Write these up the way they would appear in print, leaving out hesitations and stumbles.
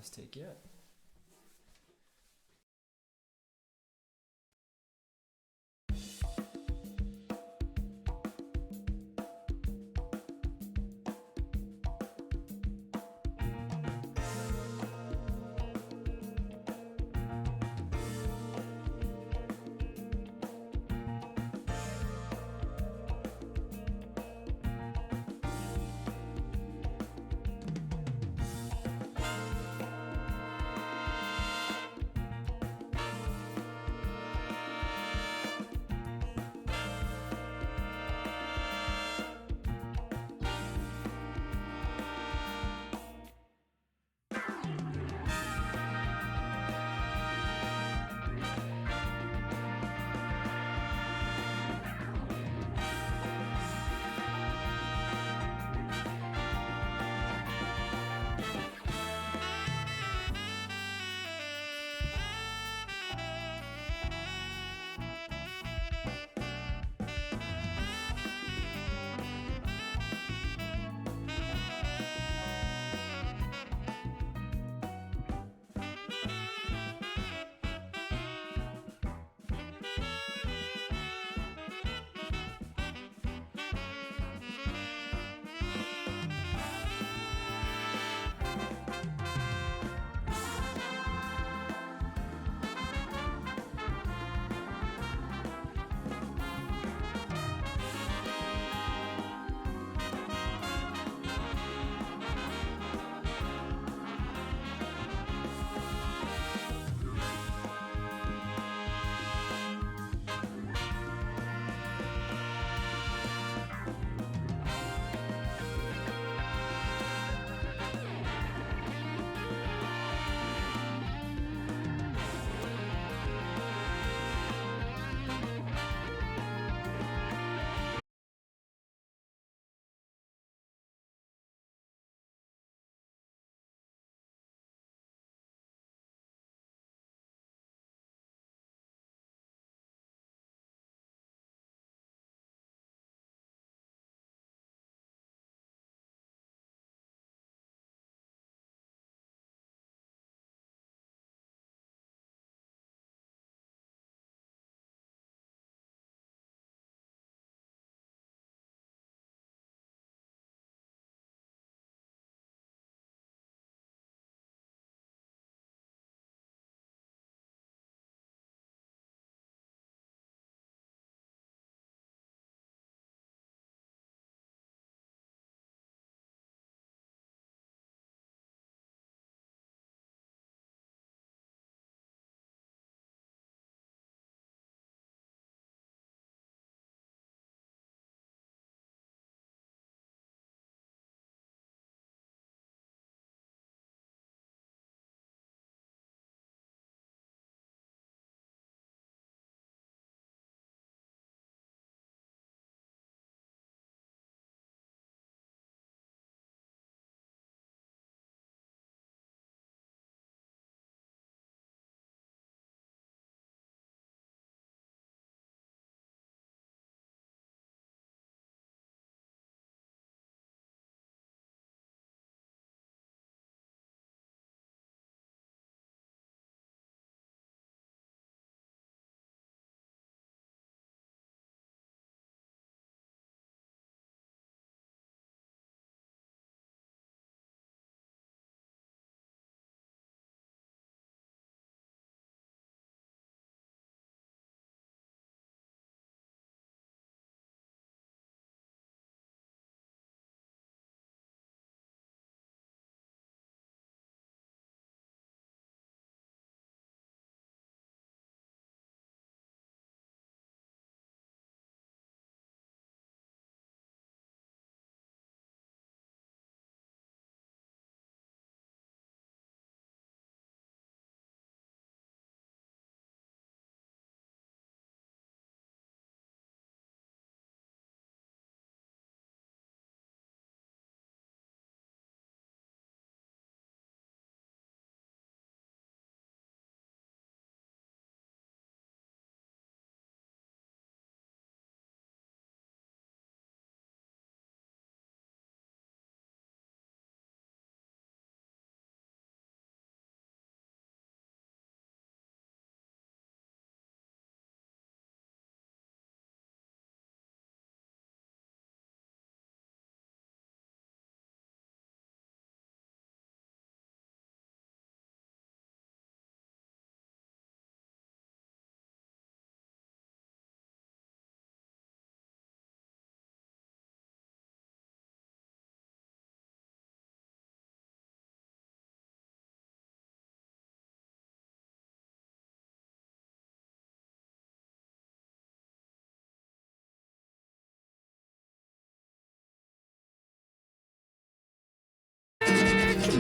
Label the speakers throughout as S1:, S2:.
S1: best take yet.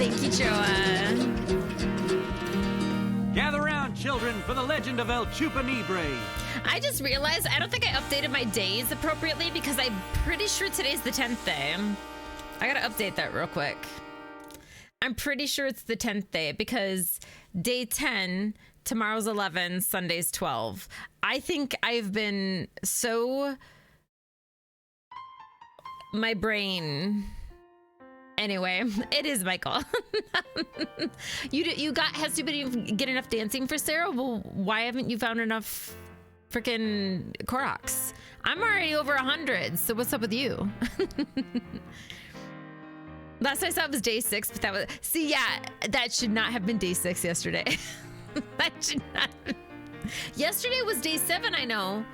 S1: Thank you, Joa.
S2: Gather round, children, for the legend of El Chupanibre.
S1: I just realized I don't think I updated my days appropriately because I'm pretty sure today's the 10th day. I gotta update that real quick. I'm pretty sure it's the 10th day because day 10, tomorrow's 11, Sunday's 12. I think I've been so... My brain... Anyway, it is Michael. You has you been get enough dancing for Sarah? Well, why haven't you found enough freaking Koroks? I'm already over 100, so what's up with you? Last I saw it was day 6, but that was... See, yeah, that should not have been day 6 yesterday. That should not... Yesterday was day 7, I know.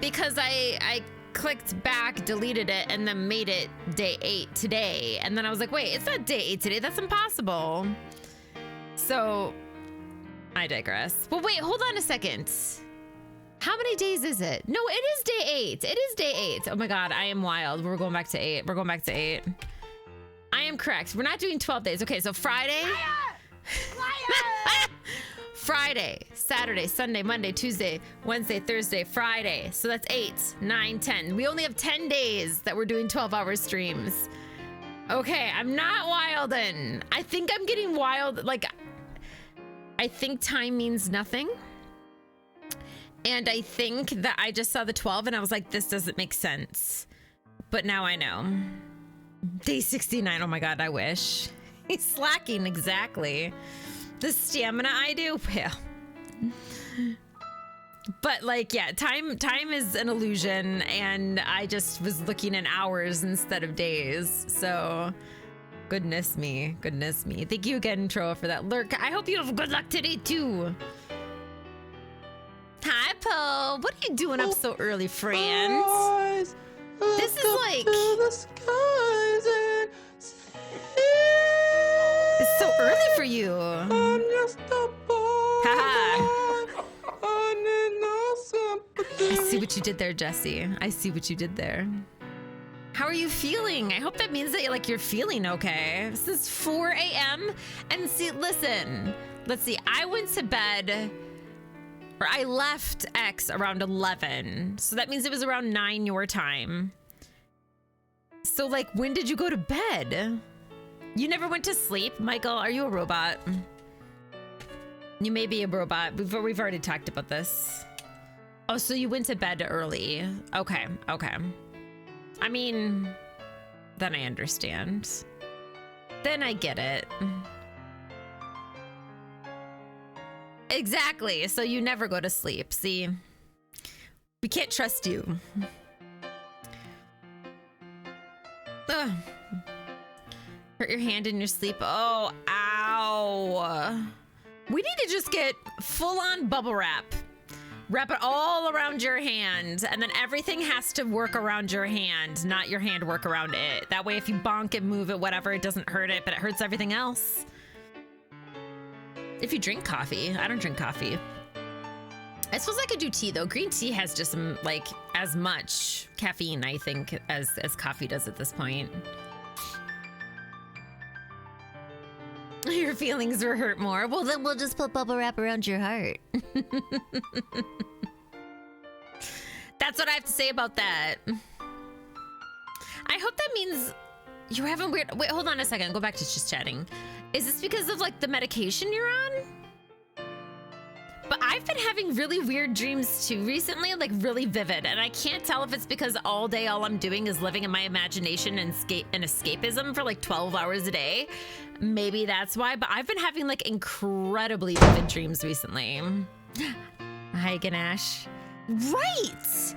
S1: Because I clicked back, deleted it, and then made it day 8 today. And then I was like, wait, it's not day 8 today. That's impossible. So, I digress. Well, wait, hold on a second. How many days is it? No, it is day 8. It is day 8. Oh my God, I am wild. We're going back to 8. We're going back to 8. I am correct. We're not doing 12 days. Okay, so Friday. Friday, Saturday, Sunday, Monday, Tuesday, Wednesday, Thursday, Friday. So that's 8, 9, 10. We only have 10 days that we're doing 12-hour streams. Okay, I'm not wildin'. I think I'm getting wild. Like, I think time means nothing. And I think that I just saw the 12 and I was like, this doesn't make sense. But now I know. Day 69, oh my God, I wish. He's slacking, exactly. The stamina I do, well. But like, yeah, time is an illusion, and I just was looking in hours instead of days. So, goodness me. Thank you again, Troa, for that lurk. I hope you have good luck today too. Hi, Poe. What are you doing up so early, friends? This is like... It's so early for you. I'm just a boy. I see what you did there, Jesse. I see what you did there. How are you feeling? I hope that means that you're feeling okay. This is 4 a.m. And see, listen. Let's see. I went to bed, or I left X around 11. So that means it was around 9 your time. So like, when did you go to bed? You never went to sleep? Michael, are you a robot? You may be a robot. We've already talked about this. Oh, so you went to bed early. Okay. I mean, then I understand. Then I get it. Exactly. So you never go to sleep. See, we can't trust you. Ugh. Hurt your hand in your sleep. Oh, ow. We need to just get full-on bubble wrap. Wrap it all around your hand, and then everything has to work around your hand, not your hand work around it. That way, if you bonk and move it, whatever, it doesn't hurt it, but it hurts everything else. If you drink coffee. I don't drink coffee. I suppose I could do tea, though. Green tea has just, like, as much caffeine, I think, as coffee does at this point. Your feelings were hurt more. Well, then we'll just put bubble wrap around your heart. That's what I have to say about that. I hope that means you're having weird... Wait, hold on a second. Go back to just chatting. Is this because of, like, the medication you're on? But I've been having really weird dreams, too, recently. Like, really vivid. And I can't tell if it's because all day all I'm doing is living in my imagination and escapism for, like, 12 hours a day. Maybe that's why, but I've been having like incredibly vivid dreams recently. Hi, Ganesh. Right!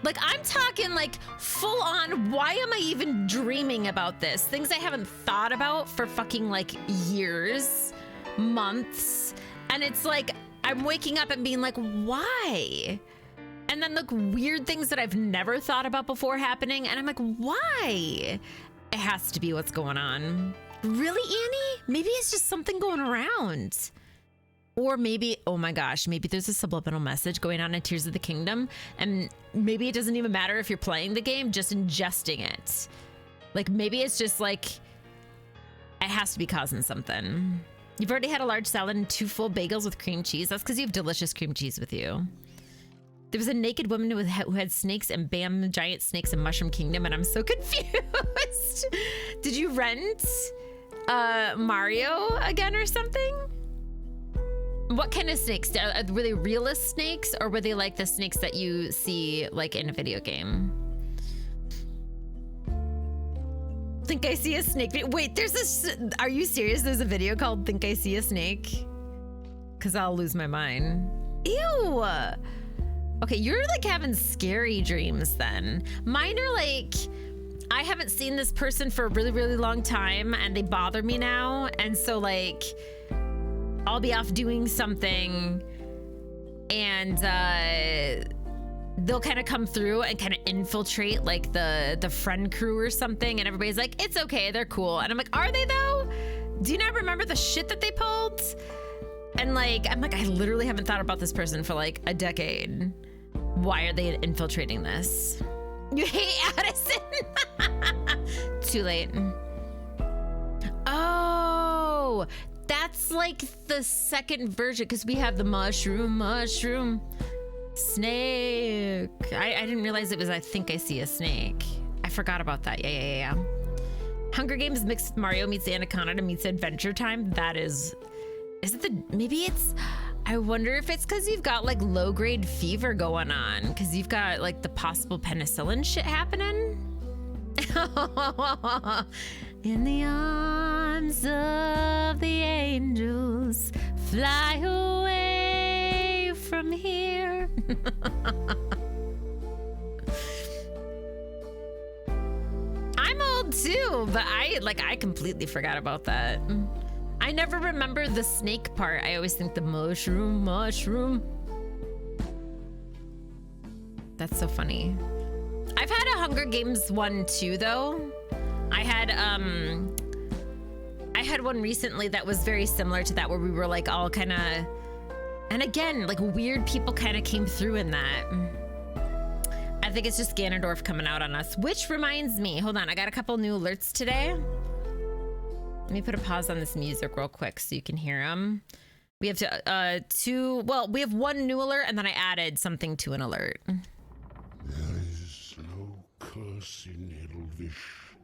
S1: Like, I'm talking like full on, why am I even dreaming about this? Things I haven't thought about for fucking like years, months. And it's like, I'm waking up and being like, why? And then like weird things that I've never thought about before happening. And I'm like, why? It has to be what's going on. Really, Annie? Maybe it's just something going around. Or maybe, oh my gosh, maybe there's a subliminal message going on in Tears of the Kingdom, and maybe it doesn't even matter if you're playing the game, just ingesting it. Like, maybe it's just like, it has to be causing something. You've already had a large salad and 2 full bagels with cream cheese. That's because you have delicious cream cheese with you. There was a naked woman who had snakes and bam, giant snakes in Mushroom Kingdom, and I'm so confused. Did you rent Mario again or something? What kind of snakes? Were they realist snakes, or were they like the snakes that you see like in a video game? Think I see a snake. Wait, there's this. Are you serious? There's a video called Think I See a Snake? Because I'll lose my mind. Ew. Okay, you're like having scary dreams then. Mine are like, I haven't seen this person for a really, really long time and they bother me now. And so like, I'll be off doing something and they'll kind of come through and kind of infiltrate like the friend crew or something. And everybody's like, it's okay, they're cool. And I'm like, are they though? Do you not remember the shit that they pulled? And like, I'm like, I literally haven't thought about this person for like a decade. Why are they infiltrating this? You hate Addison? Too late. Oh, that's like the second version because we have the mushroom snake. I didn't realize it was I Think I See a Snake. I forgot about that. Yeah. Hunger Games mixed with Mario meets Anaconda meets Adventure Time. That is it maybe it's, I wonder if it's because you've got like low grade fever going on because you've got like the possible penicillin shit happening. In the arms of the angels, fly away from here. I'm old too, but I completely forgot about that. I never remember the snake part. I always think the mushroom. That's so funny. I've had a Hunger Games one too, though. I had one recently that was very similar to that, where we were like all kind of, and again, like weird people kind of came through in that. I think it's just Ganondorf coming out on us, which reminds me, hold on, I got a couple new alerts today. Let me put a pause on this music real quick so you can hear them. We have we have one new alert and then I added something to an alert.
S3: There is no curse in Edelvish,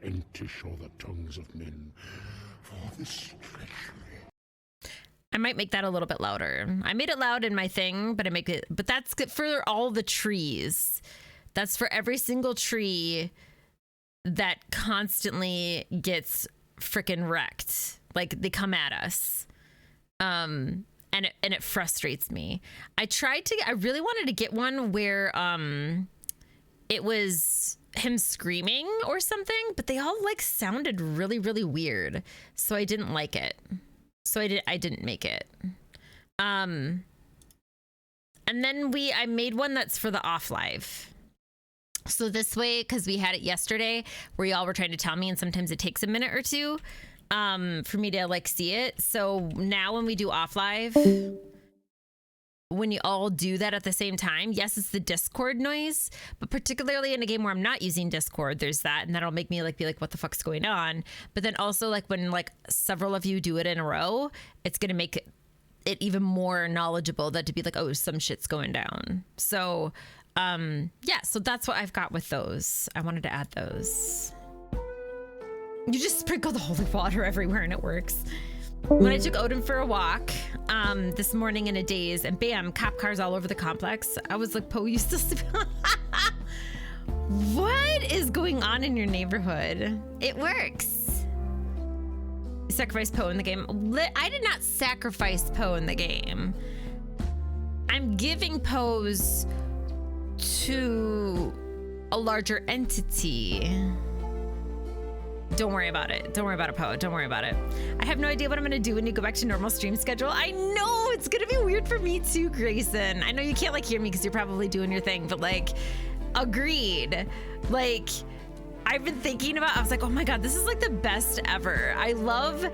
S3: Entish, or the tongues of men, for this treachery.
S1: I might make that a little bit louder. I made it loud in my thing, but that's good for all the trees. That's for every single tree that constantly gets freaking wrecked. Like they come at us. And it frustrates me. I really wanted to get one where it was him screaming or something, but they all like sounded really, really weird. So I didn't like it. So I didn't make it. And then I made one that's for the off live. So this way, because we had it yesterday where y'all were trying to tell me, and sometimes it takes a minute or two for me to like see it. So now when we do off live, when you all do that at the same time, yes, it's the Discord noise, but particularly in a game where I'm not using Discord, there's that, and that'll make me like be like, what the fuck's going on? But then also like when like several of you do it in a row, it's gonna make it even more knowledgeable that to be like, oh, some shit's going down. So yeah, so that's what I've got with those. I wanted to add those. You just sprinkle the holy water everywhere and it works. When I took Odin for a walk this morning in a daze, and bam, cop cars all over the complex, I was like, Poe, you still sleep? What is going on in your neighborhood? It works. You sacrificed Poe in the game. I did not sacrifice Poe in the game. I'm giving Poes to a larger entity. Don't worry about it. Don't worry about it, Poe. Don't worry about it. I have no idea what I'm going to do when you go back to normal stream schedule. I know it's going to be weird for me too, Grayson. I know you can't like hear me because you're probably doing your thing, but like, agreed. Like, I've been thinking about, I was like, oh my God, this is like the best ever. I love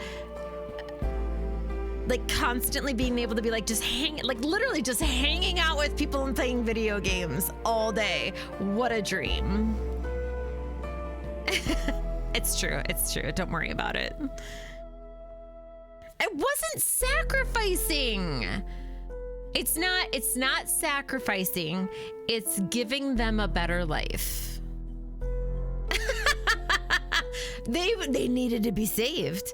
S1: like constantly being able to be like, literally just hanging out with people and playing video games all day. What a dream. It's true. It's true. Don't worry about it. I wasn't sacrificing. It's not sacrificing. It's giving them a better life. They needed to be saved.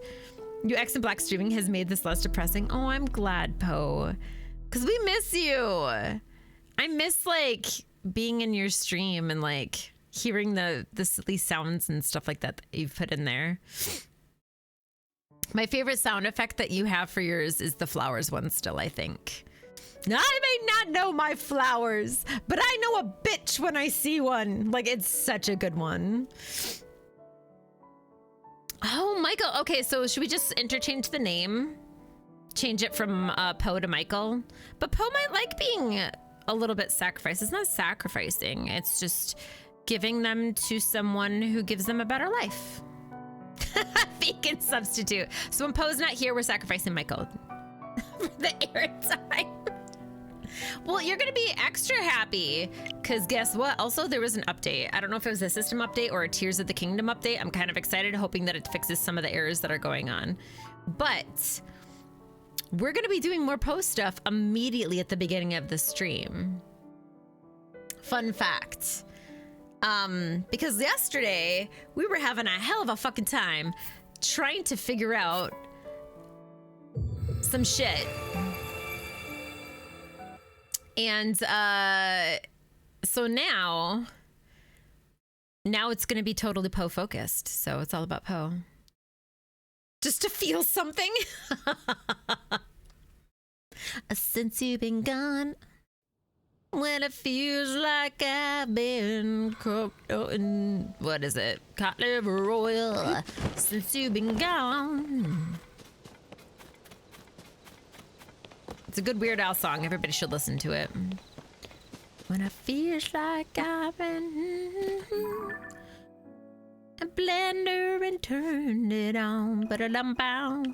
S1: Your X and Black streaming has made this less depressing. Oh, I'm glad, Poe. Because we miss you. I miss, like, being in your stream and, like, hearing the silly sounds and stuff like that you've put in there. My favorite sound effect that you have for yours is the flowers one still, I think. I may not know my flowers, but I know a bitch when I see one. Like, it's such a good one. Oh, Michael. Okay, so should we just interchange the name? Change it from Poe to Michael? But Poe might like being a little bit sacrificed. It's not sacrificing. It's just giving them to someone who gives them a better life. Vegan substitute. So when Poe's not here, we're sacrificing Michael. For the airtime. Well, you're going to be extra happy because guess what? Also, there was an update. I don't know if it was a system update or a Tears of the Kingdom update. I'm kind of excited, hoping that it fixes some of the errors that are going on. But we're going to be doing more post stuff immediately at the beginning of the stream. Fun fact. Because yesterday we were having a hell of a fucking time trying to figure out some shit. And so now it's going to be totally Poe focused. So it's all about Poe. Just to feel something. Since you've been gone, when it feels like I've been cooked in, what is it? Cod liver oil. Since you've been gone. It's a good Weird Al song. Everybody should listen to it. When it feels like I've been a blender and turned it on, but I'm bound.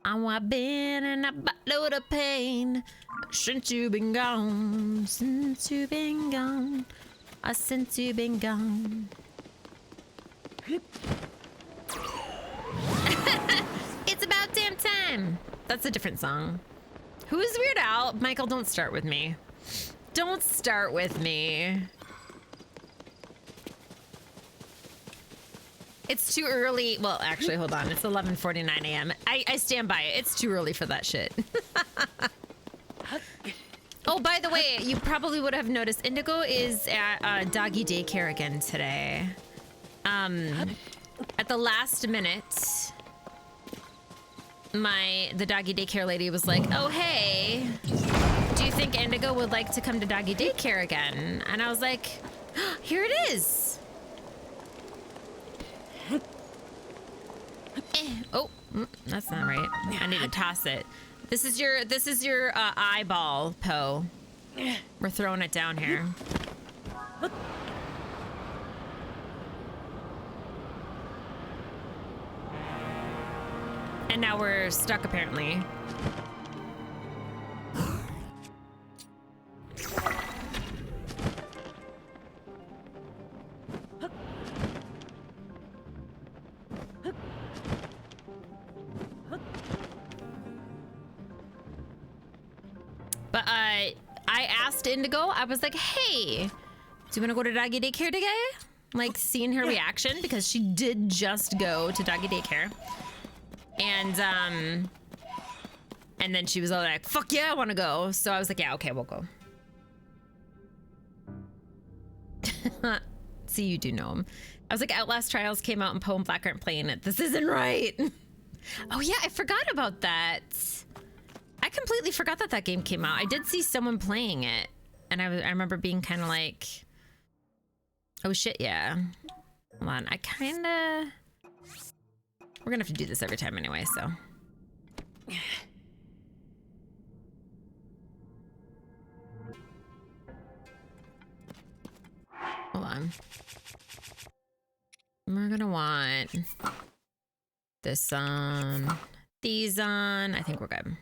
S1: I've been in a buttload of pain since you've been gone. Since you've been gone. Since you've been gone. It's about damn time. That's a different song. Who is Weird Al? Michael, don't start with me. Don't start with me. It's too early. Well, actually, hold on. It's 11:49 a.m. I stand by it. It's too early for that shit. Oh, by the way, you probably would have noticed Indigo is at doggy daycare again today. At the last minute, the doggy daycare lady was like, oh, hey, do you think Indigo would like to come to doggy daycare again? And I was like, oh, here it is. Oh, that's not right. I need to toss it. This is your eyeball, Poe. We're throwing it down here. And now we're stuck, apparently. But I asked Indigo, I was like, hey, do you want to go to doggy daycare today? Like, seeing her reaction, because she did just go to doggy daycare. And then she was all like, fuck yeah, I want to go. So I was like, yeah, okay, we'll go. See, you do know him. I was like, Outlast Trials came out and Poe and Black aren't playing it. This isn't right. Oh yeah, I forgot about that. I completely forgot that game came out. I did see someone playing it. And I remember being kind of like, oh shit, yeah. Hold on, we're gonna have to do this every time anyway, so. Hold on. We're gonna want this on, these on. I think we're good.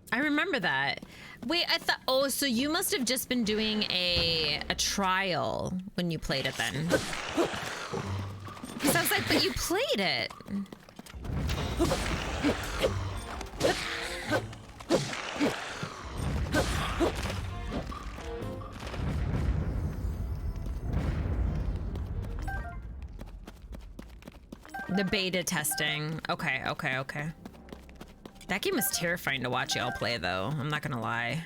S1: I remember that. Wait, I thought. Oh, so you must have just been doing a trial when you played it then. Because I was like, but you played it. The beta testing. Okay, okay, okay. That game was terrifying to watch y'all play, though. I'm not gonna lie.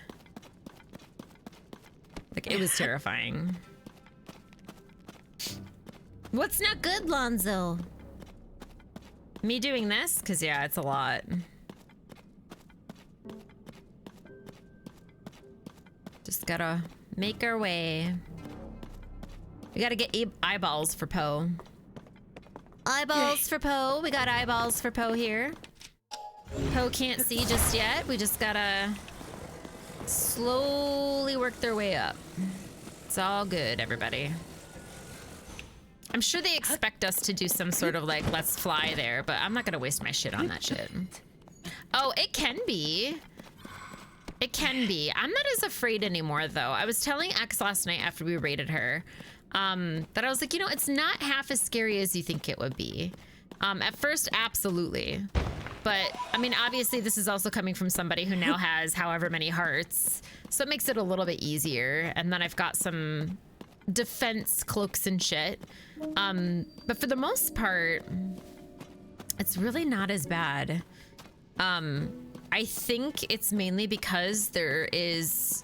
S1: Like, it was terrifying. What's not good, Lonzo? Me doing this? Because, yeah, it's a lot. Just gotta make our way. We gotta get eyeballs for Poe. Eyeballs for Poe. We got eyeballs for Poe here. Poe can't see just yet. We just gotta slowly work their way up. It's all good, everybody. I'm sure they expect us to do some sort of like, let's fly there, but I'm not gonna waste my shit on that shit. Oh, it can be. It can be. I'm not as afraid anymore, though. I was telling X last night after we raided her that I was like, you know, it's not half as scary as you think it would be. At first, absolutely. But, I mean, obviously, this is also coming from somebody who now has however many hearts. So it makes it a little bit easier. And then I've got some defense cloaks and shit. But for the most part, it's really not as bad. I think it's mainly because there is...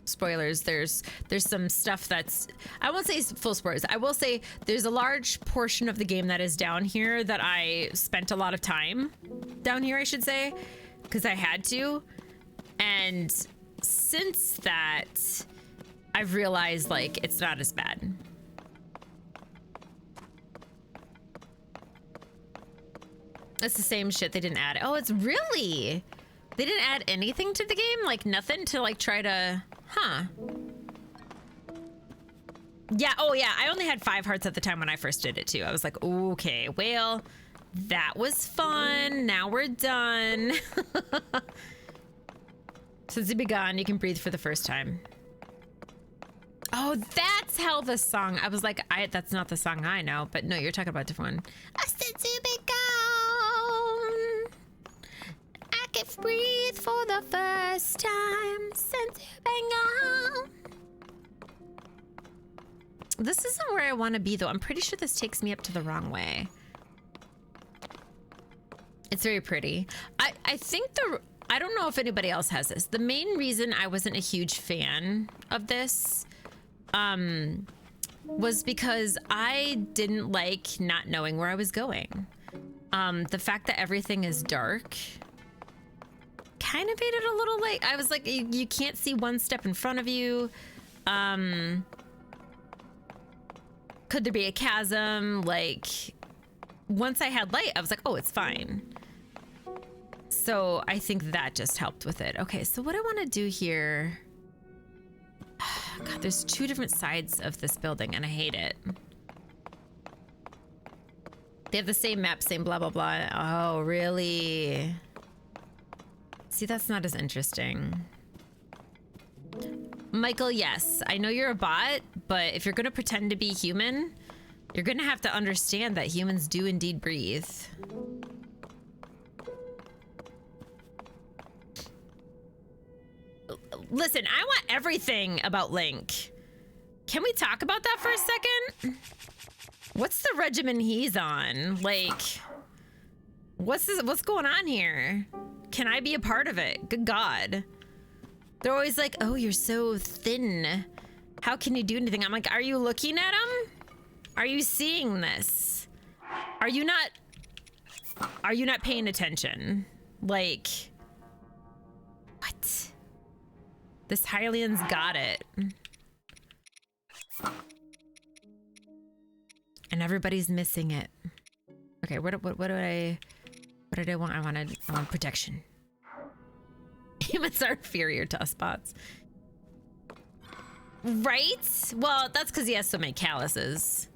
S1: spoilers, there's some stuff that's, I won't say full spoilers, I will say there's a large portion of the game that is down here that I spent a lot of time down here, I should say, because I had to. And since that, I've realized like it's not as bad. It's the same shit, they didn't add. Oh, it's really? They didn't add anything to the game? Like nothing to like try to... Huh. Yeah, oh yeah, I only had 5 hearts at the time when I first did it too. I was like, okay, well, that was fun. Now we're done. Since you've begun, you can breathe for the first time. Oh, that's how the song... I was like, that's not the song I know, but no, you're talking about a different one. Since you begun, I can breathe for the first time since you've been gone. This isn't where I want to be, though. I'm pretty sure this takes me up to the wrong way. It's very pretty. I think I don't know if anybody else has this. The main reason I wasn't a huge fan of this was because I didn't like not knowing where I was going. The fact that everything is dark kind of made it a little like, I was like, you can't see one step in front of you. Could there be a chasm? Like, once I had light, I was like, oh, it's fine. So I think that just helped with it. Okay, so what I want to do here... God, there's 2 different sides of this building, and I hate it. They have the same map, same blah, blah, blah. Oh, really? See, that's not as interesting. Michael, yes, I know you're a bot, but if you're going to pretend to be human, you're going to have to understand that humans do indeed breathe. Listen, I want everything about Link. Can we talk about that for a second? What's the regimen he's on? Like, what's going on here? Can I be a part of it? Good God. They're always like, oh, you're so thin. How can you do anything? I'm like, are you looking at him? Are you seeing this? Are you not paying attention? Like, what? This Hylian's got it. And everybody's missing it. Okay, what did I want? I want protection. Humans are inferior to us bots. Right? Well, that's because he has so many calluses.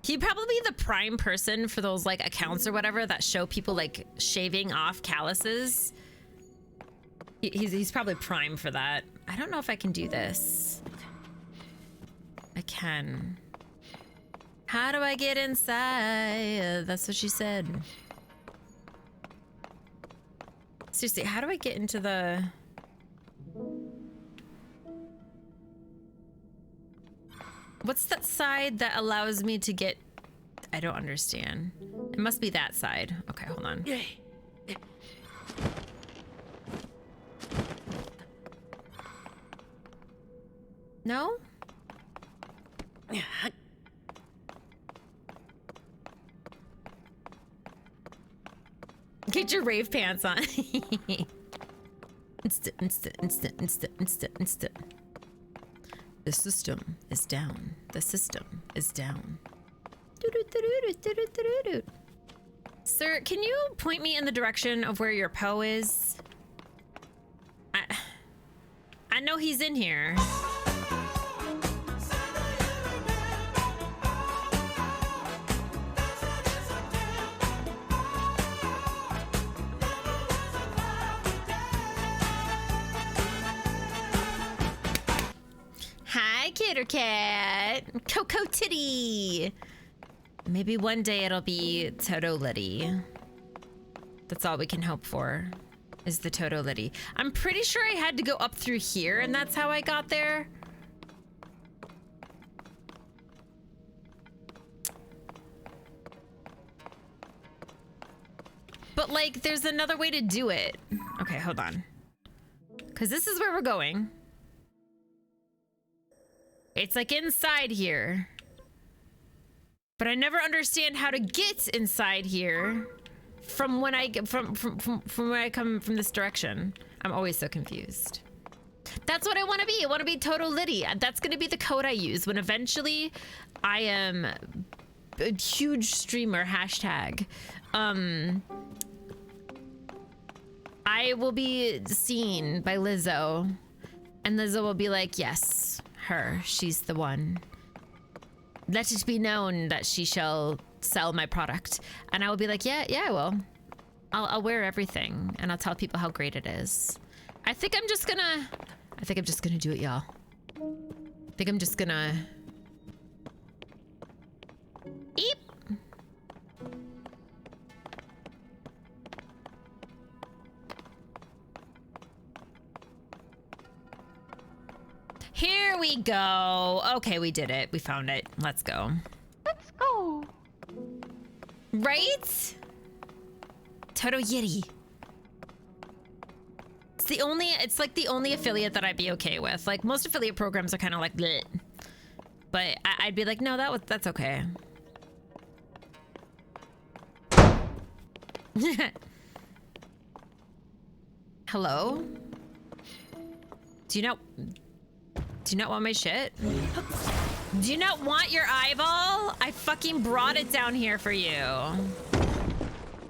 S1: He'd probably be the prime person for those like accounts or whatever that show people like shaving off calluses. He's probably prime for that. I don't know if I can do this. I can. How do I get inside? That's what she said. Seriously, how do I get into the... What's that side that allows me to get... I don't understand. It must be that side. Okay, hold on. No? Get your rave pants on. Instant. The system is down. The system is down. Sir, can you point me in the direction of where your Poe is? I know he's in here. Hi, Kitty Cat. Coco Titty. Maybe one day it'll be Toto Liddy. That's all we can hope for, is the Toto Liddy. I'm pretty sure I had to go up through here, and that's how I got there. But, like, there's another way to do it. Okay, hold on. Because this is where we're going. It's, like, inside here. But I never understand how to get inside here from when I get from when I come from this direction. I'm always so confused. That's what I want to be. I want to be Toto Liddy. That's going to be the code I use when eventually I am a huge streamer. Hashtag. I will be seen by Lizzo, and Lizzo will be like, "Yes, her. She's the one. Let it be known that she shall sell my product." And I will be like, yeah, I will. I'll wear everything, and I'll tell people how great it is. I think I'm just gonna do it, y'all. I think I'm just gonna... Eep! Here we go. Okay, we did it. We found it. Let's go.
S4: Let's go.
S1: Right? Toto Yeti. It's like the only affiliate that I'd be okay with. Like, most affiliate programs are kind of like bleh. But I'd be like, no, that's okay. Hello? Do you not want my shit? Do you not want your eyeball? I fucking brought it down here for you.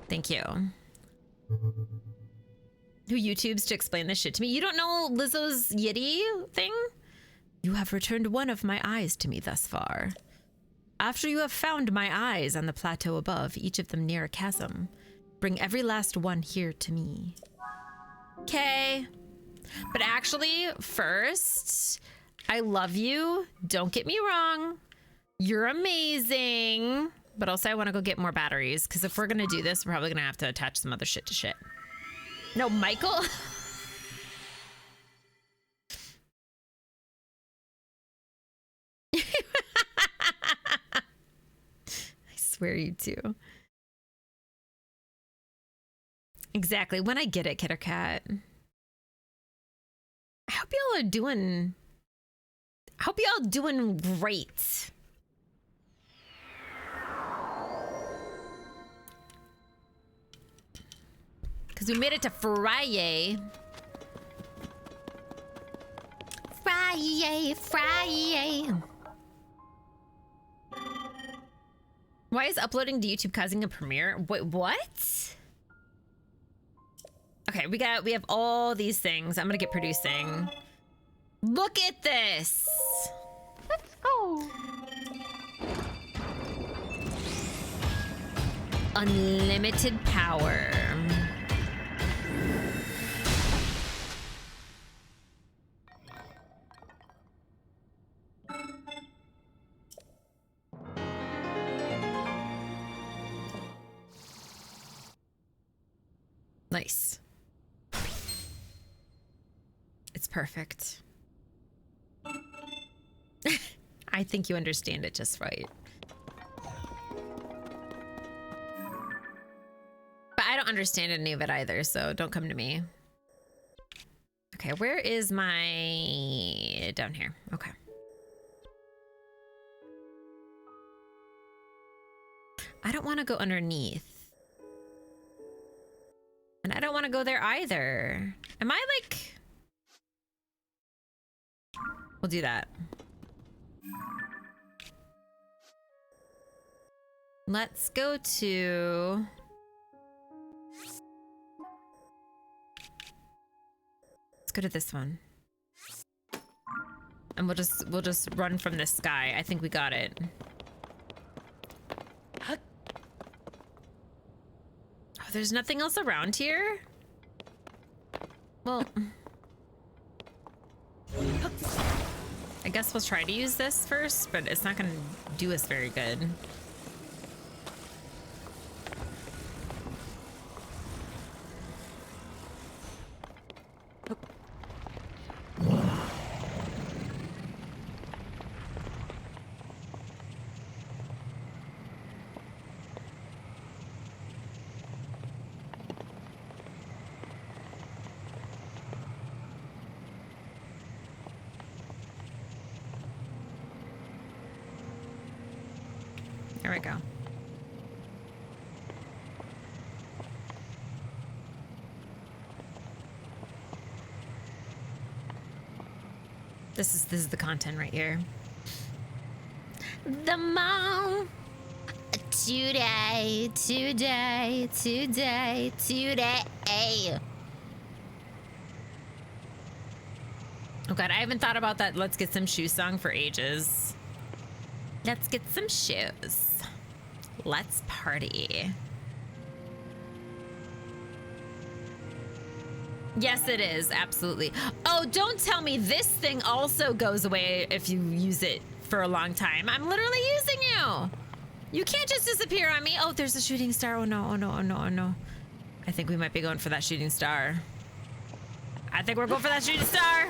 S1: Thank you. Who YouTubes to explain this shit to me? You don't know Lizzo's Yeti thing? You have returned one of my eyes to me thus far. After you have found my eyes on the plateau above, each of them near a chasm, bring every last one here to me. Okay. But actually, first, I love you. Don't get me wrong. You're amazing. But also, I want to go get more batteries, because if we're going to do this, we're probably going to have to attach some other shit to shit. No, Michael? I swear you do. Exactly. When I get it, Kit or Cat. I hope y'all are doing... I hope y'all doing great. Because we made it to Friday. Friday. Why is uploading to YouTube causing a premiere? Wait, what? Okay, we have all these things. I'm gonna get producing. Look at this.
S4: Let's go.
S1: Unlimited power. Nice. It's perfect. I think you understand it just right. But I don't understand any of it either, so don't come to me. Okay, where is my... Down here. Okay. I don't want to go underneath. And I don't want to go there either. Am I like... We'll do that. Let's go to... Let's go to this one. And we'll just run from this sky. I think we got it. Oh, there's nothing else around here? Well... I guess we'll try to use this first, but it's not gonna do us very good. There we go. This is the content right here. The mom. Today. Oh god, I haven't thought about that Let's Get Some Shoes song for ages. Let's get some shoes. Let's party. Yes, it is. Absolutely. Oh, don't tell me this thing also goes away if you use it for a long time. I'm literally using you. You can't just disappear on me. Oh, there's a shooting star. Oh no, oh no, oh no, oh no. I think we might be going for that shooting star. I think we're going for that shooting star.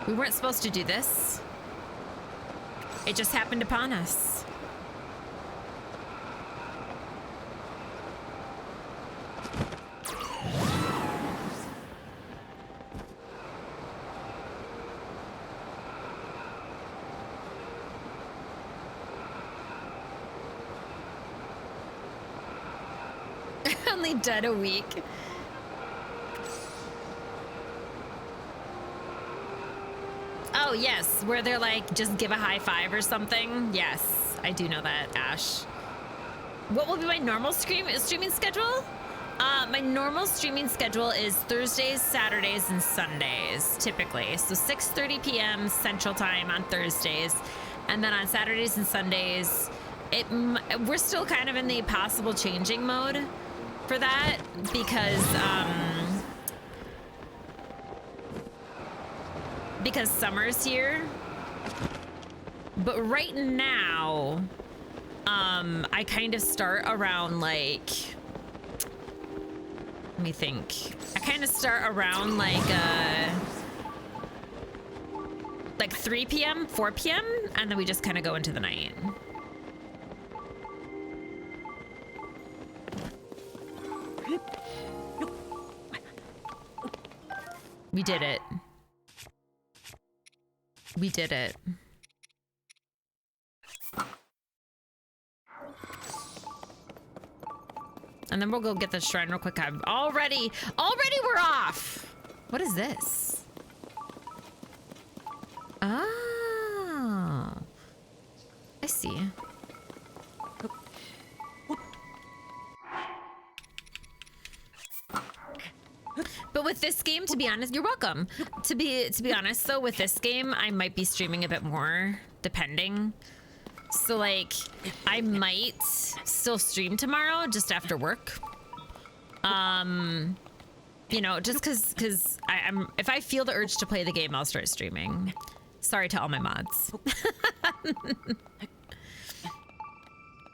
S1: We weren't supposed to do this. It just happened upon us. Only dead a week. Oh, yes, where they're like, just give a high five or something. Yes, I do know that, Ash. What will be my normal streaming schedule? My normal streaming schedule is Thursdays, Saturdays, and Sundays, typically. So 6:30 p.m. Central Time on Thursdays. And then on Saturdays and Sundays, we're still kind of in the possible changing mode for that because summer's here. But right now, I kind of start around like, let me think. I kind of start around like 3 p.m., 4 p.m., and then we just kind of go into the night. We did it. We did it. And then we'll go get the shrine real quick. Already we're off. What is this? Oh, I see. But with this game, to be honest, you're welcome. To be honest though, with this game, I might be streaming a bit more, depending. So like, I might still stream tomorrow just after work. You know, just because I'm if I feel the urge to play the game, I'll start streaming. Sorry to all my mods.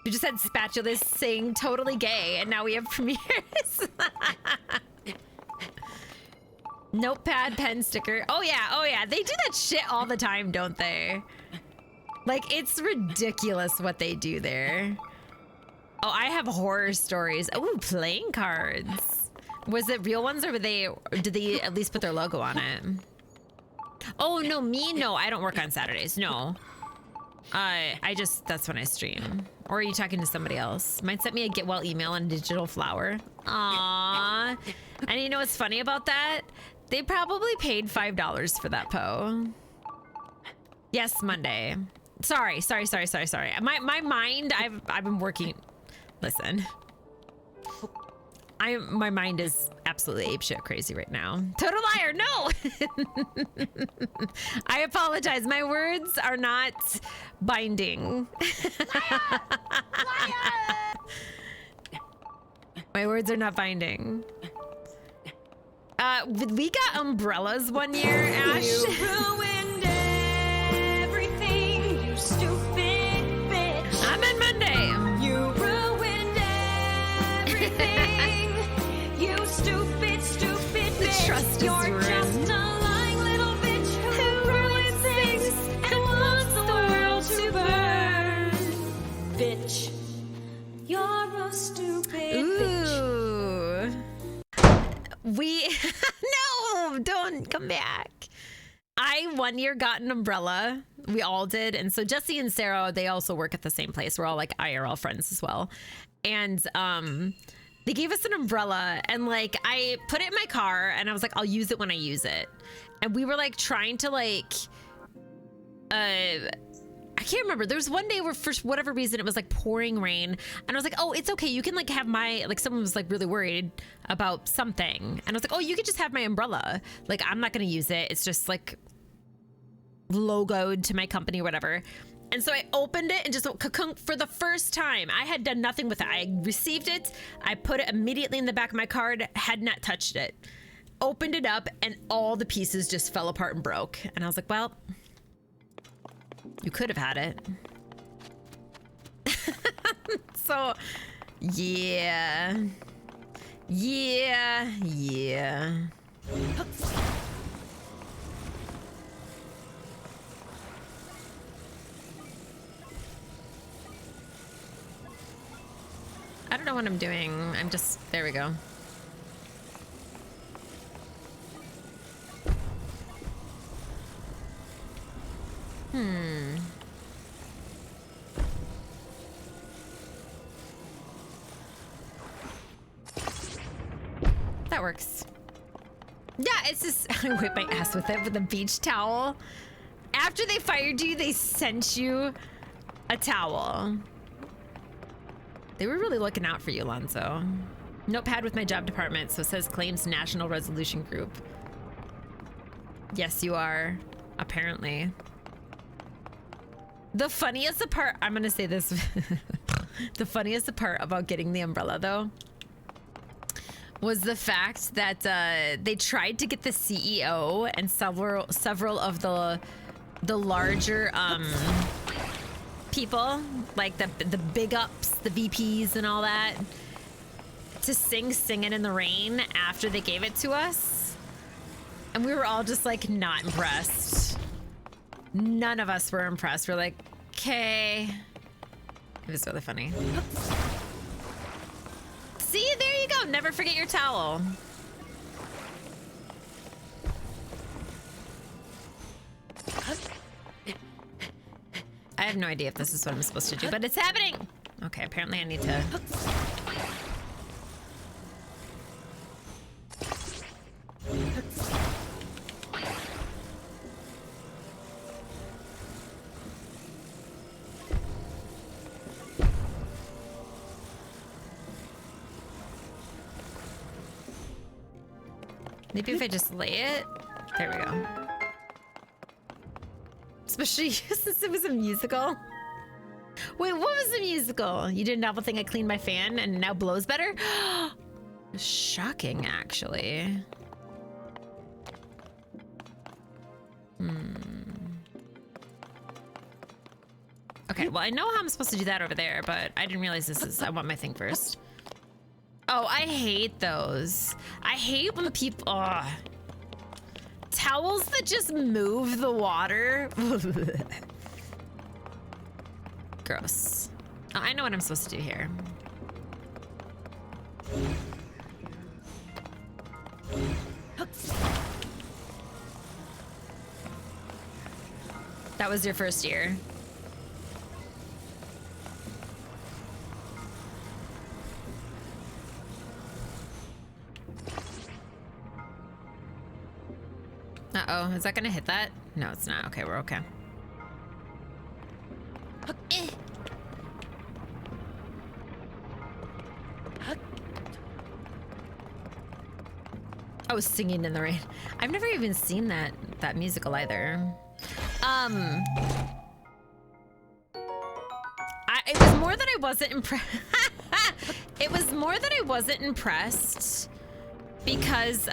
S1: You just had spatulas saying totally gay, and now we have premieres. Notepad, pen, sticker. Oh yeah. They do that shit all the time, don't they? Like, it's ridiculous what they do there. Oh, I have horror stories. Oh, playing cards. Was it real ones, or did they at least put their logo on it? Oh, no, no, I don't work on Saturdays, no. That's when I stream. Or are you talking to somebody else? Might sent me a get well email and a digital flower. Aww. And you know what's funny about that? They probably paid $5 for that Poe. Yes, Monday. Sorry. My mind, I've been working. Listen. My mind is absolutely apeshit crazy right now. Total liar, no! I apologize. My words are not binding. Liar! My words are not binding. We got umbrellas one year, Ash.
S5: You ruined everything, you stupid bitch.
S1: I'm in Monday.
S5: You ruined everything, you stupid bitch.
S1: Trust is
S5: You're
S1: ruined.
S5: just a lying little bitch who ruins things and wants the world to burn. Bitch, you're a stupid bitch.
S1: Ooh. No, don't come back. I one year got an umbrella. We all did. And so Jesse and Sarah, they also work at the same place. We're all like IRL friends as well. And they gave us an umbrella, and like I put it in my car, and I was like, I'll use it when I use it. And we were like trying to like I can't remember. There was one day where for whatever reason it was like pouring rain, and I was like, oh, it's okay. You can like have my, like someone was like really worried about something. And I was like, oh, you could just have my umbrella. Like, I'm not going to use it. It's just like logoed to my company or whatever. And so I opened it and just went for the first time. I had done nothing with it. I received it. I put it immediately in the back of my card, had not touched it. Opened it up, and all the pieces just fell apart and broke. And I was like, well, you could have had it. So, yeah. I don't know what I'm doing. I'm just, there we go. That works. Yeah, it's just, I whip my ass with it with a beach towel. After they fired you, they sent you a towel. They were really looking out for you, Lonzo. Notepad with my job department, so it says claims National Resolution Group. Yes, you are, apparently. The funniest part, I'm gonna say this. The funniest part about getting the umbrella, though, was the fact that they tried to get the CEO and several of the larger people, like the big ups, the VPs and all that, to sing Singin' in the Rain after they gave it to us. And we were all just like not impressed. None of us were impressed. We're like, okay. It was really funny. See, there you go. Never forget your towel. I have no idea if this is what I'm supposed to do, but it's happening. Okay, apparently I need to... Maybe if I just lay it. There we go. Especially since it was a musical. Wait, what was the musical? You did a novel thing, I cleaned my fan and it now blows better? Shocking, actually. Okay, well, I know how I'm supposed to do that over there, but I didn't realize this is... I want my thing first. Oh, I hate those. I hate when people... Ugh. Towels that just move the water. Gross. Oh, I know what I'm supposed to do here. That was your first year. Uh-oh, is that gonna hit that? No, it's not. Okay, we're okay. I was singing in the rain. I've never even seen that musical either. It was more that I wasn't impressed. It was more that I wasn't impressed because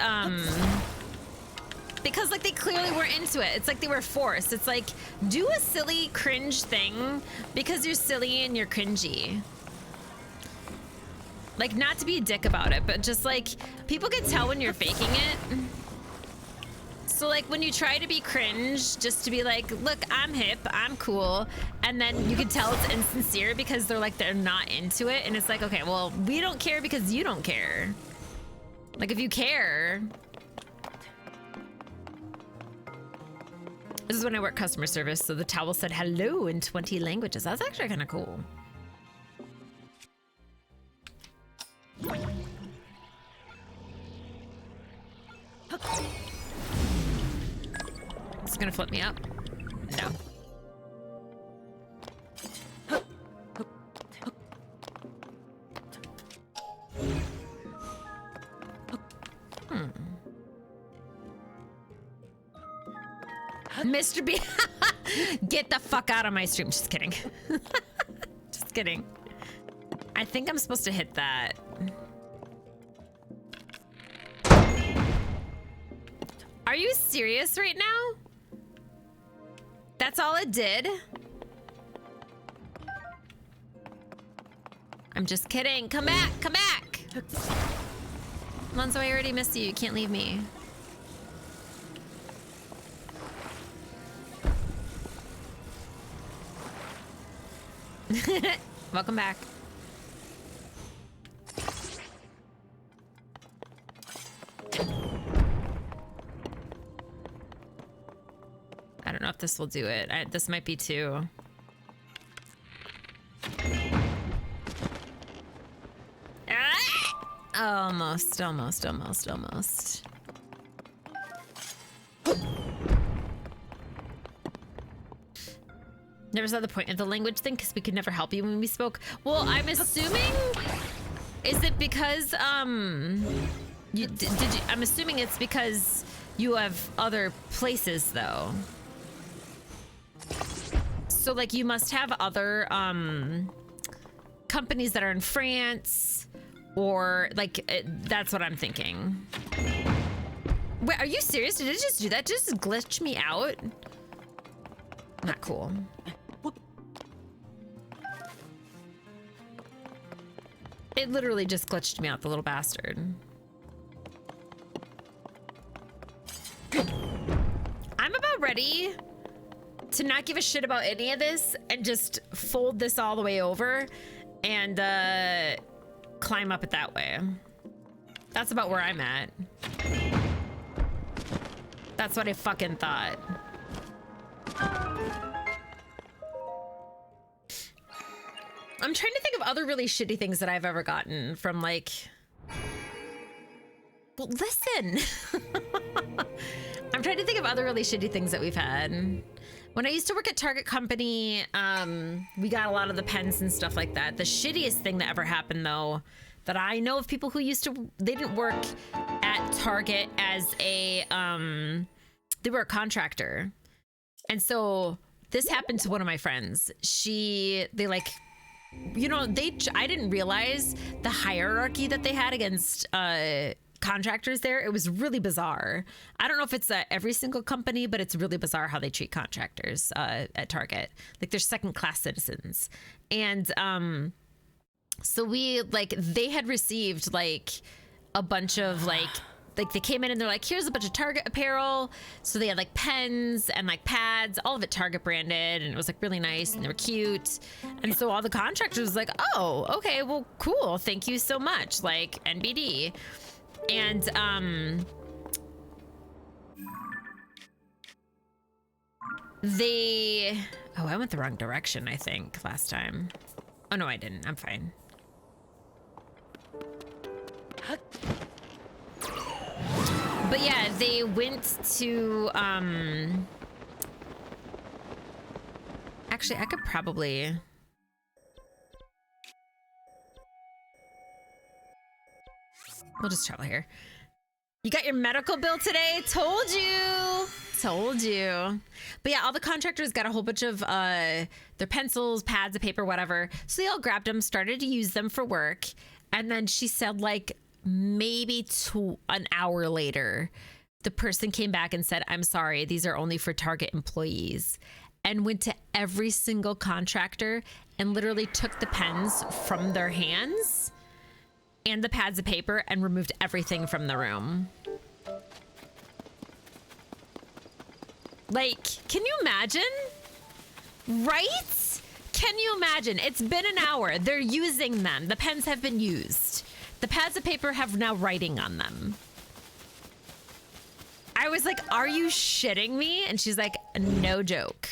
S1: like they clearly were into it. It's like they were forced. It's like, do a silly cringe thing because you're silly and you're cringy. Like, not to be a dick about it, but just like, people can tell when you're faking it. So like when you try to be cringe, just to be like, look, I'm hip, I'm cool. And then you can tell it's insincere because they're not into it. And it's like, okay, well, we don't care because you don't care. Like if you care. This is when I work customer service. So the towel said hello in 20 languages. That's actually kind of cool. It's gonna flip me up. No. Mr. B, get the fuck out of my stream. Just kidding. Just kidding. I think I'm supposed to hit that. Are you serious right now? That's all it did? I'm just kidding. Come back, come back. Lonzo, I already missed you. You can't leave me. Welcome back. I don't know if this will do it. This might be too. Almost. Never saw the point of the language thing because we could never help you when we spoke. Well, I'm assuming, is it because I'm assuming it's because you have other places though. So like you must have other companies that are in France or like that's what I'm thinking. Wait, are you serious? Did it just do that? Just glitch me out? Not cool. It literally just glitched me out, the little bastard. I'm about ready to not give a shit about any of this and just fold this all the way over and climb up it that way. That's about where I'm at. That's what I fucking thought. I'm trying to think of other really shitty things that I've ever gotten from like... Well, listen. I'm trying to think of other really shitty things that we've had. When I used to work at Target Company, we got a lot of the pens and stuff like that. The shittiest thing that ever happened though, that I know of people who used to, they didn't work at Target as a, they were a contractor. And so this happened to one of my friends. They like you know, I didn't realize the hierarchy that they had against contractors there. It was really bizarre. I don't know if it's every single company, but it's really bizarre how they treat contractors at Target. Like they're second class citizens. And so they had received like a bunch of like they came in and they're like, here's a bunch of Target apparel. So they had like pens and like pads, all of it Target branded, and it was like really nice and they were cute. And so all the contractors was like, oh, okay, well, cool. Thank you so much. Like NBD. And I went the wrong direction, I think, last time. Oh no, I didn't. I'm fine. But yeah, they went to, actually, I could probably, we'll just travel here. You got your medical bill today? Told you. But yeah, all the contractors got a whole bunch of their pencils, pads of paper, whatever. So they all grabbed them, started to use them for work. And then she said like, maybe an hour later, the person came back and said, I'm sorry, these are only for Target employees, and went to every single contractor and literally took the pens from their hands and the pads of paper and removed everything from the room. Like, can you imagine? Right? Can you imagine? It's been an hour. They're using them. The pens have been used. The pads of paper have now writing on them. I was like, are you shitting me? And she's like, no joke.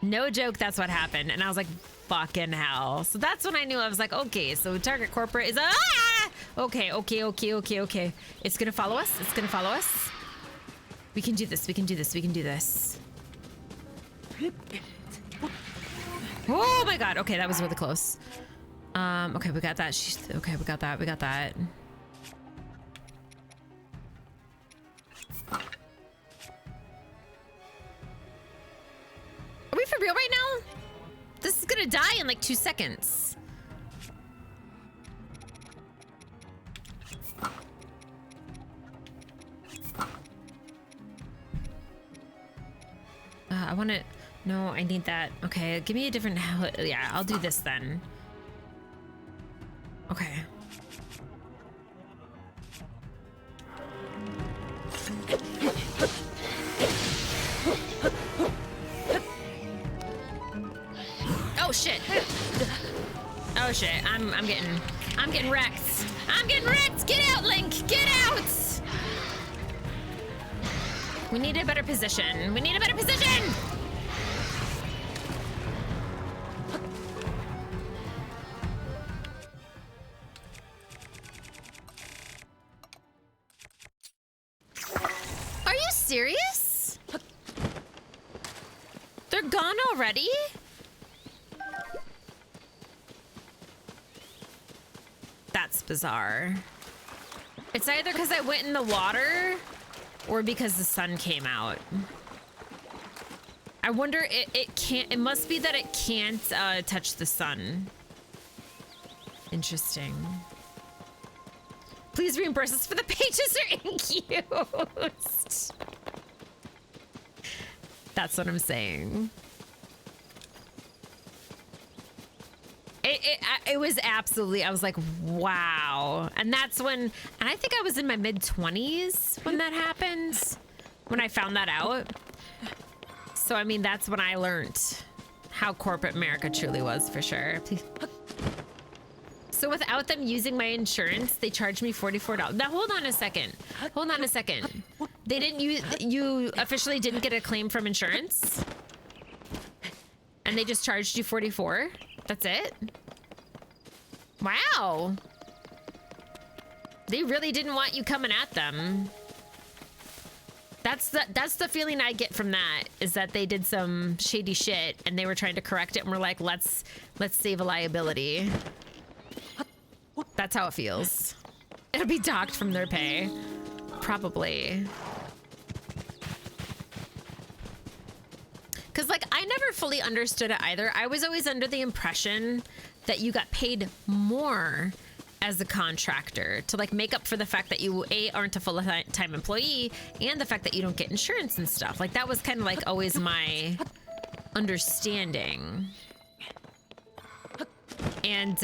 S1: No joke, that's what happened. And I was like, fucking hell. So that's when I knew. I was like, okay, so Target Corporate is okay. It's gonna follow us. It's gonna follow us. We can do this. We can do this. We can do this. Oh my god. Okay, that was really close. Okay, we got that. Okay, we got that. We got that. Are we for real right now? This is gonna die in like 2 seconds. I want to... No, I need that. Okay, give me a different... Yeah, I'll do this then. Okay. Oh shit. Oh shit. I'm getting wrecked. I'm getting wrecked. Get out, Link. Get out. We need a better position. We need a better position. Are you serious? They're gone already? That's bizarre. It's either because I went in the water or because the sun came out. I wonder, it must be that it can't touch the sun. Interesting. Please reimburse us for the pages are used. That's what I'm saying. It was absolutely, I was like, wow. And that's when, and I think I was in my mid-20s when that happened, when I found that out. So, I mean, that's when I learned how corporate America truly was, for sure. So without them using my insurance, they charged me $44. Now, hold on a second. Hold on a second. They didn't use, you officially didn't get a claim from insurance? And they just charged you $44? That's it? Wow. They really didn't want you coming at them. That's the feeling I get from that, is that they did some shady shit and they were trying to correct it and we're like, let's save a liability. That's how it feels. It'll be docked from their pay. Probably. Cause like, I never fully understood it either. I was always under the impression that you got paid more as a contractor to like make up for the fact that you aren't a full-time employee and the fact that you don't get insurance and stuff. Like that was kind of like always my understanding. And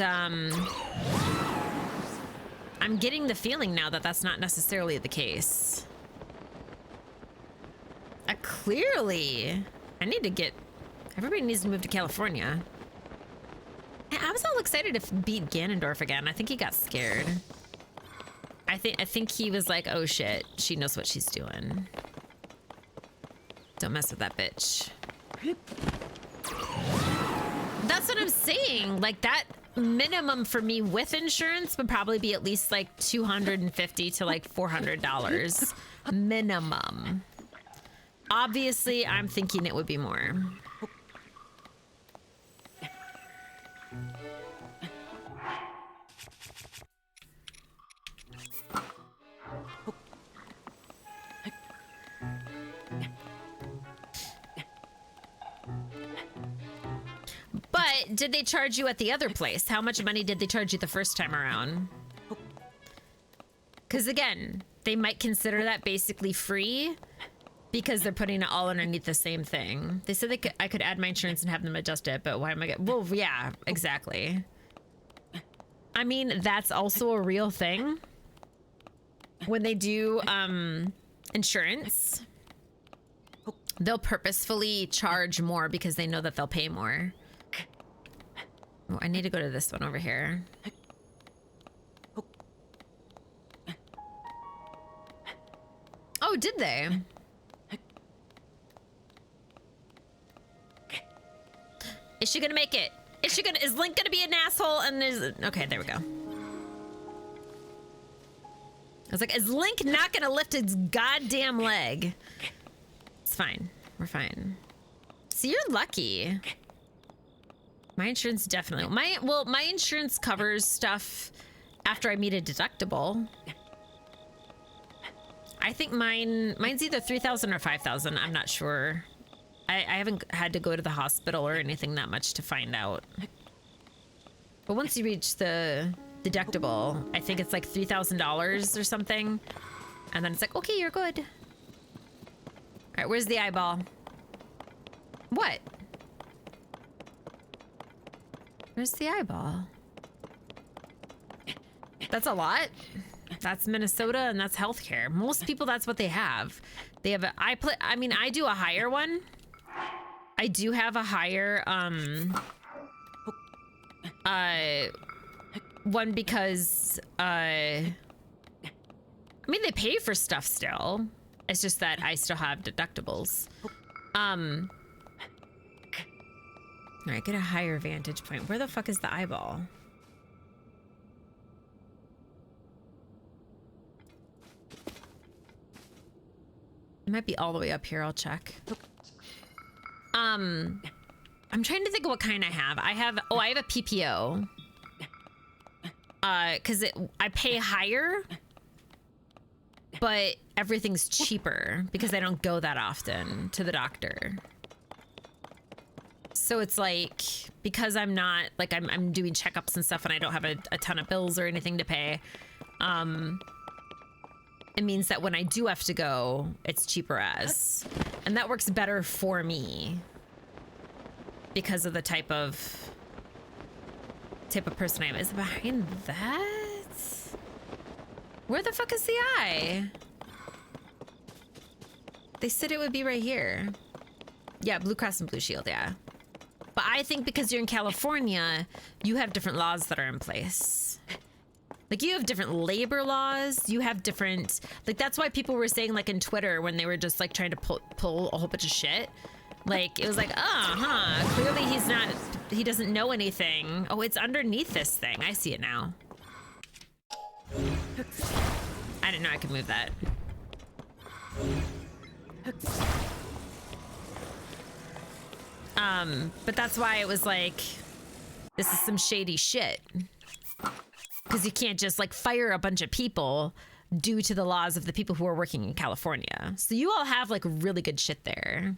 S1: I'm getting the feeling now that that's not necessarily the case. Clearly, I need to get... Everybody needs to move to California. I was all excited to beat Ganondorf again. I think he got scared. I think he was like, oh shit, she knows what she's doing. Don't mess with that bitch. That's what I'm saying. Like that minimum for me with insurance would probably be at least like $250 to like $400 minimum. Obviously, I'm thinking it would be more. But did they charge you at the other place? How much money did they charge you the first time around? Because again, they might consider that basically free because they're putting it all underneath the same thing. They said I could add my insurance and have them adjust it, but why am I getting... Well, yeah, exactly. I mean, that's also a real thing. When they do insurance, they'll purposefully charge more because they know that they'll pay more. Oh, I need to go to this one over here. Oh, did they? Is she gonna make it? Is Link gonna be an asshole? And okay, there we go. I was like, is Link not gonna lift his goddamn leg? It's fine. We're fine. See, you're lucky. My insurance definitely... My insurance covers stuff after I meet a deductible. I think mine's either 3,000 or 5,000. I'm not sure. I haven't had to go to the hospital or anything that much to find out. But once you reach the deductible, I think it's like $3,000 or something. And then it's like, okay, you're good. All right, where's the eyeball? What? Where's the eyeball? That's a lot. That's Minnesota and that's healthcare. Most people, that's what they have. They have I mean, I do a higher one. I do have a higher one because I mean, they pay for stuff still. It's just that I still have deductibles. All right, get a higher vantage point. Where the fuck is the eyeball? It might be all the way up here. I'll check. I'm trying to think of what kind I have. I have a PPO. Because I pay higher, but everything's cheaper because I don't go that often to the doctor. So it's like, because I'm not, like, I'm doing checkups and stuff and I don't have a ton of bills or anything to pay, it means that when I do have to go, it's cheaper as. And that works better for me because of the type of person I am. Is it behind that? Where the fuck is the eye? They said it would be right here. Yeah, Blue Cross and Blue Shield, yeah. But I think because you're in California, you have different laws that are in place. Like, you have different labor laws. You have different... Like, that's why people were saying, like, in Twitter, when they were just, like, trying to pull a whole bunch of shit. Like, it was like, clearly he's not... He doesn't know anything. Oh, it's underneath this thing. I see it now. I didn't know I could move that. But that's why it was like, this is some shady shit. Because you can't just like fire a bunch of people due to the laws of the people who are working in California. So you all have like really good shit there.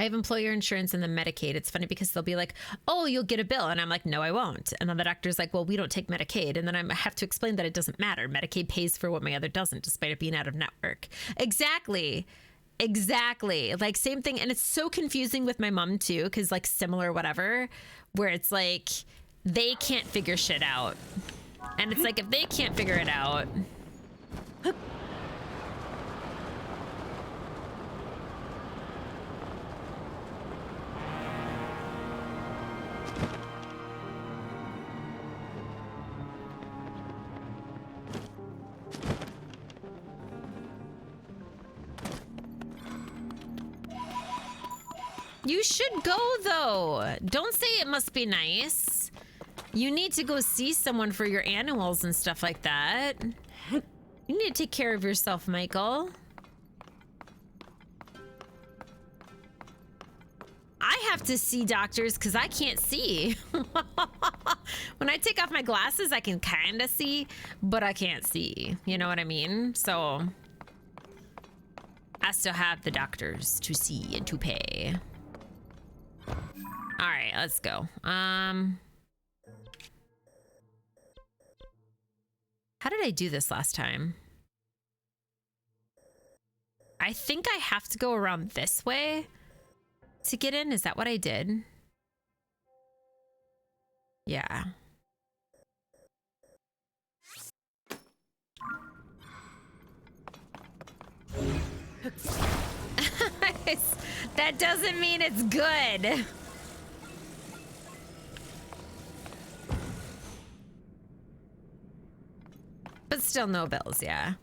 S1: I have employer insurance and then Medicaid. It's funny because they'll be like, oh, you'll get a bill. And I'm like, no, I won't. And then the doctor's like, well, we don't take Medicaid. And then I have to explain that it doesn't matter. Medicaid pays for what my other doesn't, despite it being out of network. Exactly. Like same thing. And it's so confusing with my mom too, because like similar whatever, where it's like they can't figure shit out. And it's like if they can't figure it out. You should go, though. Don't say it must be nice. You need to go see someone for your animals and stuff like that. You need to take care of yourself, Michael. I have to see doctors because I can't see. When I take off my glasses, I can kind of see, but I can't see. You know what I mean? So I still have the doctors to see and to pay. All right, let's go. How did I do this last time? I think I have to go around this way to get in. Is that what I did? Yeah. That doesn't mean it's good. But still no bills, yeah.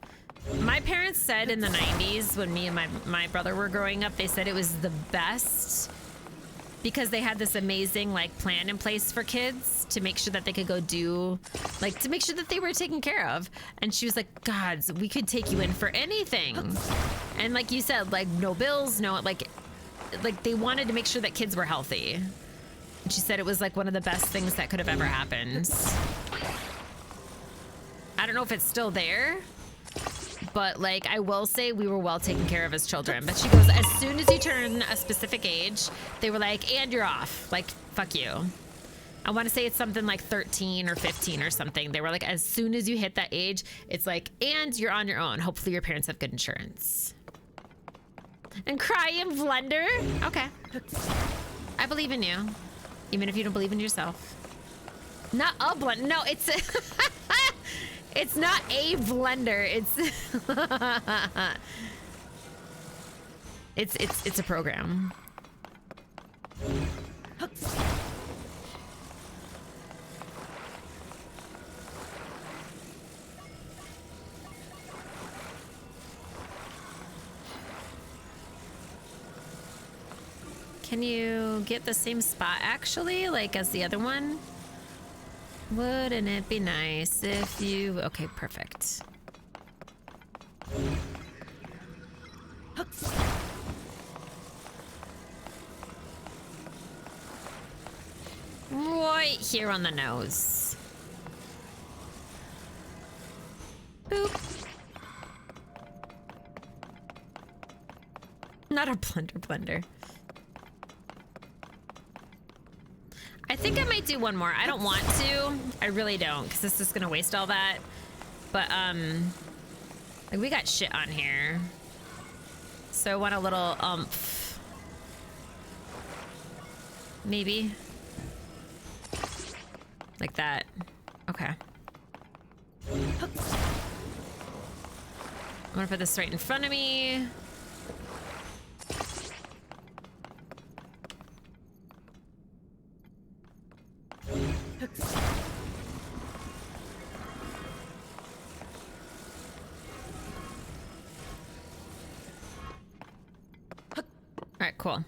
S1: My parents said in the 90s when me and my brother were growing up, they said it was the best because they had this amazing like plan in place for kids to make sure that they could go do, like to make sure that they were taken care of. And she was like, God, we could take you in for anything. And like you said, like no bills, no, like they wanted to make sure that kids were healthy. And she said it was like one of the best things that could have ever happened. I don't know if it's still there, but like I will say we were well taken care of as children. But she goes, as soon as you turn a specific age, they were like, and you're off. Like, fuck you. I want to say it's something like 13 or 15 or something. They were like, as soon as you hit that age, it's like, and you're on your own. Hopefully your parents have good insurance. And cry and blunder. Okay. I believe in you. Even if you don't believe in yourself. Not a blunder. No, it's... It's not a blender. It's a program. Can you get the same spot actually, like as the other one? Wouldn't it be nice if you... Okay, perfect. Right here on the nose. Boop. Not a blender. I think I might do one more. I don't want to. I really don't, because it's just gonna waste all that. But like we got shit on here, so I want a little maybe like that. Okay. I'm gonna put this right in front of me. All right, cool.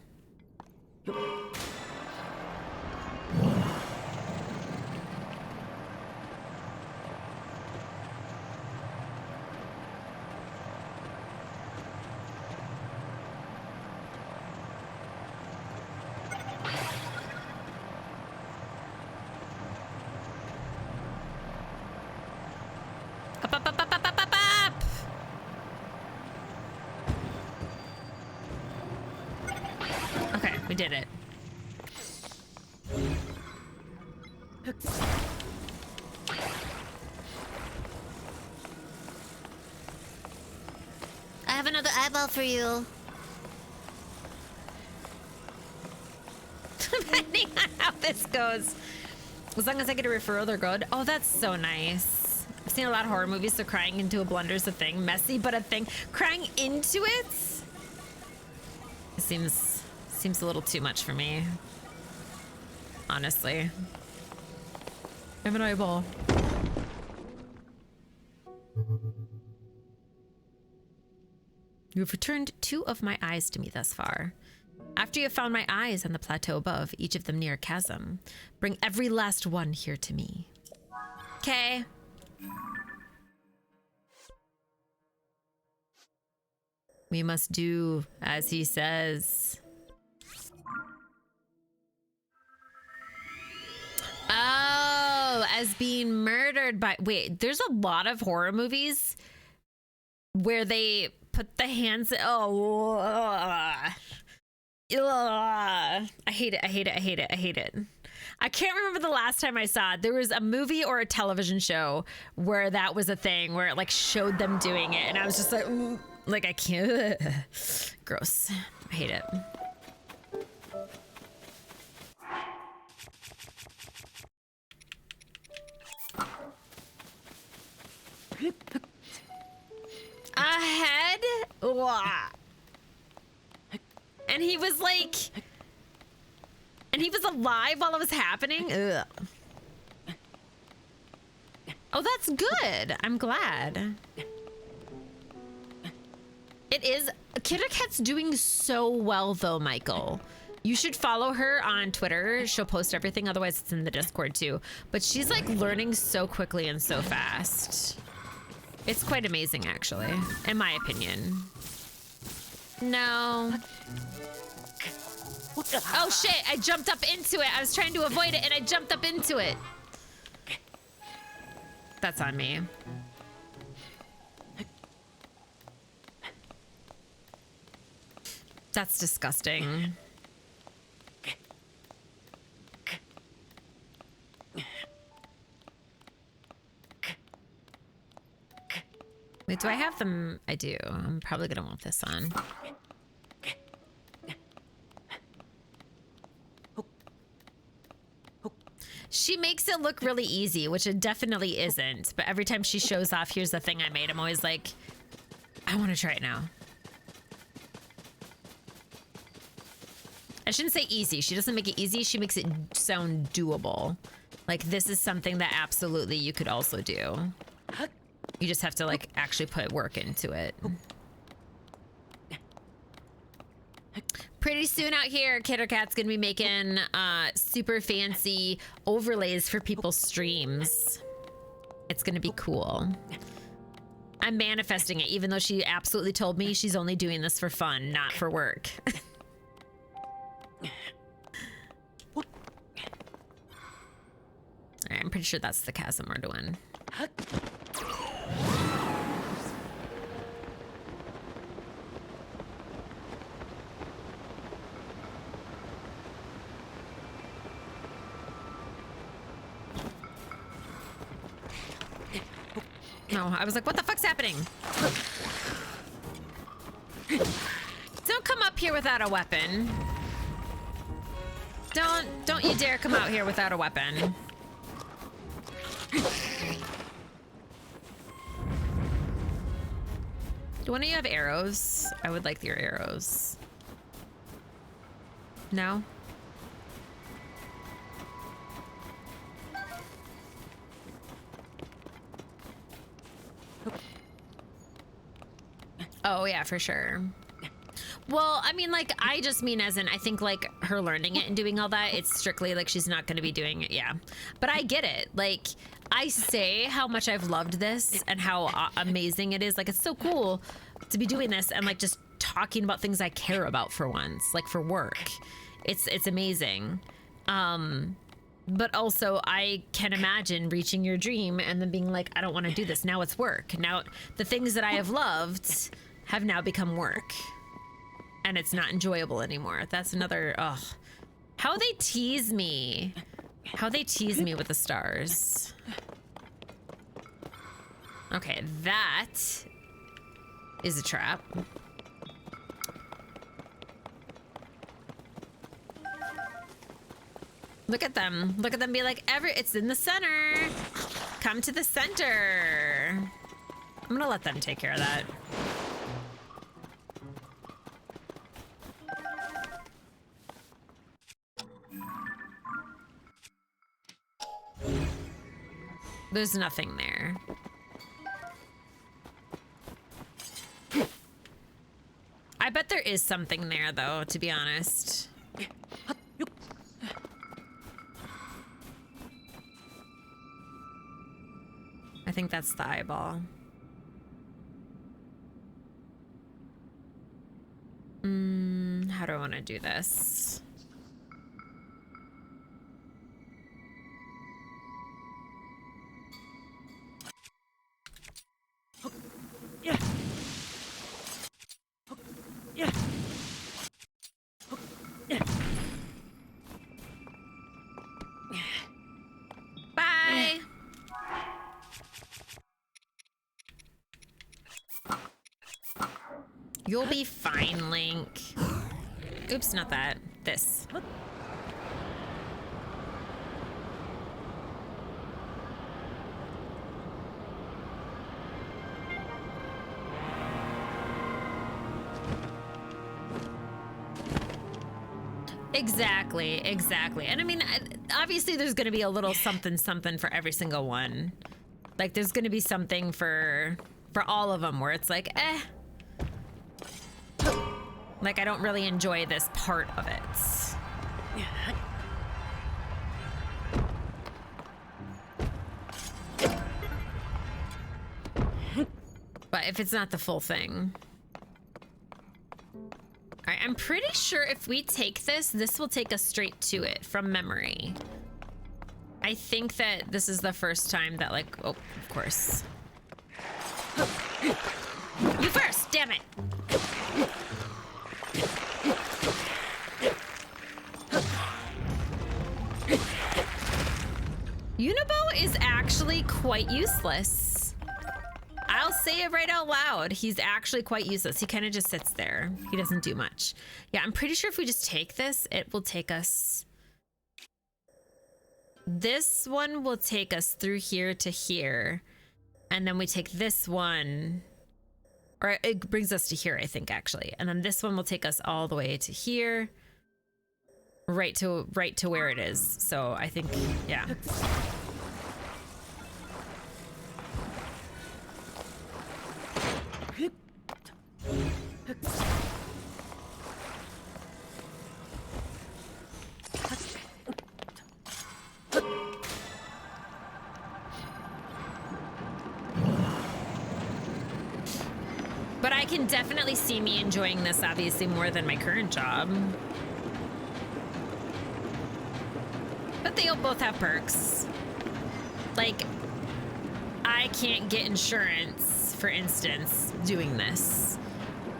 S1: We did it. I have another eyeball for you. Depending on how this goes. As long as I get a referral, they're good. Oh, that's so nice. I've seen a lot of horror movies, so crying into a blunder's a thing. Messy, but a thing. Crying into it? It seems a little too much for me. Honestly. I have an eyeball. You have returned 2 of my eyes to me thus far. After you have found my eyes on the plateau above, each of them near a chasm, bring every last one here to me. Okay. We must do as he says. Oh, as being murdered by... Wait, there's a lot of horror movies where they put the hands... Oh, ugh. Ugh. I hate it. I hate it. I hate it. I hate it. I can't remember the last time I saw it. There was a movie or a television show where that was a thing, where it like showed them doing it. And I was just like, ooh, like I can't. Gross. I hate it. A head? Ugh. And he was like, and he was alive while it was happening? Ugh. Oh, that's good. I'm glad. It is. Kidder Cat's doing so well though, Michael. You should follow her on Twitter. She'll post everything. Otherwise, it's in the Discord too. But she's like learning so quickly and so fast. It's quite amazing, actually, in my opinion. No. Oh shit, I jumped up into it. I was trying to avoid it and I jumped up into it. That's on me. That's disgusting. Wait, do I have them? I do. I'm probably gonna want this on. She makes it look really easy, which it definitely isn't. But every time she shows off, here's the thing I made, I'm always like, I want to try it now. I shouldn't say easy. She doesn't make it easy. She makes it sound doable. Like, this is something that absolutely you could also do. You just have to, like, actually put work into it. Pretty soon out here, Kidder Cat's gonna be making super fancy overlays for people's streams. It's gonna be cool. I'm manifesting it, even though she absolutely told me she's only doing this for fun, not for work. Alright, I'm pretty sure that's the chasm we're doing. No, I was like, what the fuck's happening? Don't come up here without a weapon. Don't you dare come out here without a weapon. Do one of you have arrows? I would like your arrows. No? Oh, yeah, for sure. Well, I mean, like, I just mean as in, I think, like, her learning it and doing all that, it's strictly, like, she's not going to be doing it, yeah. But I get it. Like, I say how much I've loved this and how amazing it is. Like, it's so cool to be doing this and, like, just talking about things I care about for once, like, for work. It's amazing. But also, I can imagine reaching your dream and then being like, I don't want to do this. Now it's work. Now, the things that I have loved have now become work. and it's not enjoyable anymore. That's another, ugh. How they tease me. How they tease me with the stars. Okay, that is a trap. Look at them. Look at them be like, it's in the center. Come to the center. I'm gonna let them take care of that. There's nothing there. I bet there is something there, though, to be honest. I think that's the eyeball. How do I want to do this?
S2: Yeah. Yeah.
S1: Bye. You'll be fine, Link. Oops, not that. This. Exactly. And I mean, obviously there's going to be a little something for every single one. Like there's going to be something for all of them where it's like, like I don't really enjoy this part of it. But if it's not the full thing. All right, I'm pretty sure if we take this will take us straight to it from memory. I think that this is the first time that like, oh, of course. You first, damn it. Unibo is actually quite useless. I'll say it right out loud. He's actually quite useless. He kind of just sits there. He doesn't do much. Yeah, I'm pretty sure if we just take this, it will take us... This one will take us through here to here. And then we take this one... Or it brings us to here, I think, actually. And then this one will take us all the way to here. Right to where it is. So I think, yeah. But I can definitely see me enjoying this obviously more than my current job. But they both have perks. Like, I can't get insurance, for instance, doing this.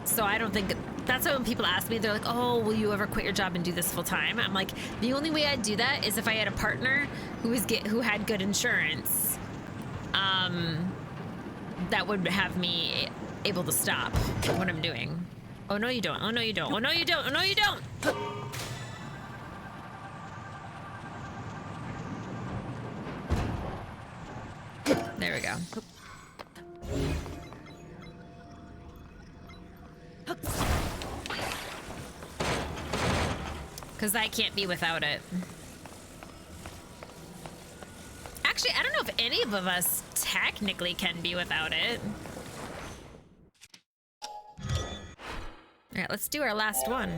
S1: So I don't think, that's why when people ask me, they're like, oh, will you ever quit your job and do this full time? I'm like, the only way I'd do that is if I had a partner who had good insurance. That would have me able to stop what I'm doing. Oh, no, you don't. Oh, no, you don't. Oh, no, you don't. Oh, no, you don't. There we go. Because I can't be without it. Actually, I don't know if any of us technically can be without it. All right, let's do our last one.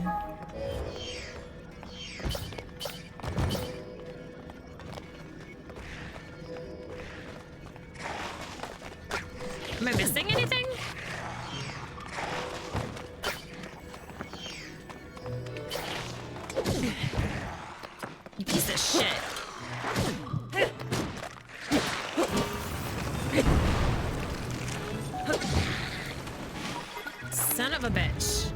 S1: Am I missing anything? You piece of shit. Son of a bitch.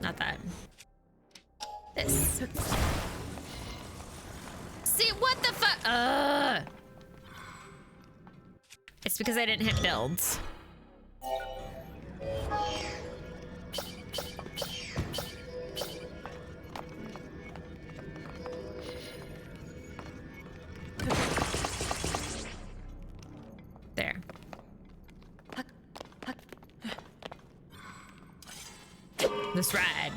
S1: Not that. This. See, what the fuck? It's because I didn't hit builds. There. This ride.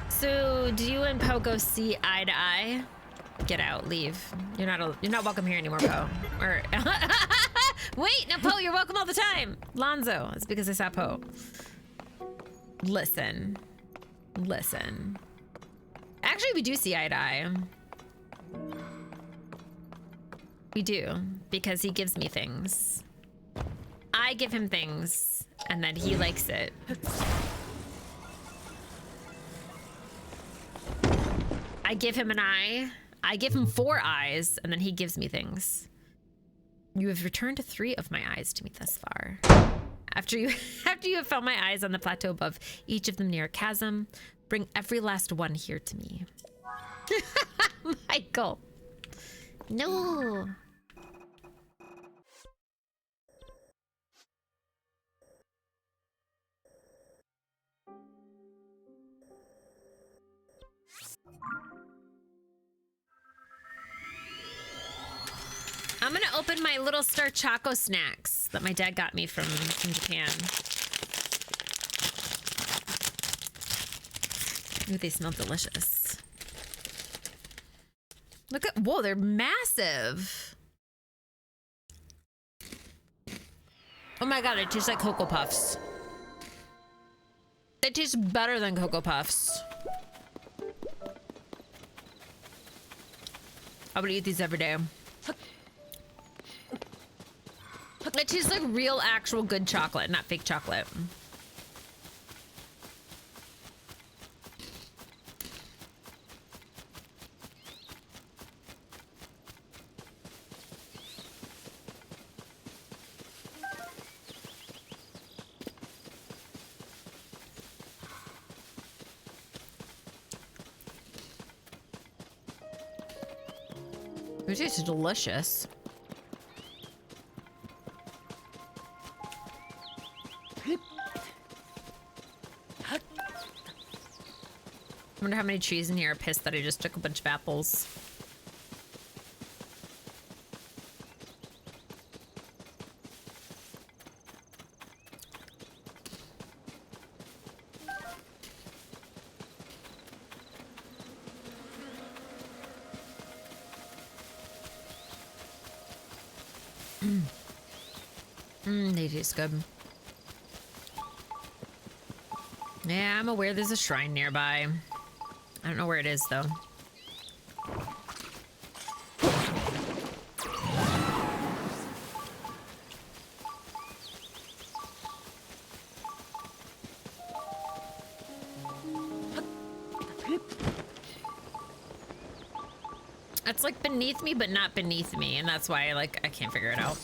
S1: So, do you and Poe go see eye to eye? Get out, leave. You're not welcome here anymore, Poe. Or wait, no, Poe, you're welcome all the time. Lonzo, it's because I saw Poe. Listen. Actually, we do see eye to eye. We do, because he gives me things. I give him things, and then he likes it. I give him an eye. I give him 4 eyes, and then he gives me things. You have returned 3 of my eyes to me thus far. After you have found my eyes on the plateau above, each of them near a chasm, bring every last one here to me. Michael. No. I'm gonna open my little Star Choco snacks that my dad got me from Japan. Ooh, they smell delicious. Look at, whoa, they're massive. Oh my God, it tastes like Cocoa Puffs. It tastes better than Cocoa Puffs. I would eat these every day. It tastes like real, actual good chocolate, not fake chocolate. It tastes delicious. I wonder how many trees in here are pissed that I just took a bunch of apples. They taste good. Yeah, I'm aware there's a shrine nearby. I don't know where it is, though. It's like beneath me, but not beneath me, and that's why I can't figure it out.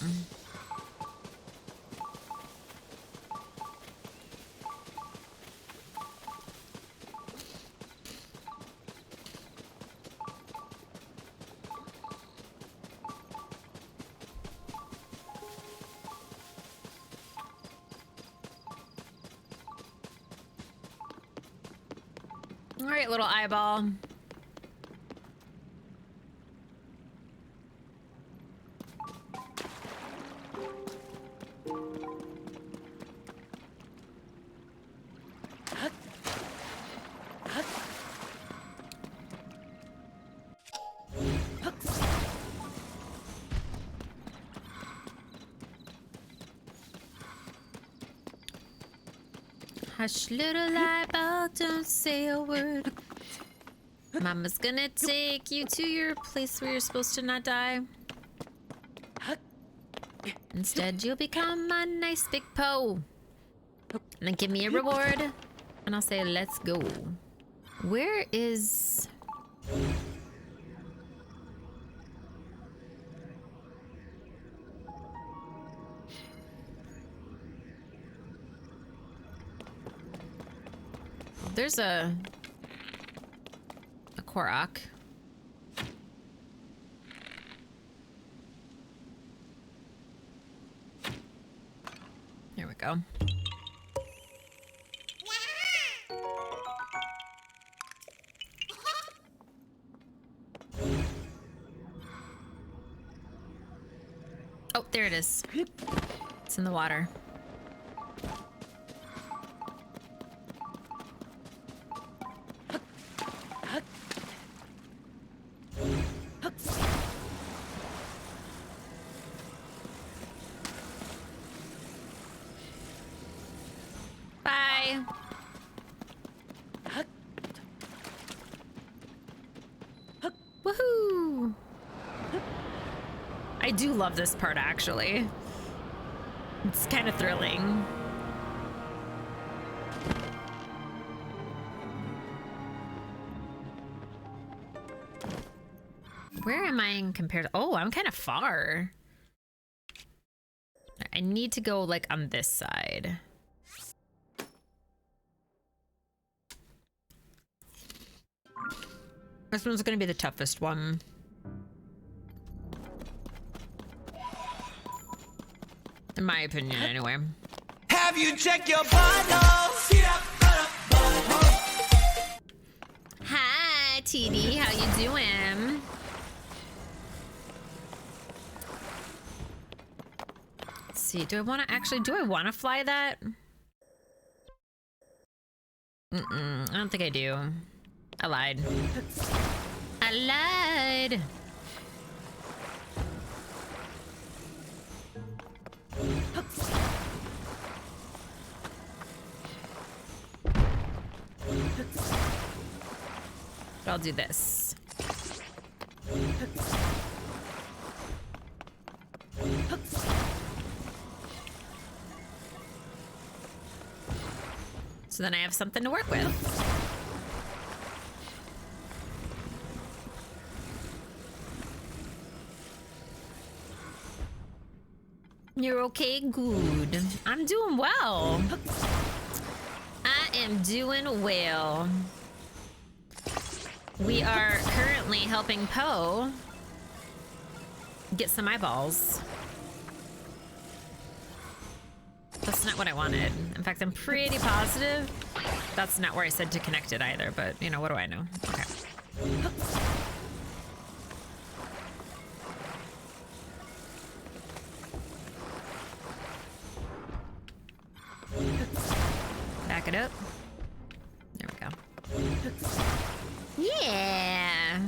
S1: All right, little eyeball. Hush, little eyeball, don't say a word. Mama's gonna take you to your place where you're supposed to not die. Instead, you'll become a nice big Poe. And then give me a reward. And I'll say, let's go. Where is... There's a Korok. There we go. Oh, there it is. It's in the water. Bye. Woohoo! I do love this part, actually. It's kind of thrilling. Where am I in compared to... Oh, I'm kind of far. I need to go, like, on this side. This one's gonna be the toughest one. In my opinion, anyway.
S6: Have you checked your vitals?
S1: Hi, TD. How you doing? Let's see. Do I want to fly that? I don't think I do. I lied. I lied. But I'll do this. So then I have something to work with. You're okay? Good. I'm doing well. I am doing well. We are currently helping Poe get some eyeballs. That's not what I wanted. In fact, I'm pretty positive that's not where I said to connect it either, but you know, what do I know? Okay. Back it up. There we go. Yeah.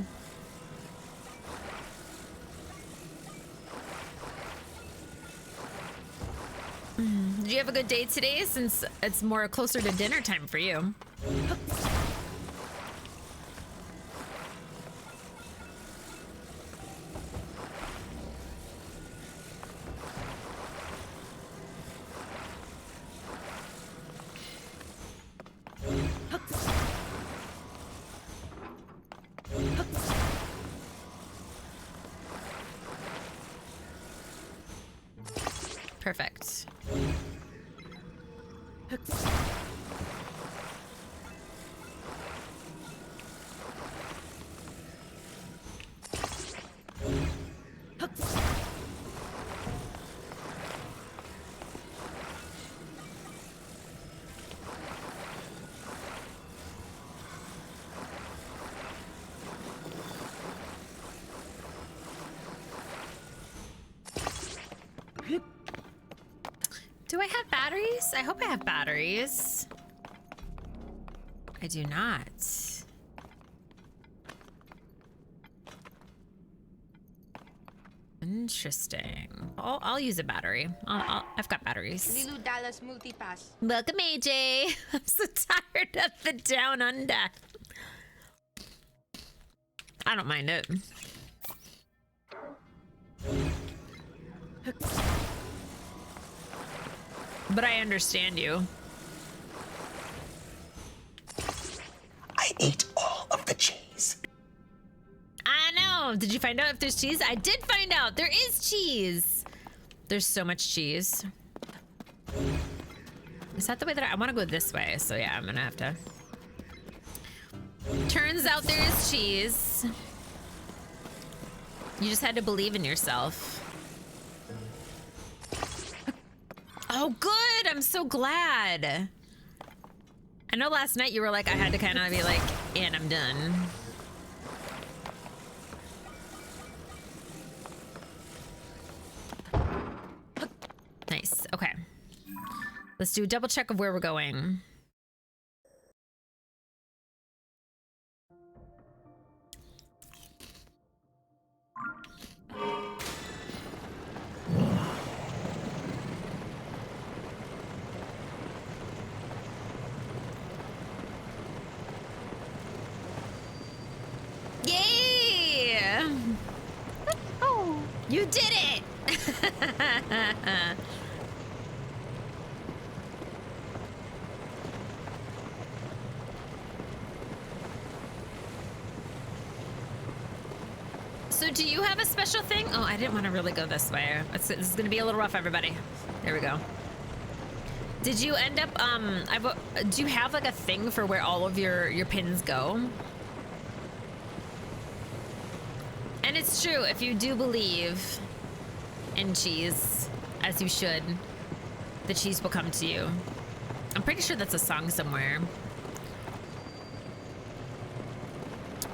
S1: Did you have a good day today, since it's more closer to dinner time for you? Perfect. I have batteries? I hope I have batteries. I do not. Interesting. I'll use a battery. I've got batteries.
S7: Lilu Dallas Multipass.
S1: Welcome, AJ. I'm so tired of the down under. I don't mind it. But I understand you.
S6: I ate all of the cheese.
S1: I know. Did you find out if there's cheese? I did find out. There is cheese. There's so much cheese. Is that the way that I want to go this way? So yeah, I'm going to have to. Turns out there is cheese. You just had to believe in yourself. Oh, good. I'm so glad. I know last night you were like, I had to kind of be like, and I'm done. Nice. Okay. Let's do a double check of where we're going. Yay!
S4: Let's go.
S1: You did it! So do you have a special thing? Oh, I didn't want to really go this way. This is going to be a little rough, everybody. There we go. Did you end up, do you have like a thing for where all of your pins go? And it's true, if you do believe in cheese, as you should, the cheese will come to you. I'm pretty sure that's a song somewhere.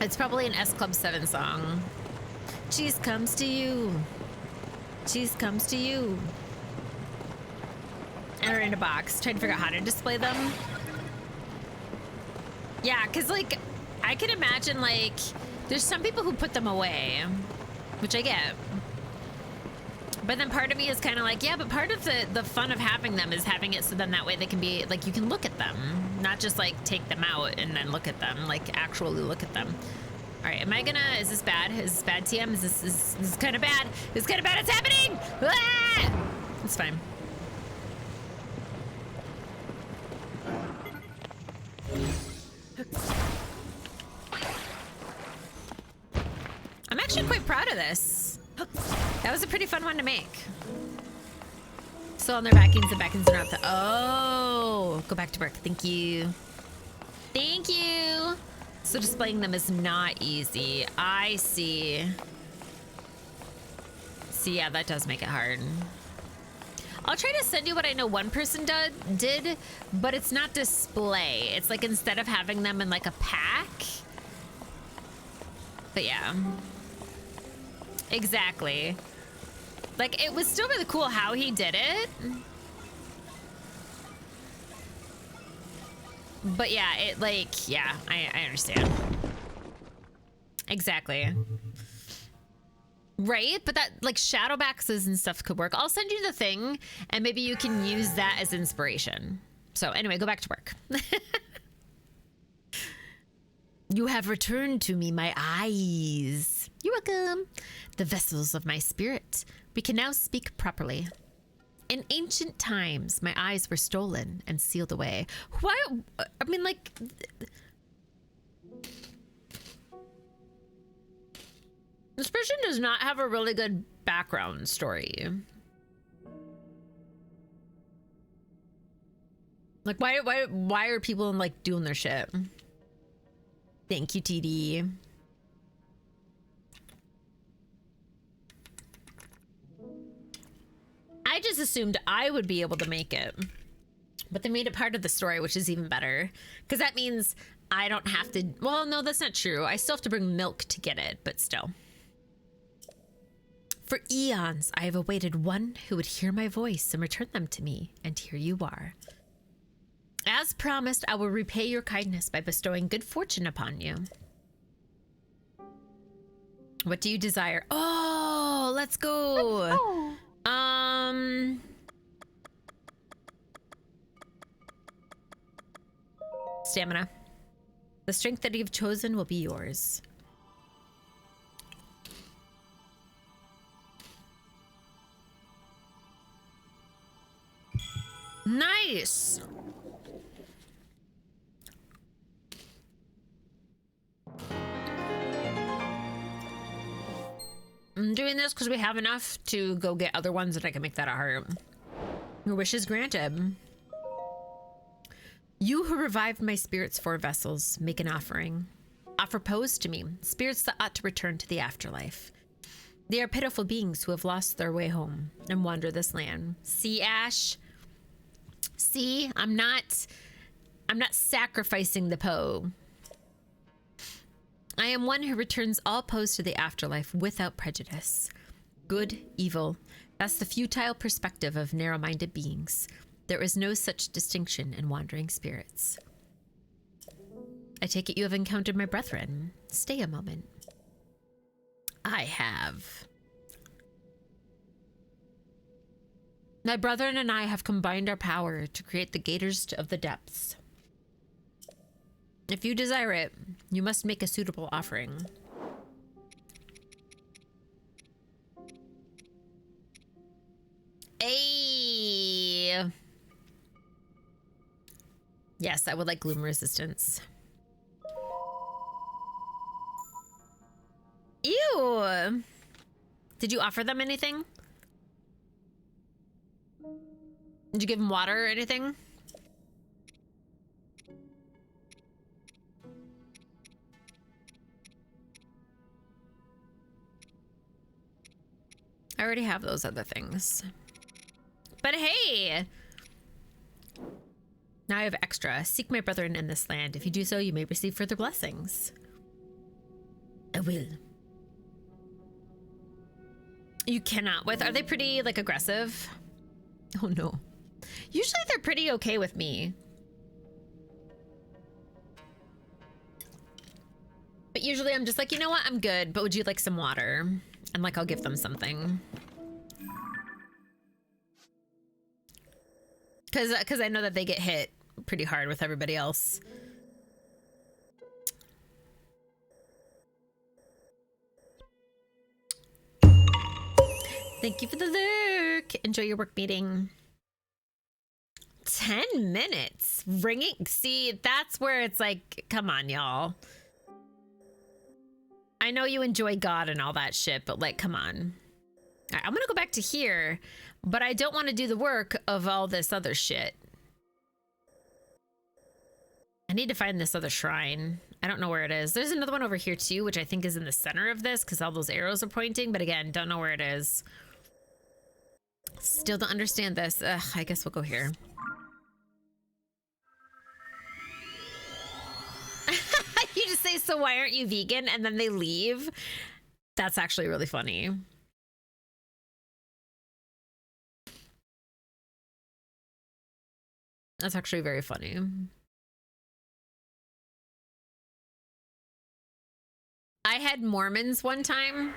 S1: It's probably an S Club 7 song. Cheese comes to you. Cheese comes to you. And they're in a box. Trying to figure out how to display them. Yeah, because, like, I can imagine, like, there's some people who put them away, which I get. But then part of me is kind of like, yeah, but part of the fun of having them is having it so then that way they can be, like, you can look at them. Not just, like, take them out and then look at them. Like, actually look at them. All right, am I gonna, is this bad? Is this bad, TM? Is this kind of bad? This is kind of bad, it's happening! Ah! It's fine. I'm actually quite proud of this. That was a pretty fun one to make. Still on their backings, the backings are not the, oh, go back to work, thank you. Thank you. So displaying them is not easy. I see. See, yeah, that does make it hard. I'll try to send you what I know one person did, but it's not display. It's like instead of having them in like a pack. But yeah. Exactly. Like, it was still really cool how he did it. But yeah, it like, yeah, I understand. Exactly. Right? But that, like, shadow boxes and stuff could work. I'll send you the thing, and maybe you can use that as inspiration. So anyway, go back to work. You have returned to me, my eyes. You're welcome. The vessels of my spirit. We can now speak properly. In ancient times, my eyes were stolen and sealed away. Why? I mean, like... This person does not have a really good background story. Like, why are people, like, doing their shit? Thank you, TD. I just assumed I would be able to make it. But they made it part of the story, which is even better. Because that means I don't have to... Well, no, that's not true. I still have to bring milk to get it, but still. For eons, I have awaited one who would hear my voice and return them to me, and here you are. As promised, I will repay your kindness by bestowing good fortune upon you. What do you desire? Oh, let's go. Stamina. The strength that you've chosen will be yours. Nice. I'm doing this because we have enough to go get other ones that I can make that a heart. Your wish is granted. You who revived my spirits 4 vessels, make an offering. Offer pose to me, spirits that ought to return to the afterlife. They are pitiful beings who have lost their way home and wander this land. See, Ash? See, I'm not sacrificing the Poe. I am one who returns all Poes to the afterlife without prejudice. Good, evil, that's the futile perspective of narrow-minded beings. There is no such distinction in wandering spirits. I take it you have encountered my brethren. Stay a moment. I have. My brethren and I have combined our power to create the Gators of the Depths. If you desire it, you must make a suitable offering. Hey. Yes, I would like gloom resistance. Ew. Did you offer them anything? Did you give them water or anything? I already have those other things. But hey! Now I have extra. Seek my brethren in this land. If you do so, you may receive further blessings. I will. You cannot with. Are they pretty, like, aggressive? Oh no. Usually they're pretty okay with me. But usually I'm just like, you know what? I'm good, but would you like some water? And like, I'll give them something. Cause I know that they get hit pretty hard with everybody else. Thank you for the lurk. Enjoy your work meeting. 10 minutes. Ringing. See, that's where it's like, come on, y'all. I know you enjoy God and all that shit, but like, come on. All right, I'm gonna go back to here, but I don't want to do the work of all this other shit. I need to find this other shrine. I don't know where it is. There's another one over here too, which I think is in the center of this because all those arrows are pointing, but again, don't know where it is. Still don't understand this. Ugh, I guess we'll go here. You just say, so why aren't you vegan? And then they leave. That's actually really funny. That's actually very funny. I had Mormons one time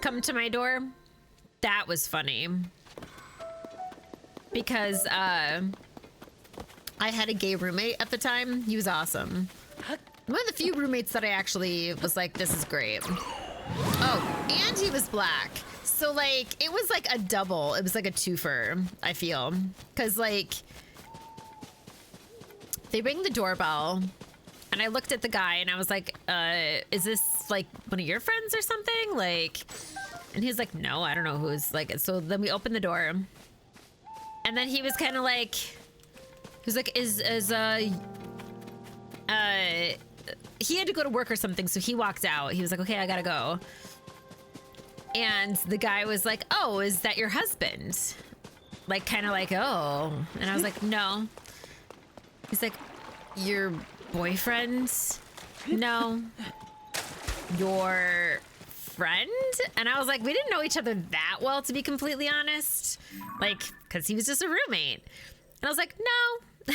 S1: come to my door. That was funny. Because I had a gay roommate at the time. He was awesome. One of the few roommates that I actually was like, this is great. Oh, and he was black. So like, it was like a double. It was like a twofer, I feel. Cause like, they ring the doorbell and I looked at the guy and I was like, is this like one of your friends or something? Like, and he's like, no, I don't know who's like, so then we opened the door and then he was kind of like, he was like, he had to go to work or something, so he walked out. He was like, okay, I gotta go. And the guy was like, oh, is that your husband? Like, kind of like, oh. And I was like, no. He's like, your boyfriend? No. Your friend. And I was like, we didn't know each other that well, to be completely honest. Like, because he was just a roommate. And I was like, no.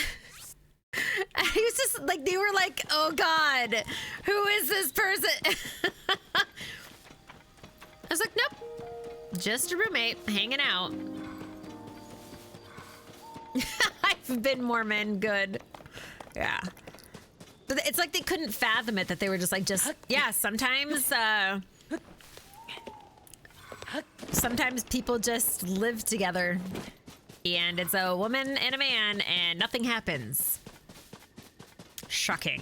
S1: And he was just like, they were like, oh God, who is this person? I was like, nope, just a roommate hanging out. I've been Mormon, good. Yeah. But it's like they couldn't fathom it, that they were just like, yeah, sometimes people just live together and it's a woman and a man and nothing happens. Shocking.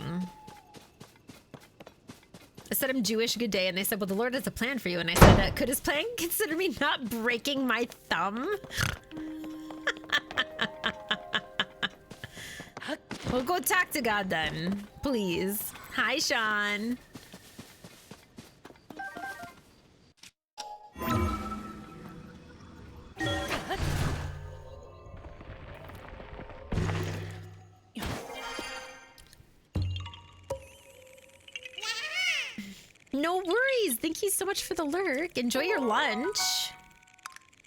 S1: I said I'm Jewish, good day, and they said, well, the Lord has a plan for you. And I said, could his plan consider me not breaking my thumb? Well, go talk to God then, please. Hi, Sean. No worries. Thank you so much for the lurk. Enjoy your lunch.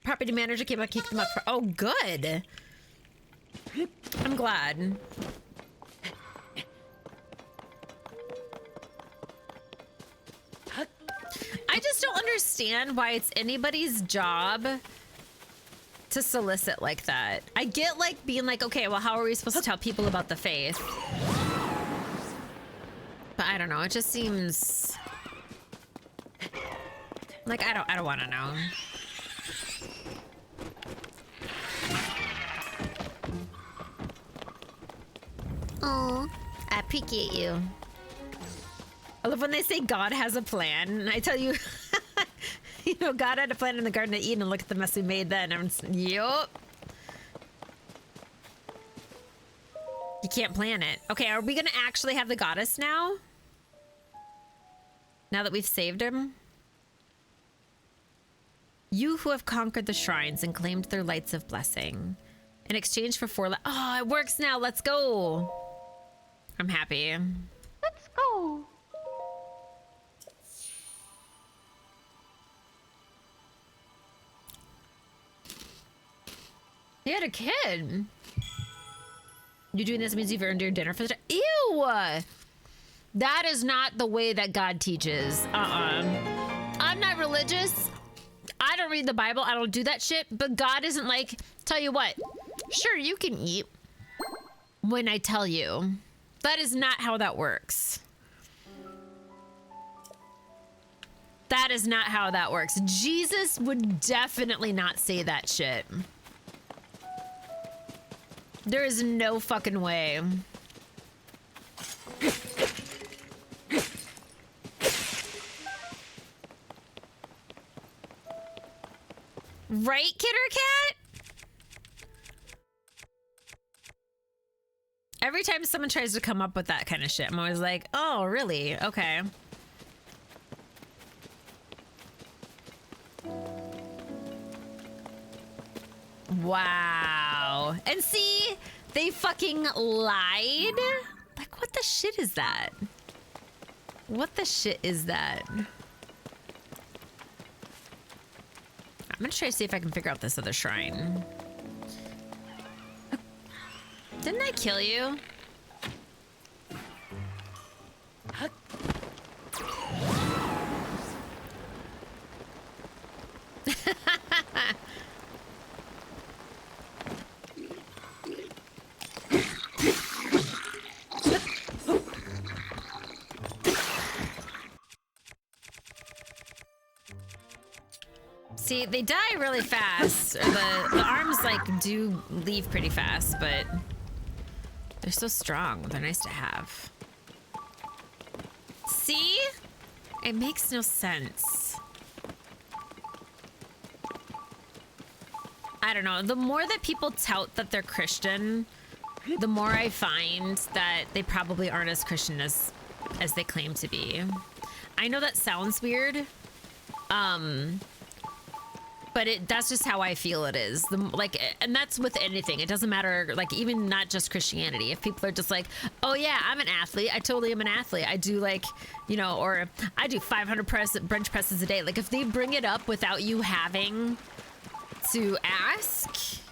S1: Property manager came out, kicked him up. Oh, good. I'm glad. I just don't understand why it's anybody's job to solicit like that. I get like being like, okay, well, how are we supposed to tell people about the faith? But I don't know. It just seems like I don't want to know. Oh, I appreciate you. I love when they say God has a plan. And I tell you, you know, God had a plan in the Garden of Eden, and look at the mess we made then. I'm just, yup. You can't plan it. Okay, are we gonna actually have the goddess now? Now that we've saved him? You who have conquered the shrines and claimed their lights of blessing. In exchange for 4 oh, it works now. Let's go. I'm happy.
S4: Let's go.
S1: He had a kid. You doing this means you've earned your dinner for the day. Ew! That is not the way that God teaches. I'm not religious. I don't read the Bible. I don't do that shit. But God isn't like, tell you what, sure, you can eat when I tell you. That is not how that works. That is not how that works. Jesus would definitely not say that shit. There is no fucking way. Right, Kitter Cat? Every time someone tries to come up with that kind of shit, I'm always like, oh, really? Okay. Wow. And see, they fucking lied? Like, what the shit is that? What the shit is that? I'm gonna try to see if I can figure out this other shrine. Didn't I kill you? See, they die really fast. Or the arms, like, do leave pretty fast, but they're so strong. They're nice to have. See? It makes no sense. I don't know. The more that people tout that they're Christian, the more I find that they probably aren't as Christian as they claim to be. I know that sounds weird. but that's just how I feel it is. Like, and that's with anything. It doesn't matter, like, even not just Christianity. If people are just like, oh yeah, I'm an athlete. I totally am an athlete. I do, like, you know, or I do 500 bench presses a day. Like, if they bring it up without you having to ask,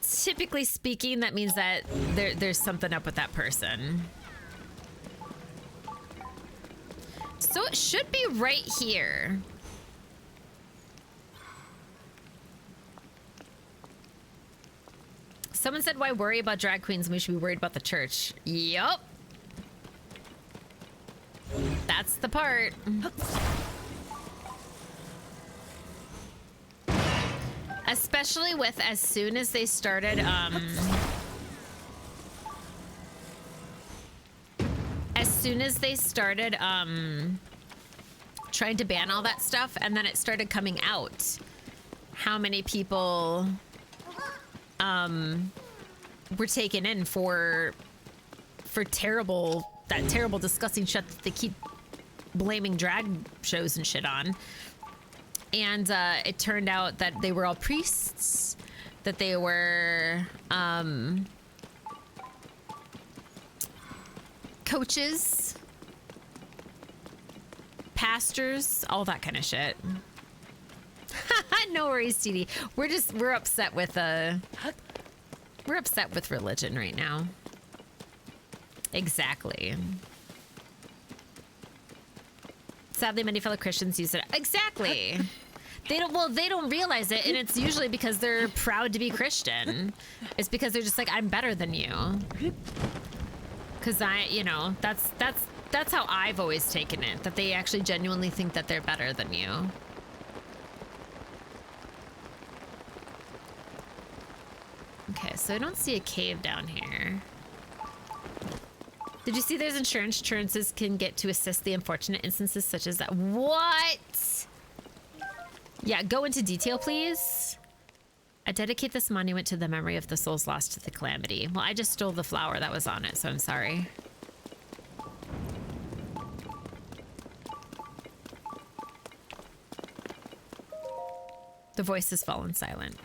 S1: typically speaking, that means that there's something up with that person. So it should be right here. Someone said, why worry about drag queens when we should be worried about the church? Yup. That's the part. Especially with as soon as they started, trying to ban all that stuff, and then it started coming out how many people were taken in for terrible disgusting shit that they keep blaming drag shows and shit on. And it turned out that they were all priests, that they were coaches, pastors, all that kind of shit. No worries, TD. We're upset with religion right now. Exactly. Sadly, many fellow Christians use it. Exactly. They don't realize it, and it's usually because they're proud to be Christian. It's because they're just like, I'm better than you. Because that's how I've always taken it, that they actually genuinely think that they're better than you. Okay, so I don't see a cave down here. Did you see there's insurances can get to assist the unfortunate instances such as that? What? Yeah, go into detail, please. I dedicate this monument to the memory of the souls lost to the calamity. Well, I just stole the flower that was on it, so I'm sorry. The voice has fallen silent.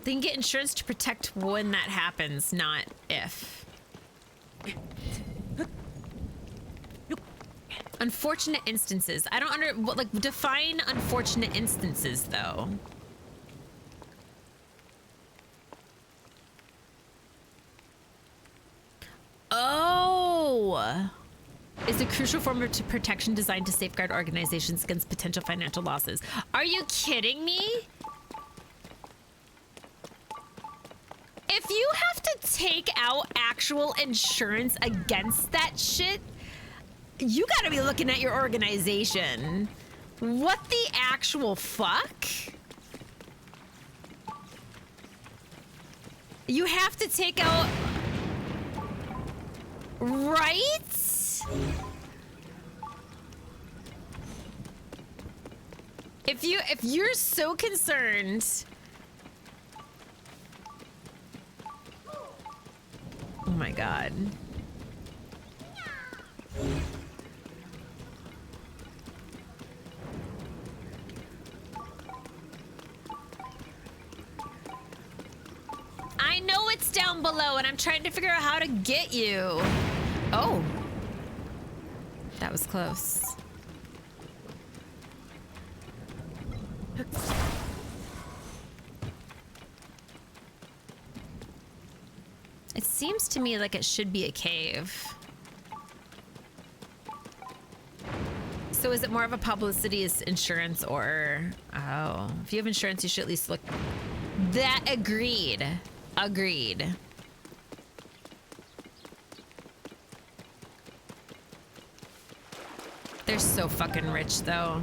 S1: They can get insurance to protect when that happens, not if. Unfortunate instances. I don't define unfortunate instances, though. Oh! Is a crucial form of protection designed to safeguard organizations against potential financial losses. Are you kidding me? If you have to take out actual insurance against that shit, you gotta be looking at your organization. What the actual fuck? You have to take out... Right? If you're so concerned... Oh my god. I know it's down below and I'm trying to figure out how to get you. Oh. That was close. It seems to me like it should be a cave. So is it more of a publicity insurance or... Oh, if you have insurance, you should at least look... That agreed. Agreed. They're so fucking rich, though.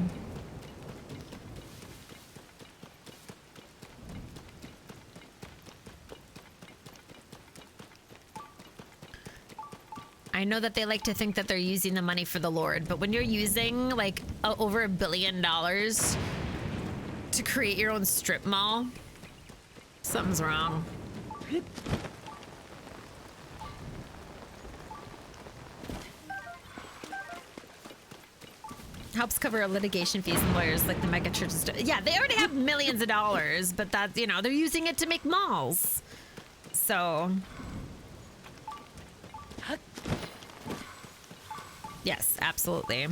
S1: I know that they like to think that they're using the money for the Lord, but when you're using like over $1 billion to create your own strip mall, something's wrong. Helps cover litigation fees and lawyers like the mega churches. Yeah, they already have millions of dollars, but that's, you know, they're using it to make malls. So, yes, absolutely.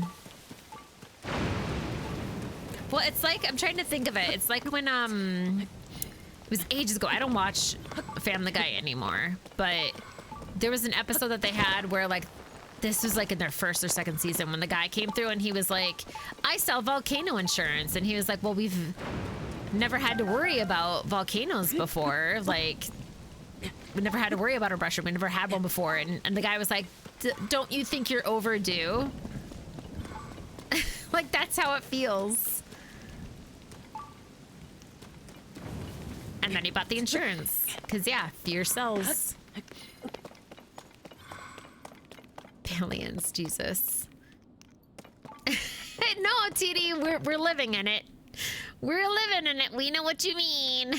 S1: Well, it's like, I'm trying to think of it. It's like when, it was ages ago. I don't watch Family Guy anymore, but there was an episode that they had where, like, this was like in their first or second season when the guy came through and he was like, I sell volcano insurance. And he was like, well, we've never had to worry about volcanoes before. Like, we never had to worry about a brush. We never had one before. And the guy was like, don't you think you're overdue? Like, that's how it feels. And then he bought the insurance. Because, yeah, fear sells. Aliens, Jesus. No, TD, we're living in it. We're living in it. We know what you mean.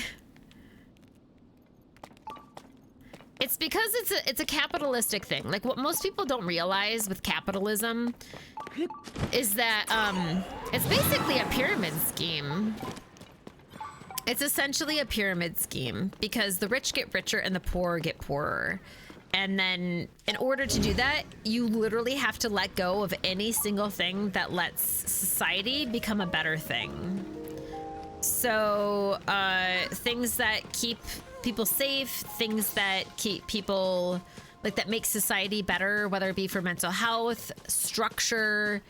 S1: It's because it's a capitalistic thing. Like, what most people don't realize with capitalism is that it's basically a pyramid scheme. It's essentially a pyramid scheme because the rich get richer and the poor get poorer. And then in order to do that, you literally have to let go of any single thing that lets society become a better thing. So things that keep people safe, things that keep people, like, that make society better, whether it be for mental health, structure,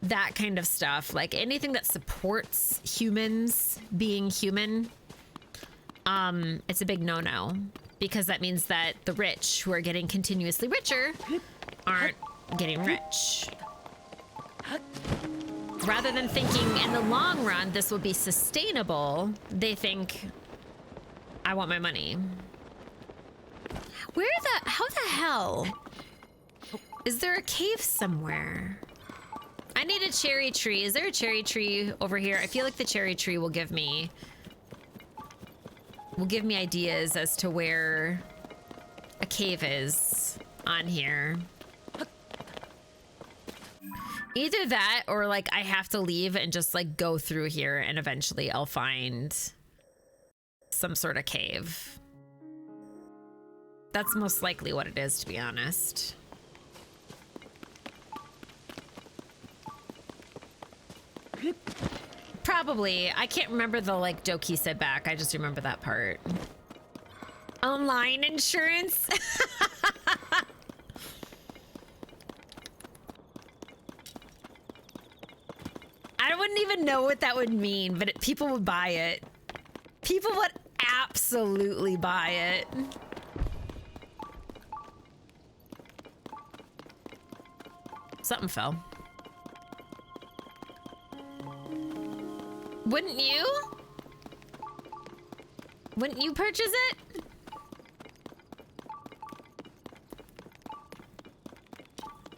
S1: that kind of stuff. Like anything that supports humans being human, it's a big no-no. Because that means that the rich, who are getting continuously richer, aren't getting rich. Rather than thinking in the long run this will be sustainable, they think, I want my money. How the hell? Is there a cave somewhere? I need a cherry tree. Is there a cherry tree over here? I feel like the cherry tree will give me ideas as to where a cave is on here. Either that or, like, I have to leave and just, like, go through here and eventually I'll find some sort of cave. That's most likely what it is, to be honest. Probably. I can't remember the, like, joke he said back. I just remember that part. Online insurance? I wouldn't even know what that would mean, but people would buy it. People would absolutely buy it. Something fell. Wouldn't you? Wouldn't you purchase it?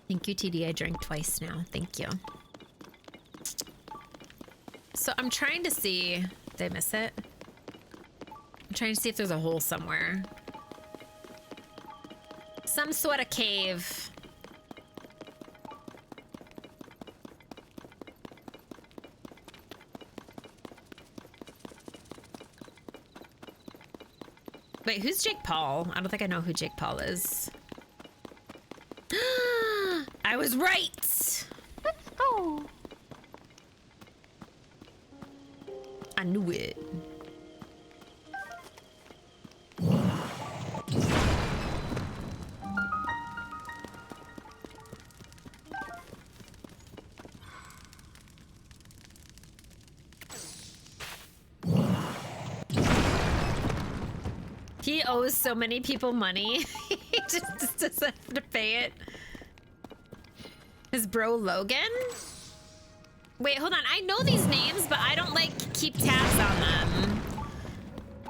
S1: Thank you, TD. I drank twice now. Thank you. So I'm trying to see... Did I miss it? I'm trying to see if there's a hole somewhere. Some sort of cave. Wait, who's Jake Paul? I don't think I know who Jake Paul is. I was right!
S4: Let's go.
S1: I knew it. He owes so many people money. He just doesn't have to pay it. His bro Logan? Wait, hold on. I know these names, but I don't, like, keep tabs on them.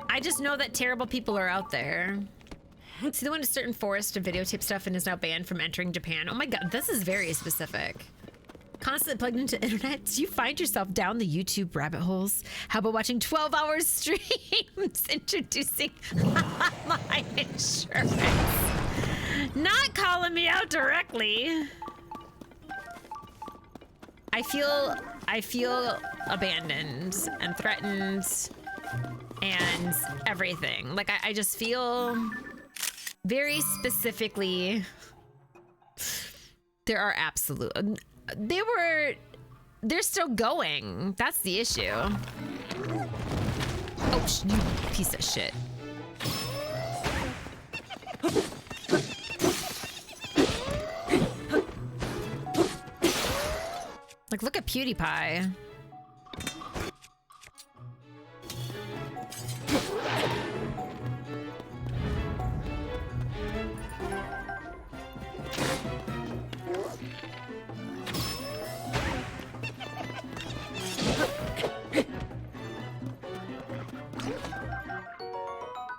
S1: I just know that terrible people are out there. Is he the one in certain forest to videotape stuff and is now banned from entering Japan? Oh my god, this is very specific. Constantly plugged into the internet. Do you find yourself down the YouTube rabbit holes? How about watching 12-hour streams introducing online insurance? Not calling me out directly. I feel abandoned and threatened and everything. Like I just feel very specifically there are absolute they're still going. That's the issue. Oh, you piece of shit. Like, look at PewDiePie.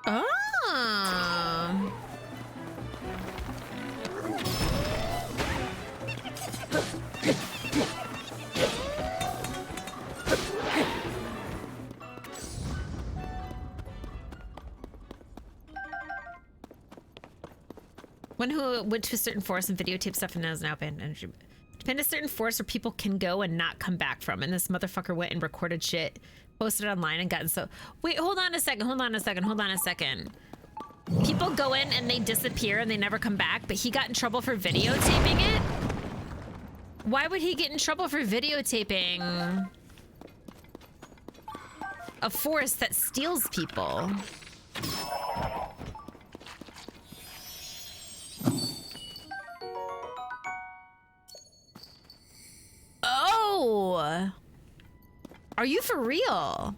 S1: Oh. One who went to a certain forest and videotaped stuff and has now been energy. Depend a certain forest where people can go and not come back from. And this motherfucker went and recorded shit, posted it online and gotten so. Wait, hold on a second. Hold on a second. Hold on a second. People go in and they disappear and they never come back, but he got in trouble for videotaping it? Why would he get in trouble for videotaping a forest that steals people? Oh! Are you for real?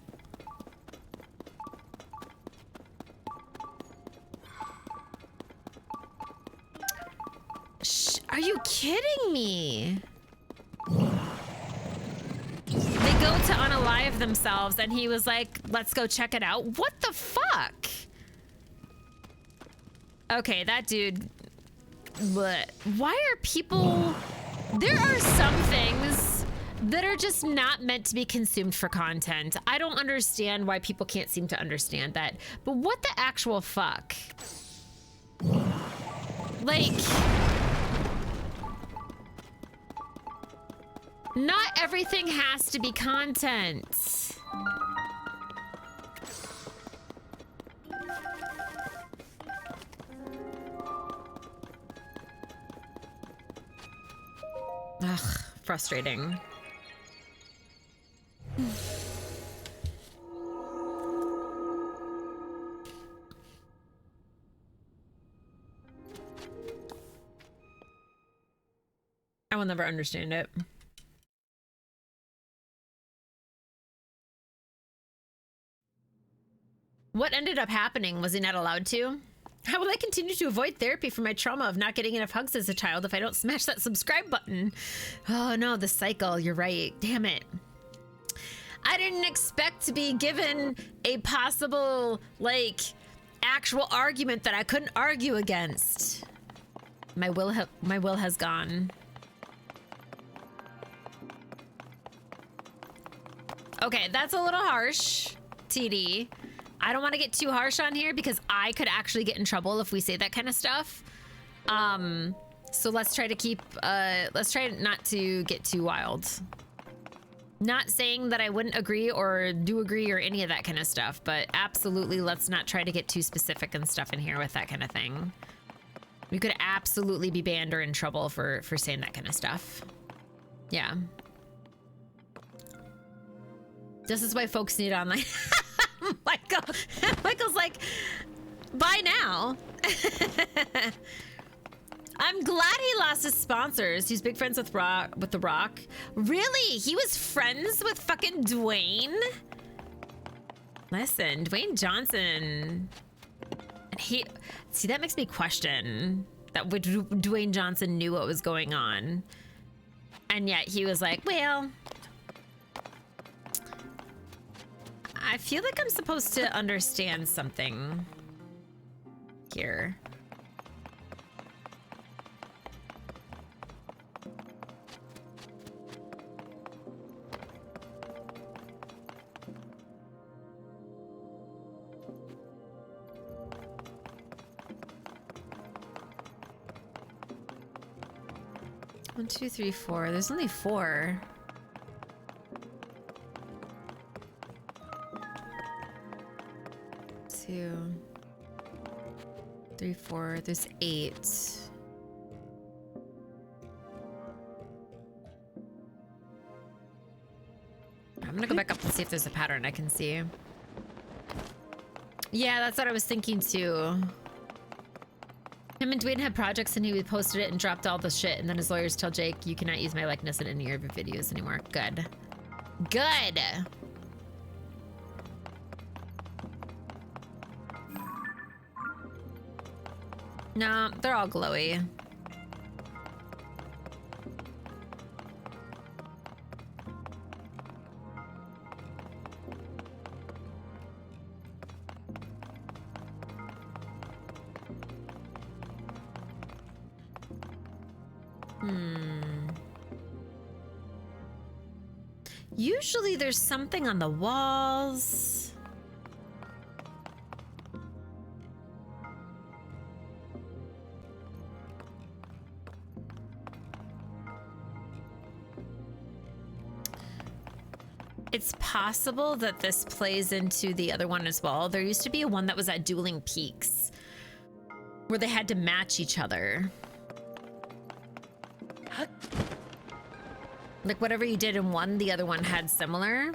S1: Are you kidding me? They go to unalive themselves and he was like, let's go check it out. What the fuck? Okay, that dude. But why are people... There are some things that are just not meant to be consumed for content. I don't understand why people can't seem to understand that. But what the actual fuck? Like... Not everything has to be content. Ugh, frustrating. I will never understand it. What ended up happening? Was he not allowed to? How will I continue to avoid therapy for my trauma of not getting enough hugs as a child if I don't smash that subscribe button? Oh no, the cycle, you're right. Damn it. I didn't expect to be given a possible, like, actual argument that I couldn't argue against. My will has gone. Okay, that's a little harsh, TD. I don't want to get too harsh on here because I could actually get in trouble if we say that kind of stuff. So let's try to keep, let's try not to get too wild. Not saying that I wouldn't agree or do agree or any of that kind of stuff, but absolutely let's not try to get too specific and stuff in here with that kind of thing. We could absolutely be banned or in trouble for saying that kind of stuff. Yeah. This is why folks need online. Michael's like, bye now. I'm glad he lost his sponsors. He's big friends with The Rock. Really? He was friends with fucking Dwayne? Listen, Dwayne Johnson. See, that makes me question that Dwayne Johnson knew what was going on. And yet he was like, well, I feel like I'm supposed to understand something here. One, two, three, four. There's only 4. 2, 3, 4. There's 8. I'm gonna go back up and see if there's a pattern I can see. Yeah, that's what I was thinking too. Him and Dwayne had projects and he posted it and dropped all the shit, and then his lawyers tell Jake, you cannot use my likeness in any of your videos anymore. Good. Good! No, they're all glowy. Usually there's something on the walls. It's possible that this plays into the other one as well. There used to be one that was at Dueling Peaks where they had to match each other. Like whatever you did in one, the other one had similar.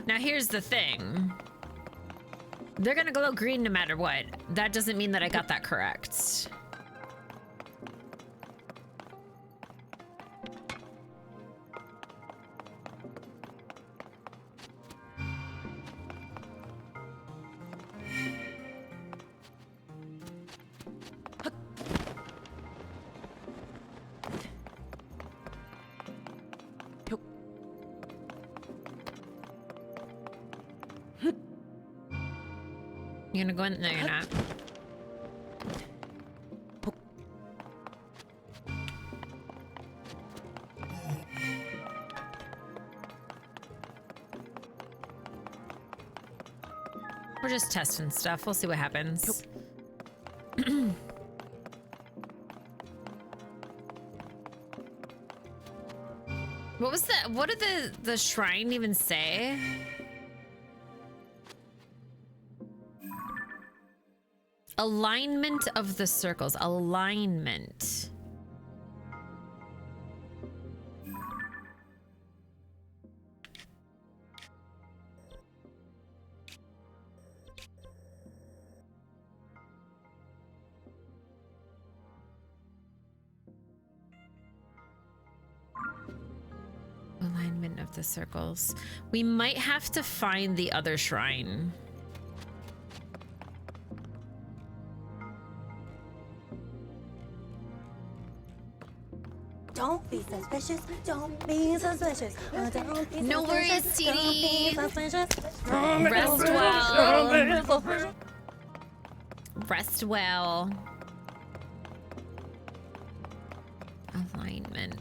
S1: Now here's the thing. They're gonna glow green no matter what. That doesn't mean that I got that correct. You gonna go in? No, you're not. We're just testing stuff. We'll see what happens. What was the? What did the shrine even say? Alignment of the circles. Alignment. Alignment of the circles. We might have to find the other shrine.
S7: Don't be suspicious. Don't be suspicious. Don't be
S1: No worries,
S7: suspicious. Don't be
S1: TD.
S7: suspicious.
S1: Rest well. Rest well. Alignment.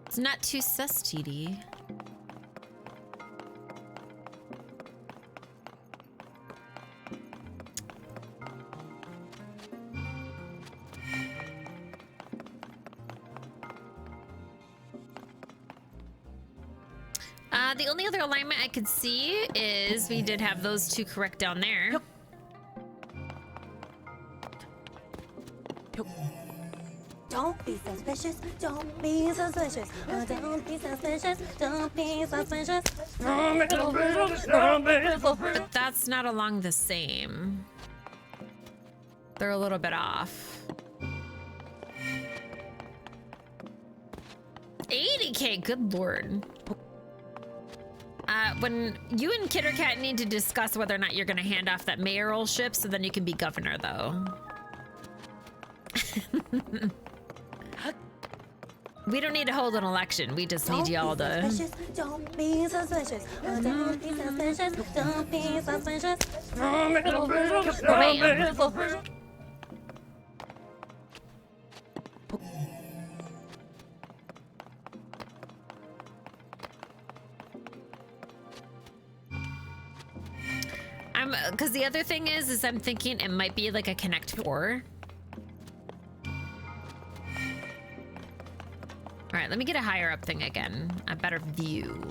S1: It's not too sus, TD. The only other alignment I could see is we did have those two correct down there.
S7: Don't be suspicious. Don't be suspicious. Don't be suspicious. Don't be suspicious.
S1: But that's not along the same. They're a little bit off. 80K, good lord. When you and Kittercat need to discuss whether or not you're gonna hand off that mayoralship so then you can be governor, though. We don't need to hold an election. We just need y'all to...
S7: Don't be suspicious. Don't be suspicious. Don't be suspicious.
S1: Bam. Because the other thing is I'm thinking it might be like a Connect 4. All right, let me get a higher up thing again. A better view.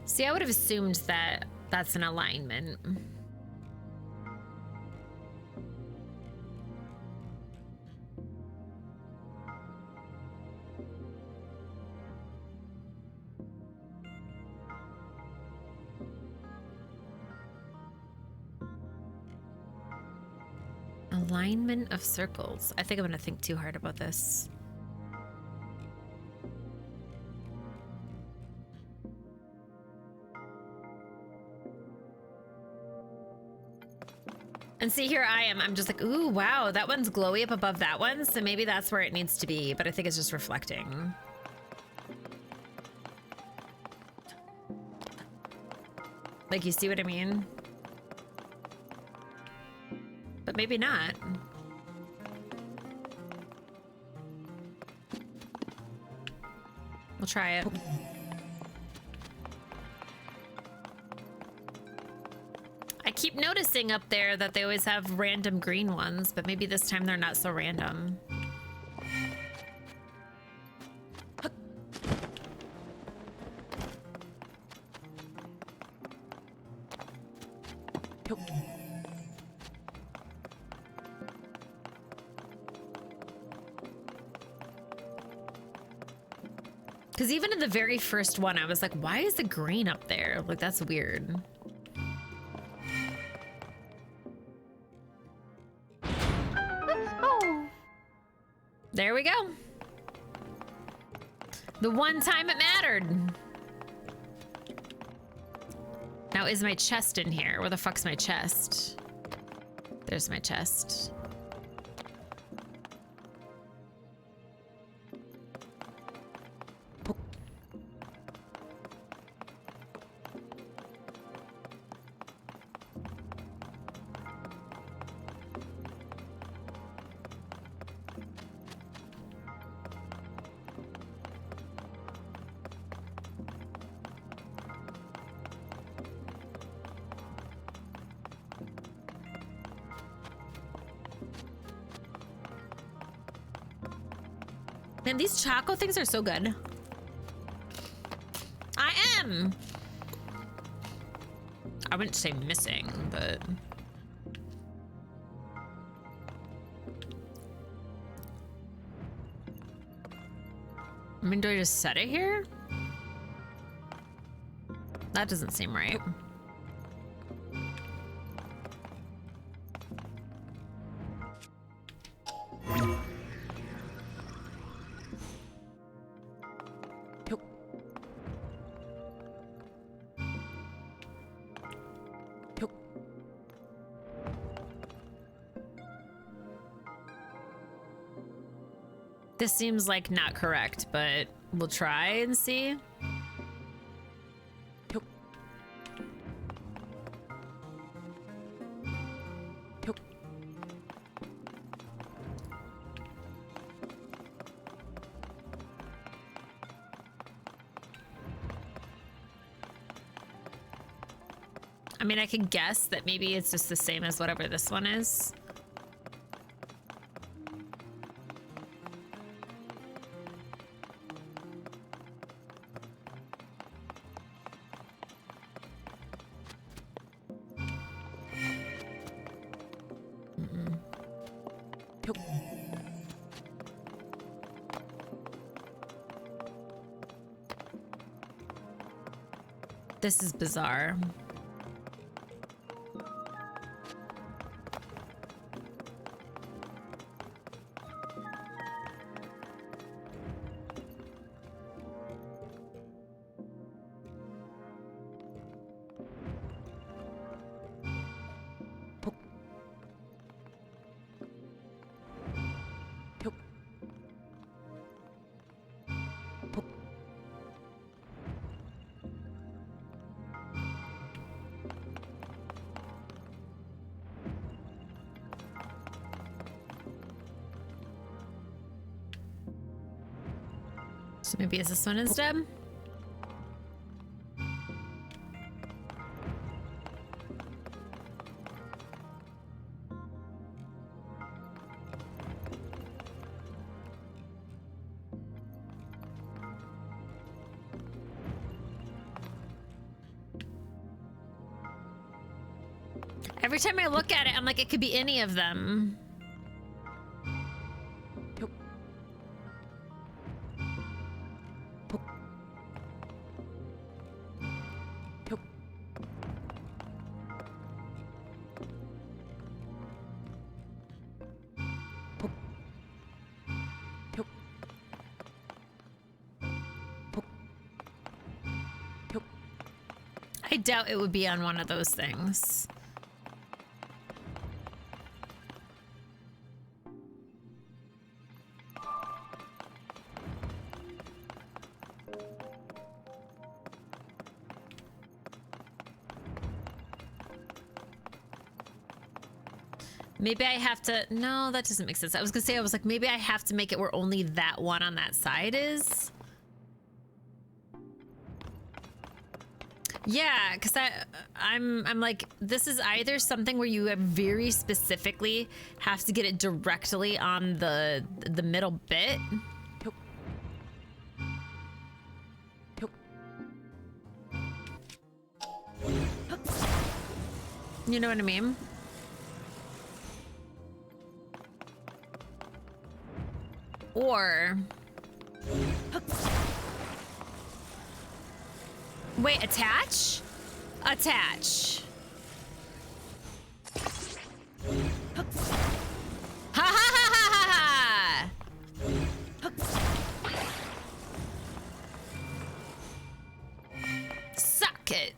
S1: See, I would have assumed that that's an alignment. Alignment of circles. I think I'm gonna think too hard about this. And see, here I am. I'm just like, ooh, wow, that one's glowy up above that one. So maybe that's where it needs to be, but I think it's just reflecting. Like, you see what I mean? But maybe not. We'll try it. I keep noticing up there that they always have random green ones, but maybe this time they're not so random. Because even in the very first one, I was like, why is the green up there? Like, that's weird.
S4: Let's go.
S1: There we go. The one time it mattered. Now, is my chest in here? Where the fuck's my chest? There's my chest. Man, these Choco things are so good. I am. I wouldn't say missing, but... I mean, do I just set it here? That doesn't seem right. This seems like not correct, but we'll try and see. I mean, I could guess that maybe it's just the same as whatever this one is. This is bizarre. So maybe it's this one instead? Every time I look at it, I'm like, it could be any of them. I doubt it would be on one of those things. Maybe I have to, no, that doesn't make sense. I was gonna say, I was like, maybe I have to make it where only that one on that side is. Yeah, because I'm like, this is either something where you very specifically have to get it directly on the middle bit. You know what I mean? Or wait, attach? Attach. Ha ha ha ha ha ha! Suck it.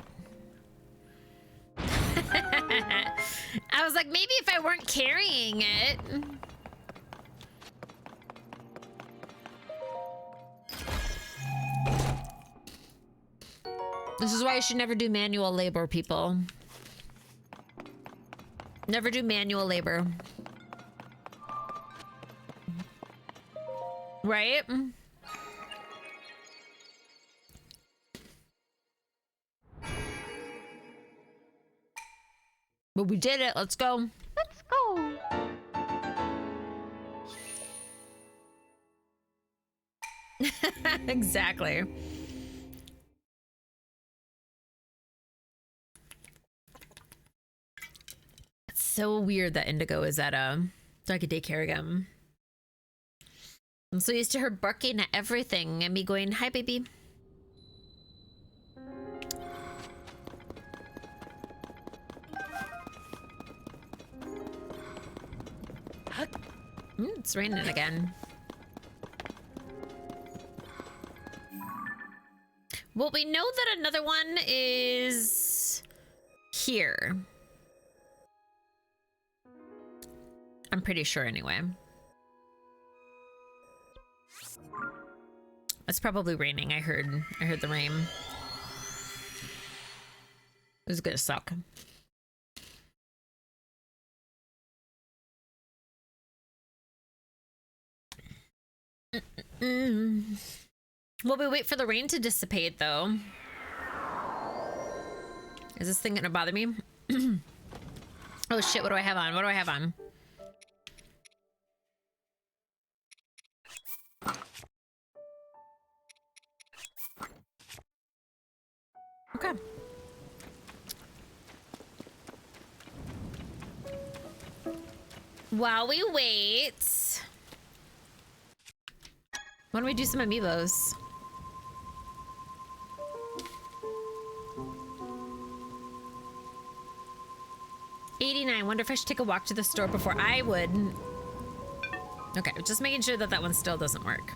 S1: I was like, maybe if I weren't carrying it. This is why you should never do manual labor, people. Never do manual labor. Right? But we did it. Let's go.
S4: Let's go.
S1: Exactly. It's so weird that Indigo is at a doggy daycare again. I'm so used to her barking at everything and me going, hi, baby. It's raining again. Well, we know that another one is here. I'm pretty sure anyway. It's probably raining. I heard the rain. It was gonna suck. Well, we wait for the rain to dissipate, though. Is this thing gonna bother me? Oh shit, what do I have on? What do I have on? Okay. While we wait, why don't we do some amiibos? $89. Wonder if I should take a walk to the store before I would. Okay, just making sure that that one still doesn't work.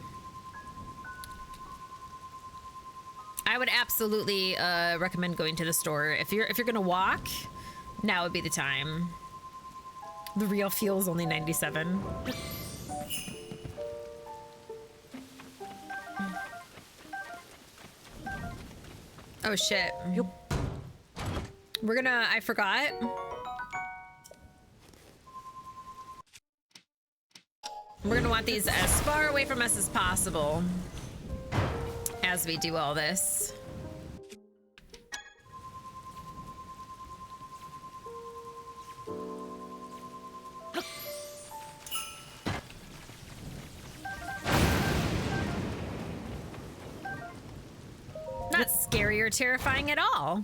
S1: I would absolutely recommend going to the store if you're gonna walk. Now would be the time. The real fuel is only 97. Oh shit. Yep. We're gonna, I forgot. We're gonna want these as far away from us as possible. as we do all this. Not scary or terrifying at all.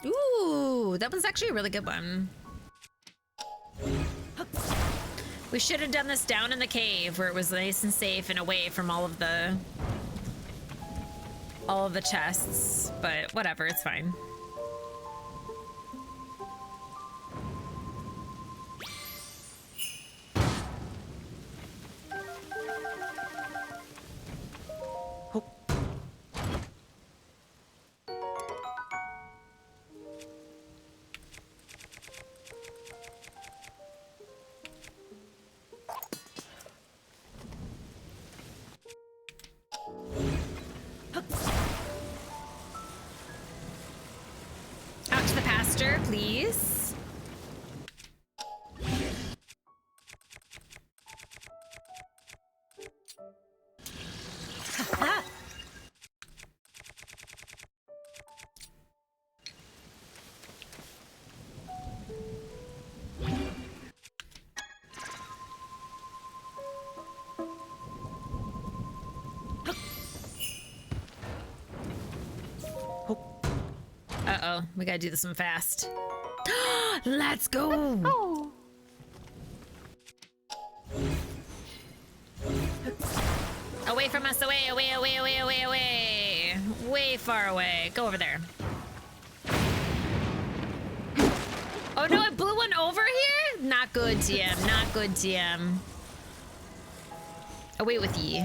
S1: Ooh, that one's actually a really good one. We should have done this down in the cave where it was nice and safe and away from all of the chests, but whatever, it's fine. Out to the pasture, please. Uh-oh, we gotta do this one fast. Let's go!
S4: Oh.
S1: Away from us, away, away, away, away, away, away. Way far away. Go over there. Oh no, I blew one over here? Not good, TM, not good, TM. Away with ye.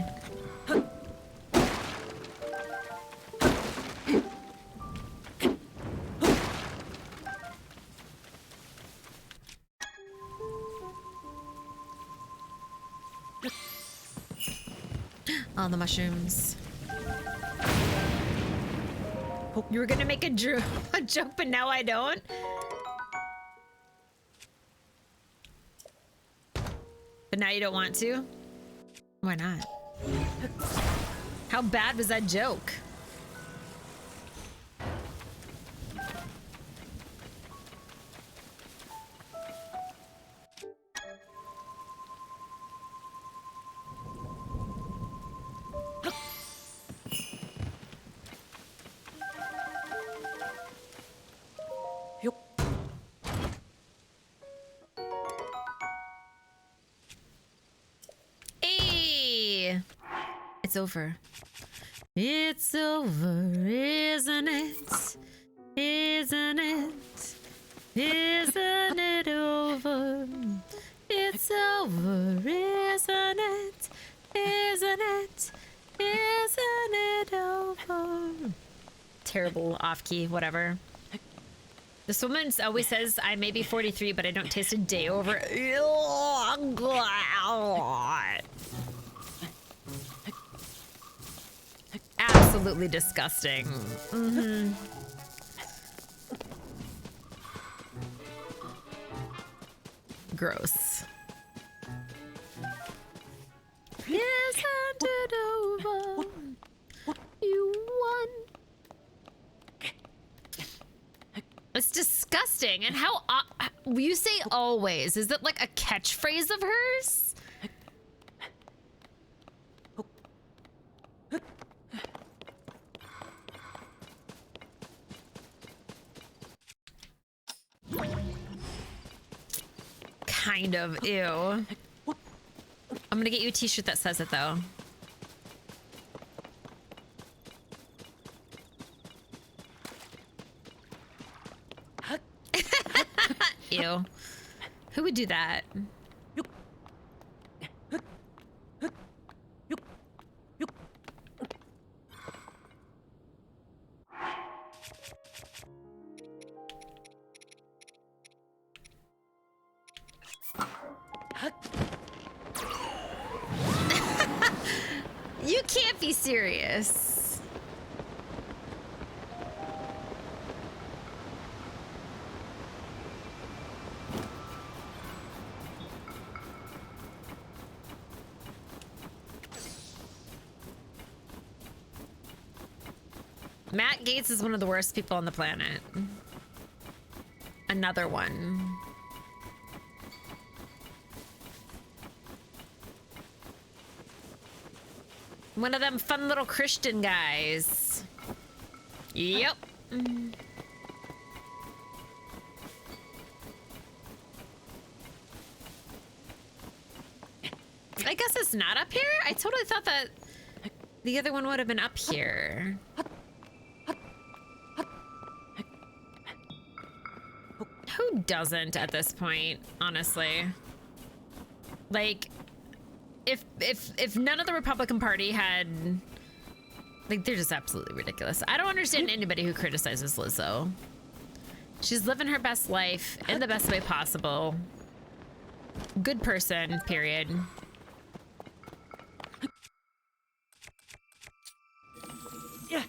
S1: All the mushrooms. You were gonna make a joke, but now I don't. But now you don't want to? Why not? How bad was that joke? It's over. It's over, isn't it? Isn't it? Isn't it over? It's over, isn't it? Isn't it? Isn't it over? Terrible off key, whatever. This woman always says I may be 43, but I don't taste a day over. Absolutely disgusting. Mm-hmm. Gross. Isn't it over? You won. It's disgusting. And how you say always? Is it like a catchphrase of hers? Kind of, ew. I'm gonna get you a t-shirt that says it though. Ew. Who would do that? can't be serious. Matt Gaetz is one of the worst people on the planet. Another one. One of them fun little Christian guys. Yep. I guess it's not up here? I totally thought that the other one would have been up here. Who doesn't at this point, honestly? Like, if none of the Republican Party had, like, they're just absolutely ridiculous. I don't understand anybody who criticizes Lizzo. She's living her best life in the best way possible. Good person, period.
S2: Yeah.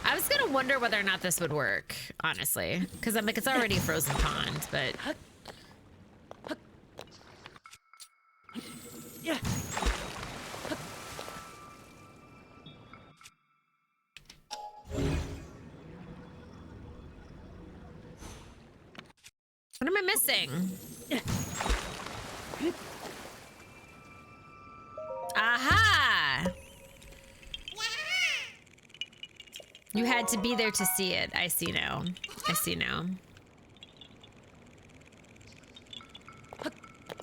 S1: I was gonna wonder whether or not this would work, honestly, because I'm like, it's already a frozen pond, but
S2: Yeah.
S1: what am I missing? Aha! You had to be there to see it. I see now. I see now.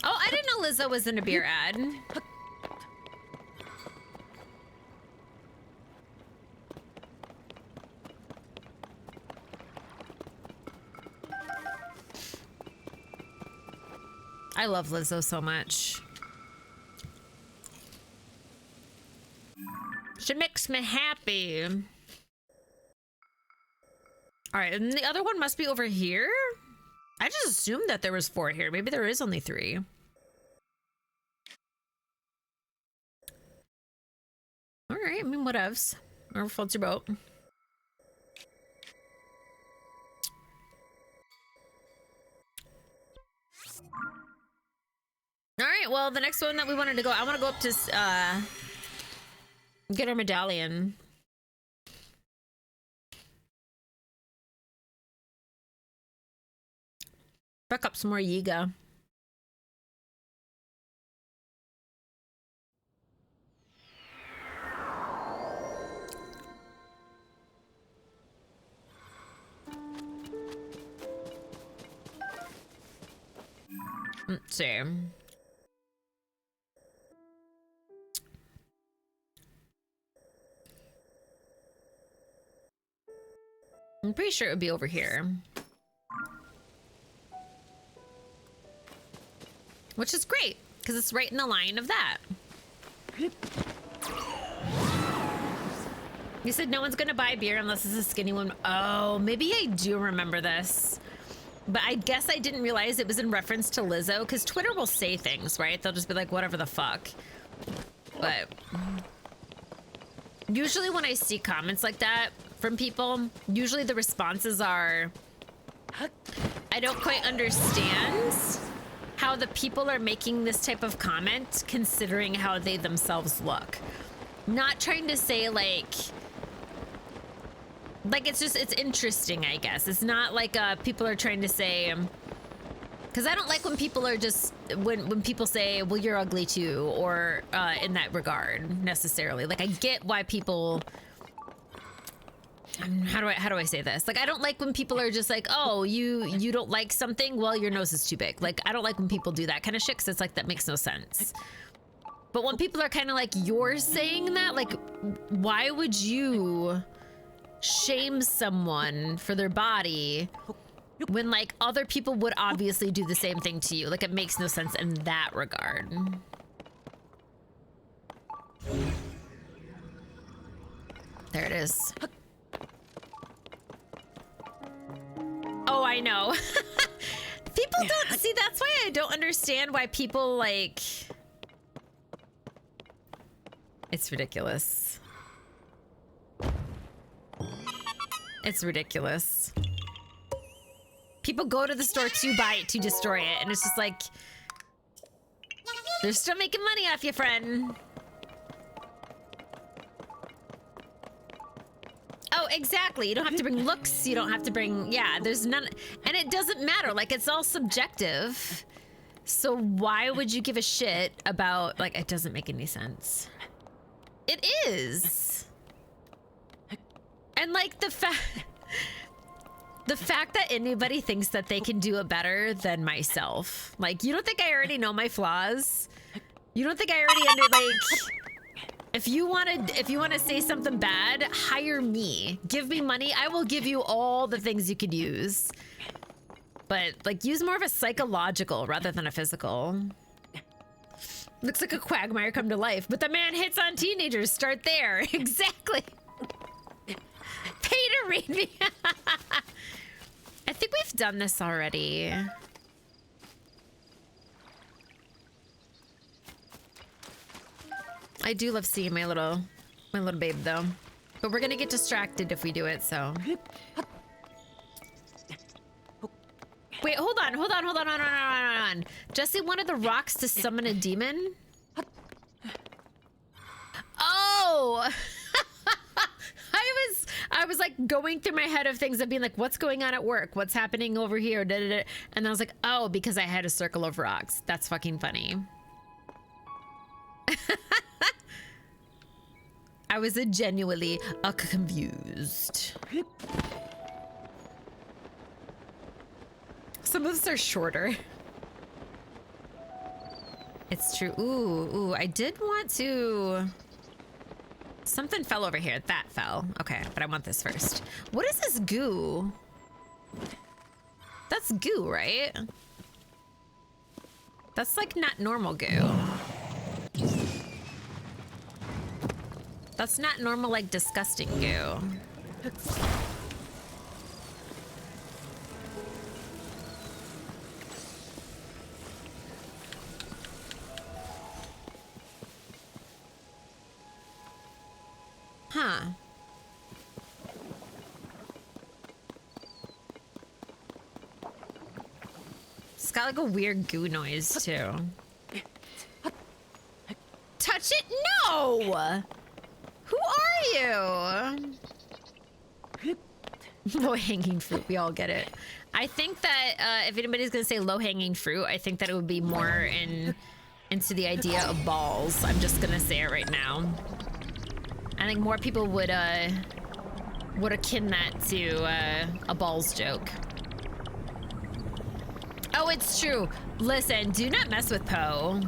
S1: Oh, I didn't know Lizzo was in a beer ad. I love Lizzo so much. She makes me happy. All right, and the other one must be over here? I just assumed that there was 4 here. Maybe there is only 3. All right, I mean, whatevs. Whatever floats your boat. All right, well, the next one that we wanted to go, I want to go up to get our medallion. Back up some more Yiga. Let's see. I'm pretty sure it would be over here. Which is great, because it's right in the line of that. You said no one's gonna buy beer unless it's a skinny one. Oh, maybe I do remember this. But I guess I didn't realize it was in reference to Lizzo, because Twitter will say things, right? They'll just be like, whatever the fuck. But usually when I see comments like that from people, usually the responses are, I don't quite understand how the people are making this type of comment considering how they themselves look. Not trying to say like it's just, it's interesting, I guess. It's not like people are trying to say, because I don't like when people are just, when people say, well, you're ugly too, or in that regard necessarily. Like, I get why people, how do I say this? Like, I don't like when people are just like, oh, you don't like something, well, your nose is too big. Like, I don't like when people do that kind of shit, because it's like, that makes no sense. But when people are kind of like, you're saying that, like, why would you shame someone for their body when like other people would obviously do the same thing to you? Like, it makes no sense in that regard. There it is. Oh, I know. People don't see, that's why I don't understand why people like, It's ridiculous. It's ridiculous. People go to the store to buy it, to destroy it, and it's just like, they're still making money off you, friend. Oh, exactly. You don't have to bring looks. You don't have to bring, yeah, there's none. And it doesn't matter. Like, it's all subjective. So why would you give a shit about, like, it doesn't make any sense. It is. And like the fact that anybody thinks that they can do it better than myself. Like, you don't think I already know my flaws? You don't think I already like, if you want to say something bad, hire me. Give me money. I will give you all the things you could use. But like, use more of a psychological rather than a physical. Looks like a quagmire come to life, but the man hits on teenagers. Start there. Exactly. Pay to read me. I think we've done this already. I do love seeing my little babe though. But we're gonna get distracted if we do it, so. Wait, hold on. Jesse wanted the rocks to summon a demon? Oh! I was like going through my head of things of being like, what's going on at work? What's happening over here? Da, da, da. And I was like, oh, because I had a circle of rocks. That's fucking funny. I was genuinely confused. Some of us are shorter. It's true. Ooh, I did want to... Something fell over here. That fell. Okay, but I want this first. What is this goo? That's goo, right? That's like not normal goo. That's not normal, like disgusting goo. Huh. It's got like a weird goo noise too. Touch it? No! Who are you? Low-hanging fruit, we all get it. I think that if anybody's gonna say low-hanging fruit, I think that it would be more into the idea of balls. I'm just gonna say it right now. I think more people would akin that to a balls joke. Oh, it's true. Listen, do not mess with Poe.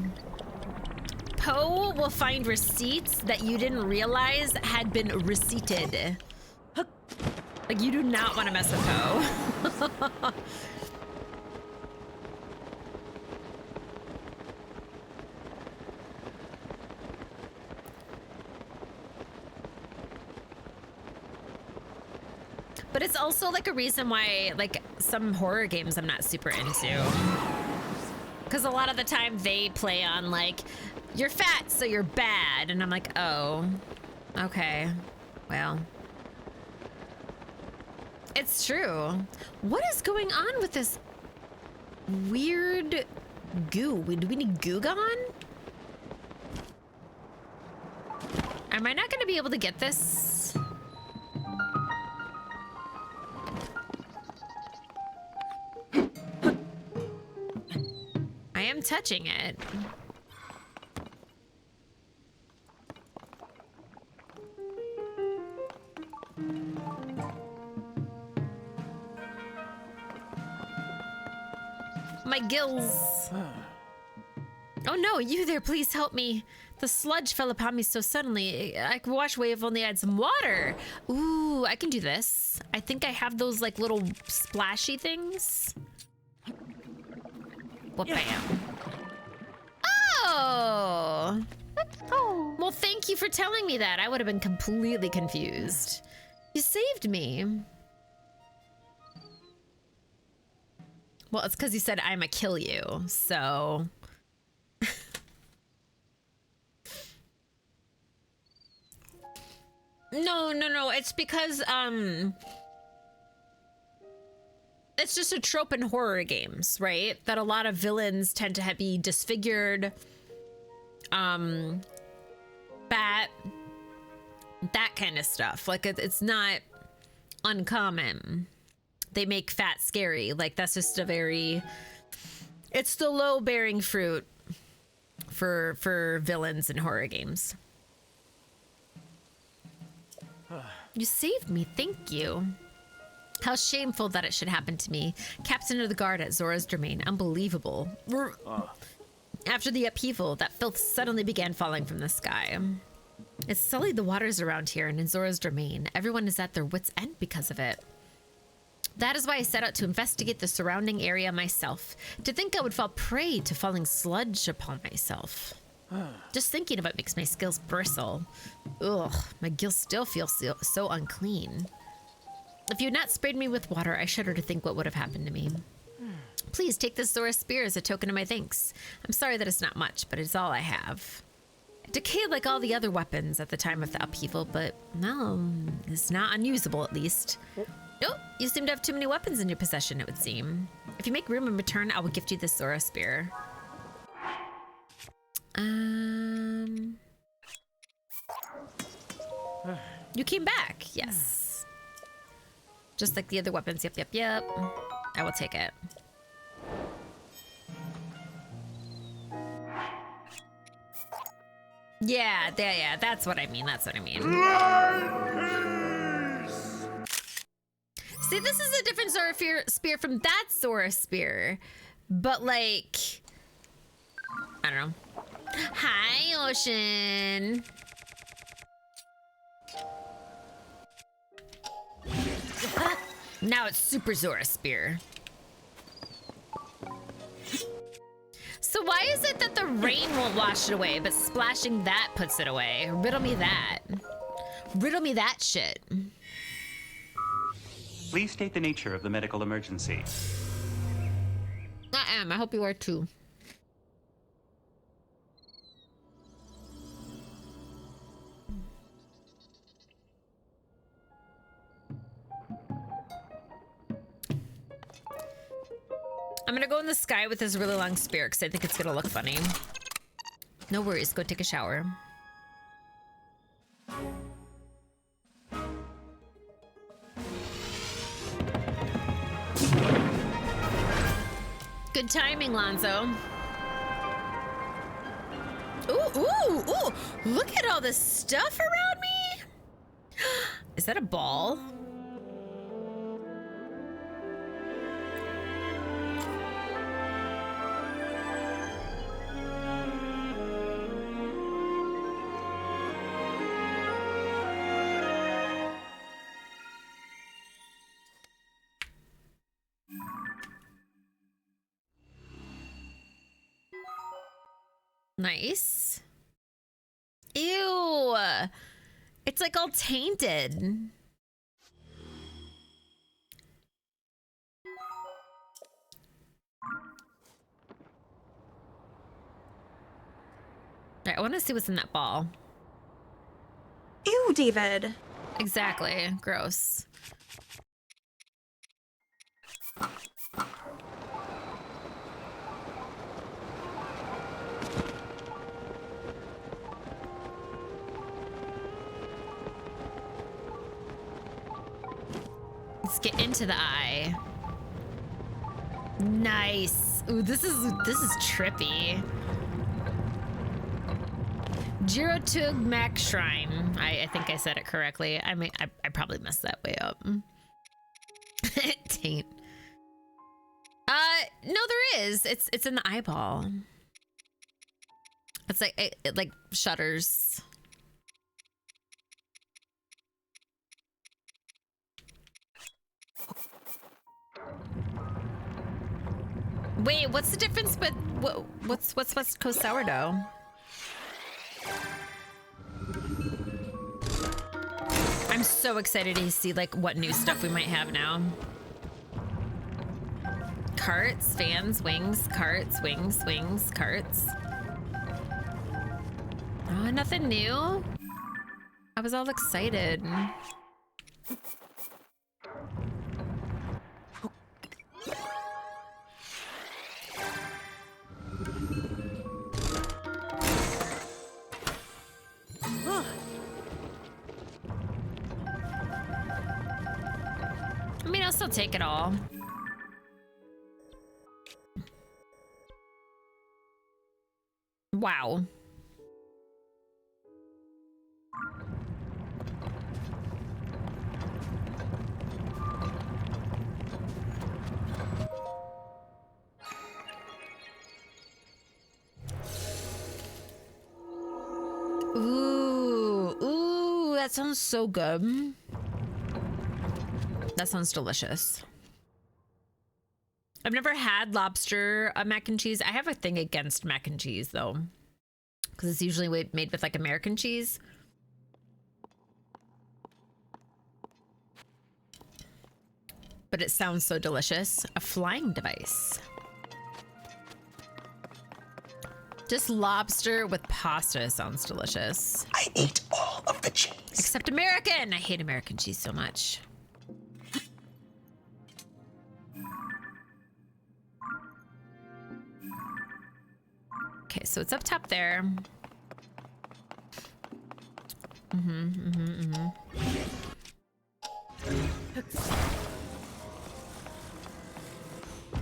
S1: Poe will find receipts that you didn't realize had been receipted. Like, you do not want to mess with Poe. But it's also like a reason why, like, some horror games I'm not super into. Because a lot of the time they play on, like, you're fat, so you're bad. And I'm like, oh, okay, well. It's true. What is going on with this weird goo? Do we need goo gone? Am I not going to be able to get this? I am touching it. My gills. Oh no, you there, please help me. The sludge fell upon me so suddenly. I could wash away if only I had some water. Ooh, I can do this. I think I have those like little splashy things. Well, bam. Oh!
S4: Let's go.
S1: Well, thank you for telling me that. I would have been completely confused. You saved me. Well, it's because you said I'ma kill you, so... it's because it's just a trope in horror games, right? That a lot of villains tend to be disfigured, fat, that kind of stuff. Like it's not uncommon. They make fat scary. Like that's just a very, it's the low bearing fruit for villains in horror games. You saved me, thank you. How shameful that it should happen to me. Captain of the guard at Zora's Domain. Unbelievable. After the upheaval, that filth suddenly began falling from the sky. It's sullied the waters around here and in Zora's Domain. Everyone is at their wits' end because of it. That is why I set out to investigate the surrounding area myself. To think I would fall prey to falling sludge upon myself. Just thinking of it makes my skills bristle. Ugh, my gills still feel so unclean. If you had not sprayed me with water, I shudder to think what would have happened to me. Please take this Zora spear as a token of my thanks. I'm sorry that it's not much, but it's all I have. It decayed like all the other weapons at the time of the upheaval, but no, it's not unusable at least. Oh, you seem to have too many weapons in your possession, it would seem. If you make room in return, I will gift you this Zora spear. You came back, yes. Just like the other weapons, yep. I will take it. Yeah, that's what I mean, See, this is a different Zora spear from that Zora spear. But like, I don't know. Hi, Ocean. Now it's Super Zora spear. So why is it that the rain won't wash it away, but splashing that puts it away? Riddle me that. Riddle me that shit.
S8: Please state the nature of the medical emergency.
S1: I am. I hope you are too. I'm gonna go in the sky with this really long spear because I think it's gonna look funny. No worries, go take a shower. Good timing, Lonzo. Ooh, look at all this stuff around me. Is that a ball? Nice. Ew. It's like all tainted. Right, I want to see what's in that ball.
S4: Ew, David.
S1: Exactly. Gross. Let's get into the eye. Nice. Ooh, this is trippy. Jirotug Mac Shrine. I think I said it correctly. I mean, I probably messed that way up. Taint. No, there is. It's in the eyeball. It's like it like shudders. Wait, what's the difference? But what's West Coast sourdough? I'm so excited to see like what new stuff we might have now. Carts, fans, wings, carts, wings, carts. Oh, nothing new? I was all excited. take it all. Wow. Ooh, that sounds so good. That sounds delicious. I've never had lobster mac and cheese. I have a thing against mac and cheese though, because it's usually made with like American cheese. But it sounds so delicious. A flying device. Just lobster with pasta sounds delicious.
S6: I ate all of the cheese.
S1: Except American. I hate American cheese so much. Okay, so it's up top there.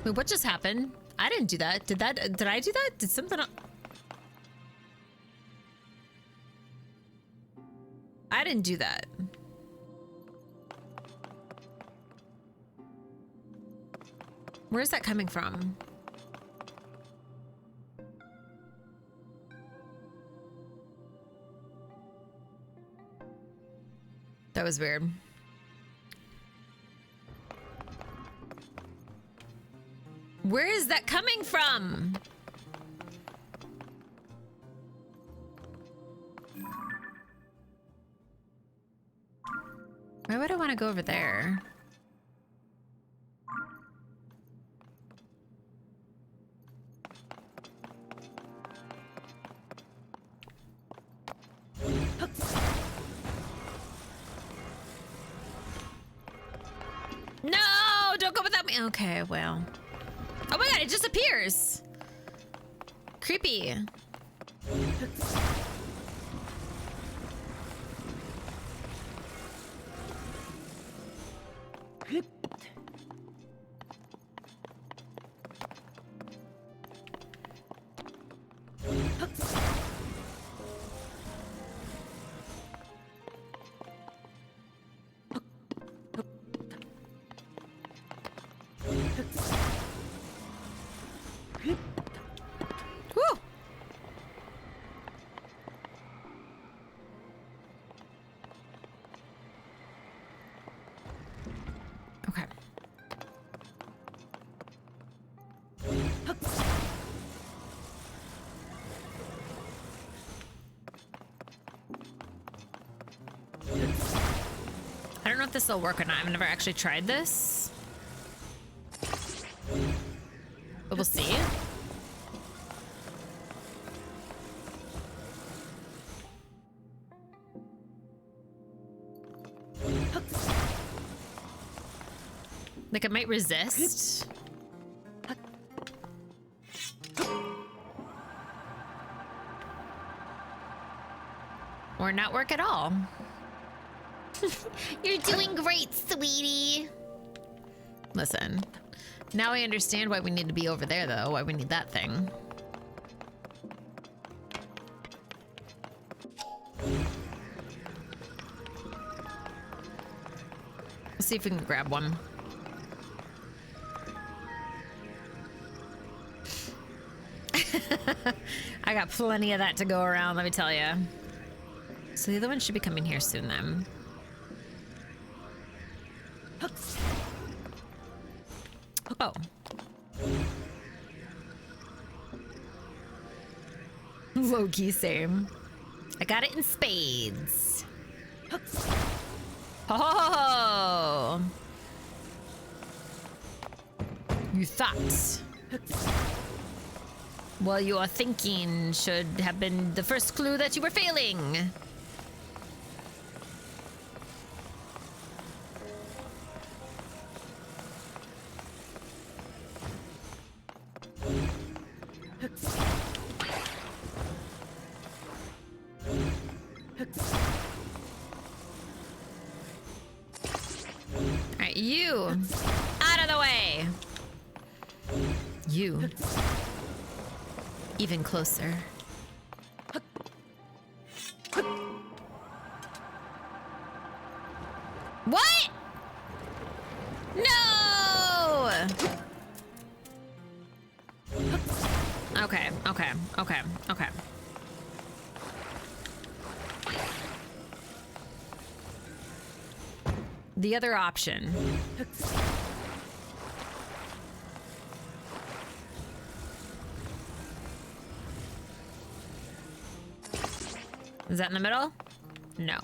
S1: Wait, what just happened? I didn't do that. Did I do that? Did something... I didn't do that. Where's that coming from? That was weird. Where is that coming from? Why would I want to go over there? No, don't go without me. Okay, well. Oh my god, it just appears. Creepy. Woo! Okay. I don't know if this will work or not. I've never actually tried this. But we'll see. Like, it might resist. Or not work at all. You're doing great, sweetie. Listen. Now I understand why we need to be over there, though. Why we need that thing. Let's see if we can grab one. I got plenty of that to go around, let me tell you. So the other one should be coming here soon, then. Oh. Low-key same. I got it in spades. Oh! You thought. Well, your thinking should have been the first clue that you were failing. Alright, you. You. Even closer. What? No! Okay, okay, okay, okay. The other option. Is that in the middle? No.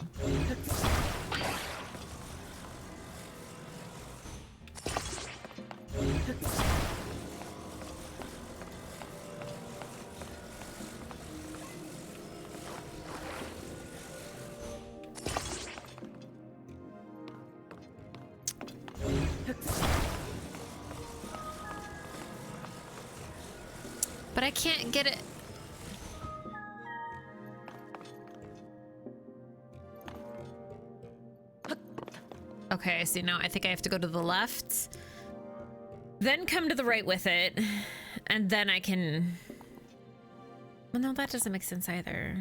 S1: But I can't get it. Okay, so now I think I have to go to the left, then come to the right with it, and then I can... Well, no, that doesn't make sense either.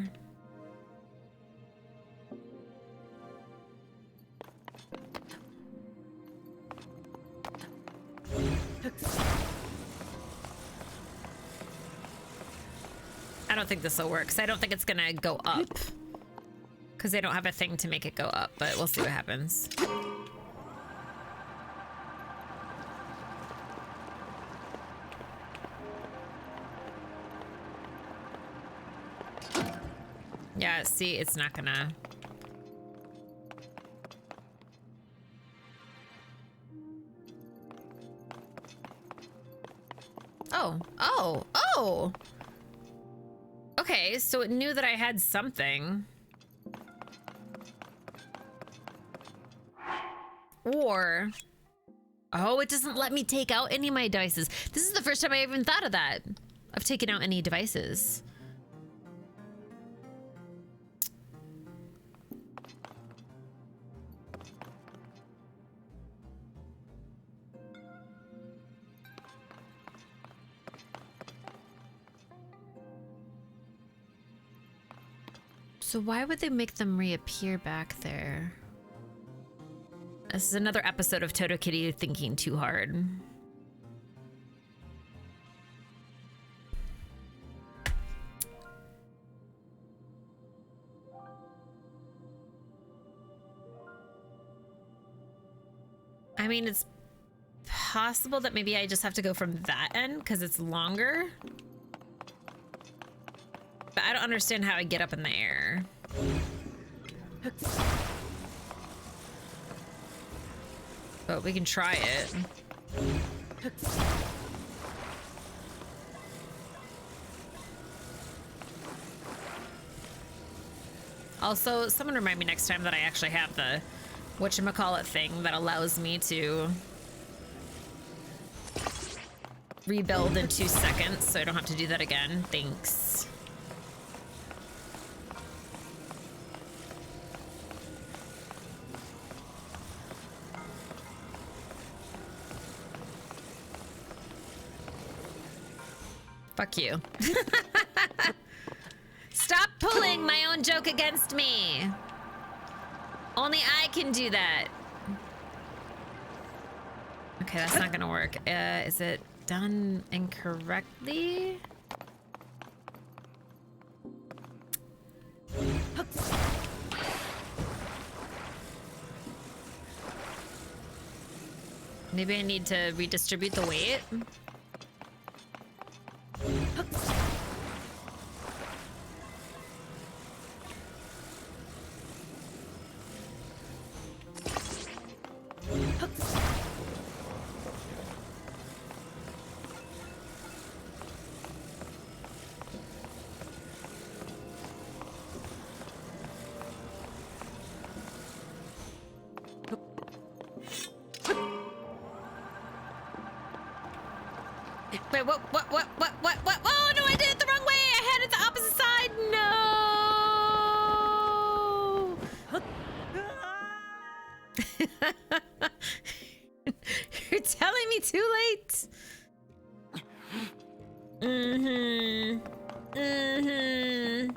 S1: I don't think this will work, because I don't think it's gonna go up. Because they don't have a thing to make it go up, but we'll see what happens. Yeah, see, it's not gonna... Oh! Okay, so it knew that I had something. Or... Oh, it doesn't let me take out any of my devices. This is the first time I even thought of that. I've taken out any devices. So why would they make them reappear back there? This is another episode of Totokitty thinking too hard. I mean, it's possible that maybe I just have to go from that end because it's longer. But I don't understand how I get up in the air. But we can try it. Also, someone remind me next time that I actually have the whatchamacallit thing that allows me to rebuild in 2 seconds, so I don't have to do that again. Thanks. Fuck you. Stop pulling my own joke against me. Only I can do that. Okay, that's not gonna work. Is it done incorrectly? Maybe I need to redistribute the weight. Wait, what? Oh, no, I did it the wrong way. I had it the opposite side. No. You're telling me too late. Mm-hmm. Mm-hmm.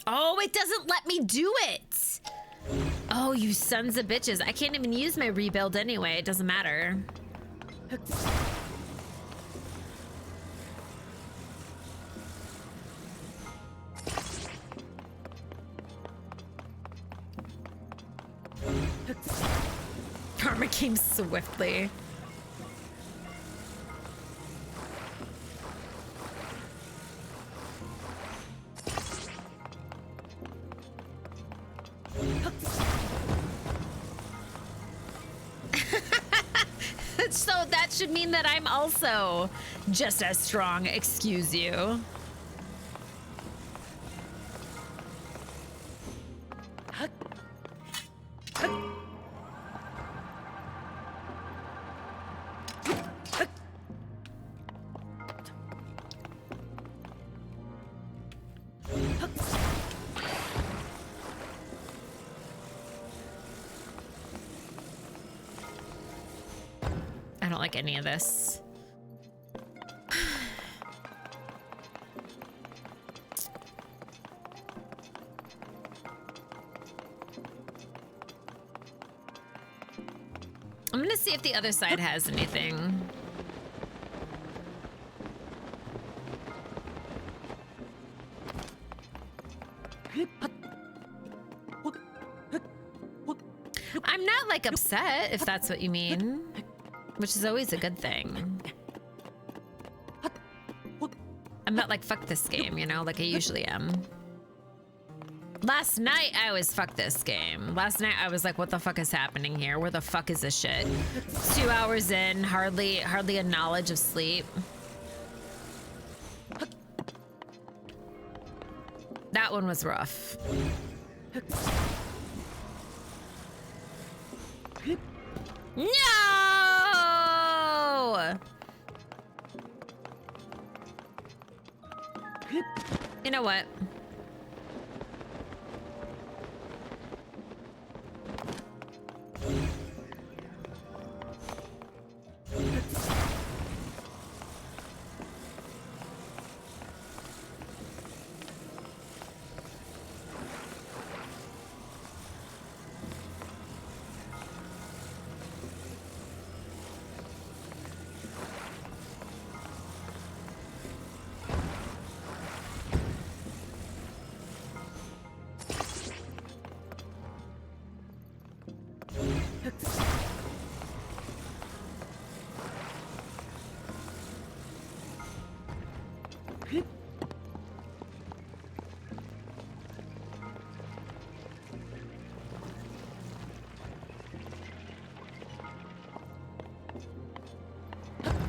S1: Oh, it doesn't let me do it. Oh, you sons of bitches. I can't even use my rebuild anyway. It doesn't matter. Karma came swiftly. So that should mean that I'm also just as strong, excuse you. I don't like any of this. I'm gonna see if the other side has anything. I'm not like upset, if that's what you mean, which is always a good thing. I'm not like, fuck this game, you know, like I usually am. Last night, I was fuck this game. Last night, I was like, what the fuck is happening here? Where the fuck is this shit? 2 hours in, hardly a knowledge of sleep. That one was rough. No! You know what?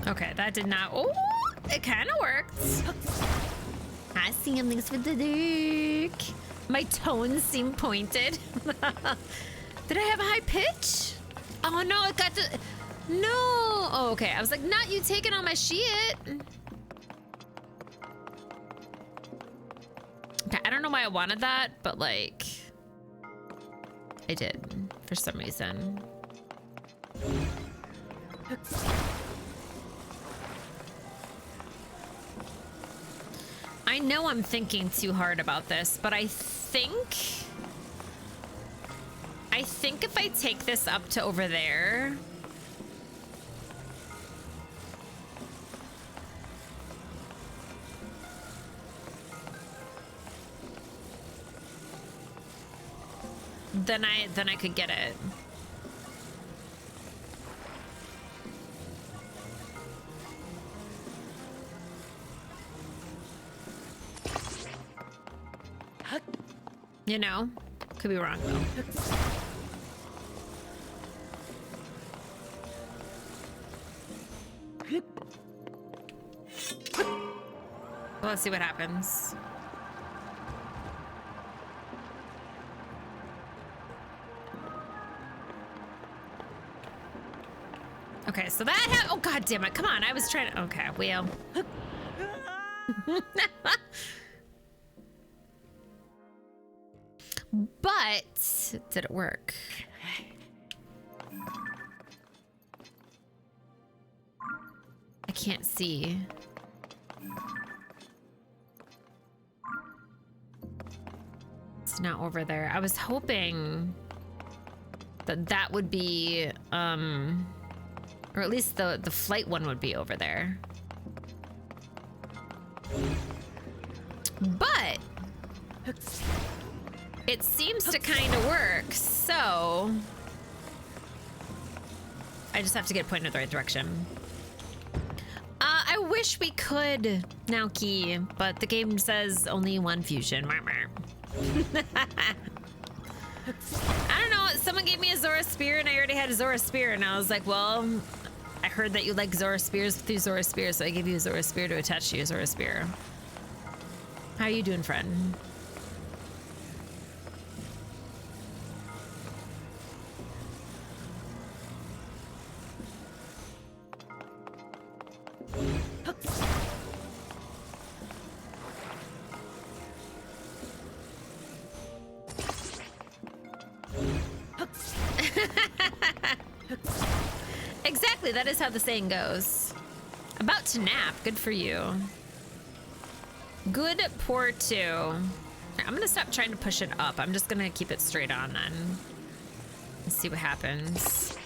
S1: Okay, that did not. Oh, it kind of worked. I see him. Thanks for the dick. My tones seem pointed. Did I have a high pitch? Oh no, it got to. No. Oh, okay. I was like, not you taking all my shit. Okay, I don't know why I wanted that, but like, I did for some reason. I know I'm thinking too hard about this, but I think if I take this up to over there, then I could get it. You know, could be wrong though. Well, let's see what happens. Okay, so that oh god damn it, come on, I was trying to, okay, wheel. But did it work? can't see. It's not over there. I was hoping that that would be, or at least the flight one would be over there. But it seems to kind of work, so I just have to get pointed in the right direction. I wish we could now key, but the game says only one fusion. I don't know, someone gave me a Zora Spear and I already had a Zora Spear and I was like, well, I heard that you like Zora Spears through Zora Spear, so I gave you a Zora Spear to attach to your Zora Spear. How are you doing, friend? Exactly, that is how the saying goes. About to nap, good for you. Good pour two. I'm gonna stop trying to push it up. I'm just gonna keep it straight on then. Let's see what happens.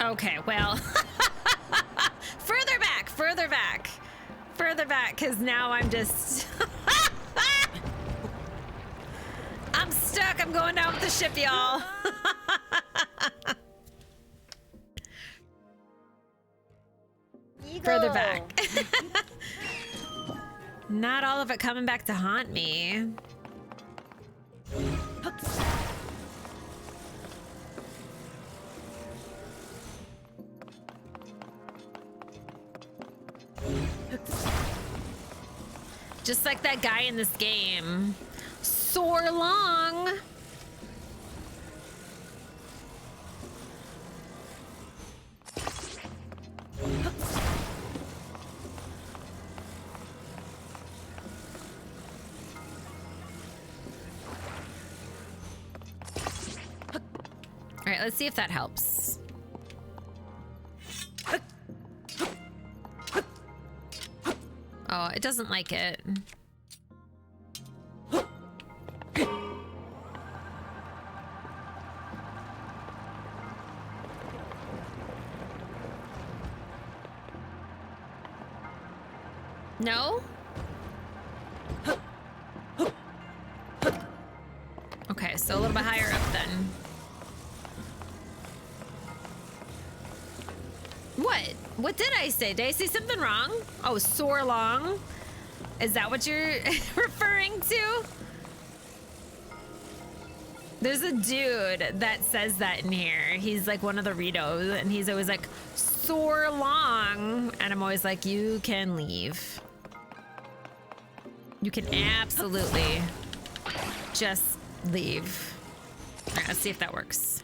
S1: Okay, well, further back, because now I'm just, I'm stuck. I'm going down with the ship, y'all. Further back. Not all of it coming back to haunt me. Just like that guy in this game. Soar long. All right, let's see if that helps. Oh, it doesn't like it. No? Okay, so a little bit higher up then. What? What did I say? Did I say something wrong? Oh, soar long? Is that what you're referring to? There's a dude that says that in here. He's like one of the Ritos, and he's always like, soar long. And I'm always like, you can leave. You can absolutely just leave. All right, let's see if that works.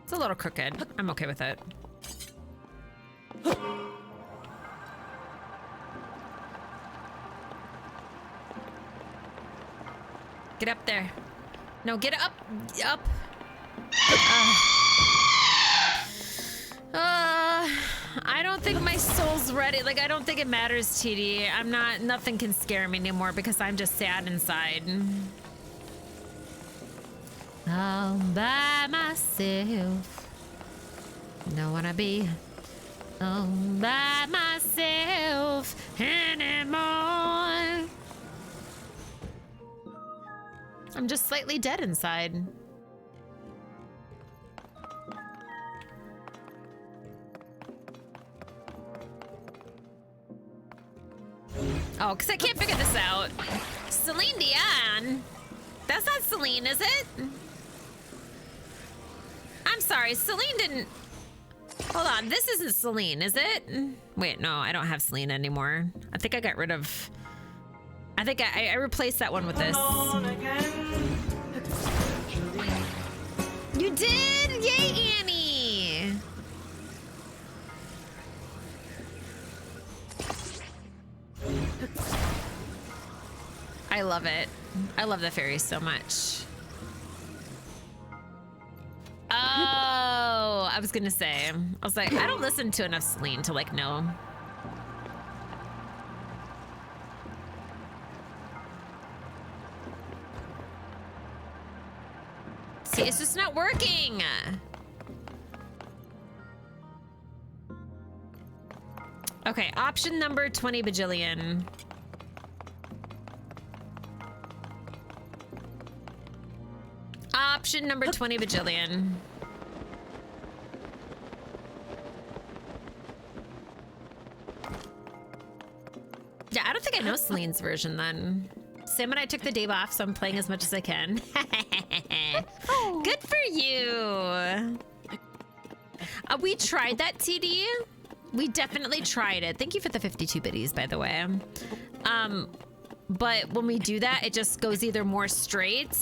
S1: It's a little crooked. I'm okay with it. Get up there. No, get up. Up. I don't think my soul's ready. Like, I don't think it matters, TD. Nothing can scare me anymore because I'm just sad inside. All by myself. Don't wanna be all by myself anymore. I'm just slightly dead inside. Oh, because I can't figure this out. Celine Dion? That's not Celine, is it? I'm sorry, Celine didn't... Hold on, this isn't Celine, is it? Wait, no, I don't have Celine anymore. I think I got rid of I think I replaced that one with this. You did? Yay, Annie! I love it. I love the fairies so much. Oh, I was gonna say. I was like, I don't listen to enough Celine to like know. See, it's just not working. Okay, option number 20 bajillion. Option number 20 bajillion. Yeah, I don't think I know Celine's version then. Sam and I took the day off, so I'm playing as much as I can. Good for you. We tried that, TD. We definitely tried it. Thank you for the 52 biddies, by the way. But when we do that, it just goes either more straight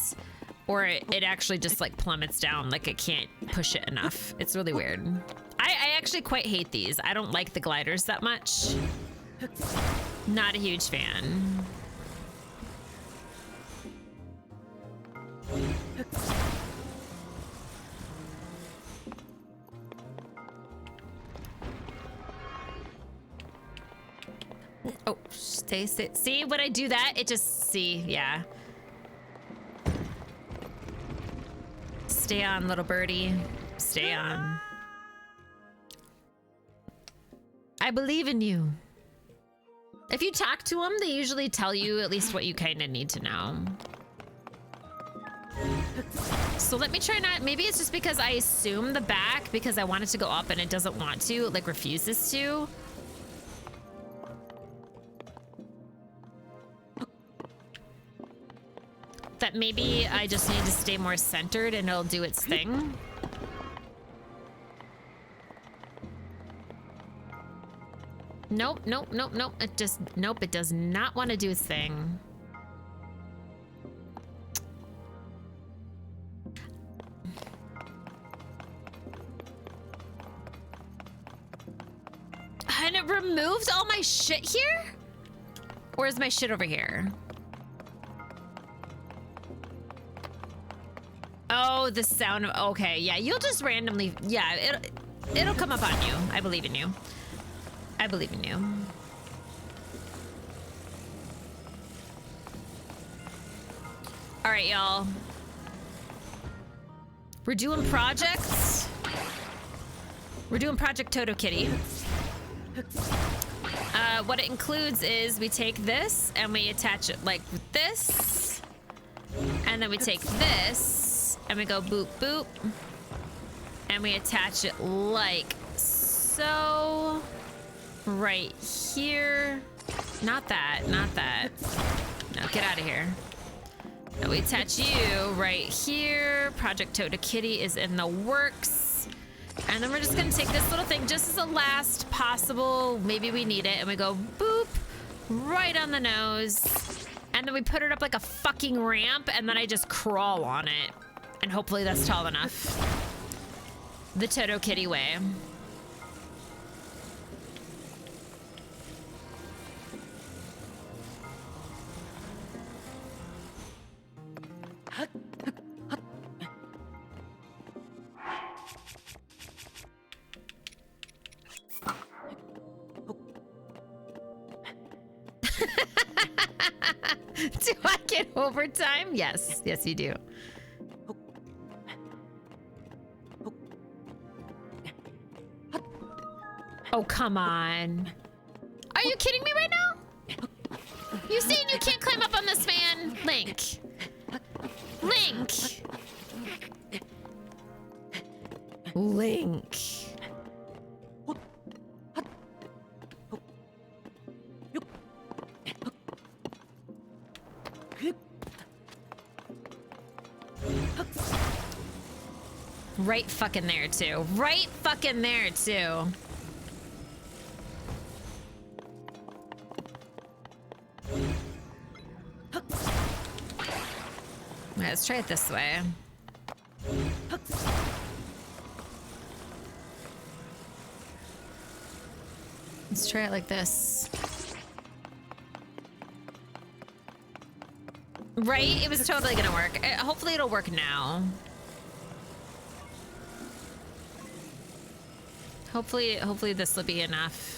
S1: or it actually just like plummets down. Like it can't push it enough. It's really weird. I actually quite hate these. I don't like the gliders that much. Not a huge fan. Oh, stay. See, when I do that, it just, yeah. Stay on, little birdie. Stay on. I believe in you. If you talk to them, they usually tell you at least what you kind of need to know. So let me try not, maybe it's just because I assume the back because I want it to go up and it doesn't want to, it like refuses to. That maybe I just need to stay more centered and it'll do its thing. Nope, nope, nope, nope. It just, nope, it does not want to do its thing. And it removed all my shit here? Or is my shit over here? Oh, the sound of, okay, yeah, you'll just randomly, yeah, it'll come up on you. I believe in you. I believe in you. All right, y'all. We're doing projects. We're doing Project Toto Kitty. What it includes is we take this and we attach it like with this. And then we take this and we go boop, boop. And we attach it like so. Right here. Not that, not that. No, get out of here. Now we attach you right here. Project Toto Kitty is in the works. And then we're just gonna take this little thing just as a last possible, maybe we need it, and we go boop, right on the nose. And then we put it up like a fucking ramp, and then I just crawl on it. And hopefully that's tall enough. The Toto Kitty way. Do I get overtime? Yes. Yes, you do. Oh, come on. Are you kidding me right now? You saying you can't climb up on this man? Link. Link. Link. Right fucking there too. Right fucking there too. Let's try it this way. Let's try it like this. Right? It was totally gonna work. Hopefully it'll work now. Hopefully this will be enough.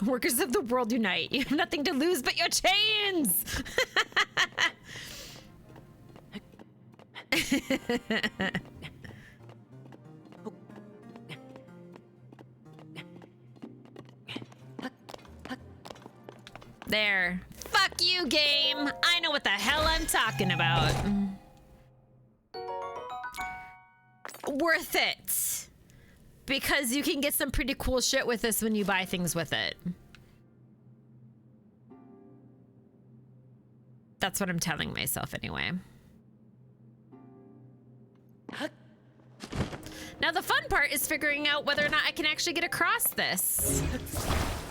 S1: Workers of the world unite. You have nothing to lose but your chains. There. Fuck you, game. I know what the hell I'm talking about. Worth it. Because you can get some pretty cool shit with this when you buy things with it. That's what I'm telling myself anyway. Now the fun part is figuring out whether or not I can actually get across this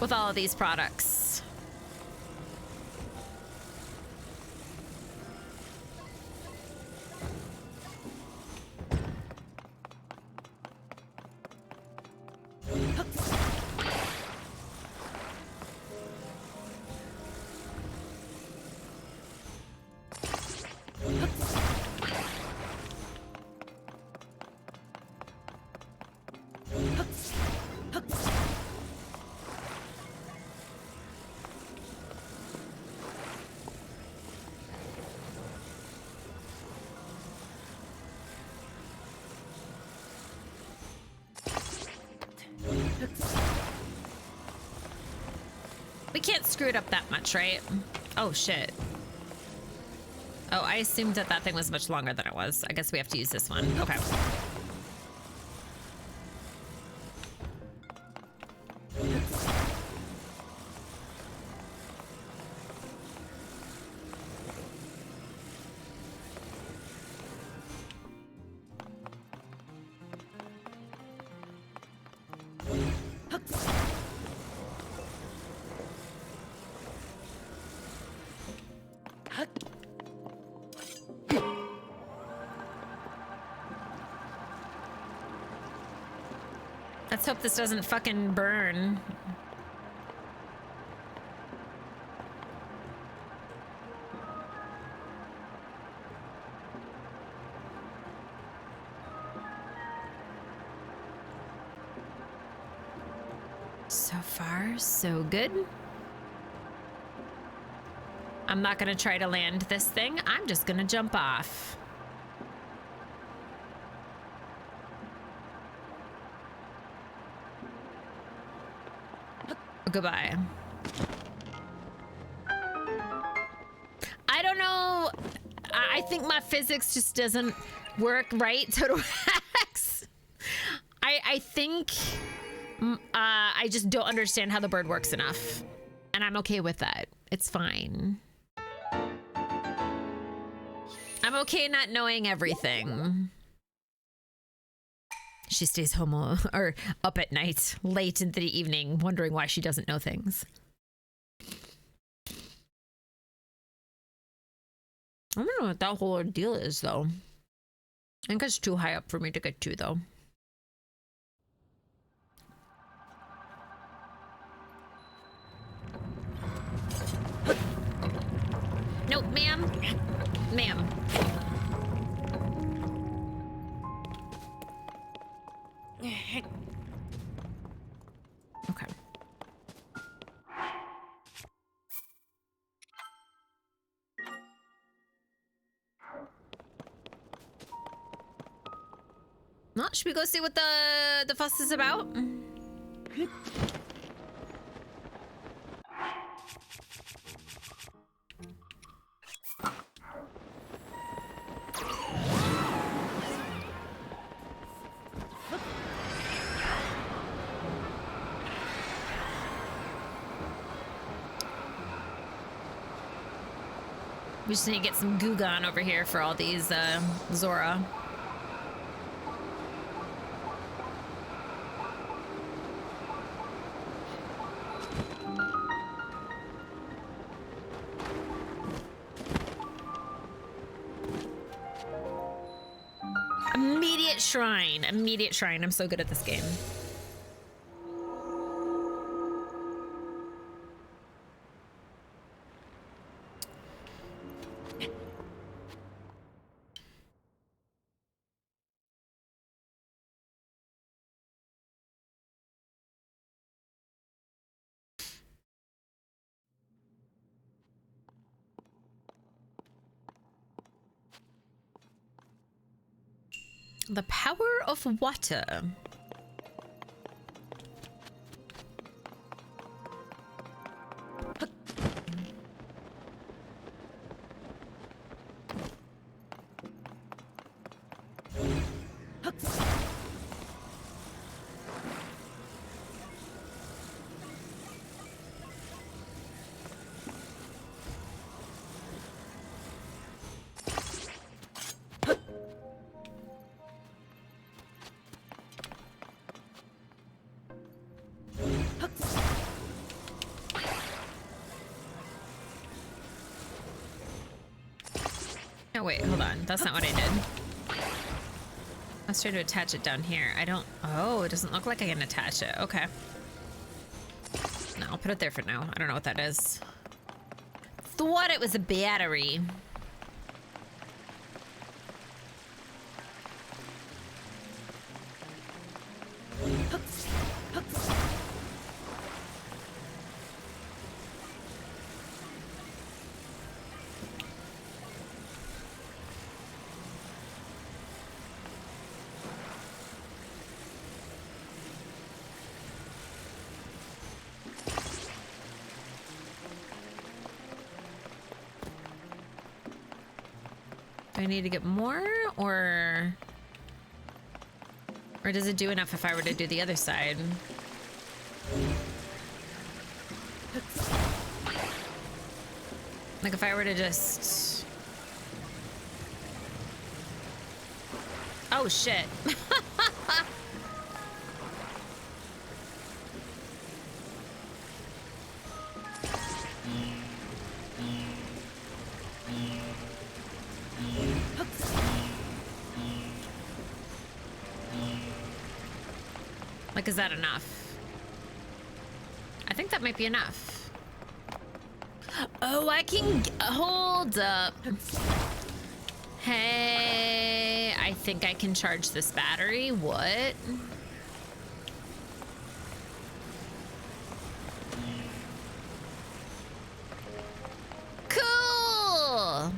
S1: with all of these products. We can't screw it up that much, right? Oh, shit. Oh, I assumed that that thing was much longer than it was. I guess we have to use this one. Okay. Let's hope this doesn't fucking burn. So far, so good. I'm not gonna try to land this thing. I'm just gonna jump off. Goodbye. I don't know. I think my physics just doesn't work right. So do X. I think I just don't understand how the bird works enough. And I'm okay with that. It's fine. I'm okay not knowing everything. She stays home or up at night, late into the evening, wondering why she doesn't know things. I don't know what that whole ordeal is, though. I think it's too high up for me to get to, though. No, ma'am. Ma'am. Okay. Well, should we go see what the fuss is about? We just need to get some Gugon over here for all these Zora. Immediate shrine. Immediate shrine. I'm so good at this game. The power of water. Oh, wait, hold on. That's not what I did. I was trying to attach it down here. I don't... Oh, it doesn't look like I can attach it. Okay. No, I'll put it there for now. I don't know what that is. Thought it was a battery. Do I need to get more, or does it do enough if I were to do the other side? Like if I were to just... Oh shit. Like, is that enough? I think that might be enough. Oh, I can hold up. Hey, I think I can charge this battery. What? Cool.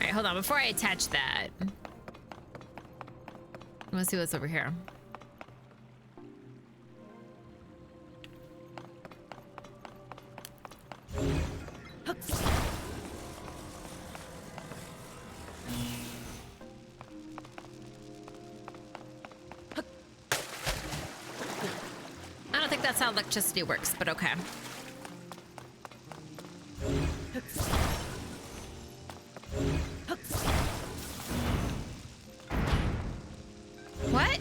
S1: Alright, hold on. Before I attach that, let's see what's over here. I don't think that's how electricity works, but okay. What?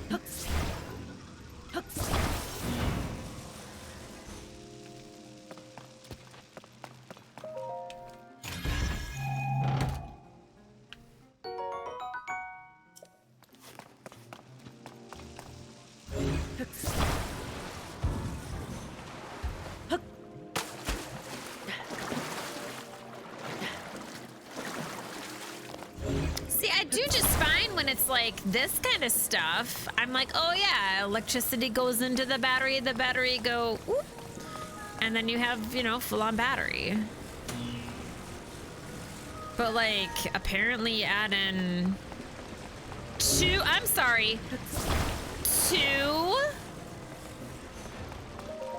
S1: See, I do just fine when it's like this kind of stuff. I'm like, oh yeah, electricity goes into the battery go, whoop, and then you have, you know, full-on battery. But like, apparently add in two, I'm sorry, two?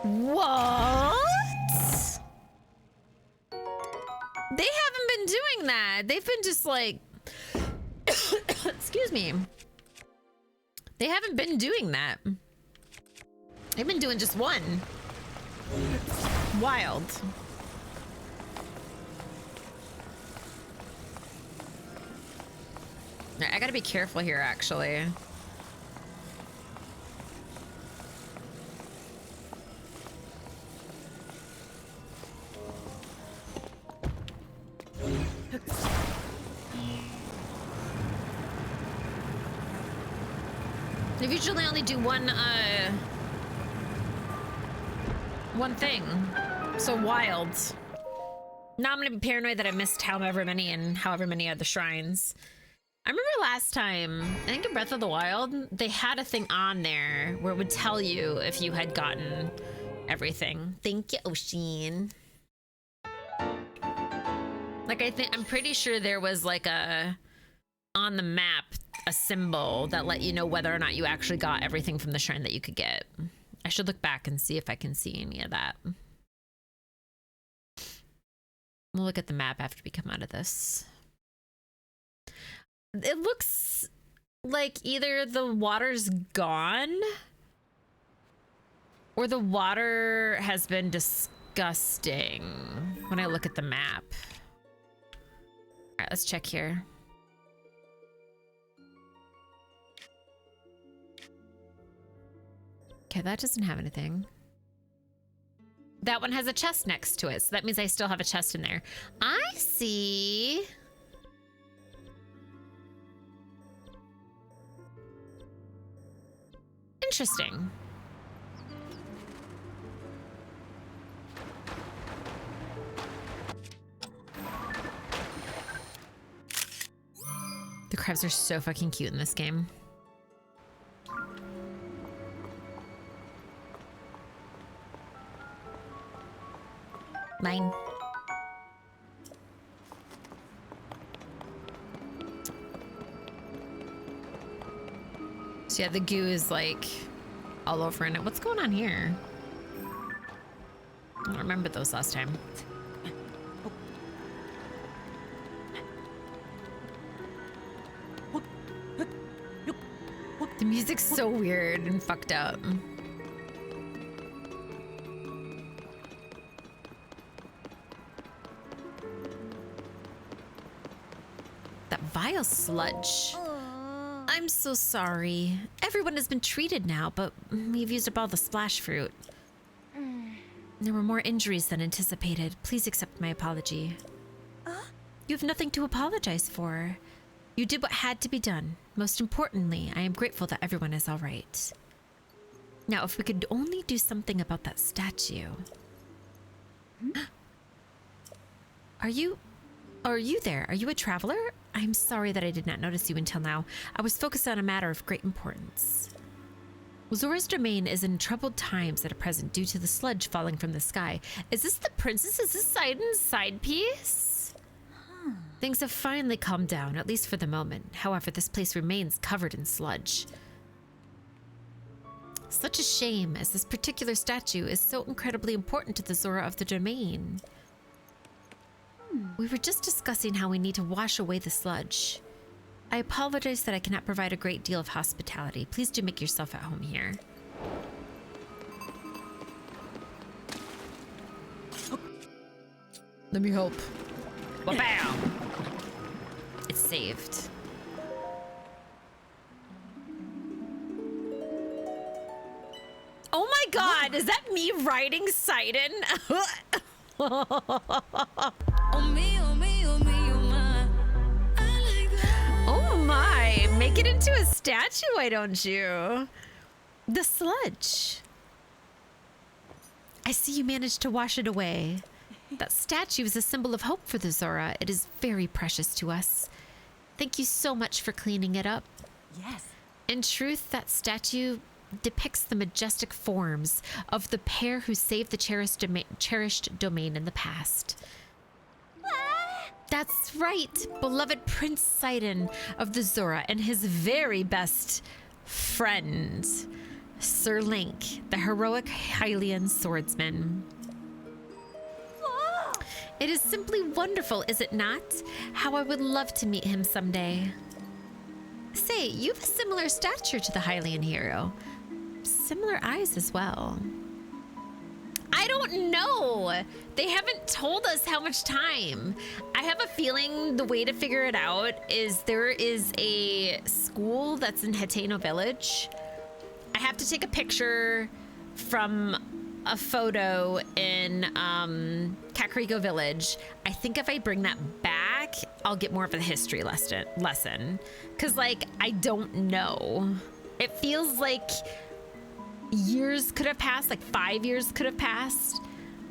S1: What? They haven't been doing that. They've been just like, excuse me. They haven't been doing that. They've been doing just one. Wild. I gotta be careful here, actually. They usually only do one thing. So wild. Now I'm gonna be paranoid that I missed however many are the shrines. I remember last time, I think in Breath of the Wild, they had a thing on there where it would tell you if you had gotten everything. Thank you, Oshin. Like, I'm pretty sure there was like on the map, a symbol that let you know whether or not you actually got everything from the shrine that you could get. I should look back and see if I can see any of that. We'll look at the map after we come out of this. It looks like either the water's gone or the water has been disgusting when I look at the map. All right, let's check here. Okay, that doesn't have anything. That one has a chest next to it, so that means I still have a chest in there. I see. Interesting. The crabs are so fucking cute in this game. Mine. So yeah, the goo is like all over in it. What's going on here? I don't remember those last time. The music's so weird and fucked up. That vile sludge. I'm so sorry. Everyone has been treated now, but we've used up all the splash fruit. There were more injuries than anticipated. Please accept my apology. You have nothing to apologize for. You did what had to be done. Most importantly, I am grateful that everyone is all right. Now, if we could only do something about that statue. Are you there? Are you a traveler? I'm sorry that I did not notice you until now. I was focused on a matter of great importance. Zora's domain is in troubled times at present due to the sludge falling from the sky. Is this the princess? Is this Sidon's side piece? Things have finally calmed down, at least for the moment. However, this place remains covered in sludge. Such a shame, as this particular statue is so incredibly important to the Zora of the domain. We were just discussing how we need to wash away the sludge. I apologize that I cannot provide a great deal of hospitality. Please do make yourself at home here. Let me help. Ba-bam! It's saved. Oh my god, is that me riding Sidon? Oh my, make it into a statue, why don't you? The sludge. I see you managed to wash it away. That statue is a symbol of hope for the Zora. It is very precious to us. Thank you so much for cleaning it up.
S7: Yes.
S1: In truth, that statue depicts the majestic forms of the pair who saved the cherished domain in the past. That's right, beloved Prince Sidon of the Zora and his very best friend, Sir Link, the heroic Hylian swordsman. It is simply wonderful, is it not? How I would love to meet him someday. Say, you have a similar stature to the Hylian hero. Similar eyes as well. I don't know. They haven't told us how much time. I have a feeling the way to figure it out is there is a school that's in Hateno Village. I have to take a picture from a photo in Kakariko Village. I think if I bring that back I'll get more of a history lesson. Cause like, I don't know. It feels like years could have passed, like 5 years could have passed.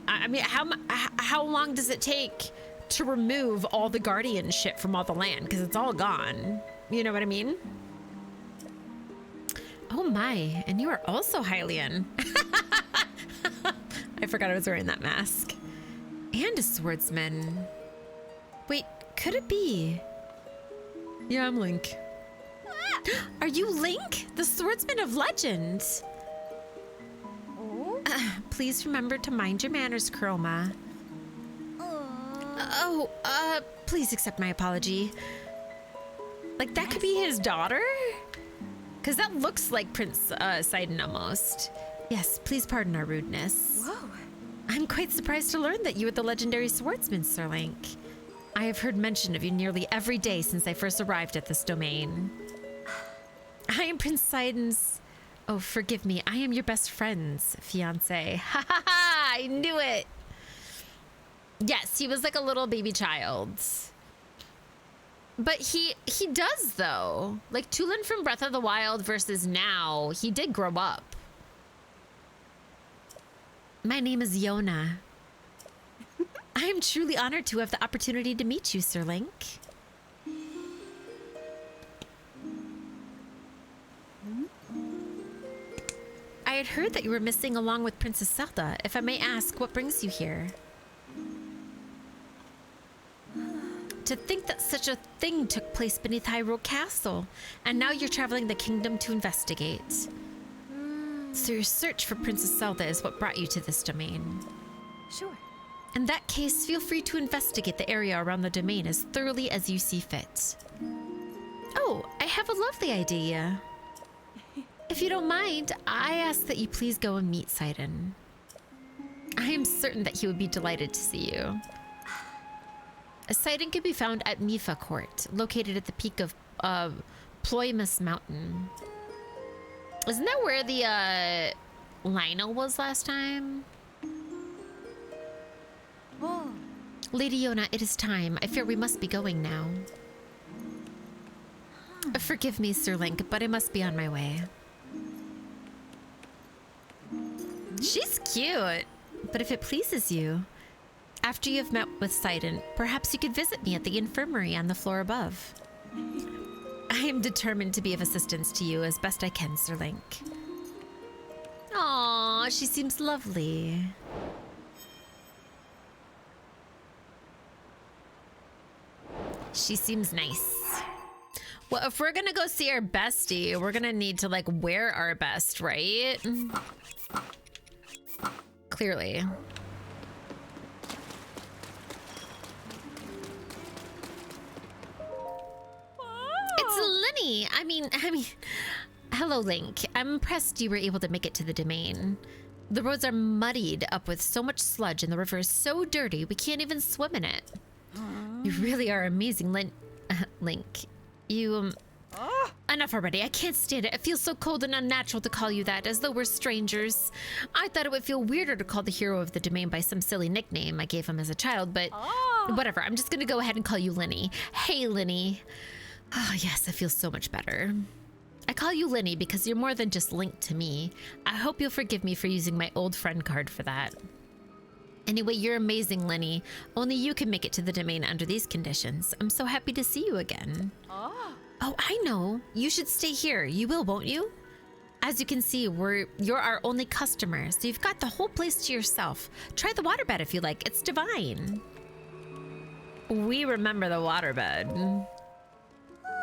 S1: I mean, how long does it take to remove all the guardian shit from all the land? Because it's all gone. You know what I mean? Oh my, and you are also Hylian. I forgot I was wearing that mask. And a swordsman. Wait, could it be? Yeah, I'm Link. Are you Link, the swordsman of legend? Please remember to mind your manners, Chroma. Please accept my apology. Like, that could be his daughter? Because that looks like Prince Sidon almost. Yes, please pardon our rudeness.
S4: Whoa.
S1: I'm quite surprised to learn that you are the legendary swordsman, Sir Link. I have heard mention of you nearly every day since I first arrived at this domain. I am Prince Sidon's... Oh, forgive me. I am your best friend's fiancé. Ha ha ha! I knew it! Yes, he was like a little baby child. But he does, though. Like, Tulin from Breath of the Wild versus now, he did grow up. My name is Yona. I am truly honored to have the opportunity to meet you, Sir Link. I had heard that you were missing along with Princess Zelda. If I may ask, what brings you here? To think that such a thing took place beneath Hyrule Castle, and now you're traveling the kingdom to investigate. So your search for Princess Zelda is what brought you to this domain.
S4: Sure.
S1: In that case, feel free to investigate the area around the domain as thoroughly as you see fit. Oh, I have a lovely idea. If you don't mind, I ask that you please go and meet Sidon. I am certain that he would be delighted to see you. Sidon can be found at Mipha Court, located at the peak of Ploymus Mountain. Isn't that where the Lionel was last time?
S7: Whoa.
S1: Lady Yona, it is time. I fear we must be going now. Forgive me, Sir Link, but I must be on my way. She's cute, but if it pleases you, after you have met with Sidon, perhaps you could visit me at the infirmary on the floor above. I am determined to be of assistance to you as best I can, Sir Link. Aww, she seems lovely. She seems nice. Well, if we're gonna go see our bestie, we're gonna need to, like, wear our best, right? Clearly. It's Lenny. I mean, hello, Link. I'm impressed you were able to make it to the domain. The roads are muddied up with so much sludge and the river is so dirty we can't even swim in it. You really are amazing, Link. You, Enough already. I can't stand it. It feels so cold and unnatural to call you that, as though we're strangers. I thought it would feel weirder to call the hero of the domain by some silly nickname I gave him as a child, but whatever. I'm just gonna go ahead and call you Lenny. Hey, Lenny. Oh, yes, it feels so much better. I call you Lenny because you're more than just Link to me. I hope you'll forgive me for using my old friend card for that. Anyway, you're amazing, Lenny. Only you can make it to the domain under these conditions. I'm so happy to see you again. Oh, I know. You should stay here. You will, won't you? As you can see, you're our only customer, so you've got the whole place to yourself. Try the waterbed if you like. It's divine. We remember the waterbed.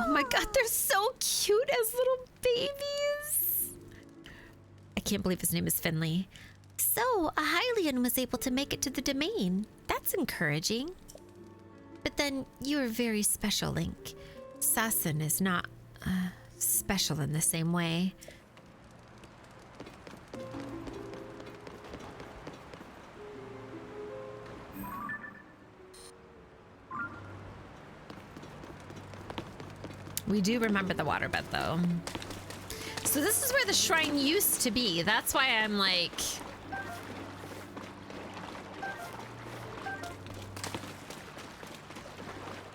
S1: Oh my god, they're so cute as little babies. I can't believe his name is Finley. So, a Hylian was able to make it to the domain. That's encouraging. But then, you are very special, Link. Sasson is not special in the same way. We do remember the waterbed, though. So this is where the shrine used to be. That's why I'm like...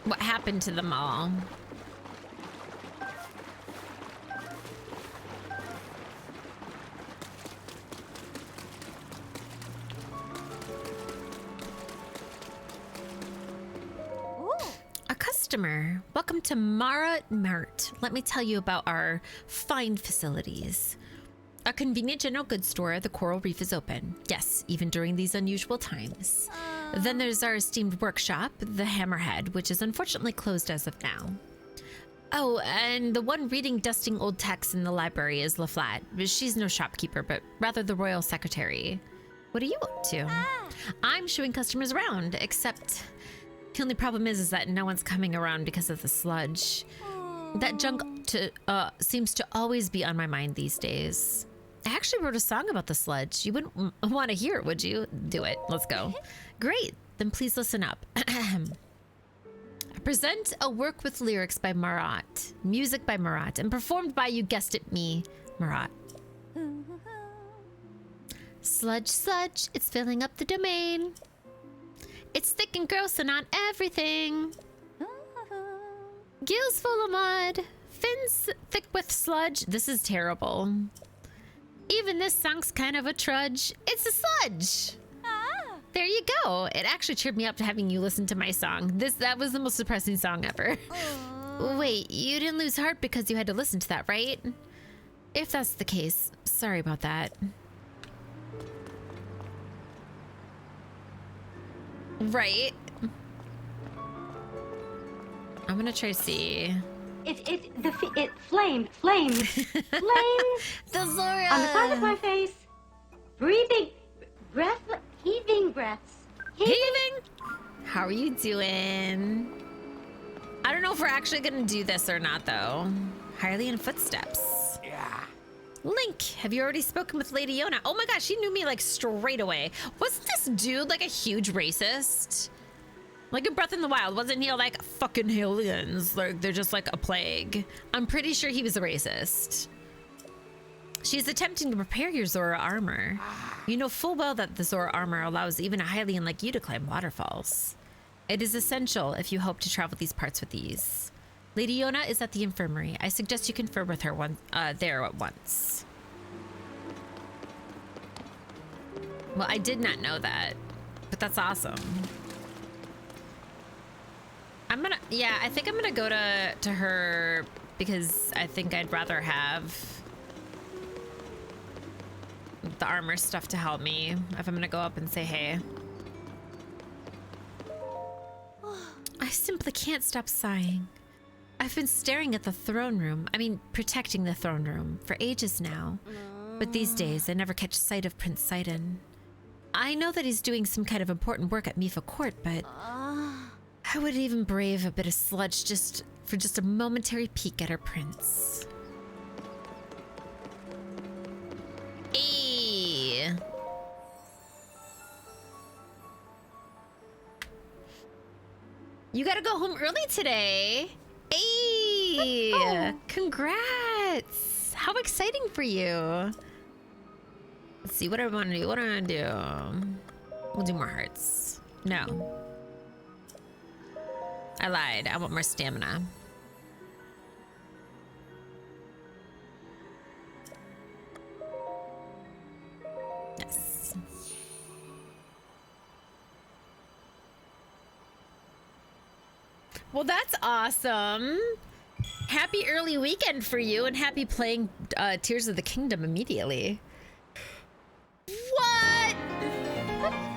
S1: What happened to them all? A customer. Welcome to Mara Mart. Let me tell you about our fine facilities. A convenient general goods store, the Coral Reef is open. Yes, even during these unusual times. Then there's our esteemed workshop, the Hammerhead, which is unfortunately closed as of now. Oh, and the one reading, dusting old texts in the library is LaFlat. She's no shopkeeper, but rather the royal secretary. What are you up to? I'm showing customers around, except the only problem is that no one's coming around because of the sludge. That junk seems to always be on my mind these days. I actually wrote a song about the sludge. You wouldn't want to hear it, would you? Do it. Let's go. Great. Then please listen up. I present a work with lyrics by Marat, music by Marat, and performed by, you guessed it, me, Marat. Sludge, sludge, it's filling up the domain. It's thick and gross and on everything. Gills full of mud, fins thick with sludge. This is terrible. Even this song's kind of a trudge. It's a sludge. There you go. It actually cheered me up to having you listen to my song. That was the most depressing song ever. Wait, you didn't lose heart because you had to listen to that, right? If that's the case, sorry about that. Right. I'm gonna try to see.
S5: It flames. Flames.
S1: The Zora!
S5: On the side of my face. Breathing. Heaving breaths.
S1: Heaving? How are you doing? I don't know if we're actually gonna do this or not, though. Hylian footsteps.
S6: Yeah.
S1: Link, have you already spoken with Lady Yona? Oh my gosh, she knew me like straight away. Wasn't this dude like a huge racist? Like in Breath in the Wild, wasn't he like fucking Hylians? Like they're just like a plague. I'm pretty sure he was a racist. She's attempting to prepare your Zora armor. You know full well that the Zora armor allows even a Hylian like you to climb waterfalls. It is essential if you hope to travel these parts with ease. Lady Yona is at the infirmary. I suggest you confer with her there at once. Well, I did not know that, but that's awesome. I think I'm gonna go to her because I think I'd rather have the armor stuff to help me if I'm gonna go up and say hey. I simply can't stop sighing. I've been staring at the throne room, protecting the throne room for ages now. But these days, I never catch sight of Prince Sidon. I know that he's doing some kind of important work at Mifa Court, but I would even brave a bit of sludge for a momentary peek at her prince. Hey. You gotta go home early today. Hey! Oh. Congrats! How exciting for you. Let's see, what do I want to do? What do I want to do? We'll do more hearts. No. I lied. I want more stamina. Yes. Well, that's awesome. Happy early weekend for you, and happy playing Tears of the Kingdom immediately. What?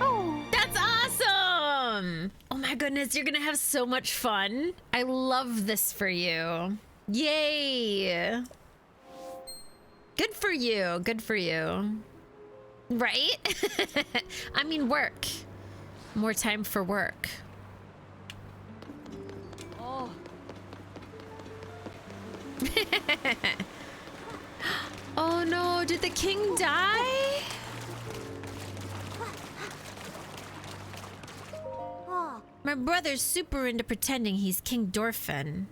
S1: Oh, that's awesome. Oh my goodness, you're gonna have so much fun. I love this for you. Yay. Good for you. Good for you. Right? I mean, work. More time for work. Oh. Oh no, did the king die? My brother's super into pretending he's King Dorfin.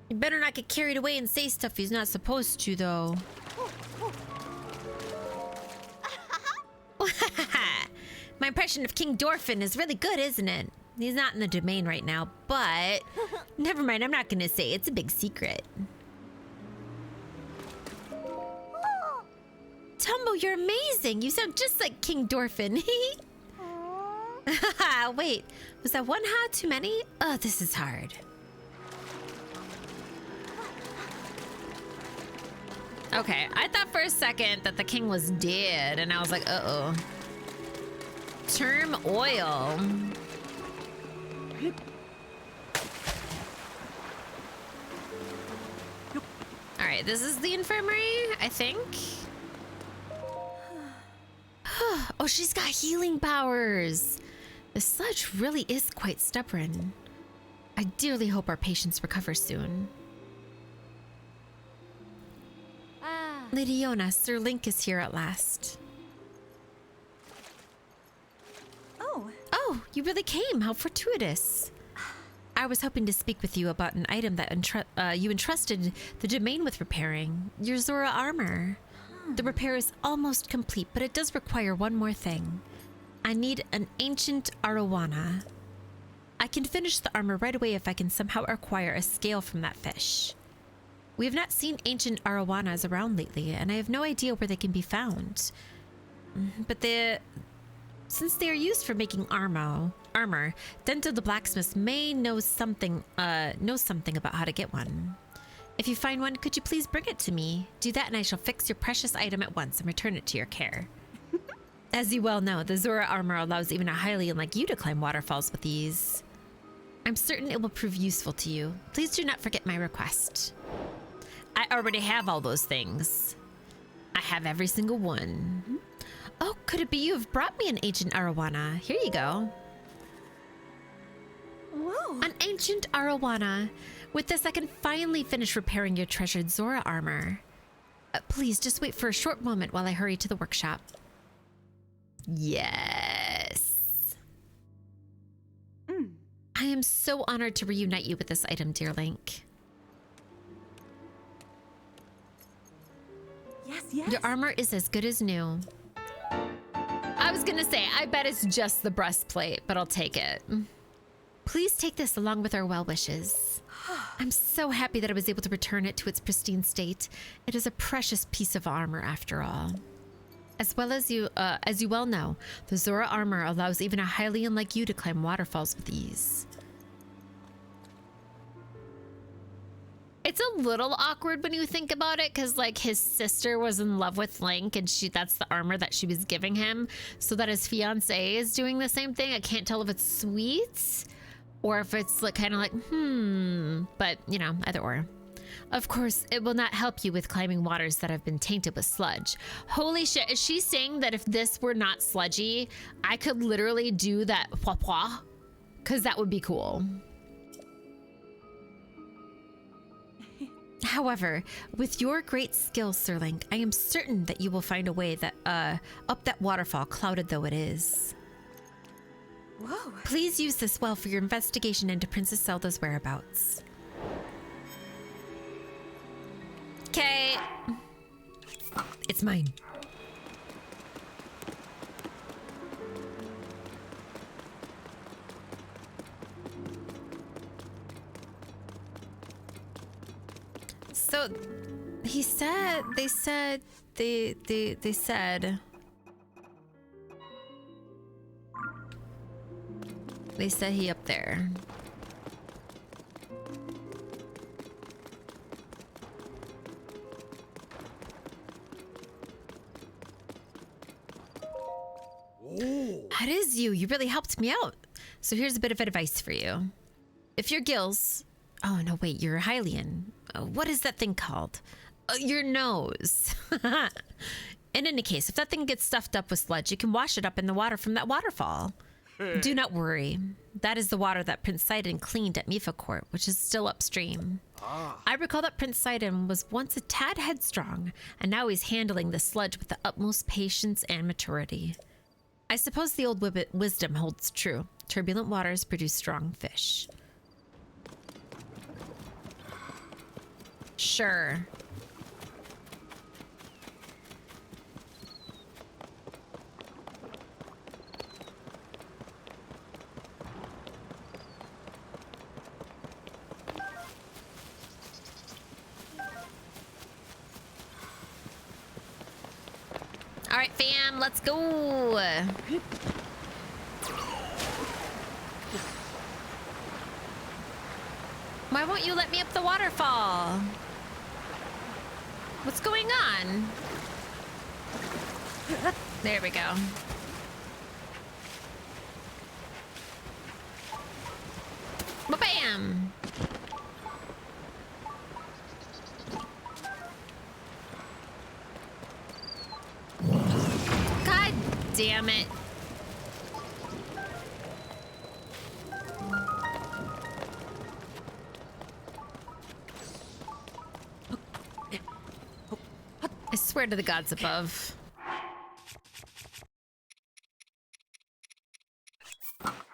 S1: You better not get carried away and say stuff he's not supposed to, though. My impression of King Dorfin is really good, isn't it? He's not in the domain right now, but never mind. I'm not going to say. It's a big secret. Tumbo, you're amazing. You sound just like King Dorfin. Wait, was that one ha too many? Oh, this is hard. Okay, I thought for a second that the king was dead, and I was like, uh-oh. Term oil. All right, this is the infirmary, I think. Oh, she's got healing powers. The sludge really is quite stubborn. I dearly hope our patients recover soon. Lady Yona, Sir Link is here at last. Oh, you really came. How fortuitous. I was hoping to speak with you about an item that you entrusted the domain with repairing. Your Zora armor. The repair is almost complete, but it does require one more thing. I need an ancient arowana. I can finish the armor right away if I can somehow acquire a scale from that fish. We have not seen ancient arowanas around lately, and I have no idea where they can be found. But since they are used for making armor, Dento the blacksmith may know something about how to get one. If you find one, could you please bring it to me? Do that and I shall fix your precious item at once and return it to your care. As you well know, the Zora armor allows even a Hylian like you to climb waterfalls with ease. I'm certain it will prove useful to you. Please do not forget my request. I already have all those things. I have every single one. Oh, could it be you have brought me an ancient arowana? Here you go.
S4: Whoa.
S1: An ancient arowana. With this, I can finally finish repairing your treasured Zora armor. Please, just wait for a short moment while I hurry to the workshop. Yes. I am so honored to reunite you with this item, dear Link.
S4: Yes.
S1: Your armor is as good as new. I was gonna say, I bet it's just the breastplate, but I'll take it. Please take this along with our well wishes. I'm so happy that I was able to return it to its pristine state. It is a precious piece of armor after all. As you well know, the Zora armor allows even a Hylian like you to climb waterfalls with ease. It's a little awkward when you think about it, because like his sister was in love with Link and that's the armor that she was giving him, so that his fiance is doing the same thing. I can't tell if it's sweet or if it's like kind of like, but you know, either or. Of course, it will not help you with climbing waters that have been tainted with sludge. Holy shit, is she saying that if this were not sludgy, I could literally do that pwa? Because that would be cool. However, with your great skill, Sir Link, I am certain that you will find a way that up that waterfall, clouded though it is.
S4: Whoa.
S1: Please use this well for your investigation into Princess Zelda's whereabouts. Okay. It's mine. So he said, they said he up there. That is you. You really helped me out. So here's a bit of advice for you. If your gills... Oh, no, wait. You're a Hylian. What is that thing called? Your nose. In any case, if that thing gets stuffed up with sludge, you can wash it up in the water from that waterfall. Do not worry. That is the water that Prince Sidon cleaned at Mipha Court, which is still upstream. I recall that Prince Sidon was once a tad headstrong, and now he's handling the sludge with the utmost patience and maturity. I suppose the old wisdom holds true. Turbulent waters produce strong fish. Sure. right, fam, let's go. Why won't you let me up the waterfall? What's going on? There we go. Bam! God damn it. I swear to the gods above.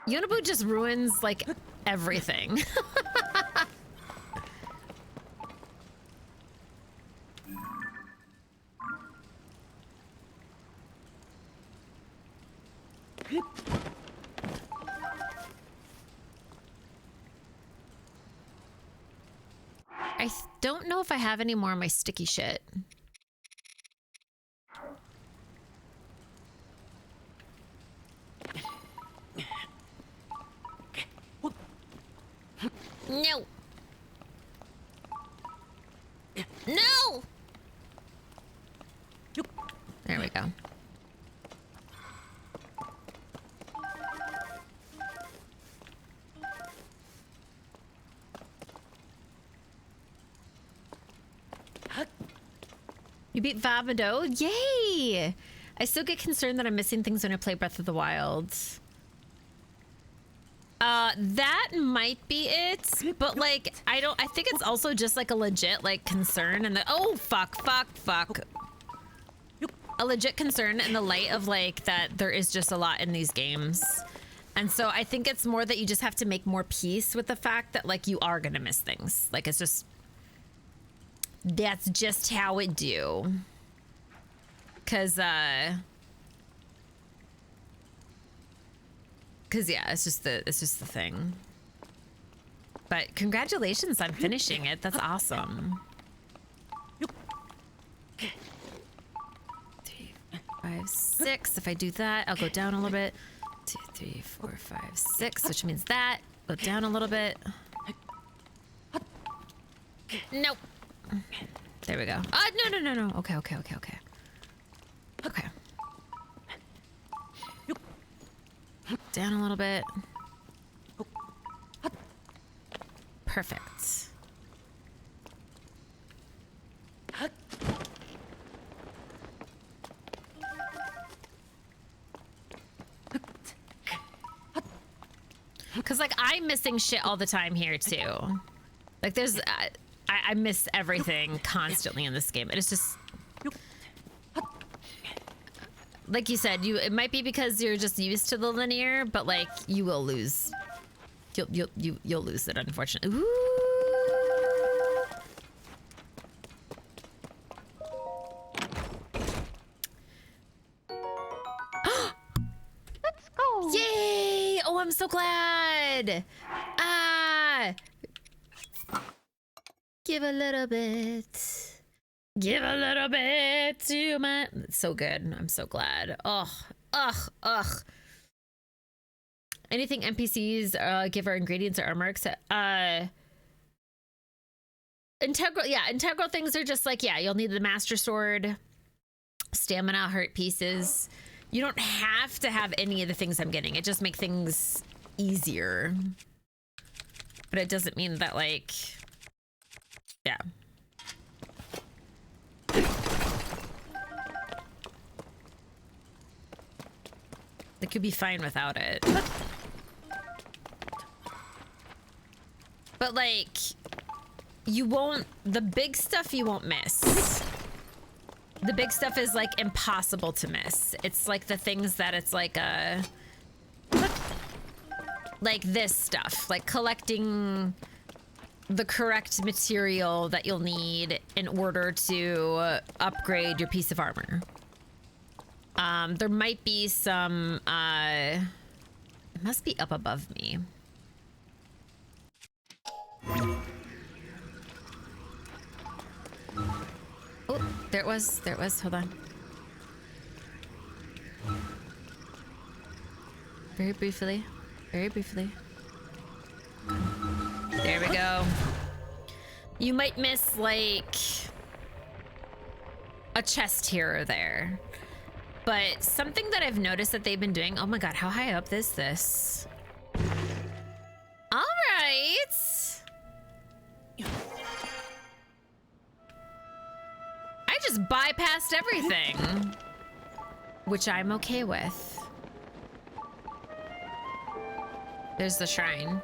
S1: Yonobu just ruins, like, everything. I don't know if I have any more of my sticky shit. No. No. There we go. You beat Vavado? Yay! I still get concerned that I'm missing things when I play Breath of the Wild. That might be it, but like, I think it's also just like a legit like concern and oh, fuck. A legit concern in the light of like that there is just a lot in these games. And so I think it's more that you just have to make more peace with the fact that like you are gonna miss things. Like it's just, that's just how it do. Cause yeah, it's just the thing. But congratulations on finishing it. That's awesome. 3, 5, 6. If I do that, I'll go down a little bit. 2, 3, 4, 5, 6, which means that. Go down a little bit. Nope. There we go. No. Okay. Okay. Down a little bit. Perfect. Because like I'm missing shit all the time here too. Like there's I miss everything constantly in this game. It's just like you said, it might be because you're just used to the linear, but like you will lose. You'll lose it, unfortunately. Ooh.
S5: Let's go.
S1: Yay! Oh, I'm so glad. Give a little bit. Give a little bit to my... It's so good. I'm so glad. Ugh. Anything NPCs give our ingredients or armor except... Integral things are just like, yeah, you'll need the Master Sword, stamina, heart pieces. You don't have to have any of the things I'm getting. It just makes things easier. But it doesn't mean that, like... Yeah. They could be fine without it. But like, you won't, the big stuff you won't miss. The big stuff is like impossible to miss. It's like the things that it's like like this stuff, like collecting the correct material that you'll need in order to upgrade your piece of armor. There might be some, it must be up above me. Oh, there it was, hold on. Very briefly. Very briefly. There we go. You might miss, like, a chest here or there. But something that I've noticed that they've been doing... Oh my god, how high up is this? All right. I just bypassed everything. Which I'm okay with. There's the shrine.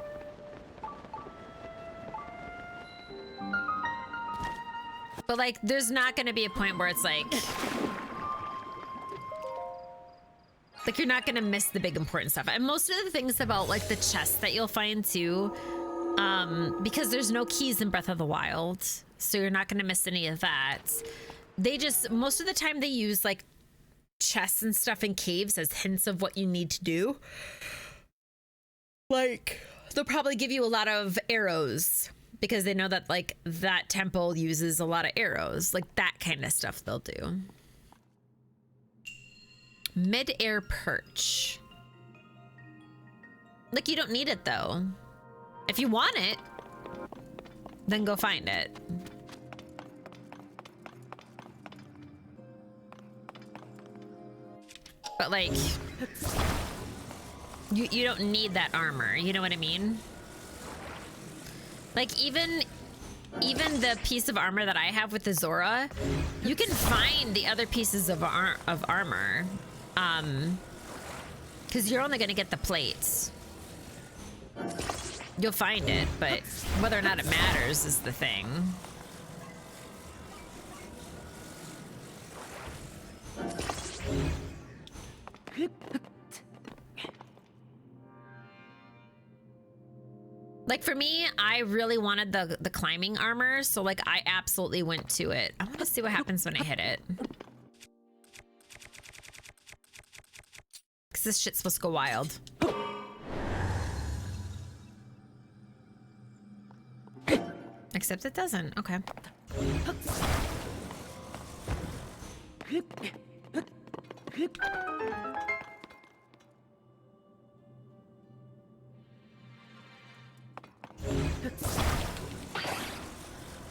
S1: But, like, there's not gonna be a point where it's like... Like, you're not gonna miss the big important stuff. And most of the things about, like, the chests that you'll find, too, because there's no keys in Breath of the Wild, so you're not gonna miss any of that. They just... Most of the time, they use, like, chests and stuff in caves as hints of what you need to do. Like, they'll probably give you a lot of arrows because they know that, like, that temple uses a lot of arrows. Like, that kind of stuff they'll do. Mid-air perch. Like, you don't need it, though. If you want it, then go find it. But, like, you don't need that armor. You know what I mean? Like, even the piece of armor that I have with the Zora, you can find the other pieces of armor. Because you're only going to get the plates. You'll find it, but whether or not it matters is the thing. Like, for me, I really wanted the climbing armor, so, like, I absolutely went to it. I want to see what happens when I hit it. Because this shit's supposed to go wild. Except it doesn't. Okay.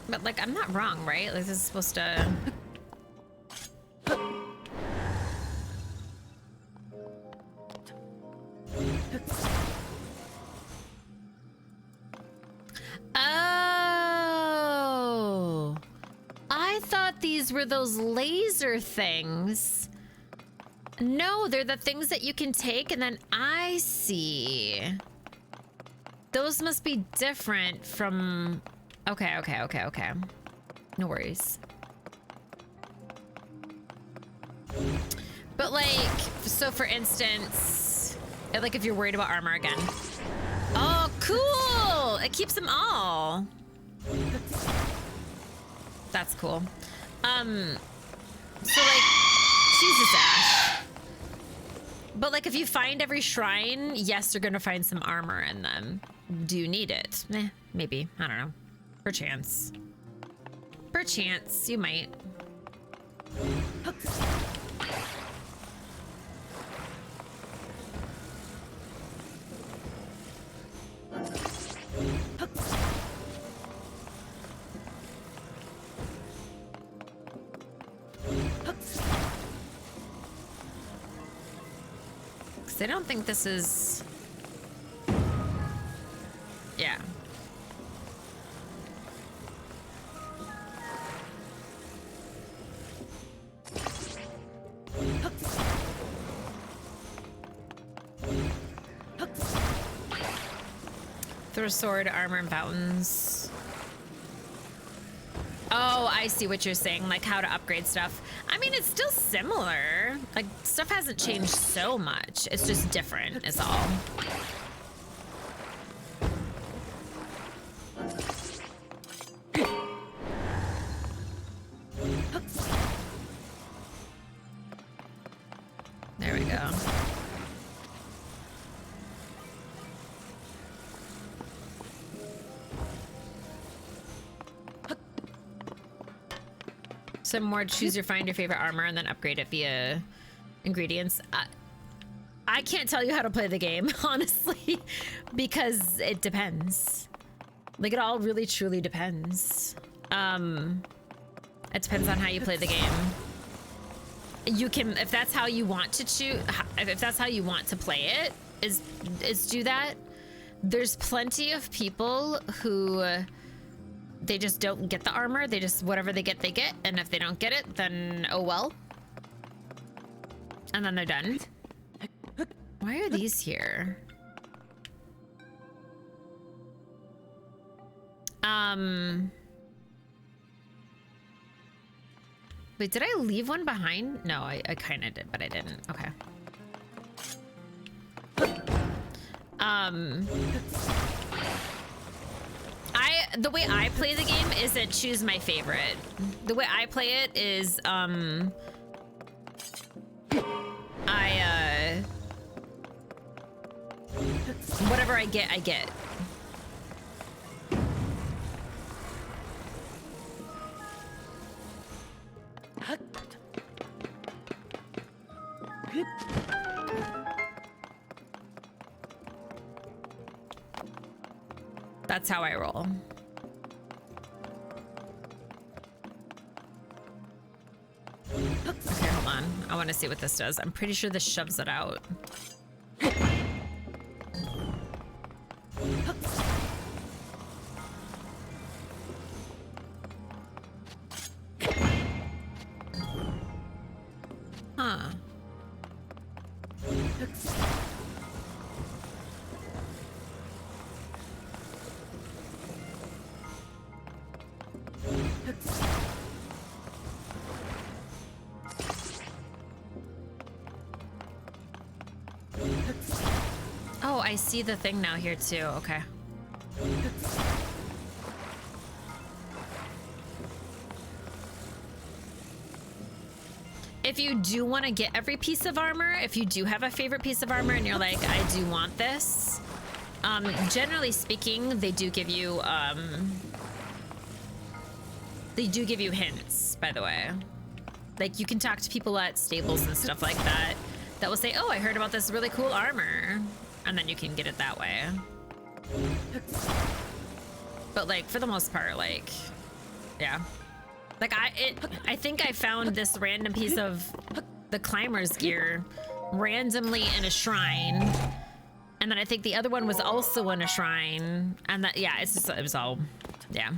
S1: But, like, I'm not wrong, right? Like, this is supposed to... Oh! I thought these were those laser things. No, they're the things that you can take, and then I see. Those must be different from... Okay. No worries. But, like, so for instance, like, if you're worried about armor again. Oh, cool! It keeps them all. That's cool. So, like, Jesus, Ash. But, like, if you find every shrine, yes, you're gonna find some armor in them. Do you need it? Maybe. I don't know. Perchance. Perchance, you might. Because I don't think this is... Yeah. Throw sword, armor, and fountains. Oh, I see what you're saying, like how to upgrade stuff. I mean, it's still similar. Like, stuff hasn't changed so much. It's just different, is all. There we go. Some more choose your find your favorite armor and then upgrade it via ingredients. I I can't tell you how to play the game, honestly, because it depends. Like, it all really truly depends. It depends on how you play the game. You can, if that's how you want to choose, if that's how you want to play it, is do that. There's plenty of people who they just don't get the armor. They just, whatever they get, and if they don't get it, then oh well. And then they're done. Why are these here? Wait, did I leave one behind? No, I kind of did, but I didn't. Okay. The way I play the game isn't choose my favorite. The way I play it is, whatever I get, I get. That's how I roll. Okay, hold on. I want to see what this does. I'm pretty sure this shoves it out. Huh. Oh, I see the thing now here too. Okay. If you do want to get every piece of armor, if you do have a favorite piece of armor and you're like, I do want this, generally speaking, they do give you hints, by the way. Like, you can talk to people at stables and stuff like that that will say, oh, I heard about this really cool armor. And then you can get it that way. But like, for the most part, like, yeah. Like, I think I found this random piece of the climber's gear randomly in a shrine. And then I think the other one was also in a shrine. And that, yeah, it's just, it was all, yeah.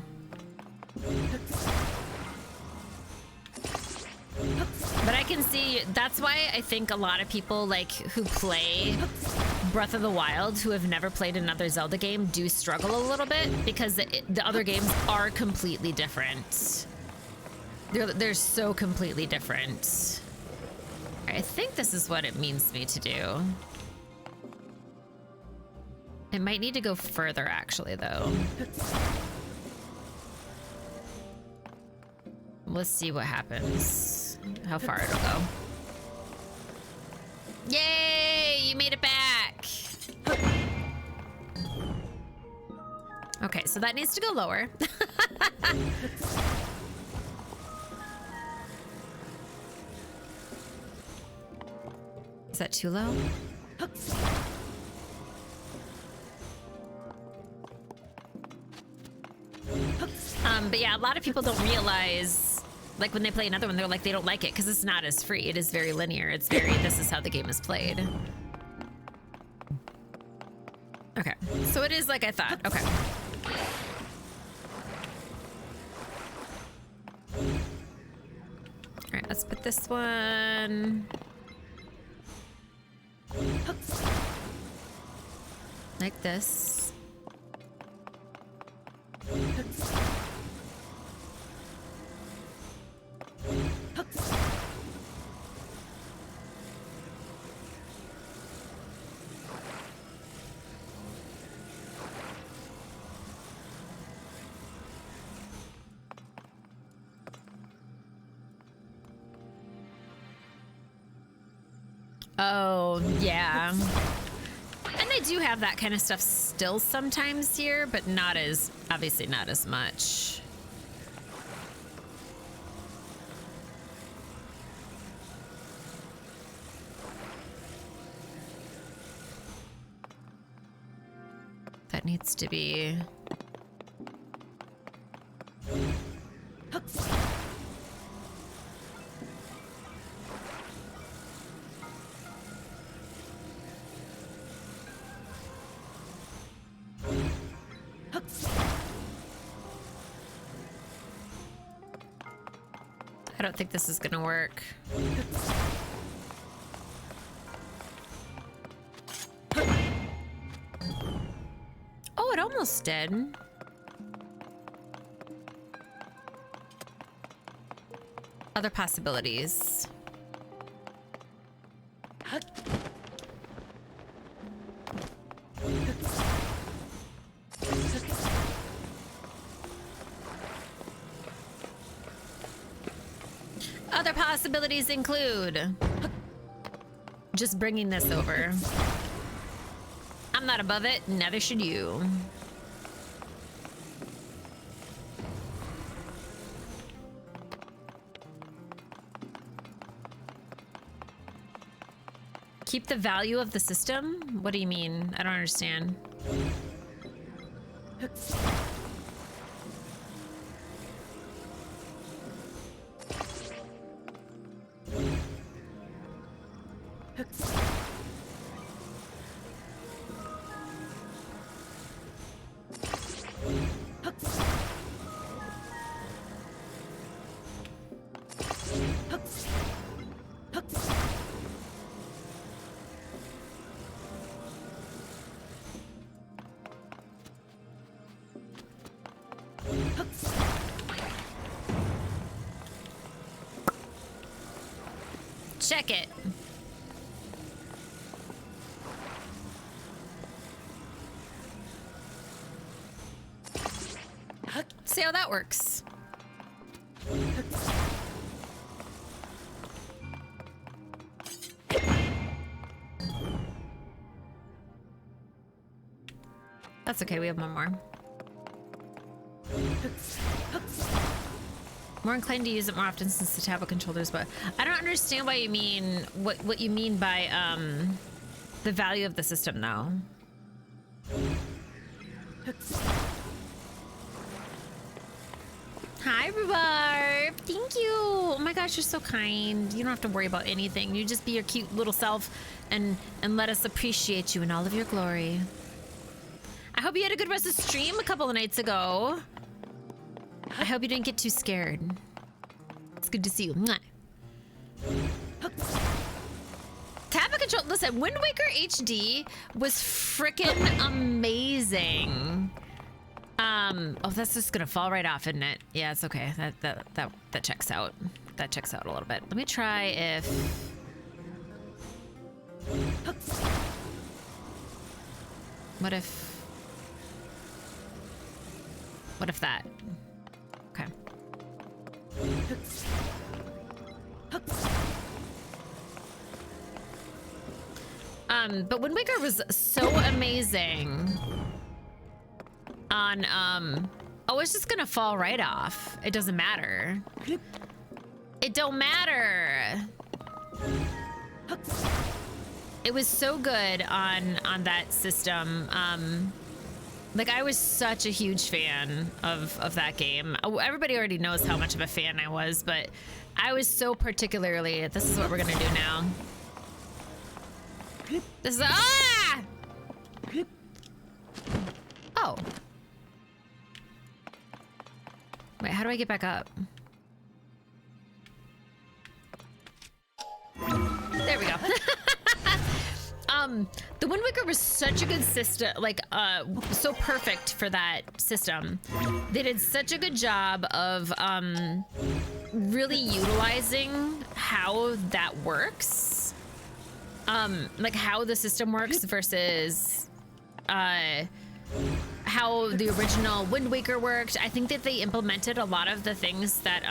S1: But I can see, that's why I think a lot of people like who play Breath of the Wild, who have never played another Zelda game, do struggle a little bit because the other games are completely different. They're so completely different. I think this is what it means me to do. It might need to go further actually though. Let's see what happens. How far it'll go. Yay! You made it back! Okay, so that needs to go lower. Is that too low? But yeah, a lot of people don't realize, like when they play another one, they're like, they don't like it because it's not as free. It is very linear. It's very, this is how the game is played. Okay, so it is like I thought. Okay. All right, let's put this one like this. Oh, yeah. And they do have that kind of stuff still sometimes here, but not as, obviously not as much. that needs to be... I don't think this is gonna work. Oh, it almost did. Other possibilities. Other possibilities include just bringing this over. I'm not above it, neither should you. Keep the value of the system? What do you mean? I don't understand. Check it. See how that works. That's okay, we have one more. More inclined to use it more often since the tablet controllers, but I don't understand why you mean what you mean by the value of the system though. Hi, Rhubarb. Thank you. Oh my gosh, you're so kind. You don't have to worry about anything. You just be your cute little self and let us appreciate you in all of your glory. I hope you had a good rest of the stream a couple of nights ago. I hope you didn't get too scared. It's good to see you. Mwah. Tablet control. Listen, Wind Waker HD was freaking amazing. Oh, that's just gonna fall right off, isn't it? Yeah, it's okay. That checks out. That checks out a little bit. Let me try if. What if that? Okay. But Wind Waker was so amazing on, oh, it's just gonna fall right off. It doesn't matter. It don't matter. It was so good on that system. Like, I was such a huge fan of that game. Everybody already knows how much of a fan I was, but I was so particularly... This is what we're gonna do now. This is... Ah! Oh. Wait, how do I get back up? There we go. The Wind Waker was such a good system, like, so perfect for that system. They did such a good job of, really utilizing how that works. Like how the system works versus, how the original Wind Waker worked. I think that they implemented a lot of the things that,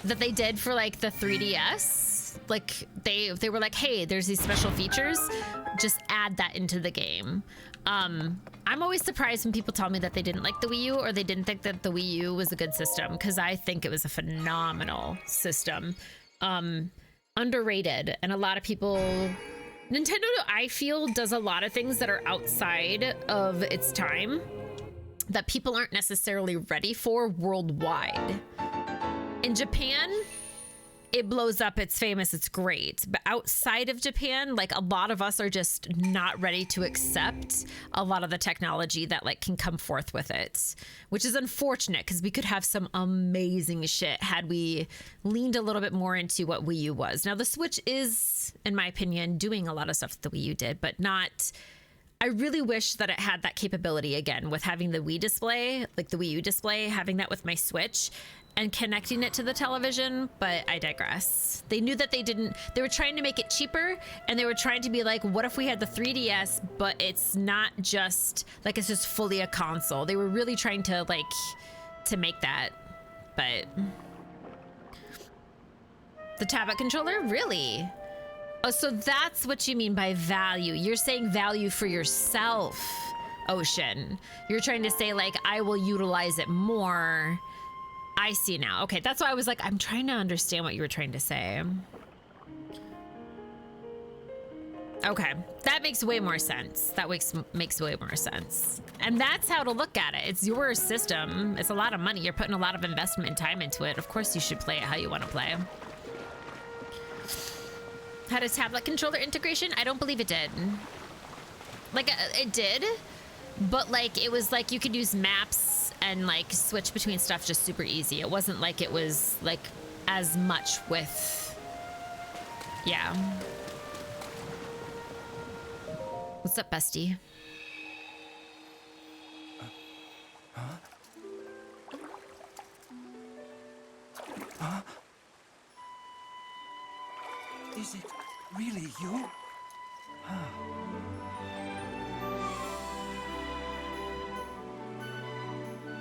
S1: that they did for like the 3DS. Like they were like, hey, there's these special features, just add that into the game. I'm always surprised when people tell me that they didn't like the Wii U or they didn't think that the Wii U was a good system, because I think it was a phenomenal system. Underrated, and a lot of people Nintendo, I feel, does a lot of things that are outside of its time that people aren't necessarily ready for worldwide. In Japan, it blows up, it's famous, it's great. But outside of Japan, like a lot of us are just not ready to accept a lot of the technology that like can come forth with it, which is unfortunate because we could have some amazing shit had we leaned a little bit more into what Wii U was. Now the Switch is, in my opinion, doing a lot of stuff that the Wii U did, but not... I really wish that it had that capability again with having the Wii display, like the Wii U display, having that with my Switch and connecting it to the television, but I digress. They knew that they were trying to make it cheaper and they were trying to be like, what if we had the 3DS, but it's not just, like it's just fully a console. They were really trying to like, to make that, but. The tablet controller, really? Oh, so that's what you mean by value. You're saying value for yourself, Ocean. You're trying to say like, I will utilize it more. I see now. Okay, that's why I was like, I'm trying to understand what you were trying to say. Okay, that makes way more sense. That makes way more sense. And that's how to look at it. It's your system. It's a lot of money. You're putting a lot of investment and time into it. Of course you should play it how you want to play. Had a tablet controller integration? I don't believe it did. Like, it did, but like, it was like you could use maps and like switch between stuff just super easy. It wasn't like it was like as much with, yeah. What's up, bestie?
S2: Huh? Is it really you?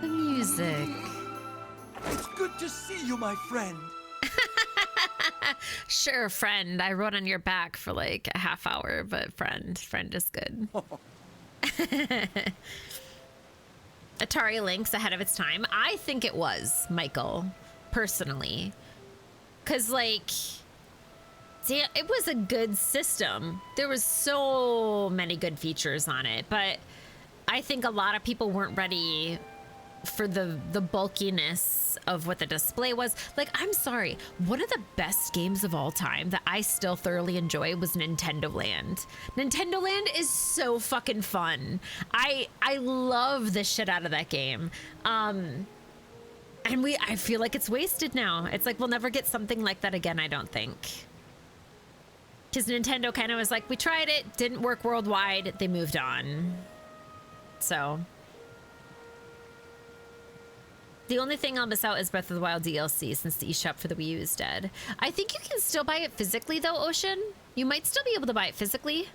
S1: The music.
S2: It's good to see you, my friend.
S1: Sure, friend. I rode on your back for like a half hour, but friend is good. Atari Lynx ahead of its time. I think it was, Michael, personally. Cause like, damn, it was a good system. There was so many good features on it, but I think a lot of people weren't ready for the bulkiness of what the display was. Like, I'm sorry, one of the best games of all time that I still thoroughly enjoy was Nintendo Land. Nintendo Land is so fucking fun. I love the shit out of that game. And I feel like it's wasted now. It's like we'll never get something like that again, I don't think. Because Nintendo kind of was like, we tried it, didn't work worldwide, they moved on. So the only thing I'll miss out is Breath of the Wild DLC since the eShop for the Wii U is dead. I think you can still buy it physically though, Ocean. You might still be able to buy it physically.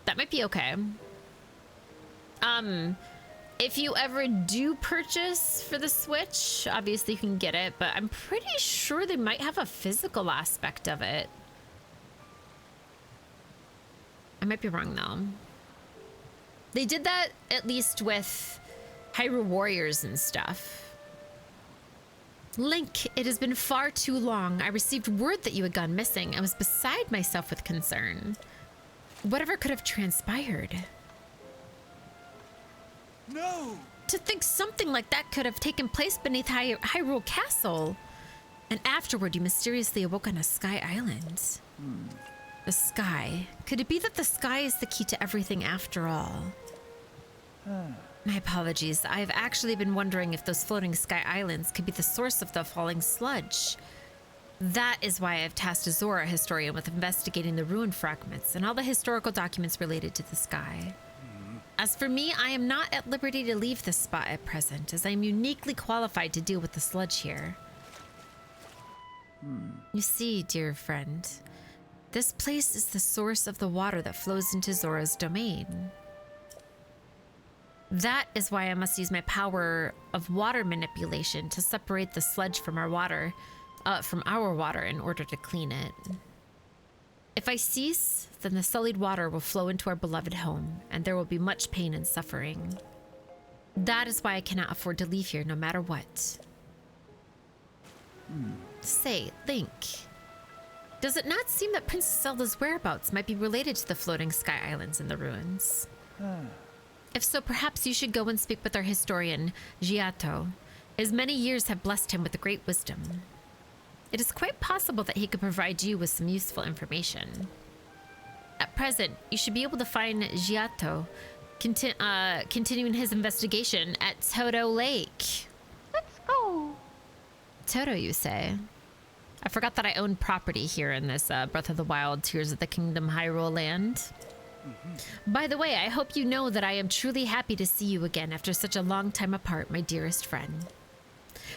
S1: That might be okay. If you ever do purchase for the Switch, obviously you can get it, but I'm pretty sure they might have a physical aspect of it. I might be wrong though. They did that at least with Hyrule Warriors and stuff. Link, it has been far too long. I received word that you had gone missing. I was beside myself with concern. Whatever could have transpired?
S2: No!
S1: To think something like that could have taken place beneath Hyrule Castle. And afterward, you mysteriously awoke on a sky island. The sky. Could it be that the sky is the key to everything after all? My apologies. I've actually been wondering if those floating sky islands could be the source of the falling sludge. That is why I've tasked Azora, historian, with investigating the ruined fragments and all the historical documents related to the sky. As for me, I am not at liberty to leave this spot at present, as I am uniquely qualified to deal with the sludge here. You see, dear friend, this place is the source of the water that flows into Zora's domain. That is why I must use my power of water manipulation to separate the sludge from our water in order to clean it. If I cease, then the sullied water will flow into our beloved home, and there will be much pain and suffering. That is why I cannot afford to leave here no matter what. Say, Link, Does it not seem that Princess Zelda's whereabouts might be related to the floating sky islands in the ruins? If so, perhaps you should go and speak with our historian, Giotto. His many years have blessed him with great wisdom. It is quite possible that he could provide you with some useful information. At present, you should be able to find Giotto continuing his investigation at Toto Lake.
S5: Let's go.
S1: Toto, you say? I forgot that I own property here in this Breath of the Wild, Tears of the Kingdom Hyrule land. By the way, I hope you know that I am truly happy to see you again after such a long time apart, my dearest friend.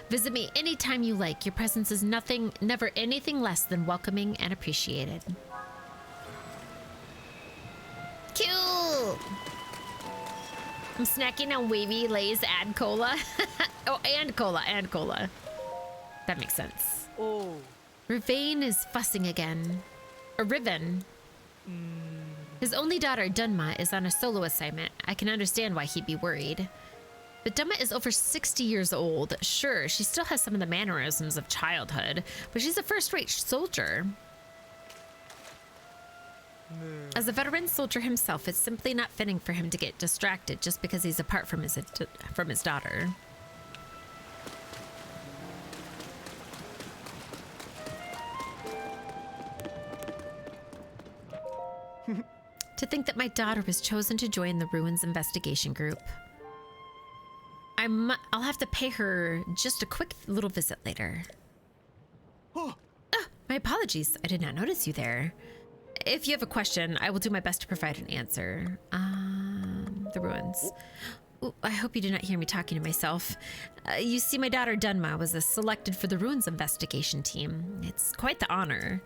S1: Visit me anytime you like. Your presence is never anything less than welcoming and appreciated. Cute! I'm snacking on Wavy Lay's and cola. Oh, and cola. That makes sense.
S2: Oh.
S1: Rivain is fussing again. Or Riven. His only daughter, Dunma, is on a solo assignment. I can understand why he'd be worried. But Dunma is over 60 years old. Sure, she still has some of the mannerisms of childhood, but she's a first-rate soldier. As a veteran soldier himself, it's simply not fitting for him to get distracted just because he's apart from his daughter. To think that my daughter was chosen to join the Ruins Investigation Group. I'll have to pay her just a quick little visit later.
S2: Oh.
S1: My apologies. I did not notice you there. If you have a question, I will do my best to provide an answer. The ruins. Ooh, I hope you did not hear me talking to myself. You see, my daughter Dunma was selected for the Ruins Investigation team. It's quite the honor.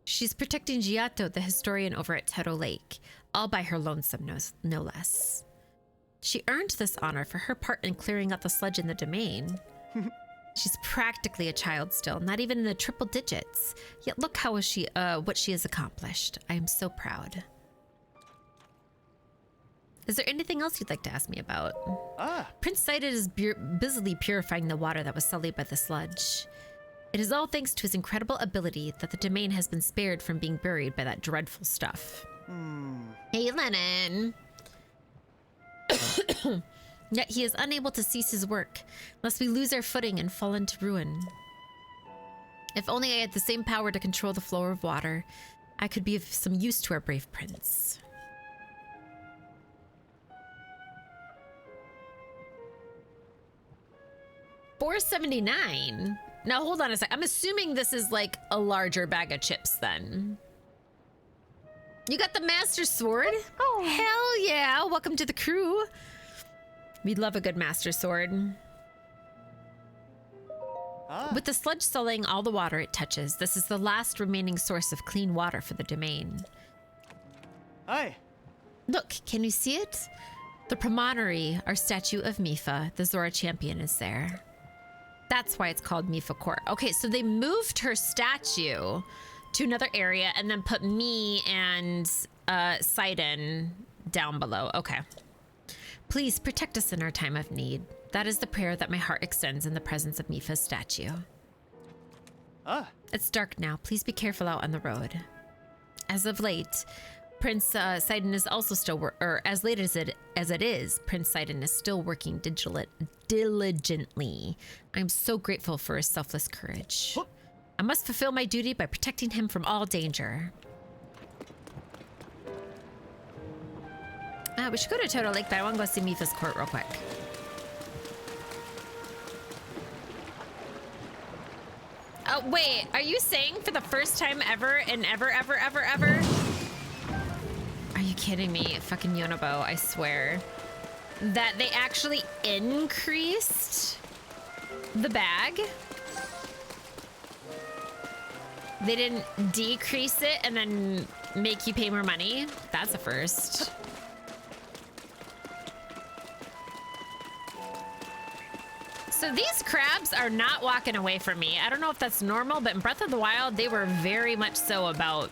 S1: She's protecting Giotto, the historian over at Toto Lake, all by her lonesome, no less. She earned this honor for her part in clearing out the sludge in the domain. She's practically a child still, not even in the triple digits. Yet look how what she has accomplished. I am so proud. Is there anything else you'd like to ask me about? Prince Sidon is busily purifying the water that was sullied by the sludge. It is all thanks to his incredible ability that the domain has been spared from being buried by that dreadful stuff. Hey, Lennon. Yet he is unable to cease his work, lest we lose our footing and fall into ruin. If only I had the same power to control the flow of water, I could be of some use to our brave prince. $4.79. Now hold on a sec. I'm assuming this is like a larger bag of chips then. You got the Master Sword?
S5: Oh,
S1: Hell yeah. Welcome to the crew. We'd love a good Master Sword. With the sludge sullying all the water it touches, this is the last remaining source of clean water for the domain.
S2: Aye.
S1: Look, can you see it? The promontory, our statue of Mipha, the Zora champion, is there. That's why it's called Mipha Court. Okay, so they moved her statue to another area and then put me and Sidon down below. Okay. Please protect us in our time of need. That is the prayer that my heart extends in the presence of Mipha's statue. It's dark now. Please be careful out on the road. As of late, Prince Sidon is also still, as late as it is, Prince Sidon is still working diligently. I'm so grateful for his selfless courage. I must fulfill my duty by protecting him from all danger. We should go to Toto Lake, but I want to go see Mipha's court real quick. Oh, wait, are you saying for the first time ever and ever? Are you kidding me? Fucking Yonobo, I swear. That they actually increased the bag? They didn't decrease it and then make you pay more money? That's a first. So these crabs are not walking away from me. I don't know if that's normal, but in Breath of the Wild, they were very much so about,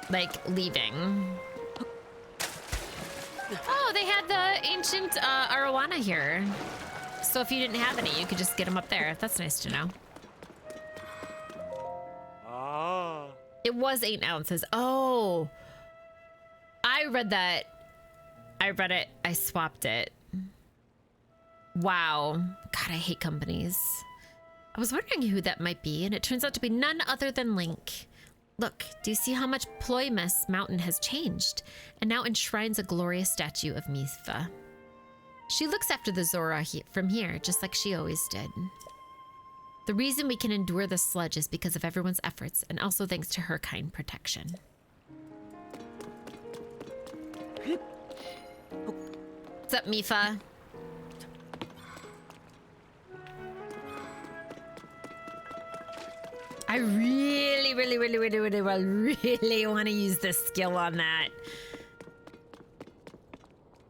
S1: like, leaving. Oh, they had the ancient arowana here. So if you didn't have any, you could just get them up there. That's nice to know.
S2: Ah.
S1: It was 8 ounces. Oh, I read that. I read it. I swapped it. Wow. God, I hate companies. I was wondering who that might be, and it turns out to be none other than Link. Look, do you see how much Ploymus Mountain has changed, and now enshrines a glorious statue of Mipha? She looks after the Zora from here, just like she always did. The reason we can endure the sludge is because of everyone's efforts, and also thanks to her kind protection. What's up, Mipha? I really want to use this skill on that.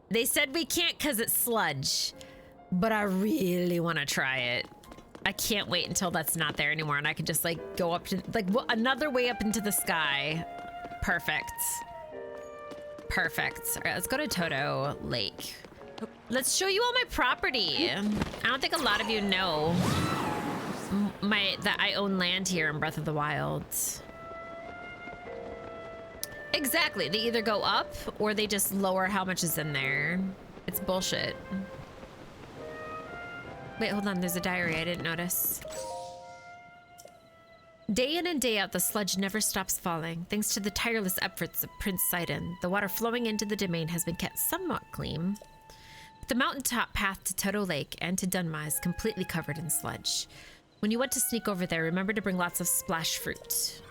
S1: They said we can't because it's sludge, but I really want to try it. I can't wait until that's not there anymore and I can just like go up to like another way up into the sky. Perfect. Perfect. All right, let's go to Toto Lake. Let's show you all my property. I don't think a lot of you know that I own land here in Breath of the Wild. Exactly. They either go up or they just lower how much is in there. It's bullshit. Wait, hold on. There's a diary I didn't notice. Day in and day out, the sludge never stops falling. Thanks to the tireless efforts of Prince Sidon, the water flowing into the domain has been kept somewhat clean. The mountaintop path to Toto Lake and to Dunma is completely covered in sludge. When you want to sneak over there, remember to bring lots of splash fruit.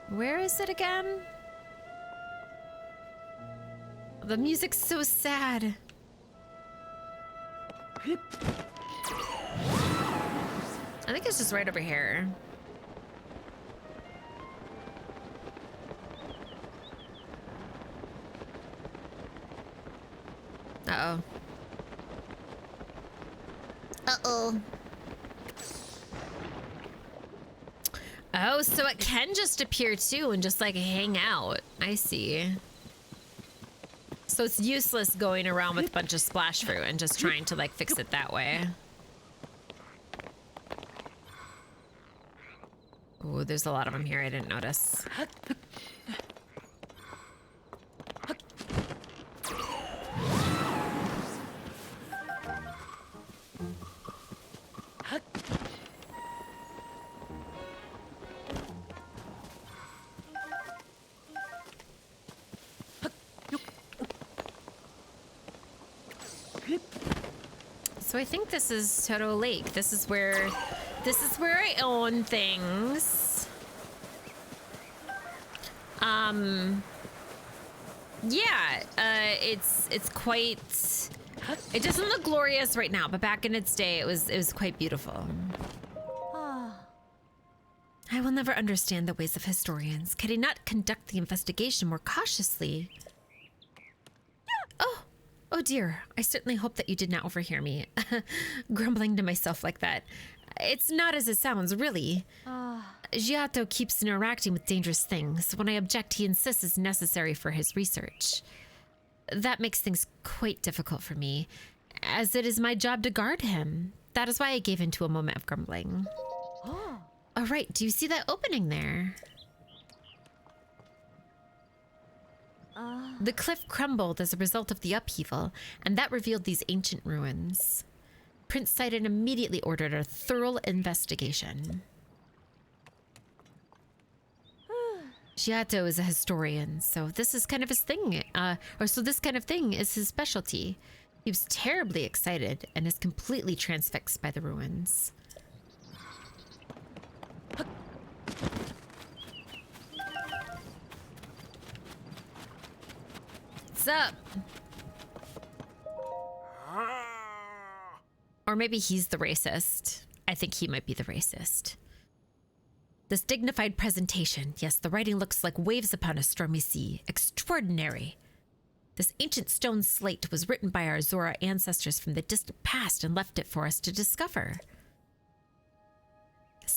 S1: Where is it again? The music's so sad. I think it's just right over here. Uh-oh. Uh-oh. Oh, so it can just appear too and just like hang out. I see. So it's useless going around with a bunch of splash fruit and just trying to like fix it that way. Oh, there's a lot of them here I didn't notice. So I think this is Toto Lake. This is where I own things. Yeah, it's quite, it doesn't look glorious right now, but back in its day it was quite beautiful. I will never understand the ways of historians. Can he not conduct the investigation more cautiously? Oh dear, I certainly hope that you did not overhear me grumbling to myself like that. It's not as it sounds, really. Giotto keeps interacting with dangerous things. When I object, he insists it's necessary for his research. That makes things quite difficult for me, as it is my job to guard him. That is why I gave in to a moment of grumbling. All right, do you see that opening there? The cliff crumbled as a result of the upheaval, and that revealed these ancient ruins. Prince Sidon immediately ordered a thorough investigation. Giotto is a historian, so this is kind of his thing. This kind of thing is his specialty. He was terribly excited and is completely transfixed by the ruins. What's up? Or maybe he's the racist. I think he might be the racist. This dignified presentation. Yes, the writing looks like waves upon a stormy sea. Extraordinary. This ancient stone slate was written by our Zora ancestors from the distant past and left it for us to discover.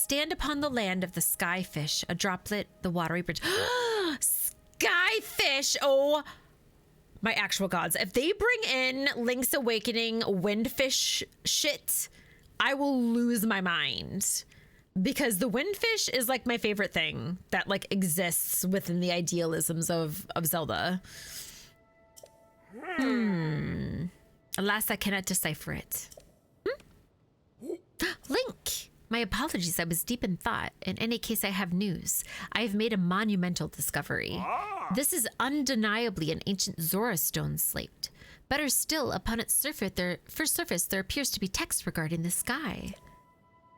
S1: Stand upon the land of the skyfish, a droplet, the watery bridge. Skyfish! Oh, my actual gods. If they bring in Link's Awakening windfish shit, I will lose my mind. Because the windfish is like my favorite thing that like exists within the idealisms of Zelda. Alas, I cannot decipher it. Link! My apologies, I was deep in thought. In any case, I have news. I have made a monumental discovery. This is undeniably an ancient Zora stone slate. Better still, upon its surface there appears to be text regarding the sky.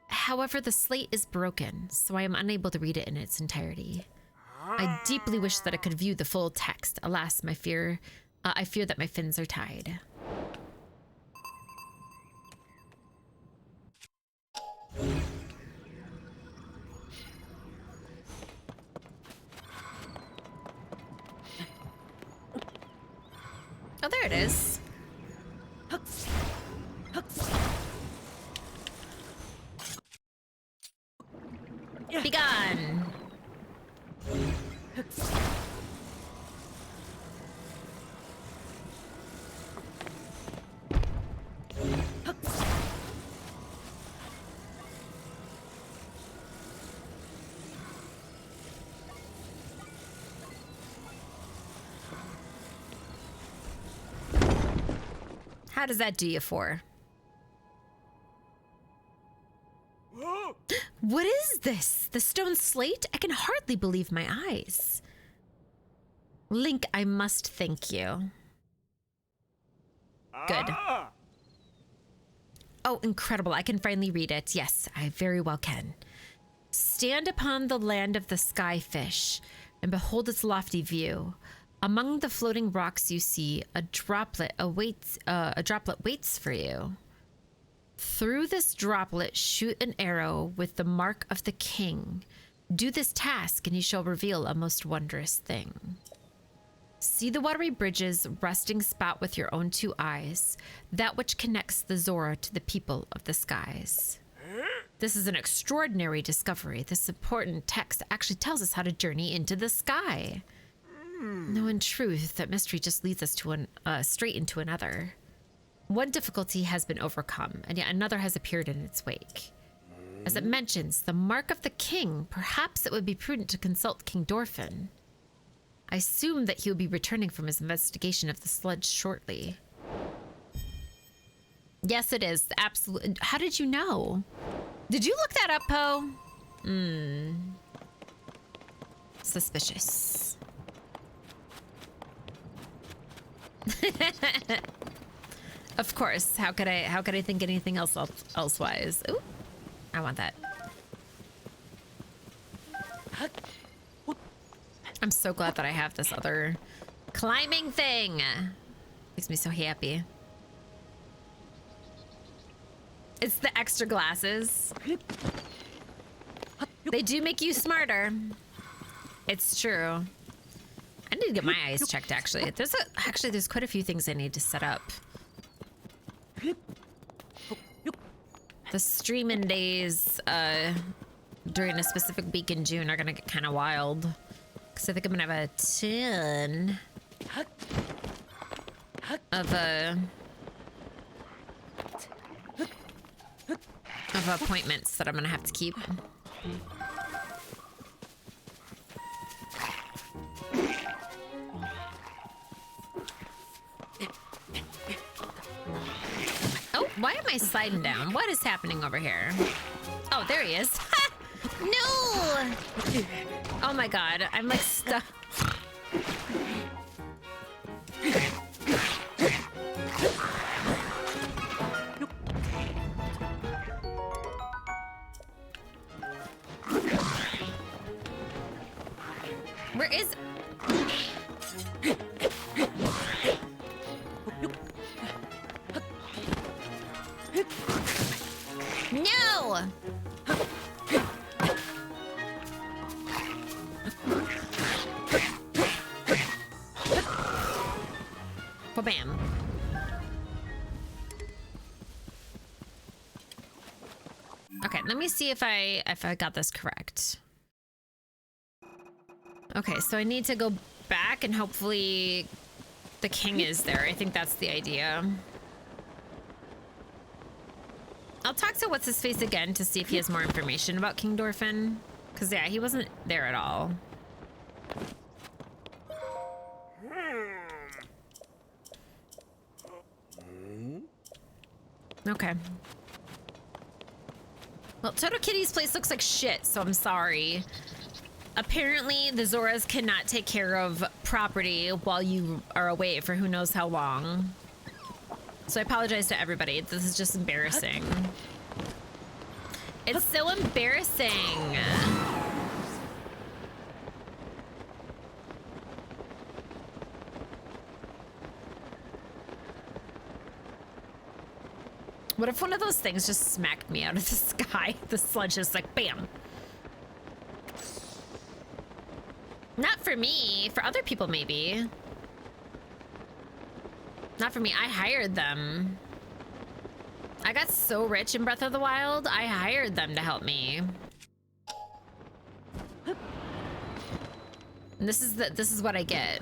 S1: However, the slate is broken, so I am unable to read it in its entirety. I deeply wish that I could view the full text. Alas, I fear that my fins are tied. Oh, there it is. Be gone. How does that do you for? What is this? The stone slate? I can hardly believe my eyes. Link, I must thank you. Good. Oh, incredible. I can finally read it. Yes, I very well can. Stand upon the land of the skyfish and behold its lofty view. Among the floating rocks you see a droplet waits for you. Through this droplet shoot an arrow with the mark of the king. Do this task and you shall reveal a most wondrous thing. See the watery bridge's rusting spout with your own two eyes, that which connects the Zora to the people of the skies. This is an extraordinary discovery. This important text actually tells us how to journey into the sky. No, in truth, that mystery just leads us to straight into another. One difficulty has been overcome, and yet another has appeared in its wake. As it mentions the mark of the king, perhaps it would be prudent to consult King Dorphin. I assume that he will be returning from his investigation of the sludge shortly. Yes, it is. Absolutely. How did you know? Did you look that up, Poe? Suspicious. Of course. How could I think anything elsewise? Ooh, I want that. I'm so glad that I have this other climbing thing. Makes me so happy. It's the extra glasses. They do make you smarter. It's true. I need to get my eyes checked, actually. There's quite a few things I need to set up. The streaming days during a specific week in June are gonna get kind of wild. Because I think I'm gonna have a ton of appointments that I'm gonna have to keep. Oh, why am I sliding down? What is happening over here? Oh, there he is. No! Oh my god, I'm like stuck. Where is... No! Bam. Okay, let me see if I got this correct. Okay, so I need to go back and hopefully the king is there. I think that's the idea. I'll talk to what's his face again to see if he has more information about King Dorfin. Because yeah, he wasn't there at all. Okay. Well, Totokitty's place looks like shit, so I'm sorry. Apparently, the Zoras cannot take care of property while you are away for who knows how long. So I apologize to everybody. This is just embarrassing. It's so embarrassing. What if one of those things just smacked me out of the sky? The sludge is like, bam. Not for me. For other people, maybe. Not for me. I hired them. I got so rich in Breath of the Wild, I hired them to help me. And this is what I get.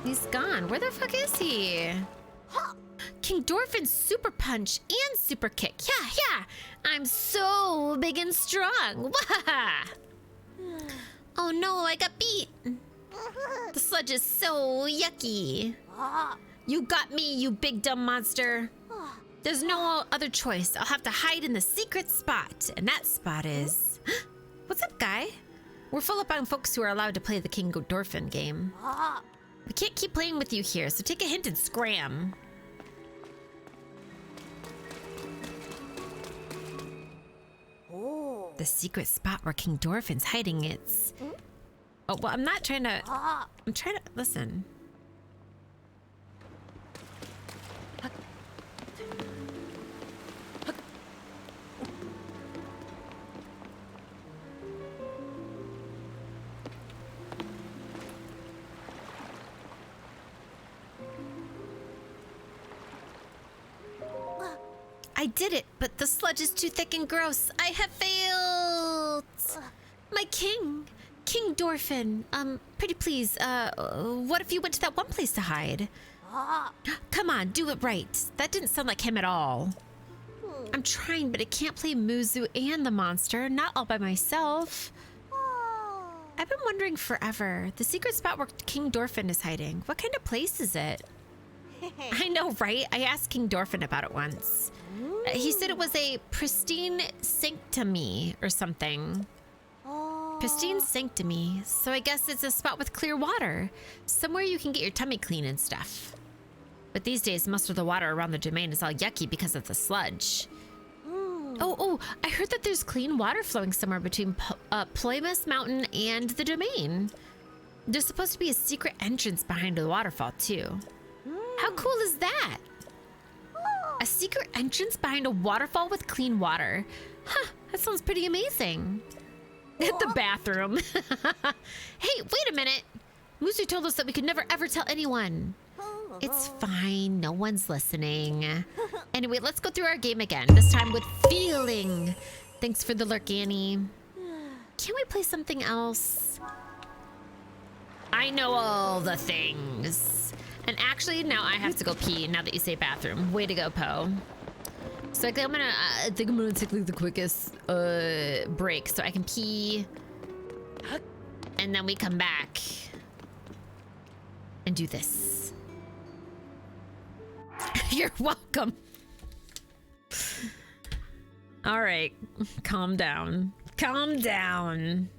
S1: He's gone. Where the fuck is he? King Dorfin's super punch and super kick. Yeah. I'm so big and strong. Oh no, I got beat. The sludge is so yucky. You got me, you big dumb monster. There's no other choice. I'll have to hide in the secret spot. And that spot is... What's up, guy? We're full up on folks who are allowed to play the King Dorfin game. We can't keep playing with you here, so take a hint and scram. The secret spot where King Dorfin's hiding it's... Oh, well, I'm not trying to... I'm trying to... Listen. I did it, but the sludge is too thick and gross. I have failed. My king, King Dorfin. Pretty please, what if you went to that one place to hide? Come on, do it right. That didn't sound like him at all. I'm trying, but I can't play Muzu and the monster, not all by myself. I've been wondering forever. The secret spot where King Dorfin is hiding. What kind of place is it? I know, right? I asked King Dorfin about it once. He said it was a pristine sanctuary or something. Pristine sanctuary. So I guess it's a spot with clear water. Somewhere you can get your tummy clean and stuff. But these days, most of the water around the domain is all yucky because of the sludge. Oh, I heard that there's clean water flowing somewhere between Ploymus Mountain and the domain. There's supposed to be a secret entrance behind the waterfall, too. How cool is that? A secret entrance behind a waterfall with clean water. Huh, that sounds pretty amazing. At the bathroom. Hey, wait a minute. Muzu told us that we could never ever tell anyone. It's fine, no one's listening. Anyway, let's go through our game again, this time with feeling. Thanks for the lurk, Annie. Can't we play something else? I know all the things. And actually, now I have to go pee now that you say bathroom. Way to go, Poe. So I think I'm gonna take like the quickest break so I can pee. And then we come back and do this. You're welcome. All right, calm down. Calm down.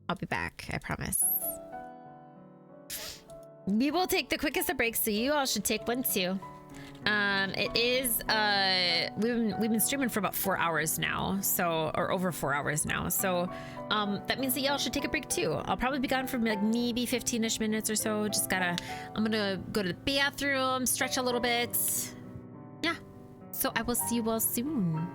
S1: I'll be back, I promise. We will take the quickest of breaks, so you all should take one too. It is we've been streaming for about 4 hours now, so or over 4 hours now. So that means that y'all should take a break too. I'll probably be gone for like maybe 15-ish minutes or so. I'm gonna go to the bathroom, stretch a little bit. Yeah. So I will see you all soon.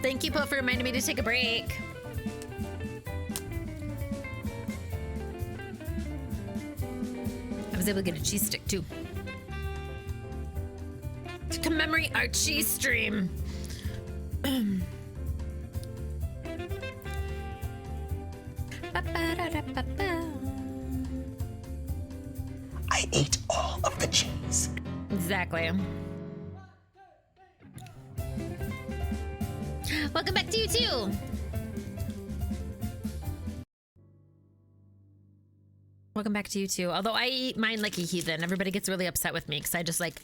S1: Thank you, Poe, for reminding me to take a break. I was able to get a cheese stick too. To commemorate our cheese stream.
S6: I ate all of the cheese.
S1: Exactly. Welcome back to you too. Welcome back to you too. Although I eat mine like a heathen, everybody gets really upset with me because I just like,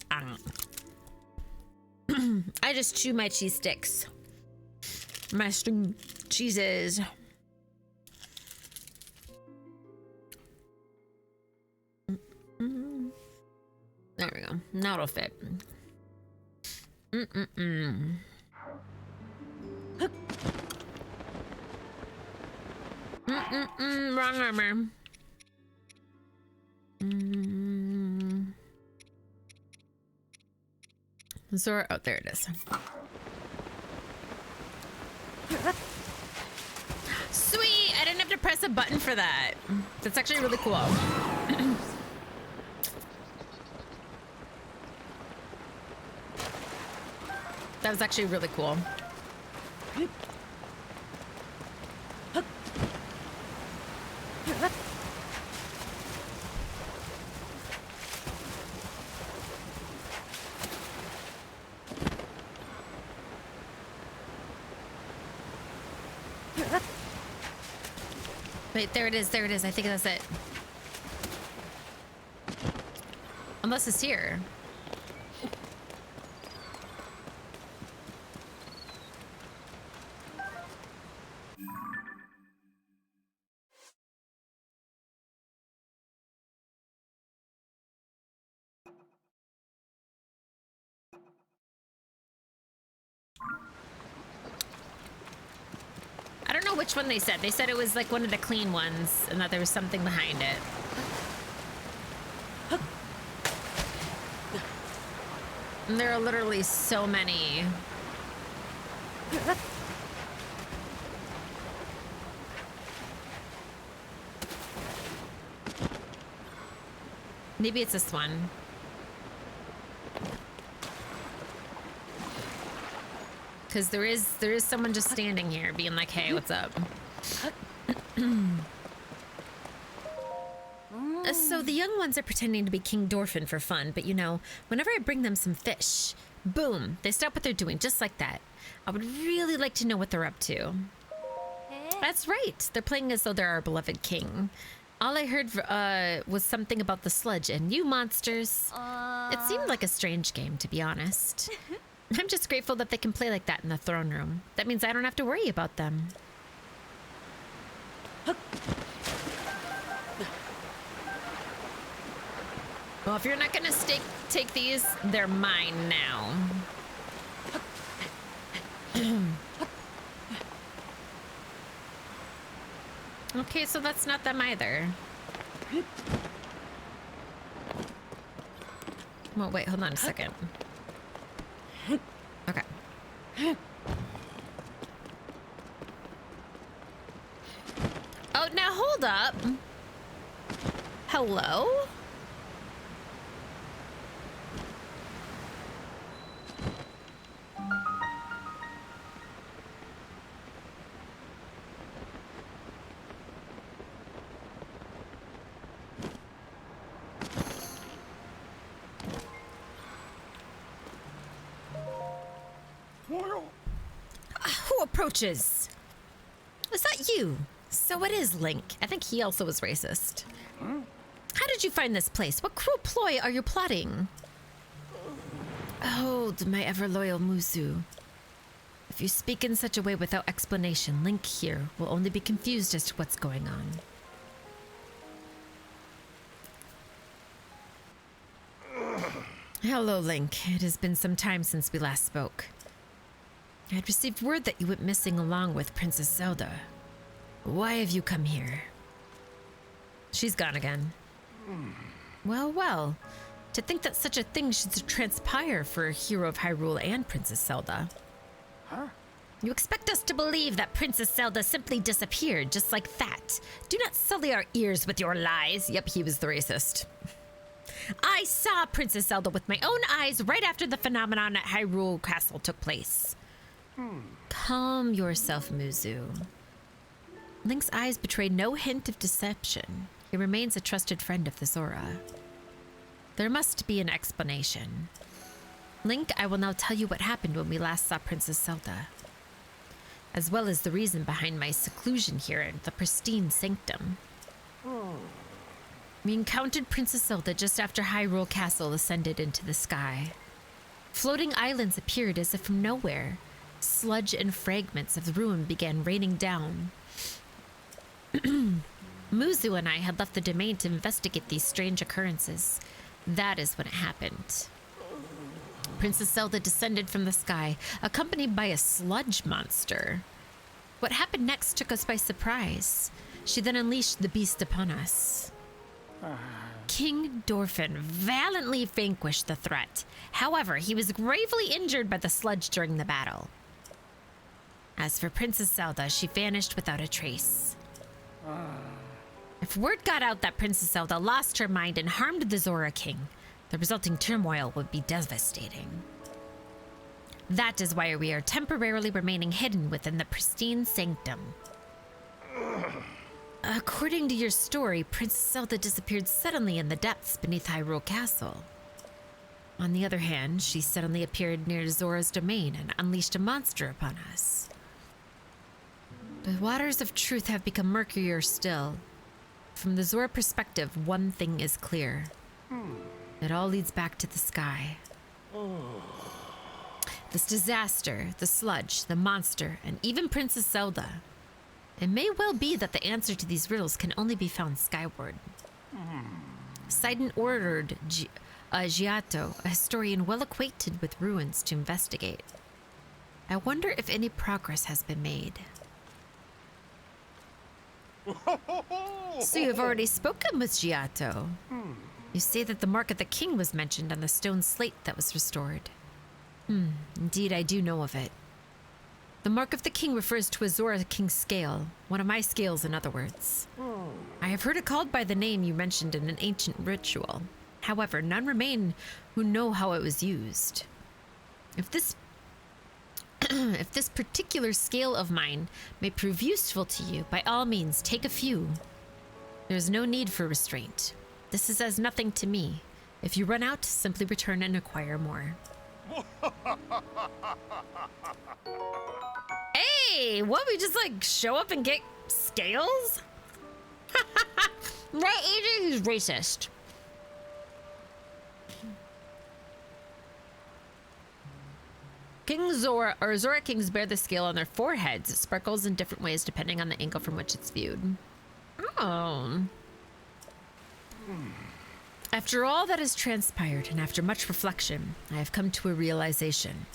S1: I just chew my cheese sticks, my string cheeses. There we go. Now it'll fit. Wrong armor. Zora, oh, there it is. Sweet! I didn't have to press a button for that. That's actually really cool. That was actually really cool. Wait, there it is, there it is. I think that's it. Unless it's here. I don't know which one they said. They said it was like one of the clean ones and that there was something behind it. And there are literally so many. Maybe it's this one. Because there is someone just standing here being like, hey, what's up? So the young ones are pretending to be King Dorfin for fun, but you know, whenever I bring them some fish, Boom. They stop what they're doing just like that. I would really like to know what they're up to. That's right. They're playing as though they're our beloved king. All I heard was something about the sludge and you monsters. It seemed like a strange game, to be honest. I'm just grateful that they can play like that in the throne room. That means I don't have to worry about them. Well, if you're not gonna take these, they're mine now. Okay, so that's not them either. Well, wait, hold on a second. Okay. Oh, now hold up. Hello? Who approaches? Is that you? So it is Link. I think he also was racist. How did you find this place? What cruel ploy are you plotting? Hold, my ever-loyal Muzu. If you speak in such a way without explanation, Link here will only be confused as to what's going on. Hello, Link. It has been some time since we last spoke. I had received word that you went missing along with Princess Zelda. Why have you come here? She's gone again. Well, well. To think that such a thing should transpire for a hero of Hyrule and Princess Zelda.
S2: Huh?
S1: You expect us to believe that Princess Zelda simply disappeared just like that. Do not sully our ears with your lies. Yep, he was the racist. I saw Princess Zelda with my own eyes right after the phenomenon at Hyrule Castle took place. Calm yourself, Muzu. Link's eyes betrayed no hint of deception. He remains a trusted friend of the Zora. There must be an explanation. Link, I will now tell you what happened when we last saw Princess Zelda, as well as the reason behind my seclusion here in the pristine sanctum. We encountered Princess Zelda just after Hyrule Castle ascended into the sky. Floating islands appeared as if from nowhere. Sludge and fragments of the ruin began raining down. Muzu and I had left the domain to investigate these strange occurrences. That is when it happened. Princess Zelda descended from the sky, accompanied by a sludge monster. What happened next took us by surprise. She then unleashed the beast upon us. King Dorphin valiantly vanquished the threat. However, he was gravely injured by the sludge during the battle. As for Princess Zelda, she vanished without a trace. If word got out that Princess Zelda lost her mind and harmed the Zora King, the resulting turmoil would be devastating. That is why we are temporarily remaining hidden within the pristine sanctum. According to your story, Princess Zelda disappeared suddenly in the depths beneath Hyrule Castle. On the other hand, she suddenly appeared near Zora's domain and unleashed a monster upon us. The waters of truth have become murkier still. From the Zora perspective, one thing is clear. It all leads back to the sky. This disaster, the sludge, the monster, and even Princess Zelda. It may well be that the answer to these riddles can only be found skyward. Sidon ordered Giotto, a historian well acquainted with ruins, to investigate. I wonder if any progress has been made. So you have already spoken with Giotto. You say that the mark of the king was mentioned on the stone slate that was restored. Indeed, I do know of it. The mark of the king refers to a Zora King scale, one of my scales in other words. I have heard it called by the name you mentioned in an ancient ritual. However, none remain who know how it was used. If this particular scale of mine may prove useful to you, by all means, take a few. There is no need for restraint. This is as nothing to me. If you run out, simply return and acquire more. Hey, what? We just like show up and get scales? Right, AJ? Who's racist? King Zora or Zora kings bear the scale on their foreheads. It sparkles in different ways depending on the angle from which it's viewed. Oh. After all that has transpired and after much reflection, I have come to a realization.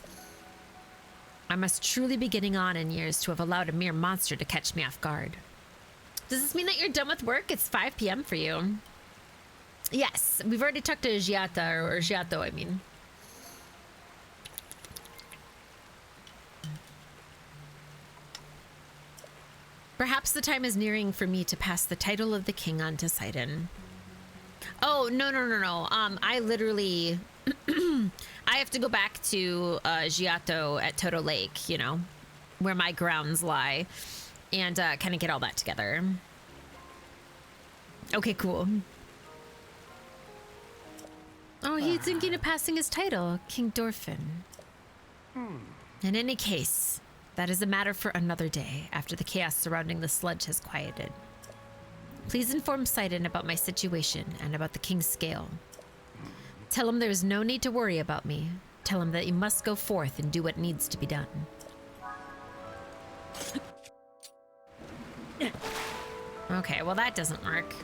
S1: I must truly be getting on in years to have allowed a mere monster to catch me off guard. Does this mean that you're done with work? It's 5 p.m. for you. Yes, we've already talked to Giata, or Giato, I mean. Perhaps the time is nearing for me to pass the title of the king on to Sidon. Oh, no. I literally... I have to go back to Giato at Toto Lake, you know, where my grounds lie, and kind of get all that together. Okay, cool. Oh, he's thinking of passing his title, King Dorfin. In any case, that is a matter for another day, after the chaos surrounding the sludge has quieted. Please inform Sidon about my situation and about the King's scale. Tell him there is no need to worry about me. Tell him that he must go forth and do what needs to be done. Okay, well that doesn't work.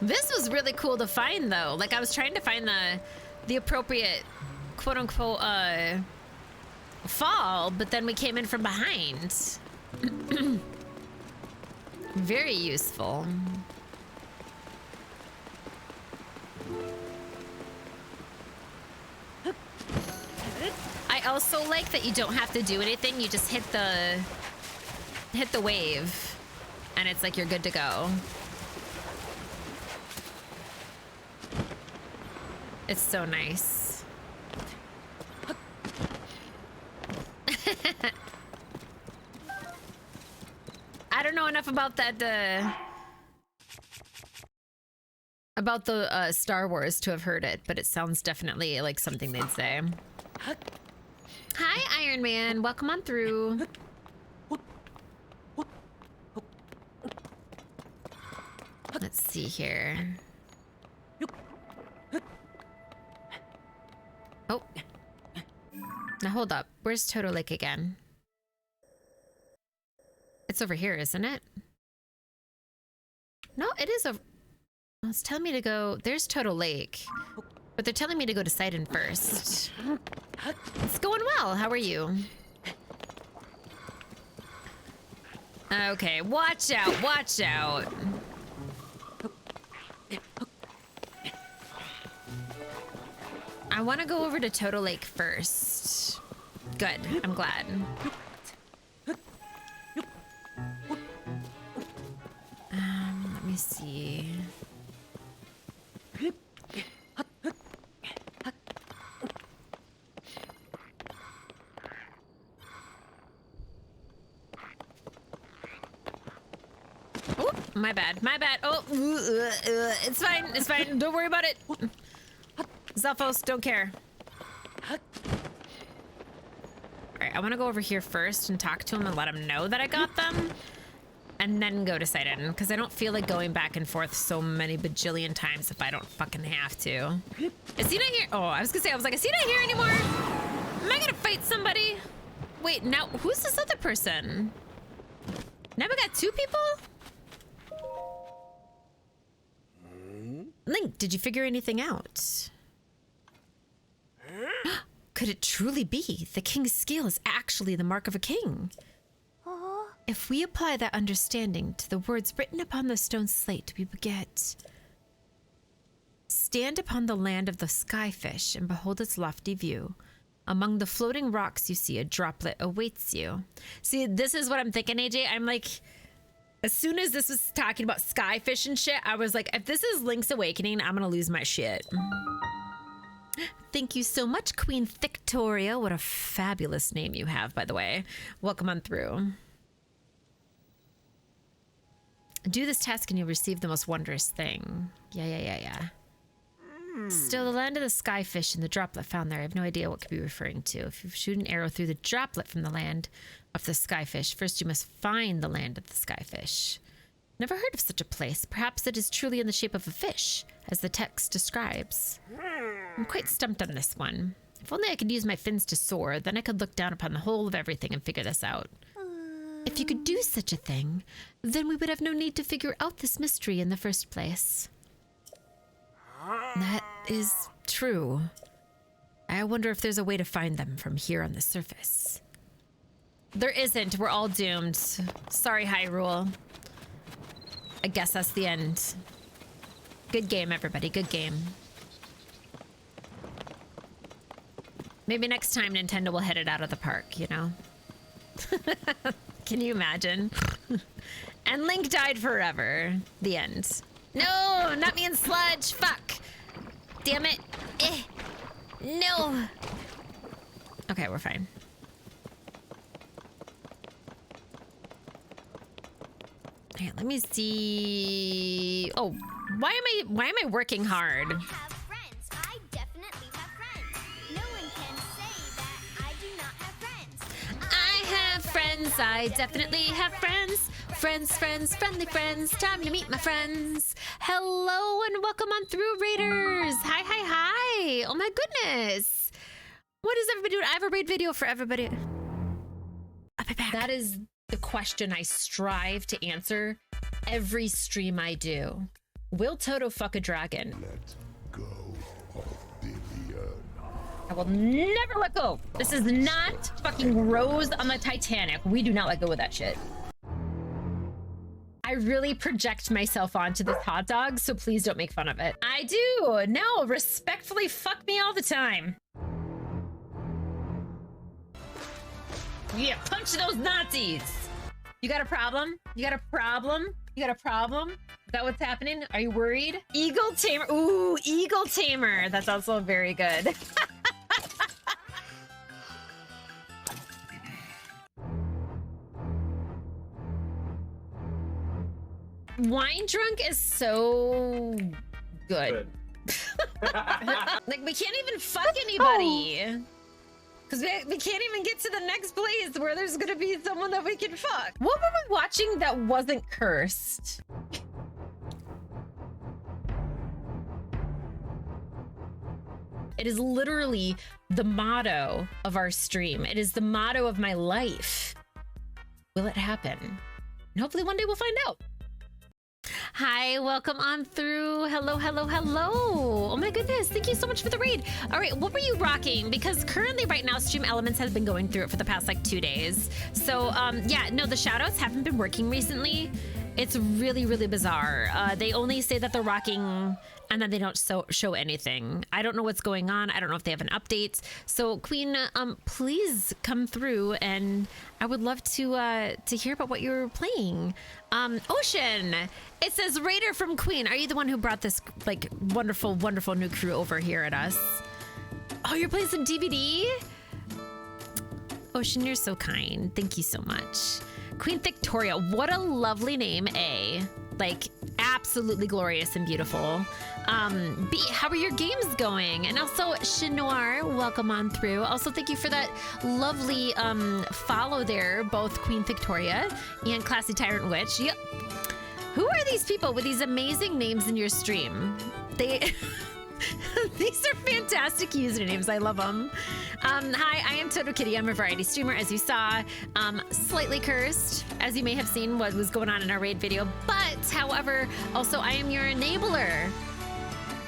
S1: This was really cool to find though. Like I was trying to find the appropriate quote unquote fall, but then we came in from behind. Very useful. I also like that you don't have to do anything. You just hit the wave and it's like you're good to go. It's so nice. I don't know enough about that about the Star Wars to have heard it, but it sounds definitely like something they'd say. Hi, Iron Man. Welcome on through. Let's see here. Oh. Now hold up. Where's Toto Lake again? It's over here, isn't it? No, it is over... Well, it's telling me to go... There's Toto Lake. But they're telling me to go to Sidon first. It's going well. How are you? Okay, watch out. Watch out. I want to go over to Toto Lake first. Good. I'm glad. Let me see. Oh, my bad. My bad. Oh, it's fine. It's fine. Don't worry about it. Zelphos, don't care. Alright, I want to go over here first and talk to him and let him know that I got them. And then go to Sidon, because I don't feel like going back and forth so many bajillion times if I don't fucking have to. Is he not here? Oh, I was gonna say, is he not here anymore? Am I gonna fight somebody? Wait, now, who's this other person? Now we got 2 people? Link, did you figure anything out? Could it truly be the king's scale is actually the mark of a king? If we apply that understanding to the words written upon the stone slate, we would get... Stand upon the land of the skyfish and behold its lofty view. Among the floating rocks you see a droplet awaits you. See, this is what I'm thinking, AJ. I'm like... As soon as this was talking about skyfish and shit, I was like, if this is Link's Awakening, I'm gonna lose my shit. Thank you so much, Queen Victoria. What a fabulous name you have, by the way. Welcome on through. Do this task and you'll receive the most wondrous thing. Yeah. Still, the land of the skyfish and the droplet found there. I have no idea what could be referring to. If you shoot an arrow through the droplet from the land of the skyfish, first you must find the land of the skyfish. Never heard of such a place. Perhaps it is truly in the shape of a fish, as the text describes. I'm quite stumped on this one. If only I could use my fins to soar, then I could look down upon the whole of everything and figure this out. If you could do such a thing, then we would have no need to figure out this mystery in the first place. That is true. I wonder if there's a way to find them from here on the surface. There isn't. We're all doomed. Sorry, Hyrule. I guess that's the end. Good game, everybody. Good game. Maybe next time Nintendo will hit it out of the park, you know? Can you imagine? And Link died forever. The end. No, not me and Sludge. Fuck. Damn it. No. Okay, we're fine. Okay, let me see. Oh, why am I working hard?
S9: Have friends. I definitely have friends. No one can say that I do not have friends.
S1: I have friends. I definitely have friends. Friends, friends, friendly friends. Time to meet my friends. Hello and welcome on through, Raiders. Hi, hi, hi. Oh my goodness. What is everybody doing? I have a raid video for everybody. I'll be back. That is the question I strive to answer every stream I do. Will Toto fuck a dragon?
S3: Let go of Vivian.
S1: I will never let go. This is not fucking Rose on the Titanic. We do not let go of that shit. I really project myself onto this hot dog, so please don't make fun of it. I do. No, respectfully fuck me all the time. Yeah, punch those Nazis. You got a problem? You got a problem? You got a problem? Is that what's happening? Are you worried? Eagle Tamer. Ooh, Eagle Tamer. That's also very good. Wine Drunk is so good. Like, we can't even fuck anybody. Because we can't even get to the next place where there's gonna be someone that we can fuck. What were we watching that wasn't cursed? It is literally the motto of our stream. It is the motto of my life. Will it happen? And hopefully one day we'll find out. Hi, welcome on through. Hello, hello, hello. Oh my goodness, thank you so much for the raid. All right, what were you rocking? Because currently right now, Stream Elements has been going through it for the past like 2 days. So yeah, no, the shoutouts haven't been working recently. It's really, really bizarre. They only say that they're rocking and then they don't show anything. I don't know what's going on. I don't know if they have an update. So Queen, please come through, and I would love to hear about what you're playing. Ocean, it says Raider from Queen. Are you the one who brought this like wonderful, wonderful new crew over here at us? Oh, you're playing some DVD? Ocean, you're so kind. Thank you so much. Queen Victoria, what a lovely name, A. Like, absolutely glorious and beautiful. B, how are your games going? And also, Chinoir, welcome on through. Also, thank you for that lovely follow there, both Queen Victoria and Classy Tyrant Witch. Yep. Who are these people with these amazing names in your stream? They... These are fantastic usernames. I love them. Hi, I am Toto Kitty. I'm a variety streamer, as you saw. Slightly cursed, as you may have seen what was going on in our raid video. But, however, also I am your enabler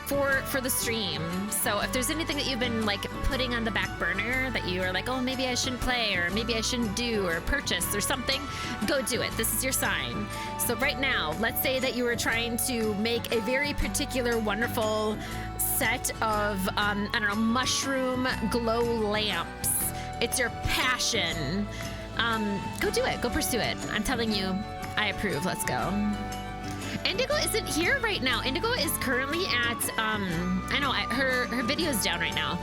S1: for the stream. So if there's anything that you've been like putting on the back burner that you are like, oh, maybe I shouldn't play, or maybe I shouldn't do, or purchase or something, go do it. This is your sign. So right now, let's say that you were trying to make a very particular, wonderful set of, I don't know, mushroom glow lamps. It's your passion. Go do it. Go pursue it. I'm telling you, I approve. Let's go. Indigo isn't here right now. Indigo is currently at, I know, her video's down right now.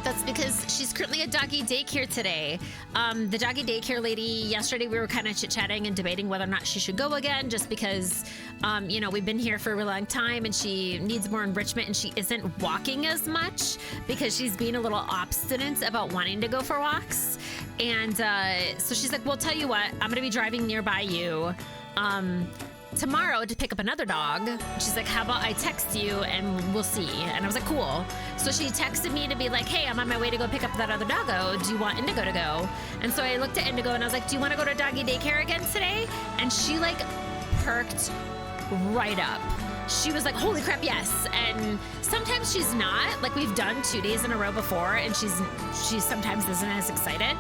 S1: but that's because she's currently at doggy daycare today. The doggy daycare lady, yesterday we were kind of chit-chatting and debating whether or not she should go again, just because, you know, we've been here for a really long time and she needs more enrichment and she isn't walking as much because she's being a little obstinate about wanting to go for walks. And so she's like, well, tell you what, I'm gonna be driving nearby you tomorrow to pick up another dog. She's like, how about I text you and we'll see? And I was like, cool. So she texted me to be like, hey, I'm on my way to go pick up that other doggo. Do you want Indigo to go? And so I looked at Indigo and I was like, do you want to go to doggy daycare again today? And she like perked right up. She was like, holy crap, yes. And sometimes she's not. Like, we've done 2 days in a row before and she sometimes isn't as excited.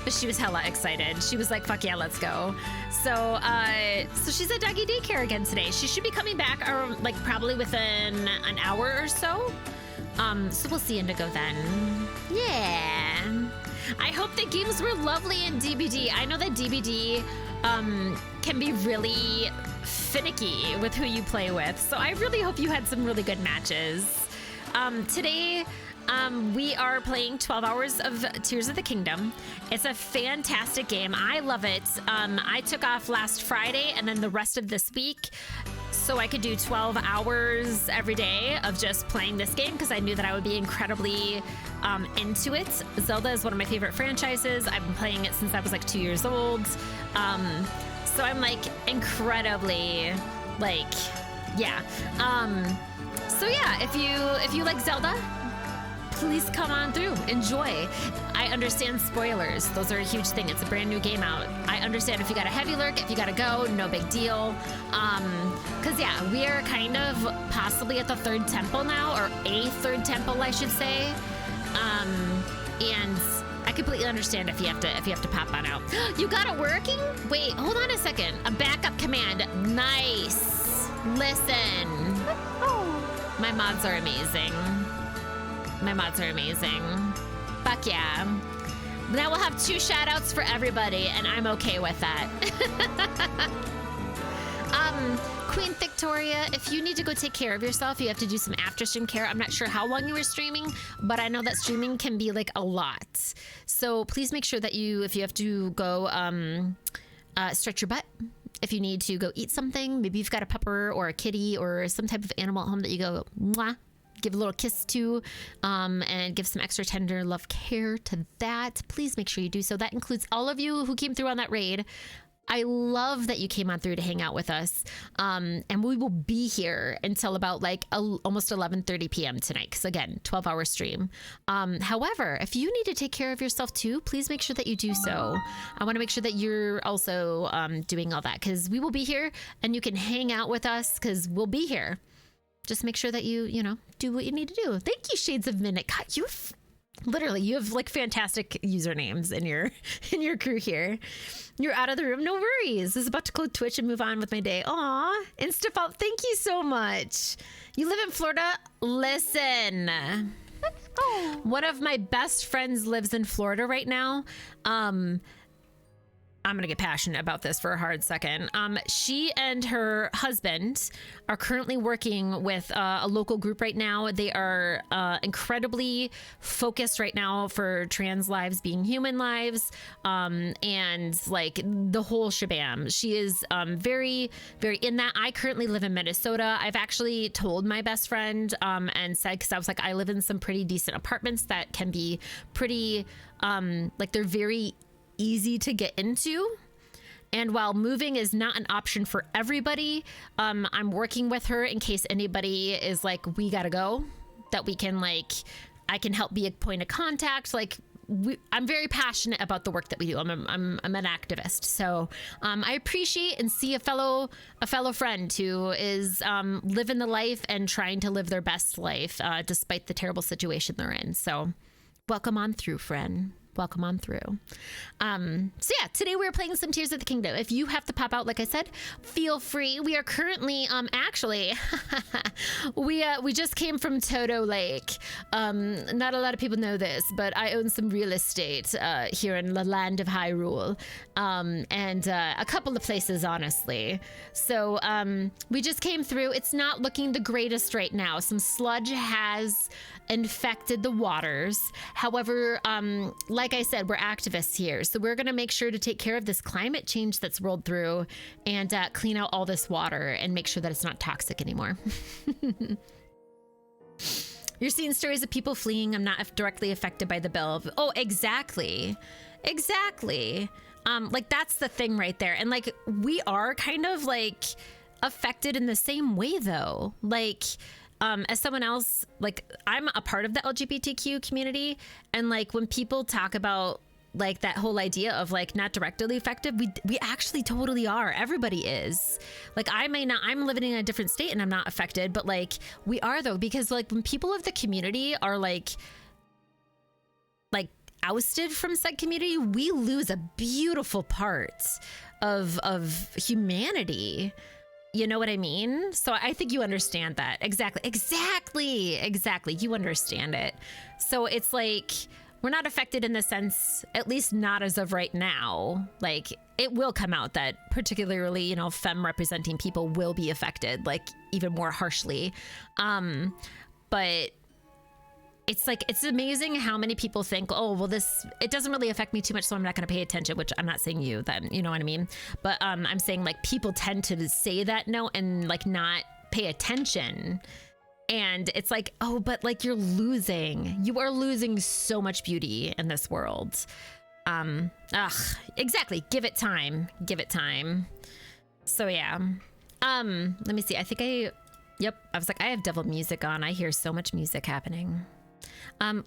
S1: But she was hella excited. She was like, fuck yeah, let's go. So she's at doggy daycare again today. She should be coming back like probably within an hour or so. So we'll see Indigo then. Yeah. I hope the games were lovely in DBD. I know that DBD can be really finicky with who you play with. So I really hope you had some really good matches. Today, we are playing 12 Hours of Tears of the Kingdom. It's a fantastic game. I love it. I took off last Friday and then the rest of this week so I could do 12 hours every day of just playing this game because I knew that I would be incredibly into it. Zelda is one of my favorite franchises. I've been playing it since I was like 2 years old. So I'm like incredibly like, yeah. So yeah, if you like Zelda, please come on through. Enjoy. I understand spoilers. Those are a huge thing. It's a brand new game out. I understand if you got a heavy lurk, if you gotta go, no big deal. Cause yeah, we are kind of possibly at the third temple now, or a third temple, I should say. And I completely understand if you have to pop on out. You got it working? Wait, hold on a second. A backup command. Nice. Listen. My mods are amazing. My mods are amazing. Fuck yeah. Now we'll have 2 shout outs for everybody, and I'm okay with that. Queen Victoria, if you need to go take care of yourself, you have to do some after stream care. I'm not sure how long you were streaming, but I know that streaming can be like a lot. So please make sure that if you have to go stretch your butt, if you need to go eat something, maybe you've got a pupper or a kitty or some type of animal at home that you go, mwah, give a little kiss to, and give some extra tender love care to that. Please make sure you do so. That includes all of you who came through on that raid. I love that you came on through to hang out with us. And we will be here until about like almost 11:30 p.m. tonight. Because again, 12-hour stream. However, if you need to take care of yourself too, please make sure that you do so. I want to make sure that you're also doing all that, because we will be here and you can hang out with us because we'll be here. Just make sure that you know, do what you need to do. Thank you, Shades of Midnight. God, you have like fantastic usernames in your crew here. You're out of the room. No worries. I was about to close Twitch and move on with my day. Aw, Instafault, thank you so much. You live in Florida? Listen. Let's go. One of my best friends lives in Florida right now. I'm gonna get passionate about this for a hard second. She and her husband are currently working with a local group right now. They are incredibly focused right now for trans lives being human lives, and like the whole shabam. She is very, very in that. I currently live in Minnesota. I've actually told my best friend and said, because I was like, I live in some pretty decent apartments that can be pretty, like they're very easy to get into. And while moving is not an option for everybody, I'm working with her in case anybody is like, we gotta go, that we can like, I can help be a point of contact. Like I'm very passionate about the work that we do. I'm an activist. So I appreciate and see a fellow friend who is living the life and trying to live their best life despite the terrible situation they're in. So welcome on through, friend. welcome on through. So yeah, today we're playing some Tears of the Kingdom. If you have to pop out, like I said, feel free. We are currently actually we just came from Toto Lake. Not a lot of people know this, but I own some real estate here in the land of Hyrule, and a couple of places, honestly. So we just came through. It's not looking the greatest right now. Some sludge has infected the waters. However, like I said, we're activists here, so we're gonna make sure to take care of this climate change that's rolled through and clean out all this water and make sure that it's not toxic anymore. You're seeing stories of people fleeing. I'm not directly affected by the bill. Oh, exactly. Like that's the thing right there. And like we are kind of like affected in the same way though. Like as someone else, like I'm a part of the LGBTQ community, and like when people talk about like that whole idea of like not directly affected, we actually totally are. Everybody is. Like I may not, I'm living in a different state and I'm not affected, but like we are though, because like when people of the community are like ousted from said community, we lose a beautiful part of humanity. You know what I mean? So I think you understand that. Exactly. You understand it. So it's like, we're not affected in the sense, at least not as of right now. Like it will come out that particularly, you know, femme representing people will be affected, like even more harshly. But it's like, it's amazing how many people think, oh, well, it doesn't really affect me too much, so I'm not going to pay attention, which I'm not saying you then, you know what I mean? But I'm saying like people tend to say that no and like not pay attention. And it's like, oh, but like you are losing so much beauty in this world. Exactly. Give it time. So yeah. Let me see. I was like, I have devil music on. I hear so much music happening.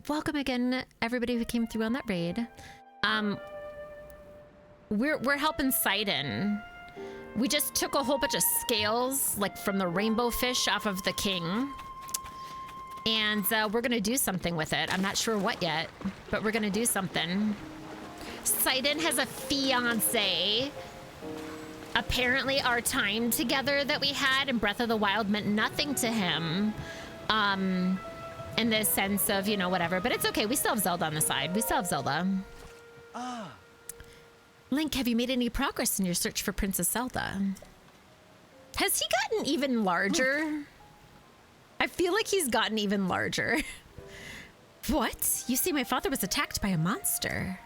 S1: Welcome again, everybody who came through on that raid. We're helping Sidon. We just took a whole bunch of scales, like from the rainbow fish off of the king. And we're gonna do something with it. I'm not sure what yet, but we're gonna do something. Sidon has a fiance. Apparently our time together that we had in Breath of the Wild meant nothing to him. In the sense of, you know, whatever, but it's okay. We still have Zelda on the side. Link, have you made any progress in your search for Princess Zelda? Has he gotten even larger? I feel like he's gotten even larger. What? You see, my father was attacked by a monster.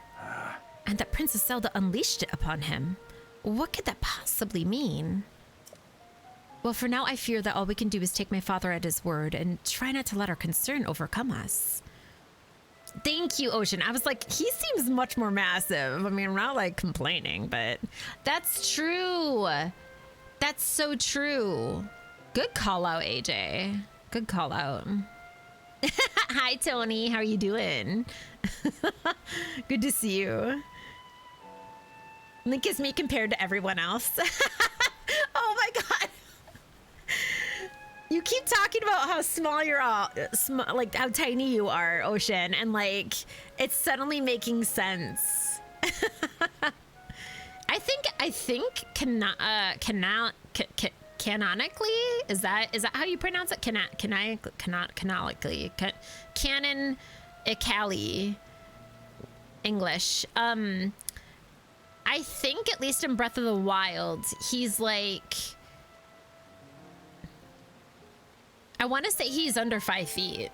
S1: And that Princess Zelda unleashed it upon him. What could that possibly mean? Well, for now, I fear that all we can do is take my father at his word and try not to let our concern overcome us. Thank you, Ocean. I was like, he seems much more massive. I mean, I'm not like complaining, but that's true. That's so true. Good call out, AJ. Good call out. Hi, Tony. How are you doing? Good to see you. Link is me compared to everyone else. Oh my God. You keep talking about how small you're all, like how tiny you are, Ocean, and like it's suddenly making sense. I think canonically, is that how you pronounce it? Canonically, canon, Ikali, English. I think at least in Breath of the Wild, he's like, I want to say he's under 5 feet.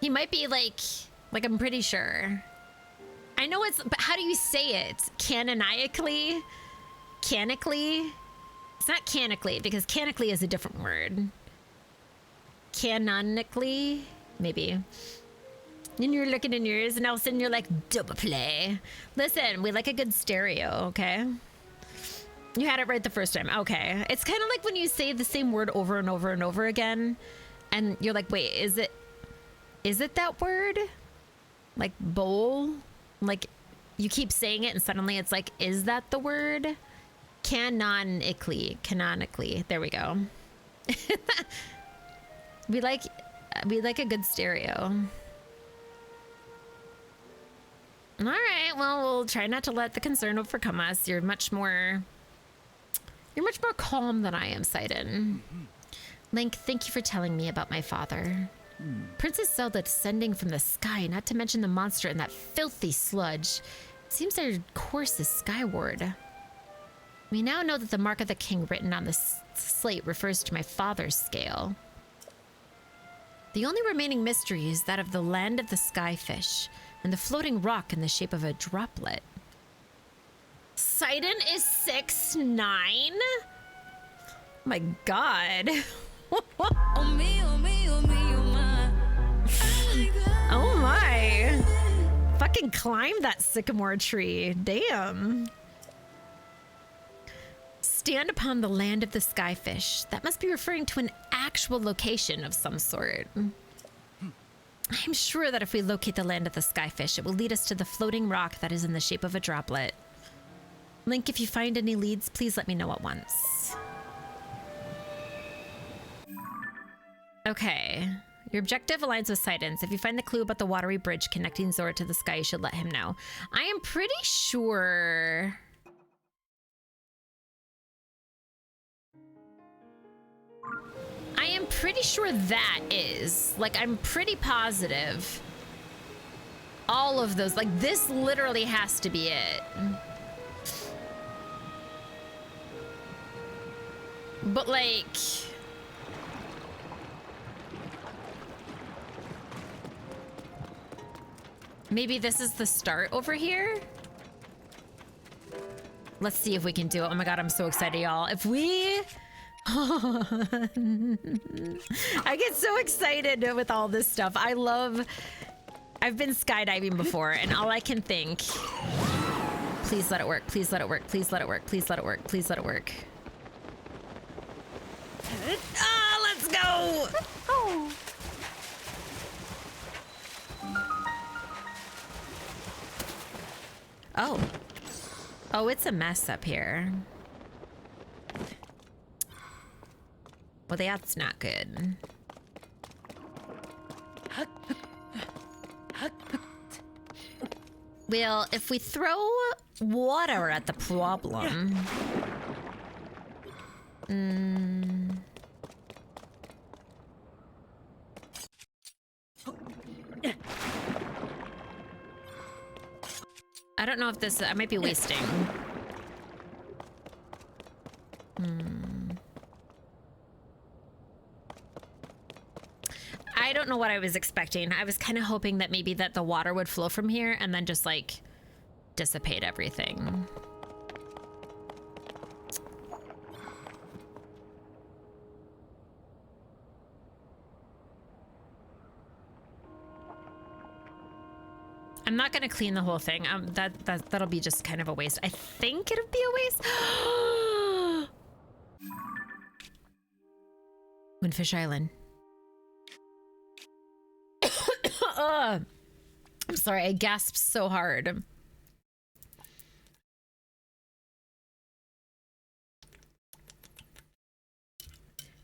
S1: He might be like I'm pretty sure. I know but how do you say it? Canonically? Canically? It's not canically, because canically is a different word. Canonically? Maybe. And you're looking in yours, and all of a sudden you're like, double play. Listen, we like a good stereo, okay? You had it right the first time. Okay. It's kind of like when you say the same word over and over and over again, and you're like, wait, is it that word? Like bowl? Like you keep saying it and suddenly it's like, is that the word? Canonically. There we go. We like a good stereo. All right, well, we'll try not to let the concern overcome us. You're much more calm than I am, Sidon. Link, thank you for telling me about my father. Princess Zelda descending from the sky, not to mention the monster and that filthy sludge. Seems their course is skyward. We now know that the mark of the king written on the slate refers to my father's scale. The only remaining mystery is that of the land of the skyfish and the floating rock in the shape of a droplet. Sidon is 6'9"? My god. Oh my. Fucking climb that sycamore tree. Damn. Stand upon the land of the skyfish. That must be referring to an actual location of some sort. I'm sure that if we locate the land of the skyfish, it will lead us to the floating rock that is in the shape of a droplet. Link, if you find any leads, please let me know at once. Okay. Your objective aligns with Sidon's. If you find the clue about the watery bridge connecting Zora to the sky, you should let him know. I am pretty sure... that is. Like, I'm pretty positive. All of those. Like, this literally has to be it. But, like... maybe this is the start over here? Let's see if we can do it. Oh my god, I'm so excited, y'all. If we... I get so excited with all this stuff. I've been skydiving before, and all I can think... please let it work. Please let it work. Please let it work. Please let it work. Please let it work. Ah, let's go!
S7: Oh.
S1: Oh. Oh, it's a mess up here. Well, that's not good. Well, if we throw water at the problem... I don't know if this... I might be wasting. I don't know what I was expecting. I was kind of hoping that maybe that the water would flow from here and then just, like, dissipate everything. I'm not gonna clean the whole thing. That'll be just kind of a waste. I think it'll be a waste. Windfish Island. I'm sorry, I gasped so hard.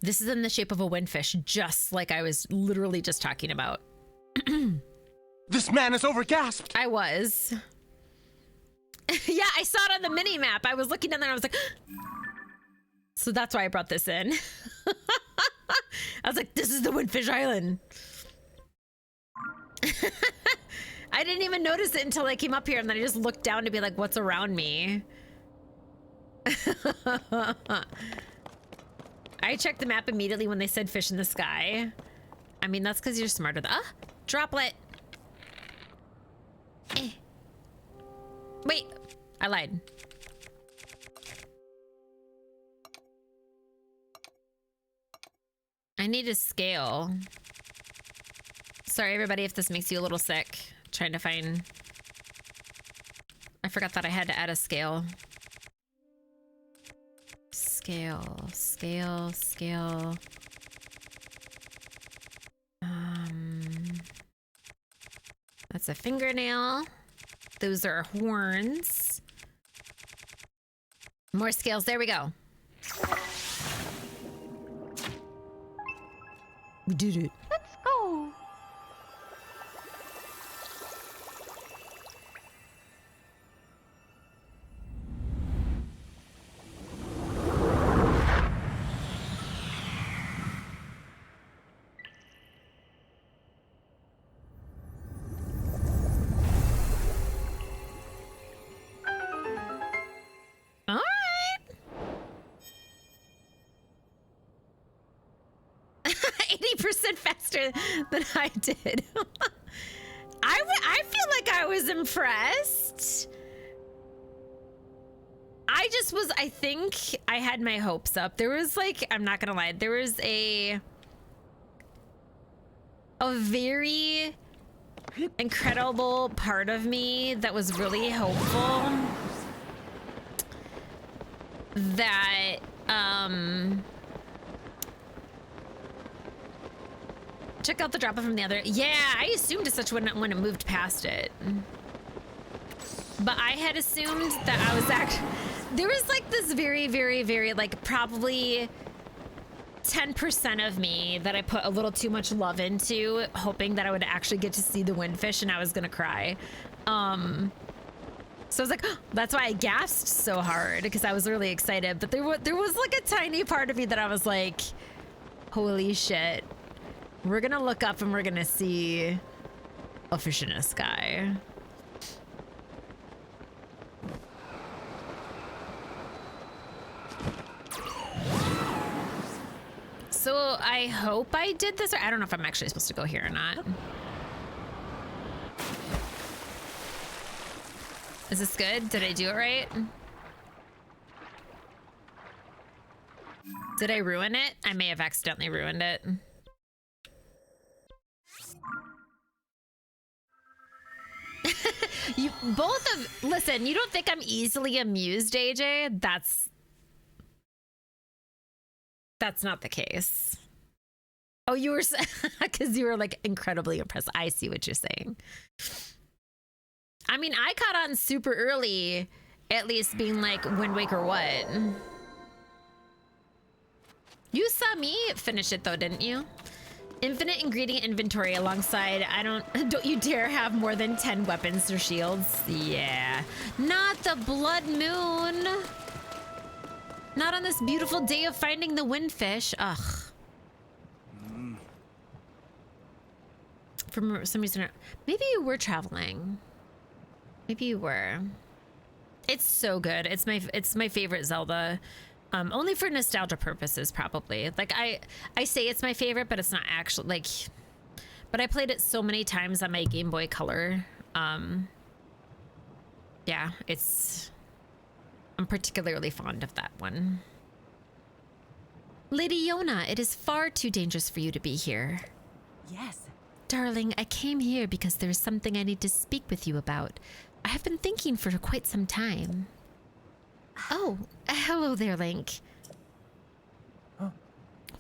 S1: This is in the shape of a windfish, just like I was literally just talking about.
S6: This man is overgasped.
S1: I was. Yeah, I saw it on the mini map. I was looking down there and I was like, so that's why I brought this in. I was like, this is the Windfish Island. I didn't even notice it until I came up here, and then I just looked down to be like, what's around me? I checked the map immediately when they said fish in the sky. I mean, that's because you're smarter than... droplet. Wait, I lied. I need a scale. Sorry, everybody, if this makes you a little sick. Trying to find... I forgot that I had to add a scale. Scale. That's a fingernail. Those are horns. More scales. There we go. We did it.
S7: Let's go.
S1: faster than I did. I feel like I was impressed. I think I had my hopes up. There was like, I'm not gonna lie, there was a very incredible part of me that was really hopeful that, check out the drop from the other. Yeah, I assumed as such when it moved past it. But I had assumed that I was actually... There was like this very, very, very like probably 10% of me that I put a little too much love into, hoping that I would actually get to see the windfish and I was gonna cry. So I was like, oh, that's why I gasped so hard, because I was really excited. But there was like a tiny part of me that I was like, holy shit. We're gonna look up and we're gonna see a fish in a sky. So I hope I did this, or I don't know if I'm actually supposed to go here or not. Is this good? Did I do it right? Did I ruin it? I may have accidentally ruined it. You both of, listen, you don't think I'm easily amused, AJ? That's not the case. Oh, you were, because you were like incredibly impressed. I see what you're saying. I mean, I caught on super early, at least being like Wind Waker what? You saw me finish it though, didn't you? Infinite ingredient inventory alongside, don't you dare have more than 10 weapons or shields. Yeah. Not the blood moon. Not on this beautiful day of finding the windfish. Ugh. For some reason, maybe you were traveling. Maybe you were. It's so good. It's my favorite Zelda. Only for nostalgia purposes, probably. Like I say it's my favorite, but it's not actually like. But I played it so many times on my Game Boy Color. Yeah, I'm particularly fond of that one. Lady Yona, it is far too dangerous for you to be here.
S4: Yes.
S1: Darling, I came here because there is something I need to speak with you about. I have been thinking for quite some time. Oh, hello there, Link.
S2: Huh?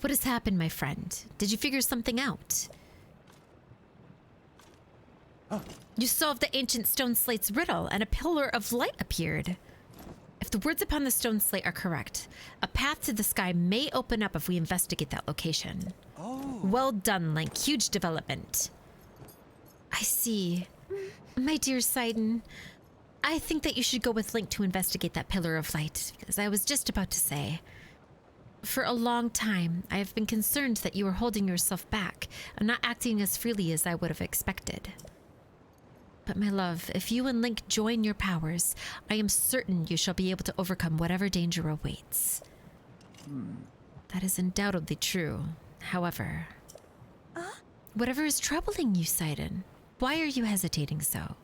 S1: What has happened, my friend? Did you figure something out?
S2: Oh.
S1: You solved the ancient stone slate's riddle, and a pillar of light appeared. If the words upon the stone slate are correct, a path to the sky may open up if we investigate that location.
S2: Oh.
S1: Well done, Link. Huge development. I see. My dear Sidon, I think that you should go with Link to investigate that pillar of light, because I was just about to say. For a long time, I have been concerned that you are holding yourself back and not acting as freely as I would have expected. But my love, if you and Link join your powers, I am certain you shall be able to overcome whatever danger awaits. That is undoubtedly true. However, whatever is troubling you, Sidon, why are you hesitating so?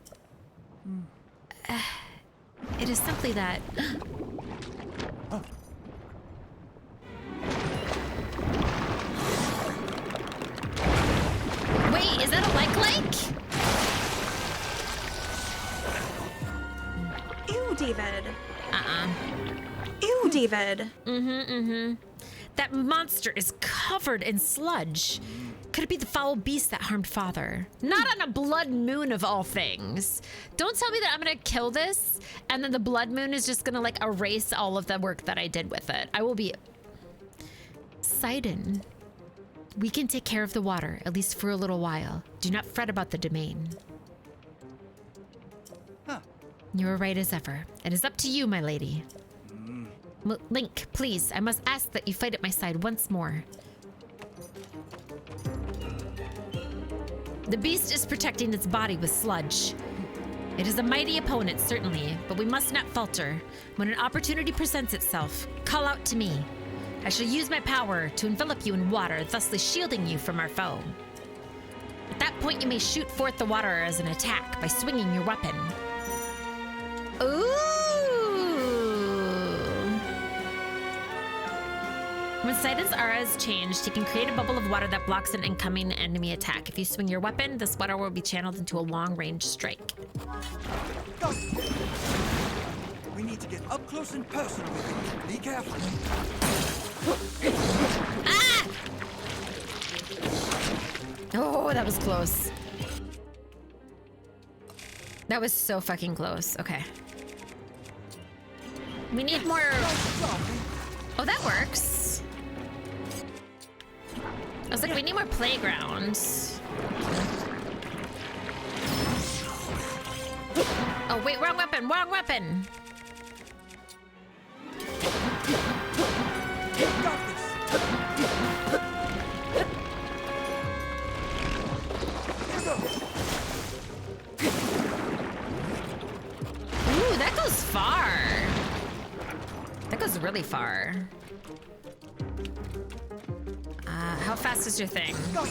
S1: It is simply that... Wait, is that a like?
S4: Ew, David. Ew, David.
S1: That monster is covered in sludge. Could it be the foul beast that harmed Father? Not on a blood moon of all things. Don't tell me that I'm gonna kill this and then the blood moon is just gonna like erase all of the work that I did with it. I will be... Sidon, we can take care of the water, at least for a little while. Do not fret about the domain.
S2: Huh.
S1: You are right as ever. It is up to you, my lady. Link, please, I must ask that you fight at my side once more. The beast is protecting its body with sludge. It is a mighty opponent, certainly, but we must not falter. When an opportunity presents itself, call out to me. I shall use my power to envelop you in water, thusly shielding you from our foe. At that point, you may shoot forth the water as an attack by swinging your weapon. Ooh! When Sidon's aura is changed, he can create a bubble of water that blocks an incoming enemy attack. If you swing your weapon, this water will be channeled into a long-range strike.
S2: We need to get up close and personal with him. Be careful.
S1: Ah! Oh, that was close. That was so fucking close. Okay. We need more... Oh, that works. I was like, we need more playgrounds. Oh, wait, wrong weapon, wrong weapon. Ooh, that goes far. That goes really far. How fast is your thing? Oh.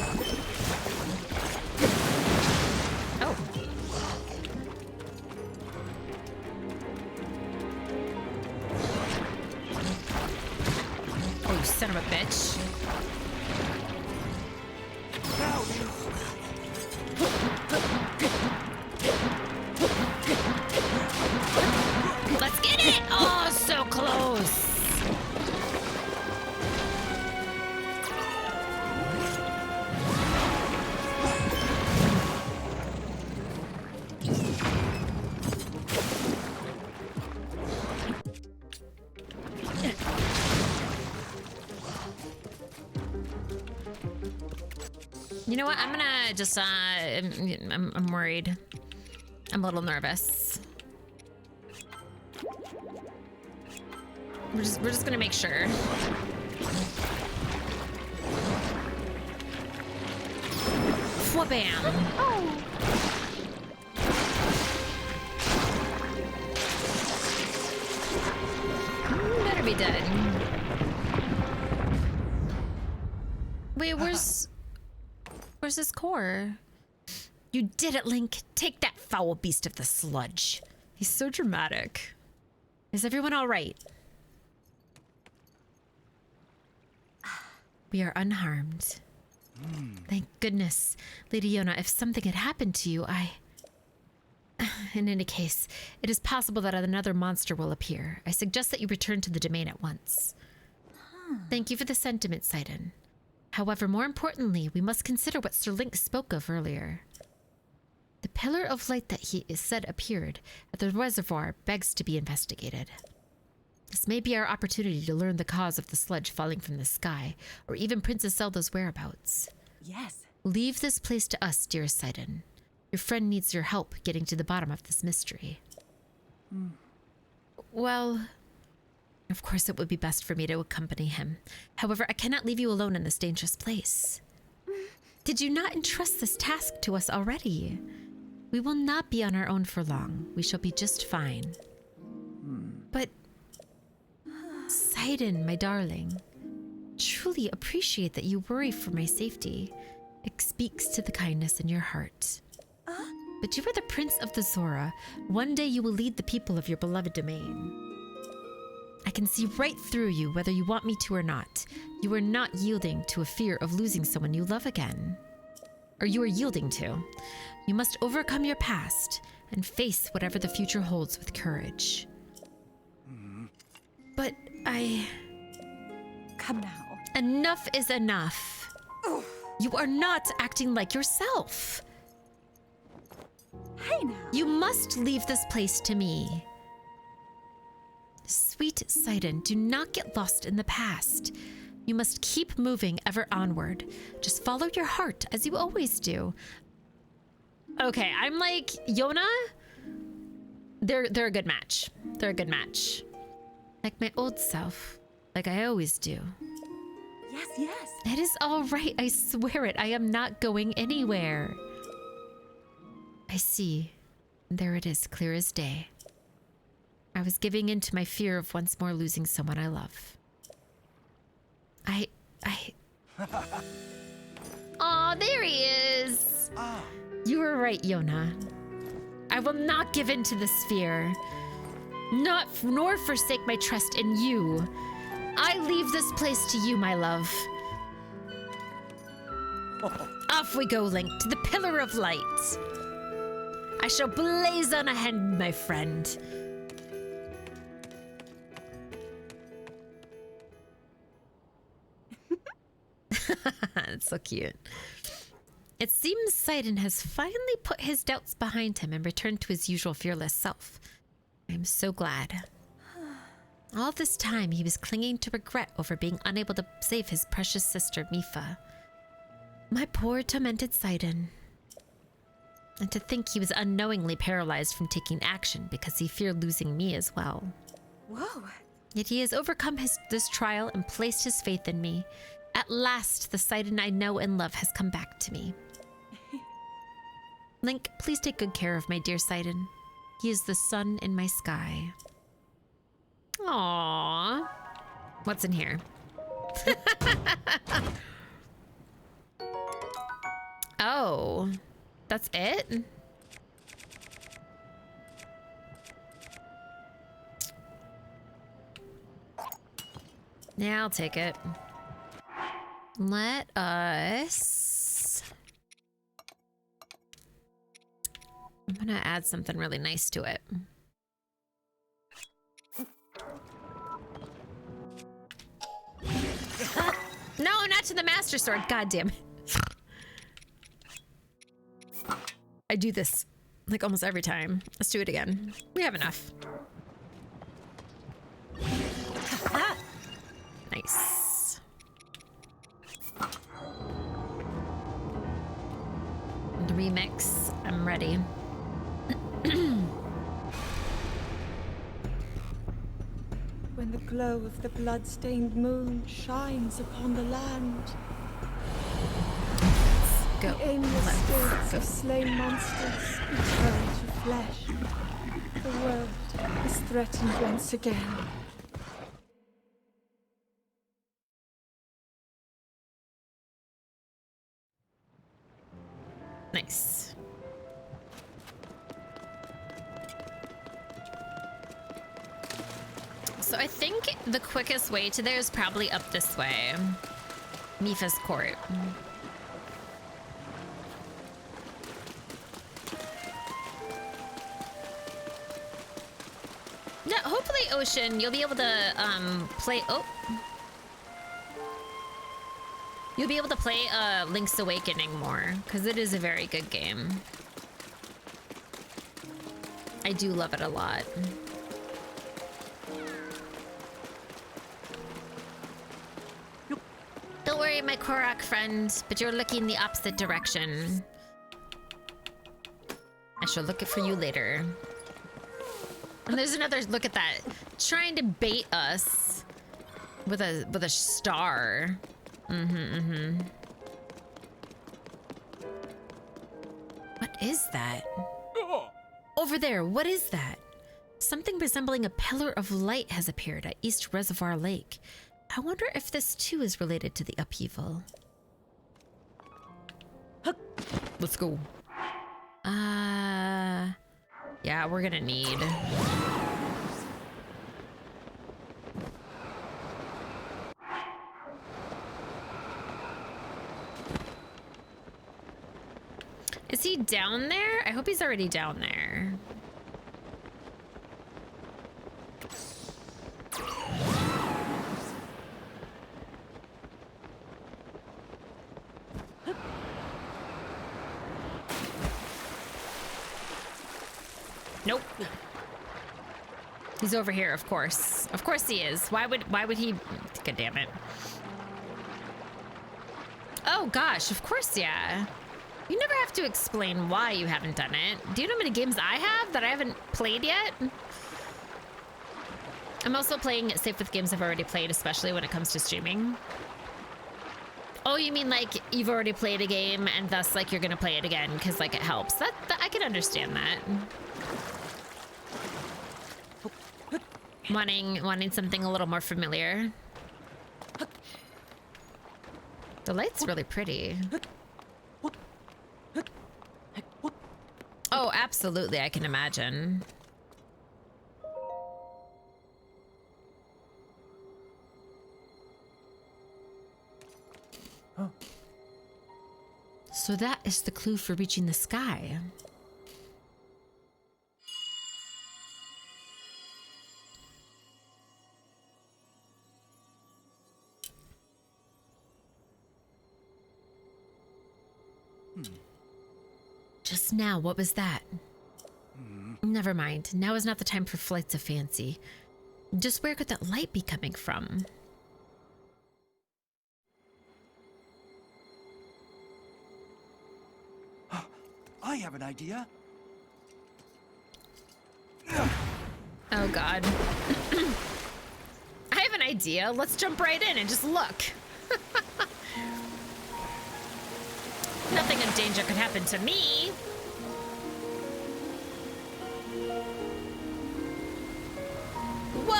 S1: Oh, you son of a bitch. Let's get it! Oh, so close. You know what? I'm gonna just, I'm worried. I'm a little nervous. We're just gonna make sure. Wha-bam. Better be dead. Wait, where's his core? You did it, Link. Take that, foul beast of the sludge. He's so dramatic. Is everyone all right? We are unharmed. Thank goodness. Lady Yona, if something had happened to you, in any case, it is possible that another monster will appear. I suggest that you return to the domain at once. Thank you for the sentiment, Sidon. However, more importantly, we must consider what Sir Link spoke of earlier. The pillar of light that he said appeared at the reservoir begs to be investigated. This may be our opportunity to learn the cause of the sludge falling from the sky, or even Princess Zelda's whereabouts.
S4: Yes.
S1: Leave this place to us, dearest Sidon. Your friend needs your help getting to the bottom of this mystery. Well, of course it would be best for me to accompany him. However, I cannot leave you alone in this dangerous place. Did you not entrust this task to us already? We will not be on our own for long. We shall be just fine. But, Sidon, my darling, truly appreciate that you worry for my safety. It speaks to the kindness in your heart. But you are the Prince of the Zora. One day you will lead the people of your beloved domain. I can see right through you, whether you want me to or not. You are not yielding to a fear of losing someone you love again. Or you are yielding to. You must overcome your past and face whatever the future holds with courage. But
S4: Come now.
S1: Enough is enough. You are not acting like yourself.
S4: Hey now.
S1: You must leave this place to me. Sweet Sidon, do not get lost in the past. You must keep moving ever onward. Just follow your heart as you always do. Okay, I'm like, Yona, they're a good match. They're a good match. Like my old self, like I always do.
S4: Yes, yes.
S1: It is all right, I swear it. I am not going anywhere. I see. There it is, clear as day. I was giving in to my fear of once more losing someone I love. Aw, there he is. You were right, Yona. I will not give in to this fear, nor forsake my trust in you. I leave this place to you, my love. Off we go, Link, to the Pillar of Light. I shall blaze on ahead, my friend. It's so cute. It seems Sidon has finally put his doubts behind him and returned to his usual fearless self. I am so glad. All this time, he was clinging to regret over being unable to save his precious sister, Mifa. My poor, tormented Sidon. And to think he was unknowingly paralyzed from taking action because he feared losing me as well.
S4: Whoa.
S1: Yet he has overcome this trial and placed his faith in me. At last, the Sidon I know and love has come back to me. Link, please take good care of my dear Sidon. He is the sun in my sky. Aww. What's in here? Oh, that's it? Yeah, I'll take it. Let us... I'm gonna add something really nice to it. No, not to the Master Sword. God damn it. I do this like almost every time. Let's do it again. We have enough. Nice. The remix. I'm ready.
S4: When the glow of the blood-stained moon shines upon the land,
S1: Go.
S4: the aimless spirits of slain monsters return to flesh. The world is threatened once again.
S1: Nice. So I think the quickest way to there is probably up this way. Mifa's court. Yeah, hopefully, Ocean, you'll be able to play. Oh, you'll be able to play Link's Awakening more because it is a very good game. I do love it a lot. Don't worry, my Korok friend, but you're looking the opposite direction. I shall look for you later. And there's another look at that, trying to bait us with a star. What is that? Over there, what is that? Something resembling a pillar of light has appeared at East Reservoir Lake. I wonder if this too is related to the upheaval. Let's go. Yeah, we're gonna need. Is he down there? I hope he's already down there. Nope. He's over here, of course. Of course he is. Why would he? God damn it. Oh gosh, of course, yeah. You never have to explain why you haven't done it. Do you know how many games I have that I haven't played yet? I'm also playing it safe with games I've already played, especially when it comes to streaming. Oh, you mean like you've already played a game and thus like you're gonna play it again because like it helps. That I can understand that. Wanting something a little more familiar. The light's really pretty. Oh, absolutely, I can imagine. So that is the clue for reaching the sky. Just now, what was that? Never mind. Now is not the time for flights of fancy. Just where could that light be coming from?
S2: I have an idea.
S1: Oh god. I have an idea. Let's jump right in and just look. Nothing of danger could happen to me. Whoa!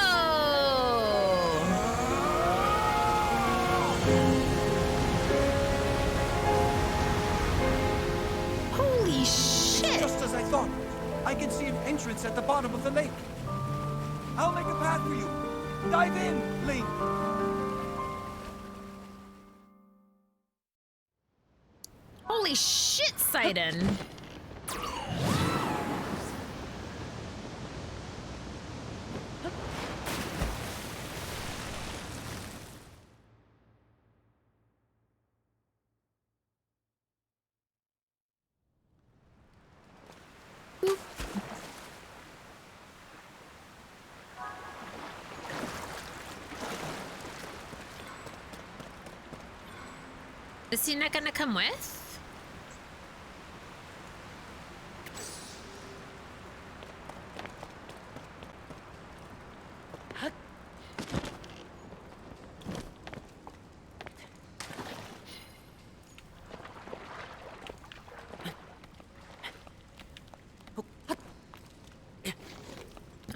S1: Holy shit!
S2: Just as I thought. I can see an entrance at the bottom of the lake. I'll make a path for you. Dive in, Link.
S1: Holy shit, Sidon! Is he not gonna come with?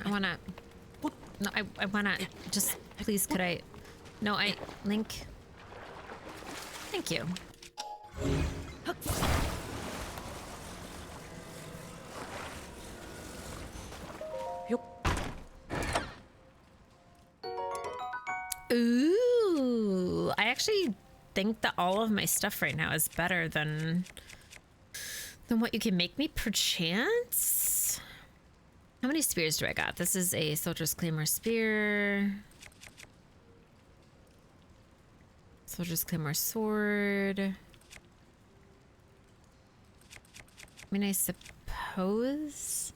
S1: I wanna... No, I wanna... Just, please, could I... No, Link... Thank you. Ooh, I actually think that all of my stuff right now is better than what you can make me, perchance. How many spears do I got? This is a Soldier's Claymore spear. Soldier's Claymore sword. I mean, I suppose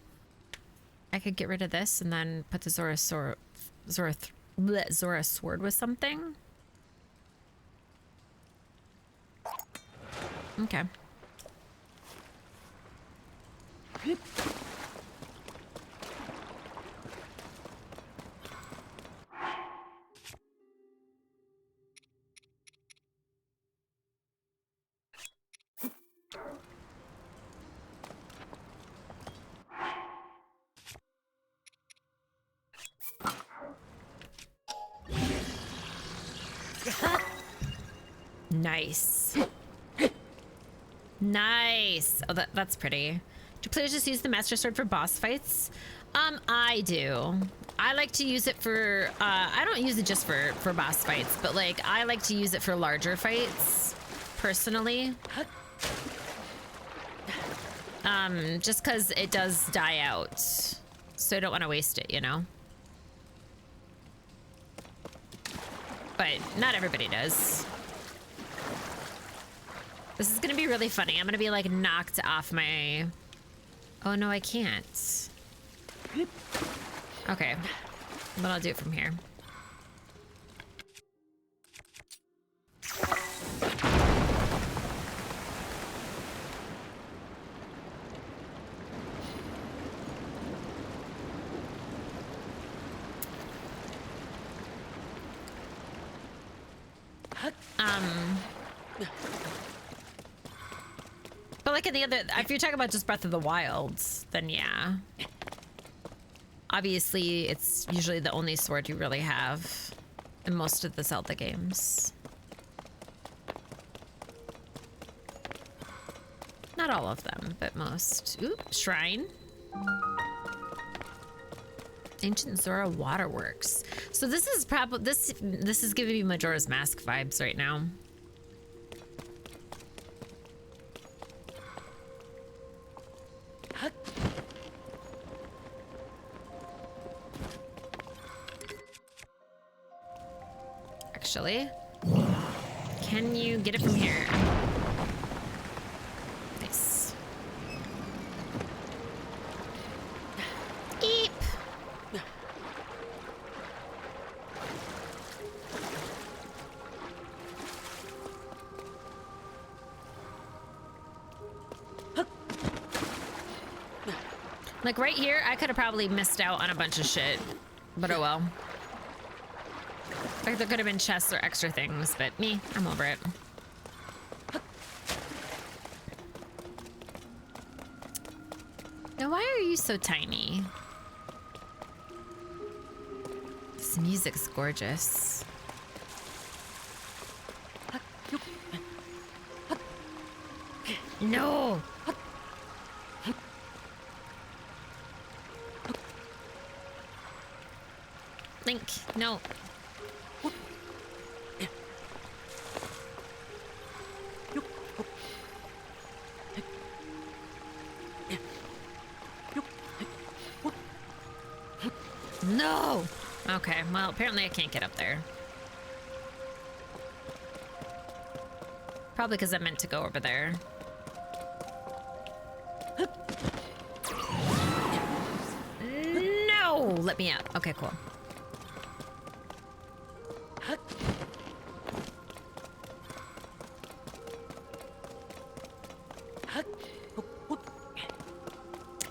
S1: I could get rid of this and then put the Zora sword with something. Okay. Nice. Nice. Oh, that's pretty. Do players just use the Master Sword for boss fights? I do. I like to use it for, I don't use it just for boss fights, but like, I like to use it for larger fights, personally. Just cause it does die out. So I don't want to waste it, you know? But not everybody does. This is gonna be really funny. I'm gonna be like knocked off my... Oh no, I can't. Okay, but I'll do it from here. But like in the other, if you're talking about just Breath of the Wild, then yeah. Obviously, it's usually the only sword you really have in most of the Zelda games. Not all of them, but most. Ooh, shrine. Ancient Zora Waterworks. So this is probably this is giving me Majora's Mask vibes right now. Actually, can you get it from here? Nice. Eep. Like right here, I could have probably missed out on a bunch of shit, but oh well. Like there could have been chests or extra things, but me, I'm over it. Now, why are you so tiny? This music's gorgeous. No! Link, no. No! Okay, well, apparently I can't get up there. Probably because I meant to go over there. No! Let me out. Okay, cool.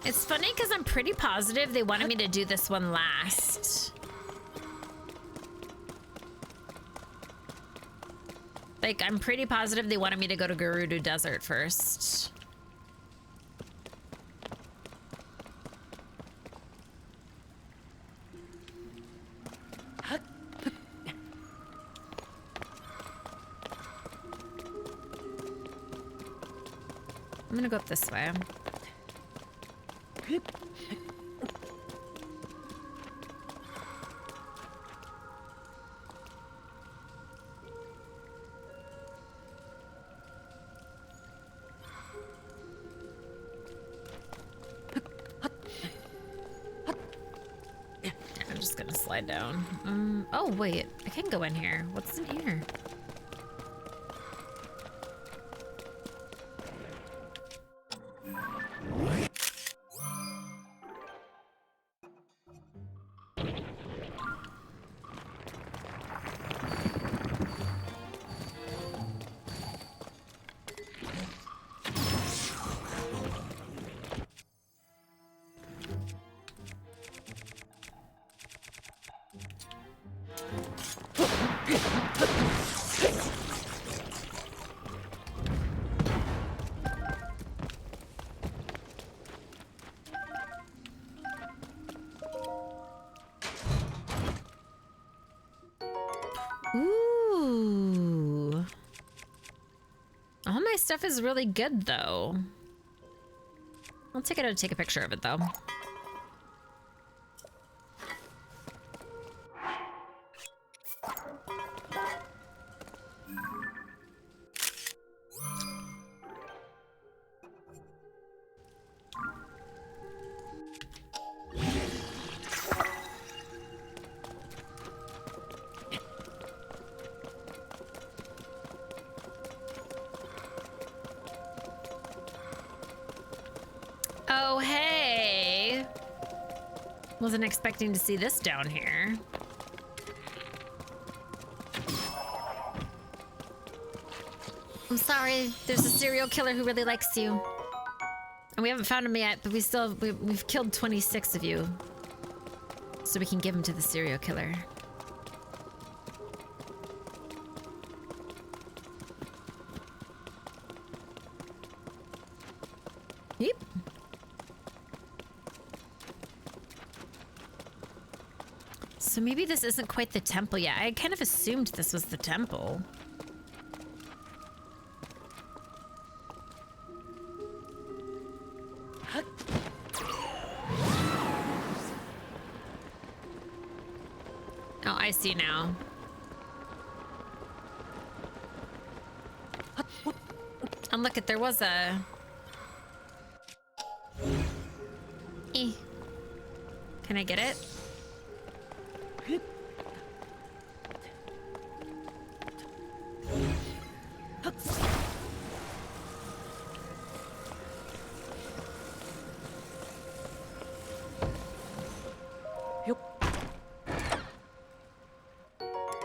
S1: It's funny because I'm pretty positive they wanted me to do this one last. Like, I'm pretty positive they wanted me to go to Gerudo Desert first. I'm gonna go up this way. I'm just gonna slide down. Oh wait, I can go in here. What's in here? Ooh. All my stuff is really good, though. I'll take it out to take a picture of it, though. Oh, hey. Wasn't expecting to see this down here. I'm sorry. There's a serial killer who really likes you. And we haven't found him yet, but we've killed 26 of you. So we can give him to the serial killer. Yep. So maybe this isn't quite the temple yet. I kind of assumed this was the temple. I see now. And look, there was a... Can I get it?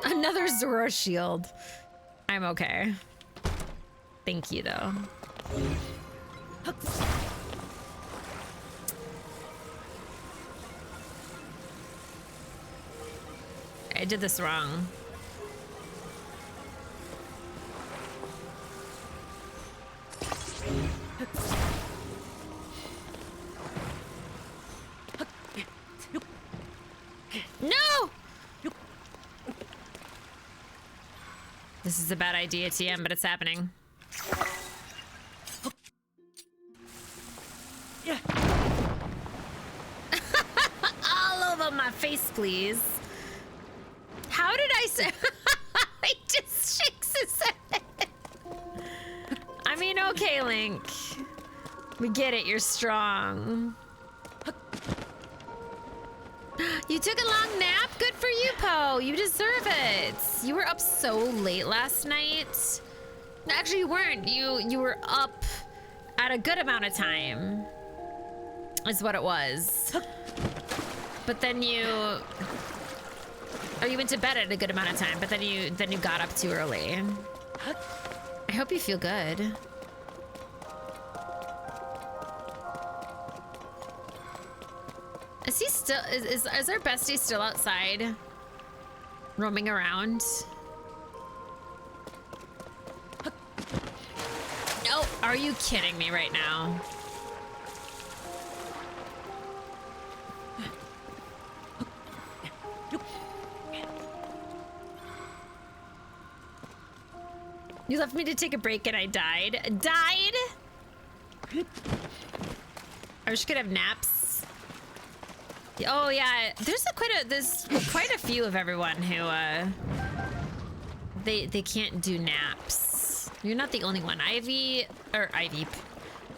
S1: Another Zora shield. I'm okay. Thank you, though. I did this wrong. No! This is a bad idea, TM, but it's happening.
S2: Yeah.
S1: All over my face, please. How did I say? He just shakes his head. I mean, okay, Link. We get it, you're strong. You took a long nap? Good for you, Poe. You deserve it. You were up so late last night. Actually, you weren't. You were up at a good amount of time. Is what it was. But then you went to bed at a good amount of time, but then you got up too early. I hope you feel good. Is he still is our bestie still outside roaming around? No, are you kidding me right now? You left me to take a break and I died. Died? I wish I could have naps. Oh yeah, there's quite a few of everyone who they can't do naps. You're not the only one.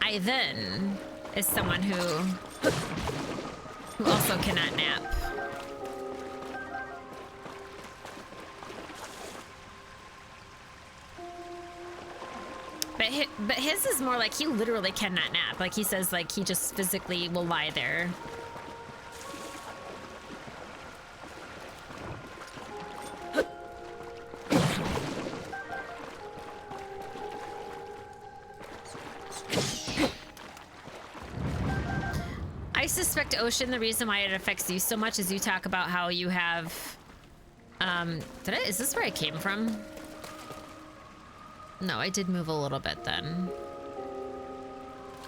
S1: Ivan is someone who also cannot nap. But his is more like he literally cannot nap. Like he says, like he just physically will lie there. I suspect, Ocean, the reason why it affects you so much is you talk about how you have, is this where I came from? No, I did move a little bit then.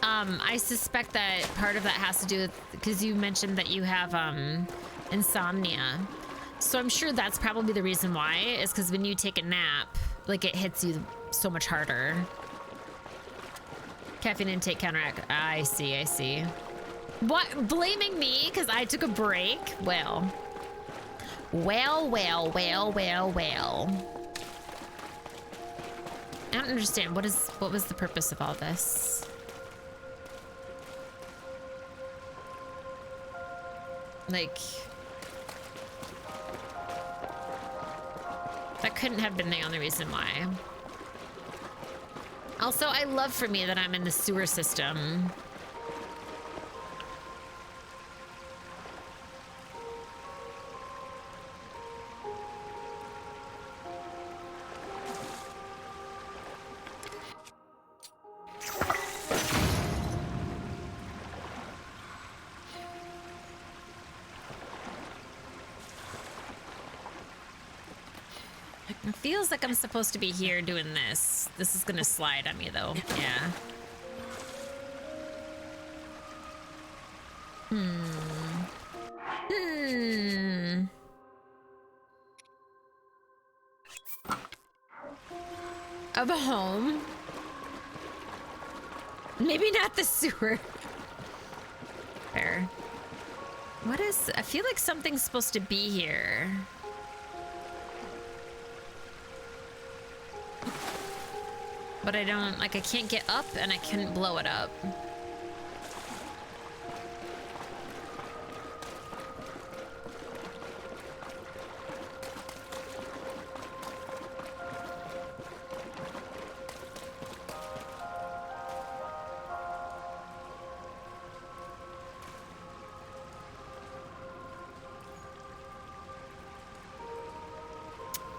S1: I suspect that part of that has to do with, because you mentioned that you have, insomnia. So I'm sure that's probably the reason why, is because when you take a nap, like it hits you so much harder. Caffeine intake counteract. I see. What? Blaming me because I took a break? Well. I don't understand. What was the purpose of all this? Like, that couldn't have been the only reason why. Also, I love for me that I'm in the sewer system. It feels like I'm supposed to be here doing this. This is gonna slide on me though. Yeah. Of a home. Maybe not the sewer. Fair. What is... I feel like something's supposed to be here. But I don't, like, I can't get up and I couldn't blow it up.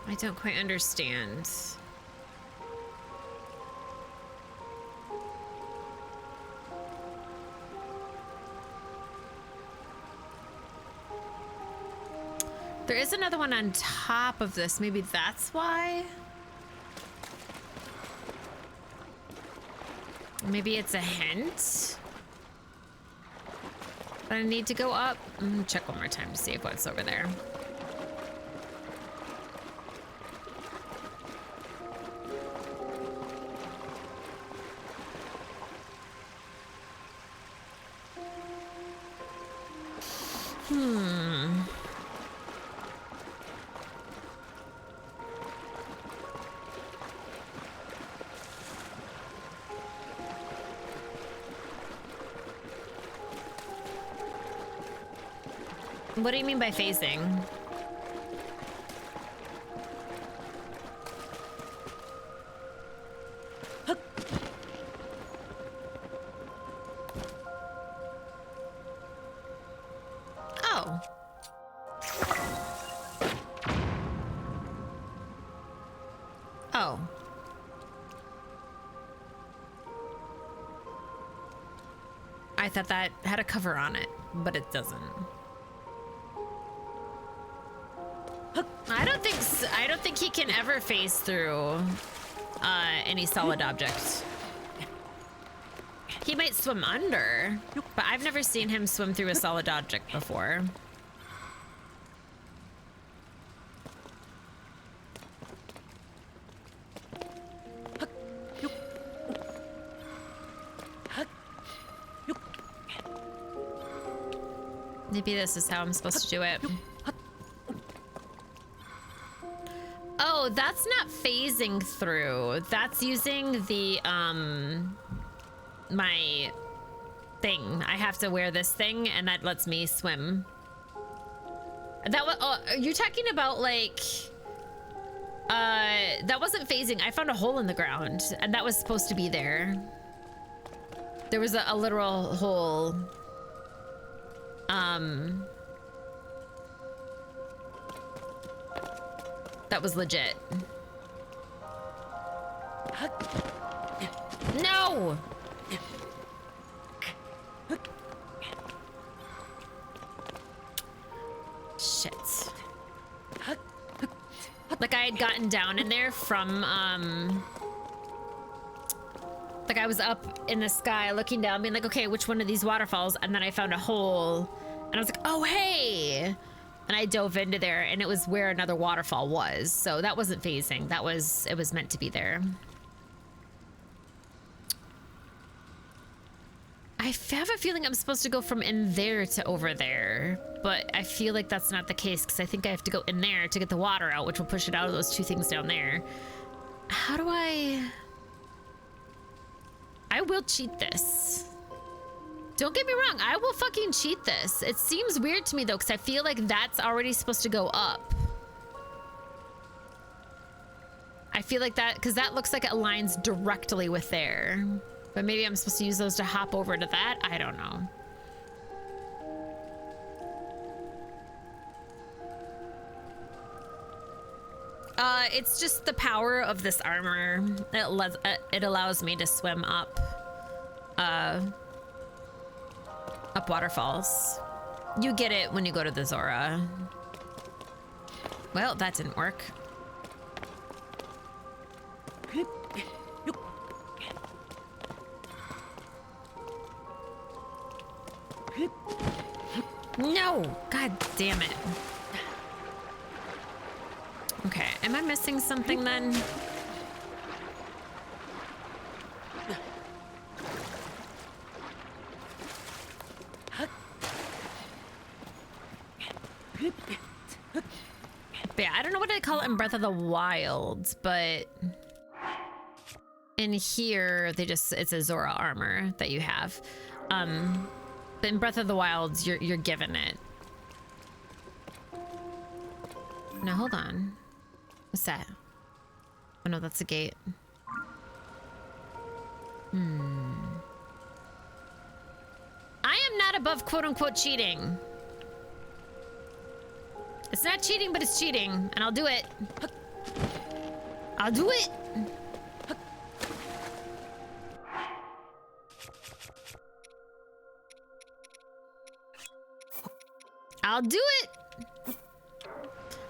S1: I don't quite understand. There is another one on top of this. Maybe that's why? Maybe it's a hint? But I need to go up. Check one more time to see if what's over there. What do you mean by phasing? Oh. Oh. I thought that had a cover on it, but it doesn't. I don't think he can ever phase through any solid object. He might swim under, but I've never seen him swim through a solid object before. Maybe this is how I'm supposed to do it. Oh, that's not phasing through. That's using the, my thing. I have to wear this thing and that lets me swim. That was, oh, are you talking about like, that wasn't phasing. I found a hole in the ground and that was supposed to be there. There was a literal hole. That was legit. No! Shit. Like I had gotten down in there from, like I was up in the sky looking down being like, okay, which one of these waterfalls? And then I found a hole and I was like, oh, hey. And I dove into there and it was where another waterfall was. So that wasn't phasing. That was, it was meant to be there. I have a feeling I'm supposed to go from in there to over there, but I feel like that's not the case because I think I have to go in there to get the water out, which will push it out of those two things down there. How do I will cheat this. Don't get me wrong, I will fucking cheat this. It seems weird to me though, because I feel like that's already supposed to go up. I feel like that, because that looks like it aligns directly with there. But maybe I'm supposed to use those to hop over to that? I don't know. It's just the power of this armor. It allows me to swim up waterfalls. You get it when you go to the Zora. Well, that didn't work. No! God damn it. Okay, am I missing something then? Yeah, I don't know what I call it in Breath of the Wild, but in here, it's a Zora armor that you have. But in Breath of the Wild, you're given it. Now hold on. What's that? Oh no, that's a gate. I am not above quote-unquote cheating. It's not cheating, but it's cheating, and I'll do it. I'll do it. I'll do it.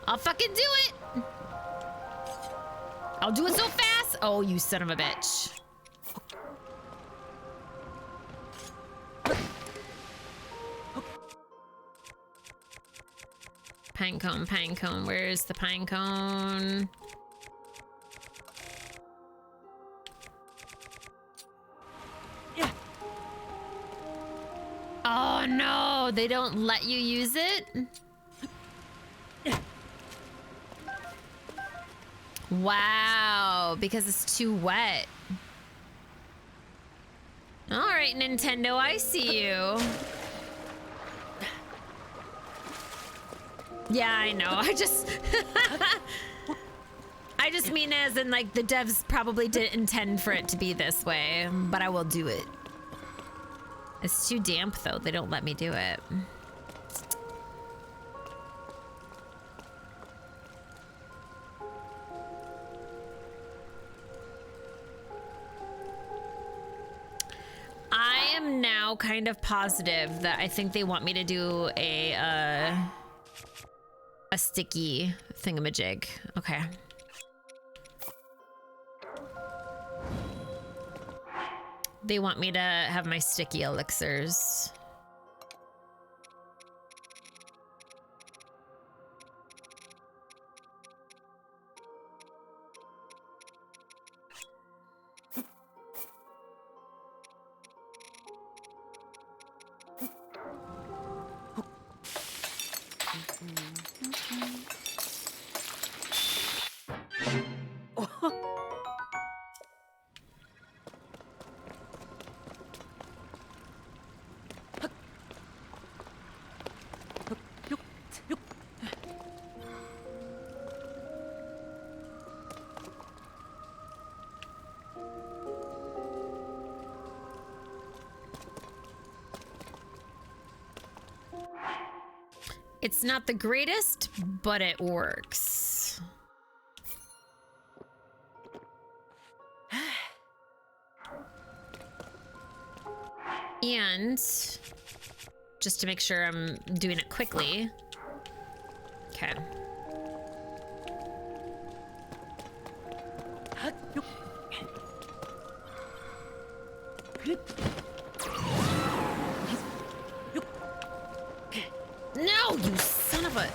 S1: I'll fucking do it. I'll do it so fast. Oh, you son of a bitch. Pinecone, pinecone. Where's the pinecone?
S4: Yeah.
S1: Oh no, they don't let you use it? Wow, because it's too wet. All right, Nintendo, I see you. Yeah, I know. I just mean as in like the devs probably didn't intend for it to be this way, but I will do it. It's too damp though. They don't let me do it. I am now kind of positive that I think they want me to do a sticky thingamajig. Okay. They want me to have my sticky elixirs. It's not the greatest, but it works. And just to make sure I'm doing it quickly. Okay. No, you son of a...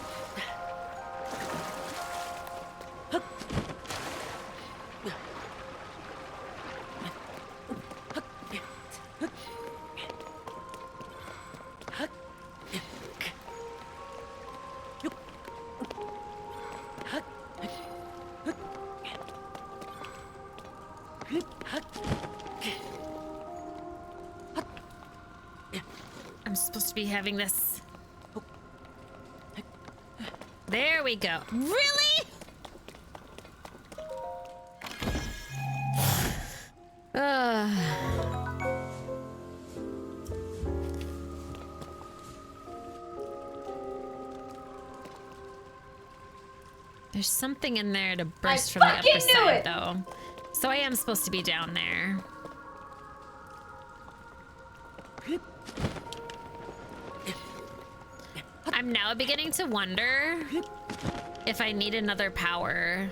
S1: I'm supposed to be having this. There we go. Really? There's something in there to burst from the upper side, though. So I am supposed to be down there. I'm now beginning to wonder if I need another power.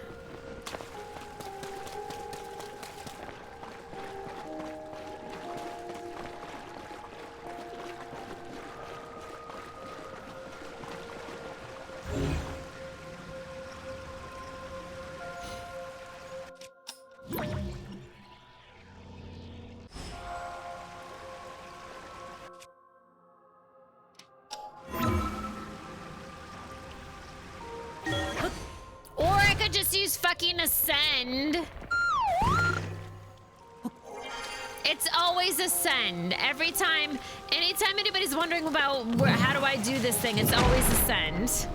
S1: Or I could just use fucking ascend. It's always ascend. Every time, anytime anybody's wondering about how do I do this thing, it's always ascend.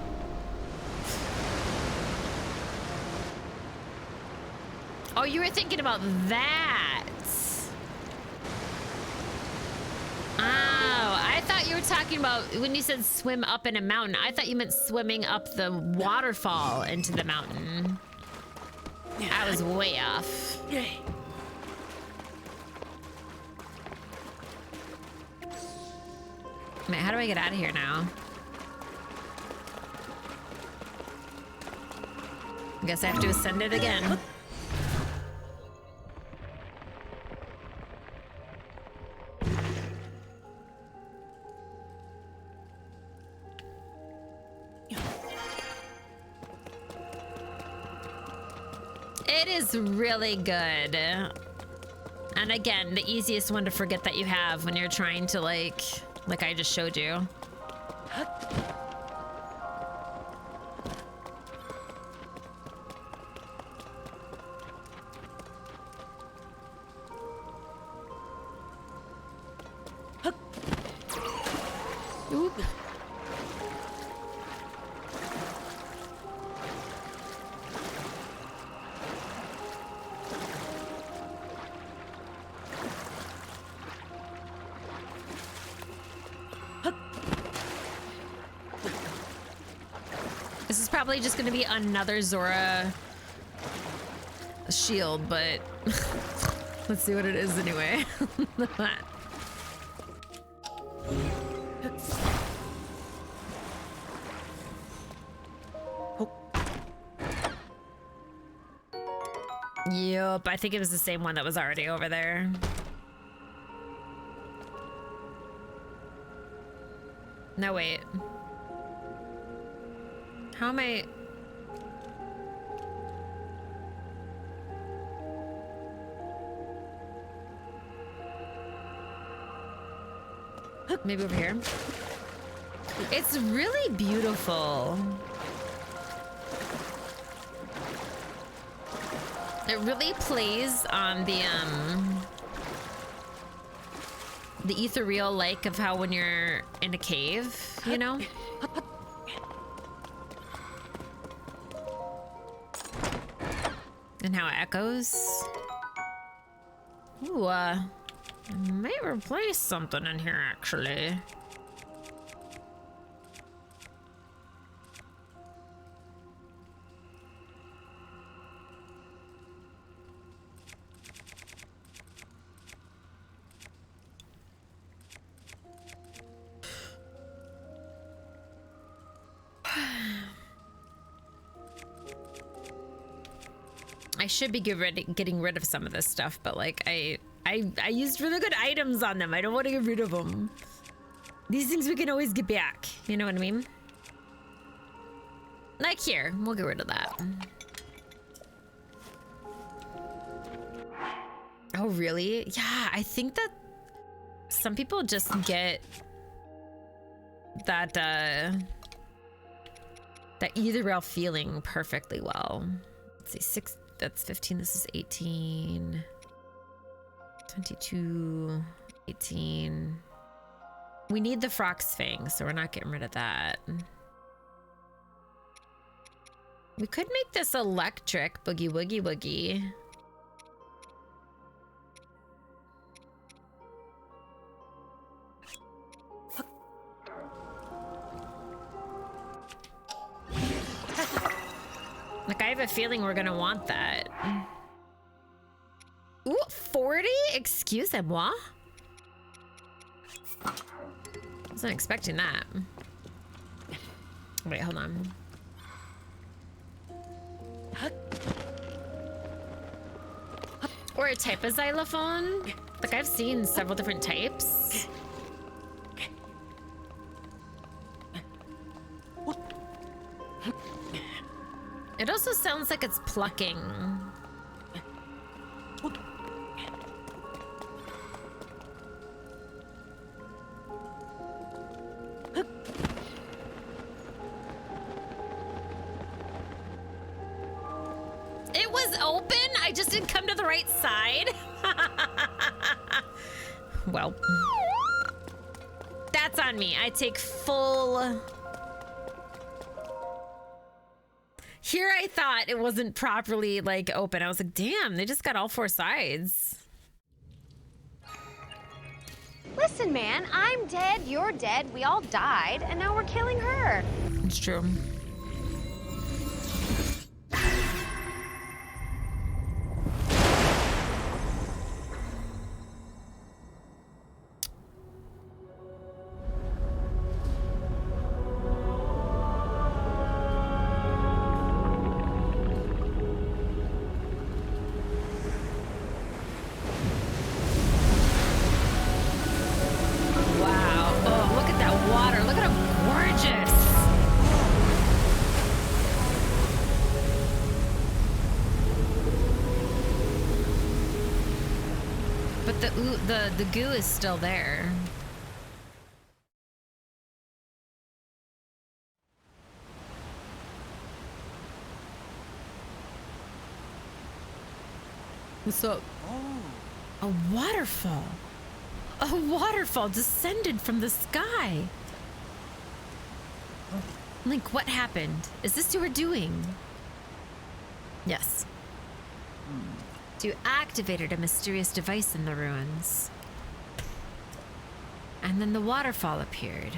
S1: Oh, you were thinking about that. Oh, I thought you were talking about when you said swim up in a mountain. I thought you meant swimming up the waterfall into the mountain. I was way off. Man, how do I get out of here now? I guess I have to ascend it again. It is really good. And again, the easiest one to forget that you have when you're trying to like I just showed you. Oop. This is probably just gonna be another Zora shield, but let's see what it is anyway. Yup, I think it was the same one that was already over there. No, wait. How am I? Maybe over here. It's really beautiful. It really plays on the ethereal like of how when you're in a cave, you know? And how it echoes. Ooh, I might replace something in here actually. I should be getting rid of some of this stuff, but like I used really good items on them. I don't want to get rid of them. These things we can always get back. You know what I mean? Like here, we'll get rid of that. Oh, really? Yeah, I think that some people just get that that either rail feeling perfectly well. Let's see, 6, that's 15, this is 18, 22, 18. We need the Frox Fang, so we're not getting rid of that. We could make this electric boogie woogie woogie. Like, I have a feeling we're gonna want that. Ooh, 40? Excusez-moi? Wasn't expecting that. Wait, hold on. Or a type of xylophone. Like, I've seen several different types. It also sounds like it's plucking. It was open? I just didn't come to the right side? Well, that's on me. I take full... Here I thought it wasn't properly, like, open. I was like, damn, they just got all four sides.
S10: Listen, man, I'm dead, you're dead, we all died, and now we're killing her.
S1: It's true. The goo is still there. What's up? Oh. A waterfall. A waterfall descended from the sky. Link, what happened? Is this what you were doing? Yes. You activated a mysterious device in the ruins. And then the waterfall appeared.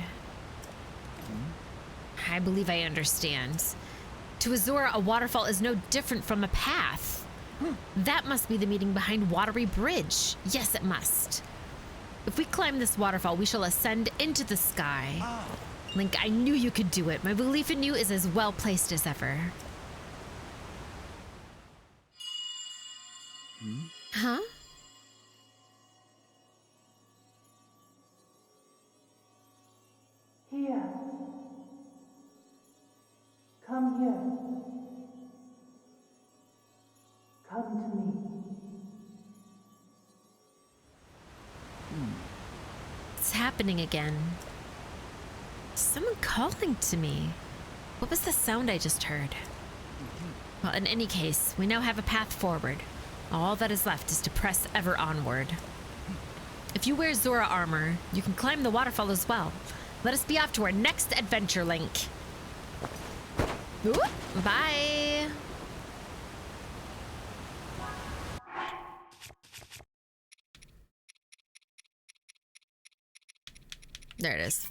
S1: I believe I understand. To Azura, a waterfall is no different from a path. That must be the meaning behind Watery Bridge. Yes, it must. If we climb this waterfall, we shall ascend into the sky. Link, I knew you could do it. My belief in you is as well placed as ever. Huh?
S11: Here. Come here. Come to me.
S1: It's happening again. Someone calling to me. What was the sound I just heard? Well, in any case, we now have a path forward. All that is left is to press ever onward. If you wear Zora armor, you can climb the waterfall as well. Let us be off to our next adventure, Link. Ooh, bye. There it is.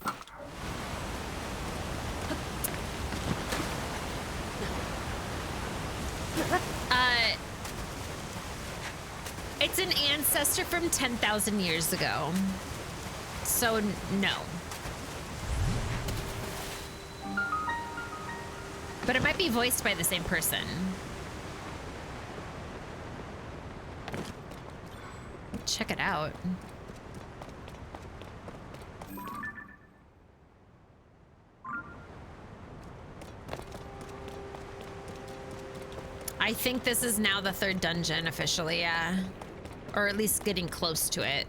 S1: It's an ancestor from 10,000 years ago. So, no. But it might be voiced by the same person. Check it out. I think this is now the third dungeon officially, yeah. Or at least getting close to it.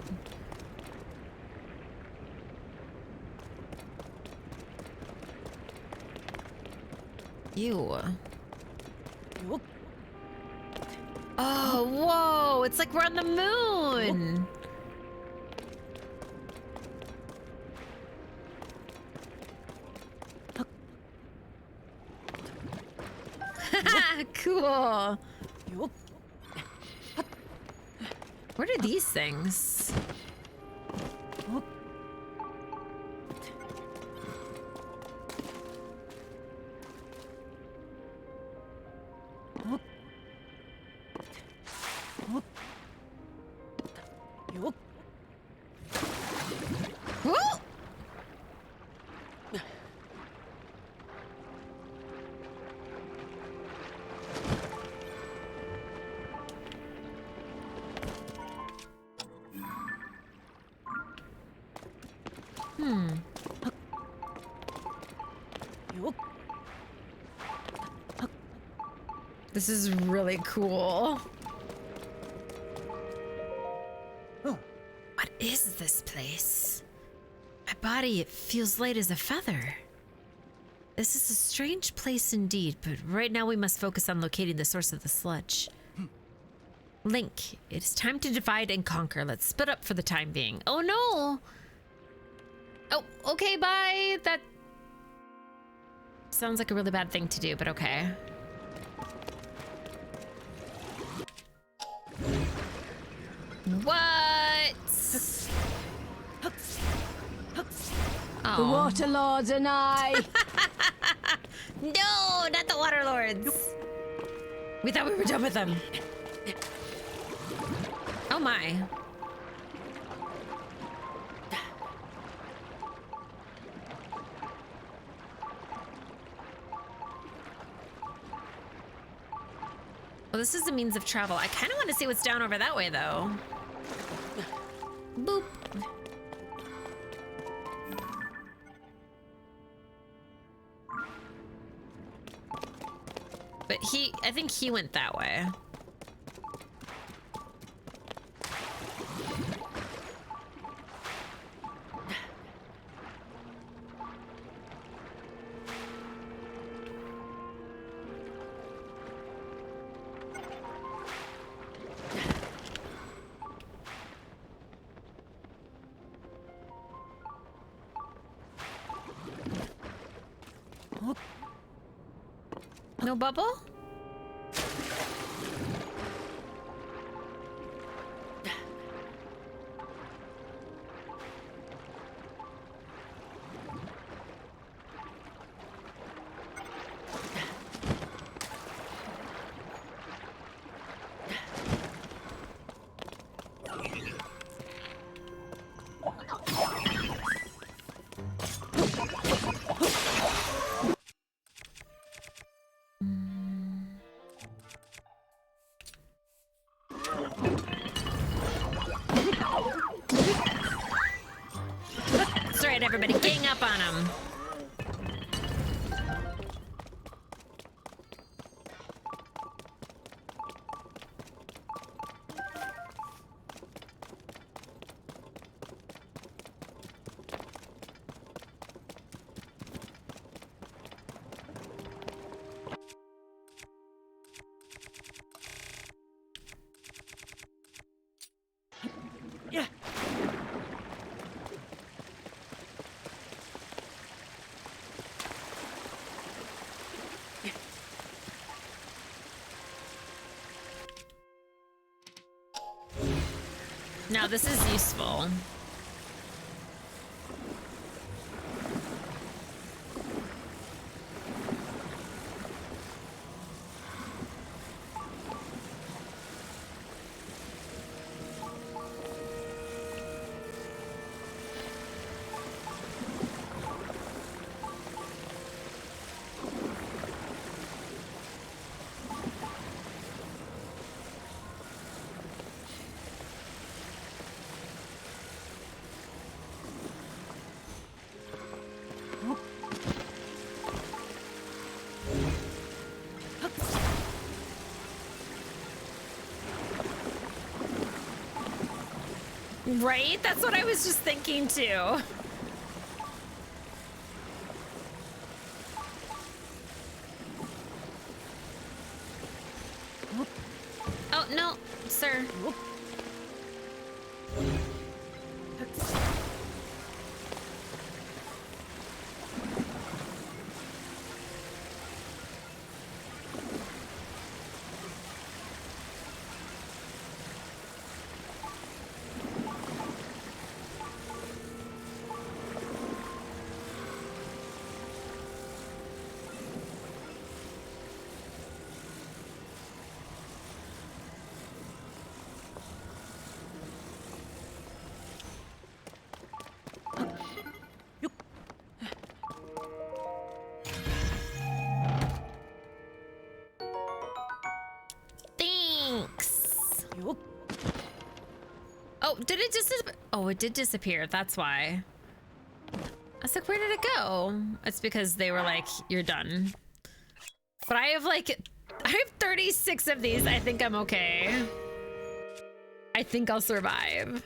S1: Ew. Oh, whoa! It's like we're on the moon! Cool. What are these things? This is really cool. What is this place? My body, it feels light as a feather. This is a strange place indeed, but right now we must focus on locating the source of the sludge. Link, it is time to divide and conquer. Let's split up for the time being. Oh no! Oh, okay, bye. That sounds like a really bad thing to do, but okay. What? Oh.
S5: The Water Lords and I.
S1: No, not the Water Lords. We thought we were done with them. Oh my. Well, this is a means of travel. I kind of want to see what's down over that way, though. Boop. But I think he went that way. No bubble? That's right, everybody, gang up on him. Now this is useful. Right? That's what I was just thinking too. Oh, no, sir. Oh, did it disappear? Oh, it did disappear. That's why. I was like, where did it go? It's because they were like, you're done. But I have 36 of these. I think I'm okay. I think I'll survive.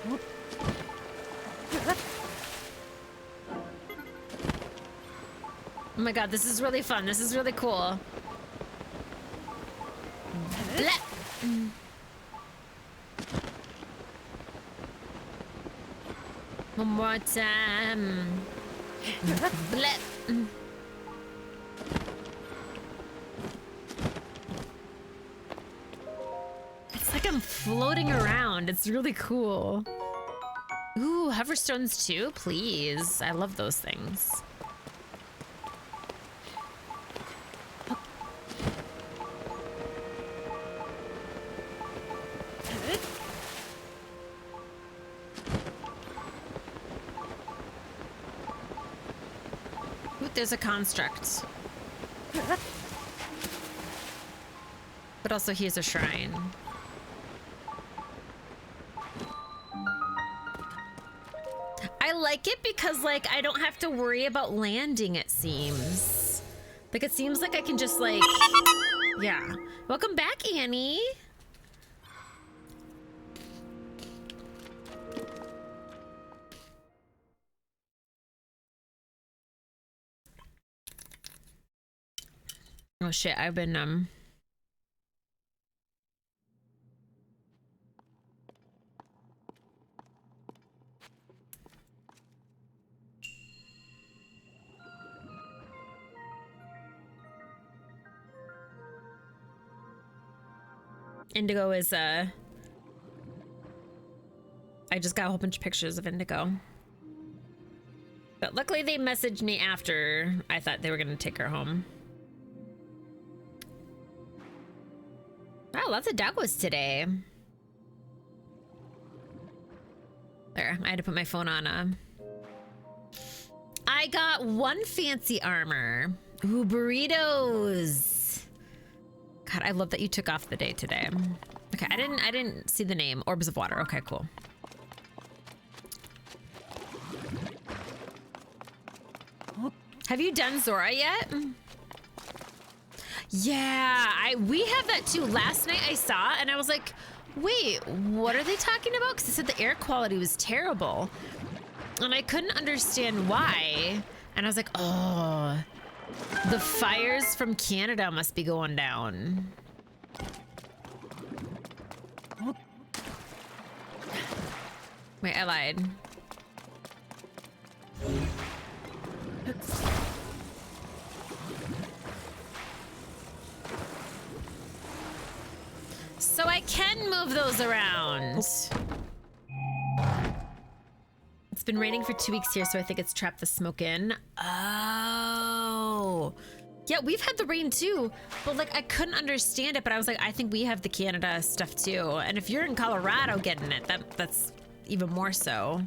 S1: Oh my god, this is really fun. This is really cool. Blech. One more time. Blech. It's like I'm floating around. It's really cool. Ooh, hoverstones too, please. I love those things. Ooh, there's a construct. But also here's a shrine. I like it because, like, I don't have to worry about landing, it seems. Like, it seems like I can just, like... Yeah. Welcome back, Annie. Oh, shit. I've been, Indigo is, I just got a whole bunch of pictures of Indigo. But luckily they messaged me after I thought they were gonna take her home. Wow, lots of doggos today. There, I had to put my phone on, I got one fancy armor. Ooh, burritos. God, I love that you took off the day today. Okay, I didn't see the name. Orbs of water. Okay, cool. Have you done Zora yet? Yeah, we have that too. Last night I saw and I was like, wait, what are they talking about? Because it said the air quality was terrible. And I couldn't understand why. And I was like, oh, the fires from Canada must be going down. Wait, I lied. So I can move those around. It's been raining for 2 weeks here, so I think it's trapped the smoke in. Oh. Yeah, we've had the rain too, but like I couldn't understand it, but I was like, I think we have the Canada stuff too. And if you're in Colorado getting it, that's even more so.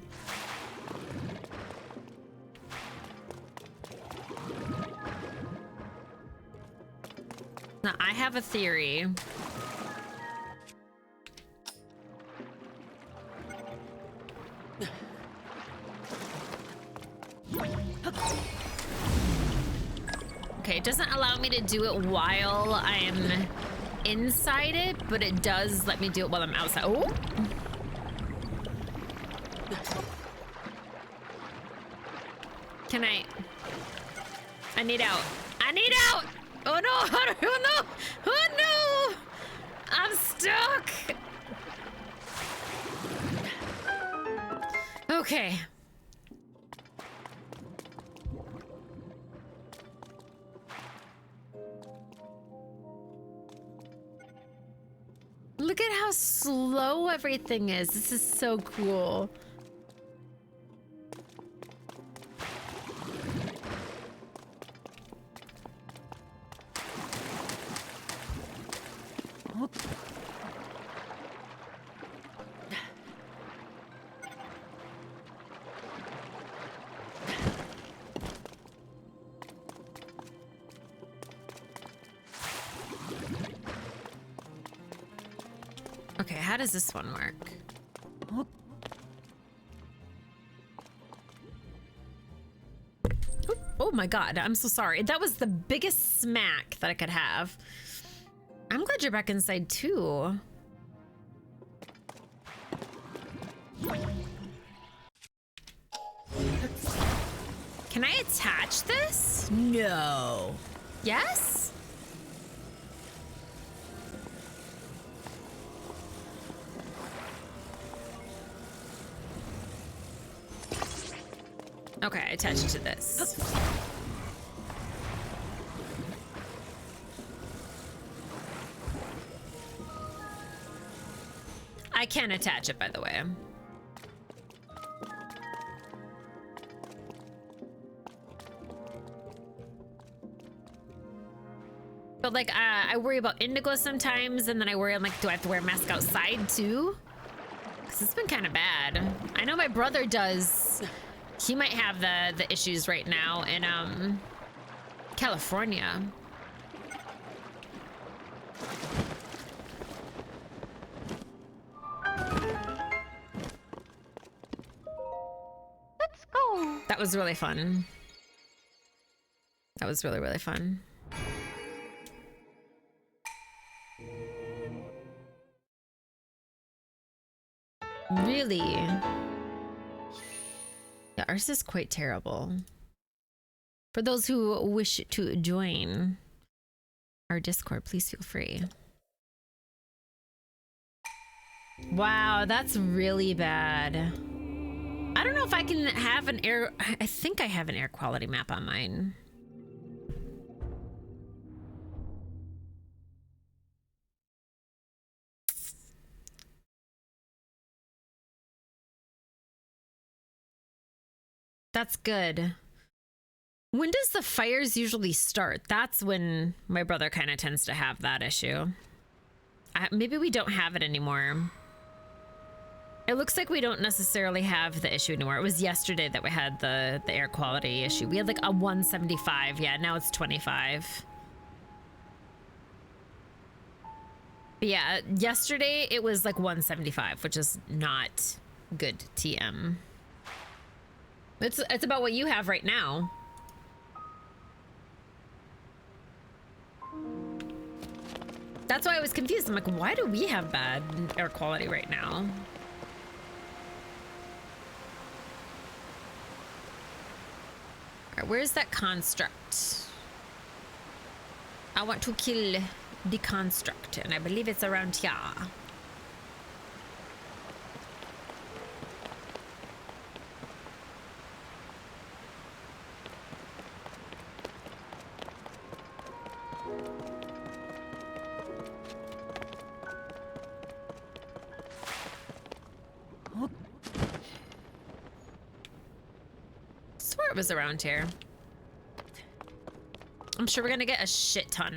S1: Now, I have a theory. Okay, it doesn't allow me to do it while I'm inside it, but it does let me do it while I'm outside. Oh! Can I need out. I need out! Oh no! Oh no! Oh no! I'm stuck! Okay. Look at how slow everything is. This is so cool. Okay, how does this one work? Oh my god, I'm so sorry. That was the biggest smack that I could have. I'm glad you're back inside too. Can I attach this? No. Yes? Okay, I attach it to this. I can attach it, by the way. But like, I worry about indigo sometimes, and then I worry, I'm like, do I have to wear a mask outside too? Because it's been kind of bad. I know my brother does. He might have the issues right now in California.
S10: Let's go.
S1: That was really fun. That was really, really fun. Really? Yeah, ours is quite terrible. For those who wish to join our Discord, please feel free. Wow, that's really bad. I don't know if I can have an air... I think I have an air quality map on mine. That's good. When does the fires usually start? That's when my brother kind of tends to have that issue. Maybe we don't have it anymore. It looks like we don't necessarily have the issue anymore. It was yesterday that we had the air quality issue. We had like a 175. Yeah, now it's 25. But yeah, yesterday it was like 175, which is not good TM. It's about what you have right now. That's why I was confused. I'm like, why do we have bad air quality right now? All right, where's that construct? I want to kill the construct, and I believe it's around here. It was around here. I'm sure we're gonna get a shit ton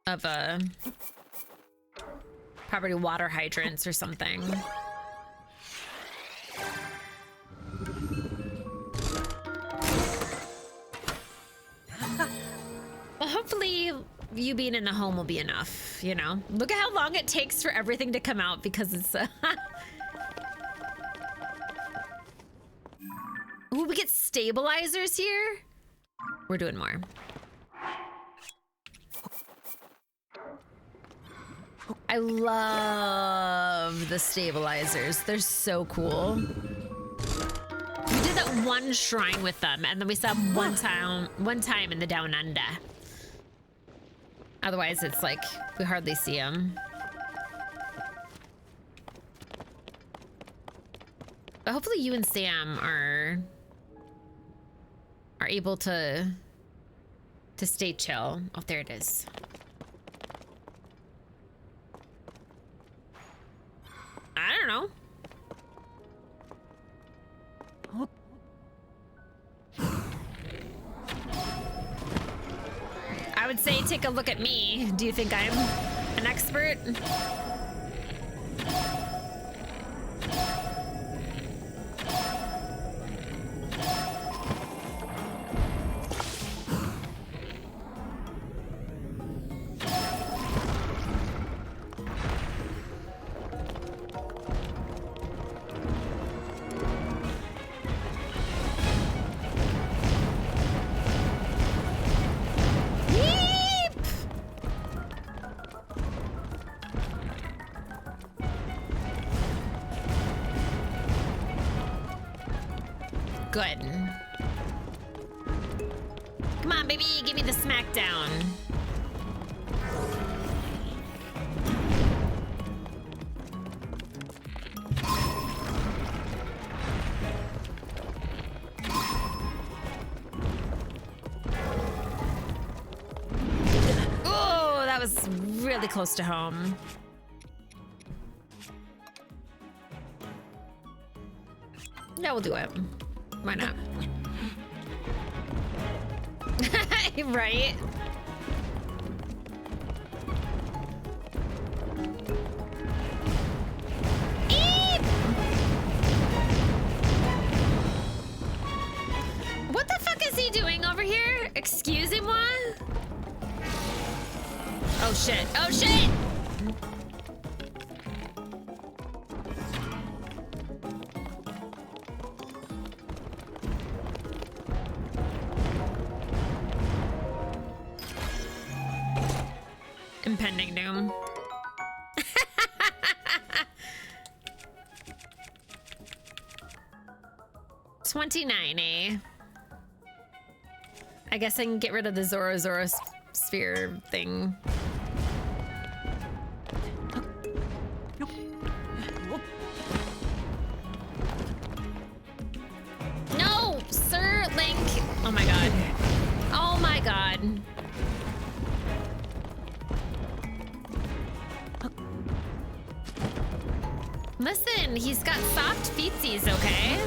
S1: of property water hydrants or something. Well, hopefully you being in a home will be enough, you know? Look at how long it takes for everything to come out because it's Ooh, we get stabilizers here? We're doing more. I love the stabilizers. They're so cool. We did that one shrine with them, and then we saw them one time in the Down Under. Otherwise, it's like we hardly see them. But hopefully you and Sam are able to stay chill. Oh, there it is. I don't know. I would say take a look at me. Do you think I'm an expert? Good. Come on, baby, give me the smackdown. Oh, that was really close to home. Yeah, we'll do it. Why not? Right? Eep! What the fuck is he doing over here? Excusez-moi? Oh shit. Oh shit! Impending doom. 29, eh? I guess I can get rid of the Zoro sphere thing. No, Sir Link. Oh my god. Oh my god. Listen, he's got soft feetsies, okay?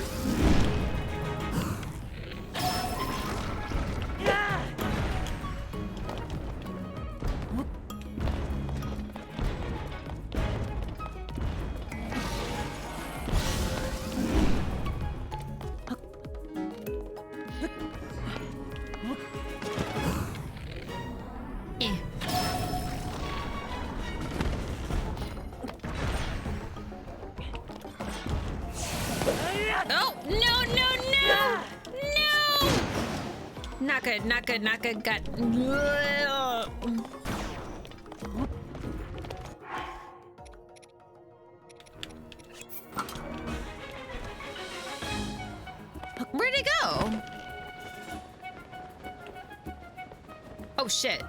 S1: Not good, not good. Got. Where'd it go? Oh shit.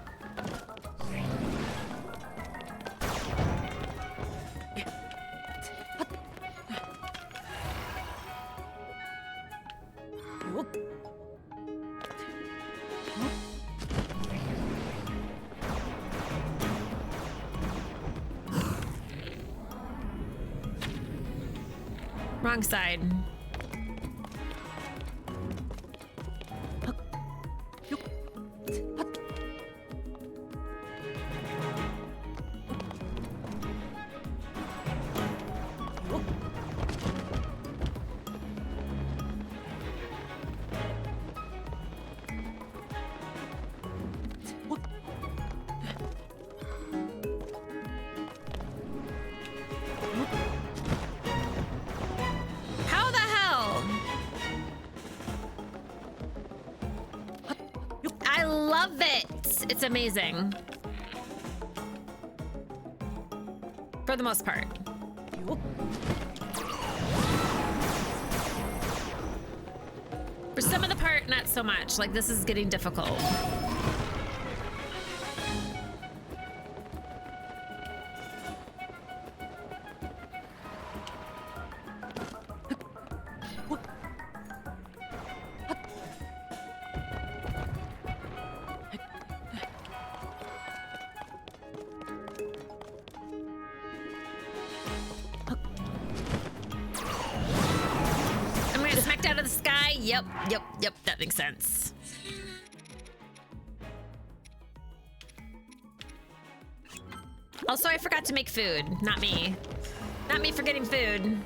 S1: Wrong side. It's amazing. For the most part. For some of the part, not so much. Like, this is getting difficult. Yep, that makes sense. Also, I forgot to make food. Not me. Not me forgetting food.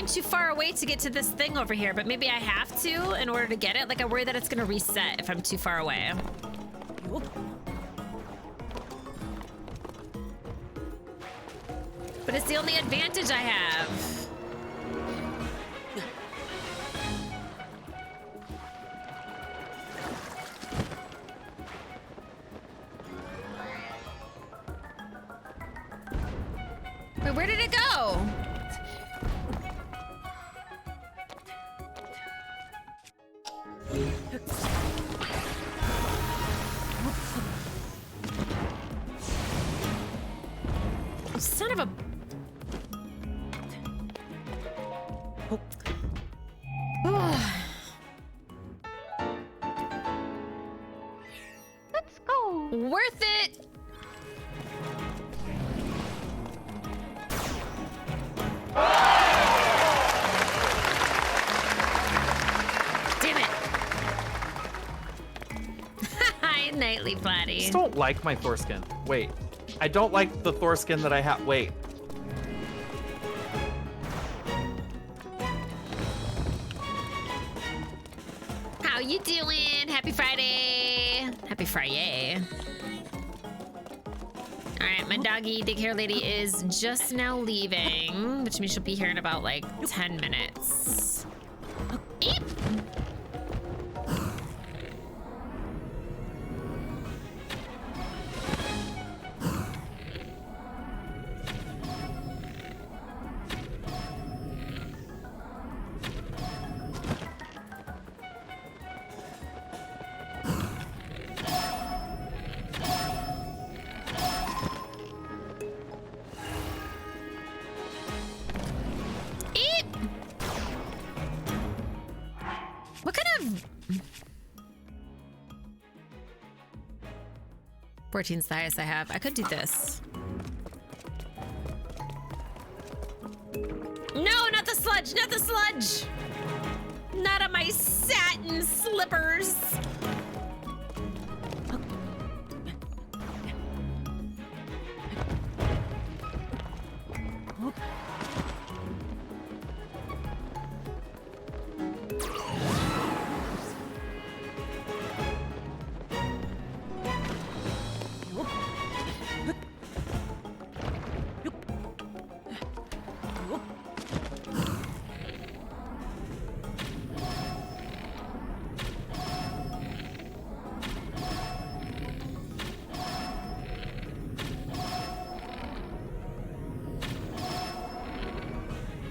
S1: Too far away to get to this thing over here, but maybe I have to in order to get it. Like, I worry that it's gonna reset if I'm too far away. But it's the only advantage I have. Wait, where did it go? Son of a...
S10: Let's go.
S1: Worth it! Damn it! Hi, Nightly
S12: I
S1: Platy.
S12: just don't like my Thorskin. Wait. I don't like the Thorskin that I have. Wait.
S1: How you doing? Happy Friday. Happy Friday. All right, my doggy daycare lady is just now leaving, which means she'll be here in about like 10 minutes. Eep. What kind of 14's the highest I have? I could do this. No, not the sludge, not the sludge. Not on my satin slippers.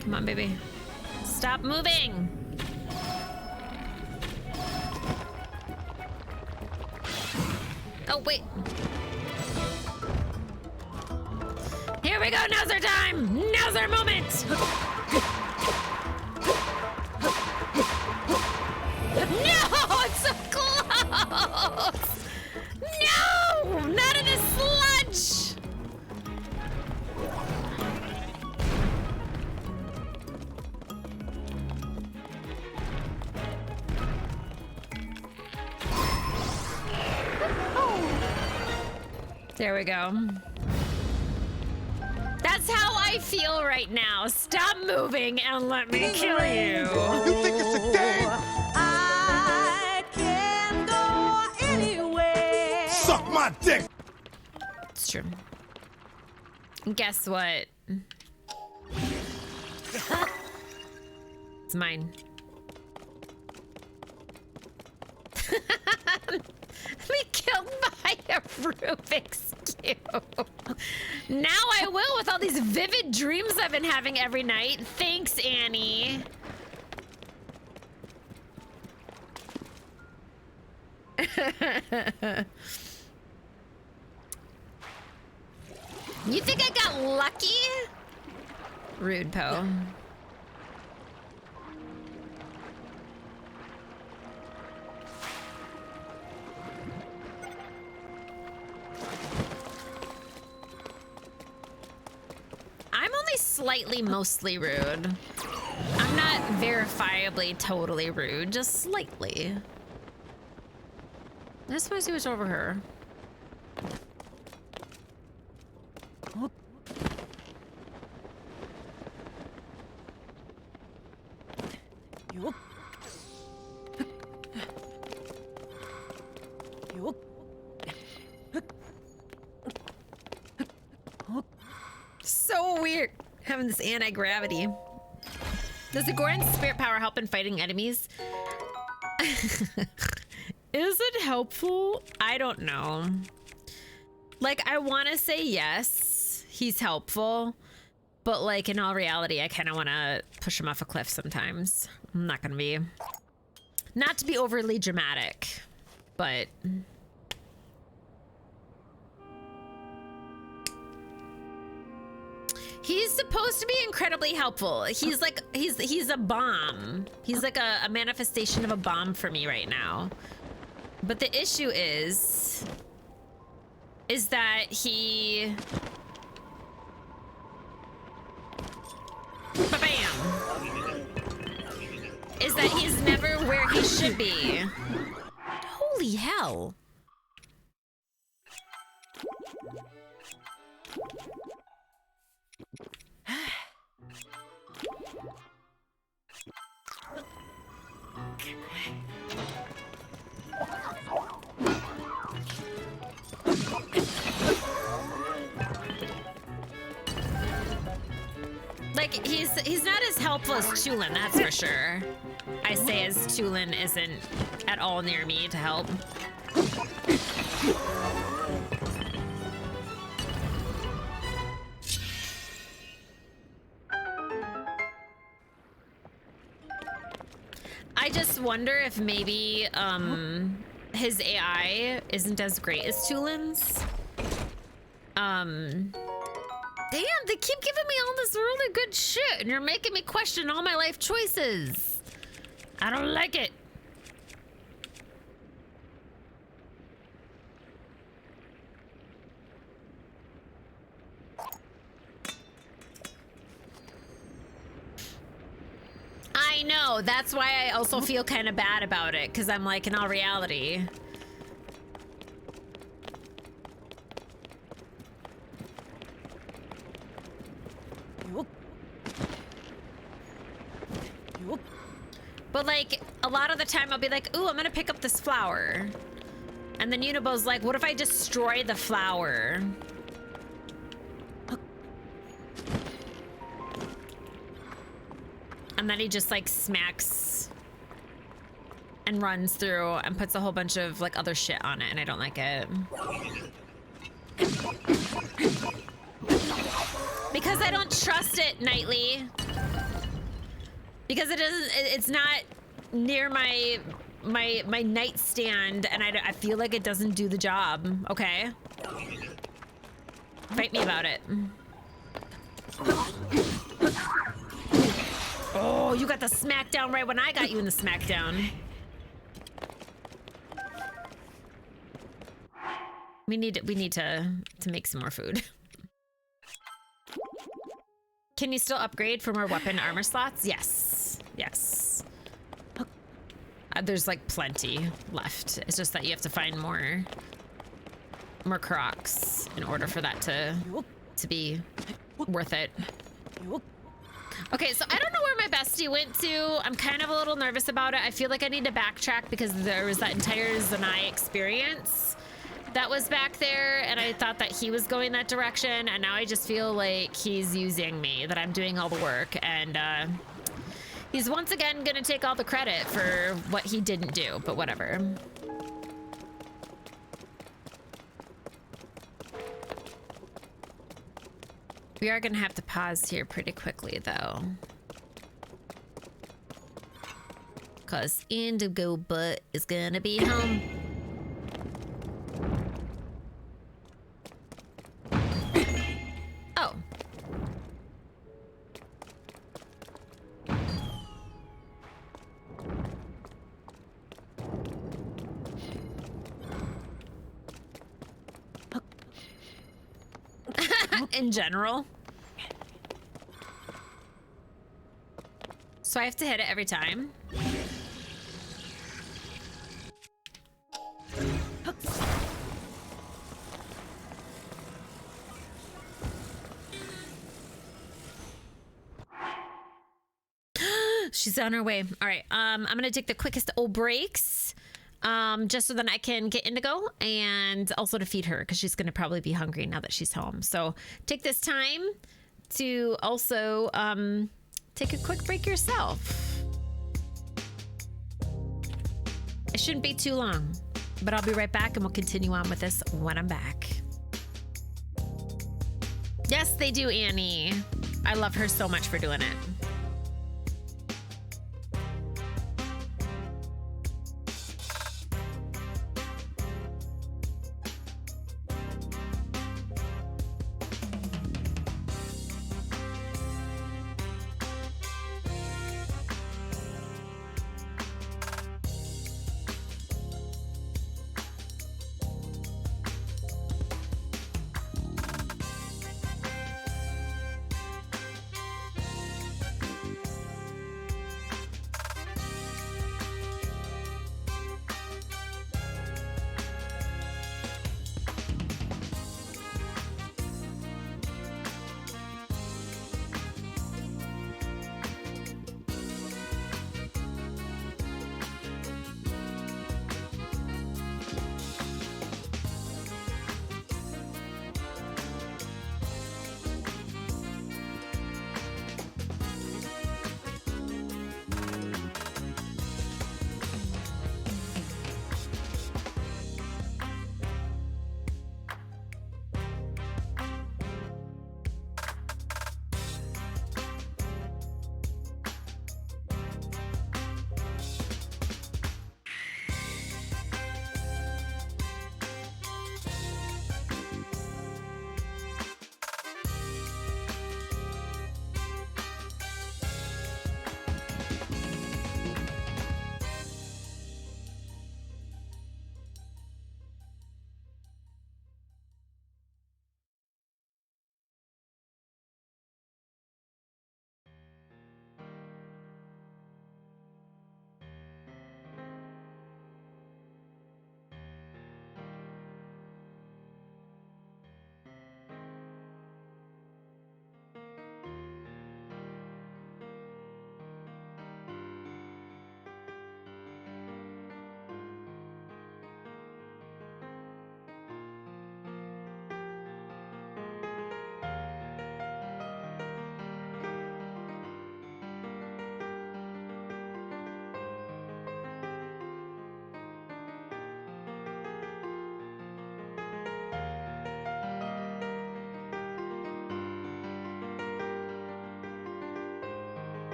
S1: Come on, baby. Stop moving. Oh, wait. Here we go. Now's our time. Now's our moment. No, it's so close. No, not in the sludge. There we go. That's how I feel right now. Stop moving and let me kill you.
S2: You think it's a game?
S5: I can go anywhere.
S2: Suck my dick!
S1: It's true. Guess what? It's mine. Be killed by a Rubik's Cube. Now I will with all these vivid dreams I've been having every night. Thanks, Annie. You think I got lucky? Rude, Poe. I'm only slightly mostly rude. I'm not verifiably totally rude, just slightly. I just want to see what's over her. So weird. Having this anti-gravity. Does the Goron's spirit power help in fighting enemies? Is it helpful? I don't know. Like, I want to say yes, he's helpful. But like, in all reality, I kind of want to push him off a cliff sometimes. I'm not going to be... Not to be overly dramatic, but... He's supposed to be incredibly helpful. He's like, he's a bomb. He's like a manifestation of a bomb for me right now. But the issue is that he... Ba-bam! Is that he's never where he should be. Holy hell. Like, he's not as helpful as Tulin, that's for sure. I say as Tulin isn't at all near me to help. I just wonder if maybe his AI isn't as great as Tulin's. Damn, they keep giving me all this really good shit, and you're making me question all my life choices. I don't like it. I know, that's why I also feel kind of bad about it, because I'm like, in all reality... But like, a lot of the time I'll be like, ooh, I'm gonna pick up this flower. And then Unibo's like, what if I destroy the flower? And then he just like smacks and runs through and puts a whole bunch of like other shit on it, and I don't like it. Because I don't trust it, Knightley. Because it doesn't, it's not near my nightstand, and I feel like it doesn't do the job, okay? Fight me about it. Oh, you got the smackdown right when I got you in the smackdown. We need to make some more food. Can you still upgrade for more weapon armor slots? Yes. Yes. There's like plenty left. It's just that you have to find more Crocs in order for that to be worth it. Okay, so I don't know where my bestie went to. I'm kind of a little nervous about it. I feel like I need to backtrack because there was that entire Zanai experience that was back there, and I thought that he was going that direction, and now I just feel like he's using me, that I'm doing all the work, and he's once again gonna take all the credit for what he didn't do, but whatever. We are gonna have to pause here pretty quickly, though. Cause Indigo Butt is gonna be home. Oh. In general. So I have to hit it every time. She's on her way. All right, I'm gonna take the quickest old breaks, just so then I can get Indigo and also to feed her because she's gonna probably be hungry now that she's home. So take this time to also take a quick break yourself. It shouldn't be too long, but I'll be right back and we'll continue on with this when I'm back. Yes, they do, Annie. I love her so much for doing it.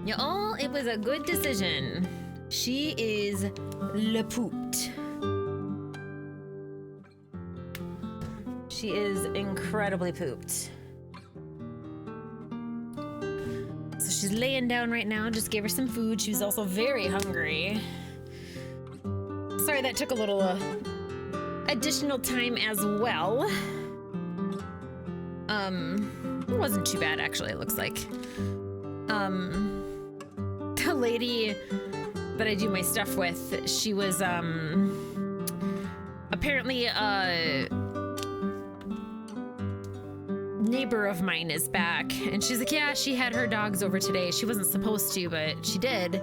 S1: Y'all, it was a good decision. She is le poot. She is incredibly pooped. So she's laying down right now. Just gave her some food. She was also very hungry. Sorry, that took a little additional time as well. It wasn't too bad actually, it looks like. The lady that I do my stuff with, she was apparently a neighbor of mine is back, and she's like, yeah, she had her dogs over today. She wasn't supposed to, but she did.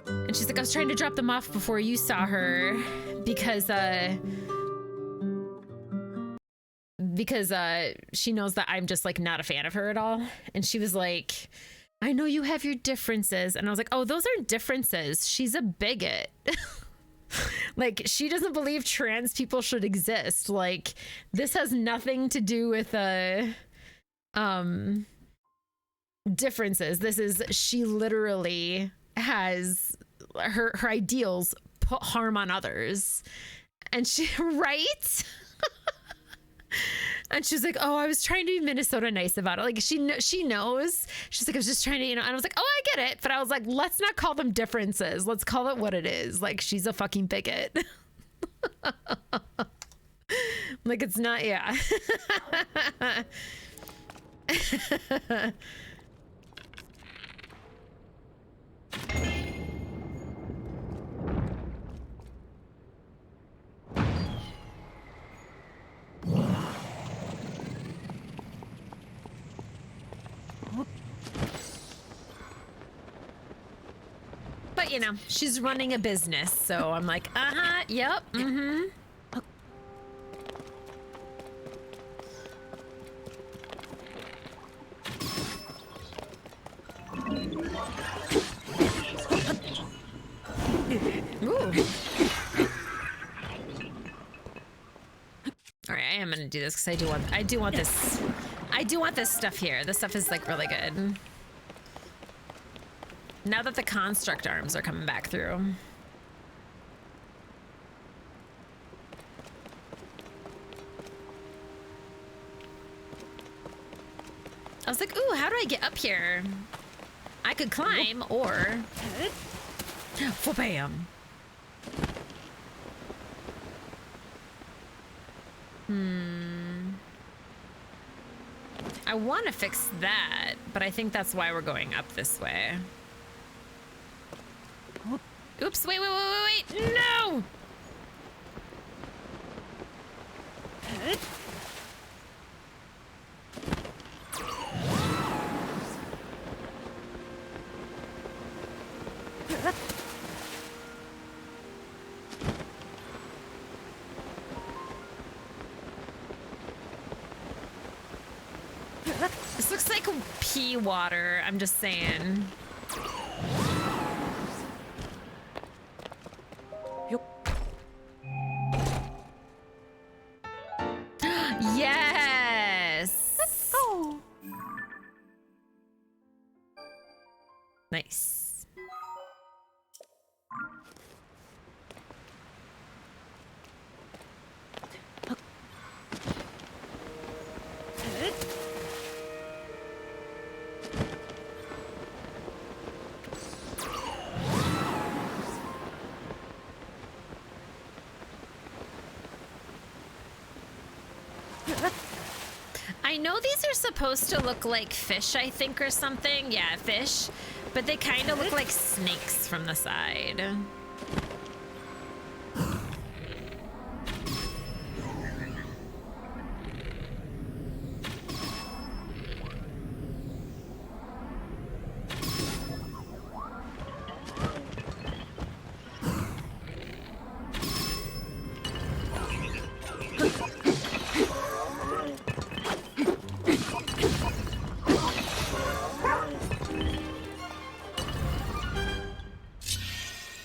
S1: And she's like, I was trying to drop them off before you saw her because she knows that I'm just like not a fan of her at all. And she was like, I know you have your differences. And I was like, oh, those aren't differences. She's a bigot. Like, she doesn't believe trans people should exist. Like, this has nothing to do with differences. This is, she literally has her ideals put harm on others. And she, right? And she's like, oh, I was trying to be Minnesota nice about it. Like, she knows. She's like, I was just trying to, and I was like, oh, I get it. But I was like, let's not call them differences. Let's call it what it is. Like, she's a fucking bigot. Like, it's not, yeah. But, you know, she's running a business, so I'm like, uh-huh, yep, mm-hmm. Ooh. All right, I am gonna do this because I do want this stuff here. This stuff is like really good. Now that the construct arms are coming back through. I was like, ooh, how do I get up here? I could climb or... Bam. I want to fix that, but I think that's why we're going up this way. Oops, wait, no! This looks like pea water, I'm just saying. Yes! Let's go! Nice. I know these are supposed to look like fish, I think, or something. Yeah, fish. But they kind of look like snakes from the side.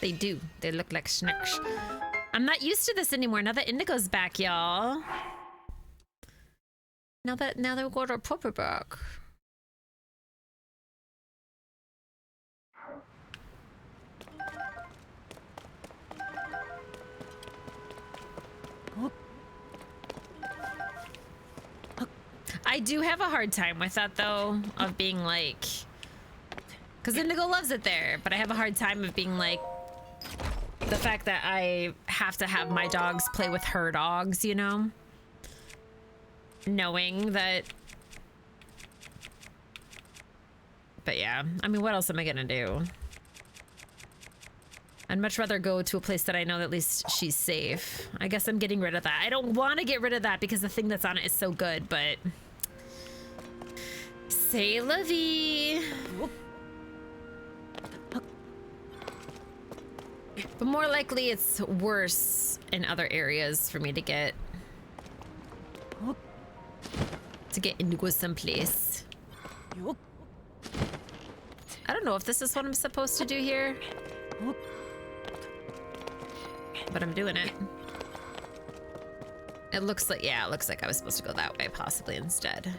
S1: They do. They look like snakes. I'm not used to this anymore. Now that Indigo's back, y'all. Now that we got our puppy back. I do have a hard time with that though, of being like, because Indigo loves it there, but I have a hard time of being like, the fact that I have to have my dogs play with her dogs, you know? Knowing that. But yeah, I mean, what else am I gonna do? I'd much rather go to a place that I know that at least she's safe. I guess I'm getting rid of that. I don't want to get rid of that because the thing that's on it is so good, but... C'est la vie. But more likely it's worse in other areas for me to get Indigo someplace. I don't know if this is what I'm supposed to do here, but I'm doing it. It looks like, yeah, it looks like I was supposed to go that way possibly instead.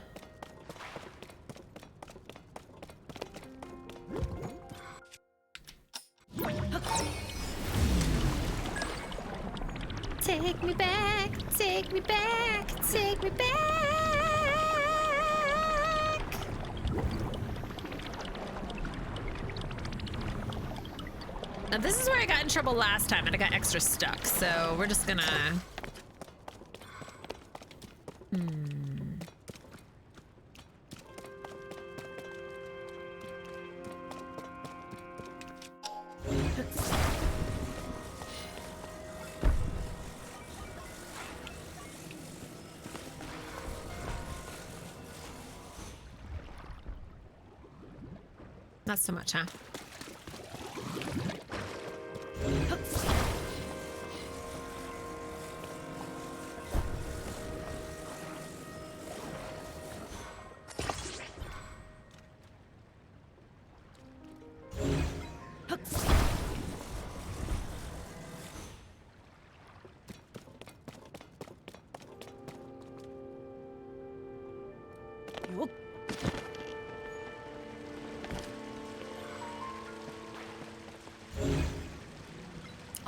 S1: Take me back, take me back, take me back. Now this is where I got in trouble last time and I got extra stuck, so we're just gonna... Not so much, huh?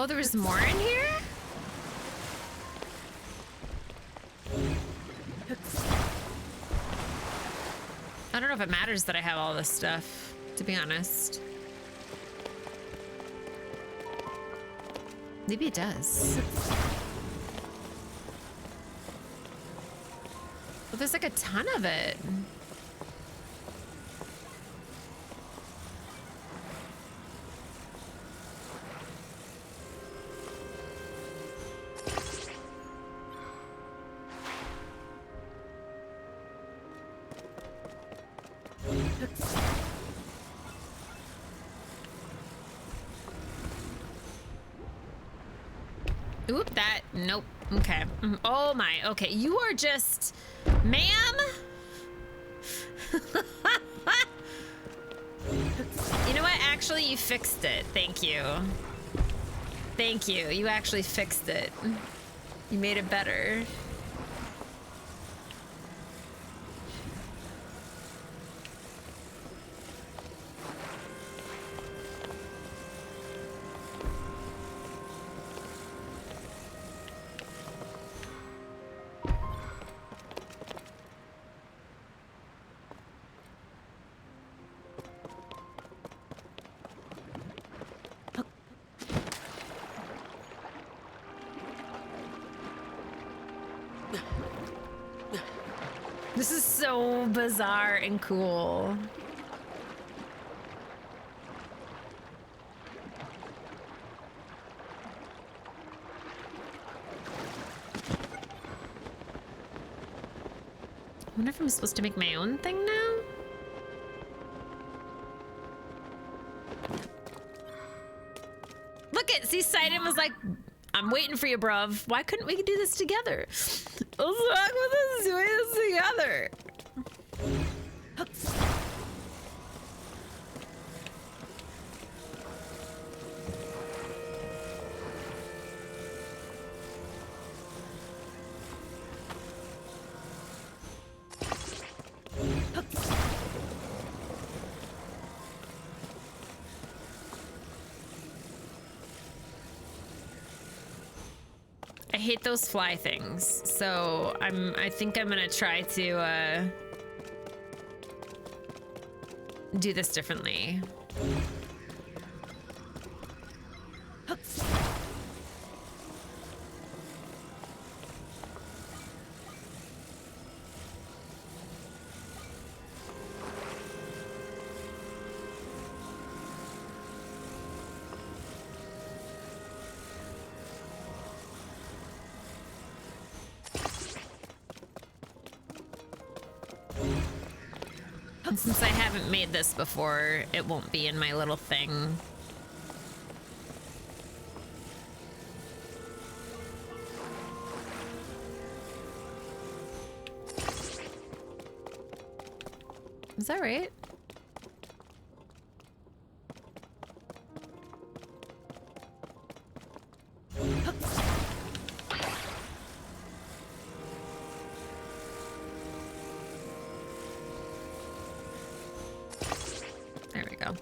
S1: Oh, there was more in here? I don't know if it matters that I have all this stuff, to be honest. Maybe it does. Well, there's like a ton of it. Oop, that, nope, okay. Oh my, okay, you are just, ma'am? You know what, actually you fixed it, thank you. Thank you, you actually fixed it. You made it better. This is so bizarre and cool. I wonder if I'm supposed to make my own thing now? Look it, see, Sidon was like, I'm waiting for you, bruv. Why couldn't we do this together? What's wrong with us doing this together? I hate those fly things. So I think I'm gonna try to do this differently. And since I haven't made this before, it won't be in my little thing. Is that right? There we go.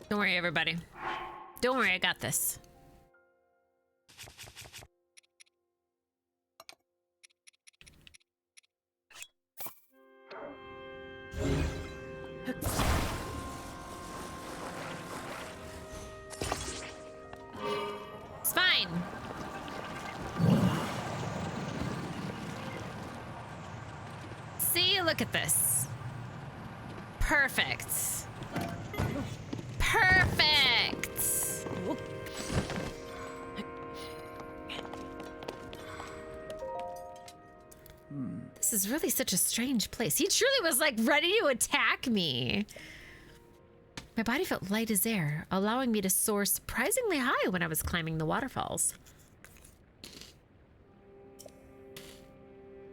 S1: Don't worry, everybody. Don't worry, I got this. It's fine. See, look at this. Perfect. Perfect. This is really such a strange place. He truly was like ready to attack me. My body felt light as air, allowing me to soar surprisingly high when I was climbing the waterfalls.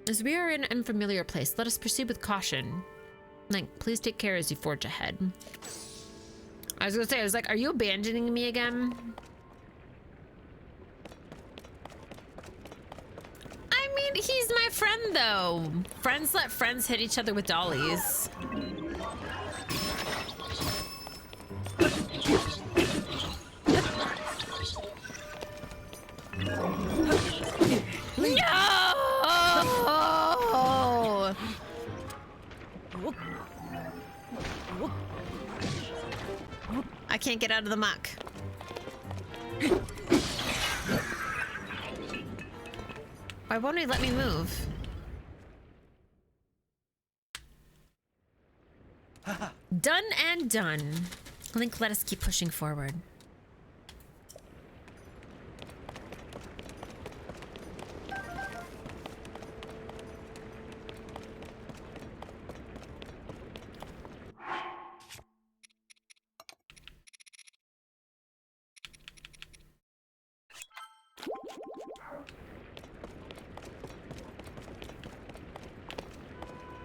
S1: As we are in an unfamiliar place, let us proceed with caution. Link, please take care as you forge ahead. I was gonna say, I was like, are you abandoning me again? I mean, he's my friend though. Friends let friends hit each other with dollies. No! I can't get out of the muck. Why won't he let me move? Done and done. Link, let us keep pushing forward.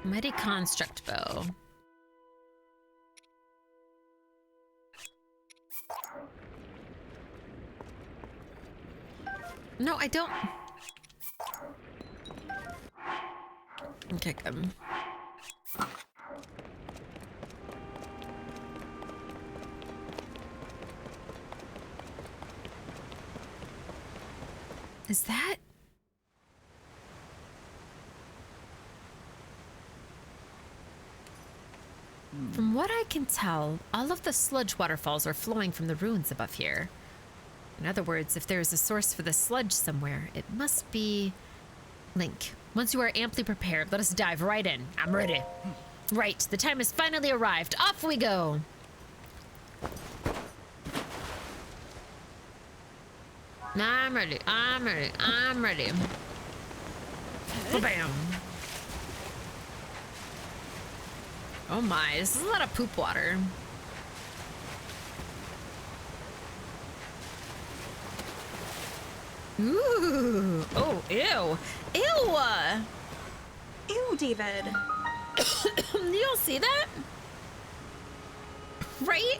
S1: Mighty construct bow. No, I don't. Okay, good. Is that? From what I can tell, all of the sludge waterfalls are flowing from the ruins above here. In other words, if there is a source for the sludge somewhere, it must be... Link, once you are amply prepared, let us dive right in. I'm ready. Right, the time has finally arrived. Off we go! I'm ready, I'm ready, I'm ready. Bam! Oh my, this is a lot of poop water. Ooh, oh, ew. Ew!
S13: Ew, David.
S1: You don't see that? Right?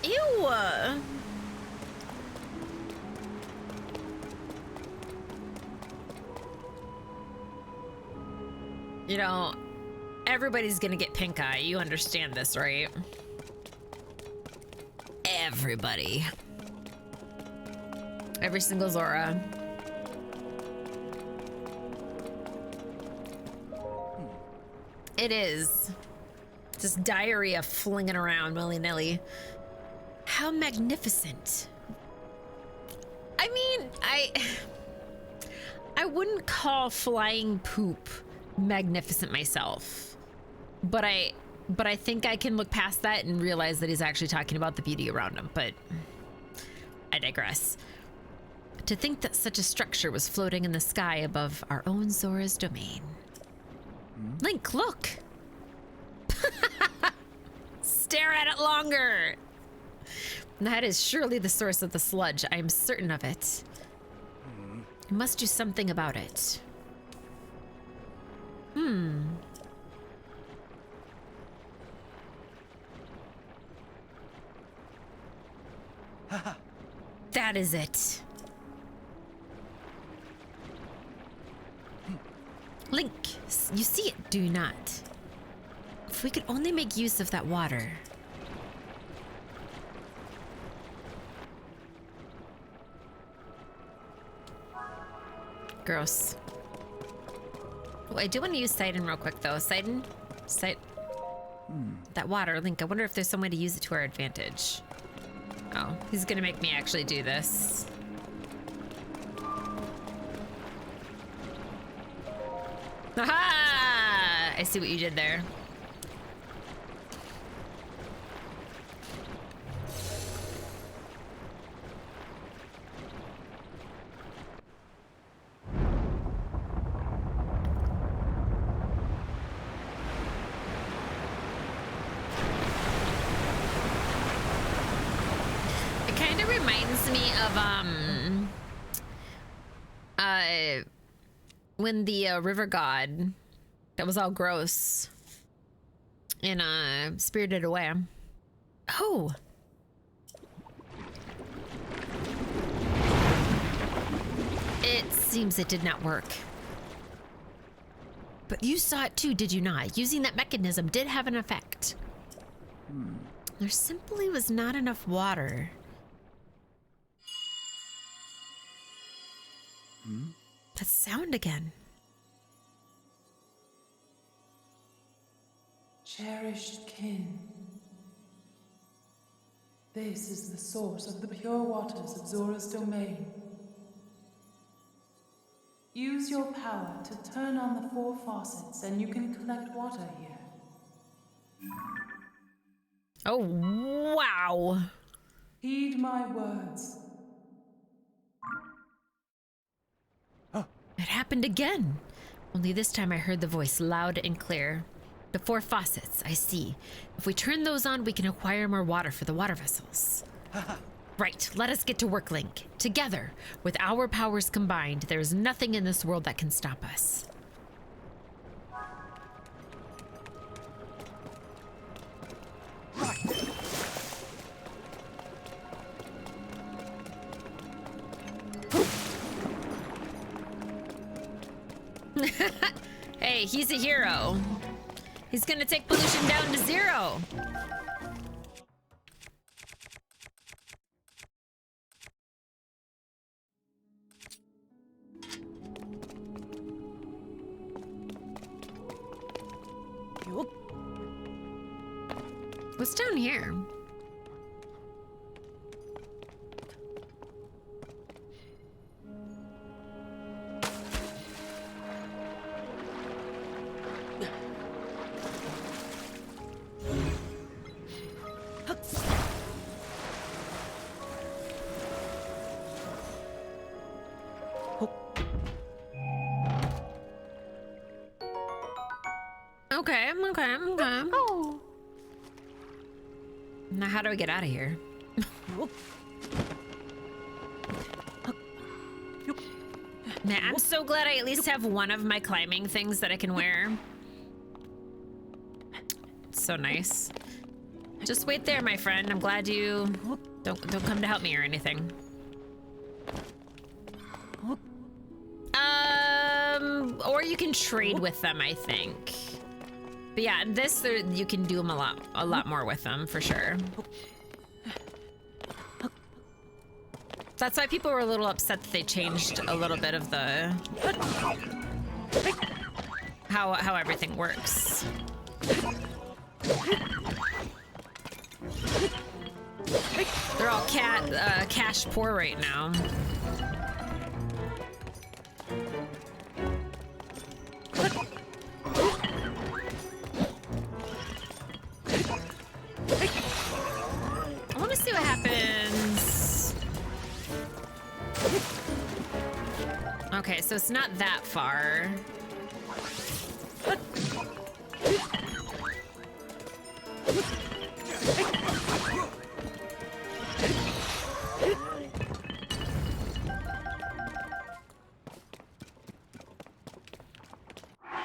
S1: Ew. You know, everybody's gonna get pink eye. You understand this, right? Everybody. Every single Zora. It is. Just diarrhea flinging around willy-nilly. How magnificent. I mean, I wouldn't call flying poop magnificent myself. But I think I can look past that and realize that he's actually talking about the beauty around him, but I digress. To think that such a structure was floating in the sky above our own Zora's domain. Link, look! Stare at it longer! That is surely the source of the sludge. I am certain of it. I must do something about it. That is it. Link, you see it, do you not? If we could only make use of that water. Gross. Oh, I do want to use Sidon real quick, though. Sidon? That water, Link, I wonder if there's some way to use it to our advantage. Oh, he's gonna make me actually do this. Aha! I see what you did there. It kind of reminds me of when the river god that was all gross in Spirited Away. Oh, it seems it did not work. But you saw it too, did you not? Using that mechanism did have an effect. There simply was not enough water. That sound again.
S11: Cherished kin. This is the source of the pure waters of Zora's domain. Use your power to turn on the 4 faucets and you can collect water here.
S1: Oh, wow.
S11: Heed my words.
S1: It happened again. Only this time I heard the voice loud and clear. The 4 faucets, I see. If we turn those on, we can acquire more water for the water vessels. Right, let us get to work, Link. Together, with our powers combined, there is nothing in this world that can stop us. Hey, he's a hero. He's gonna take pollution down to 0. What's down here? Okay. Oh. Now how do I get out of here? Man, I'm so glad I at least have one of my climbing things that I can wear. It's so nice. Just wait there, my friend. I'm glad you don't come to help me or anything. Or you can trade with them, I think. But yeah, this you can do them a lot more with them for sure. That's why people were a little upset that they changed a little bit of the how everything works. They're all cash poor right now. I want to see what happens. Okay, so it's not that far.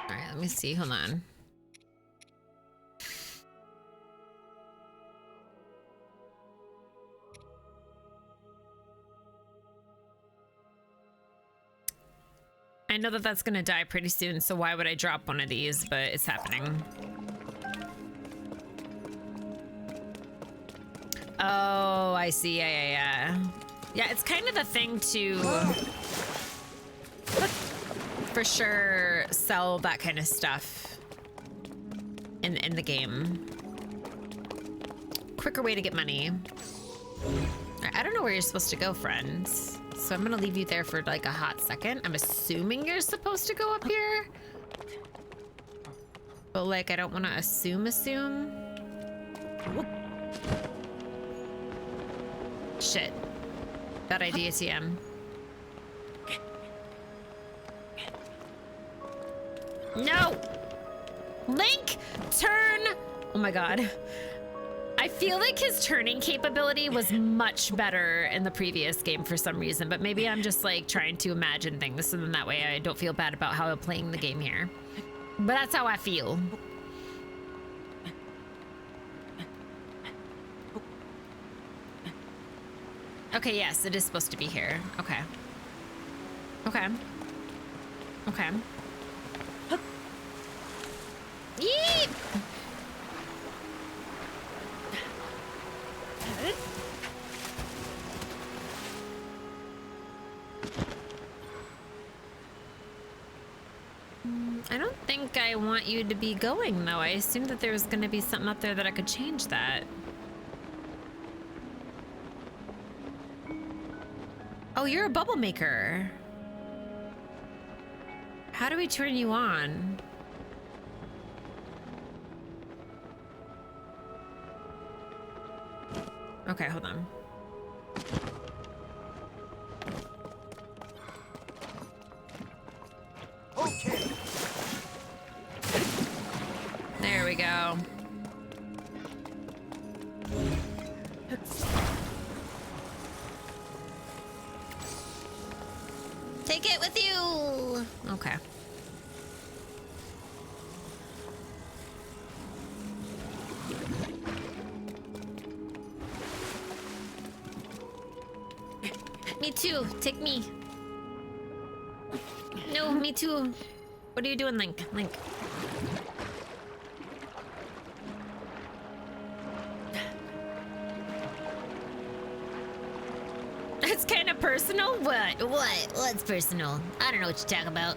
S1: Alright, let me see. Hold on. I know that that's gonna die pretty soon, so why would I drop one of these? But it's happening. Oh, I see. Yeah. Yeah, it's kind of the thing to, for sure, sell that kind of stuff in the game. Quicker way to get money. I don't know where you're supposed to go, friends. So I'm gonna leave you there for like a hot second. I'm assuming you're supposed to go up here. But like, I don't wanna assume. Shit. Bad idea, TM. No! Link, turn! Oh my god. I feel like his turning capability was much better in the previous game for some reason, but maybe I'm just like trying to imagine things so then that way I don't feel bad about how I'm playing the game here. But that's how I feel. Okay, yes, it is supposed to be here. Okay. Yeep! I don't think I want you to be going, though. I assumed that there was going to be something up there that I could change that. Oh, you're a bubble maker. How do we turn you on? Okay, hold on.
S2: Okay.
S1: There we go. Take it with you. Okay. Me too. Take me. No, me too. What are you doing, Link? Link. It's kind of personal? What? What's personal? I don't know what you're talking about.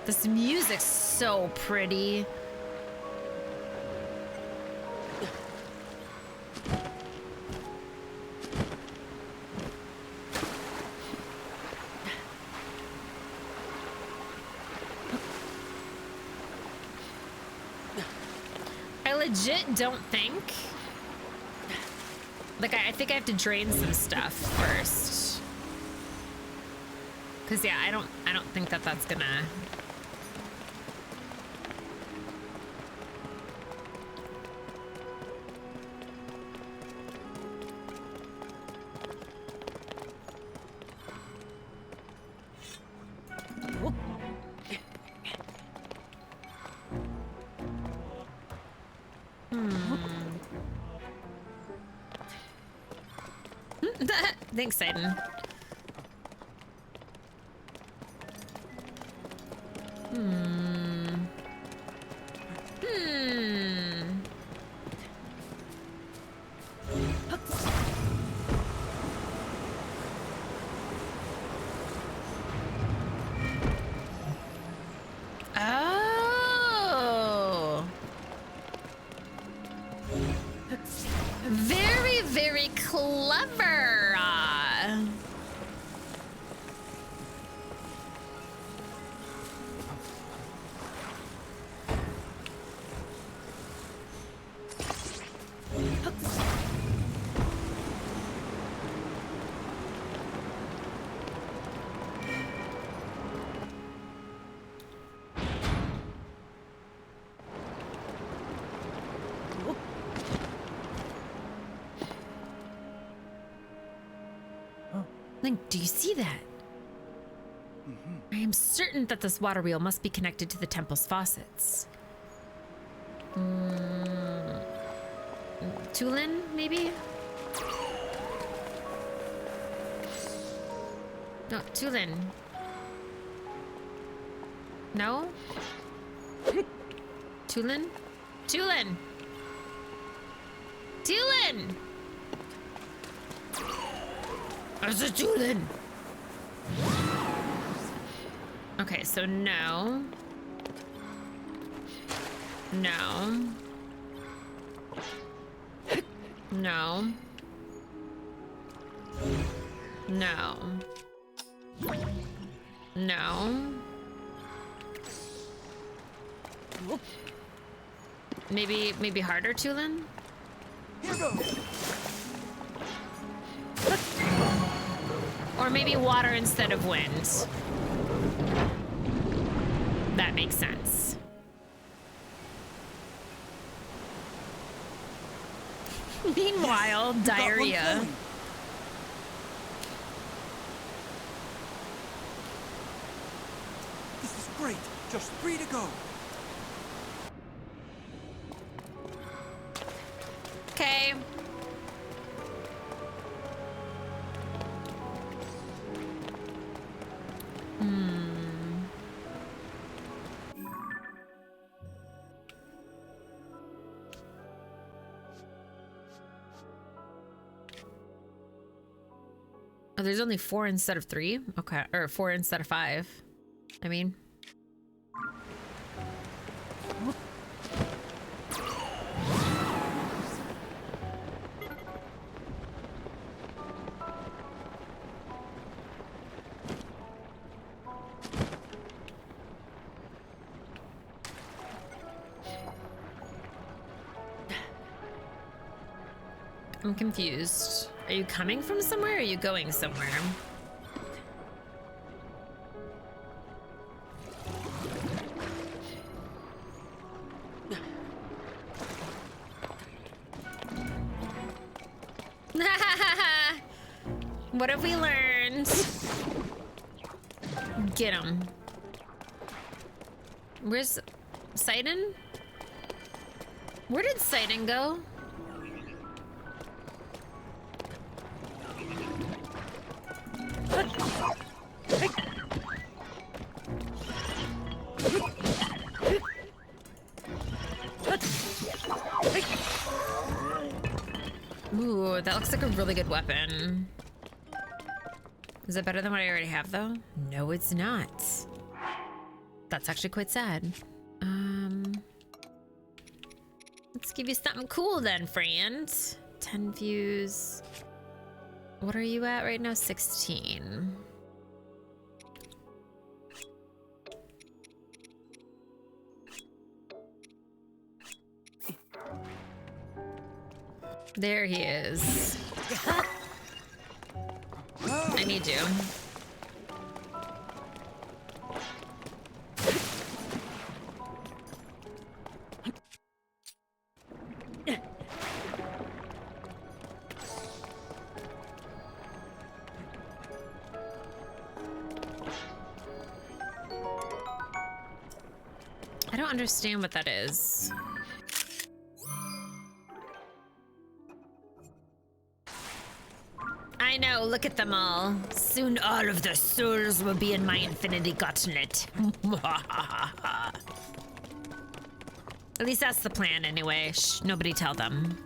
S1: This music's so pretty. I legit don't think... Like, I think I have to drain some stuff first. Cause yeah, I don't think that that's gonna... Thanks, Aiden. Oh. Very, very clever. Link, do you see that? I am certain that this water wheel must be connected to the temple's faucets. Tulin, maybe? No, Tulin. No? Tulin? Tulin! Tulin! Is it Tulin? Okay, so no. No. No. No. No. Maybe harder, Tulin?
S2: Here goes.
S1: Or maybe water instead of wind. That makes sense. Meanwhile, diarrhea.
S2: This is great. Just 3 to go.
S1: Okay. Oh, there's only 4 instead of 3? Okay, or 4 instead of 5. I mean. I'm confused. Are you coming from somewhere or are you going somewhere? What have we learned? Get him. Where's Sidon? Where did Sidon go? Ooh, that looks like a really good weapon. Is it better than what I already have, though? No, it's not. That's actually quite sad. Let's give you something cool then, friend. 10 views. What are you at right now? 16. There he is. I need you. I don't understand what that is. I know, look at them all. Soon all of their souls will be in my infinity gauntlet. At least that's the plan anyway. Shh, nobody tell them.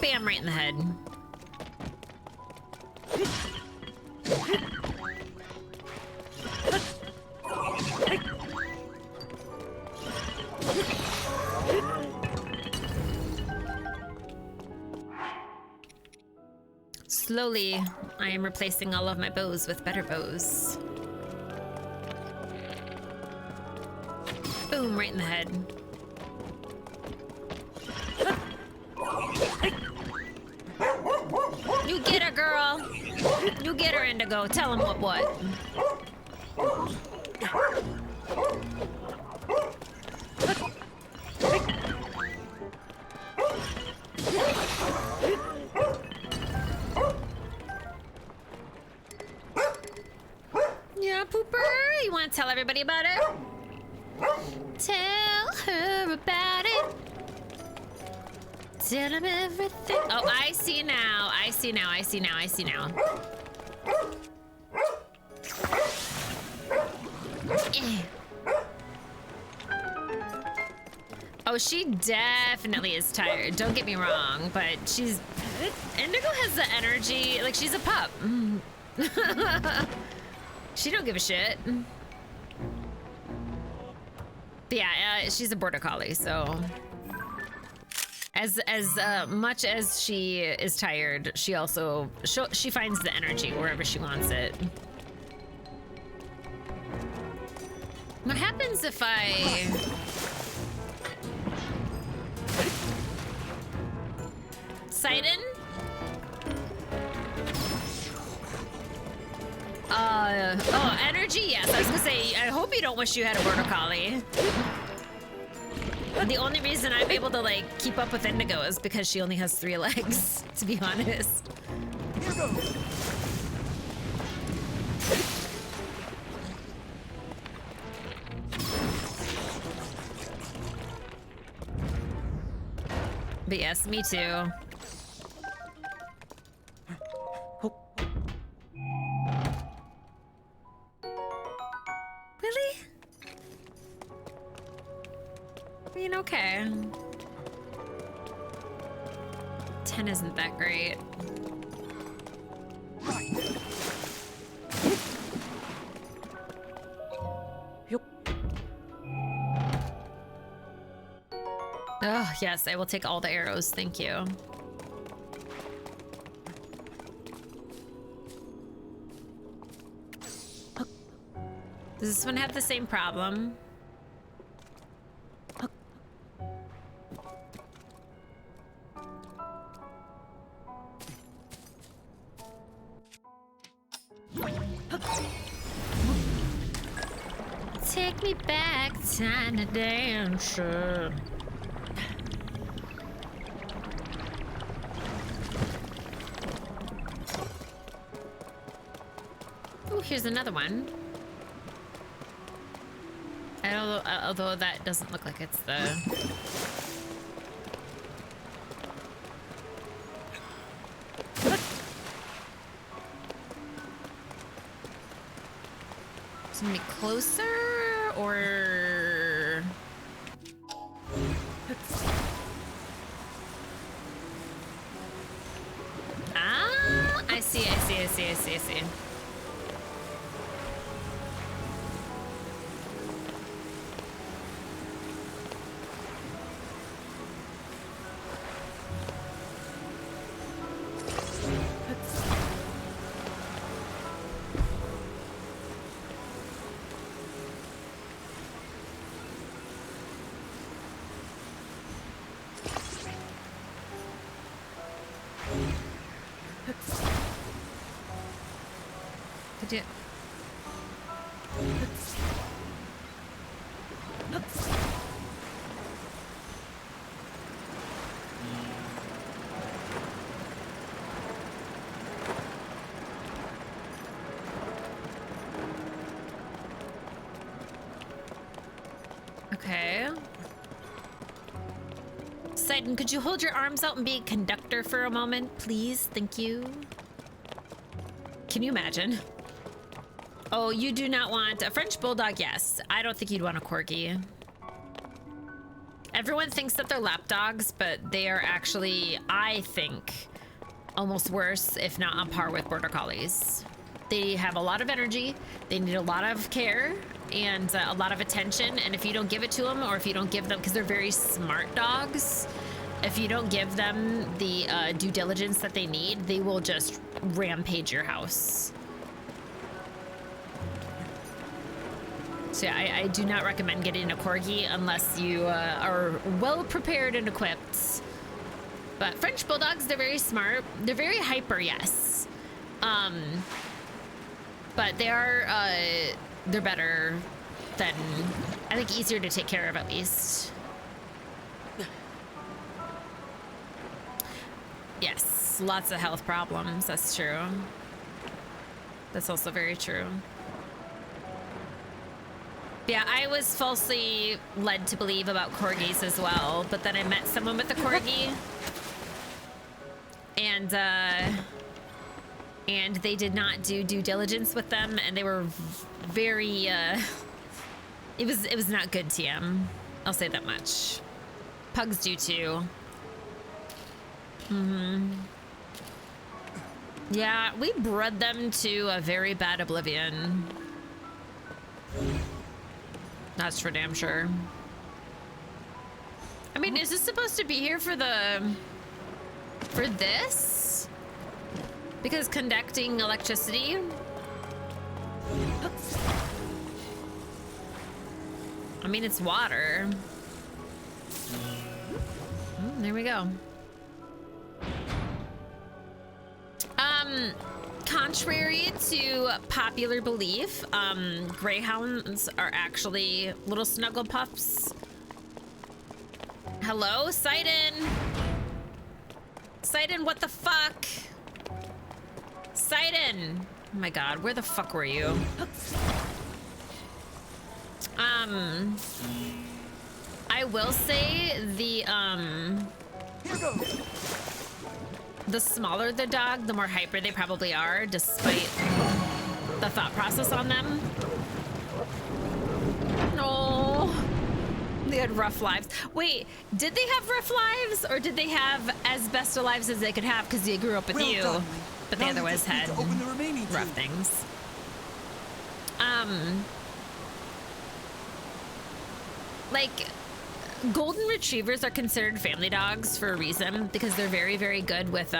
S1: Bam, right in the head. Slowly, I am replacing all of my bows with better bows. Boom, right in the head. You get her, girl. You get her, Indigo. Tell him what. Yeah, Pooper. You want to tell everybody about it? Tell her about it. Tell him everything. Oh, I see now. I see now. I see now. I see now. Oh, she definitely is tired. Don't get me wrong, but Indigo has the energy. Like, she's a pup. She don't give a shit. But yeah, she's a border collie, so as much as she is tired, she also she finds the energy wherever she wants it. What happens if I Sidon? Oh, energy? Yes, I was gonna say, I hope you don't wish you had a border collie. The only reason I'm able to, like, keep up with Indigo is because she only has 3 legs, to be honest.
S2: Here goes.
S1: But yes, me too. Really? I mean, okay. 10 isn't that great. Oh, yes, I will take all the arrows. Thank you. Does this one have the same problem? Take me back, tiny dancer. Oh, here's another one. Although that doesn't look like it's the... It's gonna be closer, or... Ah, I see. Could you... Okay. Poseidon, could you hold your arms out and be a conductor for a moment, please? Thank you. Can you imagine? Oh, you do not want a French Bulldog? Yes. I don't think you'd want a Corgi. Everyone thinks that they're lap dogs, but they are actually, I think, almost worse, if not on par with Border Collies. They have a lot of energy, they need a lot of care, and a lot of attention, and if you don't give it to them, or if you don't give them, because they're very smart dogs, if you don't give them the due diligence that they need, they will just rampage your house. So yeah, I do not recommend getting a Corgi unless you are well prepared and equipped. But French Bulldogs, they're very smart. They're very hyper, yes. But they are, they're better than, I think, easier to take care of at least. Yes, lots of health problems, that's true. That's also very true. Yeah, I was falsely led to believe about Corgis as well, but then I met someone with a Corgi, and they did not do due diligence with them, and they were very, it was not good TM. I'll say that much. Pugs do too. Yeah, we bred them to a very bad oblivion. That's for damn sure. I mean, is this supposed to be here for this? Because conducting electricity? I mean, it's water. There we go. Contrary to popular belief, greyhounds are actually little snuggle pups. Hello, Sidon. Sidon, what the fuck? Sidon. Oh my god, where the fuck were you? I will say the smaller the dog, the more hyper they probably are, despite the thought process on them. No, they had rough lives. Wait, did they have rough lives, or did they have as best of lives as they could have because they grew up with you?
S2: Done.
S1: But
S2: Now
S1: they otherwise
S2: you just
S1: had
S2: need to open the remaining
S1: rough
S2: two.
S1: things. Like, golden retrievers are considered family dogs for a reason, because they're very, very good with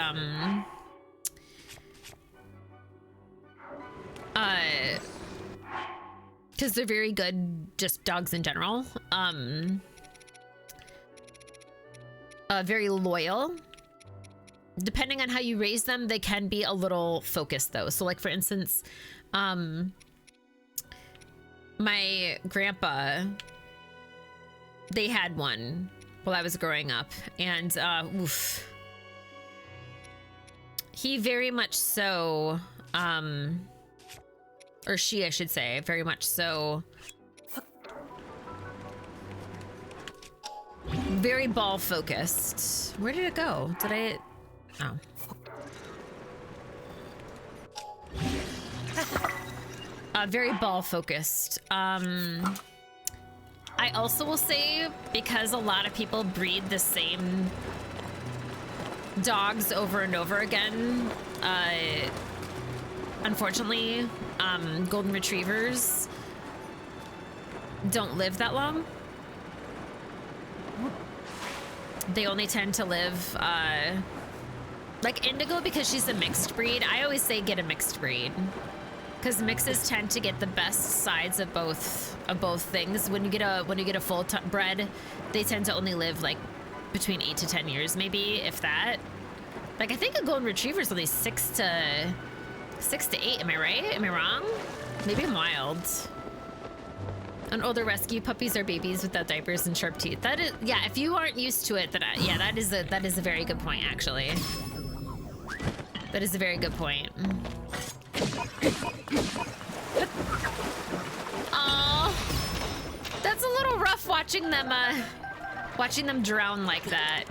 S1: because they're very good, just dogs in general. Very loyal. Depending on how you raise them, they can be a little focused though. So like, for instance, my grandpa, they had one while I was growing up, and oof. He very much so, or she, I should say, very much so, very ball focused. Where did it go? Did I? Oh. Very ball focused. I also will say, because a lot of people breed the same dogs over and over again, unfortunately, golden retrievers don't live that long. They only tend to live, like Indigo, because she's a mixed breed. I always say get a mixed breed, because mixes tend to get the best sides of both things. When you get a full bred, they tend to only live like between 8 to 10 years, maybe, if that. Like, I think a golden retriever is only 6 to 8. Am I right? Am I wrong? Maybe I'm wild. An older rescue, puppies are babies without diapers and sharp teeth. That is, yeah. If you aren't used to it, yeah, that is a very good point, actually. That is a very good point. Oh, that's a little rough watching them Watching them drown like that.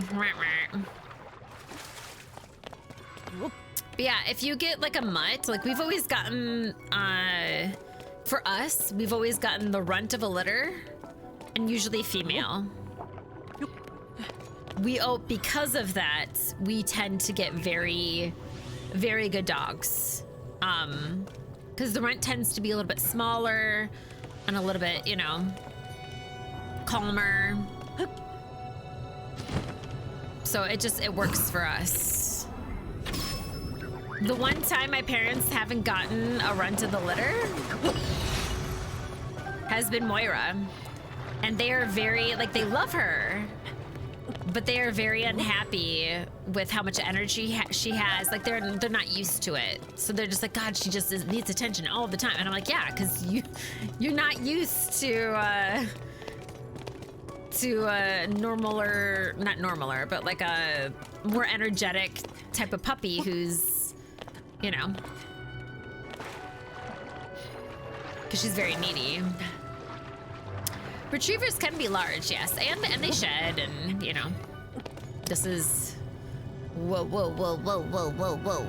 S1: But yeah, if you get like a mutt, like we've always gotten, for us, we've always gotten the runt of a litter, and usually female. Because of that, we tend to get very, very good dogs. Because the runt tends to be a little bit smaller and a little bit, you know, calmer. So it works for us. The one time my parents haven't gotten a runt of the litter has been Moira. And they are very, like, they love her, but they are very unhappy with how much energy she has. Like, they're not used to it. So they're just like, God, she just needs attention all the time. And I'm like, yeah, because you're not used to normaler, not normaler, but like a more energetic type of puppy who's, you know, because she's very needy. Retrievers can be large, yes, and they shed, and you know, this is whoa, whoa, whoa, whoa, whoa, whoa, whoa.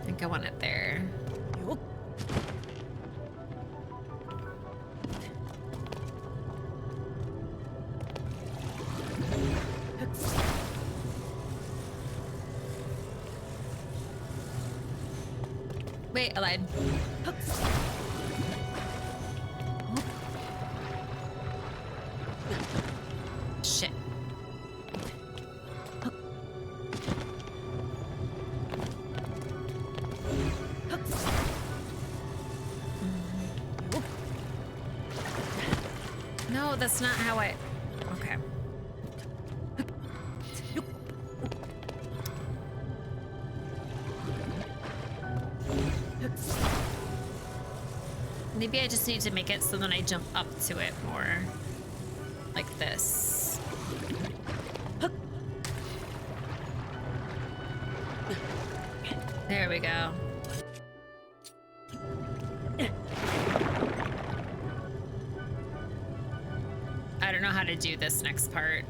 S1: I think I want it there. Wait, I lied. Shit. No, that's not how I... Okay. Maybe I just need to make it so then I jump up to it more. Like this. There we go. I don't know how to do this next part.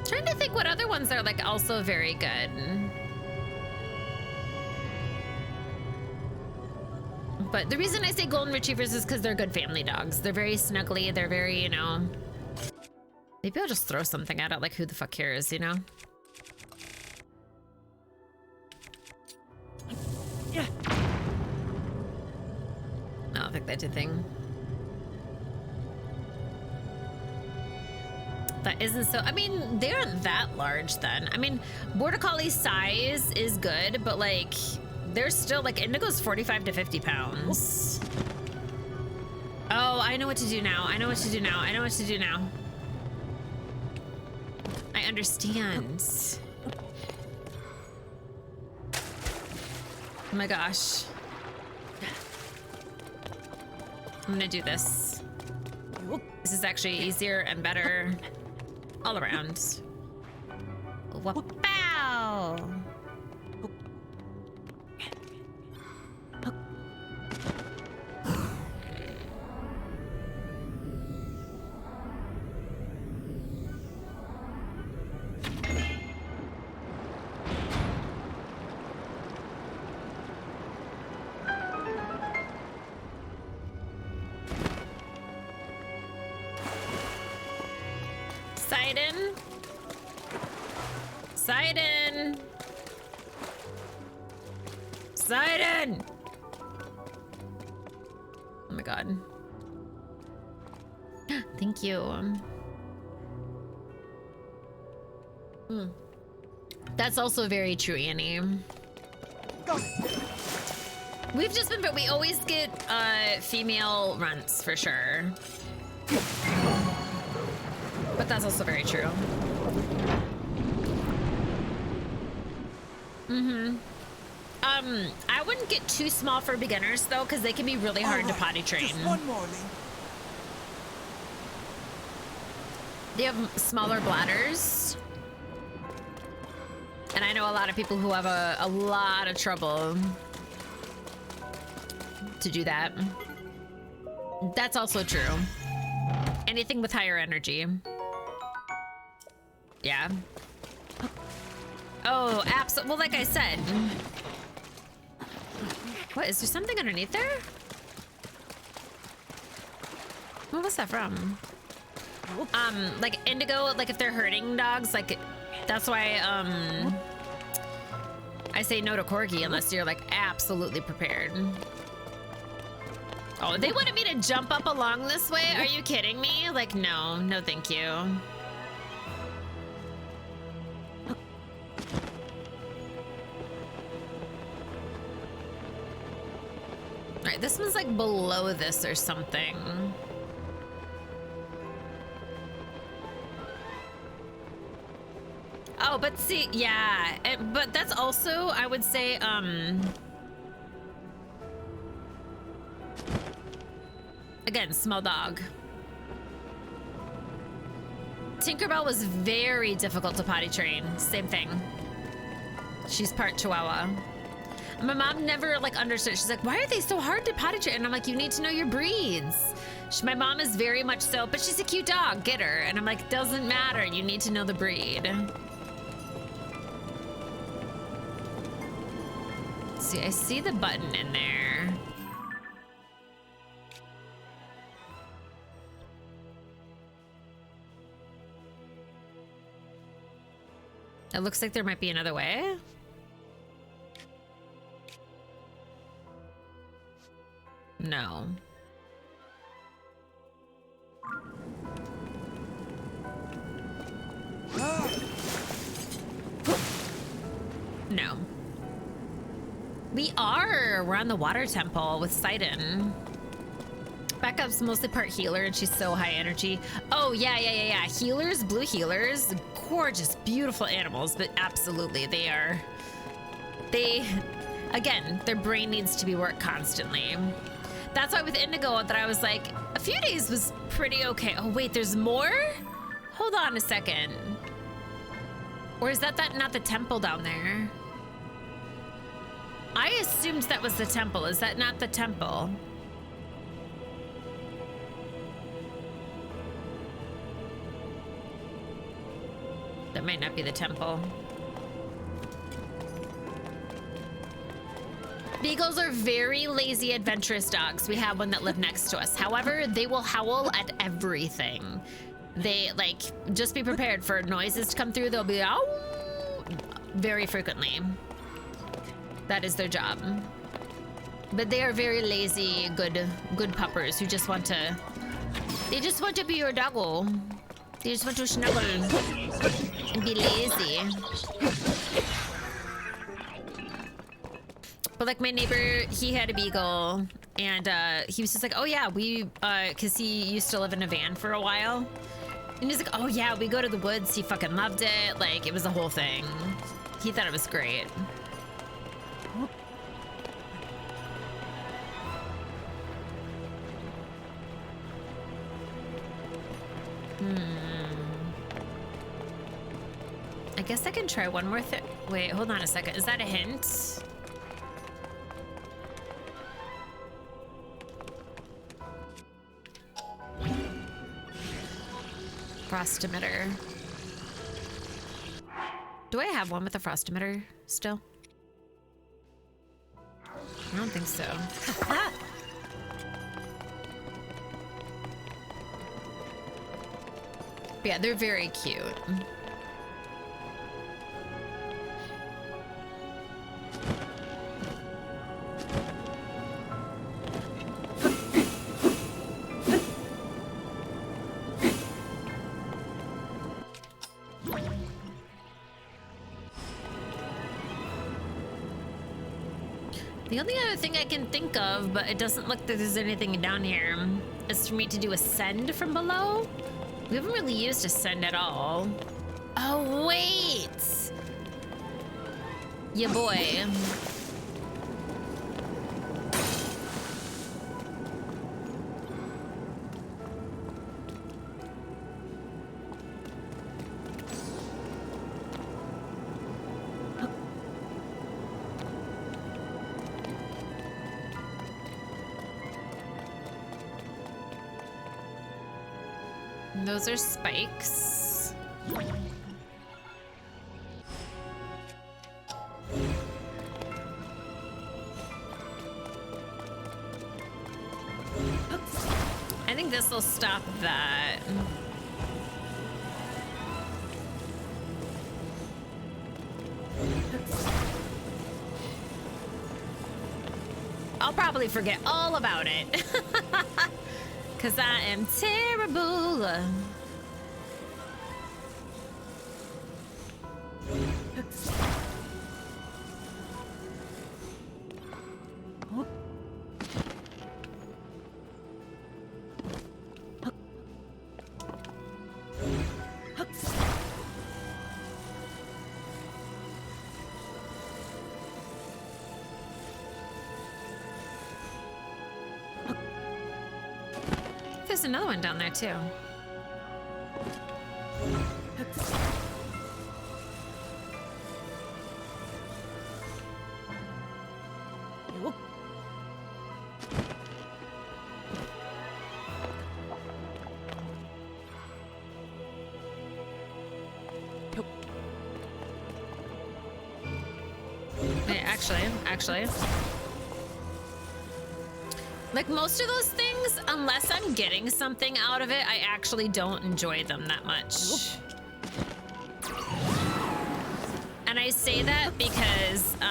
S1: Trying to think what other ones are like also very good. But the reason I say golden retrievers is because they're good family dogs. They're very snuggly. They're very, you know... Maybe I'll just throw something at it, like who the fuck cares, you know? Yeah. I don't think that did a thing. That isn't so... I mean, they aren't that large then. I mean, Border Collie size is good, but like... They're still like Indigo's 45 to 50 pounds. Oh, I know what to do now. I know what to do now. I know what to do now. I understand. Oh my gosh. I'm gonna do this. This is actually easier and better all around. Wow. Sidon. Sidon. Sidon. Oh my god. Thank you. That's also very true, Annie. We've just been, but we always get female runts for sure. But that's also very true. I wouldn't get too small for beginners though, because they can be really hard to potty train.
S2: Just one more, Link.
S1: They have smaller bladders. And I know a lot of people who have a lot of trouble to do that. That's also true. Anything with higher energy. Yeah. Oh, absolutely. Well, like I said. What, is there something underneath there? What was that from? Like indigo, like if they're herding dogs, like that's why I say no to corgi unless you're like absolutely prepared. Oh, they wanted me to jump up along this way? Are you kidding me? Like, no, no thank you. Alright, this one's like below this or something. Oh, but see, yeah, but that's also, I would say, again, small dog. Tinkerbell was very difficult to potty train. Same thing. She's part Chihuahua. My mom never like understood. She's like, why are they so hard to potty train? And I'm like, you need to know your breeds. My mom is very much so, but she's a cute dog, get her. And I'm like, doesn't matter, you need to know the breed. See, I see the button in there. It looks like there might be another way. No. No. We're on the water temple with Sidon. Backup's mostly part healer and she's so high energy. Oh, yeah. Healers, blue healers, gorgeous, beautiful animals, but absolutely again, their brain needs to be worked constantly. That's why with Indigo that I was like, a few days was pretty okay. Oh, wait, there's more? Hold on a second. Or is that not the temple down there? I assumed that was the temple. Is that not the temple? That might not be the temple. Beagles are very lazy, adventurous dogs. We have one that lived next to us. However, they will howl at everything. They, like, just be prepared for noises to come through. They'll be, ow, very frequently. That is their job. But they are very lazy, good puppers who just want to, they just want to be your doggo. They just want to snuggle and be lazy. But like my neighbor, he had a beagle and he was just like, oh yeah, cause he used to live in a van for a while. And he's like, oh yeah, we go to the woods. He fucking loved it. Like it was a whole thing. He thought it was great. I guess I can try one more thing. Wait, hold on a second. Is that a hint? Frost emitter. Do I have one with a frost emitter still? I don't think so. Yeah, they're very cute. The only other thing I can think of, but it doesn't look like there's anything down here, is for me to do ascend from below. We haven't really used ascend at all. Oh, wait! Yeah, boy. Those are spikes. I think this will stop that. I'll probably forget all about it. Cause I am terrible. There's another one down there too. Wait, actually. Like most of those things, unless I'm getting something out of it, I actually don't enjoy them that much. And I say that because, A,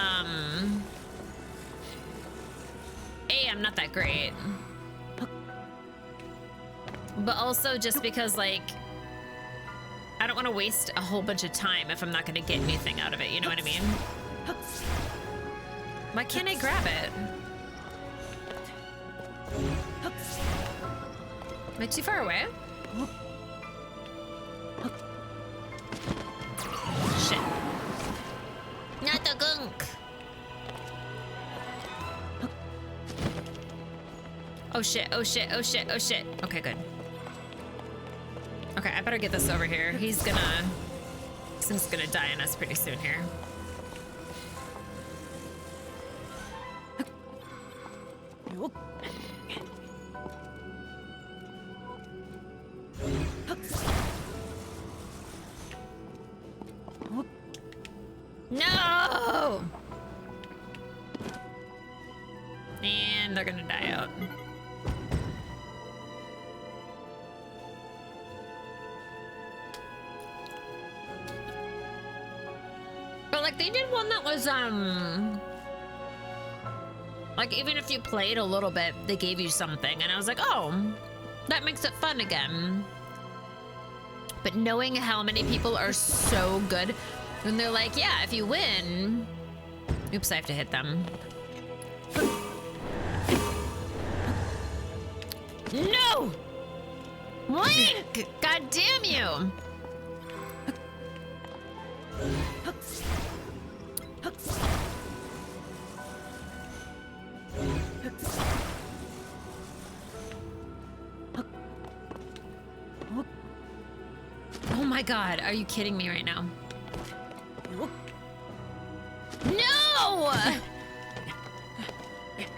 S1: I'm not that great. But also just because, like, I don't want to waste a whole bunch of time if I'm not going to get anything out of it, you know what I mean? Why can't I grab it? Am I too far away? Shit. Not the gunk. Oh shit, oh shit, oh shit, oh shit. Okay, good. Okay, I better get this over here. He's gonna die on us pretty soon here. No! And they're gonna die out. But like they did one that was like even if you played a little bit, they gave you something and I was like, oh, that makes it fun again. But knowing how many people are so good, and they're like, yeah, if you win... Oops, I have to hit them. No! Link! God damn you! Oh my god, are you kidding me right now? No!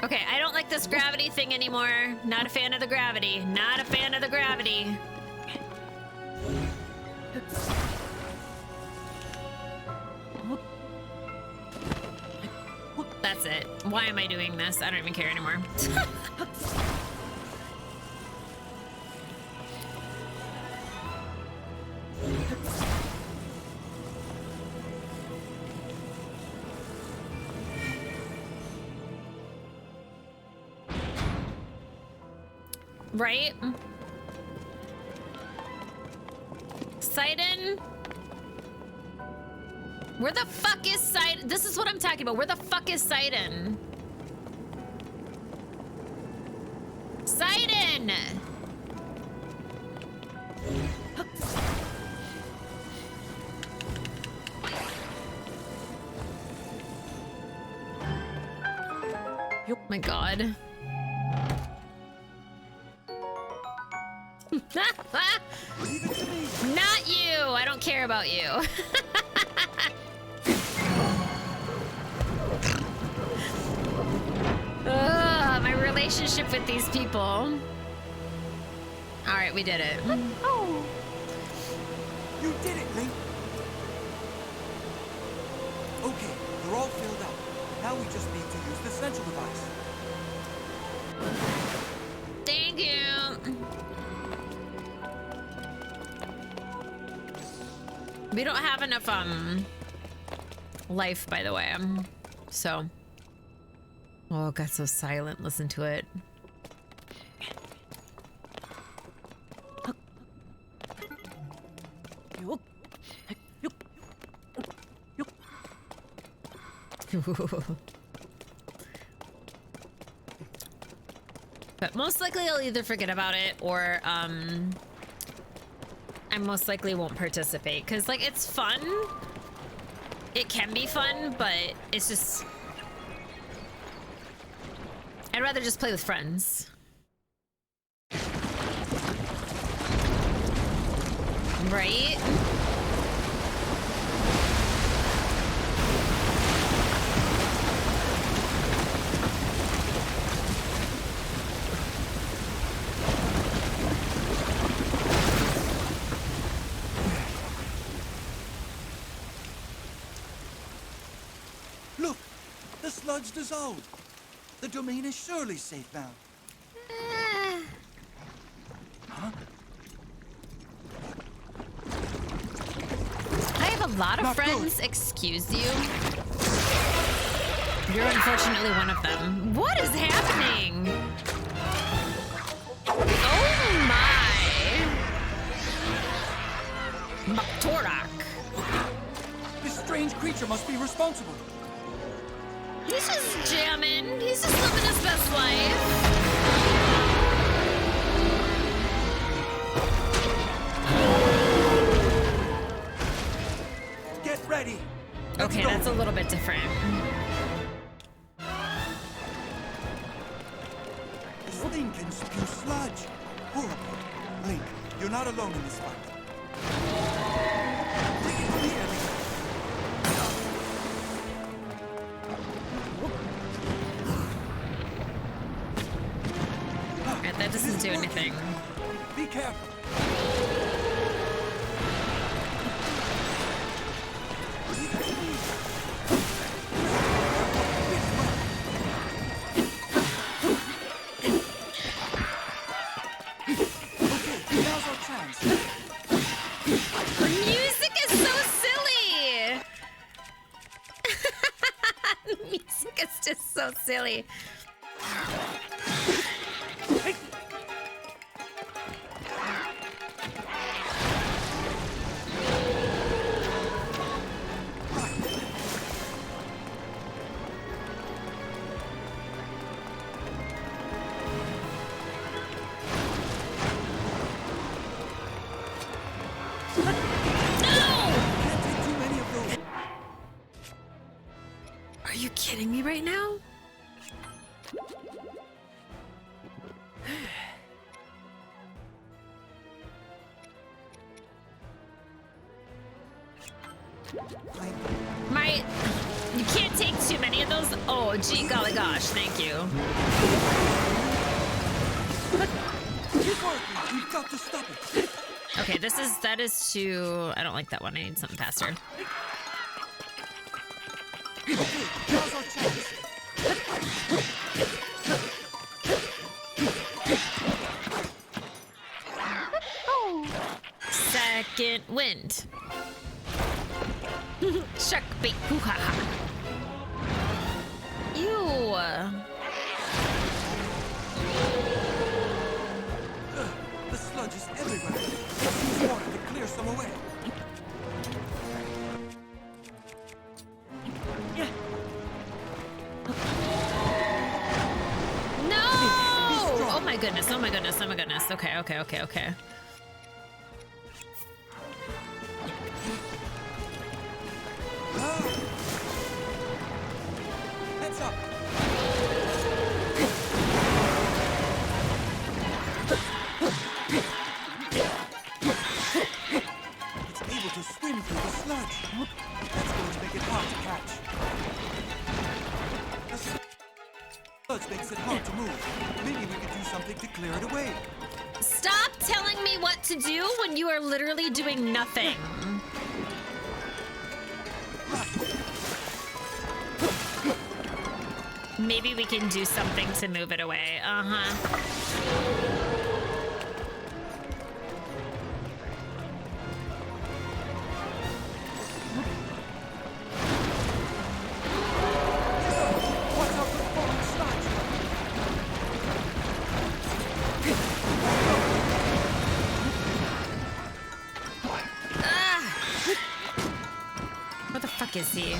S1: Okay, I don't like this gravity thing anymore. Not a fan of the gravity. Not a fan of the gravity. That's it. Why am I doing this? I don't even care anymore. Right? Sidon? Where the fuck is Sidon? This is what I'm talking about. Where the fuck is Sidon? Sidon! Oh my god. Not you! I don't care about you. Ugh, my relationship with these people. All right, we did it.
S10: Oh.
S2: You did it, Link. Okay, they're all filled up. Now we just need to use the central device.
S1: Thank you. We don't have enough life, by the way. So. Oh, it got so silent. Listen to it. But most likely I'll either forget about it or I most likely won't participate because like it's fun. It can be fun, but it's just I'd rather just play with friends. Right?
S2: Look, the sludge dissolved. The domain is surely safe now. Huh?
S1: I have a lot of
S2: Not
S1: friends,
S2: good.
S1: excuse you. You're unfortunately one of them. What is happening? Oh my! Maktorak.
S2: This strange creature must be responsible.
S1: He's just jamming. He's just living his best life.
S2: Get ready. Let's
S1: Okay,
S2: go.
S1: that's a little bit different.
S2: This thing can spew sludge. Horrible. Link, you're not alone in this fight. Bring it to the enemy.
S1: Alright, that doesn't do anything.
S2: Be careful. Okay, now's our chance.
S1: The music is so silly! The music is just so silly. Are you kidding me right now? You can't take too many of those. Oh, gee, golly gosh, thank you.
S2: Keep working. We've got to stop it.
S1: Okay, that is too. I don't like that one. I need something faster.
S2: Okay, now's our chance.
S1: Second wind. Shark bait. Hoo ha ha. Ew.
S2: The sludge is everywhere. Let's use water to clear some away.
S1: No! Oh my goodness, oh my goodness, oh my goodness. Okay, okay, okay, okay.
S2: Heads up. It's able to swim through the sludge. That's going to make it hard to catch. The sludge makes it hard to move. Maybe we could do something to clear it away.
S1: Stop telling me what to do when you are literally doing nothing. Maybe we can do something to move it away. Uh-huh. What the fuck is he?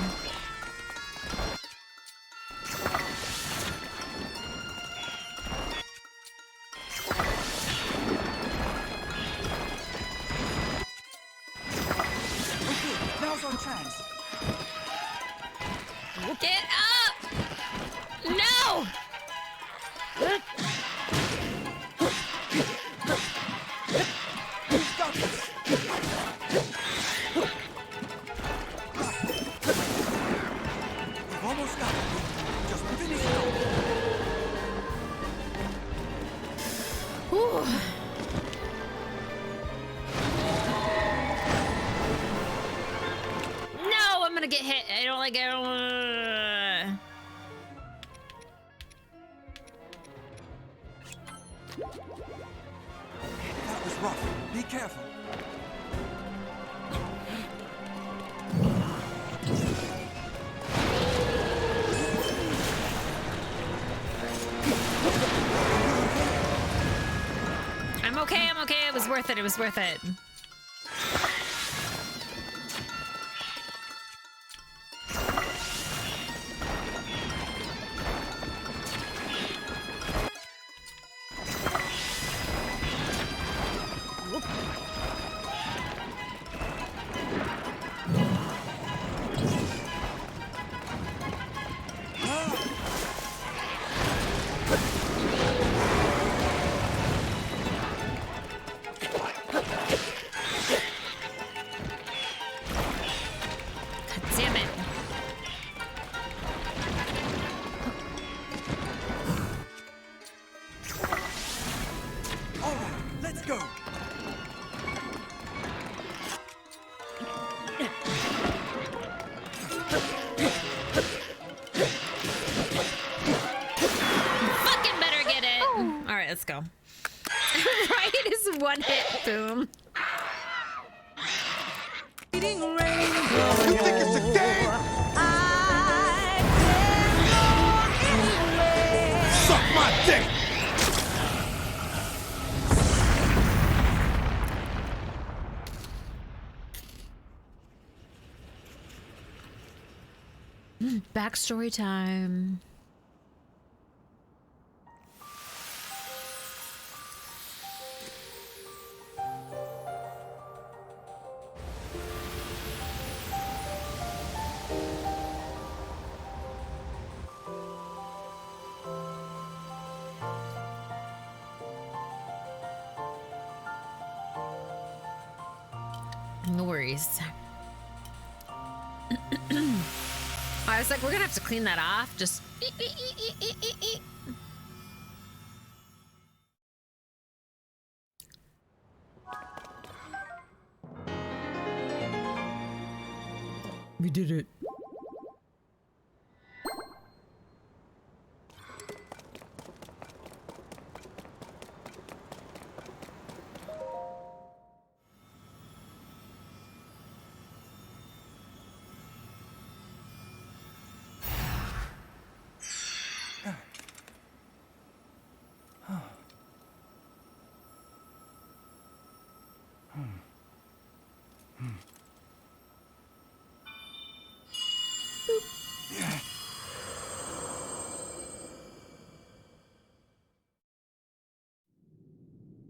S2: Now's our chance.
S1: Get up! No!
S2: Stop this. We've almost got it. Just finish it off.
S1: Whew. No, I'm gonna get hit. I don't like it.
S2: That was rough. Be careful.
S1: I'm okay, I'm okay. It was worth it. It was worth it. Damn it.
S2: All right, let's go.
S1: Fucking better get it. All right, let's go. Right is one hit. Boom.
S2: You think it's a game? Suck my dick!
S1: Backstory time. No worries. I was like, we're gonna have to clean that off. Just. We did it.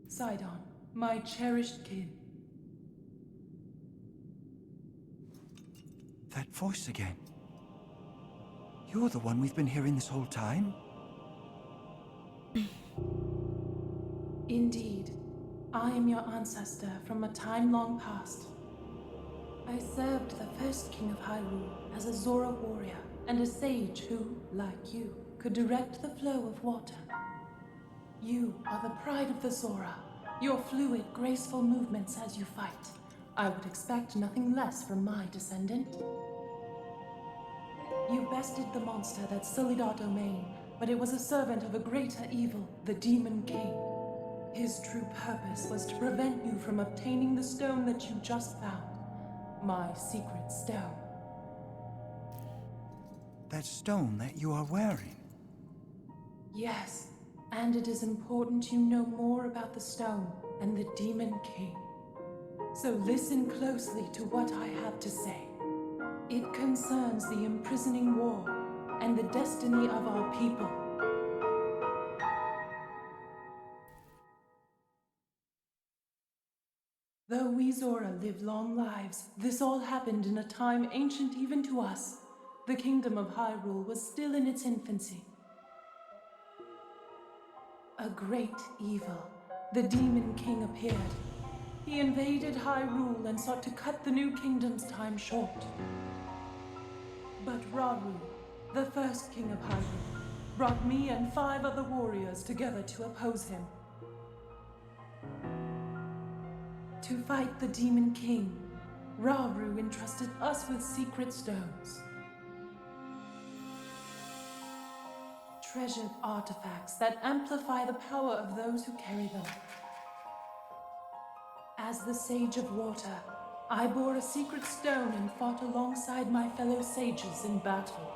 S11: Sidon, my cherished kin.
S2: That voice again. You're the one we've been hearing this whole time?
S11: Indeed, I am your ancestor from a time long past. I served the first king of Hyrule as a Zora warrior and a sage who, like you, could direct the flow of water. You are the pride of the Zora, Your fluid, graceful movements as you fight. I would expect nothing less from my descendant. You bested the monster that sullied our domain, but it was a servant of a greater evil, the Demon King. His true purpose was to prevent you from obtaining the stone that you just found. My secret stone.
S2: That stone that you are wearing.
S11: Yes, and it is important you know more about the stone and the Demon King. So listen closely to what I have to say. It concerns the imprisoning war and the destiny of our people. Though we Zora live long lives, this all happened in a time ancient even to us. The kingdom of Hyrule was still in its infancy. A great evil, the Demon King, appeared. He invaded Hyrule and sought to cut the new kingdom's time short. But Rauru, the first king of Hyrule, brought me and 5 other warriors together to oppose him. To fight the Demon King, Rauru entrusted us with secret stones. Treasured artifacts that amplify the power of those who carry them. As the Sage of Water, I bore a secret stone and fought alongside my fellow sages in battle.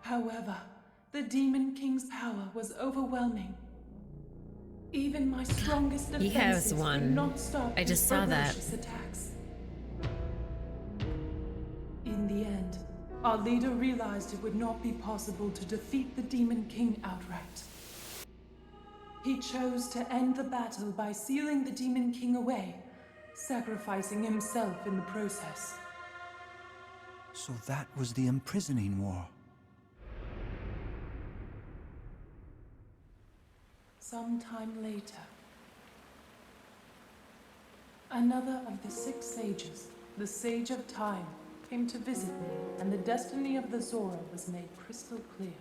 S11: However, the Demon King's power was overwhelming. Even my strongest defenses
S1: He has one.
S11: could not stop
S1: I just
S11: his
S1: saw that.
S11: ferocious attacks. In the end, our leader realized it would not be possible to defeat the Demon King outright. He chose to end the battle by sealing the Demon King away, sacrificing himself in the process.
S2: So that was the imprisoning war.
S11: Sometime later, another of the 6 sages, the Sage of Time, came to visit me, and the destiny of the Zora was made crystal clear.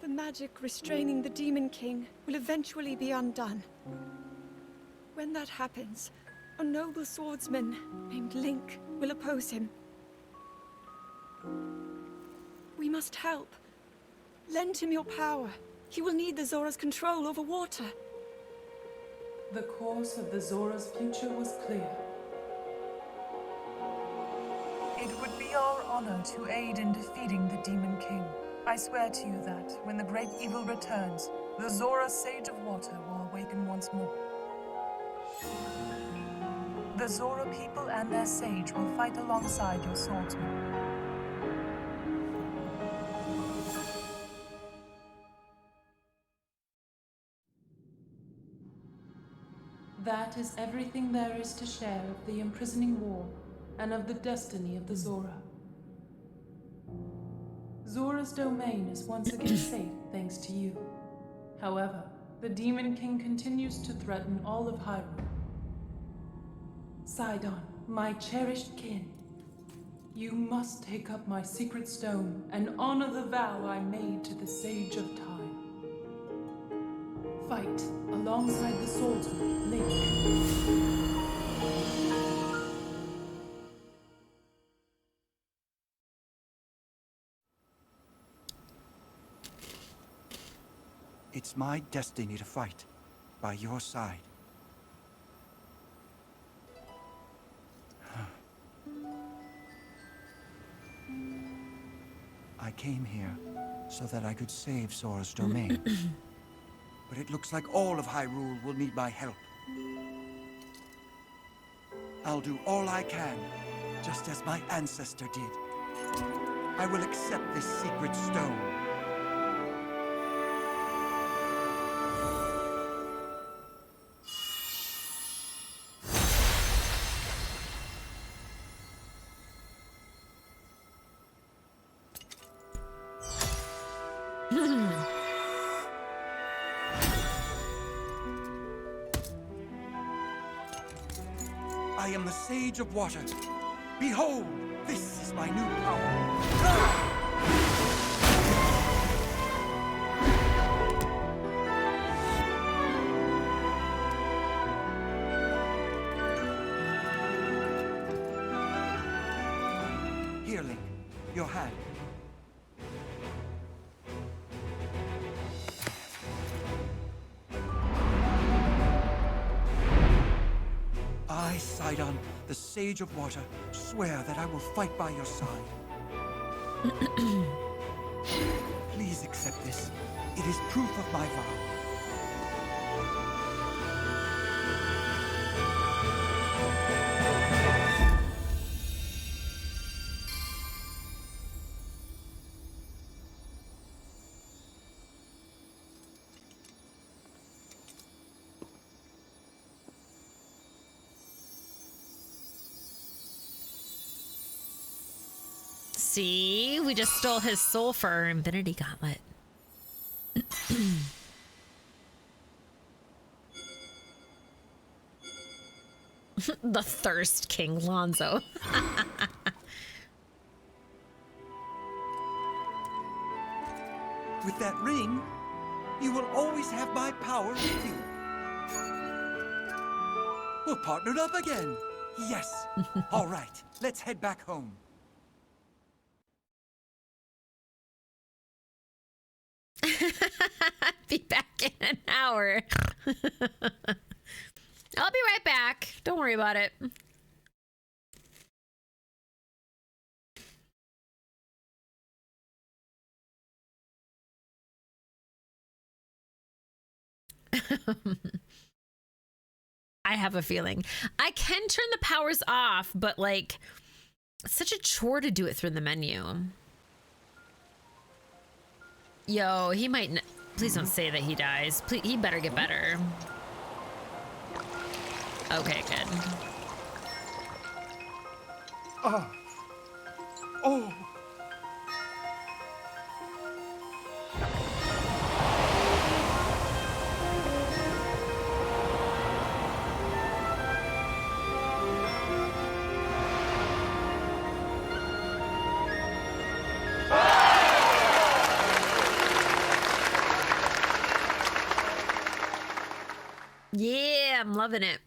S4: The magic restraining the Demon King will eventually be undone. When that happens, a noble swordsman named Link will oppose him. We must help. Lend him your power. He will need the Zora's control over water.
S11: The course of the Zora's future was clear. It would be our honor to aid in defeating the Demon King. I swear to you that, when the great evil returns, the Zora Sage of Water will awaken once more. The Zora people and their sage will fight alongside your swordsman. That is everything there is to share of the imprisoning war and of the destiny of the Zora. Zora's domain is once again safe thanks to you. However, the Demon King continues to threaten all of Hyrule. Sidon, my cherished kin, you must take up my secret stone and honor the vow I made to the Sage of Time. Fight alongside the swordsman, Link.
S2: It's my destiny to fight by your side. I came here so that I could save Zora's domain. But it looks like all of Hyrule will need my help. I'll do all I can, just as my ancestor did. I will accept this secret stone. I am the Sage of Water. Behold, this is my new power. Here, Link. Your hand. I, Sidon, the Sage of Water, swear that I will fight by your side. Please accept this. It is proof of my vow.
S1: See, we just stole his soul for our Infinity Gauntlet. The Thirst King Lonzo.
S2: With that ring, you will always have my power with you. We're partnered up again. Yes. All right, let's head back home.
S1: Be back in an hour. I'll be right back. Don't worry about it. I have a feeling. I can turn the powers off, but like, it's such a chore to do it through the menu. Yo, he might. Please don't say that he dies. Please, he better get better. Okay, good.
S2: Oh.
S1: Yeah, I'm loving it.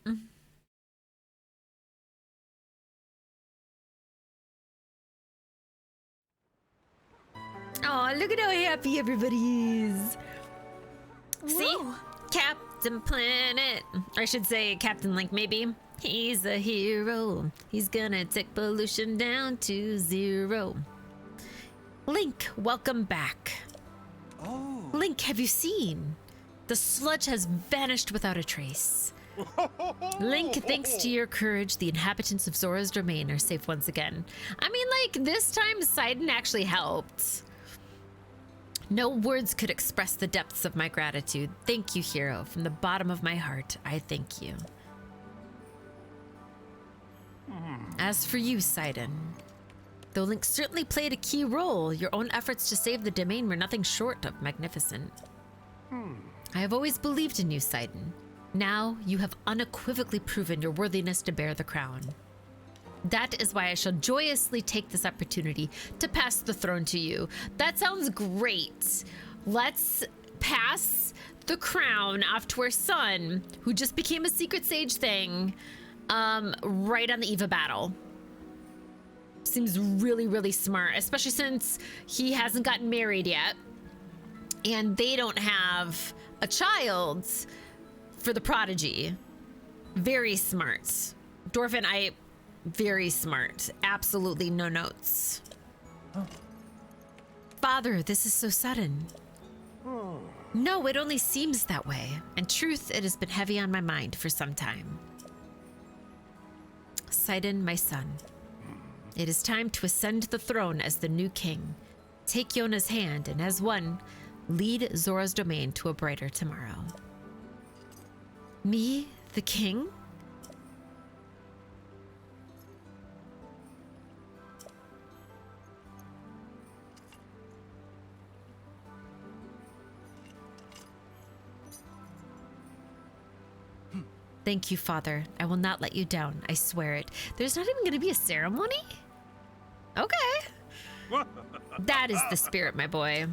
S1: Oh, look at how happy everybody is. See? Captain Planet. Or I should say Captain Link, maybe. He's a hero. He's gonna take pollution down to 0. Link, welcome back.
S2: Oh.
S1: Link, have you seen? The sludge has vanished without a trace. Link, thanks to your courage, the inhabitants of Zora's domain are safe once again. I mean, like, this time Sidon actually helped. No words could express the depths of my gratitude. Thank you, hero. From the bottom of my heart, I thank you. As for you, Sidon, though Link certainly played a key role, your own efforts to save the domain were nothing short of magnificent. I have always believed in you, Sidon. Now you have unequivocally proven your worthiness to bear the crown. That is why I shall joyously take this opportunity to pass the throne to you. That sounds great. Let's pass the crown off to our son, who just became a secret sage thing, right on the eve of battle. Seems really, really smart, especially since he hasn't gotten married yet. And they don't have a child for the prodigy. Very smart. Dwarven, very smart. Absolutely no notes. Father, this is so sudden. No, it only seems that way. In truth, it has been heavy on my mind for some time. Sidon, my son, it is time to ascend the throne as the new king. Take Yona's hand and as one, lead Zora's domain to a brighter tomorrow. Me, the king? Thank you, Father. I will not let you down. I swear it. There's not even going to be a ceremony? Okay. That is the spirit, my boy.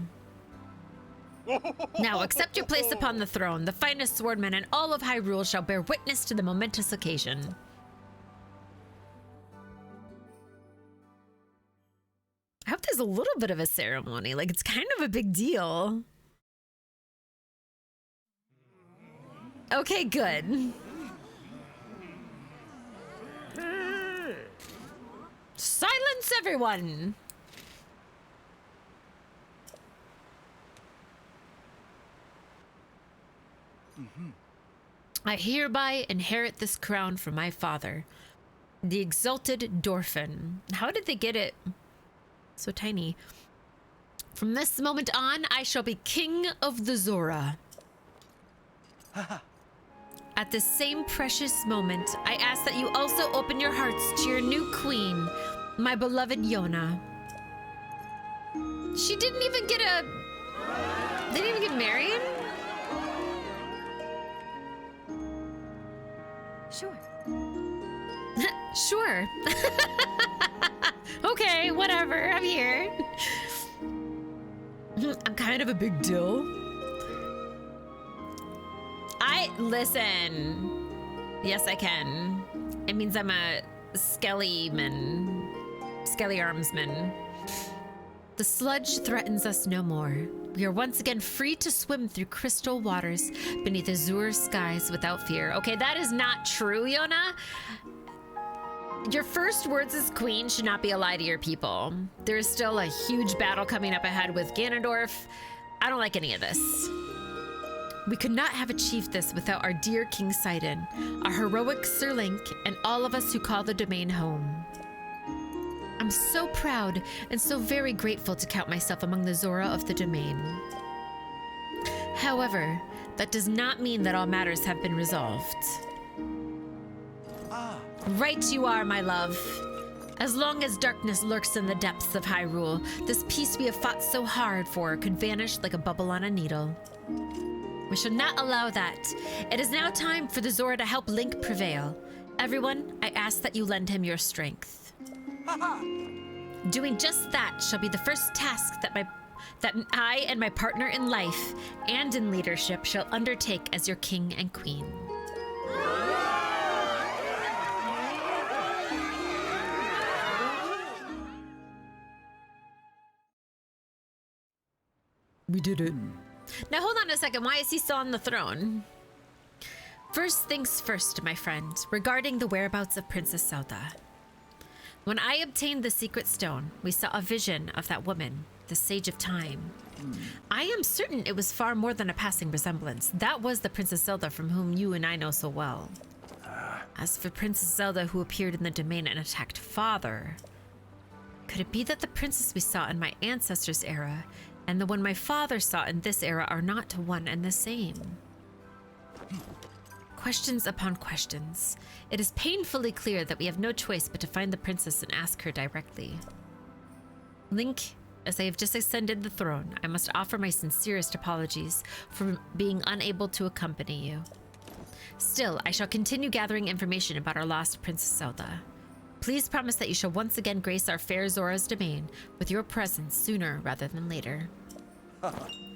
S1: Now accept your place upon the throne. The finest swordmen in all of Hyrule shall bear witness to the momentous occasion. I hope there's a little bit of a ceremony. Like, it's kind of a big deal. Okay, good. Silence, everyone! I hereby inherit this crown from my father, the exalted Dorphin. How did they get it so tiny? From this moment on, I shall be king of the Zora. At this same precious moment, I ask that you also open your hearts to your new queen, my beloved Yona. She didn't even get married?
S4: Sure.
S1: Sure. Okay, whatever. I'm here. I'm kind of a big deal. Listen. Yes, I can. It means I'm a skelly armsman. The sludge threatens us no more. We are once again free to swim through crystal waters beneath azure skies without fear. Okay, that is not true, Yona. Your first words as queen should not be a lie to your people. There is still a huge battle coming up ahead with Ganondorf. I don't like any of this. We could not have achieved this without our dear King Sidon, our heroic Sir Link, and all of us who call the domain home. I'm so proud and so very grateful to count myself among the Zora of the domain. However, that does not mean that all matters have been resolved. Right you are, my love. As long as darkness lurks in the depths of Hyrule, this peace we have fought so hard for could vanish like a bubble on a needle. We shall not allow that. It is now time for the Zora to help Link prevail. Everyone, I ask that you lend him your strength. Doing just that shall be the first task that I and my partner in life and in leadership shall undertake as your king and queen. We did it. Now hold on a second. Why is he still on the throne? First things first, my friend, regarding the whereabouts of Princess Zelda. When I obtained the secret stone, we saw a vision of that woman, the Sage of Time. I am certain it was far more than a passing resemblance. That was the Princess Zelda from whom you and I know so well. As for Princess Zelda who appeared in the domain and attacked Father, could it be that the princess we saw in my ancestors' era and the one my father saw in this era are not one and the same? Questions upon questions. It is painfully clear that we have no choice but to find the princess and ask her directly. Link, as I have just ascended the throne, I must offer my sincerest apologies for being unable to accompany you. Still, I shall continue gathering information about our lost Princess Zelda. Please promise that you shall once again grace our fair Zora's domain with your presence sooner rather than later.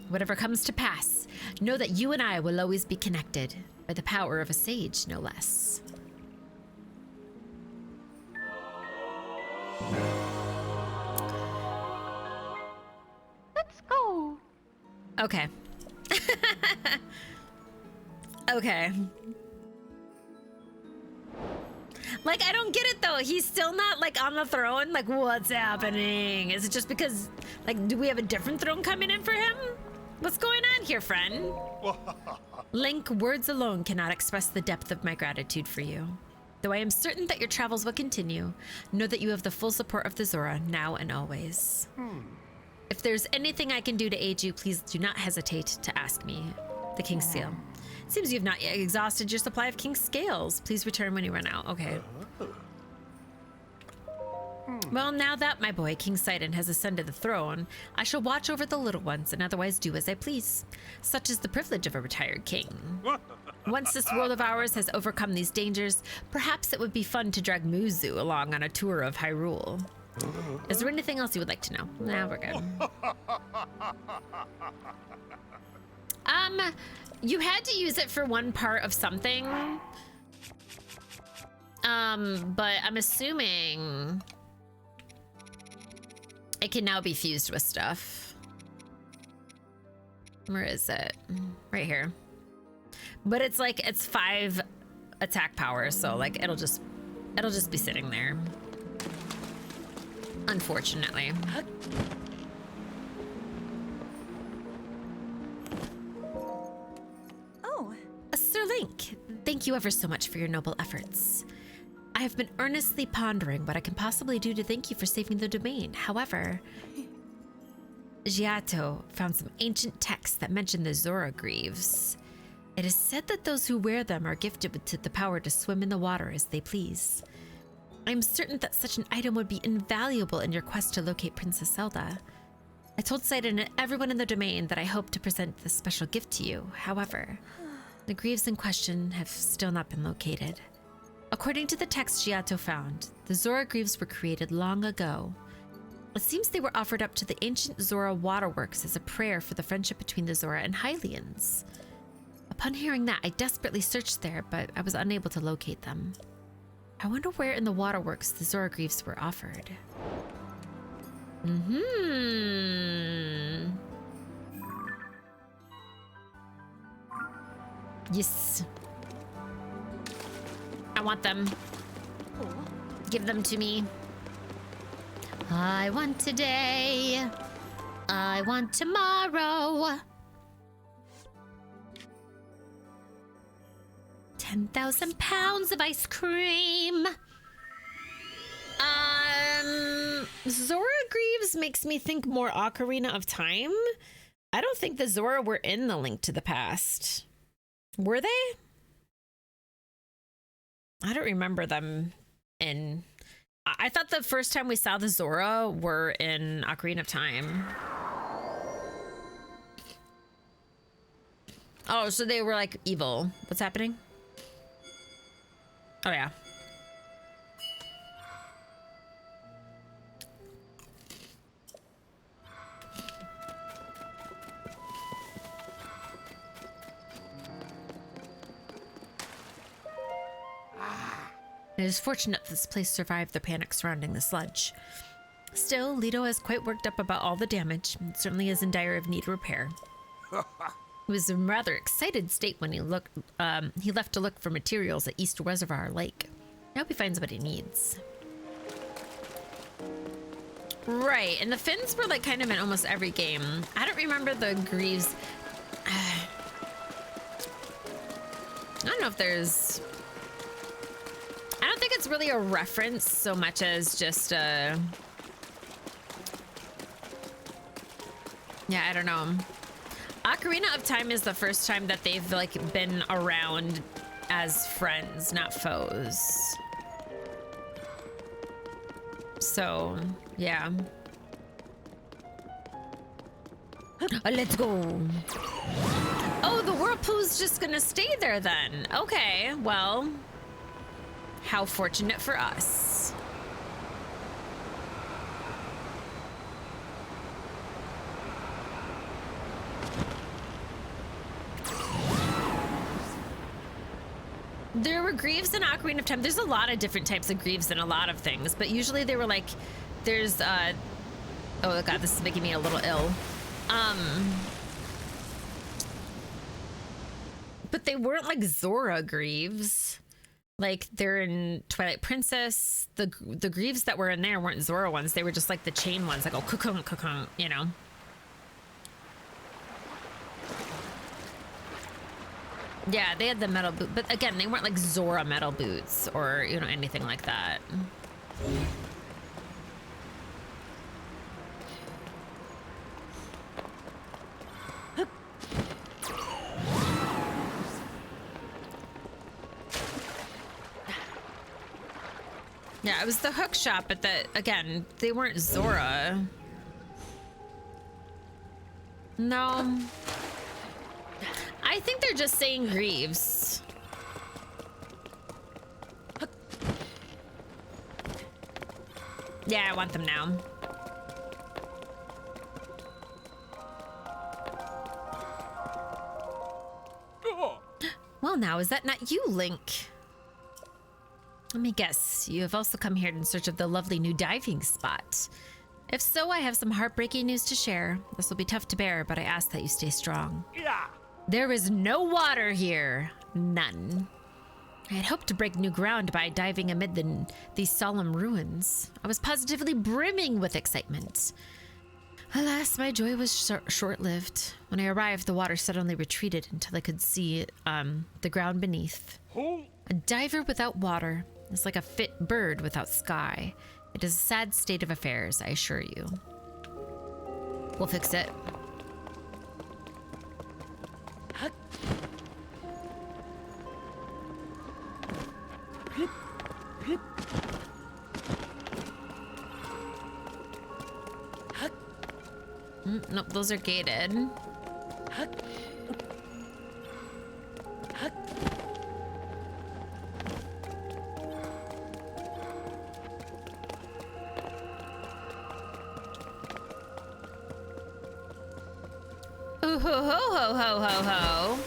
S1: Whatever comes to pass, know that you and I will always be connected by the power of a sage, no less.
S10: Let's go.
S1: Okay. Okay. Like, I don't get it though. He's still not like on the throne. Like, what's happening? Is it just because, like, do we have a different throne coming in for him? What's going on here, friend? Link, words alone cannot express the depth of my gratitude for you. Though I am certain that your travels will continue, know that you have the full support of the Zora now and always. If there's anything I can do to aid you, please do not hesitate to ask me. The King's Seal. It seems you've not yet exhausted your supply of King's Scales. Please return when you run out. Okay. Well, now that my boy King Sidon has ascended the throne, I shall watch over the little ones and otherwise do as I please. Such is the privilege of a retired king. Once this world of ours has overcome these dangers, perhaps it would be fun to drag Muzu along on a tour of Hyrule. Is there anything else you would like to know? Nah, we're good. You had to use it for one part of something. But I'm assuming it can now be fused with stuff. Where is it? Right here. But it's like, it's 5 attack power, so like it'll just be sitting there. Unfortunately.
S7: Oh.
S1: Sir Link, thank you ever so much for your noble efforts. I have been earnestly pondering what I can possibly do to thank you for saving the domain. However, Giotto found some ancient texts that mention the Zora Greaves. It is said that those who wear them are gifted with the power to swim in the water as they please. I am certain that such an item would be invaluable in your quest to locate Princess Zelda. I told Sidon and everyone in the domain that I hope to present this special gift to you. However, the Greaves in question have still not been located. According to the text Giotto found, the Zora Greaves were created long ago. It seems they were offered up to the ancient Zora waterworks as a prayer for the friendship between the Zora and Hylians. Upon hearing that, I desperately searched there, but I was unable to locate them. I wonder where in the waterworks the Zora Greaves were offered. Yes. I want them. Give them to me. I want today. I want tomorrow. 10,000 pounds of ice cream. Zora Greaves makes me think more Ocarina of Time. I don't think the Zora were in the Link to the Past. Were they? I don't remember them in... I thought the first time we saw the Zora were in Ocarina of Time. Oh, so they were like evil. What's happening? Oh, yeah. It is fortunate this place survived the panic surrounding the sludge. Still, Leto is quite worked up about all the damage and certainly is in dire of need of repair. He was in a rather excited state when he left to look for materials at East Reservoir Lake. I hope he finds what he needs. Right, and the Finns were like kind of in almost every game. I don't remember the Greaves. I don't know if there's... I don't think it's really a reference so much as just yeah, I don't know. Ocarina of Time is the first time that they've like been around as friends, not foes. So, yeah. Let's go. Oh, the whirlpool's just gonna stay there then. Okay, well, how fortunate for us. There were Greaves in Ocarina of Time. There's a lot of different types of Greaves in a lot of things, but usually they were like, there's, oh God, this is making me a little ill. But they weren't like Zora Greaves. Like they're in Twilight Princess. The Greaves that were in there weren't Zora ones. They were just like the chain ones, like, oh, kukung, you know? Yeah, they had the metal boot, but again, they weren't like Zora metal boots or, you know, anything like that. Yeah, it was the hook shop, but again, they weren't Zora. No. I think they're just saying Greaves. Yeah, I want them now. Well, now, is that not you, Link? Let me guess, you have also come here in search of the lovely new diving spot. If so, I have some heartbreaking news to share. This will be tough to bear, but I ask that you stay strong.
S13: Yeah.
S1: There is no water here. None. I had hoped to break new ground by diving amid these solemn ruins. I was positively brimming with excitement. Alas, my joy was short-lived. When I arrived, the water suddenly retreated until I could see the ground beneath. A diver without water is like a fit bird without sky. It is a sad state of affairs, I assure you. We'll fix it. Nope, those are gated. Ooh, ho, ho, ho, ho, ho, ho.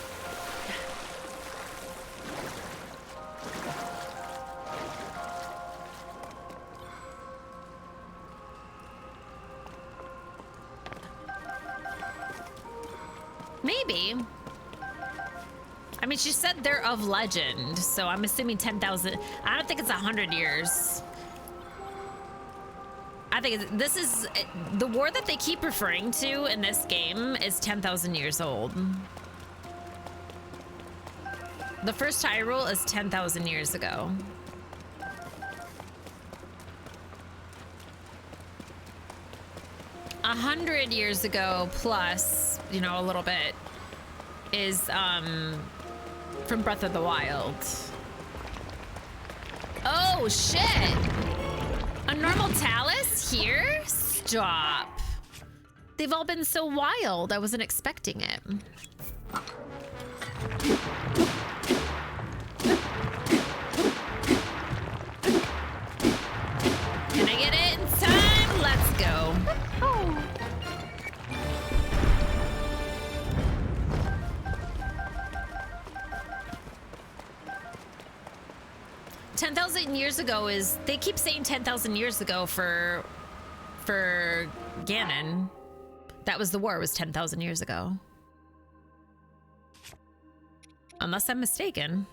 S1: Maybe. I mean, she said they're of legend, so I'm assuming 10,000. I don't think it's 100 years. I think this is the war that they keep referring to in this game is 10,000 years old. The first Hyrule is 10,000 years ago. A 100 years ago plus, you know, a little bit is from Breath of the Wild. Oh shit! A normal Talus here? Stop. They've all been so wild. I wasn't expecting it. Can I get it in time? Let's go. Oh. 10,000 years ago is, they keep saying 10,000 years ago for Ganon. That was the war, was 10,000 years ago. Unless I'm mistaken.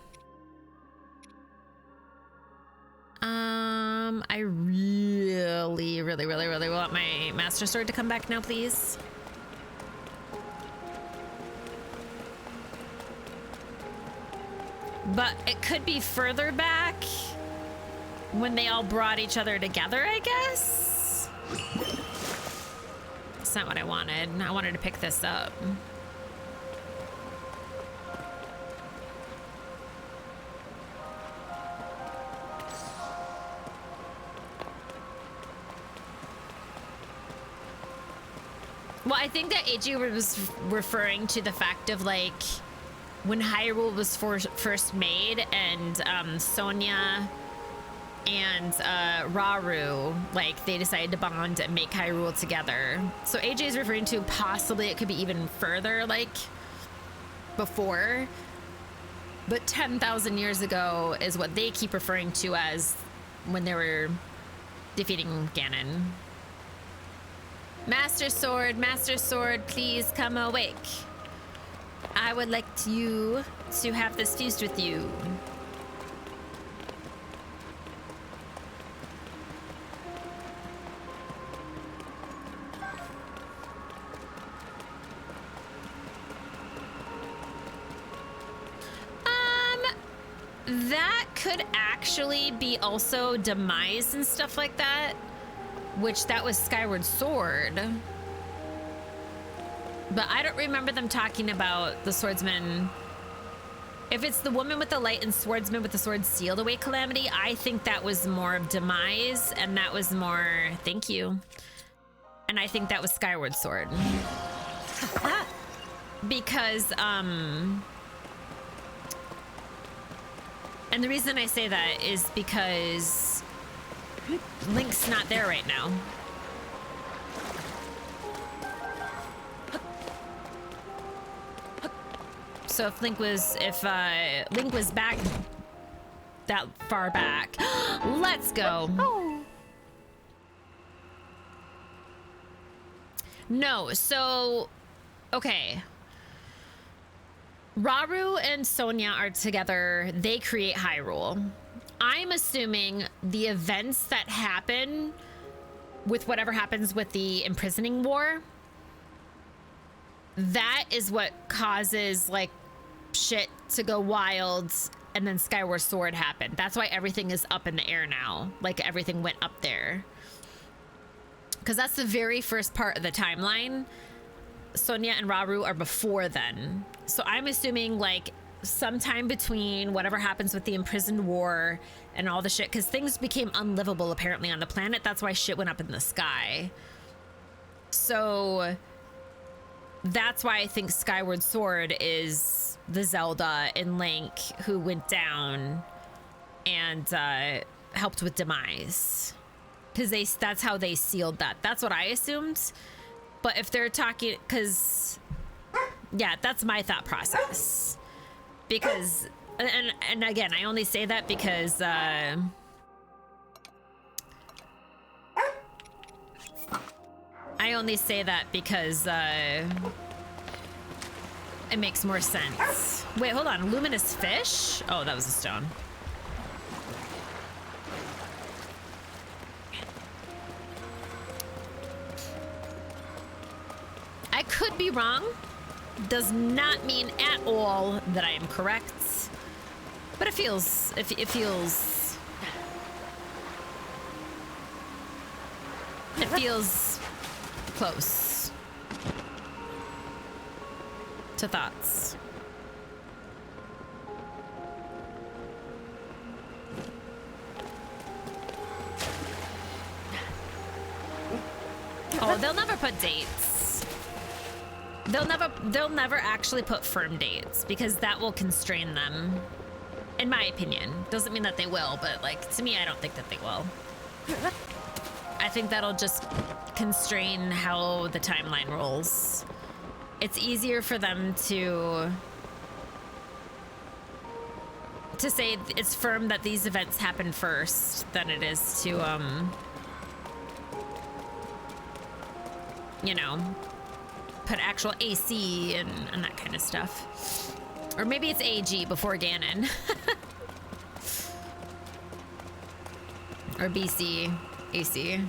S1: I really want my Master Sword to come back now, please. But it could be further back when they all brought each other together, I guess? That's not what I wanted. I wanted to pick this up. Well, I think that AJ was referring to the fact of, like, when Hyrule was first made and Sonia and Rauru, like, they decided to bond and make Hyrule together. So AJ is referring to possibly it could be even further, like, before. But 10,000 years ago is what they keep referring to as when they were defeating Ganon. Master Sword, please come awake. I would like you to have this feast with you. That could actually be also Demise and stuff like that, which that was Skyward Sword. But I don't remember them talking about the swordsman. If it's the woman with the light and swordsman with the sword sealed away calamity, I think that was more of Demise, and that was more, thank you. And I think that was Skyward Sword. Because, and the reason I say that is because Link's not there right now. So if Link was back that far back, let's go.
S10: Oh.
S1: No, so okay. Rauru and Sonia are together. They create Hyrule. I'm assuming the events that happen with whatever happens with the imprisoning war, that is what causes like shit to go wild, and then Skyward Sword happened. That's why everything is up in the air now. Like everything went up there. Because that's the very first part of the timeline. Sonia and Rauru are before then. So I'm assuming like sometime between whatever happens with the imprisoned war and all the shit, because things became unlivable apparently on the planet. That's why shit went up in the sky. So that's why I think Skyward Sword is the Zelda and Link who went down and helped with Demise. Because that's how they sealed that. That's what I assumed. But if they're talking, because yeah, that's my thought process. Because, and again, I only say that because I only say that because it makes more sense. Wait, hold on. Luminous fish? Oh, that was a stone. I could be wrong. Does not mean at all that I am correct. But it feels close to thoughts. Oh, they'll never put dates. They'll never actually put firm dates because that will constrain them. In my opinion. Doesn't mean that they will, but like to me, I don't think that they will. I think that'll just constrain how the timeline rolls. It's easier for them to say it's firm that these events happen first than it is to you know, put actual AC and that kind of stuff. Or maybe it's AG before Ganon. Or BC, AC.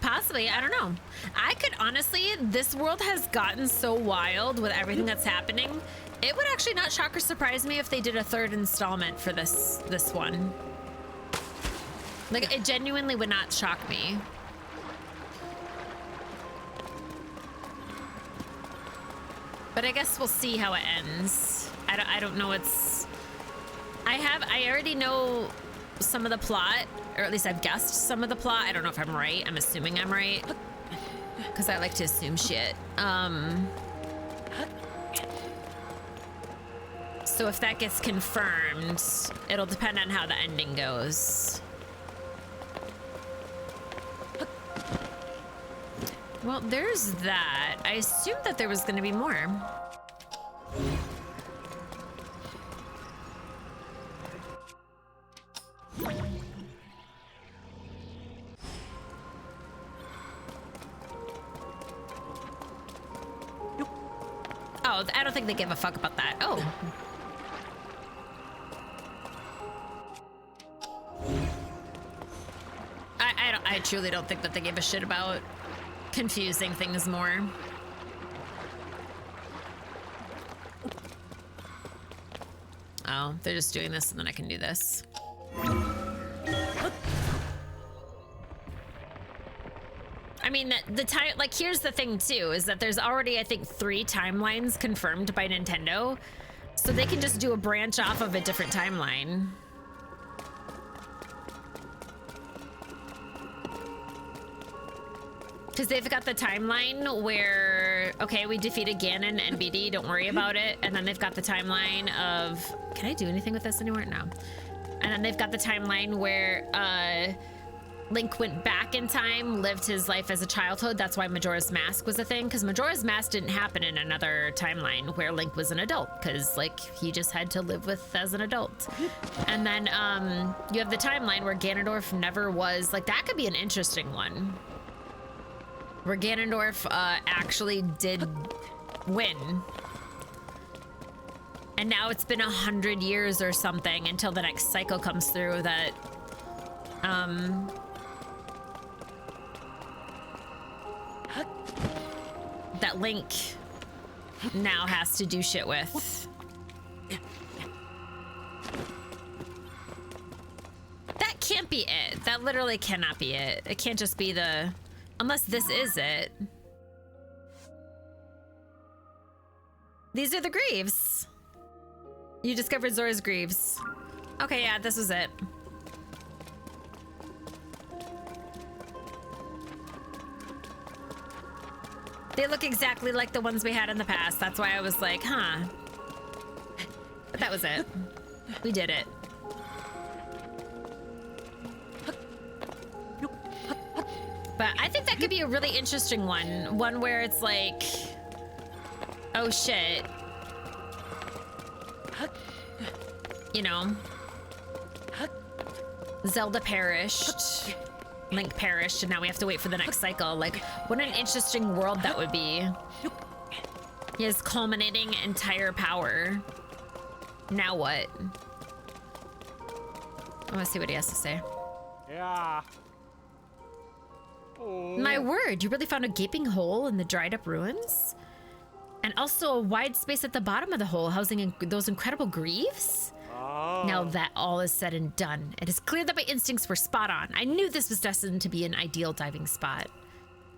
S1: Possibly, I don't know. I could honestly, this world has gotten so wild with everything that's happening. It would actually not shock or surprise me if they did a third installment for this one. Like, it genuinely would not shock me. But I guess we'll see how it ends. I don't know. I already know some of the plot, or at least I've guessed some of the plot. I don't know if I'm right. I'm assuming I'm right because I like to assume shit. So if that gets confirmed, it'll depend on how the ending goes. Well, there's that. I assumed that there was going to be more. Oh, I don't think they give a fuck about that. Oh. I truly don't think that they give a shit about confusing things more. Oh, they're just doing this and then I can do this. I mean, like, here's the thing too, is that there's already, I think, 3 timelines confirmed by Nintendo. So they can just do a branch off of a different timeline. Because they've got the timeline where, okay, we defeated Ganon and BD, don't worry about it. And then they've got the timeline of, can I do anything with this anymore? No. And then they've got the timeline where Link went back in time, lived his life as a childhood. That's why Majora's Mask was a thing, because Majora's Mask didn't happen in another timeline where Link was an adult, because like he just had to live with as an adult. And then you have the timeline where Ganondorf never was, like that could be an interesting one. Where Ganondorf actually did win. And now it's been 100 years or something until the next cycle comes through that that Link now has to do shit with. That can't be it. That literally cannot be it. It can't just be the... Unless this is it. These are the Greaves. You discovered Zora's Greaves. Okay, yeah, this was it. They look exactly like the ones we had in the past. That's why I was like, huh. But that was it. We did it. But I think that could be a really interesting one. One where it's like, oh shit. You know, Zelda perished, Link perished, and now we have to wait for the next cycle. Like, what an interesting world that would be. His culminating entire power. Now what? I want to see what he has to say.
S12: Yeah. Oh.
S1: My word, you really found a gaping hole in the dried up ruins? And also a wide space at the bottom of the hole housing those incredible Greaves?
S12: Oh.
S1: Now that all is said and done, it is clear that my instincts were spot on. I knew this was destined to be an ideal diving spot.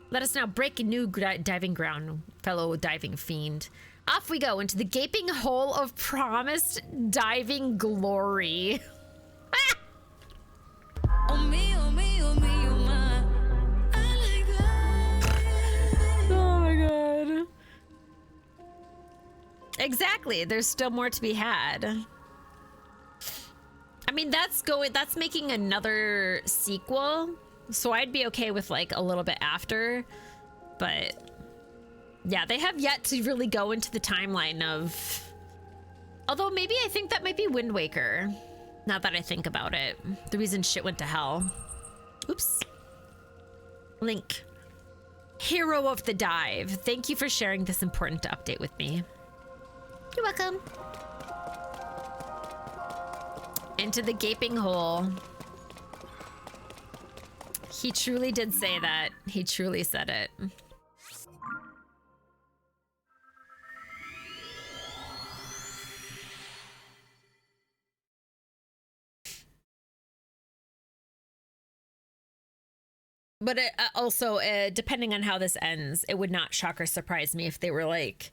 S1: Let us now break a new diving ground, fellow diving fiend. Off we go into the gaping hole of promised diving glory.
S5: Oh me, oh me, oh me, oh my. I like that.
S1: Oh my god. Exactly. There's still more to be had. I mean, that's making another sequel, so I'd be okay with like a little bit after, but yeah, they have yet to really go into the timeline of, although maybe I think that might be Wind Waker, now that I think about it. The reason shit went to hell. Oops. Link, hero of the dive, thank you for sharing this important update with me. You're welcome. Into the gaping hole. He truly did say that. He truly said it. But it, also, depending on how this ends, it would not shock or surprise me if they were like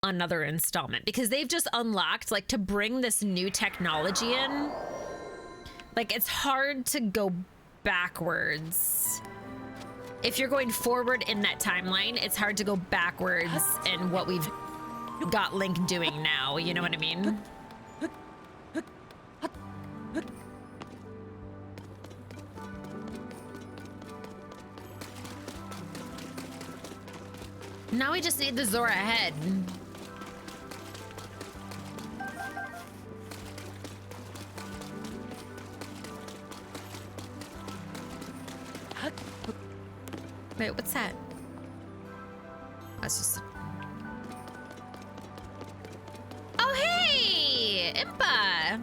S1: another installment, because they've just unlocked, like, to bring this new technology in, like, it's hard to go backwards. If you're going forward in that timeline, it's hard to go backwards in what we've got Link doing now, you know what I mean? Now we just need the Zora head. Wait, what's that? That's just... Oh, hey! Impa!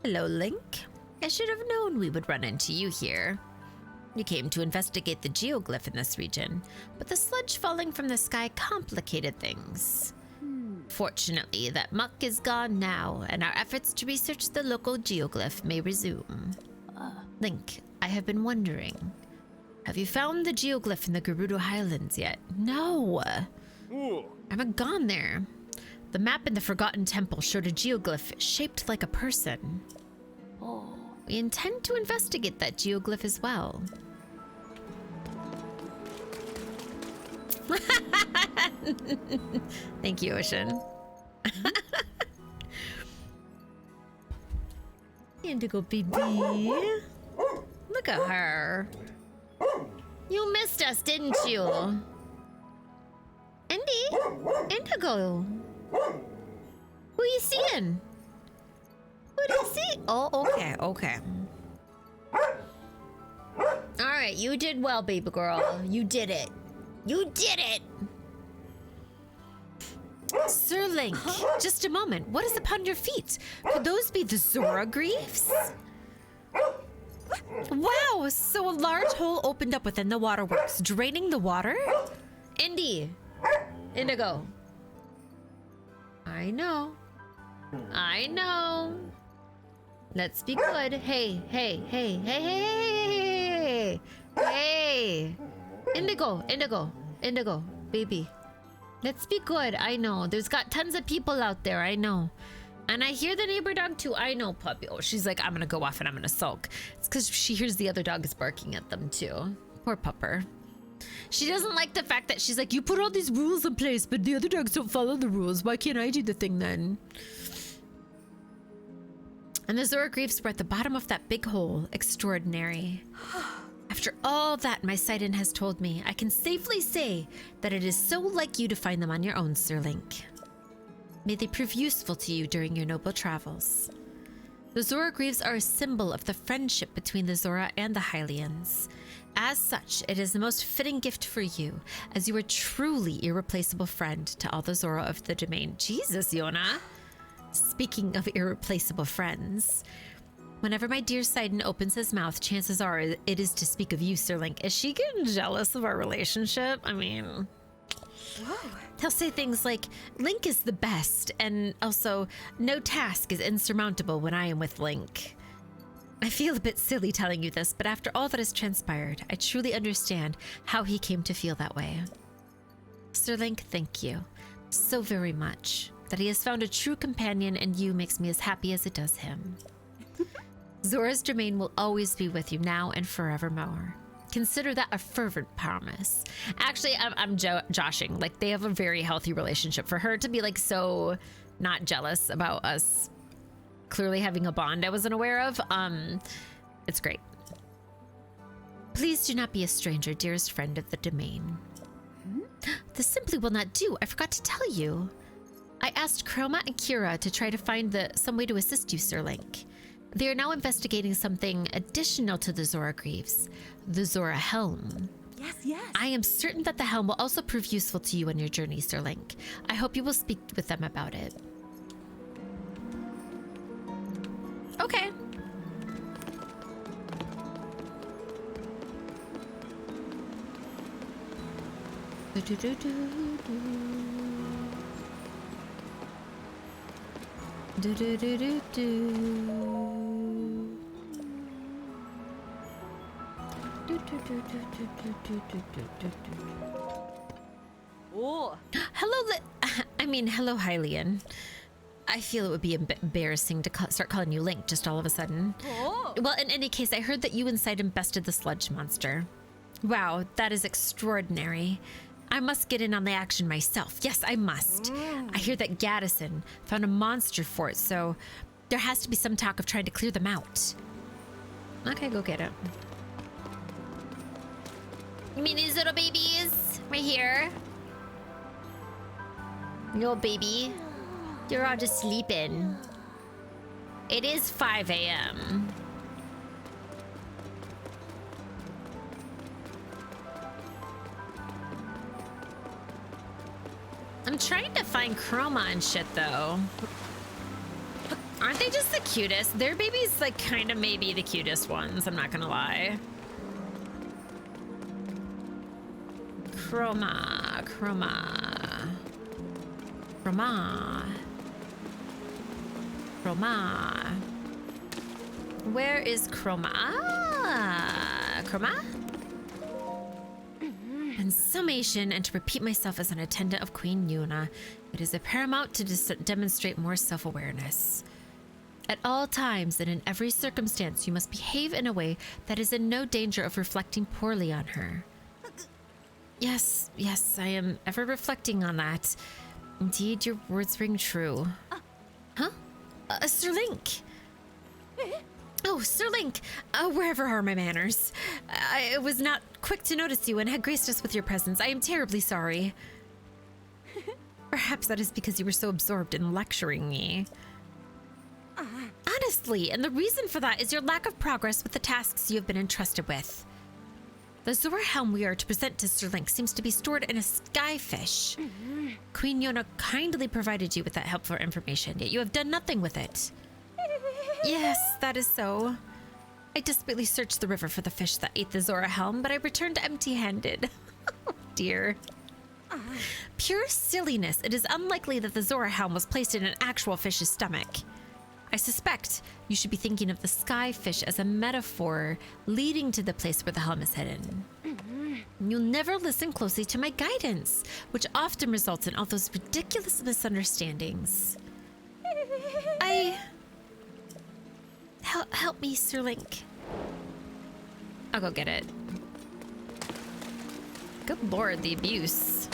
S1: Hello, Link. I should have known we would run into you here. You came to investigate the geoglyph in this region, but the sludge falling from the sky complicated things. Fortunately, that muck is gone now, and our efforts to research the local geoglyph may resume. Link, I have been wondering, have you found the geoglyph in the Gerudo Highlands yet? No!
S12: Ooh.
S1: I haven't gone there. The map in the Forgotten Temple showed a geoglyph shaped like a person. We intend to investigate that geoglyph as well. Thank you, Ocean. Indigo baby. Look at her. You missed us, didn't you? Indigo. Who you seeing? Who do you see? Oh, okay, okay. Alright, you did well, baby girl. You did it. You did it! Sir Link, just a moment. What is upon your feet? Could those be the Zora Griefs? Wow, so a large hole opened up within the waterworks, draining the water? Indigo. I know. Let's be good. Hey. Indigo, baby. Let's be good. I know. There's got tons of people out there. I know. And I hear the neighbor dog too. I know, puppy. Oh, she's like, I'm gonna go off and I'm gonna sulk. It's because she hears the other dogs barking at them too. Poor pupper. She doesn't like the fact that she's like, you put all these rules in place, but the other dogs don't follow the rules. Why can't I do the thing then? And the Zora Griefs were at the bottom of that big hole. Extraordinary. After all that my Sidon has told me, I can safely say that it is so like you to find them on your own, Sir Link. May they prove useful to you during your noble travels. The Zora Griefs are a symbol of the friendship between the Zora and the Hylians. As such, it is the most fitting gift for you, as you are truly irreplaceable friend to all the Zora of the domain. Jesus, Yona. Speaking of irreplaceable friends, whenever my dear Sidon opens his mouth, chances are it is to speak of you, Sir Link. Is she getting jealous of our relationship? I mean... Whoa. He'll say things like, Link is the best, and also, no task is insurmountable when I am with Link. I feel a bit silly telling you this, but after all that has transpired, I truly understand how he came to feel that way. Sir Link, thank you so very much. That he has found a true companion and you makes me as happy as it does him. Zora's domain will always be with you now and forevermore. Consider that a fervent promise. Actually, I'm joshing. Like, they have a very healthy relationship. For her to be like so not jealous about us clearly having a bond I wasn't aware of, it's great. Please do not be a stranger, dearest friend of the domain. This simply will not do. I forgot to tell you. I asked Chroma and Kira to try to find some way to assist you, Sir Link. They are now investigating something additional to the Zora Griefs, the Zora Helm.
S7: Yes.
S1: I am certain that the helm will also prove useful to you on your journey, Sir Link. I hope you will speak with them about it. Okay.
S7: Oh.
S1: Hello, Hylian. I feel it would be embarrassing to start calling you Link just all of a sudden.
S7: Oh.
S1: Well, in any case, I heard that you and Sidon bested the sludge monster. Wow, that is extraordinary. I must get in on the action myself. Yes, I must. I hear that Gaddison found a monster fort, so there has to be some talk of trying to clear them out. Okay, go get it. You mean these little babies? Right here? Little baby. You're all just sleeping. It is 5 a.m. I'm trying to find Chroma and shit, though. Aren't they just the cutest? Their babies, like, kind of maybe the cutest ones, I'm not gonna lie. Chroma. Where is Chroma? Ah, Chroma? In summation, and to repeat myself as an attendant of Queen Yuna, it is paramount to demonstrate more self-awareness. At all times and in every circumstance, you must behave in a way that is in no danger of reflecting poorly on her. Yes, I am ever reflecting on that. Indeed, your words ring true. Huh? Sir Link! Oh, Sir Link, wherever are my manners? I was not quick to notice you and had graced us with your presence. I am terribly sorry. Perhaps that is because you were so absorbed in lecturing me. Honestly, and the reason for that is your lack of progress with the tasks you have been entrusted with. The Zora helm we are to present to Sir Link seems to be stored in a skyfish. Queen Yona kindly provided you with that helpful information, yet you have done nothing with it. Yes, that is so. I desperately searched the river for the fish that ate the Zora helm, but I returned empty-handed. Oh, dear. Pure silliness. It is unlikely that the Zora helm was placed in an actual fish's stomach. I suspect you should be thinking of the skyfish as a metaphor leading to the place where the helm is hidden. You'll never listen closely to my guidance, which often results in all those ridiculous misunderstandings. Help me, Sir Link. I'll go get it. Good lord, the abuse.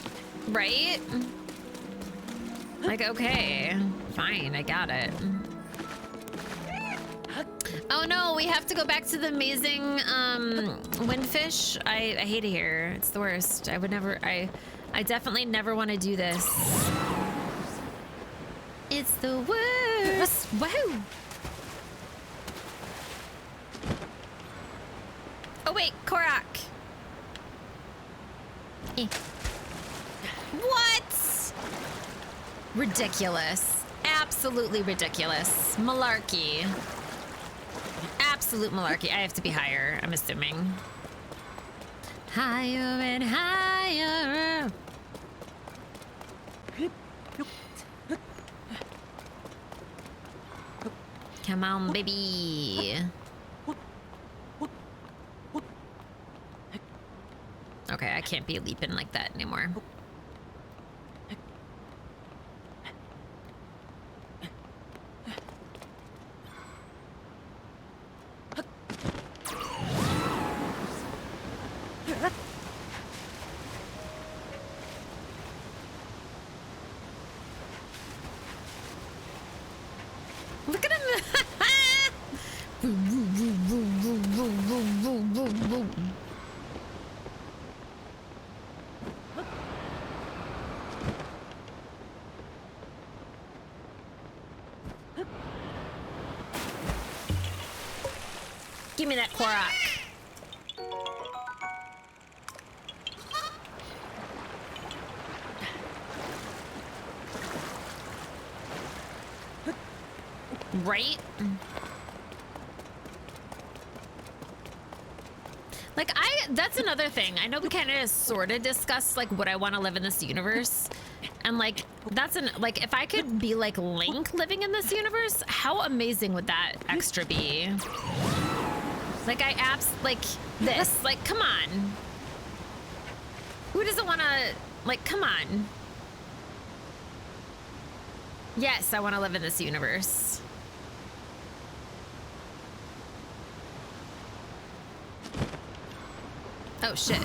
S1: Right? Like, okay. Fine, I got it. Oh no, we have to go back to the amazing windfish. I hate it here. It's the worst. I definitely never want to do this. It's the worst. Wow. Oh wait, Korok. What? Ridiculous. Absolutely ridiculous. Malarkey. Absolute malarkey. I have to be higher, I'm assuming. Higher and higher. Come on, baby. Okay, I can't be leaping like that anymore. Look at him! Give me that Korok. Right? Like, that's another thing. I know we kind of sort of discussed, like, would I want to live in this universe? And, like, like, if I could be, like, Link living in this universe, how amazing would that extra be? Like, like, this. Like, come on. Who doesn't want to, like, come on. Yes, I want to live in this universe. Oh, shit.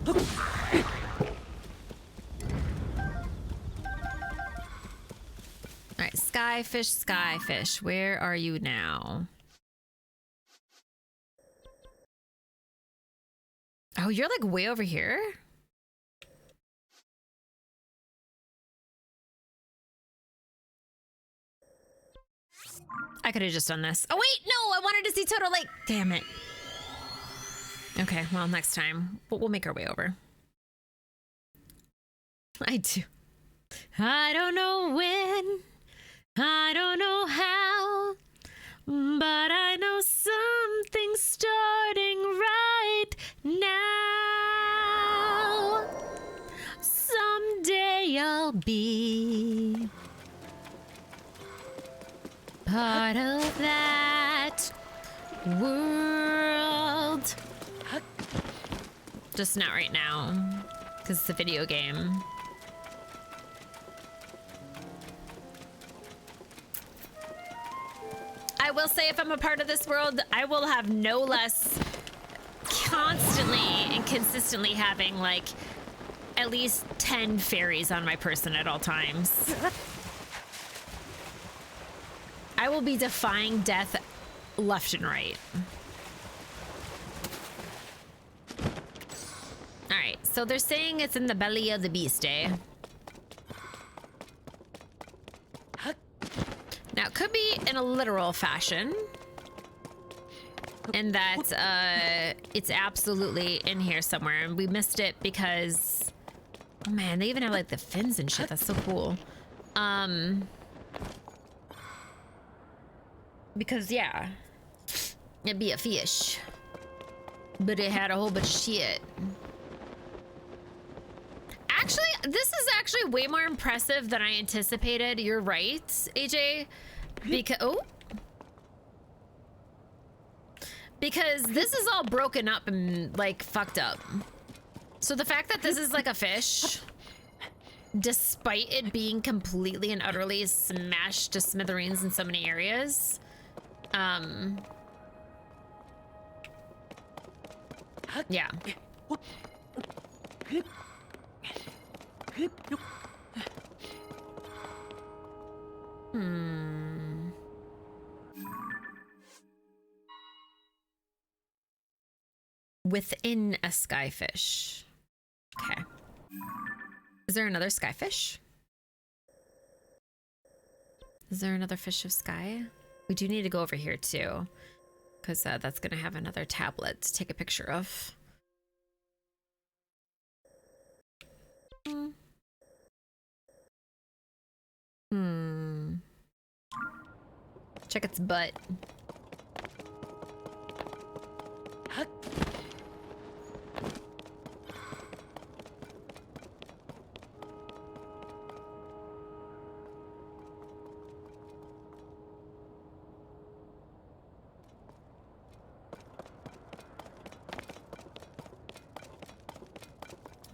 S1: All right, Skyfish, Skyfish, where are you now? Oh, you're like way over here? I could have just done this. Oh wait, no, I wanted to see Toto Lake. Damn it. Okay, well, next time we'll make our way over. I do. I don't know when, I don't know how, but I know something's starting right now. Someday I'll be part of that world. Just not right now, because it's a video game. I will say, if I'm a part of this world, I will have no less constantly and consistently having, like, at least 10 fairies on my person at all times. I will be defying death left and right. All right, so they're saying it's in the belly of the beast, eh? Now, it could be in a literal fashion. And that it's absolutely in here somewhere. And we missed it because... Oh man, they even have like the fins and shit. That's so cool. Because, yeah. It'd be a fish. But it had a whole bunch of shit. Actually, this is actually way more impressive than I anticipated. You're right, AJ. Because this is all broken up and like fucked up. So the fact that this is like a fish, despite it being completely and utterly smashed to smithereens in so many areas, yeah. Within a skyfish. Okay. Is there another skyfish? Is there another fish of sky? We do need to go over here too, because that's going to have another tablet to take a picture of. Check its butt.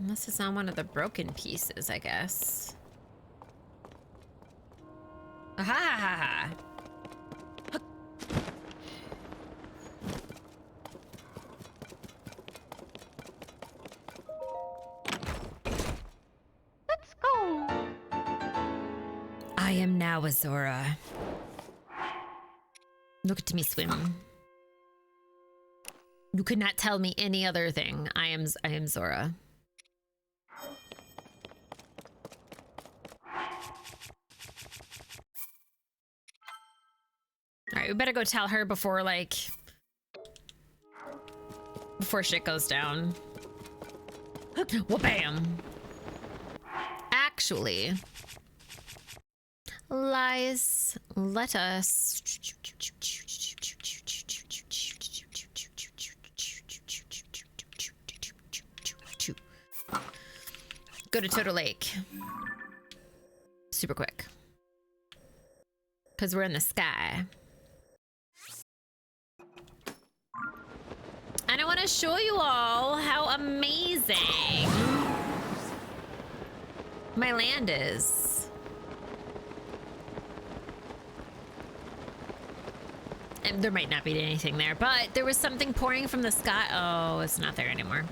S1: Unless it's on one of the broken pieces, I guess. Aha!
S10: Let's go.
S1: I am now a Zora. Look at me swim. You could not tell me any other thing. I am Zora. All right, we better go tell her before shit goes down. Wha-bam! Actually, lies, let us go to Toto Lake. Super quick. Because we're in the sky. And I want to show you all how amazing my land is. And there might not be anything there, but there was something pouring from the sky. Oh, it's not there anymore.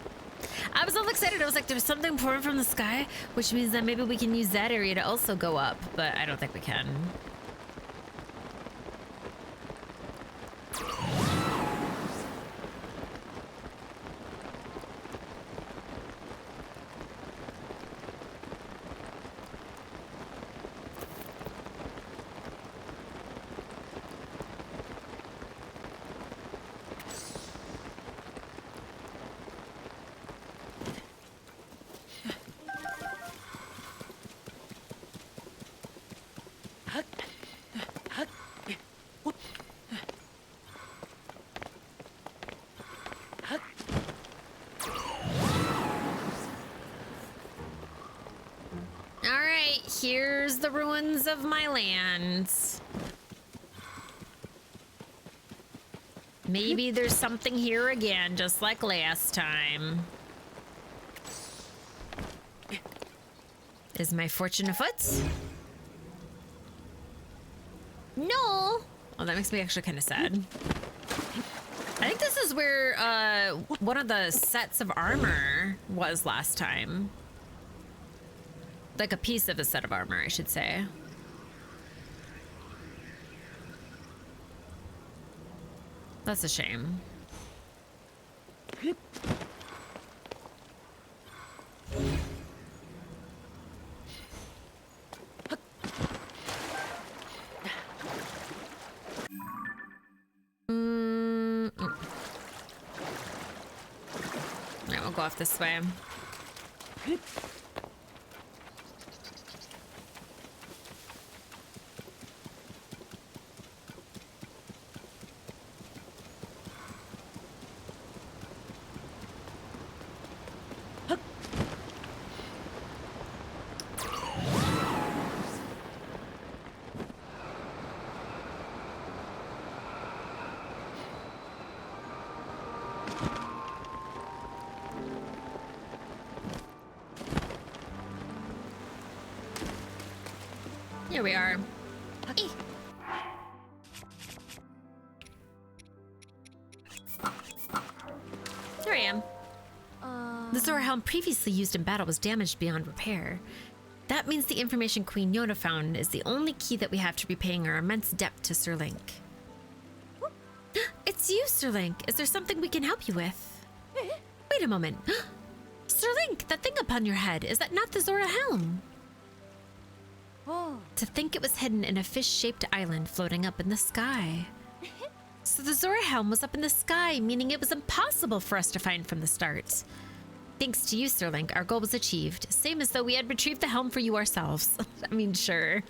S1: I was all excited. I was like, there's something pouring from the sky, which means that maybe we can use that area to also go up, but I don't think we can. Here's the ruins of my land. Maybe there's something here again, just like last time. Is my fortune afoot? No. Oh, that makes me actually kind of sad. I think this is where one of the sets of armor was last time. Like a piece of a set of armor, I should say. That's a shame. Yeah, we'll go off this way. Here we are. Here I am. The Zora helm previously used in battle was damaged beyond repair. That means the information Queen Yona found is the only key that we have to repaying our immense debt to Sir Link. It's you, Sir Link. Is there something we can help you with? Wait a moment. Sir Link, that thing upon your head, is that not the Zora helm? To think it was hidden in a fish-shaped island floating up in the sky. So the Zora helm was up in the sky, meaning it was impossible for us to find from the start. Thanks to you, Sir Link, our goal was achieved. Same as though we had retrieved the helm for you ourselves. I mean, sure.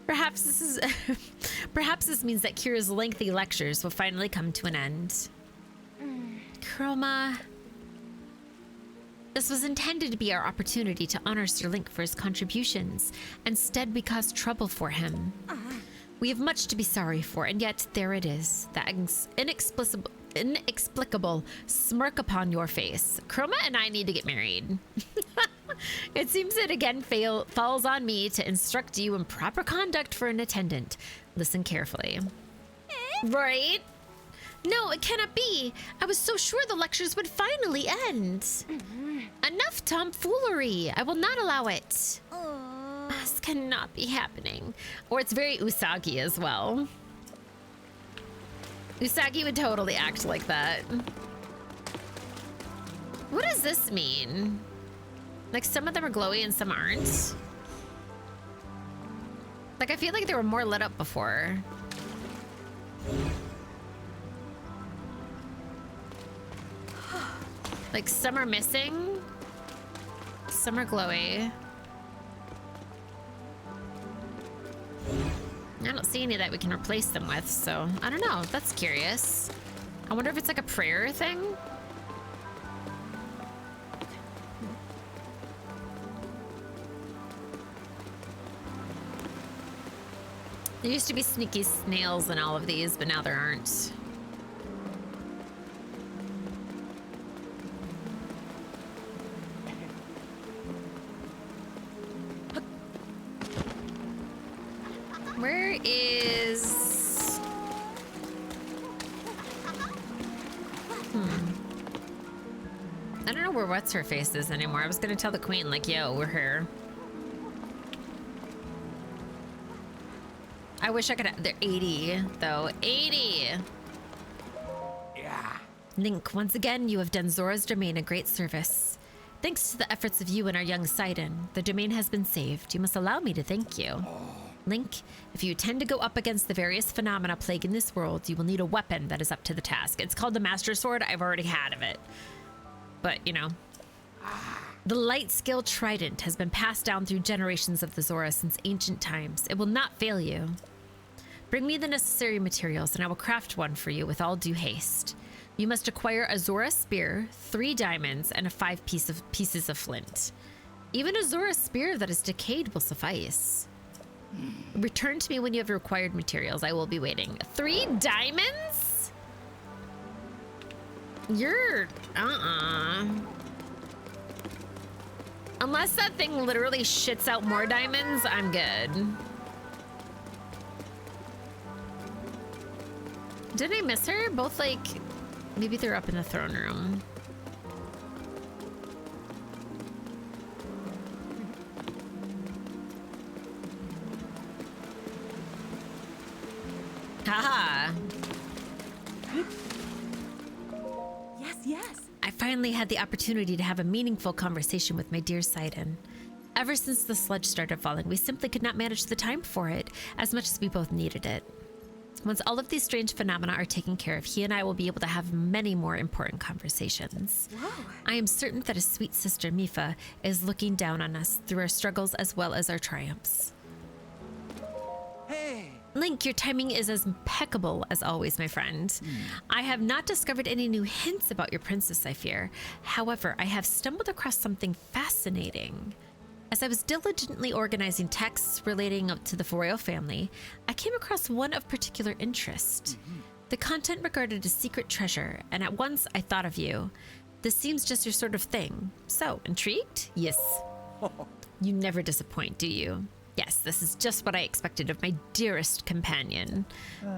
S1: Perhaps this means that Kira's lengthy lectures will finally come to an end. Chroma. This was intended to be our opportunity to honor Sir Link for his contributions. Instead, we caused trouble for him. We have much to be sorry for, and yet there it is. That inexplicable smirk upon your face. Chroma and I need to get married. It seems it again falls on me to instruct you in proper conduct for an attendant. Listen carefully. Right? No, it cannot be. I was so sure the lectures would finally end. Enough tomfoolery. I will not allow it. This cannot be happening. Or it's very Usagi as well. Usagi would totally act like that. What does this mean? Like, some of them are glowy and some aren't. Like, I feel like they were more lit up before. Like, some are missing. Some are glowy. I don't see any that we can replace them with, so I don't know. That's curious. I wonder if it's like a prayer thing. There used to be sneaky snails in all of these, but now there aren't. Where is... I don't know where What's-Her-Face is anymore. I was gonna tell the queen, like, yo, we're here. I wish I could have... They're 80, though. 80!
S2: Yeah.
S1: Link, once again, you have done Zora's domain a great service. Thanks to the efforts of you and our young Sidon, the domain has been saved. You must allow me to thank you. Link, if you intend to go up against the various phenomena plaguing this world, you will need a weapon that is up to the task. It's called the Master Sword. I've already had of it. But, you know. The light skill trident has been passed down through generations of the Zora since ancient times. It will not fail you. Bring me the necessary materials and I will craft one for you with all due haste. You must acquire a Zora spear, 3 diamonds, and 5 pieces of flint. Even a Zora spear that is decayed will suffice. Return to me when you have required materials. I will be waiting. 3 diamonds? You're... Unless that thing literally shits out more diamonds, I'm good. Did I miss her? Both, like... Maybe they're up in the throne room. Haha.
S11: Yes, yes.
S1: I finally had the opportunity to have a meaningful conversation with my dear Sidon. Ever since the sludge started falling, we simply could not manage the time for it as much as we both needed it. Once all of these strange phenomena are taken care of, he and I will be able to have many more important conversations.
S4: Whoa.
S1: I am certain that his sweet sister Mifa is looking down on us through our struggles as well as our triumphs.
S2: Hey!
S1: Link, your timing is as impeccable as always, my friend. I have not discovered any new hints about your princess, I fear. However, I have stumbled across something fascinating. As I was diligently organizing texts relating to the royal family, I came across one of particular interest. The content regarded a secret treasure, and at once I thought of you. This seems just your sort of thing. So, intrigued? Yes. You never disappoint, do you? Yes, this is just what I expected of my dearest companion.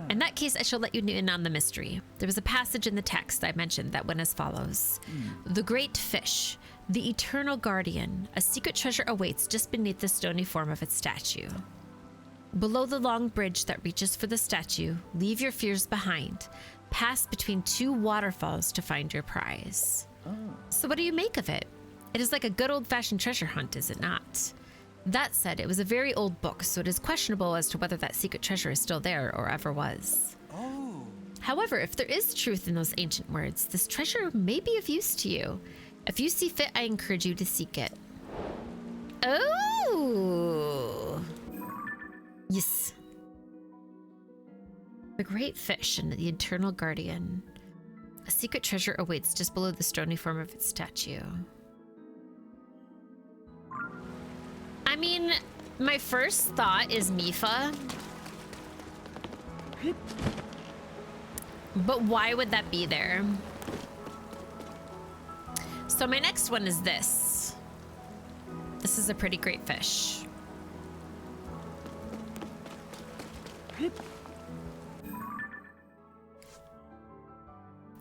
S1: In that case, I shall let you in on the mystery. There was a passage in the text I mentioned that went as follows. The great fish, the eternal guardian, a secret treasure awaits just beneath the stony form of its statue. Below the long bridge that reaches for the statue, leave your fears behind. Pass between two waterfalls to find your prize. So what do you make of it? It is like a good old-fashioned treasure hunt, is it not? That said, it was a very old book, so it is questionable as to whether that secret treasure is still there or ever was. However, if there is truth in those ancient words, this treasure may be of use to you. If you see fit, I encourage you to seek it. Oh! Yes. The great fish and the eternal guardian. A secret treasure awaits just below the stony form of its statue. I mean, my first thought is Mifa. But why would that be there? So my next one is this. This is a pretty great fish.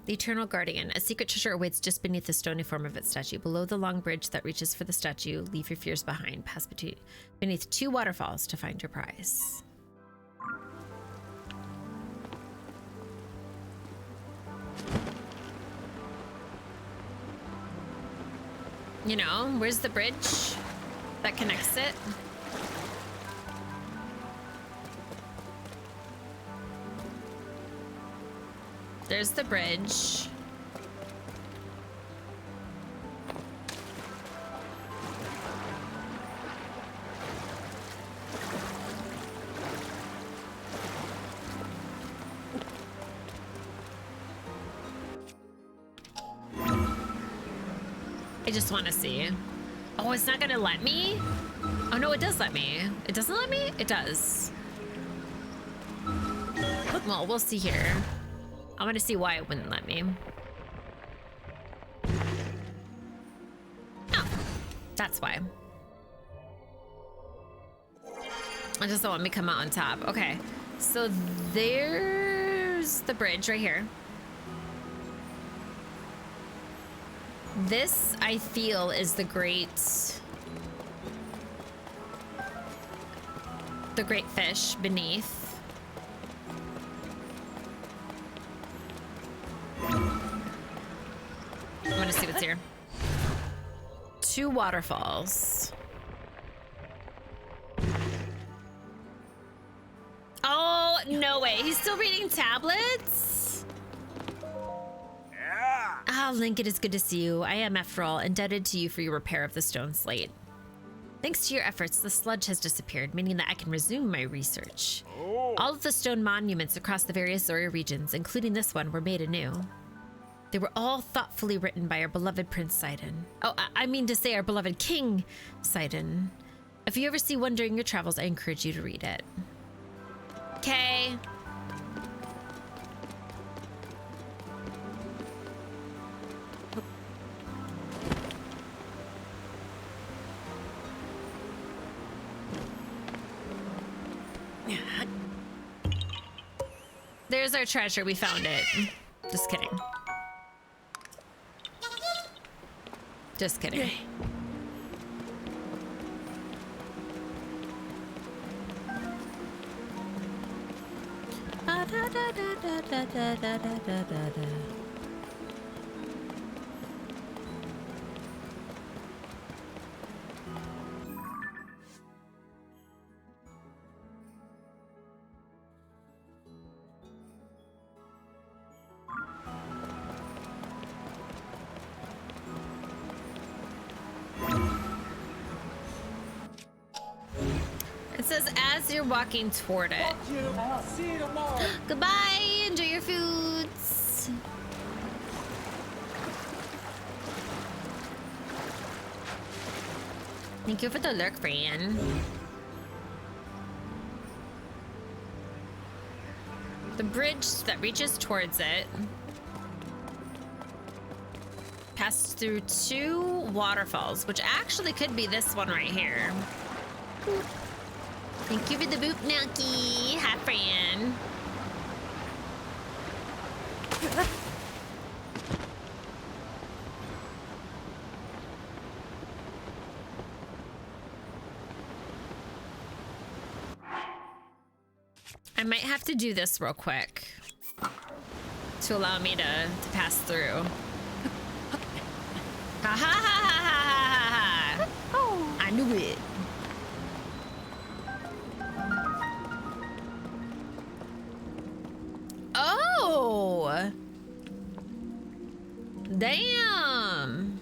S1: The Eternal Guardian. A secret treasure awaits just beneath the stony form of its statue. Below the long bridge that reaches for the statue, leave your fears behind. Pass beneath two waterfalls to find your prize. You know, where's the bridge that connects it? There's the bridge. I just want to see. Oh, it's not gonna let me? Oh no, it does let me. It doesn't let me? It does. Well, we'll see here. I want to see why it wouldn't let me. Oh, that's why. It just don't want me to come out on top. Okay, so there's the bridge right here. This, I feel, is the great fish beneath. I want to see what's here. Two waterfalls. Oh, no way. He's still reading tablets? Ah, Link, it is good to see you. I am, after all, indebted to you for your repair of the stone slate. Thanks to your efforts, the sludge has disappeared, meaning that I can resume my research. All of the stone monuments across the various Zoria regions, including this one, were made anew. They were all thoughtfully written by our beloved Prince Sidon. Oh, I mean to say our beloved King Sidon. If you ever see one during your travels, I encourage you to read it. Okay. There's our treasure. We found it. Just kidding. Just kidding. Da, da, da, da, da, da, da, da, da, da. It says as you're walking toward it.
S2: Fuck you. I'll see you tomorrow.
S1: Goodbye. Enjoy your foods. Thank you for the lurk, Fran. The bridge that reaches towards it passed through 2 waterfalls, which actually could be this one right here. Thank you for the boop, Nucky. Hi, Fran. I might have to do this real quick to allow me to pass through. Ha ha ha ha ha ha ha! Oh, I knew it. Oh! Damn!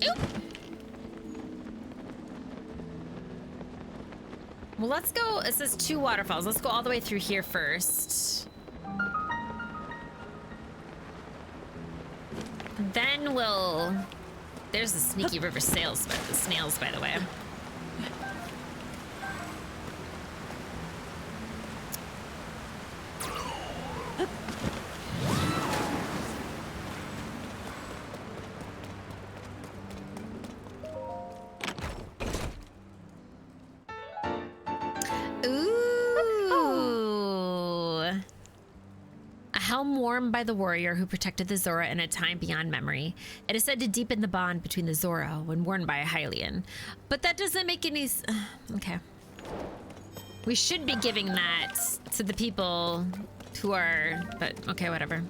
S1: Oop. Well, let's go. It says 2 waterfalls. Let's go all the way through here first. Then we'll... There's the sneaky river snails, by the way. By the warrior who protected the Zora in a time beyond memory. It is said to deepen the bond between the Zora when worn by a Hylian. But that doesn't make any okay. We should be giving that to the people who are... But, okay, whatever.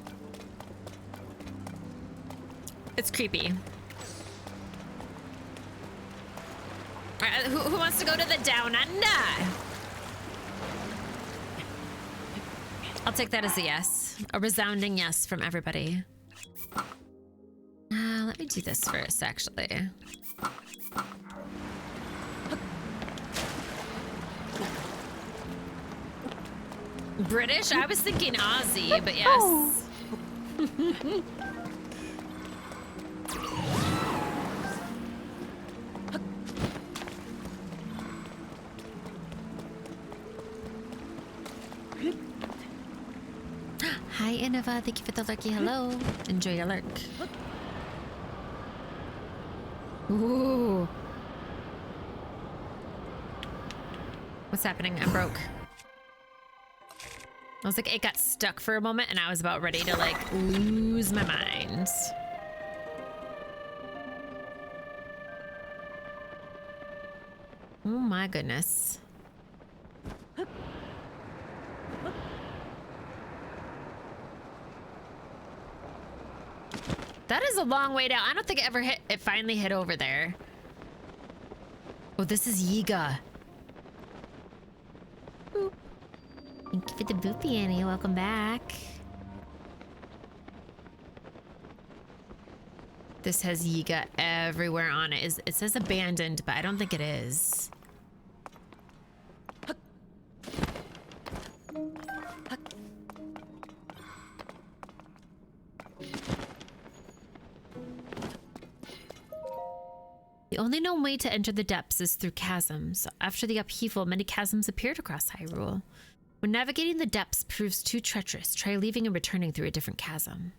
S1: It's creepy. Alright, who wants to go to the Down Under? I'll take that as a yes. A resounding yes from everybody. Let me do this first, actually. British? I was thinking Aussie, but yes. Hi, Innova. Thank you for the lurky. Hello. Enjoy your lurk. Ooh. What's happening? I'm broke. I was like, it got stuck for a moment and I was about ready to like lose my mind. Oh my goodness. That is a long way down. I don't think it ever hit. It finally hit over there. Oh, this is Yiga. Boop. Thank you for the boopy, Annie. Welcome back. This has Yiga everywhere on it. It says abandoned, but I don't think it is. The only known way to enter the depths is through chasms. After the upheaval, many chasms appeared across Hyrule. When navigating the depths proves too treacherous, try leaving and returning through a different chasm.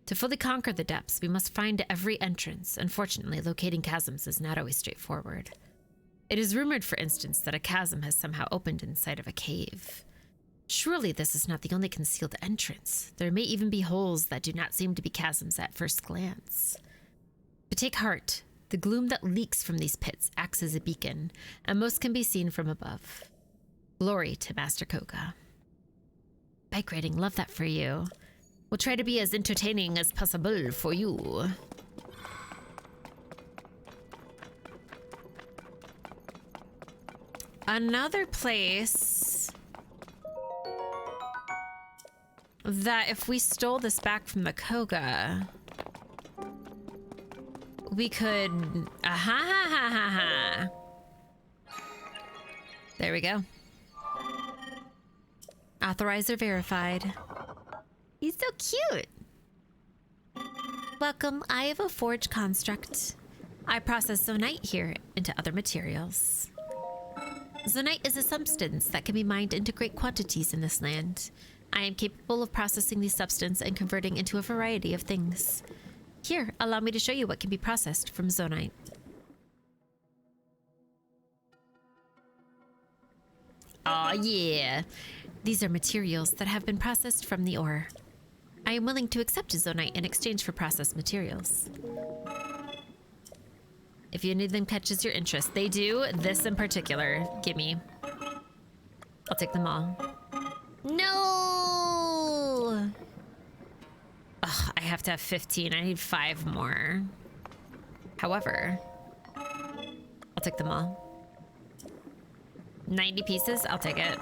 S1: To fully conquer the depths, we must find every entrance. Unfortunately, locating chasms is not always straightforward. It is rumored, for instance, that a chasm has somehow opened inside of a cave. Surely this is not the only concealed entrance. There may even be holes that do not seem to be chasms at first glance. But take heart. The gloom that leaks from these pits acts as a beacon, and most can be seen from above. Glory to Master Koga. Bike riding, love that for you. We'll try to be as entertaining as possible for you. Another place that if we stole this back from the Koga, we could... There we go. Authorizer verified. He's so cute. Welcome, I have a forge construct. I process zonite here into other materials. Zonite is a substance that can be mined into great quantities in this land. I am capable of processing these substances and converting into a variety of things. Here, allow me to show you what can be processed from zonite. Aw, yeah. These are materials that have been processed from the ore. I am willing to accept a zonite in exchange for processed materials. If any of them catches your interest, they do. This in particular. Gimme. I'll take them all. No! Ugh, I have to have 15. I need 5 more. However, I'll take them all. 90 pieces? I'll take it.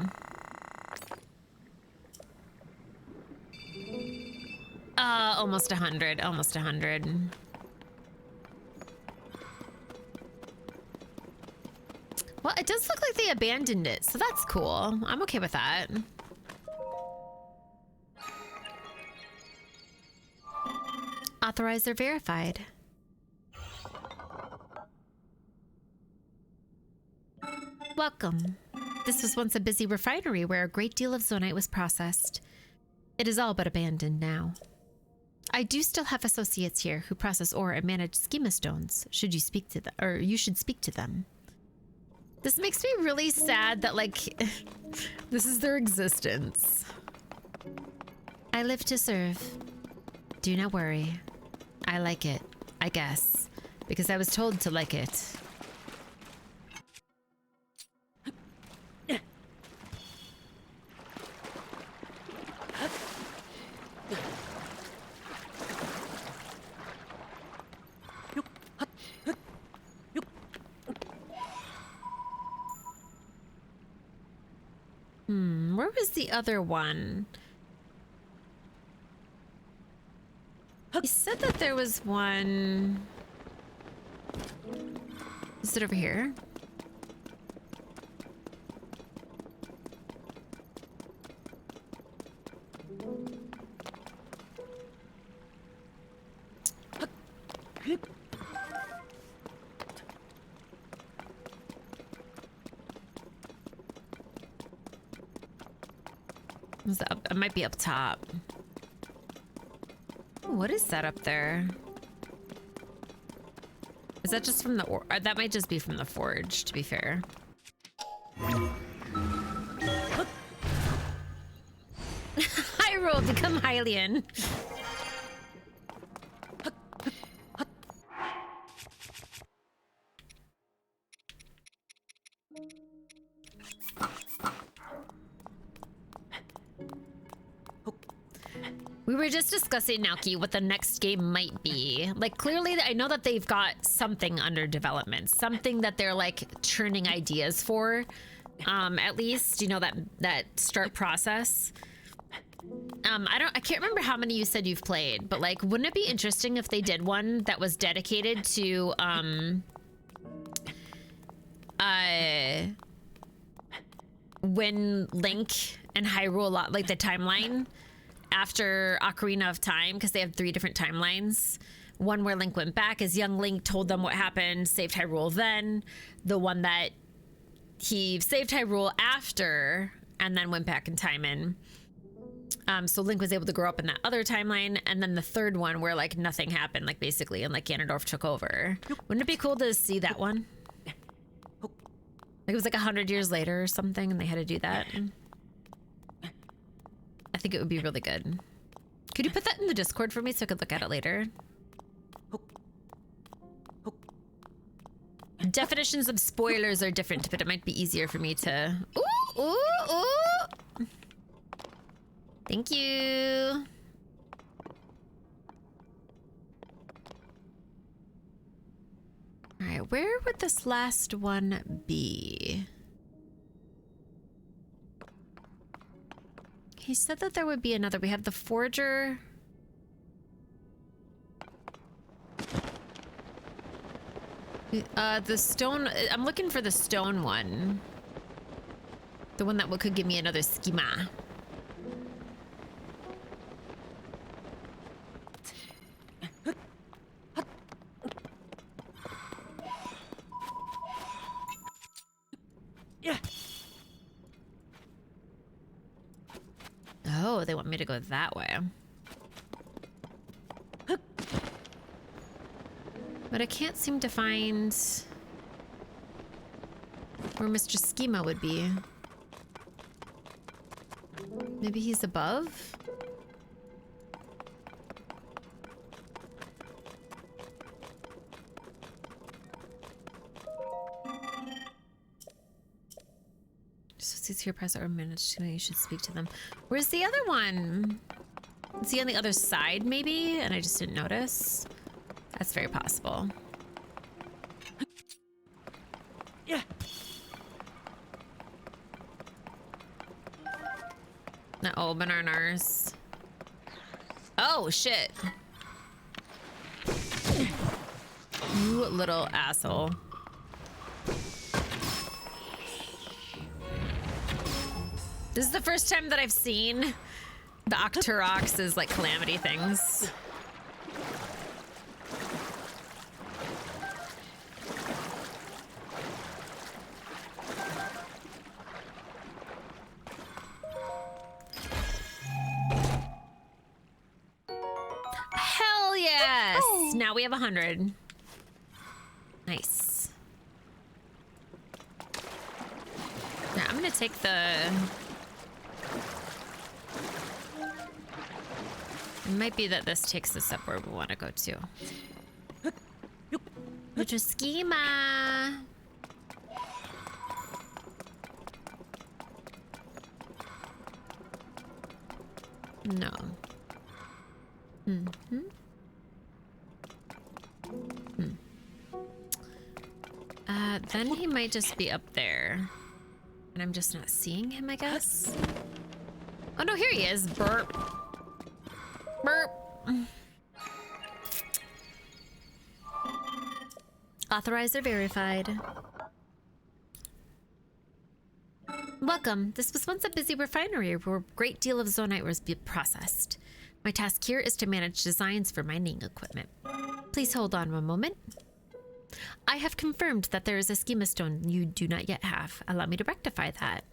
S1: Almost 100. Almost 100. Well, it does look like they abandoned it, so that's cool. I'm okay with that. Authorizer verified. Welcome. This was once a busy refinery where a great deal of zonite was processed. It is all but abandoned now. I do still have associates here who process ore and manage schema stones. Should you speak to them, or you should speak to them. This makes me really sad that, like, this is their existence. I live to serve. Do not worry. I like it, I guess, because I was told to like it. Where was the other one? He said that there was one. Is it over here? It might be up top. What is that up there? Is that just from the or that might just be from the forge, to be fair. Hyrule, become Hylian. We were just discussing, Naoki, what the next game might be. Like, clearly, I know that they've got something under development. Something that they're, like, churning ideas for. At least, you know, that start process. I can't remember how many you said you've played, but, like, wouldn't it be interesting if they did one that was dedicated to, when Link and Hyrule, like, the timeline after Ocarina of Time, because they have 3 different timelines. One where Link went back as young Link, told them what happened, saved Hyrule then. The one that he saved Hyrule after and then went back in time in. So Link was able to grow up in that other timeline. And then the third one where, like, nothing happened, like, basically, and, like, Ganondorf took over. Wouldn't it be cool to see that one? Like, it was like 100 years later or something and they had to do that. I think it would be really good. Could you put that in the Discord for me so I could look at it later? Definitions of spoilers are different, but it might be easier for me to... Ooh! ooh, ooh. Thank you. All right, where would this last one be? He said that there would be another. We have the forger. The stone. I'm looking for the stone one. The one that could give me another schema. Oh, they want me to go that way. But I can't seem to find where Mr. Schema would be. Maybe he's above? Associates here press or manage to, you should speak to them. Where's the other one? Is he on the other side maybe? And I just didn't notice? That's very possible.
S2: Yeah.
S1: Oh, bananas. Oh, shit. You little asshole. This is the first time that I've seen the Octoroks as like calamity things. Hell yes! Oh. Now we have 100. Nice. Now I'm gonna take the... It might be that this takes us up where we want to go to. Which is schema. No. Mm-hmm. Then he might just be up there. And I'm just not seeing him, I guess. Oh no, here he is. Burp. Burp. Authorizer verified. Welcome. This was once a busy refinery where a great deal of zonite was being processed. My task here is to manage designs for mining equipment. Please hold on one moment. I have confirmed that there is a schema stone you do not yet have. Allow me to rectify that.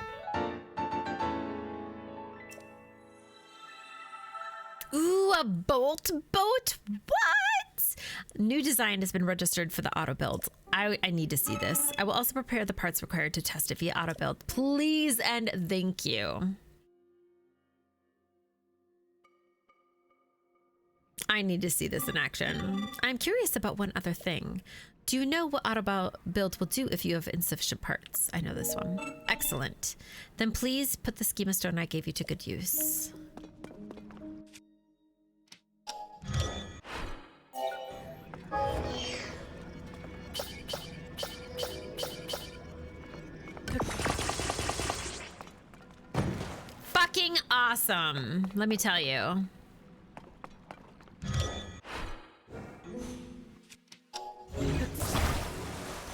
S1: Ooh, a bolt boat? What? New design has been registered for the auto build. I need to see this. I will also prepare the parts required to test it via auto build. Please and thank you. I need to see this in action. I'm curious about one other thing. Do you know what auto build will do if you have insufficient parts? I know this one. Excellent. Then please put the schema stone I gave you to good use. Fucking awesome, let me tell you.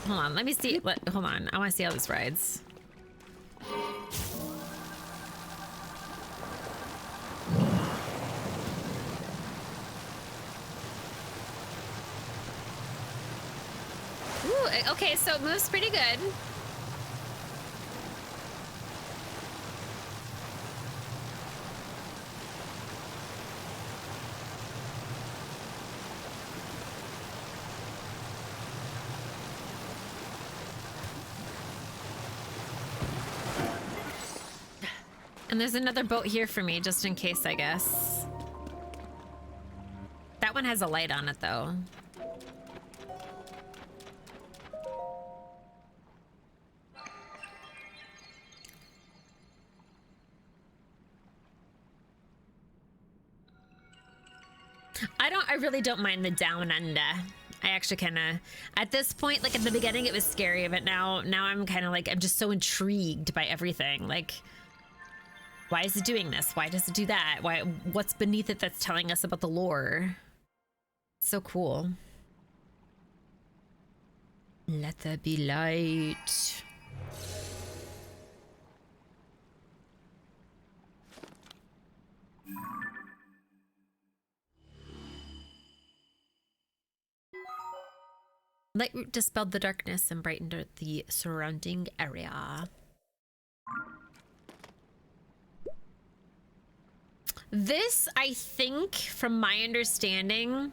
S1: Hold on, let me see. Hold on, I want to see how this rides. Ooh, okay, so it moves pretty good. And there's another boat here for me, just in case, I guess. That one has a light on it, though. I really don't mind the down under. I actually kind of, at this point, like at the beginning it was scary, but now I'm kind of like, I'm just so intrigued by everything. Like, why is it doing this? Why does it do that? What's beneath it that's telling us about the lore? So cool. Let there be light. Light dispelled the darkness and brightened the surrounding area. This, I think, from my understanding,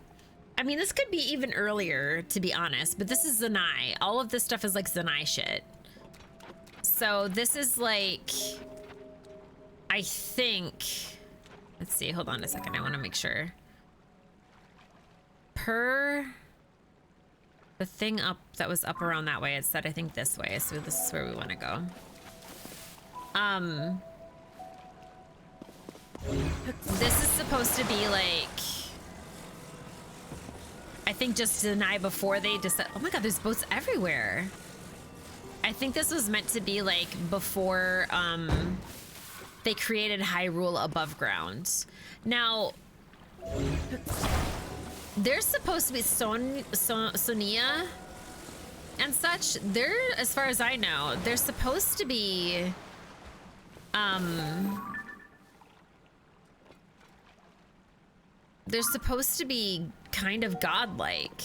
S1: I mean, this could be even earlier, to be honest, but this is Zanai. All of this stuff is like Zanai shit. So this is like, I think, let's see, hold on a second. I want to make sure. Per the thing up that was up around that way, it said, I think this way. So this is where we want to go. This is supposed to be like, I think just Zanai before they decided. Oh my god, there's boats everywhere. I think this was meant to be like before they created Hyrule above ground. Now, there's supposed to be Sonia and such. They're, as far as I know, they're supposed to be they're supposed to be kind of godlike.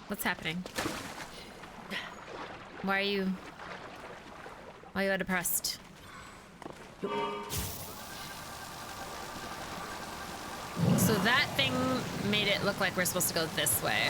S1: What's happening? Why are you depressed? So that thing made it look like we're supposed to go this way.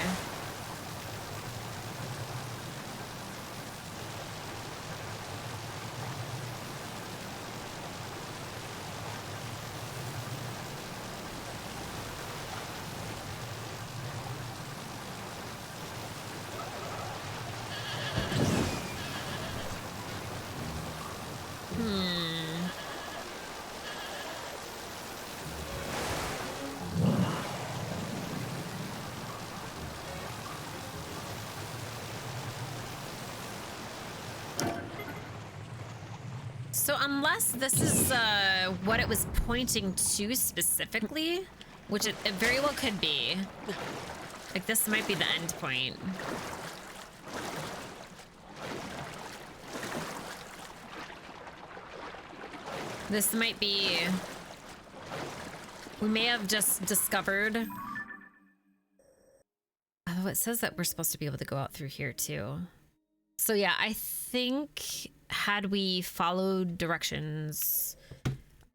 S1: So unless this is what it was pointing to specifically, which it very well could be. Like this might be the end point. This might be, we may have just discovered. Oh, it says that we're supposed to be able to go out through here too. So yeah, I think had we followed directions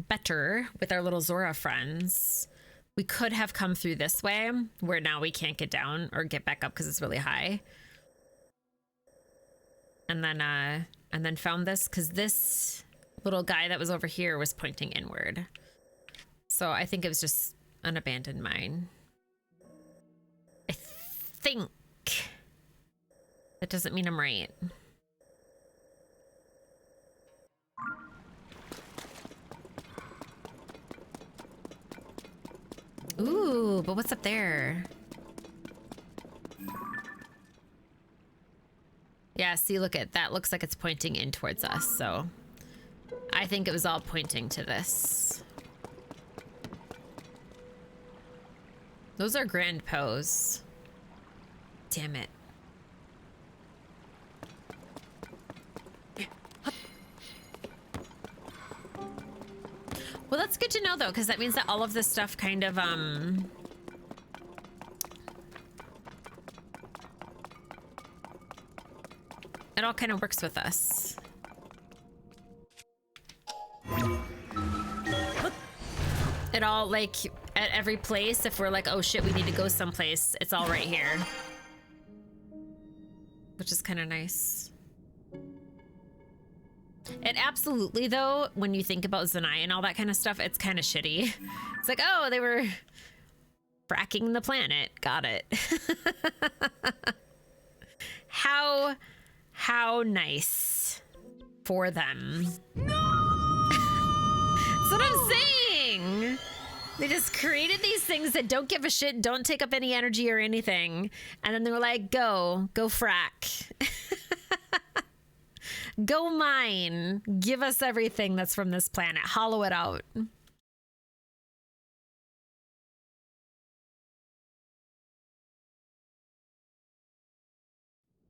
S1: better with our little Zora friends, we could have come through this way, where now we can't get down or get back up because it's really high. And then found this because this little guy that was over here was pointing inward. So I think it was just an abandoned mine. I think. That doesn't mean I'm right. Ooh, but what's up there? Yeah, see, look at that. Looks like it's pointing in towards us, so I think it was all pointing to this. Those are grand pose. Damn it. Well, that's good to know, though, because that means that all of this stuff kind of, it all kind of works with us. It all, like, at every place, if we're like, oh shit, we need to go someplace, it's all right here. Which is kind of nice. It absolutely, though, when you think about Zanai and all that kind of stuff, it's kind of shitty. It's like, oh, they were fracking the planet. Got it. How nice for them. No! So just created these things that don't give a shit, don't take up any energy or anything. And then they were like, go frack. Go mine. Give us everything that's from this planet. Hollow it out.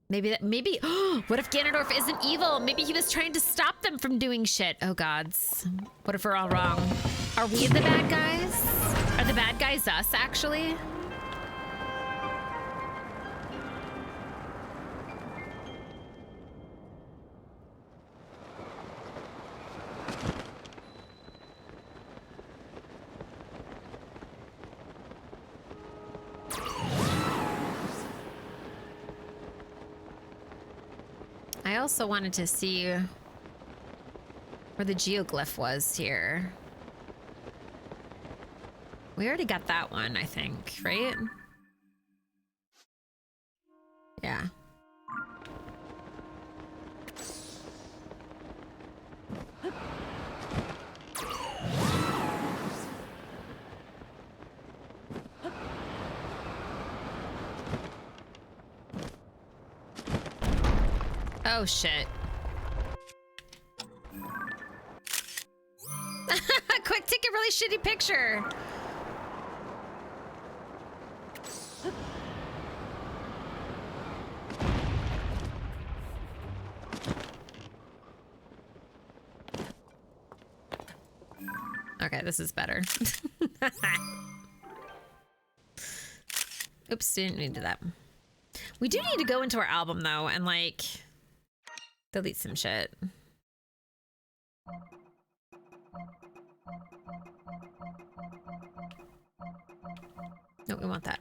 S1: Maybe what if Ganondorf isn't evil? Maybe he was trying to stop them from doing shit. Oh gods. What if we're all wrong? Are we the bad guys? Are the bad guys us, actually? I also wanted to see where the geoglyph was here. We already got that one, I think, right? Yeah. Oh shit. Quick, take a really shitty picture. Okay, this is better. Oops, didn't need to do that. We do need to go into our album though and like delete some shit. No, we want that.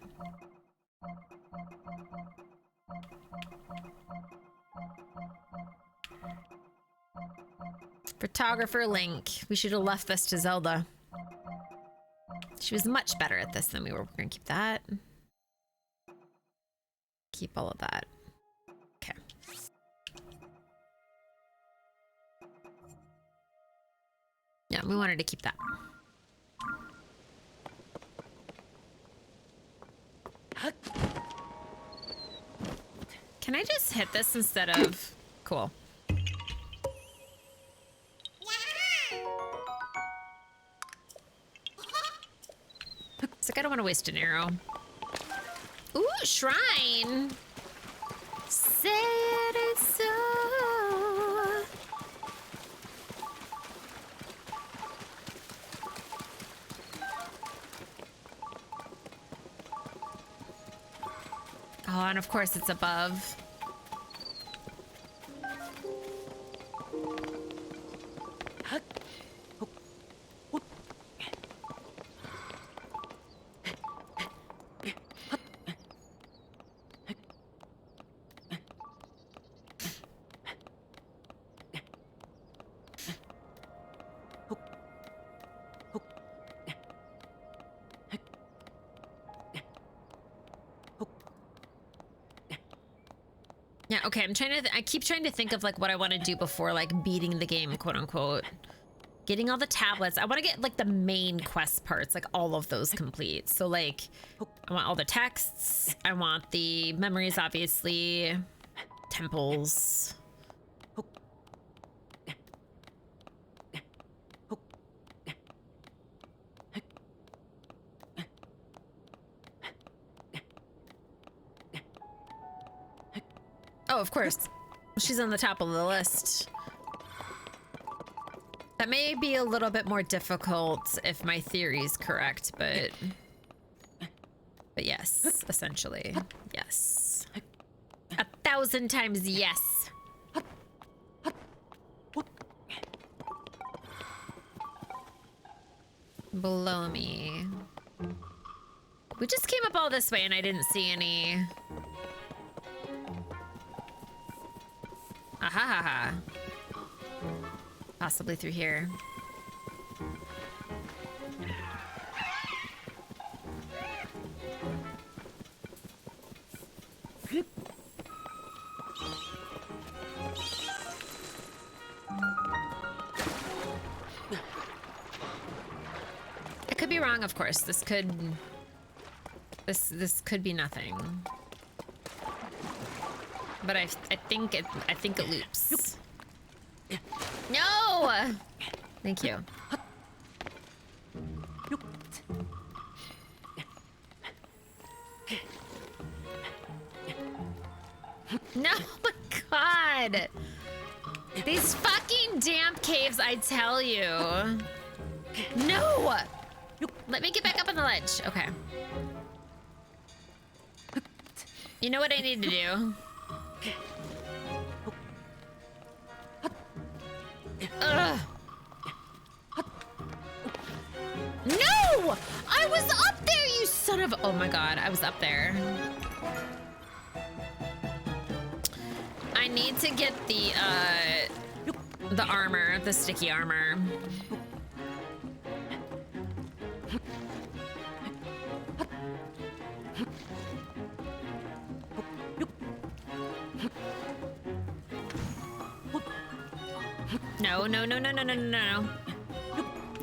S1: Photographer Link. We should have left this to Zelda. She was much better at this than we were. We're gonna keep that. Keep all of that. Okay. Yeah, we wanted to keep that. Can I just hit this instead of... Cool. It's like I don't want to waste an arrow. Ooh, shrine! Said it's so... Oh, and of course it's above. Yeah, okay, I keep trying to think of like what I want to do before like beating the game, quote unquote. Getting all the tablets. I want to get like the main quest parts, like all of those complete. So like, I want all the texts. I want the memories, obviously. Temples. Oh, of course. She's on the top of the list. That may be a little bit more difficult if my theory is correct, but yes, essentially, yes. 1,000 times yes. Below me. We just came up all this way and I didn't see any... Aha ha ha. Possibly through here. I could be be wrong, of course. This could be nothing. But I think it loops. No! Thank you. No, my God. These fucking damp caves, I tell you. No! Let me get back up on the ledge. Okay. You know what I need to do? Ugh. No! I was up there, you son of... Oh my God, I was up there. I need to get the armor, the sticky armor. No, no, no, no, no, no, no, no.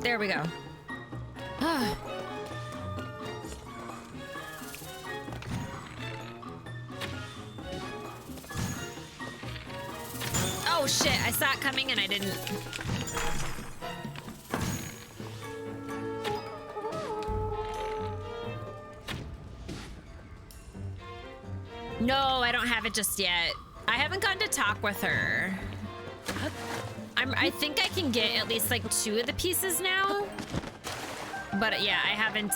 S1: There we go. Oh shit, I saw it coming and I didn't. No, I don't have it just yet. I haven't gone to talk with her. I think I can get at least like 2 of the pieces now. But yeah, I haven't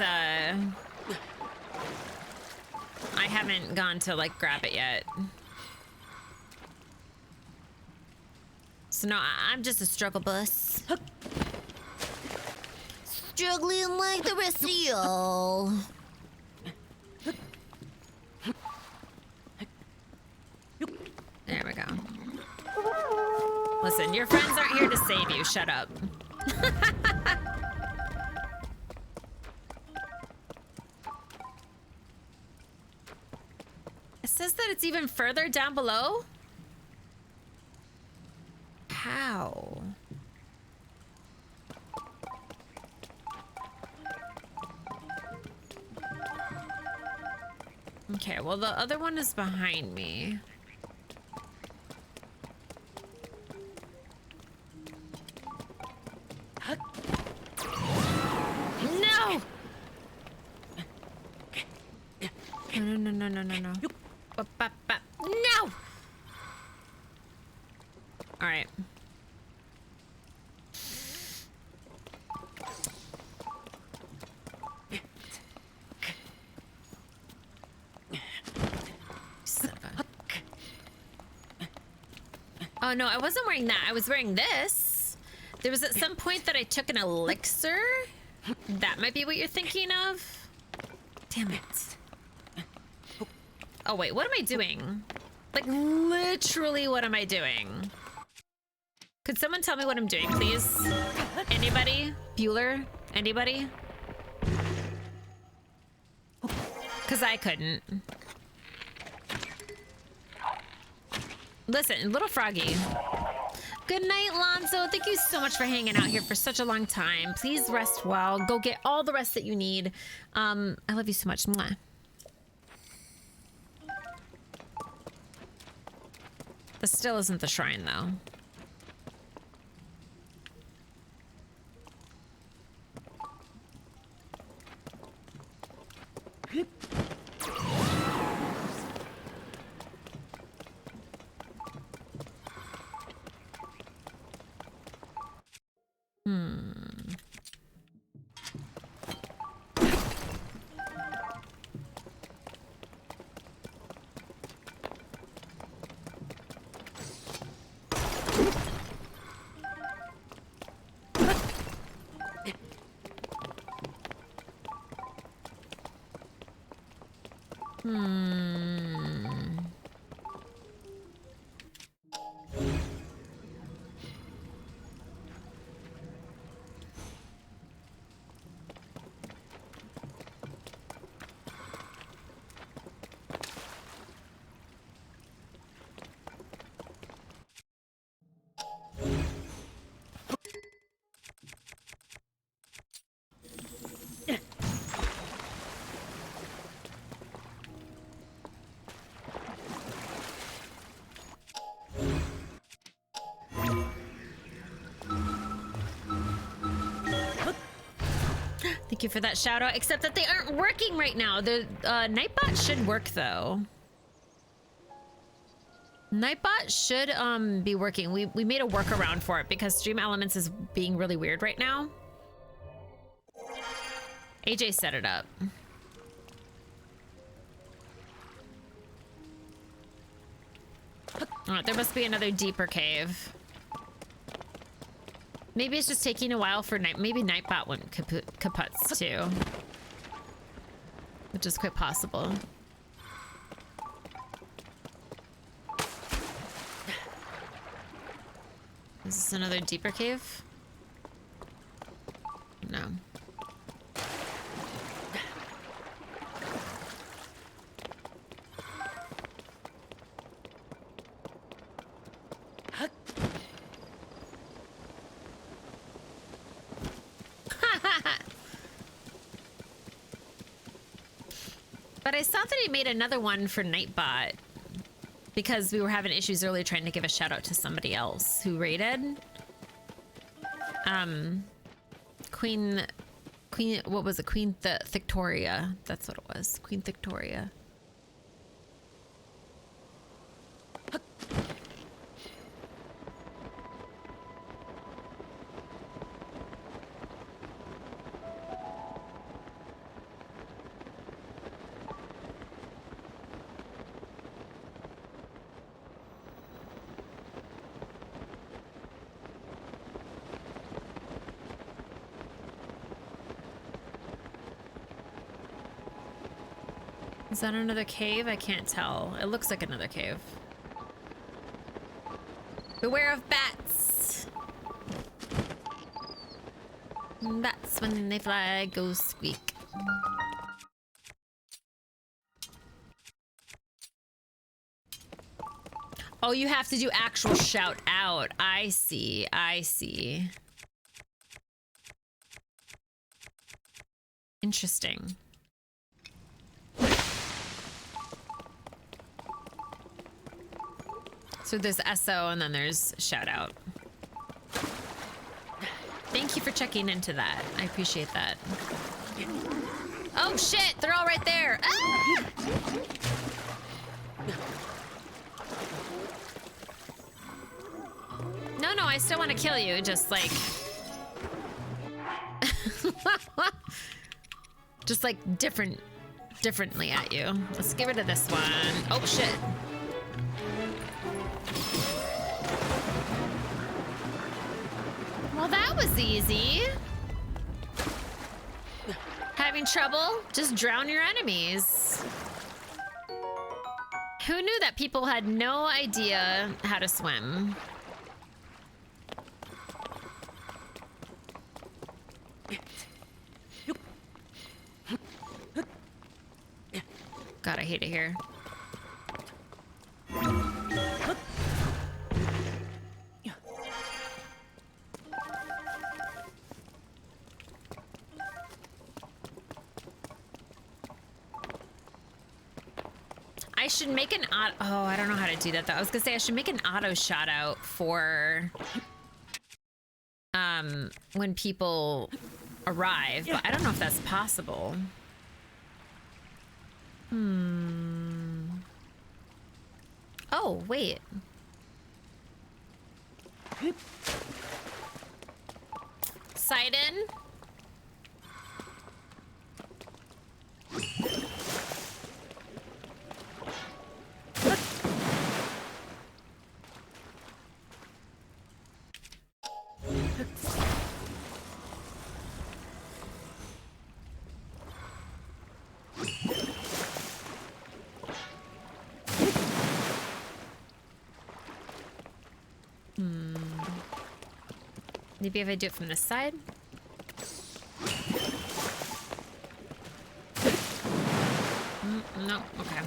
S1: gone to like grab it yet. So no, I'm just a struggle bus. Struggling like the rest of y'all. There we go. Listen, your friends aren't here to save you. Shut up. It says that it's even further down below? How? Okay, well, the other one is behind me. No! No, no, no, no, no, no. No! All right. Oh no, I wasn't wearing that. I was wearing this. There was at some point that I took an elixir. That might be what you're thinking of. Damn it. Oh wait, what am I doing? Like literally, what am I doing? Could someone tell me what I'm doing, please? Anybody? Bueller? Anybody? Because I couldn't. Listen, little froggy. Good night, Lonzo. Thank you so much for hanging out here for such a long time. Please rest well. Go get all the rest that you need. I love you so much. Mwah. This still isn't the shrine, though. Thank you for that shout out, except that they aren't working right now. The Nightbot should work though. Nightbot should be working. We made a workaround for it because Stream Elements is being really weird right now. AJ set it up. Alright, there must be another deeper cave. Maybe it's just taking a while for maybe Nightbot went kaputs too. Which is quite possible. Is this another deeper cave? No. But I saw that he made another one for Nightbot because we were having issues earlier trying to give a shout out to somebody else who raided. Queen, what was it? Queen Victoria. That's what it was. Queen Victoria. Is that another cave? I can't tell. It looks like another cave. Beware of bats. Bats, when they fly, go squeak. Oh, you have to do actual shout out. I see. I see. Interesting. So there's SO and then there's shout out. Thank you for checking into that. I appreciate that. Oh shit, they're all right there. Ah! No, I still want to kill you, just like... just like differently at you. Let's get rid of this one. Oh shit. Well, that was easy. Having trouble? Just drown your enemies. Who knew that people had no idea how to swim? God, I hate it here. I should make an auto. Oh, I don't know how to do that though. I was gonna say I should make an auto shout out for when people arrive, but I don't know if that's possible. Oh, wait. Sidon? Maybe if I do it from this side? No, okay.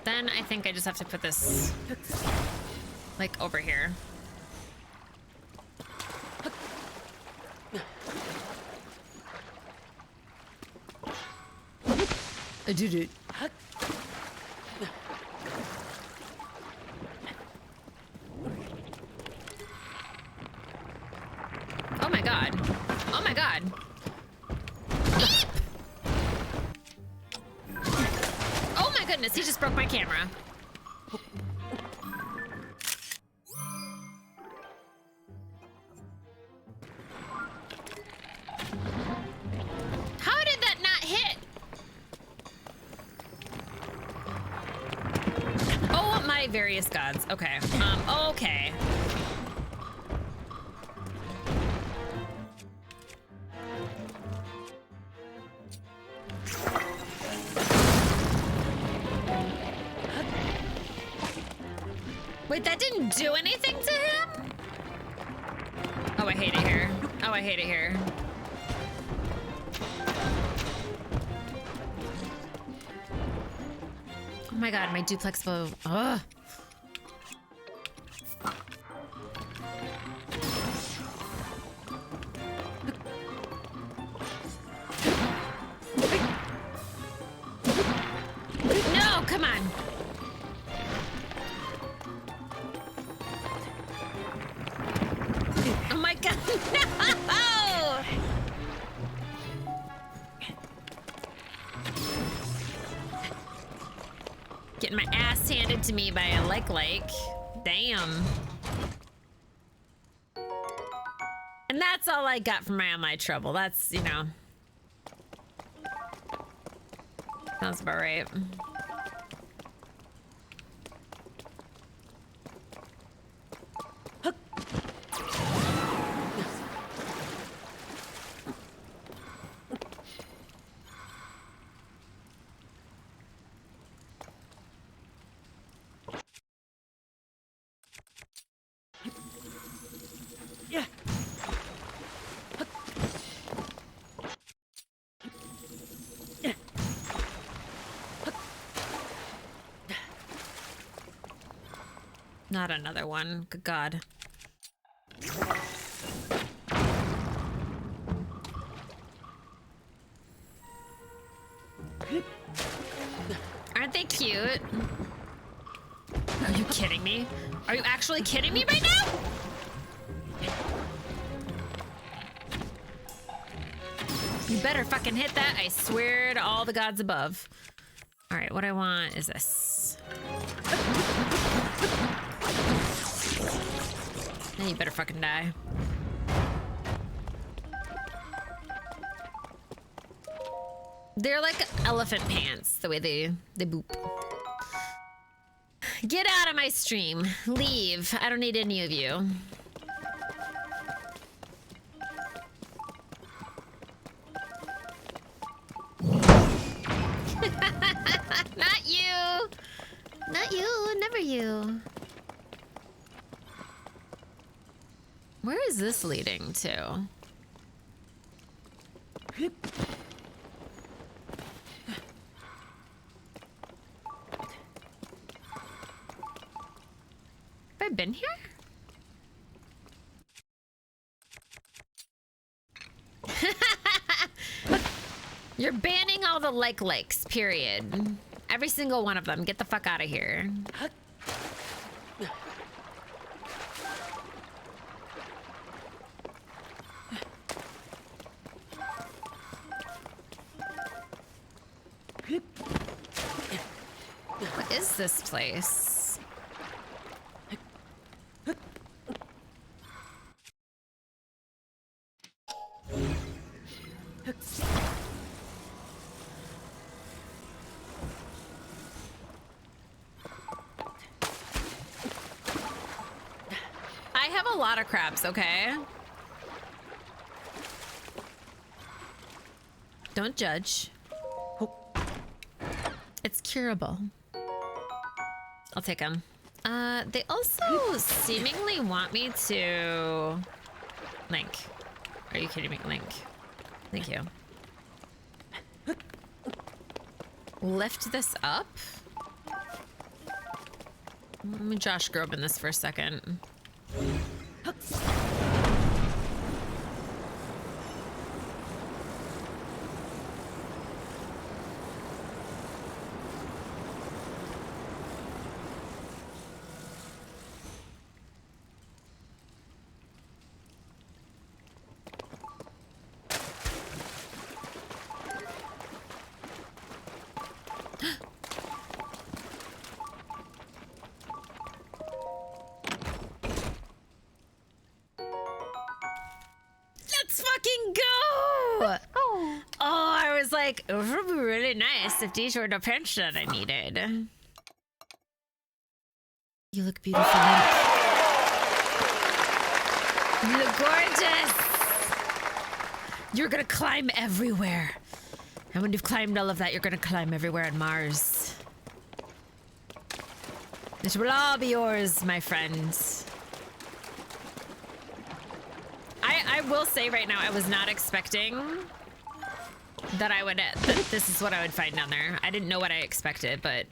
S1: Then I think I just have to put this like over here. I did it. Oh my god. Oh my god. goodness, he just broke my camera. How did that not hit? Oh, my various gods. Okay. Okay. Wait, that didn't do anything to him? Oh, I hate it here. Oh, I hate it here. Oh my god, my duplex bow. Ugh. No, come on. Oh my god, no! Getting my ass handed to me by a like. Damn. And that's all I got from my trouble. That's, you know. Sounds about right. Not another one. Good God. Aren't they cute? Are you kidding me? Are you actually kidding me right now? You better fucking hit that. I swear to all the gods above. All right, what I want is this. Now you better fucking die. They're like elephant pants, the way they boop. Get out of my stream. Leave. I don't need any of you. Not you. Not you. Never you. Where is this leading to? Have I been here? You're banning all the likes, period. Every single one of them. Get the fuck out of here. What is this place? I have a lot of crabs, okay? Don't judge. It's curable. I'll take them. They also seemingly want me to... Link. Are you kidding me? Link. Thank you. Lift this up? Let me Josh Groban this for a second. Let's fucking go! Oh, I was like, it would be really nice if these were the prints that I needed. You look beautiful, Link. You look gorgeous. You're gonna climb everywhere. And when you've climbed all of that, you're gonna climb everywhere on Mars. It will all be yours, my friends. I will say right now, I was not expecting that that this is what I would find down there. I didn't know what I expected, but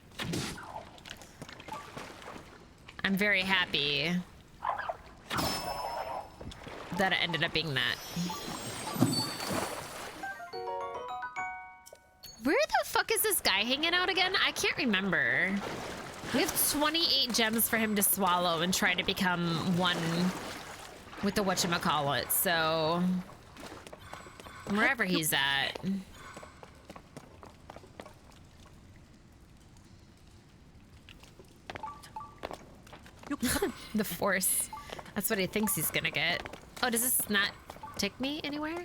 S1: I'm very happy that it ended up being that. Where the fuck is this guy hanging out again? I can't remember. We have 28 gems for him to swallow and try to become one with the whatchamacallit, so wherever he's at. The Force. That's what he thinks he's gonna get. Oh, does this not take me anywhere?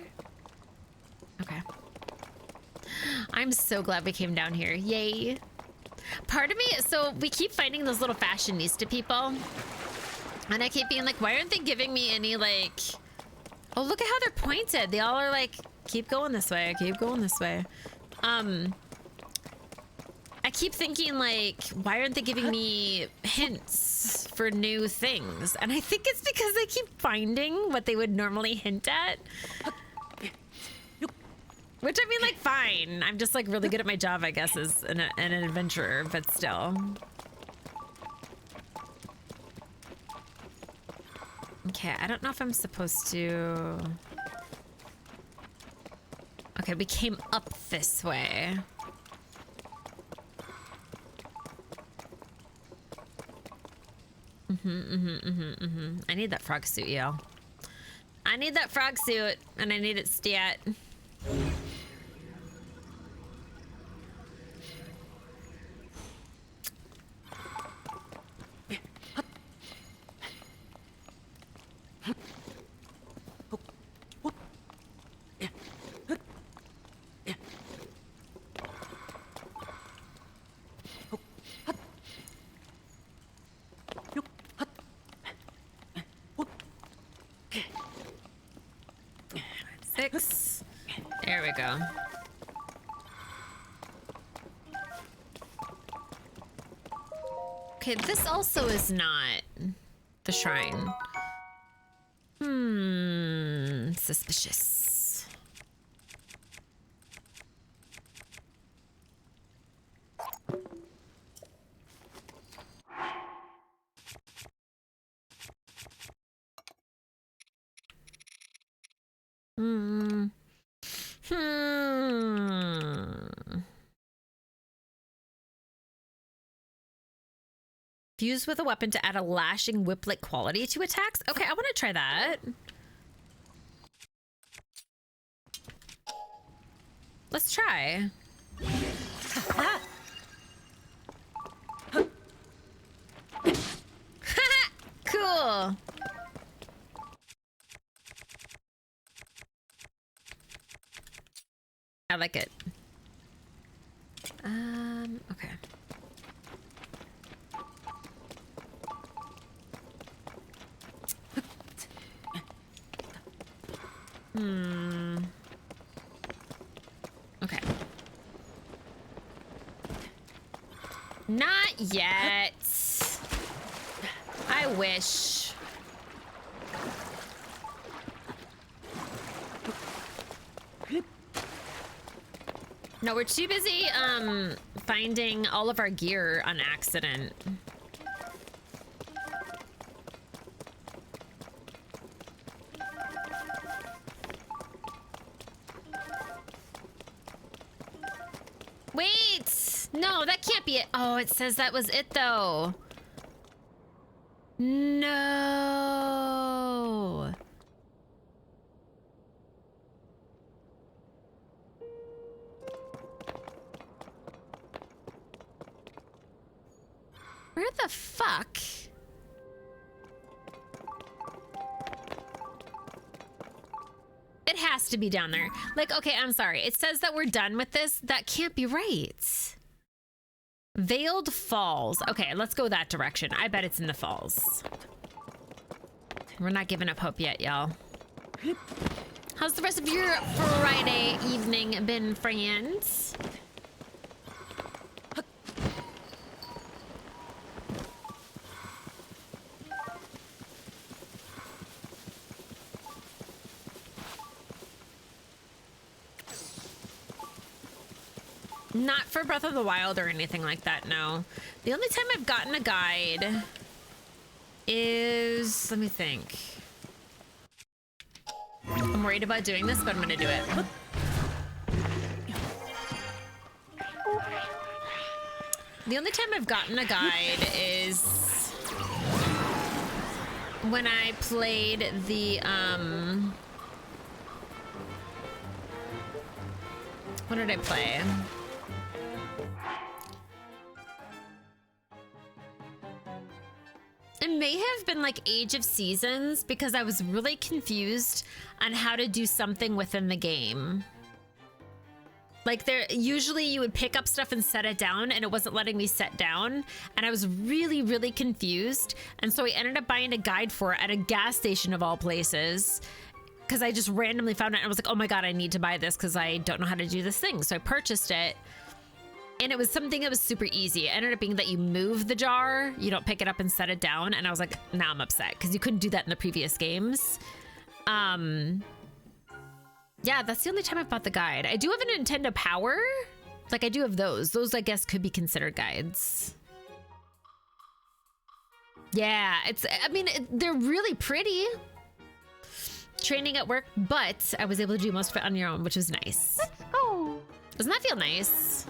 S1: Okay. I'm so glad we came down here. Yay. Part of me, so we keep finding those little fashionista people. And I keep being like, why aren't they giving me any, like... Oh, look at how they're pointed. They all are like, keep going this way, keep going this way. I keep thinking, like, why aren't they giving me hints for new things? And I think it's because they keep finding what they would normally hint at. Which, I mean, like, fine. I'm just, like, really good at my job, I guess, as an adventurer, but still. Okay, I don't know if I'm supposed to... Okay, we came up this way. I need that frog suit, yo. I need that frog suit, and I need it stat. There we go. Okay, this also is not the shrine. Suspicious. Fuse with a weapon to add a lashing whip-like quality to attacks. Okay, I want to try that. Let's try. Cool. I like it. Okay. Okay. Not yet. I wish. No, we're too busy finding all of our gear on accident. Wait! No, that can't be it. Oh, it says that was it though. No. Where the fuck? It It has to be down there. Like, okay, I'm sorry. It says that we're done with this. That can't be right. Veiled Falls. Okay, let's go that direction. I bet it's in the falls. We're not giving up hope yet, y'all. How's the rest of your Friday evening been, friends? Not for Breath of the Wild or anything like that, no. The only time I've gotten a guide is... let me think. I'm worried about doing this, but I'm gonna do it. The only time I've gotten a guide is when I played the, what did I play? It may have been like Age of Seasons because I was really confused on how to do something within the game. Like usually you would pick up stuff and set it down and it wasn't letting me set down. And I was really, really confused. And so I ended up buying a guide for it at a gas station of all places because I just randomly found it and I was like, oh my God, I need to buy this because I don't know how to do this thing. So I purchased it. And it was something that was super easy. It ended up being that you move the jar, you don't pick it up and set it down. And I was like, now I'm upset because you couldn't do that in the previous games. Yeah, that's the only time I've bought the guide. I do have a Nintendo Power. Like I do have those. Those I guess could be considered guides. Yeah, they're really pretty. Training at work, but I was able to do most of it on your own, which was nice.
S10: Let's go.
S1: Doesn't that feel nice?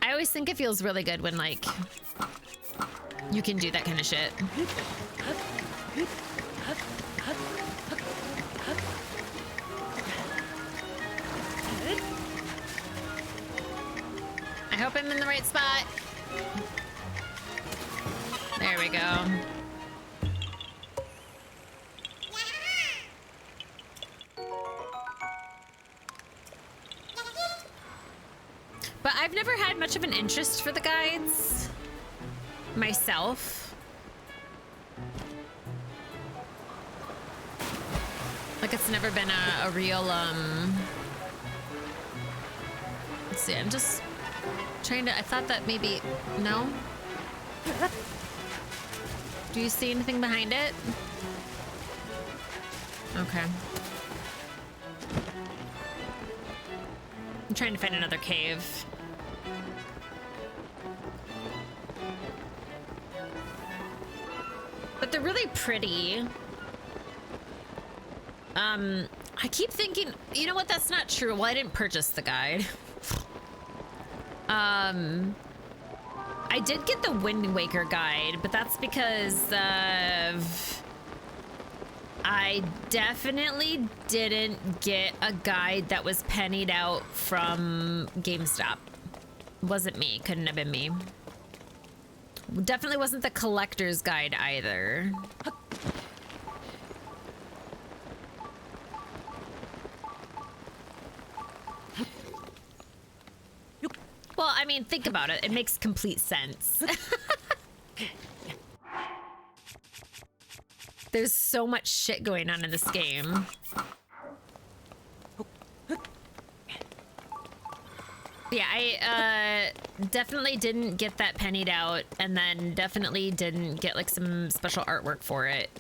S1: I always think it feels really good when like you can do that kind of shit. I hope I'm in the right spot. There we go. But I've never had much of an interest for the guides myself. Like it's never been a real, let's see, I'm just trying to, I thought that maybe, no? Do you see anything behind it? Okay. I'm trying to find another cave. But they're really pretty. I keep thinking, you know what? That's not true. Well, I didn't purchase the guide. I did get the Wind Waker guide, but that's because of... I definitely didn't get a guide that was pennied out from GameStop. Wasn't me. Couldn't have been me. Definitely wasn't the collector's guide either. Well, I mean, think about it. It makes complete sense. There's so much shit going on in this game. Yeah, I definitely didn't get that pennied out, and then definitely didn't get like some special artwork for it.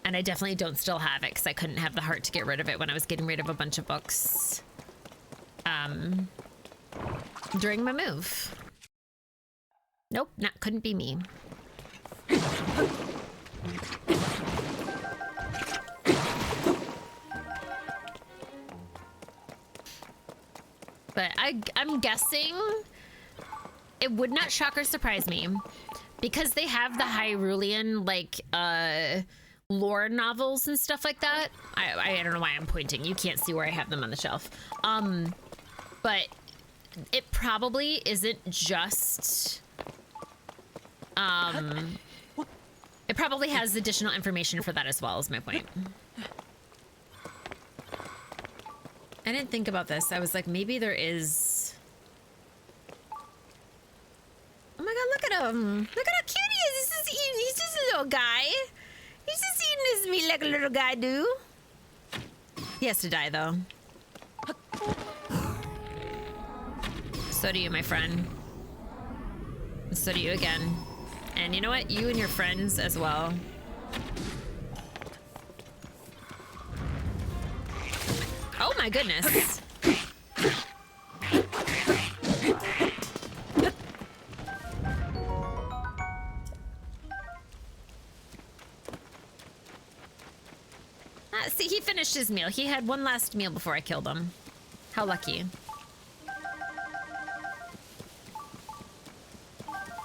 S1: And I definitely don't still have it because I couldn't have the heart to get rid of it when I was getting rid of a bunch of books during my move. Nope, couldn't be me. But I'm guessing it would not shock or surprise me because they have the Hyrulean like lore novels and stuff like that. I don't know why I'm pointing. You can't see where I have them on the shelf. But it probably isn't just It probably has additional information for that as well, is my point. I didn't think about this. I was like, maybe there is... Oh my god, look at him. Look at how cute he is. He's just a little guy. He's just eating his meat like a little guy do. He has to die, though. So do you, my friend. And so do you again. And you know what? You and your friends as well. Oh my goodness. See, he finished his meal. He had one last meal before I killed him. How lucky.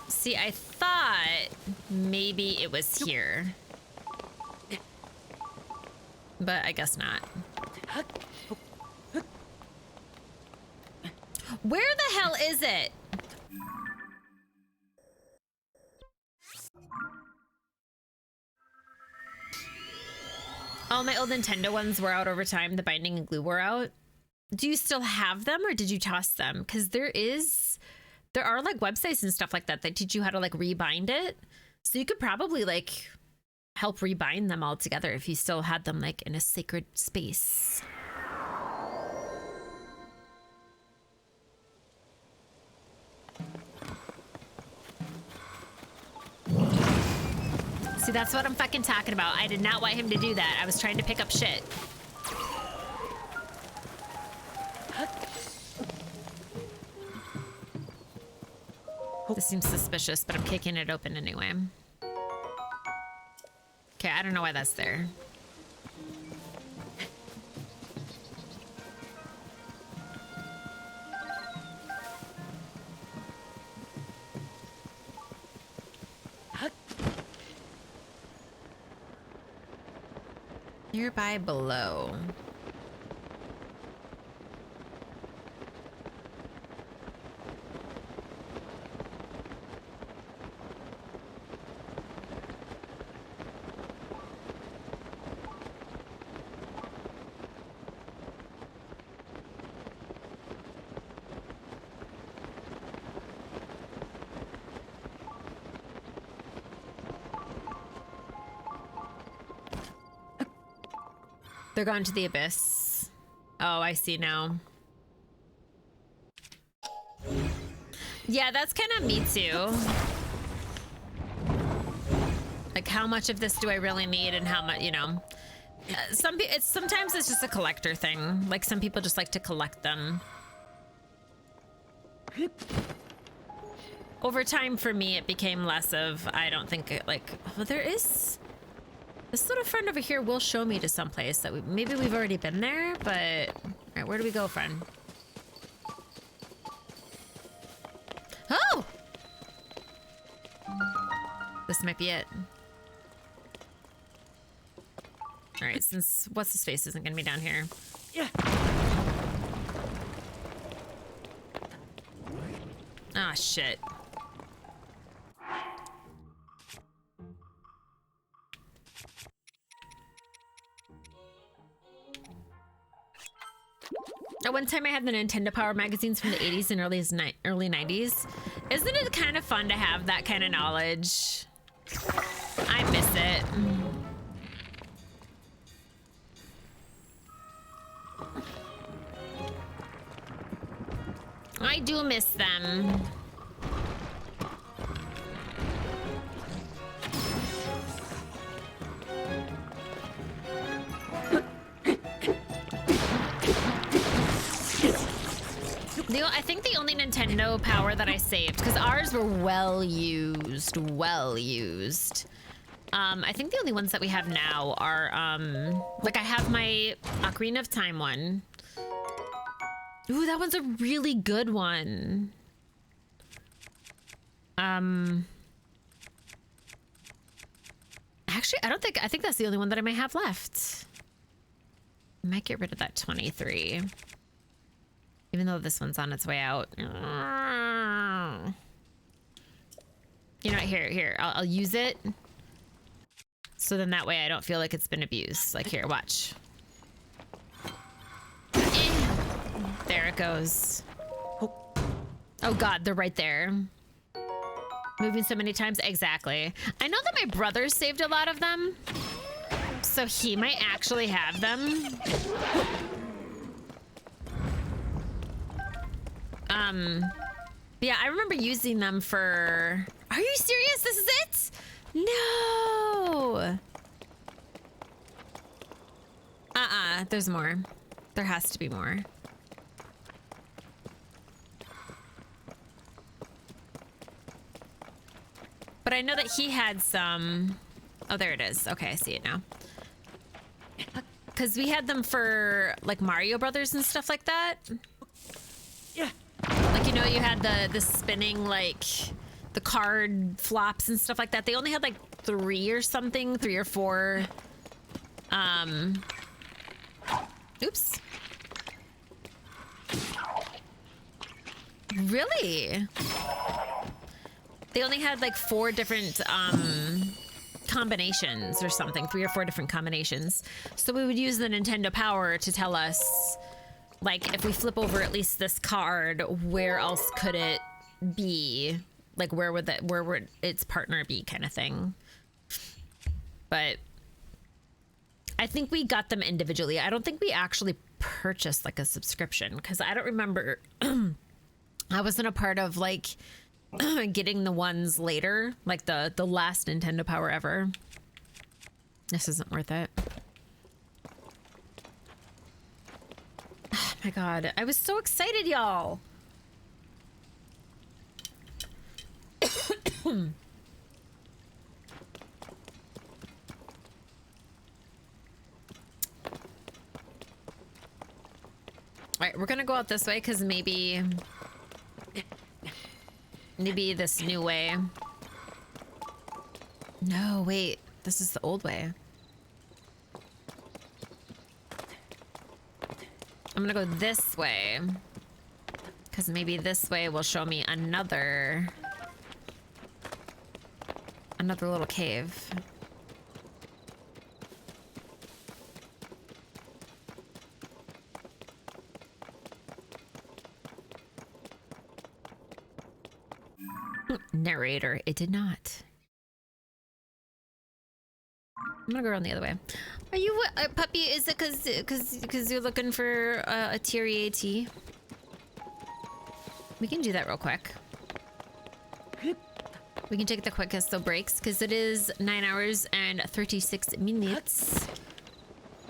S1: See, I thought maybe it was here. But I guess not. Where the hell is it? Oh, my old Nintendo ones were out over time. The binding and glue were out. Do you still have them or did you toss them? Because there are like websites and stuff like that that teach you how to like rebind it. So you could probably like help rebind them all together if you still had them like in a sacred space. See, that's what I'm fucking talking about. I did not want him to do that. I was trying to pick up shit. This seems suspicious, but I'm kicking it open anyway. Okay, I don't know why that's there. Nearby below. They're gone to the abyss. Oh, I see now. Yeah, that's kind of me too. Like, how much of this do I really need and how much, you know? Sometimes it's just a collector thing. Like, some people just like to collect them. Over time, for me, it became less of, I don't think it, like, well, there is... This little friend over here will show me to someplace that maybe we've already been there, but... Alright, where do we go, friend? Oh! This might be it. Alright, since what's-his-face isn't gonna be down here. Yeah. Ah, shit. At one time I had the Nintendo Power magazines from the 80s and early 90s. Isn't it kind of fun to have that kind of knowledge? I miss it. I do miss them. I think the only Nintendo Power that I saved, because ours were well used. I think the only ones that we have now are, like I have my Ocarina of Time one. Ooh, that one's a really good one. Actually, I think that's the only one that I might have left. I might get rid of that 23. Even though this one's on its way out. You know what, here, I'll use it. So then that way I don't feel like it's been abused. Like, here, watch. There it goes. Oh God, they're right there. Moving so many times. Exactly. I know that my brother saved a lot of them, so he might actually have them. Yeah, I remember using them for... Are you serious? This is it? No. There's more. There has to be more. But I know that he had some... Oh, there it is. Okay, I see it now. Because we had them for, like, Mario Brothers and stuff like that.
S4: Yeah.
S1: Like, you know, you had the spinning, like, the card flops and stuff like that. They only had, like, 3 or something. 3 or 4. Oops. Really? They only had like 4 different combinations or something, 3 or 4 different combinations. So we would use the Nintendo Power to tell us, like, if we flip over at least this card, where else could it be? Like, where would its partner be, kind of thing. But I think we got them individually. I don't think we actually purchased like a subscription, because I don't remember. I wasn't a part of like getting the ones later, like the last Nintendo Power ever. This isn't worth it. Oh my God, I was so excited, y'all. All right, we're gonna go out this way because maybe this new way. No, wait, this is the old way. I'm gonna go this way because maybe this way will show me another little cave. Narrator, it did not. I'm gonna go around the other way. Are you puppy? Is it because you're looking for a TREAT? We can do that real quick. We can take the quickest of breaks because it is 9 hours and 36 minutes.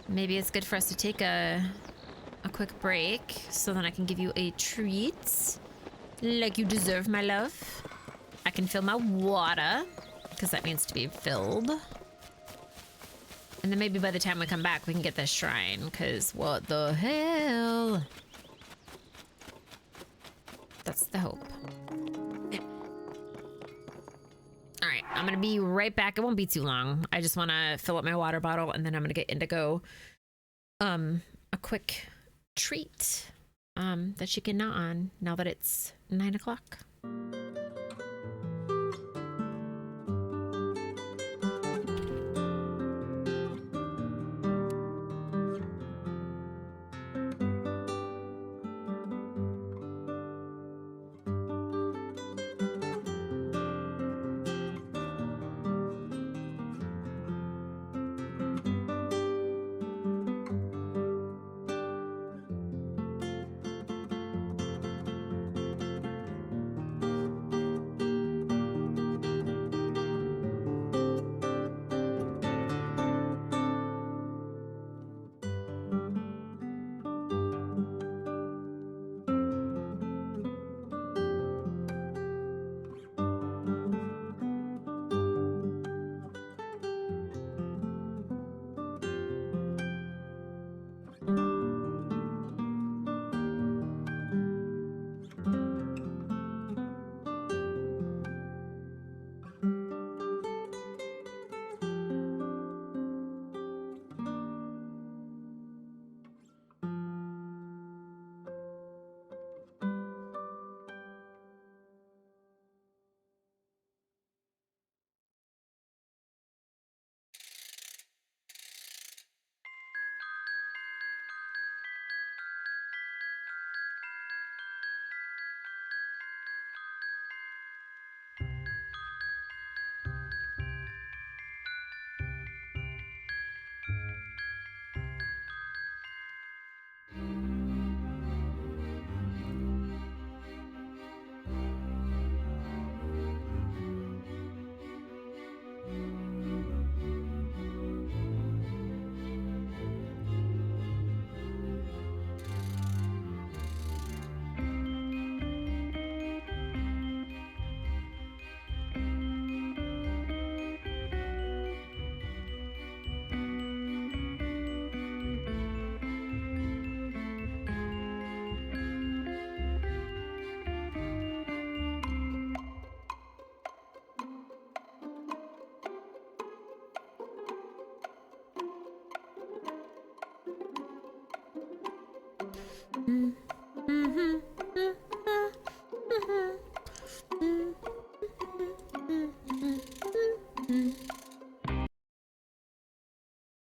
S1: Maybe it's good for us to take a quick break so then I can give you a treat like you deserve, my love. I can fill my water because that needs to be filled. And then maybe by the time we come back, we can get this shrine because what the hell? That's the hope. All right, I'm gonna be right back. It won't be too long. I just want to fill up my water bottle and then I'm gonna get Indigo a quick treat that she can gnaw on now that it's 9 o'clock.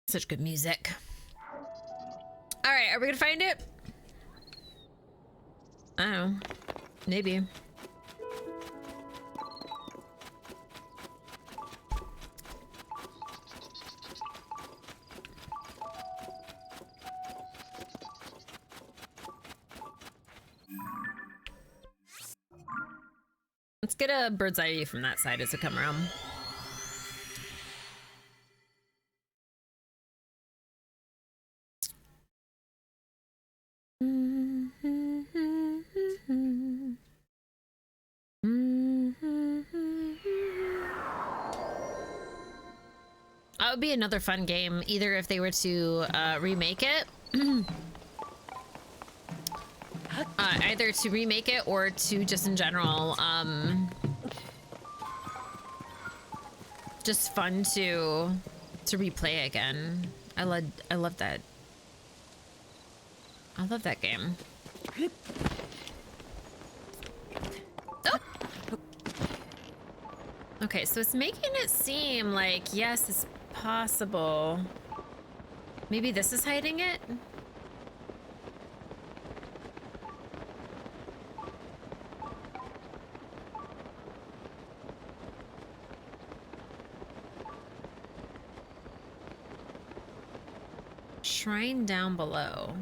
S1: Such good music. All right, are we gonna find it? I don't know. Maybe. Let's get a bird's eye view from that side as we come around. That would be another fun game, either if they were to remake it. Either to remake it or to just in general, just fun to replay again. I love that. I love that game. Oh! Okay, so it's making it seem like, yes, it's possible. Maybe this is hiding it? Shrine down below.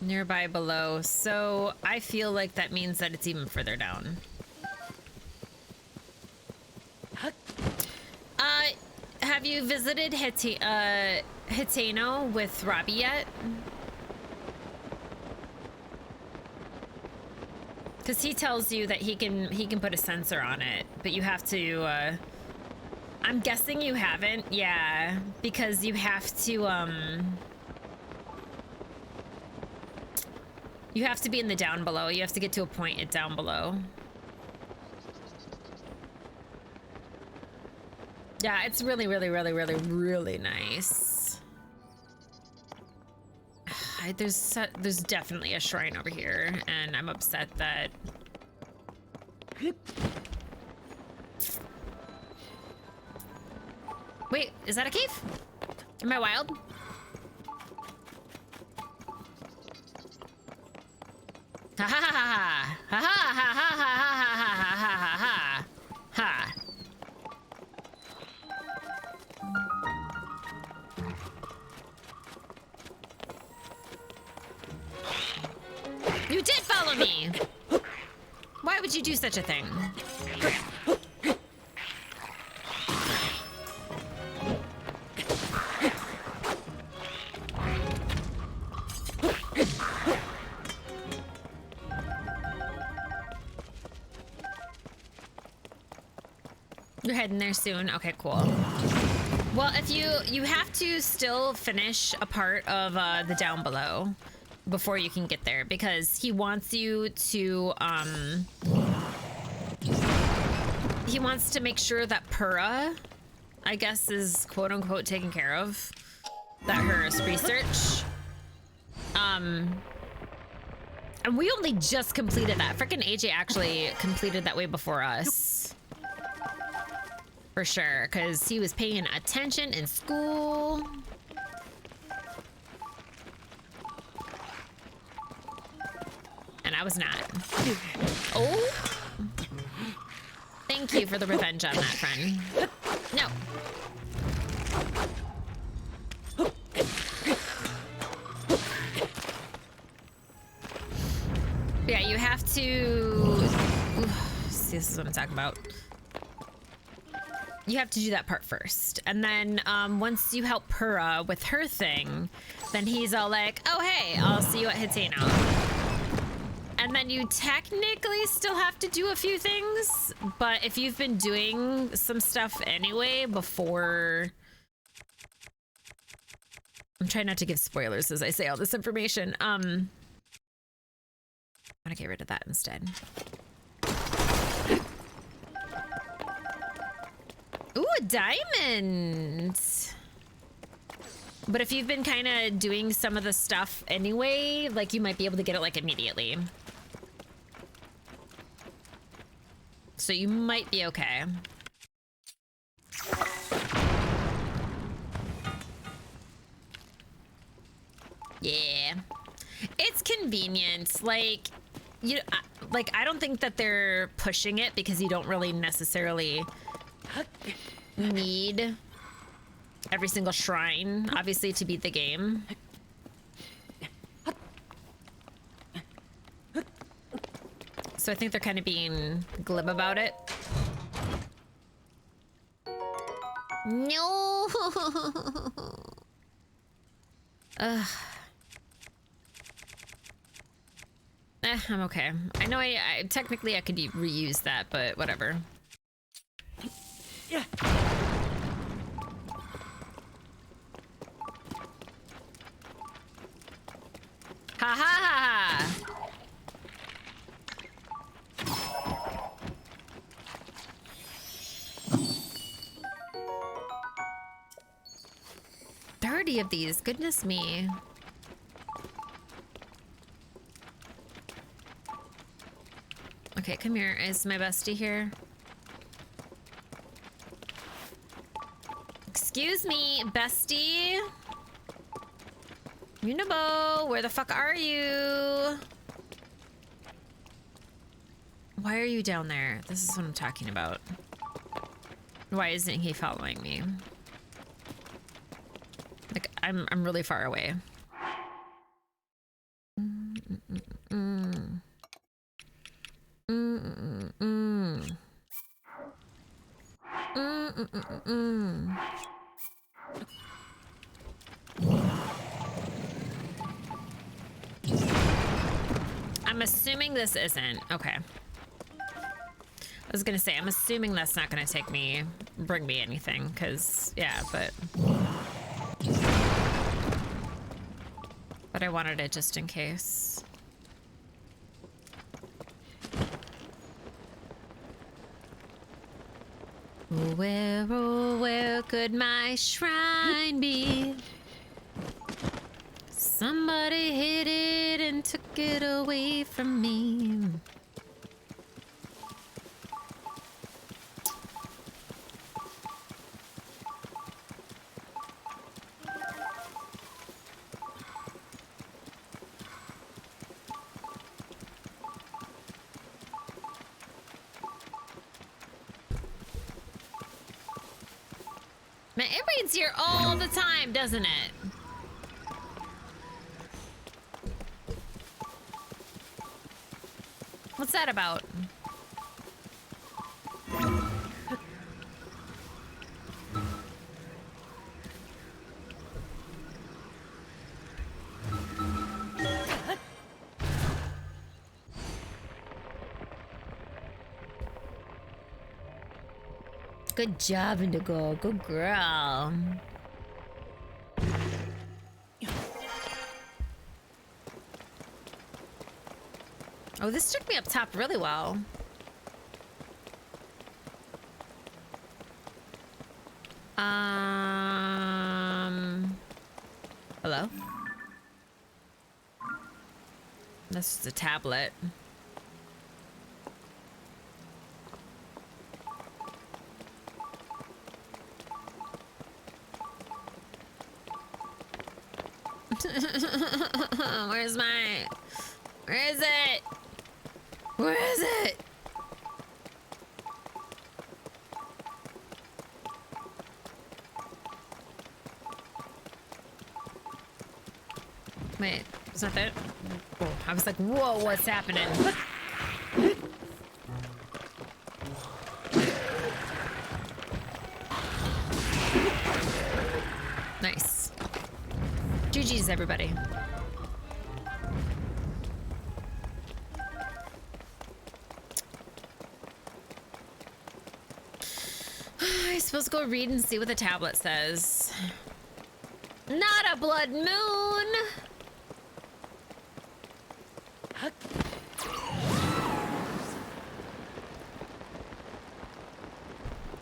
S1: Nearby below, so I feel like that means that it's even further down. Have you visited Hitano with Robbie yet? Because he tells you that he can put a sensor on it, but you have to. I'm guessing you haven't, yeah, because you have to You have to be in the down below. You have to get to a point at down below. Yeah, it's really, really, really, really, really nice. There's definitely a shrine over here, and I'm upset that... Wait, is that a cave? Am I wild? Ha ha ha ha ha ha ha ha ha ha ha ha ha ha. You did follow me. Why would you do such a thing? You're heading there soon. Okay, cool. Well, if you have to still finish a part of the down below before you can get there, because he wants you to he wants to make sure that Purah, I guess, is quote unquote taken care of. That her research. And we only just completed that. Frickin' AJ actually completed that way before us. For sure, because he was paying attention in school. And I was not. Oh. Thank you for the revenge on that, friend. No. Yeah, you have to... See, this is what I'm talking about. you have to do that part first. And then once you help Pura with her thing, then he's all like, oh, hey, I'll see you at Hiteno. And then you technically still have to do a few things, but if you've been doing some stuff anyway before... I'm trying not to give spoilers as I say all this information. I'm gonna get rid of that instead. Ooh, a diamond! But if you've been kind of doing some of the stuff anyway, like you might be able to get it like immediately. So you might be okay. Yeah. It's convenient. Like, I don't think that they're pushing it because you don't really necessarily need every single shrine, obviously, to beat the game. So I think they're kind of being glib about it. No. Ugh. I'm okay. I know I technically I could reuse that, but whatever.
S2: Yeah.
S1: Ha ha ha! 30 of these, goodness me. Okay, come here. Is my bestie here? Excuse me, bestie. Unibo, where the fuck are you? Why are you down there? This is what I'm talking about. Why isn't he following me? Like, I'm really far away. I'm assuming this isn't. Okay. I was gonna say, I'm assuming that's not gonna bring me anything, because, yeah, but I wanted it just in case. Oh, where could my shrine be? Somebody hid it and took it away from me. Man, it rains here all the time, doesn't it? What's that about? Good job, Indigo. Good girl. Oh, this took me up top really well. Hello? This is a tablet. Where is it? Where is it? Wait, is that it? Oh, I was like, whoa, what's happening? GG's, everybody. I suppose go read and see what the tablet says. Not a blood moon!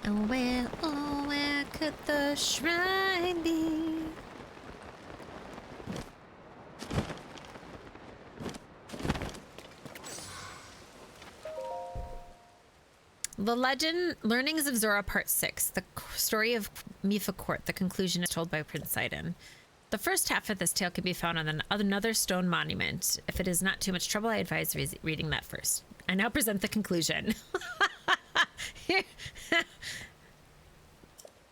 S1: Oh, where could the shrine be? The Legend, Learnings of Zora Part 6, the story of Mipha Court, the conclusion is told by Prince Sidon. The first half of this tale can be found on another stone monument. If it is not too much trouble, I advise reading that first. I now present the conclusion.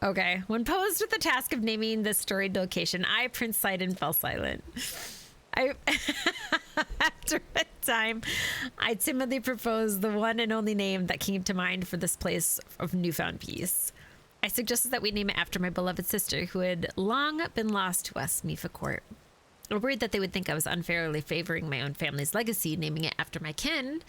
S1: Okay, when posed with the task of naming this storied location, I, Prince Sidon, fell silent. After a time, I timidly proposed the one and only name that came to mind for this place of newfound peace. I suggested that we name it after my beloved sister, who had long been lost to us, Mipha Court. I worried that they would think I was unfairly favoring my own family's legacy, naming it after my kin.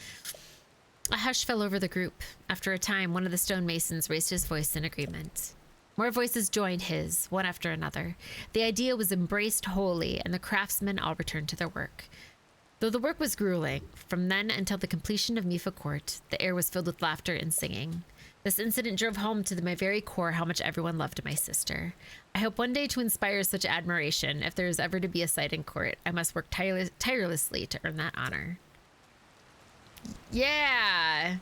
S1: A hush fell over the group. After a time, one of the stonemasons raised his voice in agreement. More voices joined his, one after another. The idea was embraced wholly, and the craftsmen all returned to their work. Though the work was grueling, from then until the completion of Mipha Court, the air was filled with laughter and singing. This incident drove home to my very core how much everyone loved my sister. I hope one day to inspire such admiration. If there is ever to be a Sidon Court, I must work tirelessly to earn that honor. Yeah!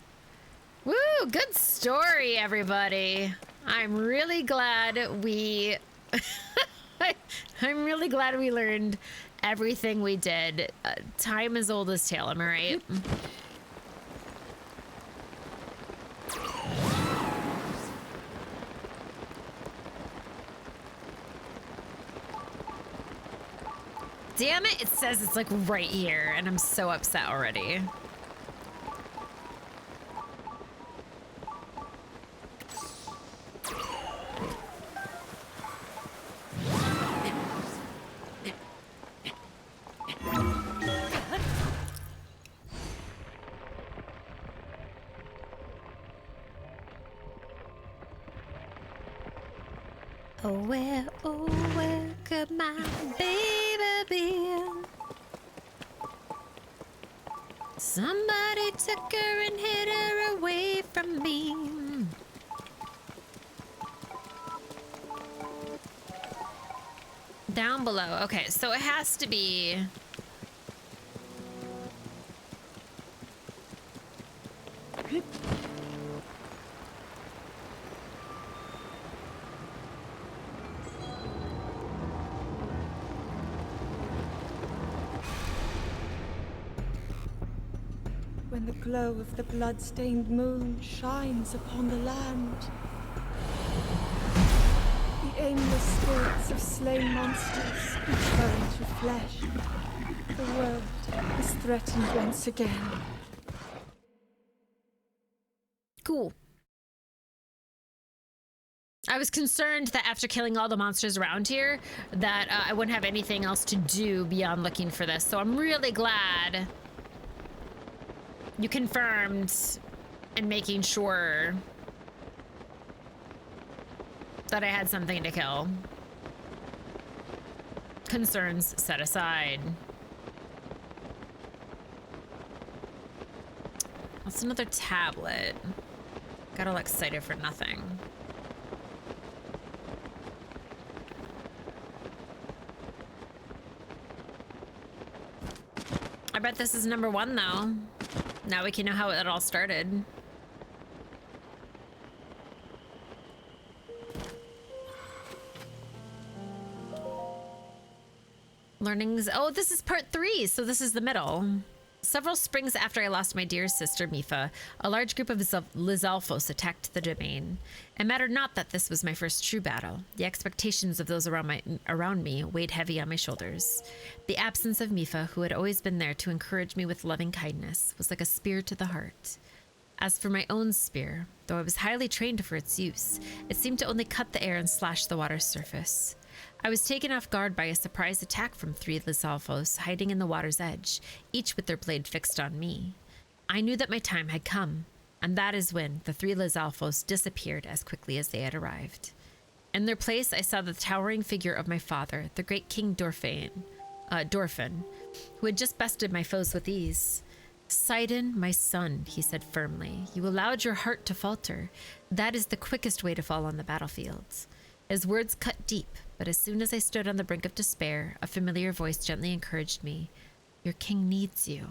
S1: Woo! Good story, everybody. I'm really glad we... I'm really glad we learned everything we did. Time as old as tale, am I right? Damn it, it says it's like right here, and I'm so upset already. Oh, where could my baby be? Somebody took her and hid her away from me. Down below. Okay, so it has to be...
S4: When the glow of the blood-stained moon shines upon the land, the aimless spirits of slain monsters return to flesh. The world is threatened once again.
S1: Cool. I was concerned that after killing all the monsters around here, that I wouldn't have anything else to do beyond looking for this. So I'm really glad you confirmed and making sure that I had something to kill. Concerns set aside. That's another tablet. Got all excited for nothing. I bet this is number 1 though. Now we can know how it all started. Learnings. Oh, this is part 3, so this is the middle. Several springs after I lost my dear sister Mipha, a large group of Lizalfos attacked the domain. It mattered not that this was my first true battle. The expectations of those around me weighed heavy on my shoulders. The absence of Mipha, who had always been there to encourage me with loving kindness, was like a spear to the heart. As for my own spear, though I was highly trained for its use, it seemed to only cut the air and slash the water's surface. I was taken off guard by a surprise attack from 3 Lizalfos hiding in the water's edge, each with their blade fixed on me. I knew that my time had come, and that is when the 3 Lizalfos disappeared as quickly as they had arrived. In their place, I saw the towering figure of my father, the great King Dorfin, who had just bested my foes with ease. Sidon, my son, he said firmly, you allowed your heart to falter. That is the quickest way to fall on the battlefields. His words cut deep, but as soon as I stood on the brink of despair, a familiar voice gently encouraged me. Your king needs you.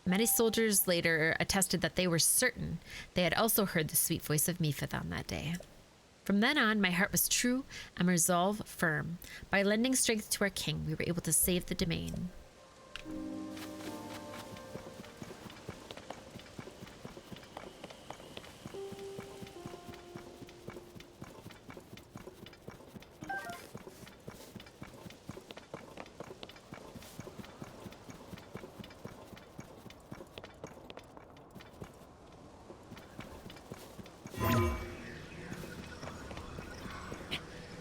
S1: Many soldiers later attested that they were certain they had also heard the sweet voice of Miphathon that day. From then on, my heart was true and resolve firm. By lending strength to our king, we were able to save the domain.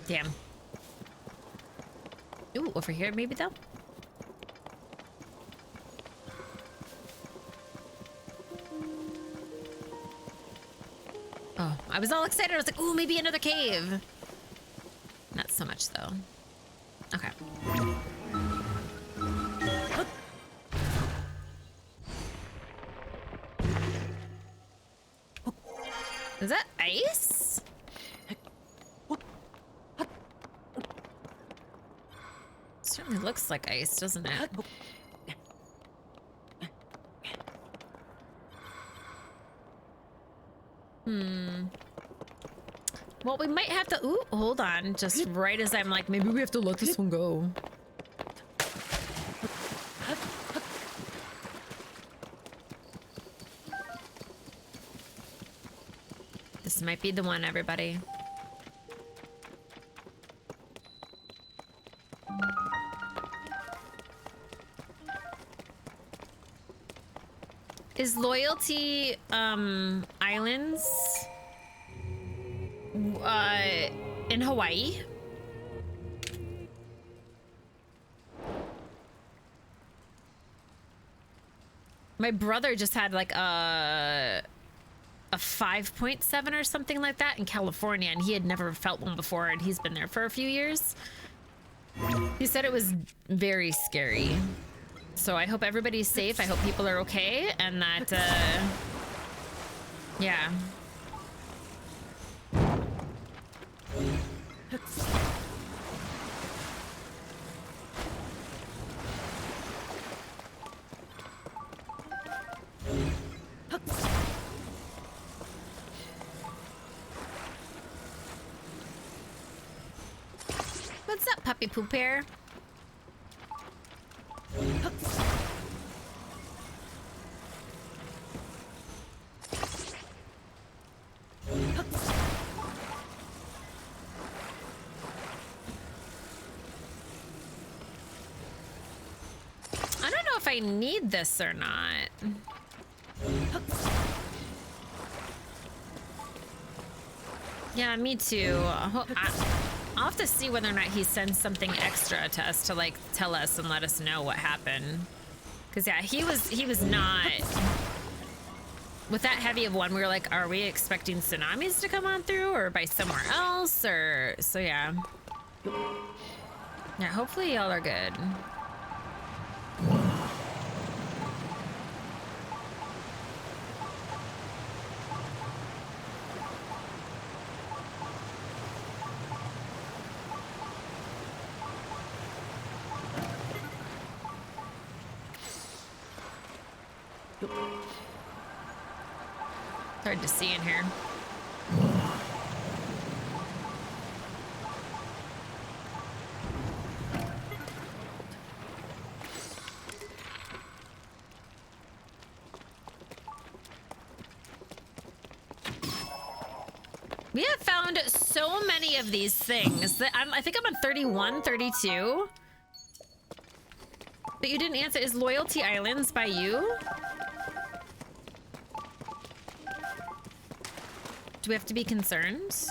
S1: Damn. Ooh, over here maybe though? Oh, I was all excited. I was like, ooh, maybe another cave. Not so much though. Okay. Is that ice? Certainly looks like ice, doesn't it? Well, we might have to... Ooh, hold on. Just right as I'm like, maybe we have to let this one go. This might be the one, everybody. Is Loyalty Islands in Hawaii? My brother just had like a 5.7 or something like that in California, and he had never felt one before, and he's been there for a few years. He said it was very scary. So I hope everybody's safe. I hope people are okay, and that, yeah. What's up, puppy poop hair? I don't know if I need this or not. Yeah, me too. I'll have to see whether or not he sends something extra to us to like tell us and let us know what happened. Cause yeah, he was not with that heavy of one. We were like, are we expecting tsunamis to come on through or by somewhere else? Or so yeah. Yeah, hopefully y'all are good. Hard to see in here. We have found so many of these things that I think I'm on 31, 32. But you didn't answer. Is Loyalty Islands by you? Do we have to be concerned?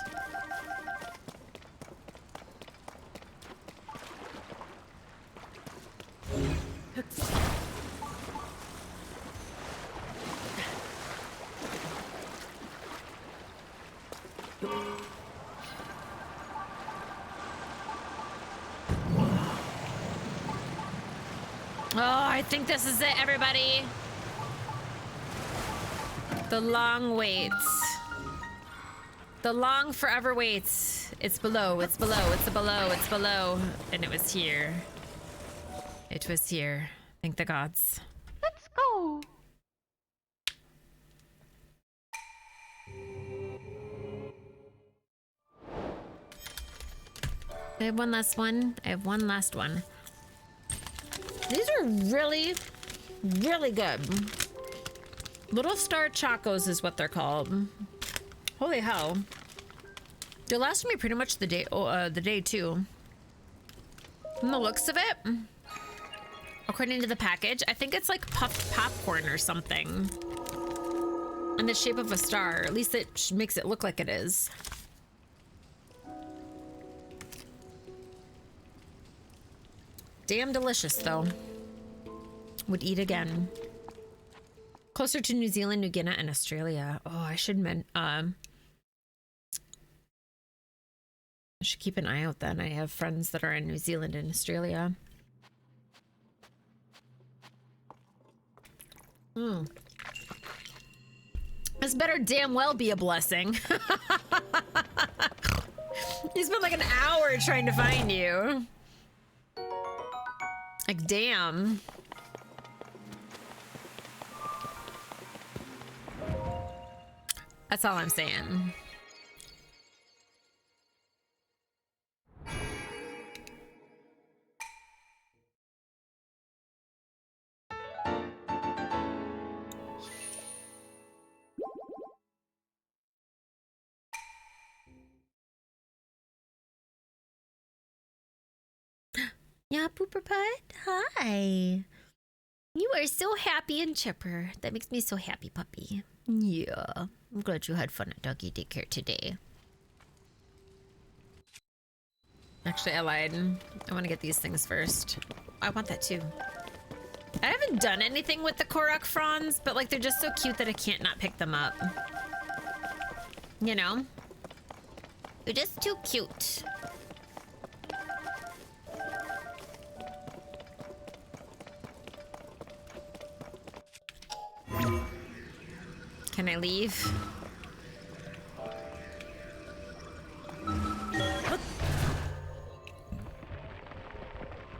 S1: Oh, I think this is it, everybody. The long waits. The long forever waits. It's below, it's below, it's below, it's below. And it was here. It was here. Thank the gods.
S10: Let's go.
S1: I have one last one. I have one last one. These are really, really good. Little Star Chacos is what they're called. Holy hell. They last me pretty much the day too. From the looks of it, according to the package, I think it's like puffed popcorn or something. In the shape of a star, or at least it makes it look like it is. Damn delicious though. Would eat again. Closer to New Zealand, New Guinea, and Australia. Oh, I should keep an eye out then. I have friends that are in New Zealand and Australia. This better damn well be a blessing. You spent like an hour trying to find you. Like, damn. That's all I'm saying. Yeah, Pooper Putt. Hi. You are so happy and chipper. That makes me so happy, puppy. Yeah. I'm glad you had fun at doggy daycare today. Actually, I lied. I want to get these things first. I want that too. I haven't done anything with the Korok fronds, but like they're just so cute that I can't not pick them up. You know? They're just too cute. Can I leave?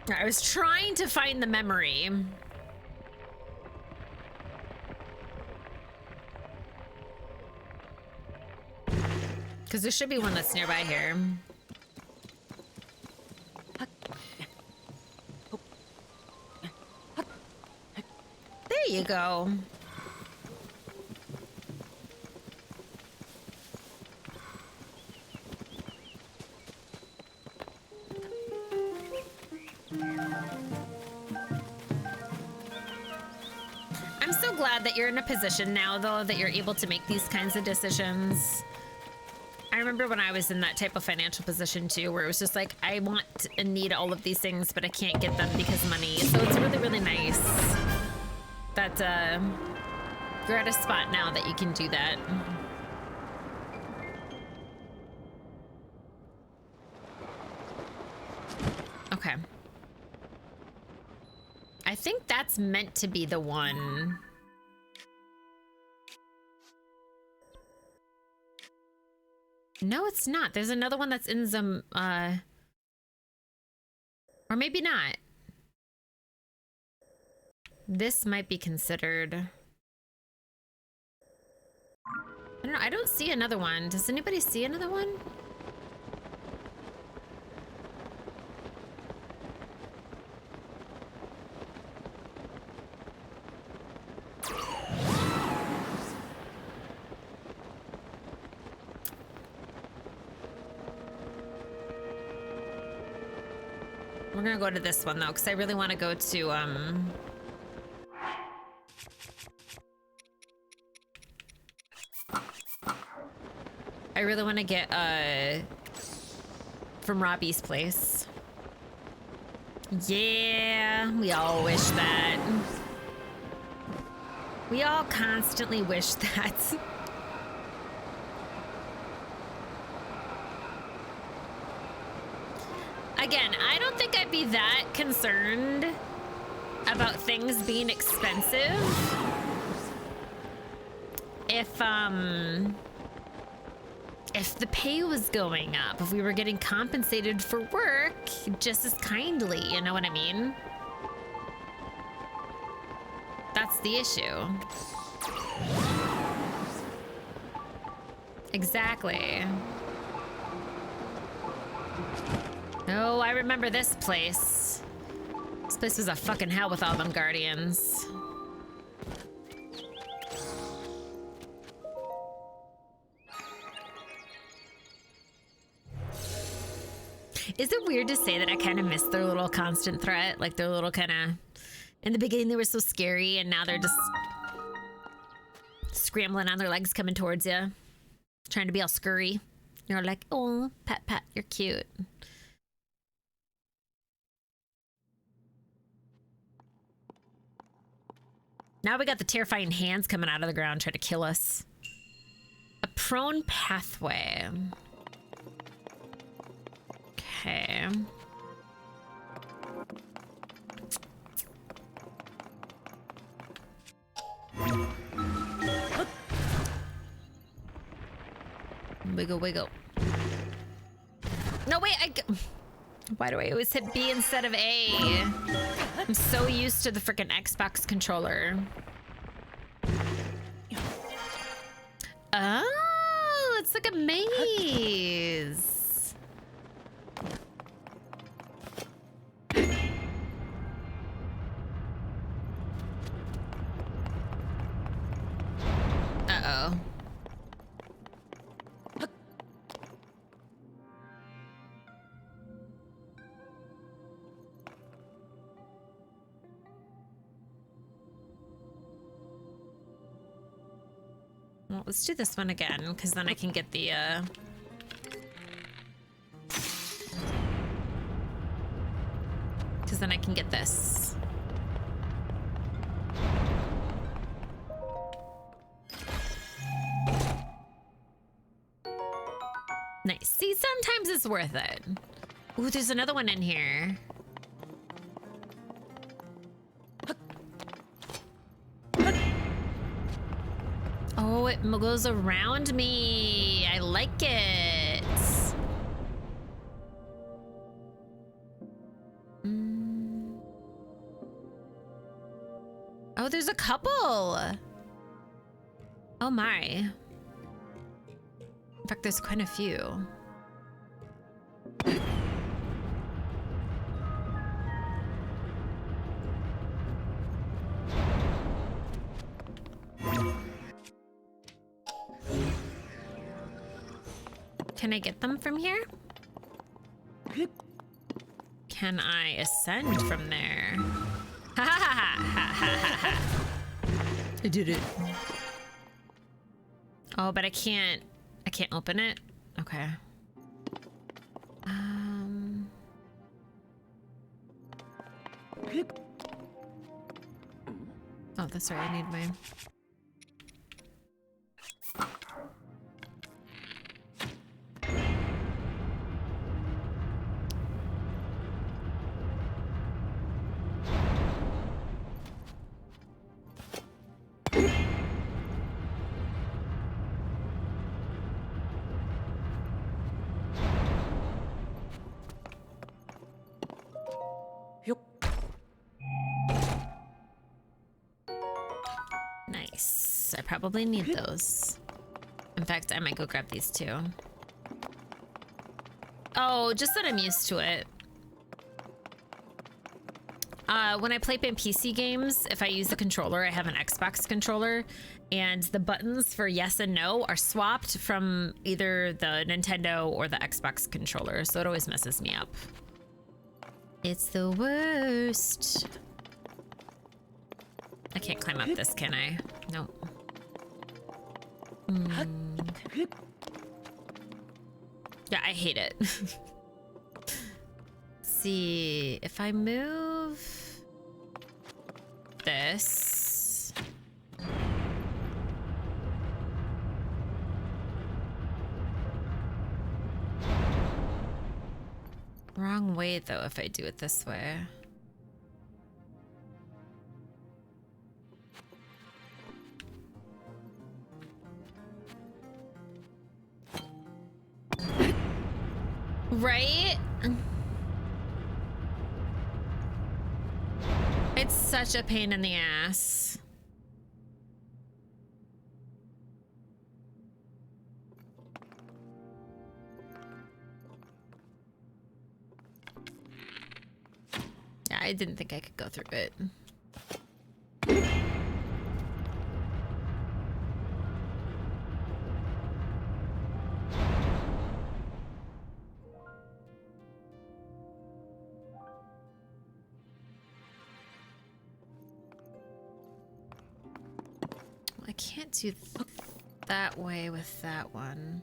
S1: I was trying to find the memory. Because there should be one that's nearby here. There you go. I'm so glad that you're in a position now, though, that you're able to make these kinds of decisions. I remember when I was in that type of financial position, too, where it was just like, I want and need all of these things, but I can't get them because of money. So it's really, really nice that you're at a spot now that you can do that. Okay. I think that's meant to be the one. No, it's not. There's another one that's in some, or maybe not. This might be considered. I don't know. I don't see another one. Does anybody see another one? We're gonna go to this one though, because I really want to go to I really want to get from Robbie's place. Yeah, we all wish that. We all constantly wish that. Again, I don't think I'd be that concerned about things being expensive if the pay was going up, if we were getting compensated for work just as kindly, you know what I mean? That's the issue. Exactly. Oh, I remember this place. This place was a fucking hell with all them guardians. Is it weird to say that I kind of miss their little constant threat? Like their little kind of... In the beginning, they were so scary, and now they're just scrambling on their legs coming towards you. Trying to be all scurry. You're like, oh, pat, pat, you're cute. Now we got the terrifying hands coming out of the ground trying to kill us. A prone pathway. Okay. Wiggle, wiggle. No, wait, why do I always hit B instead of A? I'm so used to the freaking Xbox controller. Oh, it's like a maze. Uh-oh. Well, let's do this one again, because then I can get the, because then I can get this. Nice. See, sometimes it's worth it. Ooh, there's another one in here. Oh, it goes around me. I like it. Oh, there's a couple. Oh my. In fact, there's quite a few. Can I get them from here? Can I ascend from there? Ha ha ha ha ha ha! I did it. Oh, but I can't open it? Okay. Oh, that's right, I need my... Nice. I probably need those. In fact, I might go grab these too. Oh, just that I'm used to it. When I play PC games, if I use the controller, I have an Xbox controller, and the buttons for yes and no are swapped from either the Nintendo or the Xbox controller, so it always messes me up. It's the worst. I can't climb up this, can I? Nope. Yeah, I hate it. Let's see, if I move this. Wrong way, though, if I do it this way. Right? It's such a pain in the ass. Yeah, I didn't think I could go through it. I can't do that way with that one.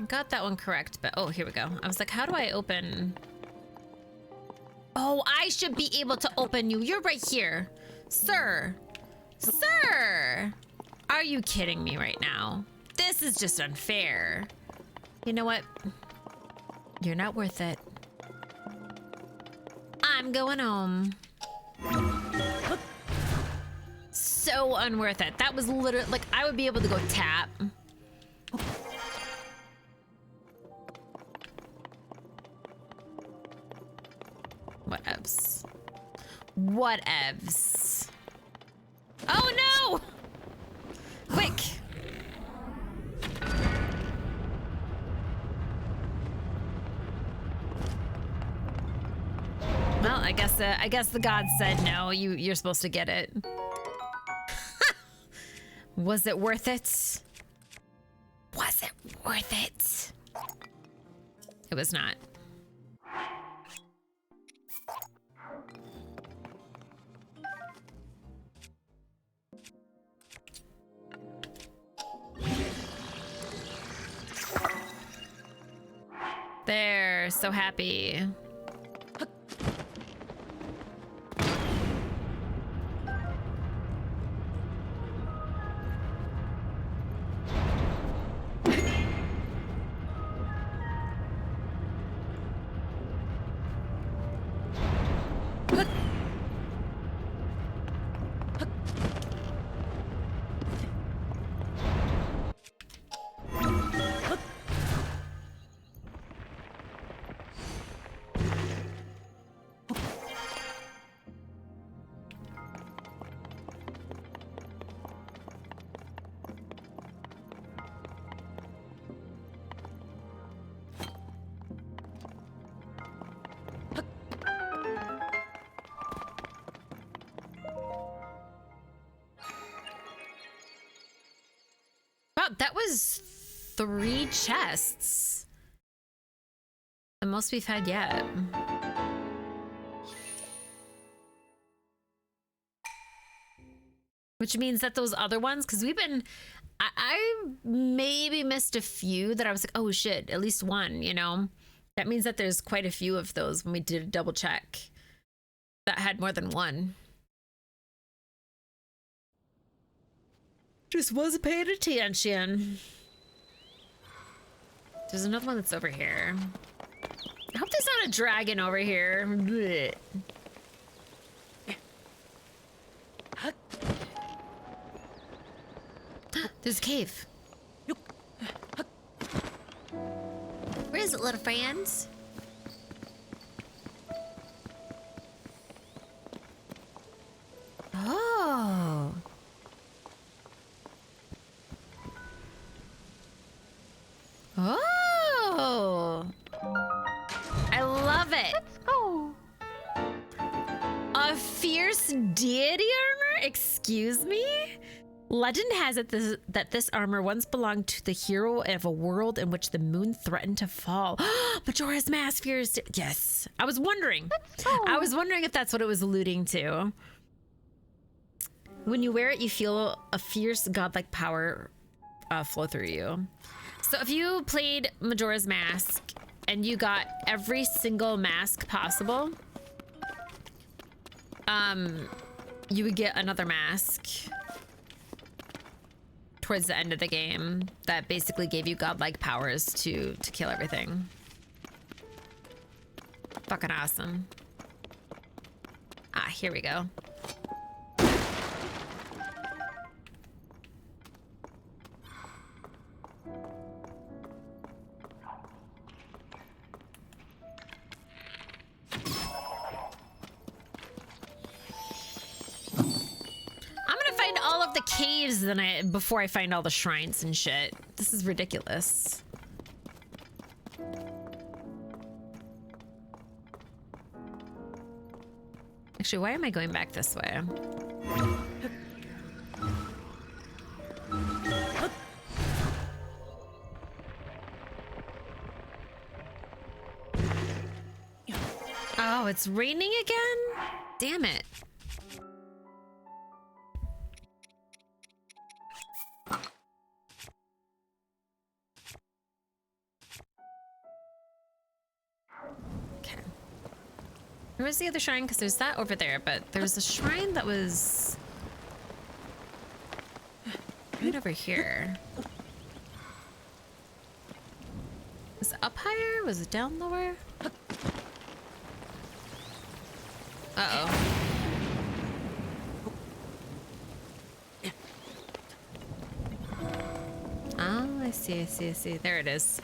S1: I got that one correct, but oh, here we go. I was like, how do I open? Oh, I should be able to open you. You're right here. Sir. Sir. Are you kidding me right now? This is just unfair. You know what? You're not worth it. I'm going home. So unworth it. That was literally, like, I would be able to go tap. Whatevs. Whatevs. Oh no! Quick! Well, I guess the gods said no. You're supposed to get it. Was it worth it? Was it worth it? It was not. There, so happy. That was 3 chests. The most we've had yet. Which means that those other ones, because we've been, I maybe missed a few that I was like, oh shit, at least one, you know? That means that there's quite a few of those when we did a double check that had more than one. Just wasn't paying attention. There's another one that's over here. I hope there's not a dragon over here. Blech. There's a cave. Where is it, little friends? Oh. Oh, I love it.
S10: Let's go.
S1: A fierce deity armor? Excuse me? Legend has it that this armor once belonged to the hero of a world in which the moon threatened to fall. Majora's Mask fears. Yes, I was wondering. I was wondering if that's what it was alluding to. When you wear it, you feel a fierce godlike power flow through you. So if you played Majora's Mask and you got every single mask possible, you would get another mask towards the end of the game that basically gave you godlike powers to kill everything. Fucking awesome. Ah, here we go. Caves before I find all the shrines and shit. This is ridiculous. Actually, why am I going back this way? Oh, it's raining again? Damn it. Where's the other shrine? Because there's that over there, but there's a shrine that was right over here. Was it up higher? Was it down lower? Uh-oh. Oh, I see, I see, I see. There it is.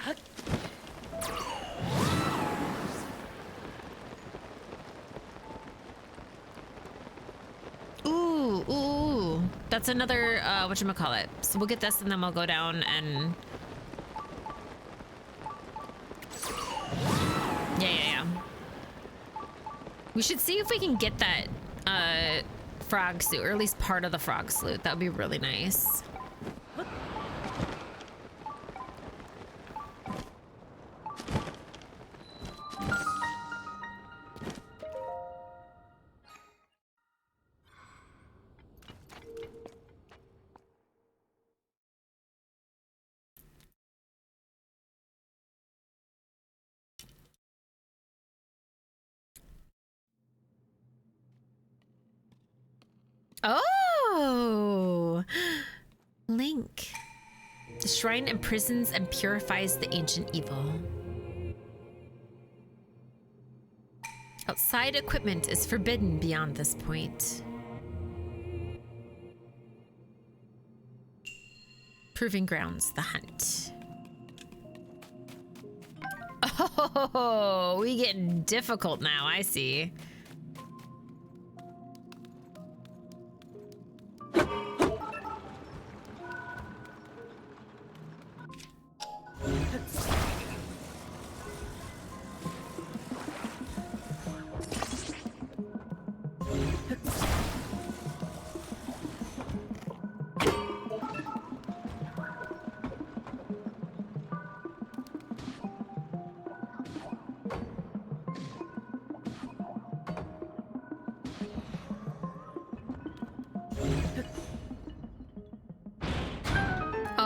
S1: Ooh, that's another, whatchamacallit. So we'll get this and then we'll go down and... Yeah. We should see if we can get that, frog suit, or at least part of the frog suit. That would be really nice. Oh, Link. The shrine imprisons and purifies the ancient evil. Outside equipment is forbidden beyond this point. Proving grounds, the hunt. Oh, we get difficult now, I see.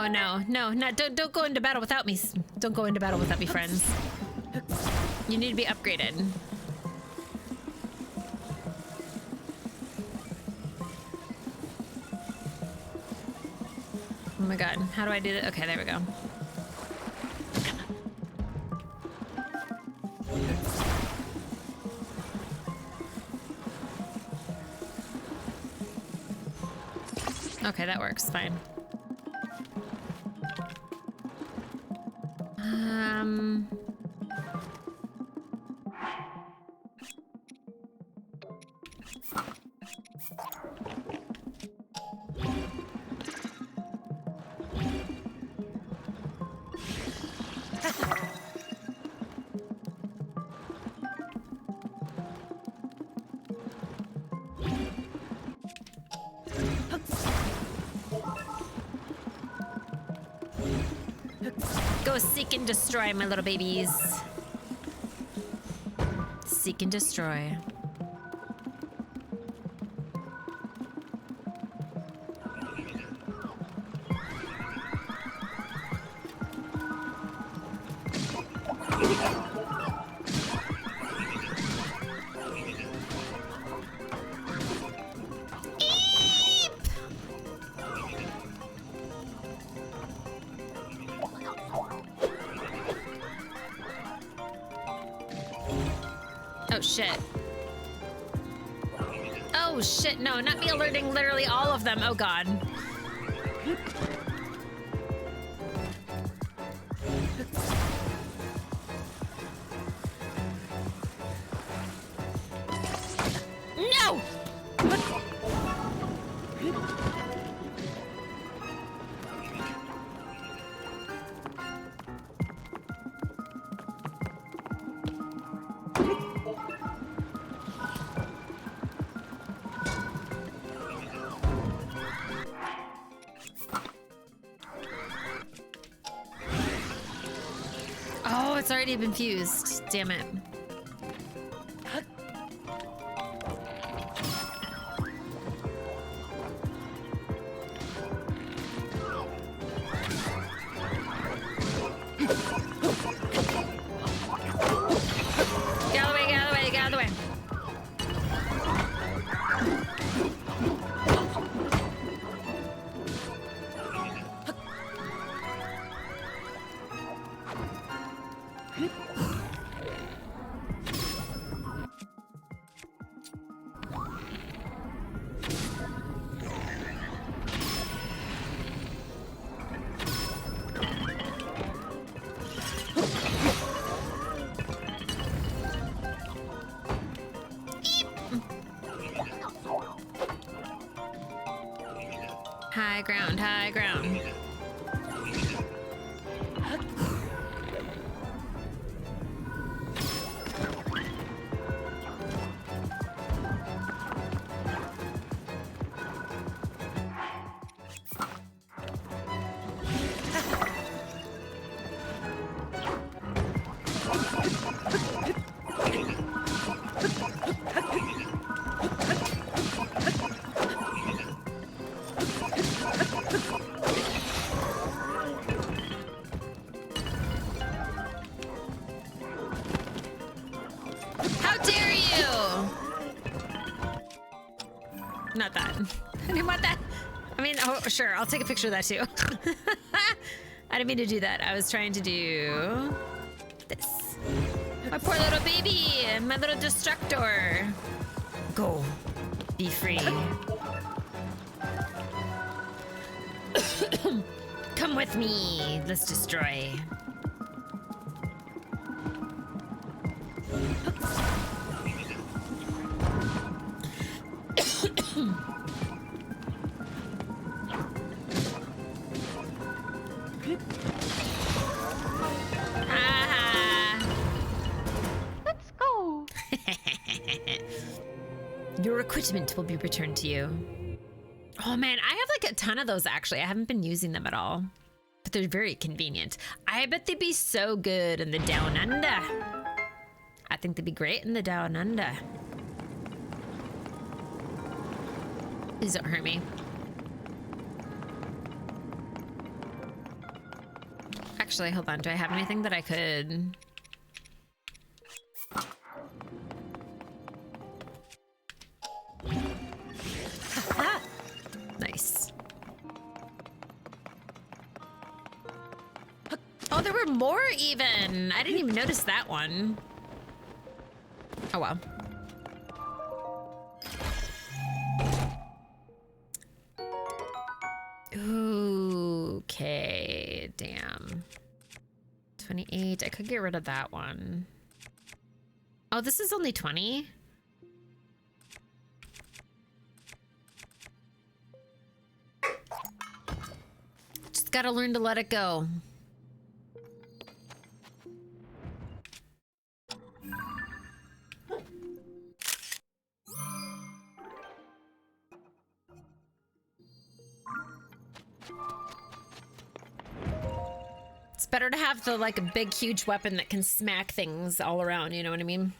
S1: Oh no, don't go into battle without me. Don't go into battle without me, friends. You need to be upgraded. Oh my god, how do I do that? Okay, there we go. Okay, that works, fine. go seek and destroy, my little babies. Seek and destroy. Oh shit. Oh shit, no, not me alerting literally all of them. Oh god. No! Oh, it's already been fused. Damn it. Get out of the way, get out of the way, get out of the way. High ground, high ground. How dare you! Not that. I didn't want that. I mean, oh, sure, I'll take a picture of that too. I didn't mean to do that. I was trying to do this. My poor little baby, my little destructor. Go, be free. Come with me, let's destroy.
S10: Let's go.
S1: Your equipment will be returned to you. Oh man, I have like a ton of those actually. I haven't been using them at all, but they're very convenient. I bet they'd be so good in the Down Under. I think they'd be great in the Down Under. Please don't hurt me. Actually, hold on. Do I have anything that I could... Nice. Oh, there were more even. I didn't even notice that one. Oh, well. Okay, damn. 28. I could get rid of that one. Oh, this is only 20? Just gotta learn to let it go. Let's better to have the like a big huge weapon that can smack things all around, you know what I mean?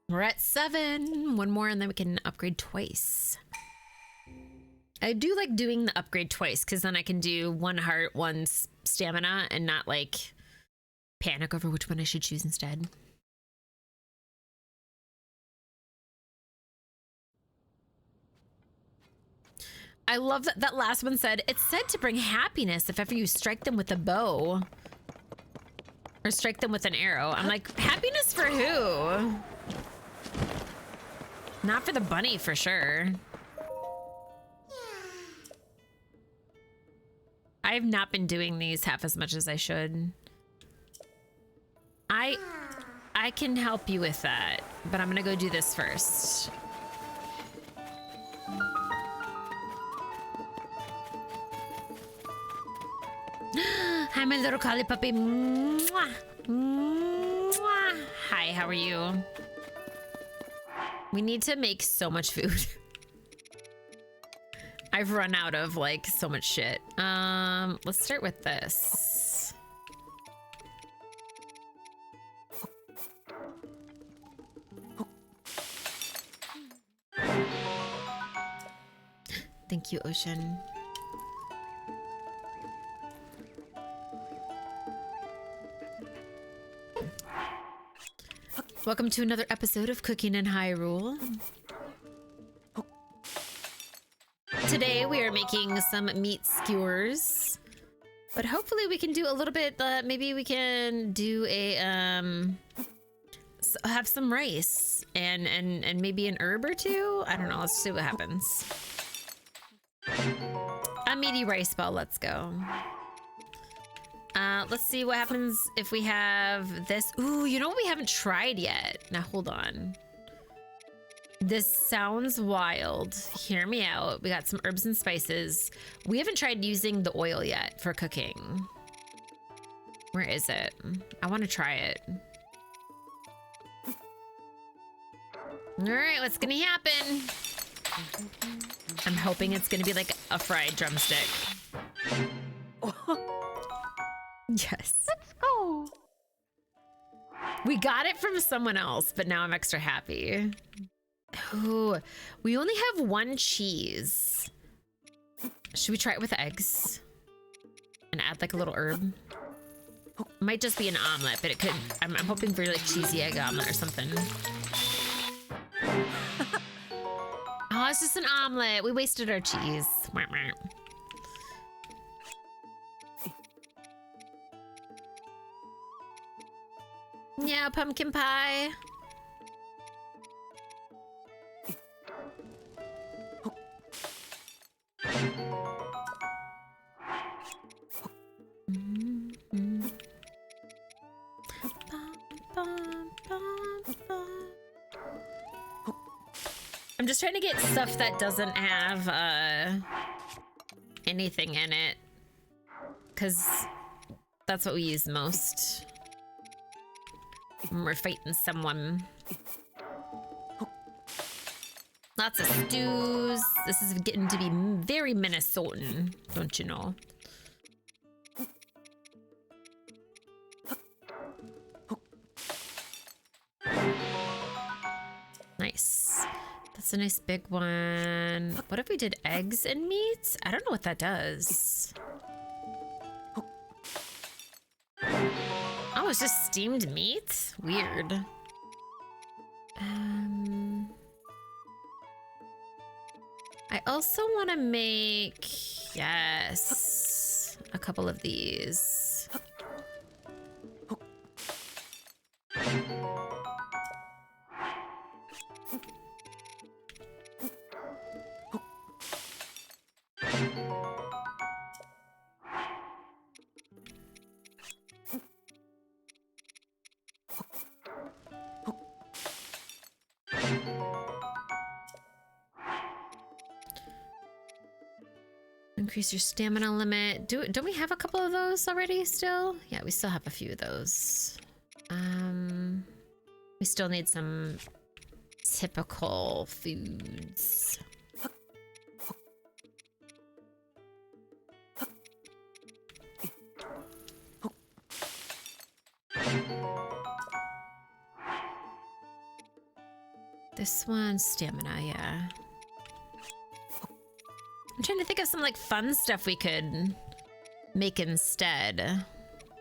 S1: We're at 7. One more and then we can upgrade twice. I do like doing the upgrade twice because then I can do 1 heart, 1 stamina and not like panic over which one I should choose instead. I love that that last one said, it's said to bring happiness if ever you strike them with a bow or strike them with an arrow. I'm like, happiness for who? Not for the bunny, for sure. I have not been doing these half as much as I should. I can help you with that, but I'm gonna go do this first. Hi, my little collie puppy. Mwah. Mwah. Hi, how are you? We need to make so much food. I've run out of like so much shit. Let's start with this. Thank you, Ocean. Welcome to another episode of Cooking in Hyrule. Today we are making some meat skewers, but hopefully we can do a little bit, maybe we can do a, have some rice and maybe an herb or two. I don't know, let's see what happens. A meaty rice ball, let's go. Let's see what happens if we have this. Ooh, you know what we haven't tried yet? Now, hold on. This sounds wild. Hear me out. We got some herbs and spices. We haven't tried using the oil yet for cooking. Where is it? I want to try it. All right, what's gonna happen? I'm hoping it's gonna be like a fried drumstick. Yes.
S10: Let's go.
S1: We got it from someone else, but now I'm extra happy. Ooh, we only have 1 cheese. Should we try it with eggs? And add like a little herb? Might just be an omelet, but it could, I'm hoping for like cheesy egg omelet or something. Oh, it's just an omelet. We wasted our cheese. Yeah, pumpkin pie. I'm just trying to get stuff that doesn't have anything in it, because that's what we use most when we're fighting someone. Lots of stews. This is getting to be very Minnesotan, don't you know? Nice. That's a nice big one. What if we did eggs and meat? I don't know what that does. Oh, it's just steamed meat? Weird. I also want to make, yes, a couple of these. increase your stamina limit. Don't we have a couple of those already still? Yeah, we still have a few of those. We still need some typical foods. This one, stamina, yeah. I'm trying to think of some like fun stuff we could make instead.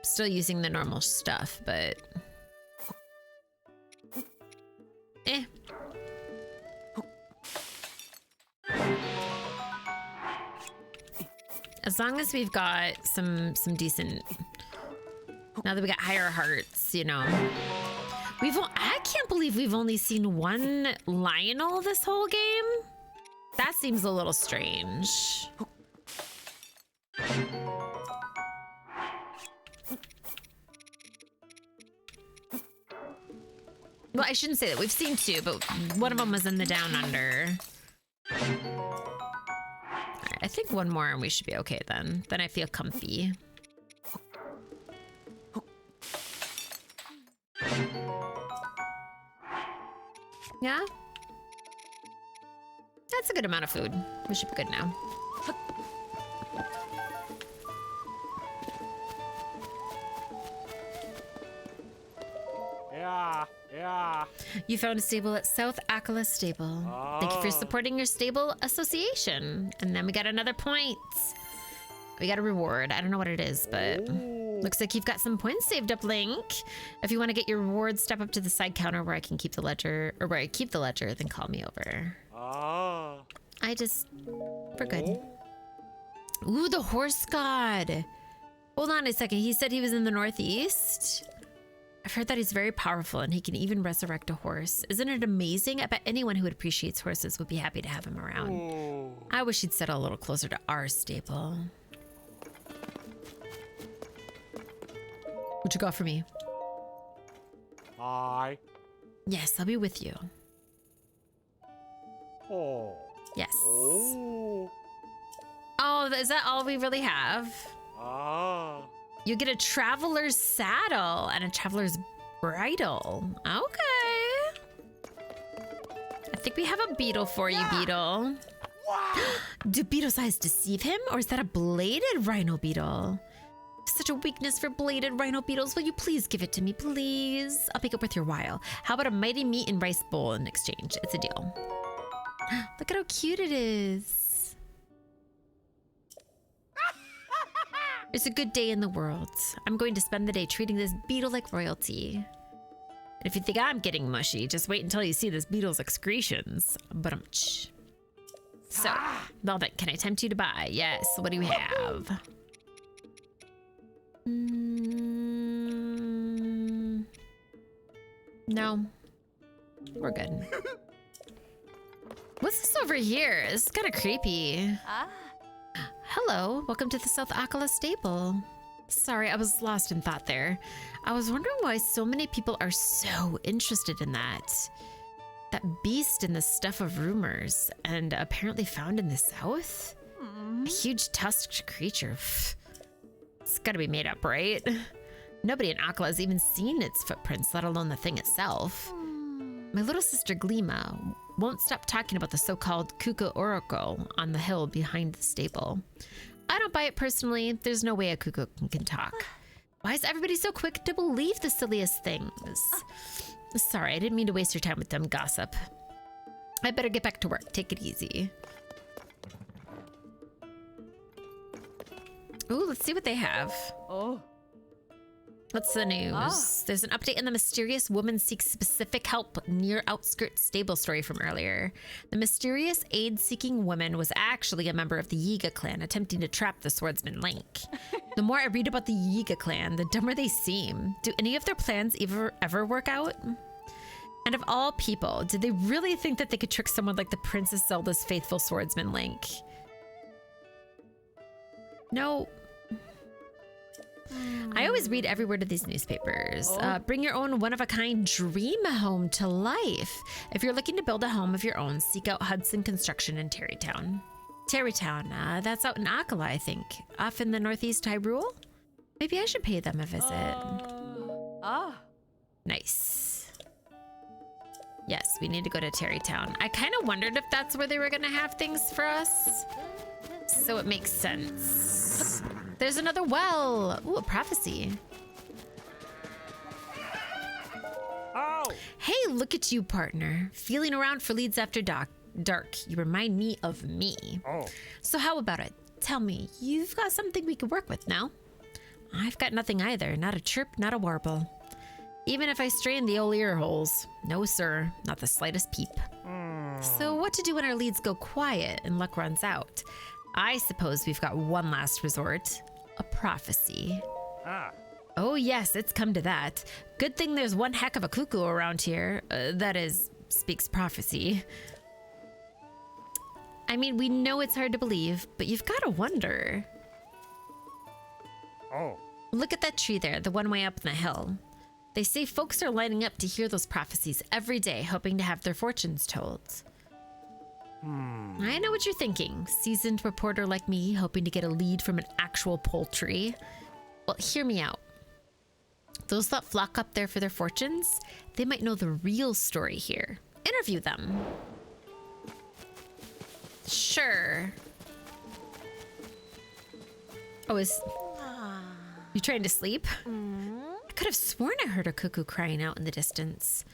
S1: Still using the normal stuff, but as long as we've got some decent, now that we got higher hearts, you know. I can't believe we've only seen one Lionel this whole game. That seems a little strange. Well, I shouldn't say that. We've seen two, but one of them was in the Down Under. All right, I think one more and we should be okay then. Then I feel comfy. Yeah? That's a good amount of food. We should be good now.
S12: Yeah.
S1: You found a stable at South Akala Stable. Thank you for supporting your stable association. And then we got another point. We got a reward. I don't know what it is, but looks like you've got some points saved up, Link. If you want to get your reward, step up to the side counter where I can keep the ledger, or where I keep the ledger, then call me over. We're good. Ooh, the horse god. Hold on a second. He said he was in the Northeast. I've heard that he's very powerful and he can even resurrect a horse. Isn't it amazing? I bet anyone who appreciates horses would be happy to have him around. I wish he'd settle a little closer to our stable. What you got for me?
S12: Hi.
S1: Yes, I'll be with you.
S12: Oh.
S1: Yes. Oh, is that all we really have? You get a traveler's saddle and a traveler's bridle. Okay. I think we have a beetle for you, Beetle. Do beetle's eyes deceive him, or is that a bladed rhino beetle? Such a weakness for bladed rhino beetles. Will you please give it to me, please? I'll make it worth your while. How about a mighty meat and rice bowl in exchange? It's a deal. Look at how cute it is. It's a good day in the world. I'm going to spend the day treating this beetle like royalty. And if you think I'm getting mushy, just wait until you see this beetle's excretions. So, Velvet, can I tempt you to buy? Yes. What do you have? No. We're good. What's this over here? This is kind of creepy. Hello, welcome to the South Akala Stable. Sorry, I was lost in thought there. I was wondering why so many people are so interested in that. That beast in the stuff of rumors, and apparently found in the south? A huge tusked creature. It's gotta be made up, right? Nobody in Akala has even seen its footprints, let alone the thing itself. My little sister Gleema won't stop talking about the so-called Kuka Oracle on the hill behind the stable. I don't buy it personally. There's no way a Kuka can talk. Why is everybody so quick to believe the silliest things? Sorry, I didn't mean to waste your time with dumb gossip. I better get back to work. Take it easy. Ooh, let's see what they have. What's the news? There's an update in the mysterious woman seeks specific help near outskirts stable story from earlier. The mysterious aid-seeking woman was actually a member of the Yiga clan attempting to trap the swordsman Link. The more I read about the Yiga clan, the dumber they seem. Do any of their plans ever work out? And of all people, did they really think that they could trick someone like the Princess Zelda's faithful swordsman Link? No. I always read every word of these newspapers. Bring your own one-of-a-kind dream home to life. If you're looking to build a home of your own, seek out Hudson Construction in Terrytown. Terrytown, that's out in Akala, I think. Off in the northeast Hyrule? Maybe I should pay them a visit. Nice. Yes, we need to go to Terrytown. I kind of wondered if that's where they were going to have things for us. So it makes sense. There's another well. Ooh, a prophecy.
S13: Oh!
S1: Hey, look at you, partner. Feeling around for leads after dark. You remind me of me.
S13: Oh.
S1: So how about it? Tell me, you've got something we could work with now. I've got nothing either. Not a chirp, not a warble. Even if I strain the old ear holes. No, sir. Not the slightest peep. So what to do when our leads go quiet and luck runs out? I suppose we've got one last resort. A prophecy. Oh yes, it's come to that. Good thing there's one heck of a cuckoo around here. That is, speaks prophecy. I mean, we know it's hard to believe, but you've got to wonder.
S13: Oh.
S1: Look at that tree there, the one way up in the hill. They say folks are lining up to hear those prophecies every day, hoping to have their fortunes told. I know what you're thinking. Seasoned reporter like me, hoping to get a lead from an actual poultry. Well, hear me out. Those that flock up there for their fortunes, they might know the real story here. Interview them. Sure. Oh, you trying to sleep? I could have sworn I heard a cuckoo crying out in the distance.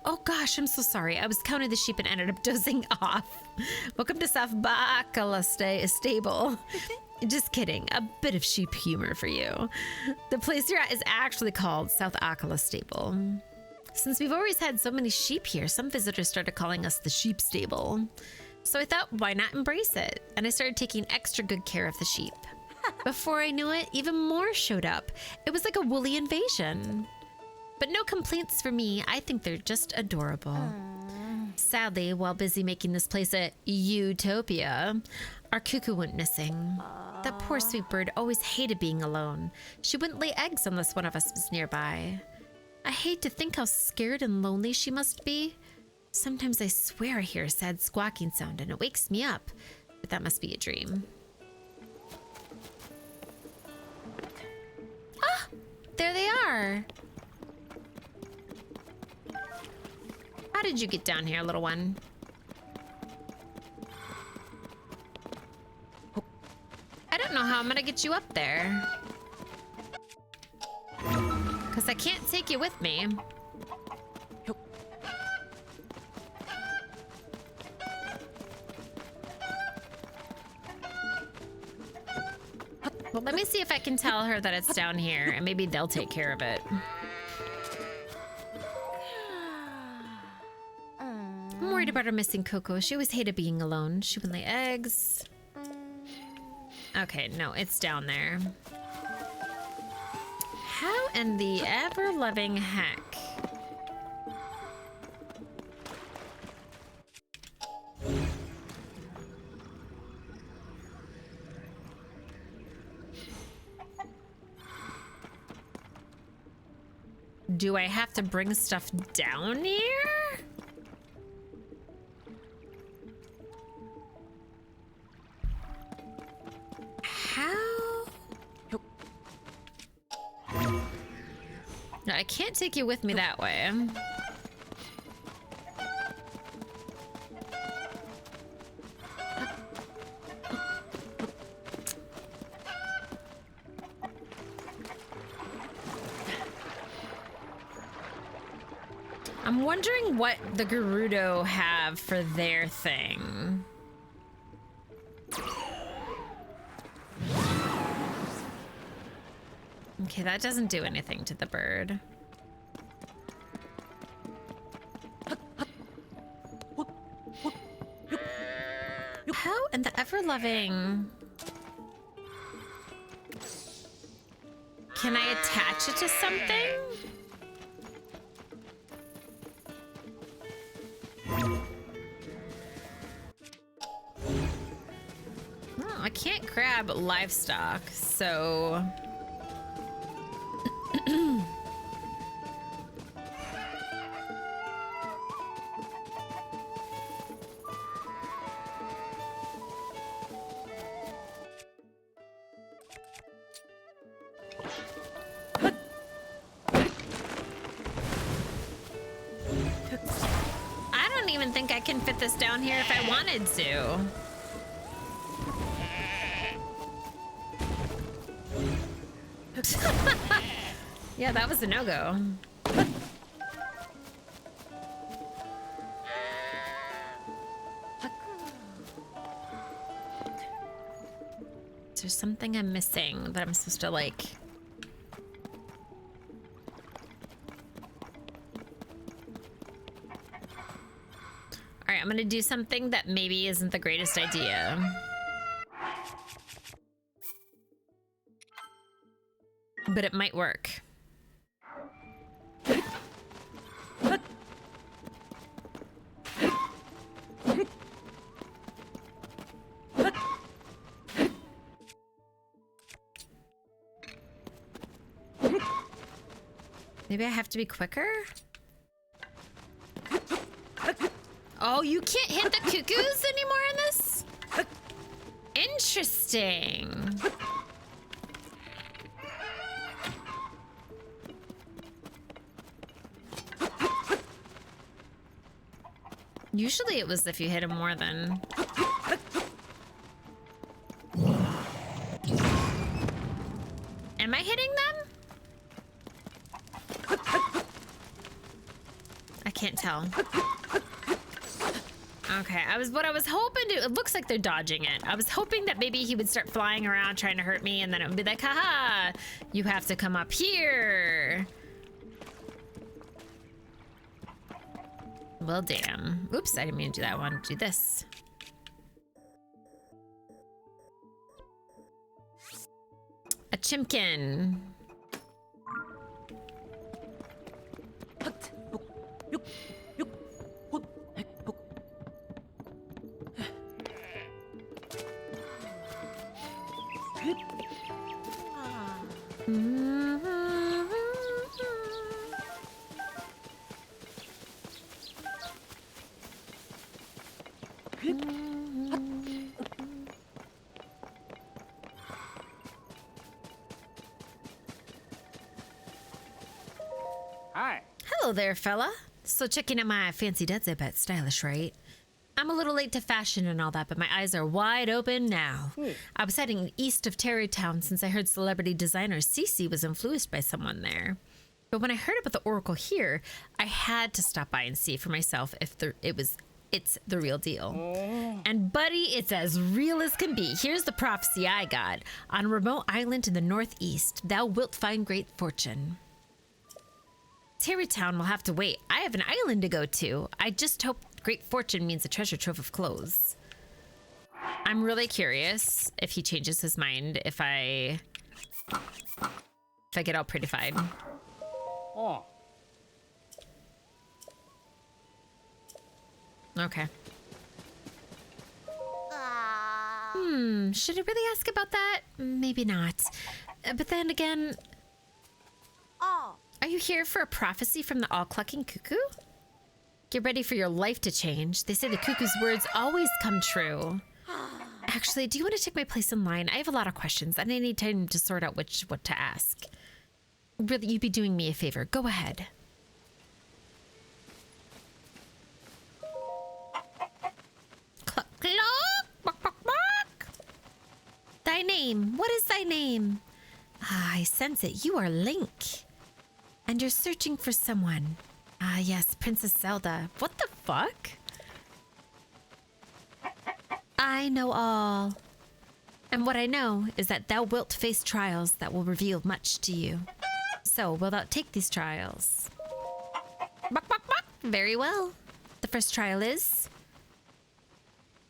S1: Oh gosh, I'm so sorry. I was counting the sheep and ended up dozing off. Welcome to South Akala Stable. Just kidding. A bit of sheep humor for you. The place you're at is actually called South Akala Stable. Since we've always had so many sheep here, some visitors started calling us the sheep stable. So I thought, why not embrace it? And I started taking extra good care of the sheep. Before I knew it, even more showed up. It was like a woolly invasion. But no complaints for me. I think they're just adorable. Sadly, while busy making this place a utopia, our cuckoo went missing. That poor sweet bird always hated being alone. She wouldn't lay eggs unless one of us was nearby. I hate to think how scared and lonely she must be. Sometimes I swear I hear a sad squawking sound and it wakes me up, but that must be a dream. Ah, there they are. How did you get down here, little one? I don't know how I'm gonna get you up there. Because I can't take you with me. Well, let me see if I can tell her that it's down here, and maybe they'll take care of it. I'm worried about her missing Coco. She always hated being alone. She wouldn't lay eggs. Okay, no, it's down there. How in the ever-loving heck? Do I have to bring stuff down here? How? No, I can't take you with me that way. I'm wondering what the Gerudo have for their thing. Okay, that doesn't do anything to the bird. How in the ever-loving... Can I attach it to something? Oh, I can't grab livestock, so... I don't even think I can fit this down here if I wanted to. Yeah, that was a no-go. Is there something I'm missing that I'm supposed to like... Alright, I'm gonna do something that maybe isn't the greatest idea. But it might work. Maybe I have to be quicker? Oh, you can't hit the cuckoos anymore in this? Interesting. Usually it was if you hit him more than... Am I hitting them? I can't tell. Okay, what I was hoping to... It looks like they're dodging it. I was hoping that maybe he would start flying around trying to hurt me and then it would be like, haha, you have to come up here. Well, damn. Oops, I didn't mean to do that. I wanted to do this. A chimkin.
S13: Hi.
S1: Hello there, fella. So checking out my fancy duds, I bet. Stylish, right? I'm a little late to fashion and all that, but my eyes are wide open now. I was heading east of Terrytown since I heard celebrity designer Cece was influenced by someone there. But when I heard about the Oracle here, I had to stop by and see for myself if it's the real deal. And buddy, it's as real as can be. Here's the prophecy I got. On a remote island in the northeast, thou wilt find great fortune. Terrytown will have to wait. I have an island to go to. I just hope great fortune means a treasure trove of clothes. I'm really curious if he changes his mind if I get all prettified.
S13: Oh.
S1: Okay. Should I really ask about that? Maybe not. But then again... Are you here for a prophecy from the all-clucking cuckoo? Get ready for your life to change. They say the cuckoo's words always come true. Actually, do you want to take my place in line? I have a lot of questions, and I need time to sort out what to ask. Really, you'd be doing me a favor. Go ahead. Cluck, cluck, buck, buck, buck. Thy name. What is thy name? Ah, I sense it. You are Link. And you're searching for someone. Ah, yes, Princess Zelda. What the fuck? I know all. And what I know is that thou wilt face trials that will reveal much to you. So, will thou take these trials? Buck, buck, buck. Very well. The first trial is...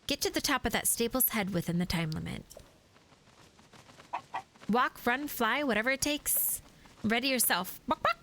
S1: get to the top of that stable's head within the time limit. Walk, run, fly, whatever it takes. Ready yourself. Buck, buck.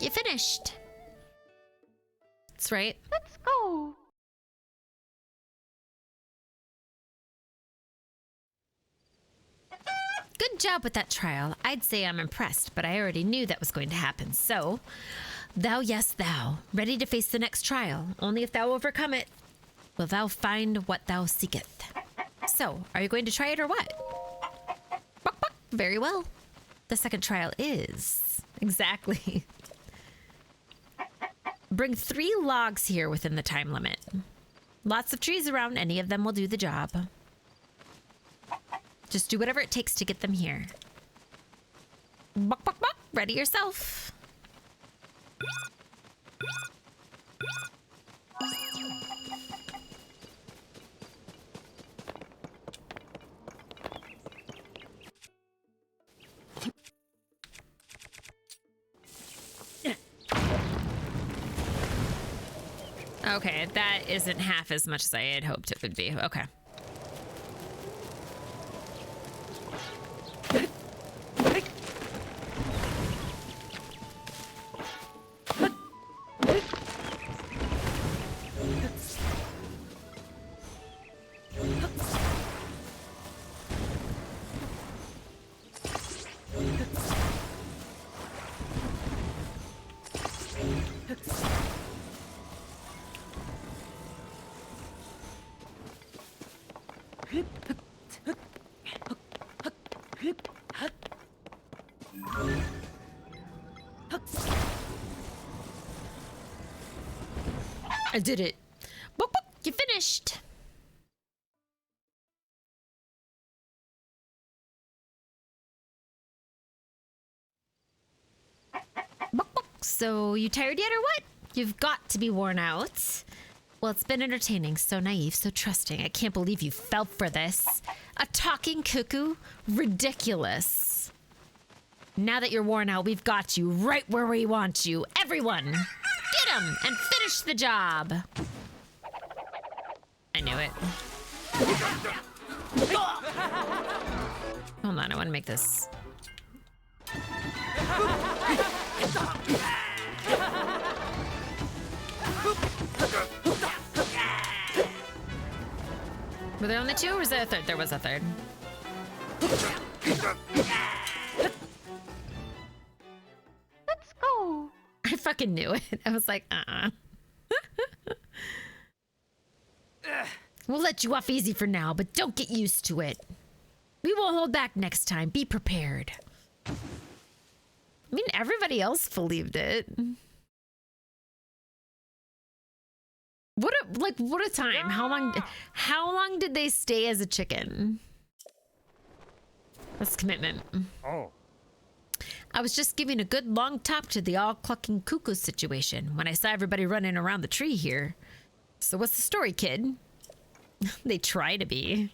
S1: You finished. That's right.
S10: Let's go.
S1: Good job with that trial. I'd say I'm impressed, but I already knew that was going to happen. So, thou, yes, thou, ready to face the next trial. Only if thou overcome it, will thou find what thou seeketh. So, are you going to try it or what? Buck, buck. Very well. The second trial is... Exactly. Bring 3 logs here within the time limit. Lots of trees around, any of them will do the job. Just do whatever it takes to get them here. Buck, buck, buck. Ready yourself. Okay, that isn't half as much as I had hoped it would be. Okay. I did it. Boop, boop. You finished. Boop, boop. So, you tired yet or what? You've got to be worn out. Well, it's been entertaining, so naive, so trusting. I can't believe you fell for this. A talking cuckoo? Ridiculous. Now that you're worn out, we've got you right where we want you. Everyone, get him and finish the job. I knew it. Hold on, I want to make this. Were there only 2 or was there a third? There was a third.
S10: Let's go.
S1: I fucking knew it. I was like, We'll let you off easy for now, but don't get used to it. We won't hold back next time. Be prepared. I mean, everybody else believed it. What a time. How long did they stay as a chicken? That's commitment.
S13: Oh.
S1: I was just giving a good long top to the all-clucking cuckoo situation when I saw everybody running around the tree here. So what's the story, kid? They try to be.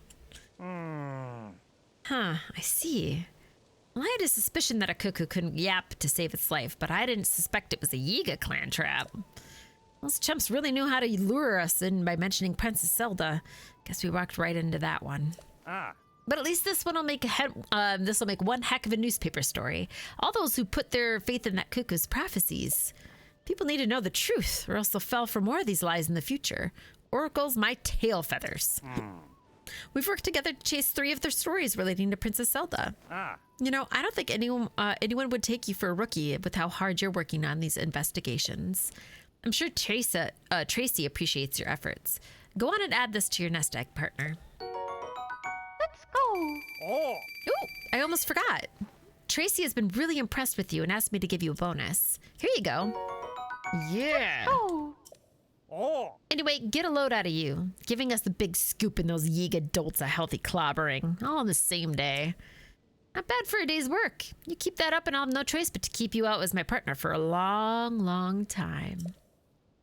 S1: Huh, I see. Well, I had a suspicion that a cuckoo couldn't yap to save its life, but I didn't suspect it was a Yiga clan trap. Those chumps really knew how to lure us in by mentioning Princess Zelda. Guess we walked right into that one. But at least this one will make this will make one heck of a newspaper story. All those who put their faith in that cuckoo's prophecies. People need to know the truth, or else they'll fall for more of these lies in the future. Oracle's my tail feathers. We've worked together to chase 3 of their stories relating to Princess Zelda. You know, I don't think anyone would take you for a rookie with how hard you're working on these investigations. I'm sure Tracy appreciates your efforts. Go on and add this to your nest egg, partner.
S10: Let's go.
S13: Oh.
S1: Ooh, I almost forgot. Tracy has been really impressed with you and asked me to give you a bonus. Here you go. Yeah.
S10: Oh.
S13: Oh.
S1: Anyway, get a load out of you. Giving us the big scoop in those Yeeg adults a healthy clobbering. All on the same day. Not bad for a day's work. You keep that up and I'll have no choice but to keep you out as my partner for a long, long time.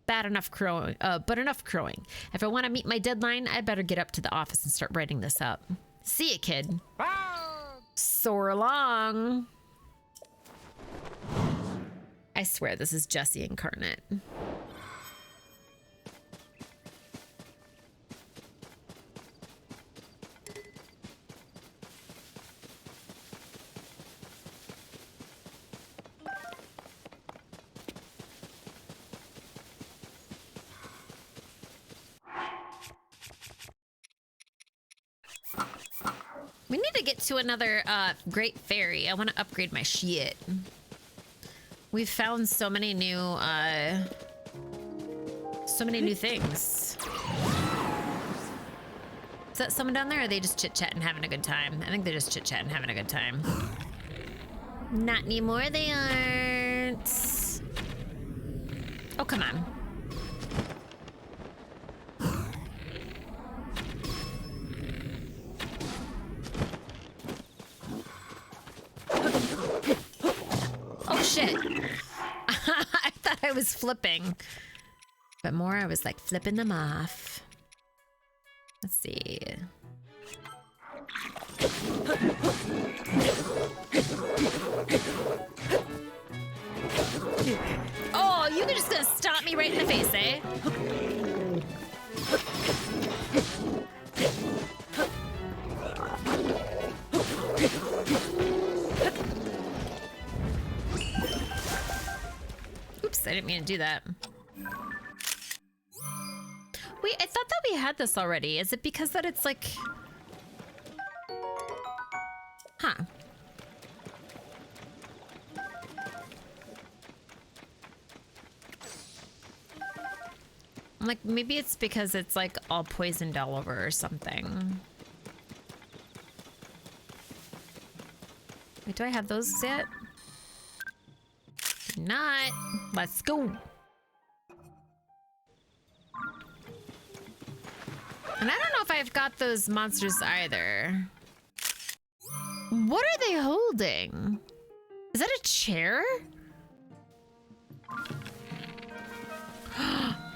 S1: Bad enough crowing, but enough crowing. If I want to meet my deadline, I'd better get up to the office and start writing this up. See ya, kid. Soar along. I swear this is Jessie incarnate. We need to get to another Great Fairy. I want to upgrade my shit. We've found so many new things. Is that someone down there, or are they just chit-chatting, having a good time? I think they're just chit-chatting, having a good time. Not anymore, they aren't. Oh, come on. Oh, shit. I thought I was flipping. But more, I was like flipping them off. Let's see. Oh, you were just gonna stomp me right in the face, eh? Oops, I didn't mean to do that. Wait, I thought that we had this already. Is it because that it's like... Huh. I'm like, maybe it's because it's like all poisoned all over or something. Wait, do I have those yet? Not. Let's go. And I don't know if I've got those monsters either. What are they holding? Is that a chair?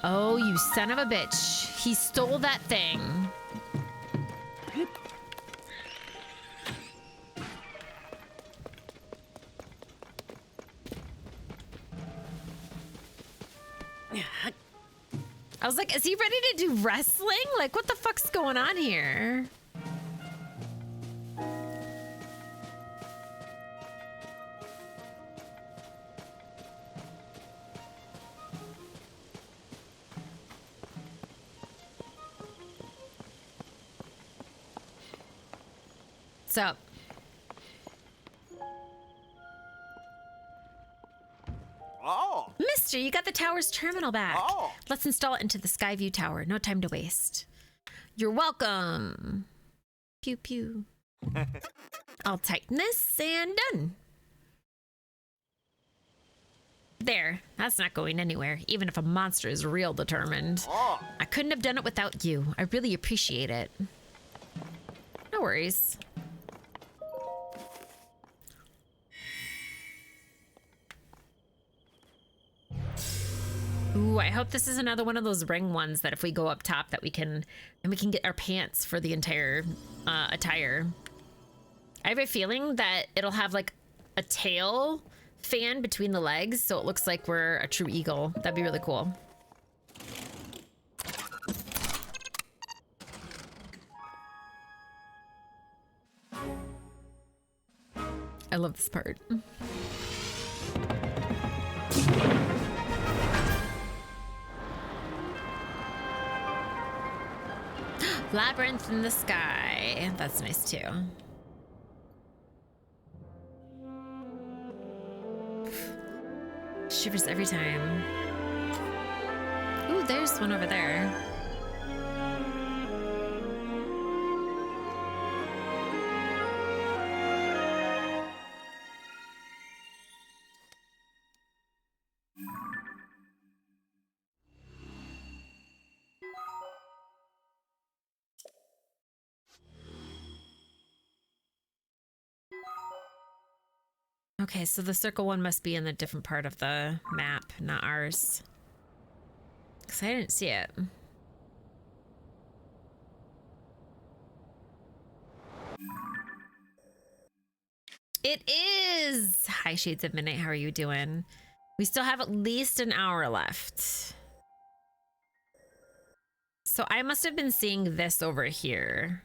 S1: Oh, you son of a bitch. He stole that thing. I was like, is he ready to do wrestling? Like, what the fuck's going on here? What's up?
S6: Oh.
S1: Mister, you got the tower's terminal back.
S6: Oh.
S1: Let's install it into the Skyview Tower. No time to waste. You're welcome. Pew pew. I'll tighten this and done. There. That's not going anywhere, even if a monster is real determined.
S6: Oh.
S1: I couldn't have done it without you. I really appreciate it. No worries. Ooh, I hope this is another one of those ring ones that if we go up top that we can get our pants for the entire attire. I have a feeling that it'll have like a tail fan between the legs so it looks like we're a true eagle. That'd be really cool. I love this part. Labyrinth in the sky. That's nice too. Shivers every time. Ooh, there's one over there. Okay, so the circle one must be in a different part of the map, not ours. Because I didn't see it. It is! Hi, Shades of Midnight. How are you doing? We still have at least an hour left. So I must have been seeing this over here.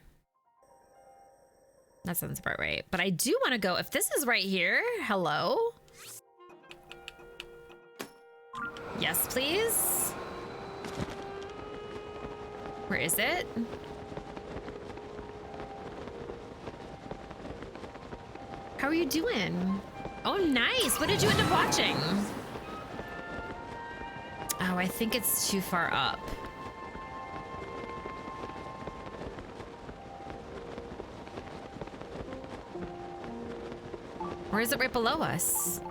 S1: That sounds about right. But I do want to go, if this is right here, hello? Yes, please. Where is it? How are you doing? Oh, nice. What did you end up watching? Oh, I think it's too far up. Or is it right below us?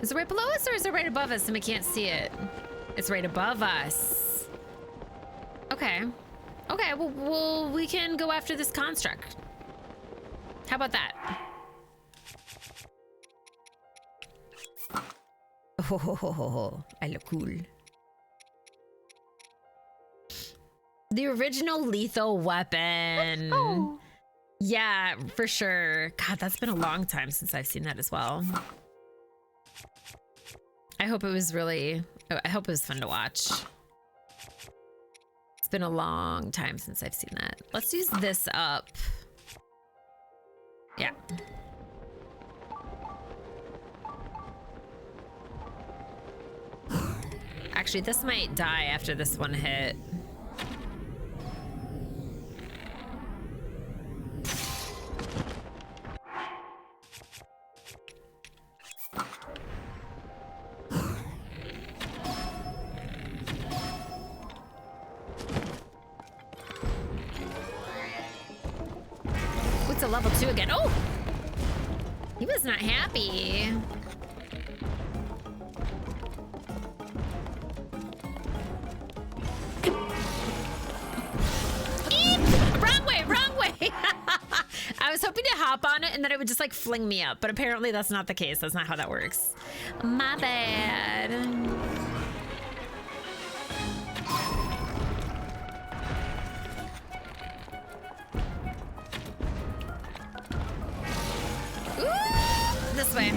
S1: Is it right below us or is it right above us and we can't see it? It's right above us. Okay. Okay, well, we can go after this construct. How about that? Oh, I look cool. The original Lethal Weapon. Oh. Yeah, for sure. God, that's been a long time since I've seen that as well. I hope it was fun to watch. It's been a long time since I've seen that. Let's use this up. Yeah. Actually, this might die after this one hit. What's a level 2 again? Oh! He was not happy. Wrong way. I was hoping to hop on it and then it would just like fling me up, but apparently that's not the case. That's not how that works. My bad. Ooh, this way.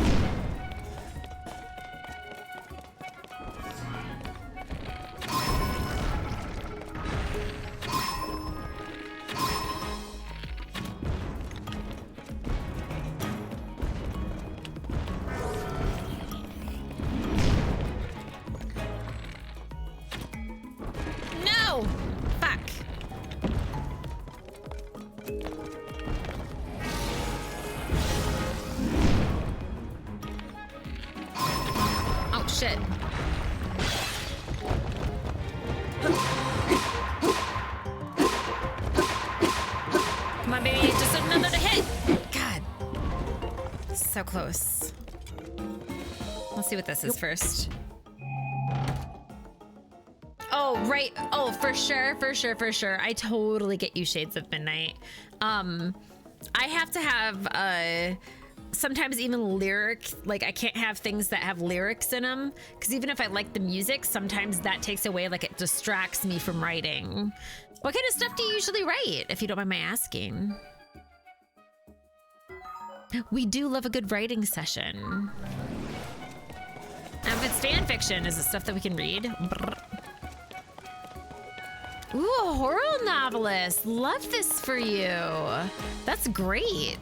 S1: No! Fuck. Oh, shit. Come on, baby. Just another hit. God. So close. Let's see what this is first. Oh, right. Oh, for sure. I totally get you, Shades of Midnight. I have to have sometimes even like I can't have things that have lyrics in them, because even if I like the music, sometimes that takes away, like it distracts me from writing. What kind of stuff do you usually write, if you don't mind my asking? We do love a good writing session. If it's fan fiction, is it stuff that we can read? Brr. Ooh, a horror novelist. Love this for you. That's great.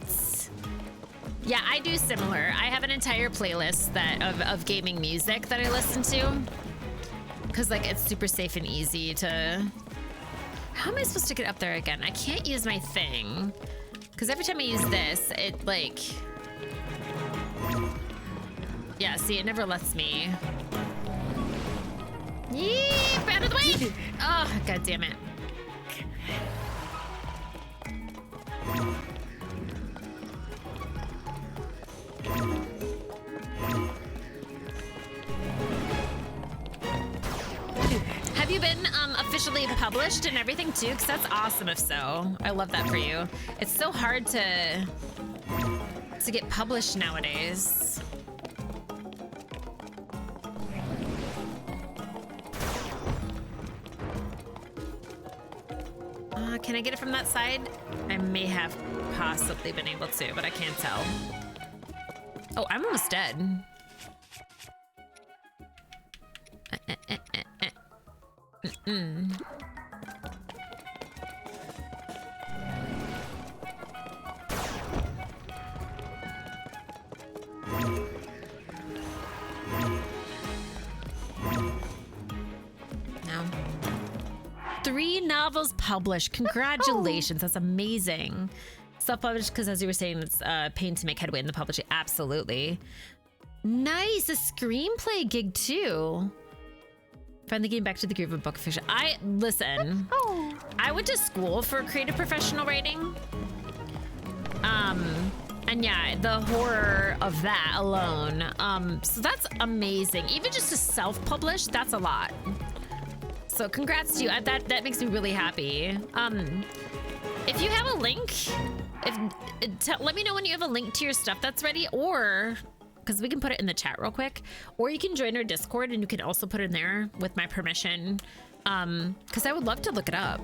S1: Yeah, I do similar. I have an entire playlist of gaming music that I listen to. Because like it's super safe and easy to... How am I supposed to get up there again? I can't use my thing. Because every time I use this, it like... Yeah, see, it never lets me. Yeep, out of the way! Oh, god damn it. Have you been officially published and everything too? Because that's awesome if so. I love that for you. It's so hard to get published nowadays. Can I get it from that side? I may have possibly been able to, but I can't tell. Oh, I'm almost dead. No. 3 novels published. Congratulations. That's amazing. self-published because, as you were saying, it's pain to make headway in the publishing. Absolutely. Nice, a screenplay gig too. Finally getting back to the groove of book fiction. Listen. I went to school for creative professional writing. And yeah, the horror of that alone. So that's amazing. Even just to self-publish, that's a lot. So congrats to you. That makes me really happy. If you have a link, let me know when you have a link to your stuff that's ready, or because we can put it in the chat real quick, or you can join our Discord and you can also put it in there with my permission. Because I would love to look it up.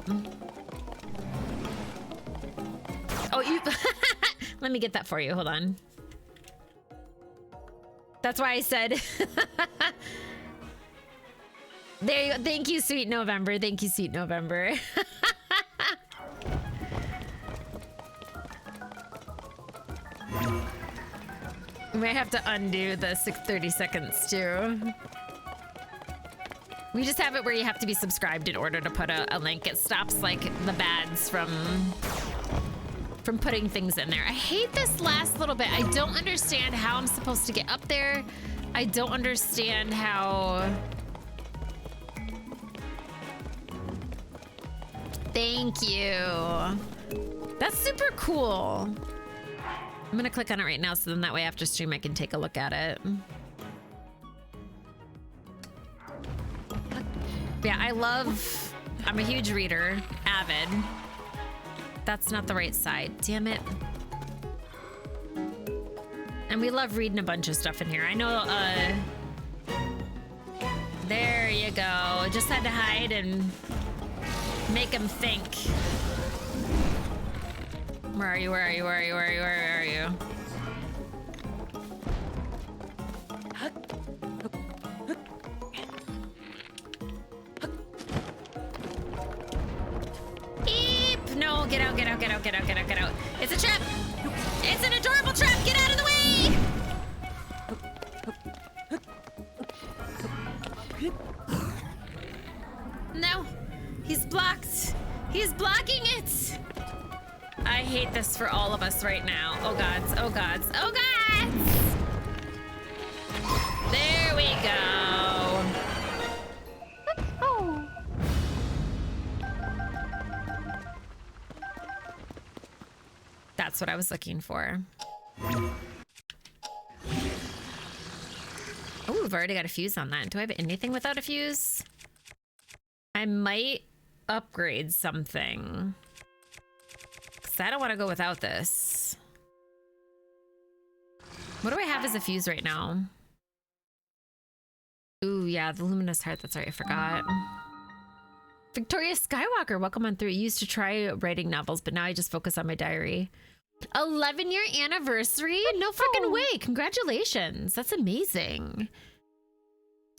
S1: Oh, you. Let me get that for you. Hold on. That's why I said. There you go. Thank you, Sweet November. Thank you, Sweet November. We might have to undo the 30 seconds too. We just have it where you have to be subscribed in order to put a link. It stops like the bads from putting things in there. I hate this last little bit. I don't understand how I'm supposed to get up there. I don't understand how. Thank you. That's super cool. I'm gonna click on it right now so then that way after stream I can take a look at it. Yeah, I'm a huge reader, avid. That's not the right side, damn it. And we love reading a bunch of stuff in here. I know, there you go. Just had to hide and make them think. Where are you? Where are you? Where are you? Where are you? Where are you? Eep! No, get out, get out, get out, get out, get out, get out. It's a trap! It's an adorable trap! Get out of the way! No, he's blocked. He's blocking it. I hate this for all of us right now. Oh gods, oh gods, oh gods! There we go.
S10: Oh.
S1: That's what I was looking for. Oh, we've already got a fuse on that. Do I have anything without a fuse? I might upgrade something. Because I don't want to go without this. What do I have as a fuse right now? Ooh, yeah, the Luminous Heart. That's right, I forgot. Victoria Skywalker, welcome on through. I used to try writing novels, but now I just focus on my diary. 11-year anniversary? No freaking way. Congratulations. That's amazing.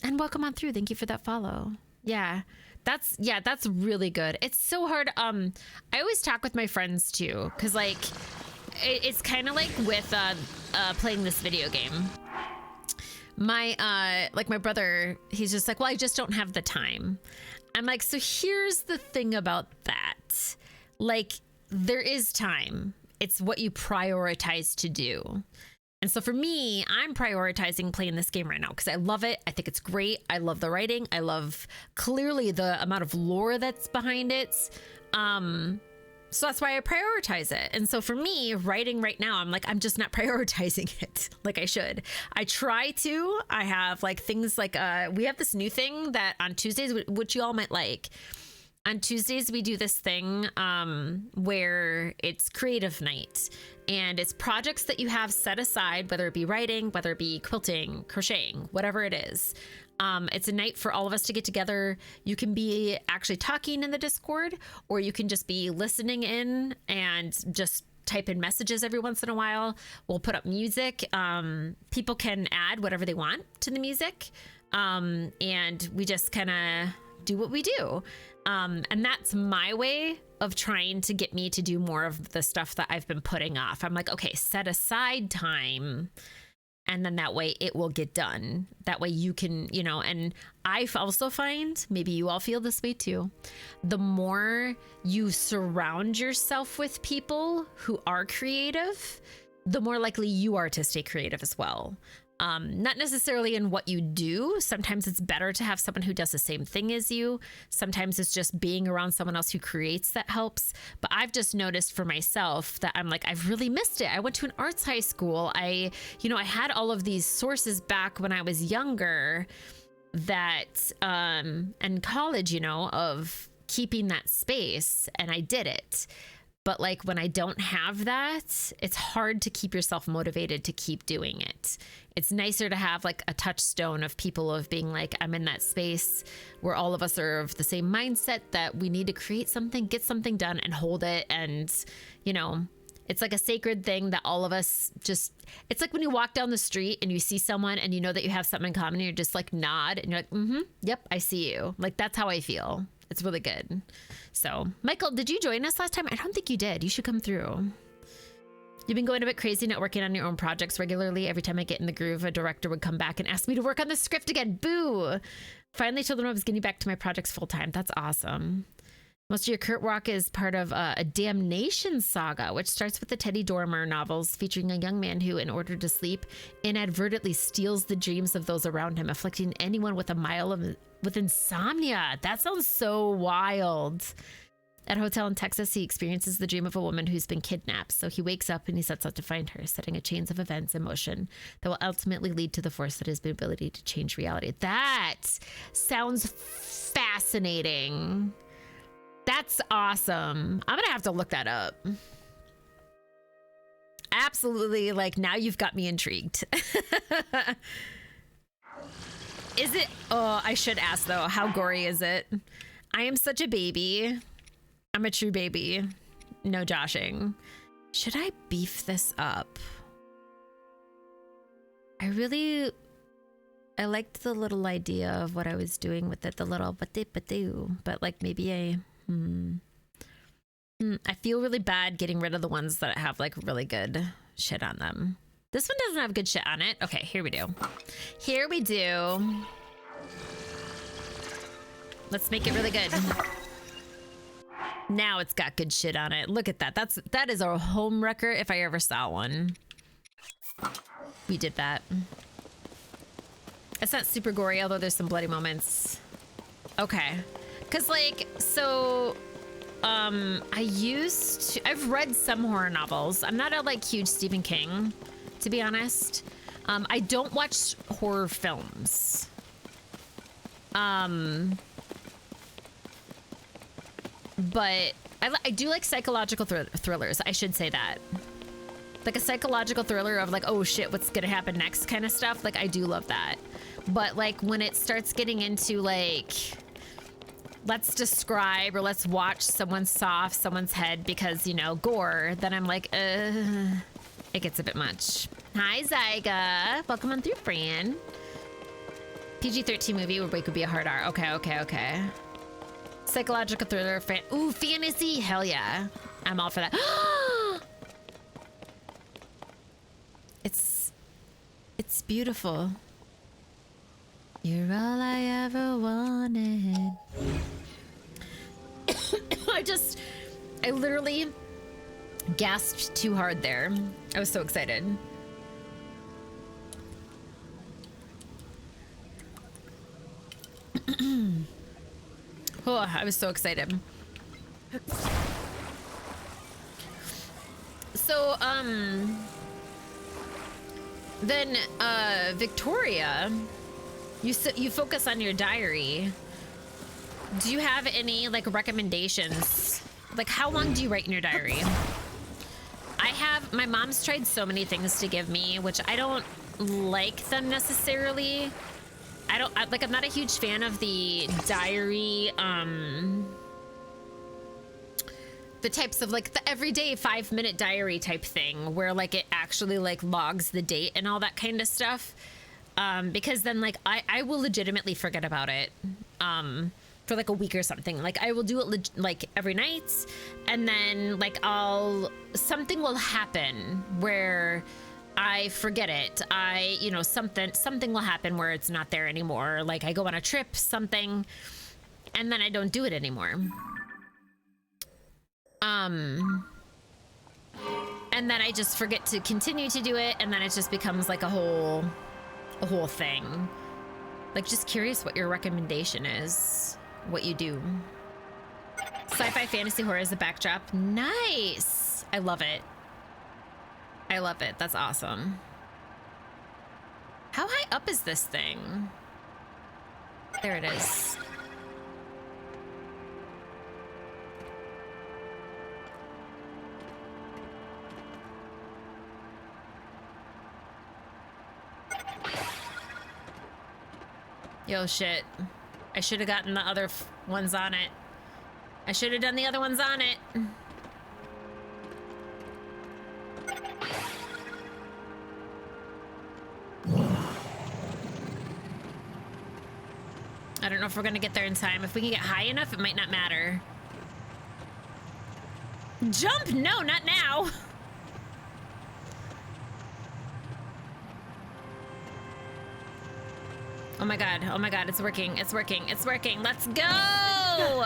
S1: And welcome on through. Thank you for that follow. Yeah. That's really good. It's so hard. I always talk with my friends too, because like it's kind of like with playing this video game. My my brother, he's just like, well, I just don't have the time. I'm like, so here's the thing about that. Like, there is time. It's what you prioritize to do. And so for me, I'm prioritizing playing this game right now because I love it. I think it's great. I love the writing. I love clearly the amount of lore that's behind it. So that's why I prioritize it. And so for me, writing right now, I'm like, I'm just not prioritizing it like I should. I try to. I have like things like, we have this new thing that on Tuesdays, which you all might like. On Tuesdays, we do this thing where it's creative night, and it's projects that you have set aside, whether it be writing, whether it be quilting, crocheting, whatever it is. It's a night for all of us to get together. You can be actually talking in the Discord, or you can just be listening in and just type in messages every once in a while. We'll put up music. People can add whatever they want to the music. And we just kind of do what we do. And that's my way of trying to get me to do more of the stuff that I've been putting off. I'm like, okay, set aside time And then that way it will get done. That way you can, you know, and I also find, maybe you all feel this way too, the more you surround yourself with people who are creative, the more likely you are to stay creative as well. Not necessarily in what you do. Sometimes it's better to have someone who does the same thing as you. Sometimes it's just being around someone else who creates that helps. But I've just noticed for myself that I'm like, I've really missed it. I went to an arts high school. I had all of these sources back when I was younger that, and college, you know, of keeping that space, and I did it. But like when I don't have that, it's hard to keep yourself motivated to keep doing it. It's nicer to have like a touchstone of people of being like, I'm in that space where all of us are of the same mindset that we need to create something, get something done and hold it. And, you know, it's like a sacred thing that all of us just, it's like when you walk down the street and you see someone and you know that you have something in common and you're just like nod and you're like, yep, I see you. Like that's how I feel. It's really good. So, Michael, did you join us last time? I don't think you did. You should come through. You've been going a bit crazy not working on your own projects regularly. Every time I get in the groove, a director would come back and ask me to work on the script again. Boo! Finally told them I was getting back to my projects full time. That's awesome. Most of your Kurt walk is part of a Damnation saga, which starts with the Teddy Dormer novels featuring a young man who, in order to sleep, inadvertently steals the dreams of those around him, afflicting anyone with with insomnia. That sounds so wild. At a hotel in Texas, he experiences the dream of a woman who's been kidnapped. So he wakes up and he sets out to find her, setting a chain of events in motion that will ultimately lead to the force that has the ability to change reality. That sounds fascinating. That's awesome. I'm gonna have to look that up. Absolutely, like now you've got me intrigued. Is it, oh, I should ask though, how gory is it? I am such a baby. I'm a true baby. No joshing. Should I beef this up? I liked the little idea of what I was doing with it, the little but like maybe I feel really bad getting rid of the ones that have like really good shit on them. This one doesn't have good shit on it. Okay, here we do. Here we do. Let's make it really good. Now it's got good shit on it. Look at that. That is a home wrecker if I ever saw one. We did that. It's not super gory, although there's some bloody moments. Okay. Cause like, so I've read some horror novels. I'm not a like huge Stephen King, to be honest. I don't watch horror films. But I do like psychological thrillers. I should say that. Like a psychological thriller of like, oh shit, what's gonna happen next kind of stuff. Like I do love that. But like when it starts getting into like, let's describe or let's watch someone saw off someone's head because, you know, gore, then I'm like, it gets a bit much. Hi, Zyga. Welcome on through, Fran. PG-13 movie where Blake would be a hard R. Okay. Psychological thriller, ooh, fantasy, hell yeah. I'm all for that. It's beautiful. You're all I ever wanted. I literally gasped too hard there. I was so excited. Oh, I was so excited. So, then, Victoria, you focus on your diary. Do you have any, like, recommendations? Like, how long do you write in your diary? My mom's tried so many things to give me, which I don't like them necessarily. I'm not a huge fan of the diary, the types of like the everyday 5-minute diary type thing where like it actually like logs the date and all that kind of stuff. Because then like I will legitimately forget about it, for like a week or something. Like I will do it like every night, and then like something will happen where I forget it. You know, something will happen where it's not there anymore. Like I go on a trip, something, and then I don't do it anymore. And then I just forget to continue to do it, and then it just becomes like a whole thing. Like, just curious what your recommendation is, what you do. Sci-fi fantasy horror is a backdrop. Nice. I love it. I love it. That's awesome. How high up is this thing? There it is. Yo, shit. I should have gotten the other ones on it. I should have done the other ones on it. I don't know if we're gonna get there in time. If we can get high enough, it might not matter. Jump? No, not now. Oh my god, it's working, it's working, it's working. Let's go!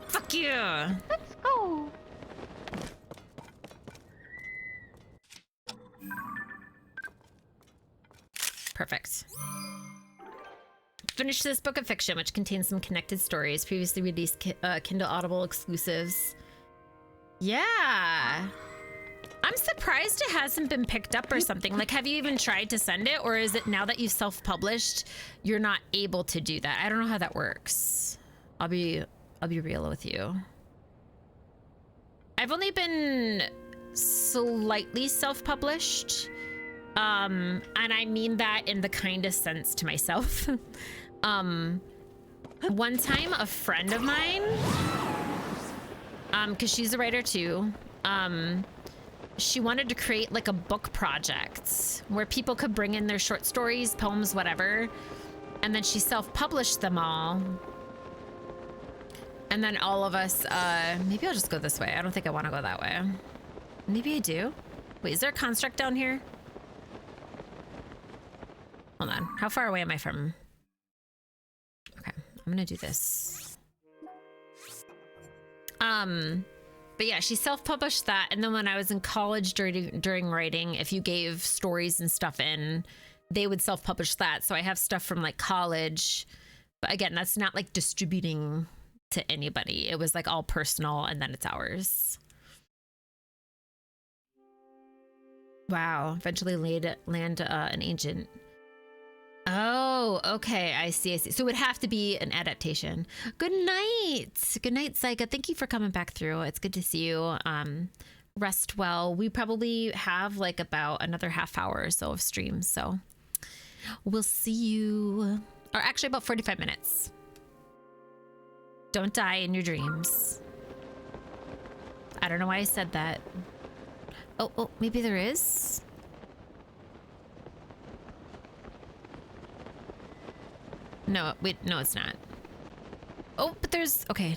S1: Fuck you!
S10: Let's go!
S1: Perfect. Finish this book of fiction, which contains some connected stories, previously released Kindle Audible exclusives. Yeah! I'm surprised it hasn't been picked up or something. Like, have you even tried to send it? Or is it now that you've self-published, you're not able to do that? I don't know how that works. I'll be real with you. I've only been slightly self-published. And I mean that in the kindest sense to myself. One time, a friend of mine, because she's a writer too, she wanted to create like a book project where people could bring in their short stories, poems, whatever. And then she self-published them all. And then all of us, maybe I'll just go this way. I don't think I want to go that way. Maybe I do. Wait, is there a construct down here? Hold on. How far away am I from? Okay, I'm gonna do this. But yeah, she self-published that, and then when I was in college during writing, if you gave stories and stuff in, they would self-publish that. So I have stuff from like college, but again, that's not like distributing to anybody. It was like all personal, and then it's ours. Wow, eventually land an ancient. Oh, okay. I see. So it would have to be an adaptation. Good night. Good night, Saika. Thank you for coming back through. It's good to see you. Rest well. We probably have like about another half hour or so of stream. So we'll see you. Or actually about 45 minutes. Don't die in your dreams. I don't know why I said that. Oh, maybe there is. No, wait, no, it's not. Oh, but there's, okay.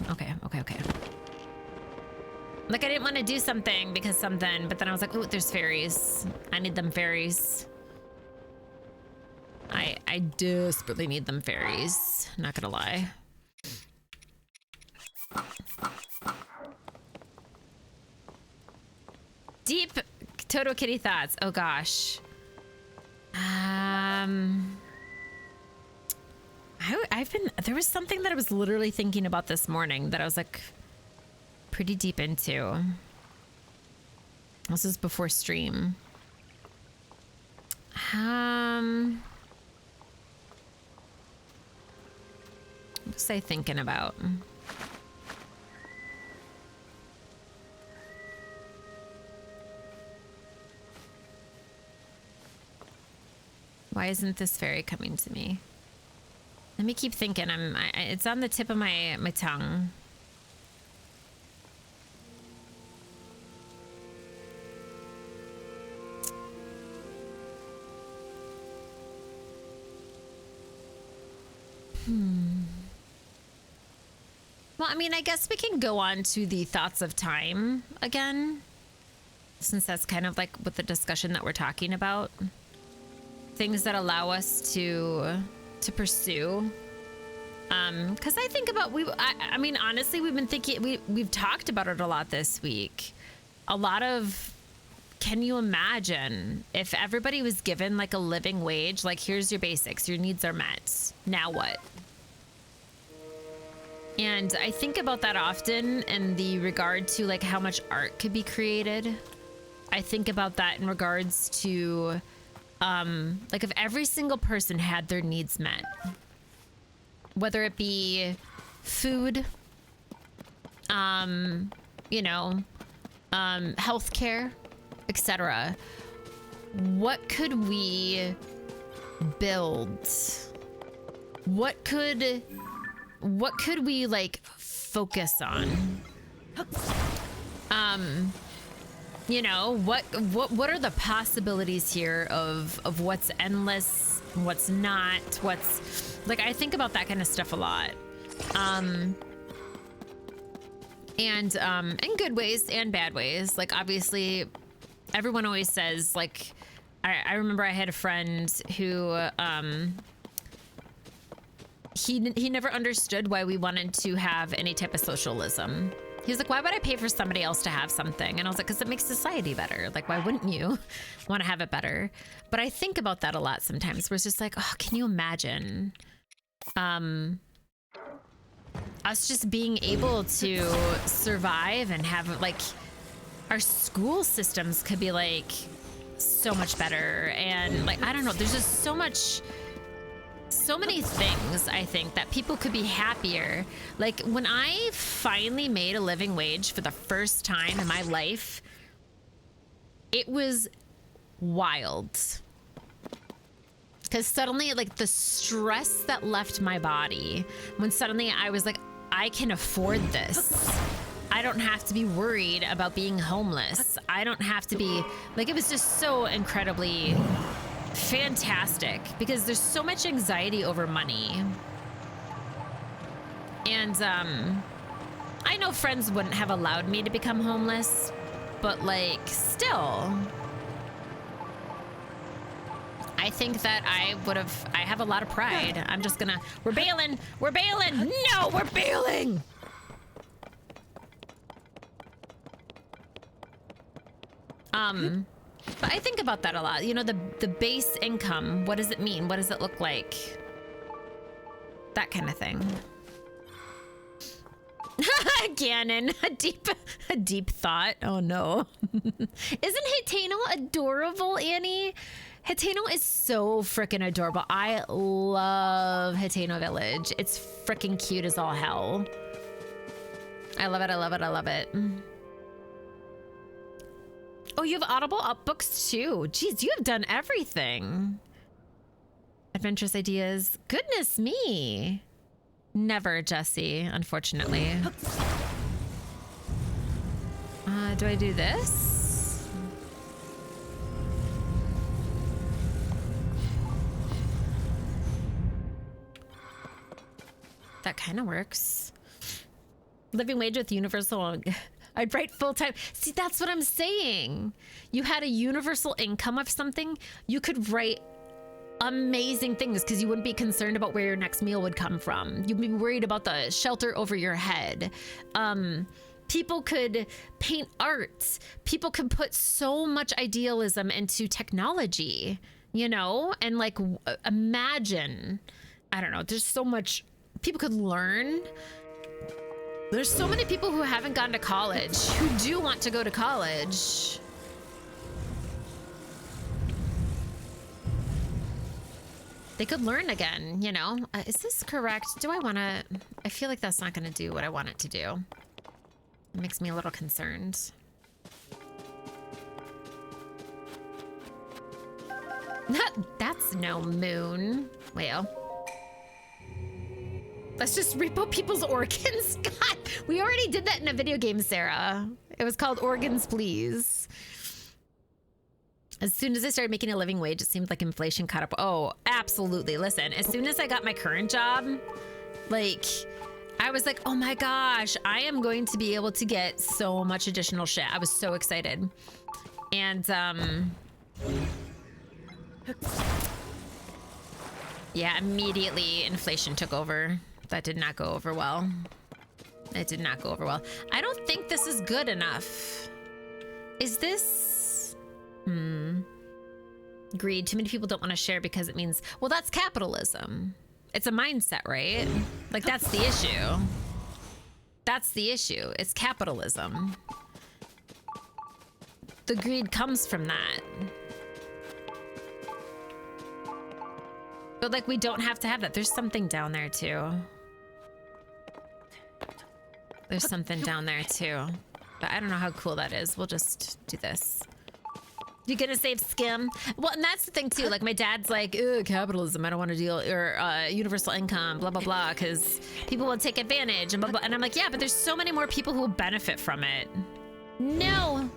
S1: Like, I didn't want to do something because something, but then I was like, oh, there's fairies. I need them fairies. I desperately need them fairies. Not gonna lie. Deep Toto Kitty thoughts. Oh gosh. There was something that I was literally thinking about this morning that I was like pretty deep into. This is before stream. What was I thinking about? Why isn't this fairy coming to me? Let me keep thinking. It's on the tip of my tongue. Well, I mean, I guess we can go on to the thoughts of time again. since that's kind of like with the discussion that we're talking about, things that allow us to pursue. Because I think about I mean, honestly, we've been thinking, we've talked about it a lot this week. A lot of, can you imagine if everybody was given like a living wage? Like, here's your basics, your needs are met. Now what? And I think about that often in the regard to like how much art could be created. I think about that in regards to like if every single person had their needs met, whether it be food, you know, healthcare, etc. What could we build? What could we like focus on? You know, what are the possibilities here of what's endless, what's not, what's like, I think about that kind of stuff a lot. And in good ways and bad ways. Like, obviously everyone always says, like, I remember I had a friend who he never understood why we wanted to have any type of socialism. He was like, why would I pay for somebody else to have something? And I was like, because it makes society better. Like, why wouldn't you want to have it better? But I think about that a lot sometimes, where it's just like, oh, can you imagine us just being able to survive and have, like, our school systems could be like so much better. And like, I don't know, there's just so many things I think that people could be happier. Like, when I finally made a living wage for the first time in my life, it was wild. Because suddenly, like, the stress that left my body when suddenly I was like, I can afford this. I don't have to be worried about being homeless. I don't have to be, like, it was just so incredibly fantastic, because there's so much anxiety over money. And I know friends wouldn't have allowed me to become homeless, but like, still, I think that I have a lot of pride. I'm just gonna, we're bailing, no, we're bailing. But I think about that a lot. You know, the base income, what does it mean? What does it look like? That kind of thing. Ganon, a deep thought. Oh no. Isn't Hateno adorable, Annie? Hateno is so freaking adorable. I love Hateno Village. It's freaking cute as all hell. I love it, I love it, I love it. Oh, you have Audible books too. Jeez, you have done everything. Adventurous ideas. Goodness me. Never, Jesse, unfortunately. Do I do this? That kind of works. Living wage with universal... I'd write full-time. See, that's what I'm saying. You had a universal income of something, you could write amazing things because you wouldn't be concerned about where your next meal would come from. You'd be worried about the shelter over your head. People could paint art. People could put so much idealism into technology, you know? And like, imagine, I don't know, there's so much people could learn. There's so many people who haven't gone to college, who do want to go to college. They could learn again, you know? Is this correct? Do I want to... I feel like that's not going to do what I want it to do. It makes me a little concerned. That's no moon. Well... Let's just repo people's organs. God, we already did that in a video game, Sarah. It was called Organs, Please. As soon as I started making a living wage, it seemed like inflation caught up. Oh, absolutely. Listen, as soon as I got my current job, like, I was like, oh my gosh, I am going to be able to get so much additional shit. I was so excited. And yeah, immediately inflation took over. That did not go over well. It did not go over well. I don't think this is good enough. Is this... Greed. Too many people don't want to share because it means... Well, that's capitalism. It's a mindset, right? Like, that's the issue. That's the issue. It's capitalism. The greed comes from that. But, like, we don't have to have that. There's something down there, too. There's something down there, too. But I don't know how cool that is. We'll just do this. You gonna save skim? Well, and that's the thing, too. Like, my dad's like, ugh, capitalism. I don't want to deal... Or universal income, blah, blah, blah. Because people will take advantage and blah, blah. And I'm like, yeah, but there's so many more people who will benefit from it. No!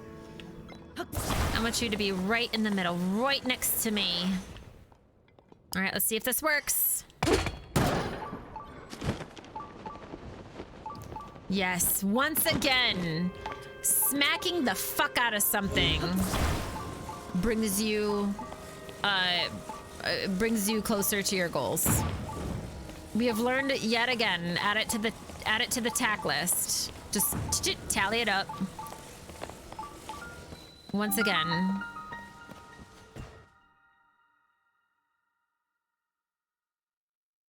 S1: I want you to be right in the middle. Right next to me. All right, let's see if this works. Yes, once again, smacking the fuck out of something brings you closer to your goals. We have learned yet again. Add it to the tack list. Just tally it up. Once again.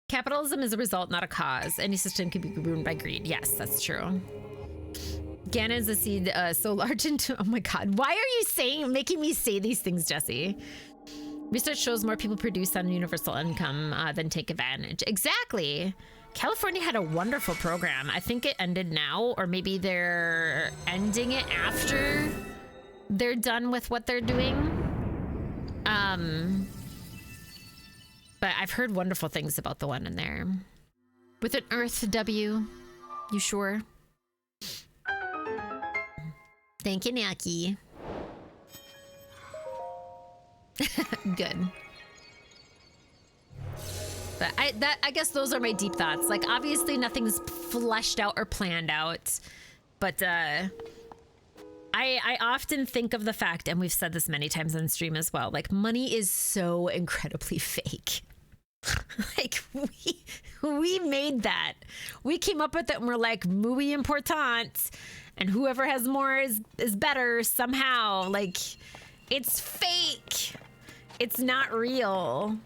S1: Capitalism is a result, not a cause. Any system can be ruined by greed. Yes, that's true. Ganon is a seed so large into... Oh my god. Why are you making me say these things, Jesse? Research shows more people produce on universal income than take advantage. Exactly. California had a wonderful program. I think it ended now, or maybe they're ending it after they're done with what they're doing. But I've heard wonderful things about the one in there. With an Earth W. You sure? Thank you, Naki. Good. But I guess those are my deep thoughts. Like, obviously nothing's fleshed out or planned out. But I often think of the fact, and we've said this many times on stream as well, like, money is so incredibly fake. Like, we made that. We came up with it and we're like, muy important. And whoever has more is better somehow. Like, it's fake. It's not real.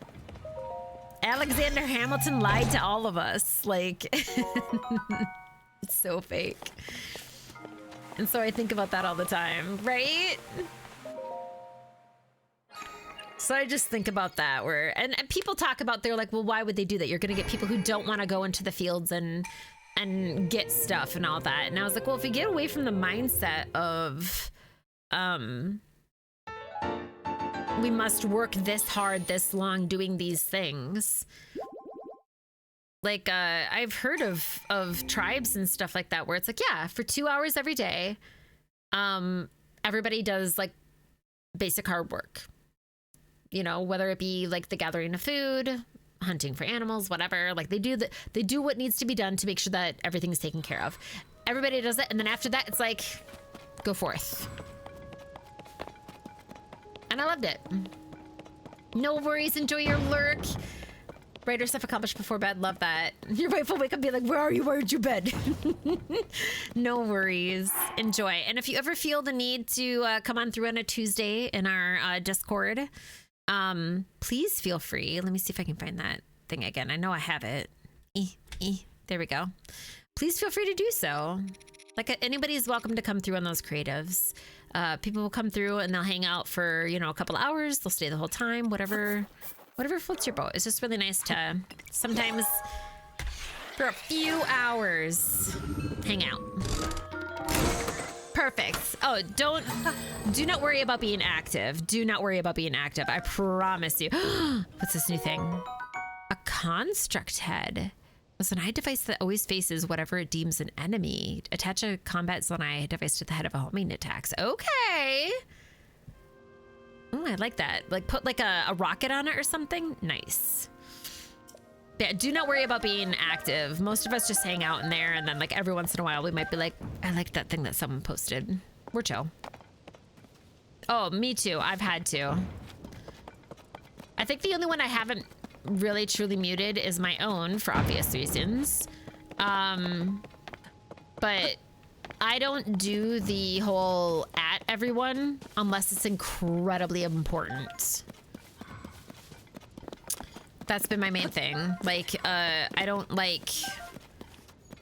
S1: Alexander Hamilton lied to all of us. Like, it's so fake. And so I think about that all the time, right? So I just think about that and people talk about, they're like, well, why would they do that? You're going to get people who don't want to go into the fields and get stuff and all that. And I was like, well, if we get away from the mindset of, we must work this hard, this long doing these things. Like, I've heard of tribes and stuff like that where it's like, yeah, for 2 hours every day, everybody does like basic hard work. You know, whether it be like the gathering of food, hunting for animals, whatever. Like, they do what needs to be done to make sure that everything's taken care of. Everybody does it, and then after that, it's like, go forth. And I loved it. No worries, enjoy your lurk. Writer stuff accomplished before bed, love that. Your wife will wake up and be like, where are you? Where'd you bed? No worries, enjoy. And if you ever feel the need to come on through on a Tuesday in our Discord, please feel free. Let me see if I can find that thing again. I know I have it. There we go. Please feel free to do so. Like, anybody's welcome to come through on those creatives. People will come through and they'll hang out for, you know, a couple hours. They'll stay the whole time, whatever floats your boat. It's just really nice to sometimes for a few hours hang out. Perfect. Oh, do not worry about being active. Do not worry about being active. I promise you. What's this new thing? A construct head. Was an eye device that always faces whatever it deems an enemy. Attach a combat zone eye device to the head of a homing attacks. Okay. Oh, I like that. Like, put like a rocket on it or something. Nice. Yeah, do not worry about being active. Most of us just hang out in there, and then like every once in a while we might be like, I like that thing that someone posted. We're chill. Oh, me too. I've had to. I think the only one I haven't really truly muted is my own for obvious reasons. But I don't do the whole at everyone unless it's incredibly important. That's been my main thing. Like, I don't like...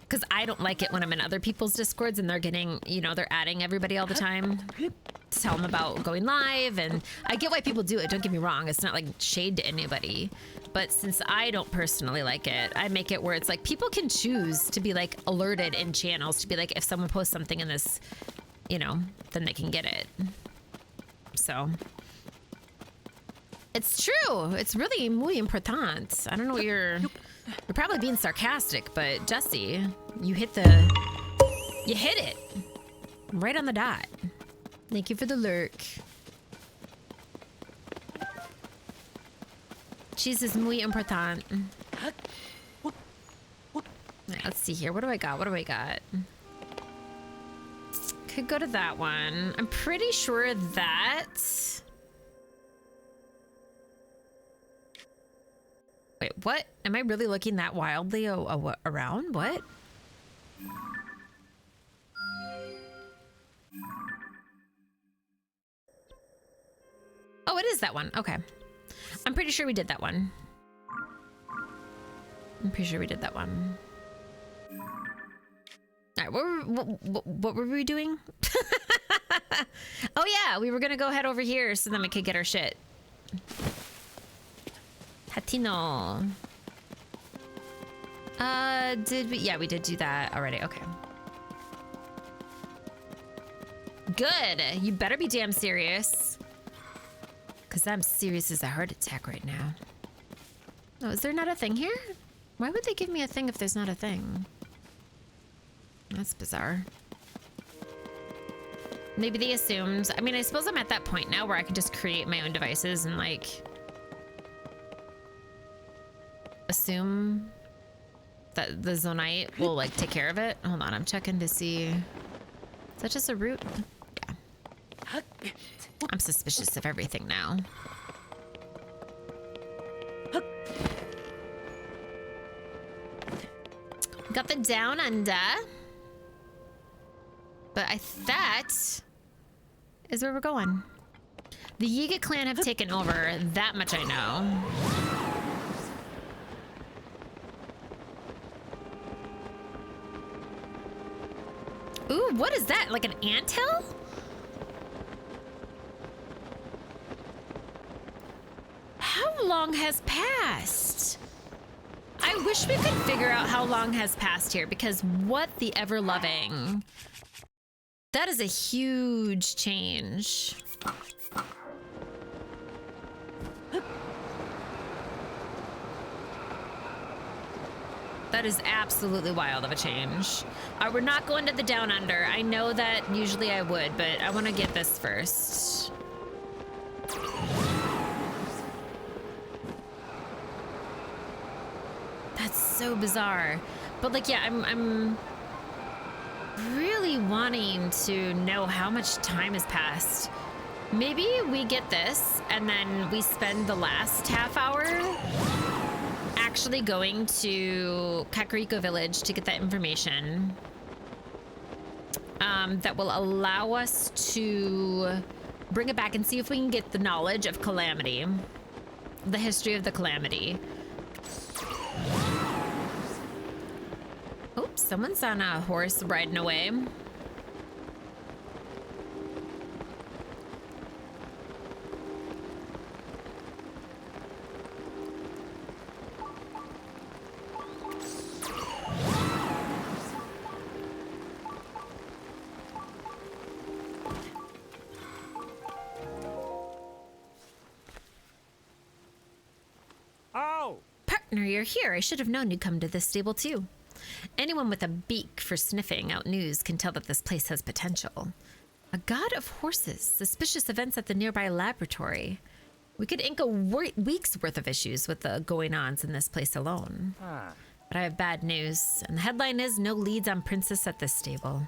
S1: Because I don't like it when I'm in other people's Discords and they're getting, you know, they're adding everybody all the time to tell them about going live. And I get why people do it, don't get me wrong. It's not like shade to anybody. But since I don't personally like it, I make it where it's like people can choose to be like alerted in channels to be like, if someone posts something in this, you know, then they can get it. So it's true. It's really muy important. I don't know what you're probably being sarcastic, but Jesse, you hit it right on the dot. Thank you for the lurk. Cheese is muy important. Right, let's see here. What do I got? What do I got? Could go to that one. I'm pretty sure that... Wait, what? Am I really looking that wildly around? What? Oh, it is that one. Okay. I'm pretty sure we did that one. I'm pretty sure we did that one. All right, what were we doing? Oh yeah, we were gonna go head over here so then we could get our shit. Hatino. Did we? Yeah, we did do that already. Okay. Good. You better be damn serious. Because I'm serious as a heart attack right now. Oh, is there not a thing here? Why would they give me a thing if there's not a thing? That's bizarre. Maybe they assumed... I mean, I suppose I'm at that point now where I can just create my own devices and, like... assume that the Zonite will, like, take care of it. Hold on, I'm checking to see... Is that just a root? Yeah. I'm suspicious of everything now. Got the down under. But that is where we're going. The Yiga clan have taken over. That much I know. Ooh, what is that? Like an anthill? How long has passed? I wish we could figure out how long has passed here, because what the ever-loving. That is a huge change. That is absolutely wild of a change. We're not going to the down under. I know that usually I would, but I want to get this first. That's so bizarre. But like, yeah, I'm really wanting to know how much time has passed. Maybe we get this and then we spend the last half hour actually going to Kakariko Village to get that information that will allow us to bring it back and see if we can get the knowledge of Calamity, the history of the Calamity. Oops, someone's on a horse riding away.
S13: Oh!
S1: Partner, you're here. I should have known you'd come to this stable too. Anyone with a beak for sniffing out news can tell that this place has potential. A god of horses, suspicious events at the nearby laboratory. We could ink a week's worth of issues with the going-ons in this place alone. But I have bad news, and the headline is no leads on Princess at this stable.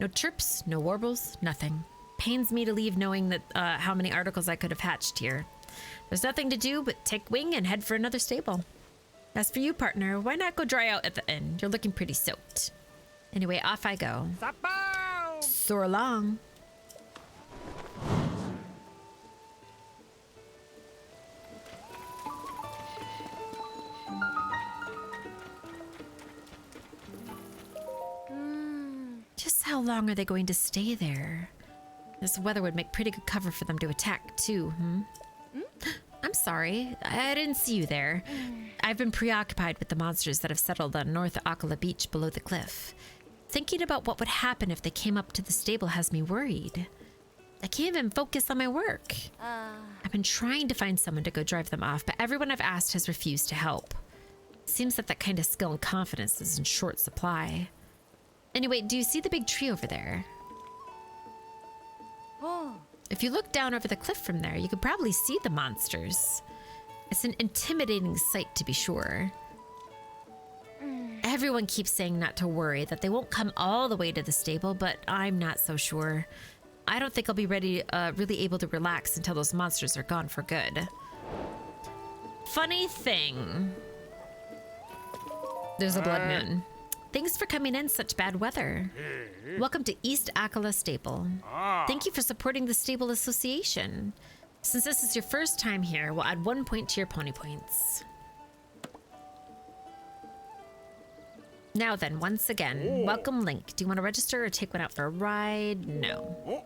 S1: No chirps, no warbles, nothing. pains me to leave knowing that how many articles I could have hatched here. There's nothing to do but take wing and head for another stable. As for you, partner, why not go dry out at the inn? You're looking pretty soaked. Anyway, off I go. So long. Just how long are they going to stay there? This weather would make pretty good cover for them to attack, too, I'm sorry. I didn't see you there. I've been preoccupied with the monsters that have settled on North Akala Beach below the cliff. Thinking about what would happen if they came up to the stable has me worried. I can't even focus on my work. I've been trying to find someone to go drive them off, but everyone I've asked has refused to help. Seems that kind of skill and confidence is in short supply. Anyway, do you see the big tree over there? If you look down over the cliff from there, you could probably see the monsters. It's an intimidating sight, to be sure. Everyone keeps saying not to worry, that they won't come all the way to the stable, but I'm not so sure. I don't think I'll be really able to relax until those monsters are gone for good. Funny thing. There's a blood moon. Thanks for coming in such bad weather. Welcome to East Akala Stable. Thank you for supporting the Stable Association. Since this is your first time here, we'll add 1 point to your pony points. Now then, once again, welcome Link. Do you want to register or take one out for a ride? No.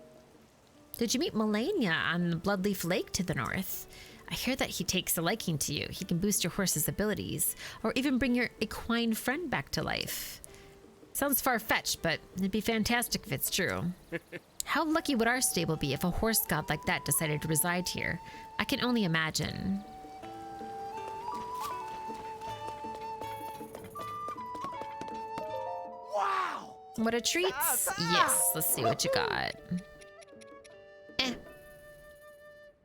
S1: Did you meet Melania on Bloodleaf Lake to the north? I hear that he takes a liking to you. He can boost your horse's abilities, or even bring your equine friend back to life. Sounds far-fetched, but it'd be fantastic if it's true. How lucky would our stable be if a horse god like that decided to reside here? I can only imagine.
S2: Wow!
S1: What a treat. Yes, let's see what you got.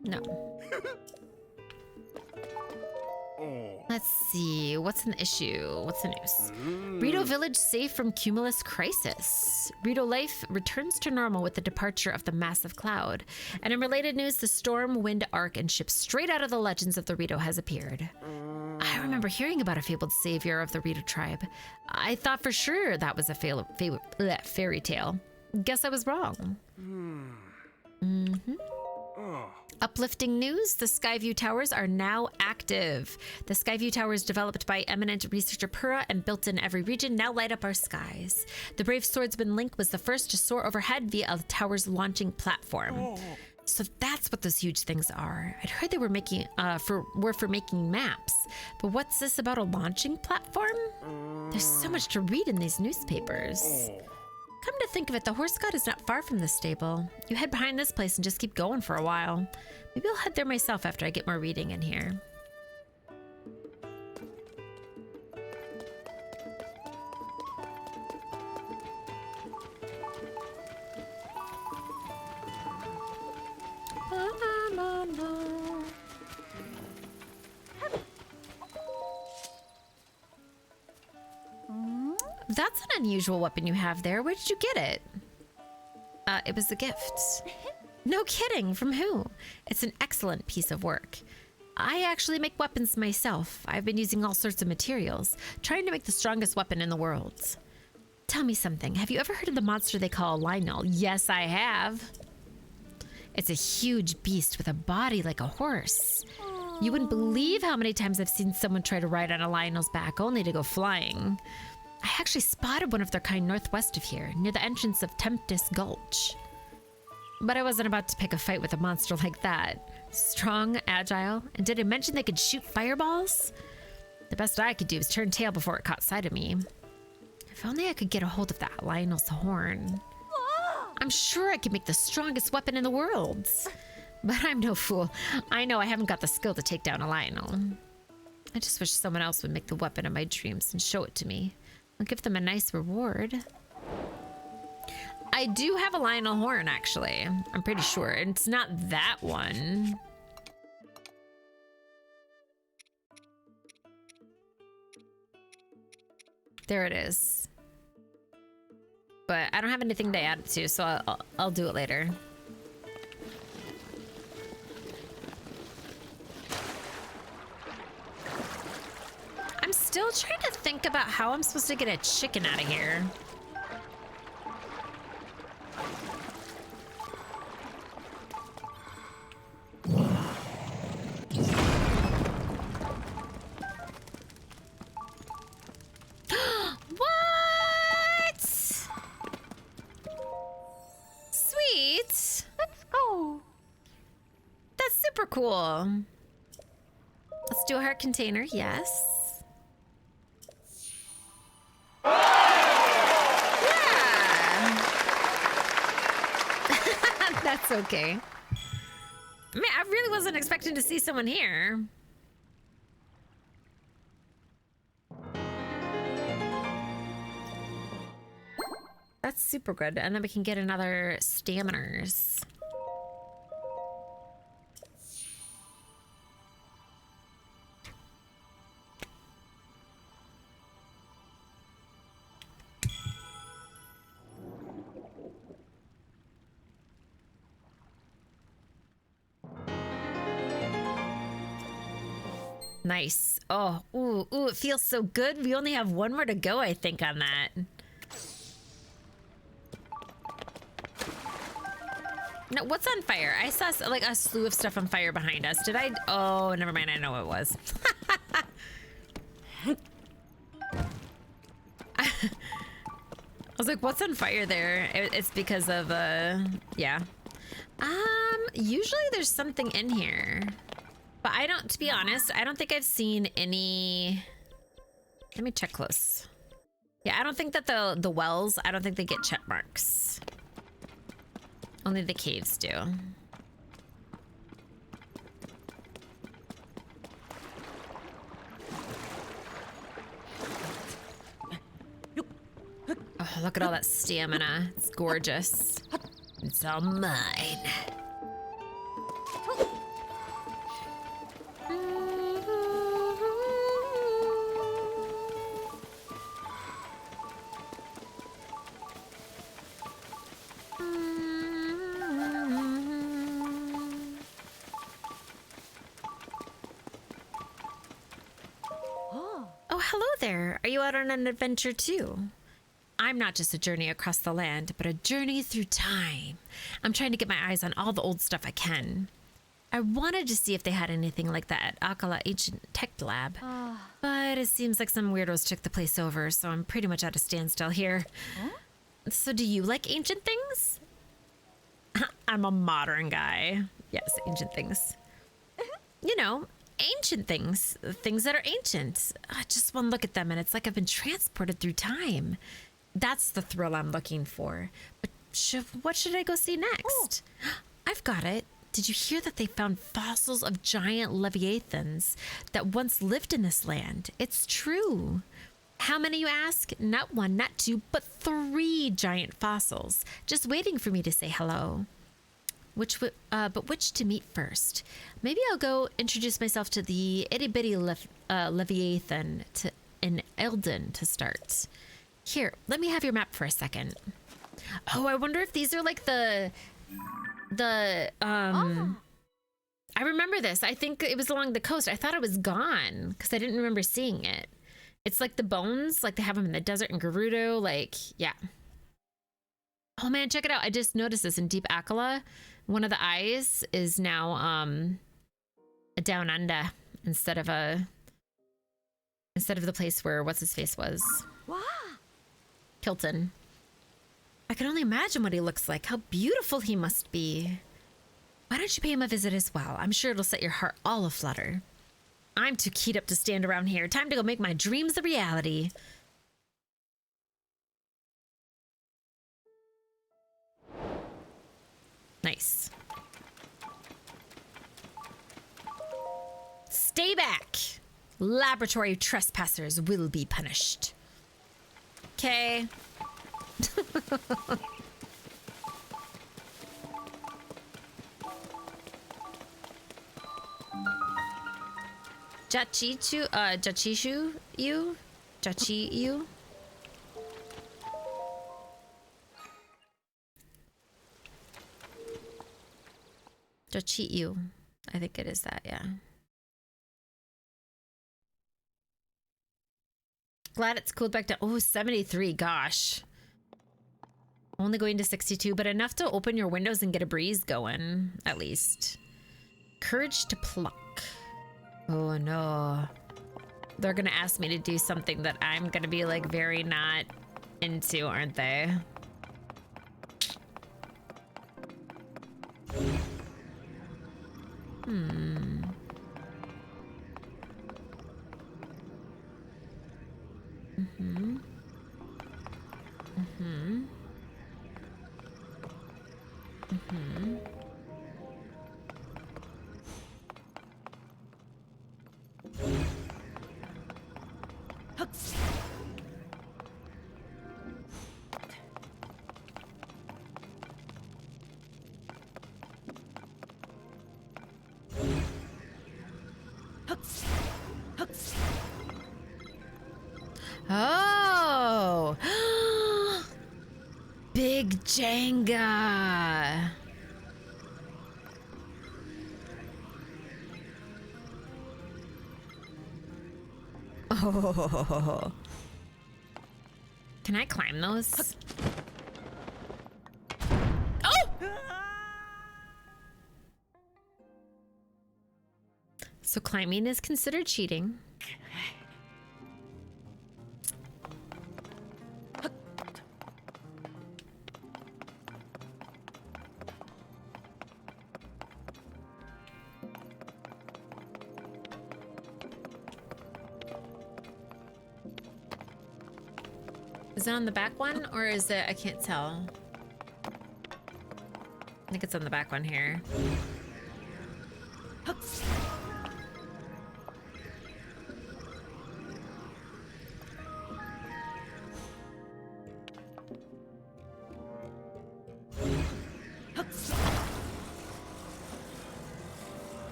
S1: No. Let's see, what's an issue? What's the news? Rito Village safe from cumulus crisis. Rito life returns to normal with the departure of the massive cloud. And in related news, the storm, wind, arc, and ship straight out of the legends of the Rito has appeared. I remember hearing about a fabled savior of the Rito tribe. I thought for sure that was a fairy tale. Guess I was wrong. Uplifting news, the Skyview Towers are now active. The Skyview Towers, developed by eminent researcher Pura and built in every region, now light up our skies. The brave swordsman Link was the first to soar overhead via a tower's launching platform. So that's what those huge things are. I'd heard they were making for making maps, but what's this about a launching platform? There's so much to read in these newspapers. Come to think of it, the horse god is not far from the stable. You head behind this place and just keep going for a while. Maybe I'll head there myself after I get more reading in here. That's an unusual weapon you have there. Where did you get it? It was a gift. No kidding. From who? It's an excellent piece of work. I actually make weapons myself. I've been using all sorts of materials, trying to make the strongest weapon in the world. Tell me something. Have you ever heard of the monster they call a Lynel? Yes, I have. It's a huge beast with a body like a horse. You wouldn't believe how many times I've seen someone try to ride on a Lynel's back only to go flying. I actually spotted one of their kind northwest of here, near the entrance of Tempest Gulch. But I wasn't about to pick a fight with a monster like that. Strong, agile, and did I mention they could shoot fireballs? The best I could do was turn tail before it caught sight of me. If only I could get a hold of that Lionel's horn. I'm sure I could make the strongest weapon in the world. But I'm no fool. I know I haven't got the skill to take down a Lionel. I just wish someone else would make the weapon of my dreams and show it to me. I'll give them a nice reward. I do have a Lionel horn, actually. I'm pretty sure. It's not that one. There it is. But I don't have anything to add it to, so I'll do it later. still trying to think about how I'm supposed to get a chicken out of here. What? Sweet.
S10: Let's go.
S1: That's super cool. Let's do a heart container. Yes. Yeah. That's okay. I mean, I really wasn't expecting to see someone here. That's super good. And then we can get another staminers. Nice. Oh, ooh, ooh, it feels so good. We only have one more to go, I think, on that. No, what's on fire? I saw like a slew of stuff on fire behind us. Did I? Oh, never mind. I know what it was. I was like, what's on fire there? It's because of, yeah. Usually there's something in here. But I don't, to be honest, I don't think I've seen any... Let me check close. Yeah, I don't think that the wells, I don't think they get check marks. Only the caves do. Oh, look at all that stamina. It's gorgeous. It's all mine. Oh, hello there. Are you out on an adventure too? I'm not just a journey across the land, but a journey through time. I'm trying to get my eyes on all the old stuff I can. I wanted to see if they had anything like that at Akkala Ancient Tech Lab, but it seems like some weirdos took the place over, so I'm pretty much at a standstill here. Huh? So do you like ancient things? I'm a modern guy. Yes, ancient things. You know, ancient things. Things that are ancient. Just one look at them and it's like I've been transported through time. That's the thrill I'm looking for. But what should I go see next? I've got it. Did you hear that they found fossils of giant leviathans that once lived in this land? It's true. How many, you ask? Not one, not two, but 3 giant fossils, just waiting for me to say hello. But which to meet first? Maybe I'll go introduce myself to the itty bitty leviathan in Eldon to start. Here, let me have your map for a second. Oh, I wonder if these are like I remember this. I think it was along the coast. I thought it was gone because I didn't remember seeing it. It's like the bones, like they have them in the desert in Gerudo, like, yeah. Oh man, check it out. I just noticed this in Deep Akkala. One of the eyes is now a down under instead of the place where what's his face was.
S7: Wow.
S1: Kilton. I can only imagine what he looks like. How beautiful he must be. Why don't you pay him a visit as well? I'm sure it'll set your heart all aflutter. I'm too keyed up to stand around here. Time to go make my dreams a reality. Nice. Stay back. Laboratory trespassers will be punished. Okay. Jachishu, you? Jachi, you? Jachi, you. I think it is that, yeah. Glad it's cooled back down. Oh, 73. Gosh. Only going to 62, but enough to open your windows and get a breeze going, at least. Courage to pluck. Oh, no. They're gonna ask me to do something that I'm gonna be, like, very not into, aren't they? Hmm. Mm-hmm. Mm-hmm. Mm-hmm. Oh! Big Jenga! Oh. Can I climb those? Oh! So climbing is considered cheating. Is it on the back one or is it, I can't tell. I think it's on the back one here.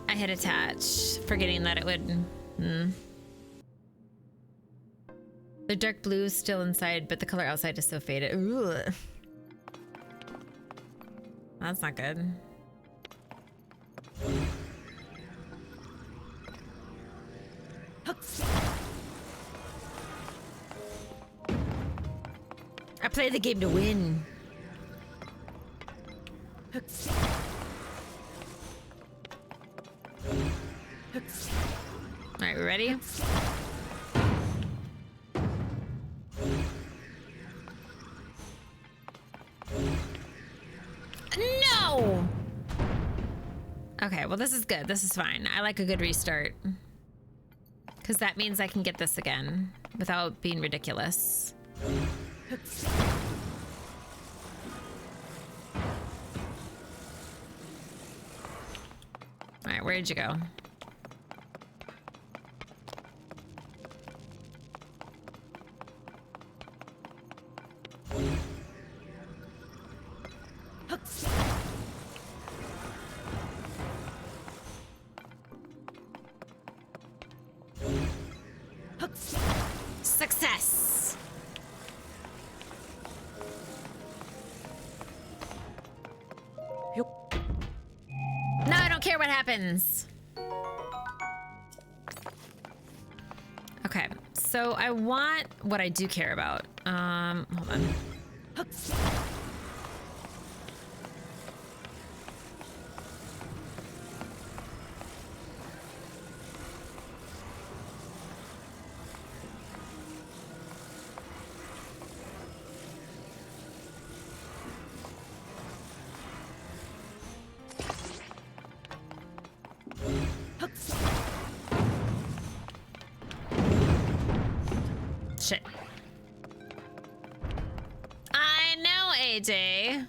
S1: I hit attach, forgetting that it would. The dark blue is still inside, but the color outside is so faded. Ooh. That's not good. I play the game to win. All right, we ready? No! Okay, well, this is good. This is fine. I like a good restart. Because that means I can get this again without being ridiculous. All right, where'd you go? Success! No, I don't care what happens. Okay, so I want what I do care about. Hold on. Shit. I know, AJ.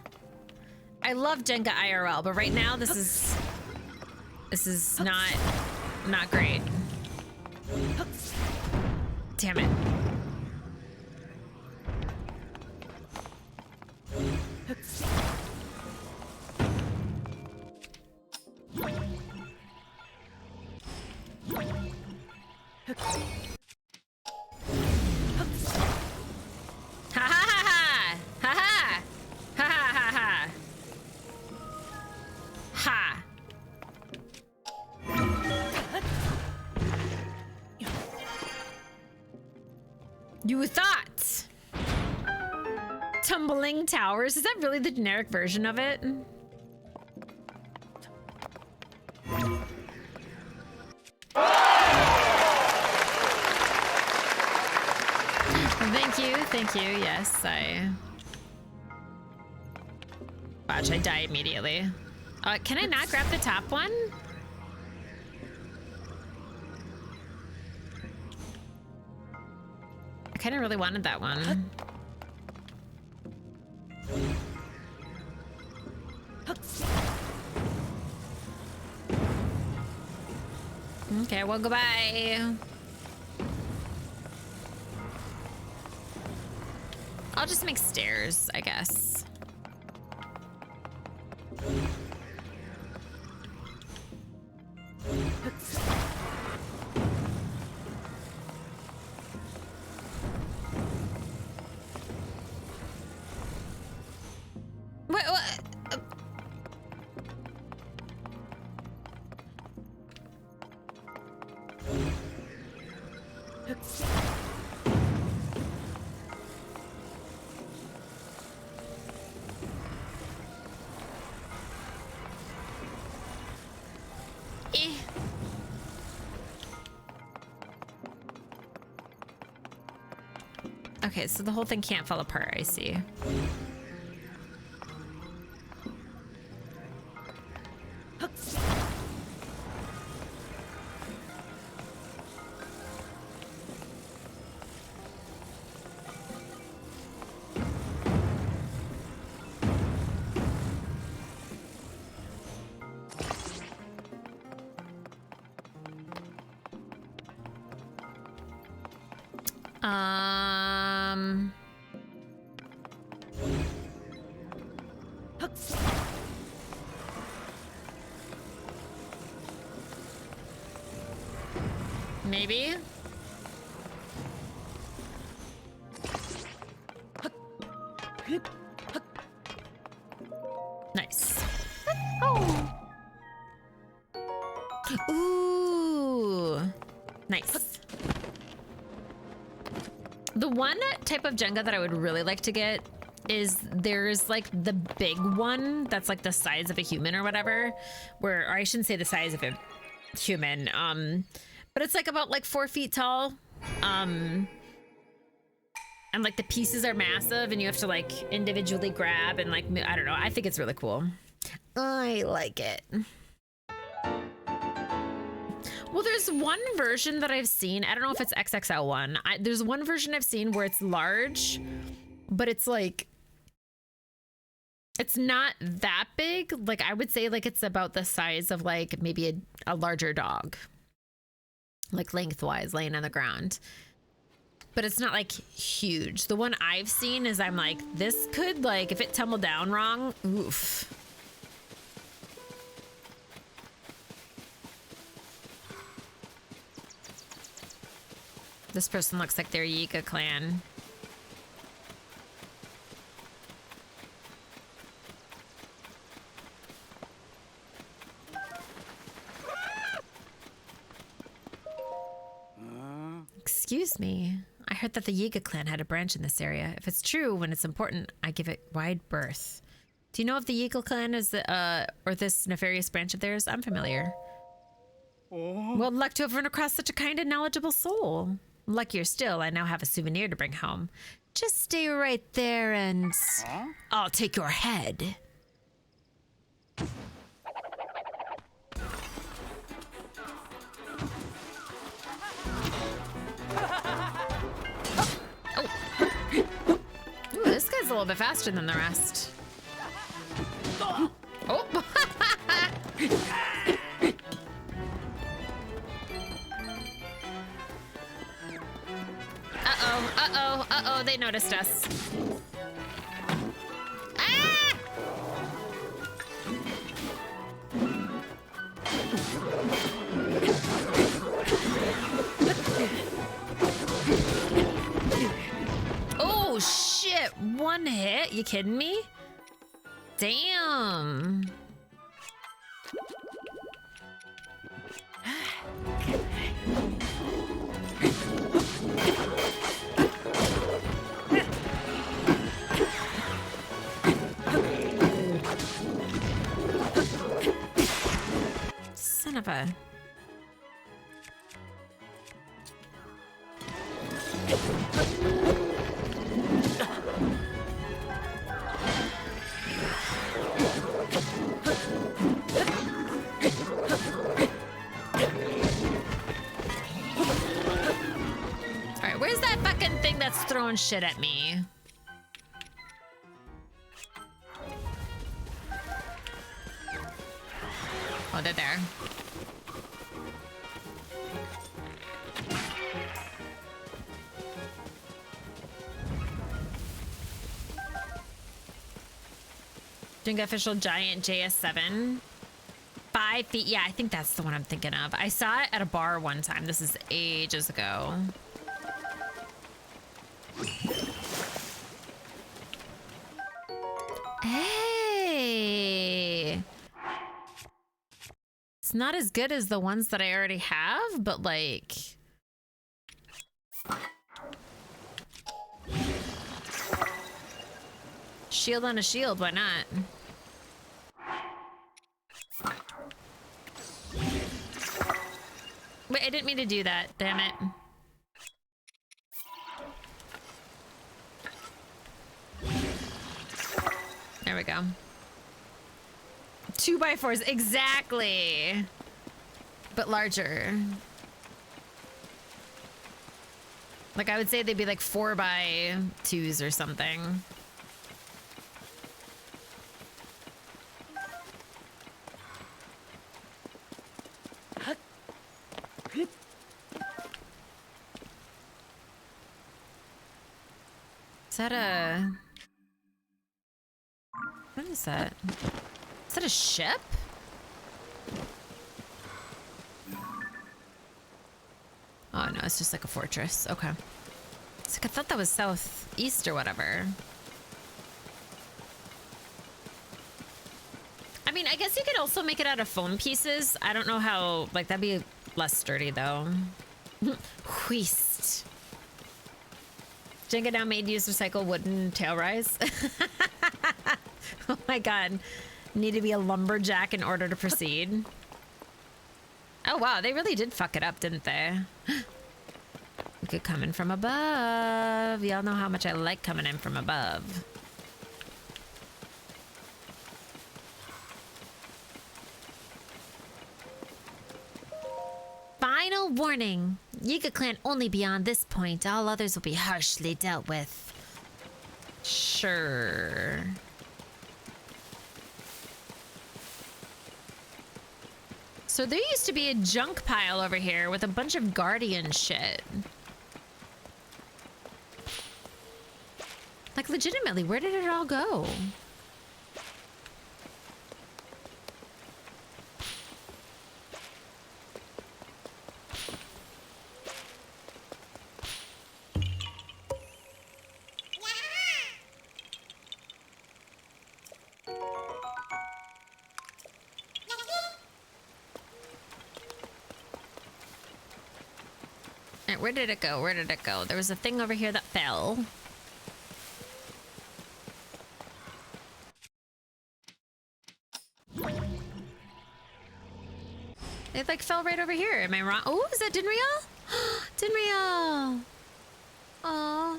S1: I love Jenga IRL, but right now this is not great. Damn it. Ha ha ha ha! Ha ha! You thought. Tumbling towers. Is that really the generic version of it? Thank you. Yes, Watch, I die immediately. Can I not grab the top one? I kind of really wanted that one. Okay, well, goodbye. I'll just make stairs, I guess. What? Okay, so the whole thing can't fall apart, I see. Maybe? Nice. Oh. Ooh. Nice. The one type of Jenga that I would really like to get is there's like the big one that's like the size of a human or whatever, or I shouldn't say the size of a human, but it's like about like 4 feet tall, and like the pieces are massive and you have to like individually grab and like, I don't know, I think it's really cool. I like it. Well, there's one version that I've seen, I don't know if it's XXL one, there's one version I've seen where it's large, but it's like, it's not that big. Like I would say like it's about the size of like maybe a larger dog, like lengthwise laying on the ground, but it's not like huge. The one I've seen is I'm like, this could like, if it tumbled down wrong, oof. This person looks like they're Yiga clan. Excuse me. I heard that the Yiga clan had a branch in this area. If it's true, when it's important, I give it wide berth. Do you know if the Yiga clan is or this nefarious branch of theirs? I'm familiar. Well, luck to have run across such a kind and knowledgeable soul. Luckier still, I now have a souvenir to bring home. Just stay right there and I'll take your head. Ooh, this guy's a little bit faster than the rest. Oh! Uh-oh, they noticed us. Ah! Oh, shit. One hit? You kidding me? Damn. of a... Alright, where's that fucking thing that's throwing shit at me? Oh, they're there. Doing official giant JS7. 5 feet. Yeah, I think that's the one I'm thinking of. I saw it at a bar one time. This is ages ago. Hey. It's not as good as the ones that I already have, but like... Shield on a shield, why not? Wait, I didn't mean to do that, damn it. There we go. 2x4s, exactly. But larger. Like I would say they'd be like 4x2s or something. Is that a... What is that? Is that a ship? Oh no, it's just like a fortress. Okay. It's like I thought that was southeast or whatever. I mean, I guess you could also make it out of foam pieces. I don't know how, like that'd be less sturdy though. Whist. Jenga now made use recycle wooden tail rise. Oh my god. Need to be a lumberjack in order to proceed. Oh wow, they really did fuck it up, didn't they? We could come in from above. Y'all know how much I like coming in from above. Final warning. Yiga clan only beyond this point. All others will be harshly dealt with. Sure. So there used to be a junk pile over here with a bunch of Guardian shit. Like legitimately, where did it all go? Where did it go? Where did it go? There was a thing over here that fell. It like fell right over here. Am I wrong? Oh, is that Dinreal? Dinreal. Aww.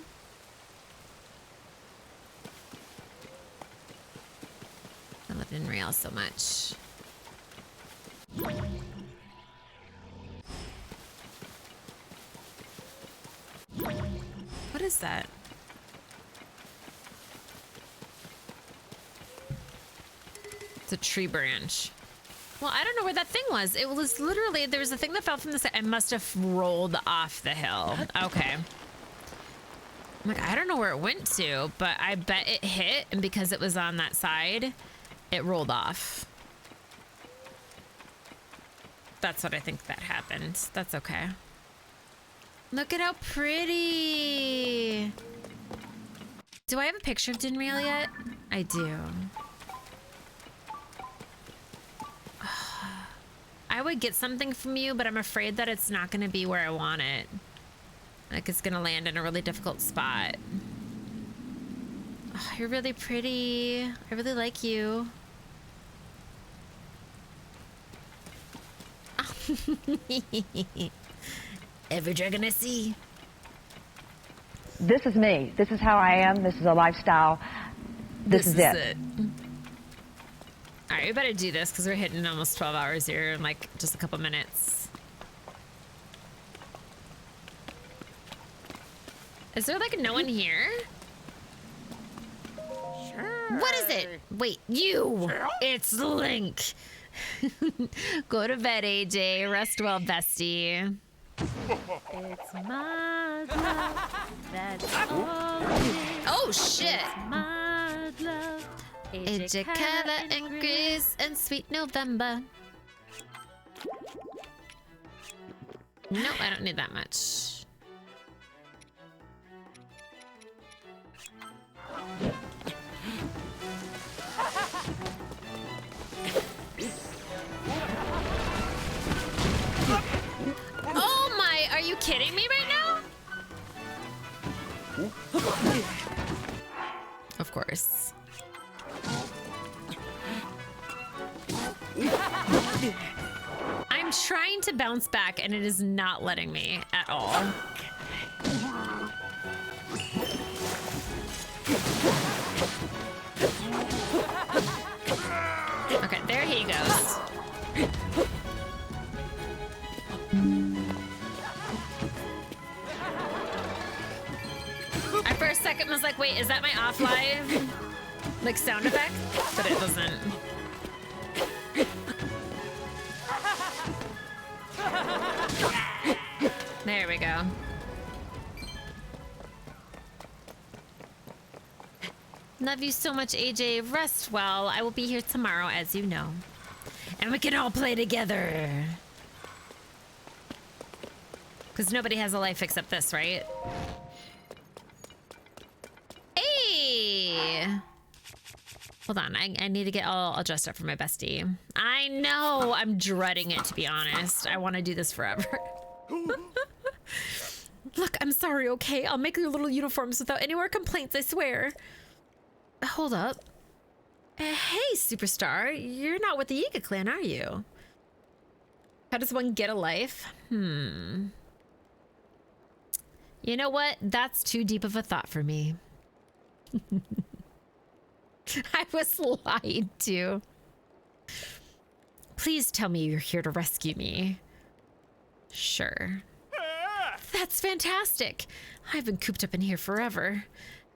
S1: I love Dinreal so much. What is that? It's a tree branch. Well, I don't know where that thing was. It was literally, there was a thing that fell from the side. I must have rolled off the hill. Okay. I'm like, I don't know where it went to, but I bet it hit, and because it was on that side, it rolled off. That's what I think that happened. That's okay. Look at how pretty. Do I have a picture of Dinreal yet? I do. I would get something from you, but I'm afraid that it's not going to be where I want it. Like it's going to land in a really difficult spot. Oh, you're really pretty. I really like you. Every dragon I see.
S14: This is me. This is how I am. This is a lifestyle. This is it.
S1: All right, we better do this because we're hitting almost 12 hours here in like just a couple minutes. Is there like no one here? Sure. What is it? Wait, you! It's Link! Go to bed, AJ. Rest well, bestie.
S5: It's my love. That's all it is.
S1: Oh, shit!
S5: It's my love.
S1: AJ, Kala, and Grizz, and Sweet November. No, I don't need that much. Oh my, are you kidding me right now? Of course. I'm trying to bounce back and it is not letting me at all. Okay, there he goes. I for a second was like, wait, is that my off live like sound effect? But it doesn't. There we go. Love you so much, AJ. Rest well. I will be here tomorrow, as you know. And we can all play together. Because nobody has a life except this, right? Hey! Hold on, I need to get all dressed up for my bestie. I know! I'm dreading it, to be honest. I want to do this forever. Look, I'm sorry, okay? I'll make your little uniforms without any more complaints, I swear. Hold up. Hey, superstar. You're not with the Yiga clan, are you? How does one get a life? You know what? That's too deep of a thought for me. I was lied to. Please tell me you're here to rescue me. Sure. That's fantastic. I've been cooped up in here forever.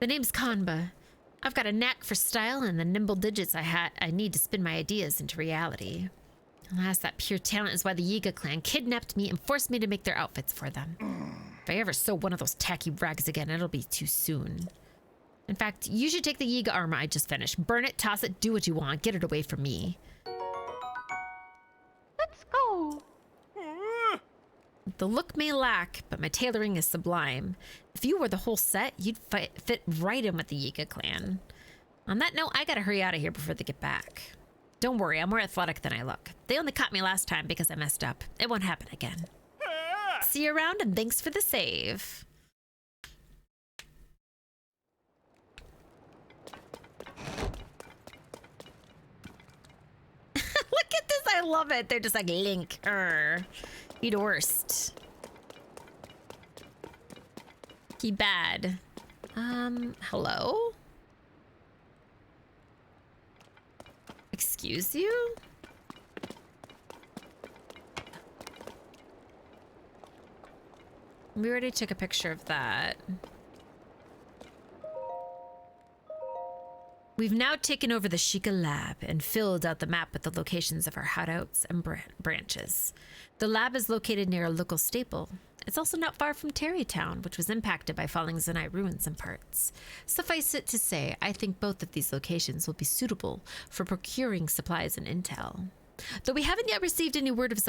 S1: The name's Kanba. I've got a knack for style and the nimble digits I need to spin my ideas into reality. Alas, that pure talent is why the Yiga clan kidnapped me and forced me to make their outfits for them. If I ever sew one of those tacky rags again, it'll be too soon. In fact, you should take the Yiga armor I just finished. Burn it, toss it, do what you want. Get it away from me.
S10: Let's go.
S1: The look may lack, but my tailoring is sublime. If you were the whole set, you'd fit right in with the Yiga clan. On that note, I gotta hurry out of here before they get back. Don't worry, I'm more athletic than I look. They only caught me last time because I messed up. It won't happen again. See you around, and thanks for the save. Look at this, I love it. They're just like, Link, you the worst. He bad. Hello? Excuse you? We already took a picture of that. We've now taken over the Sheikah lab and filled out the map with the locations of our hideouts and branches. The lab is located near a local staple. It's also not far from Terrytown, which was impacted by falling Zanai ruins in parts. Suffice it to say, I think both of these locations will be suitable for procuring supplies and intel. Though we haven't yet received any word of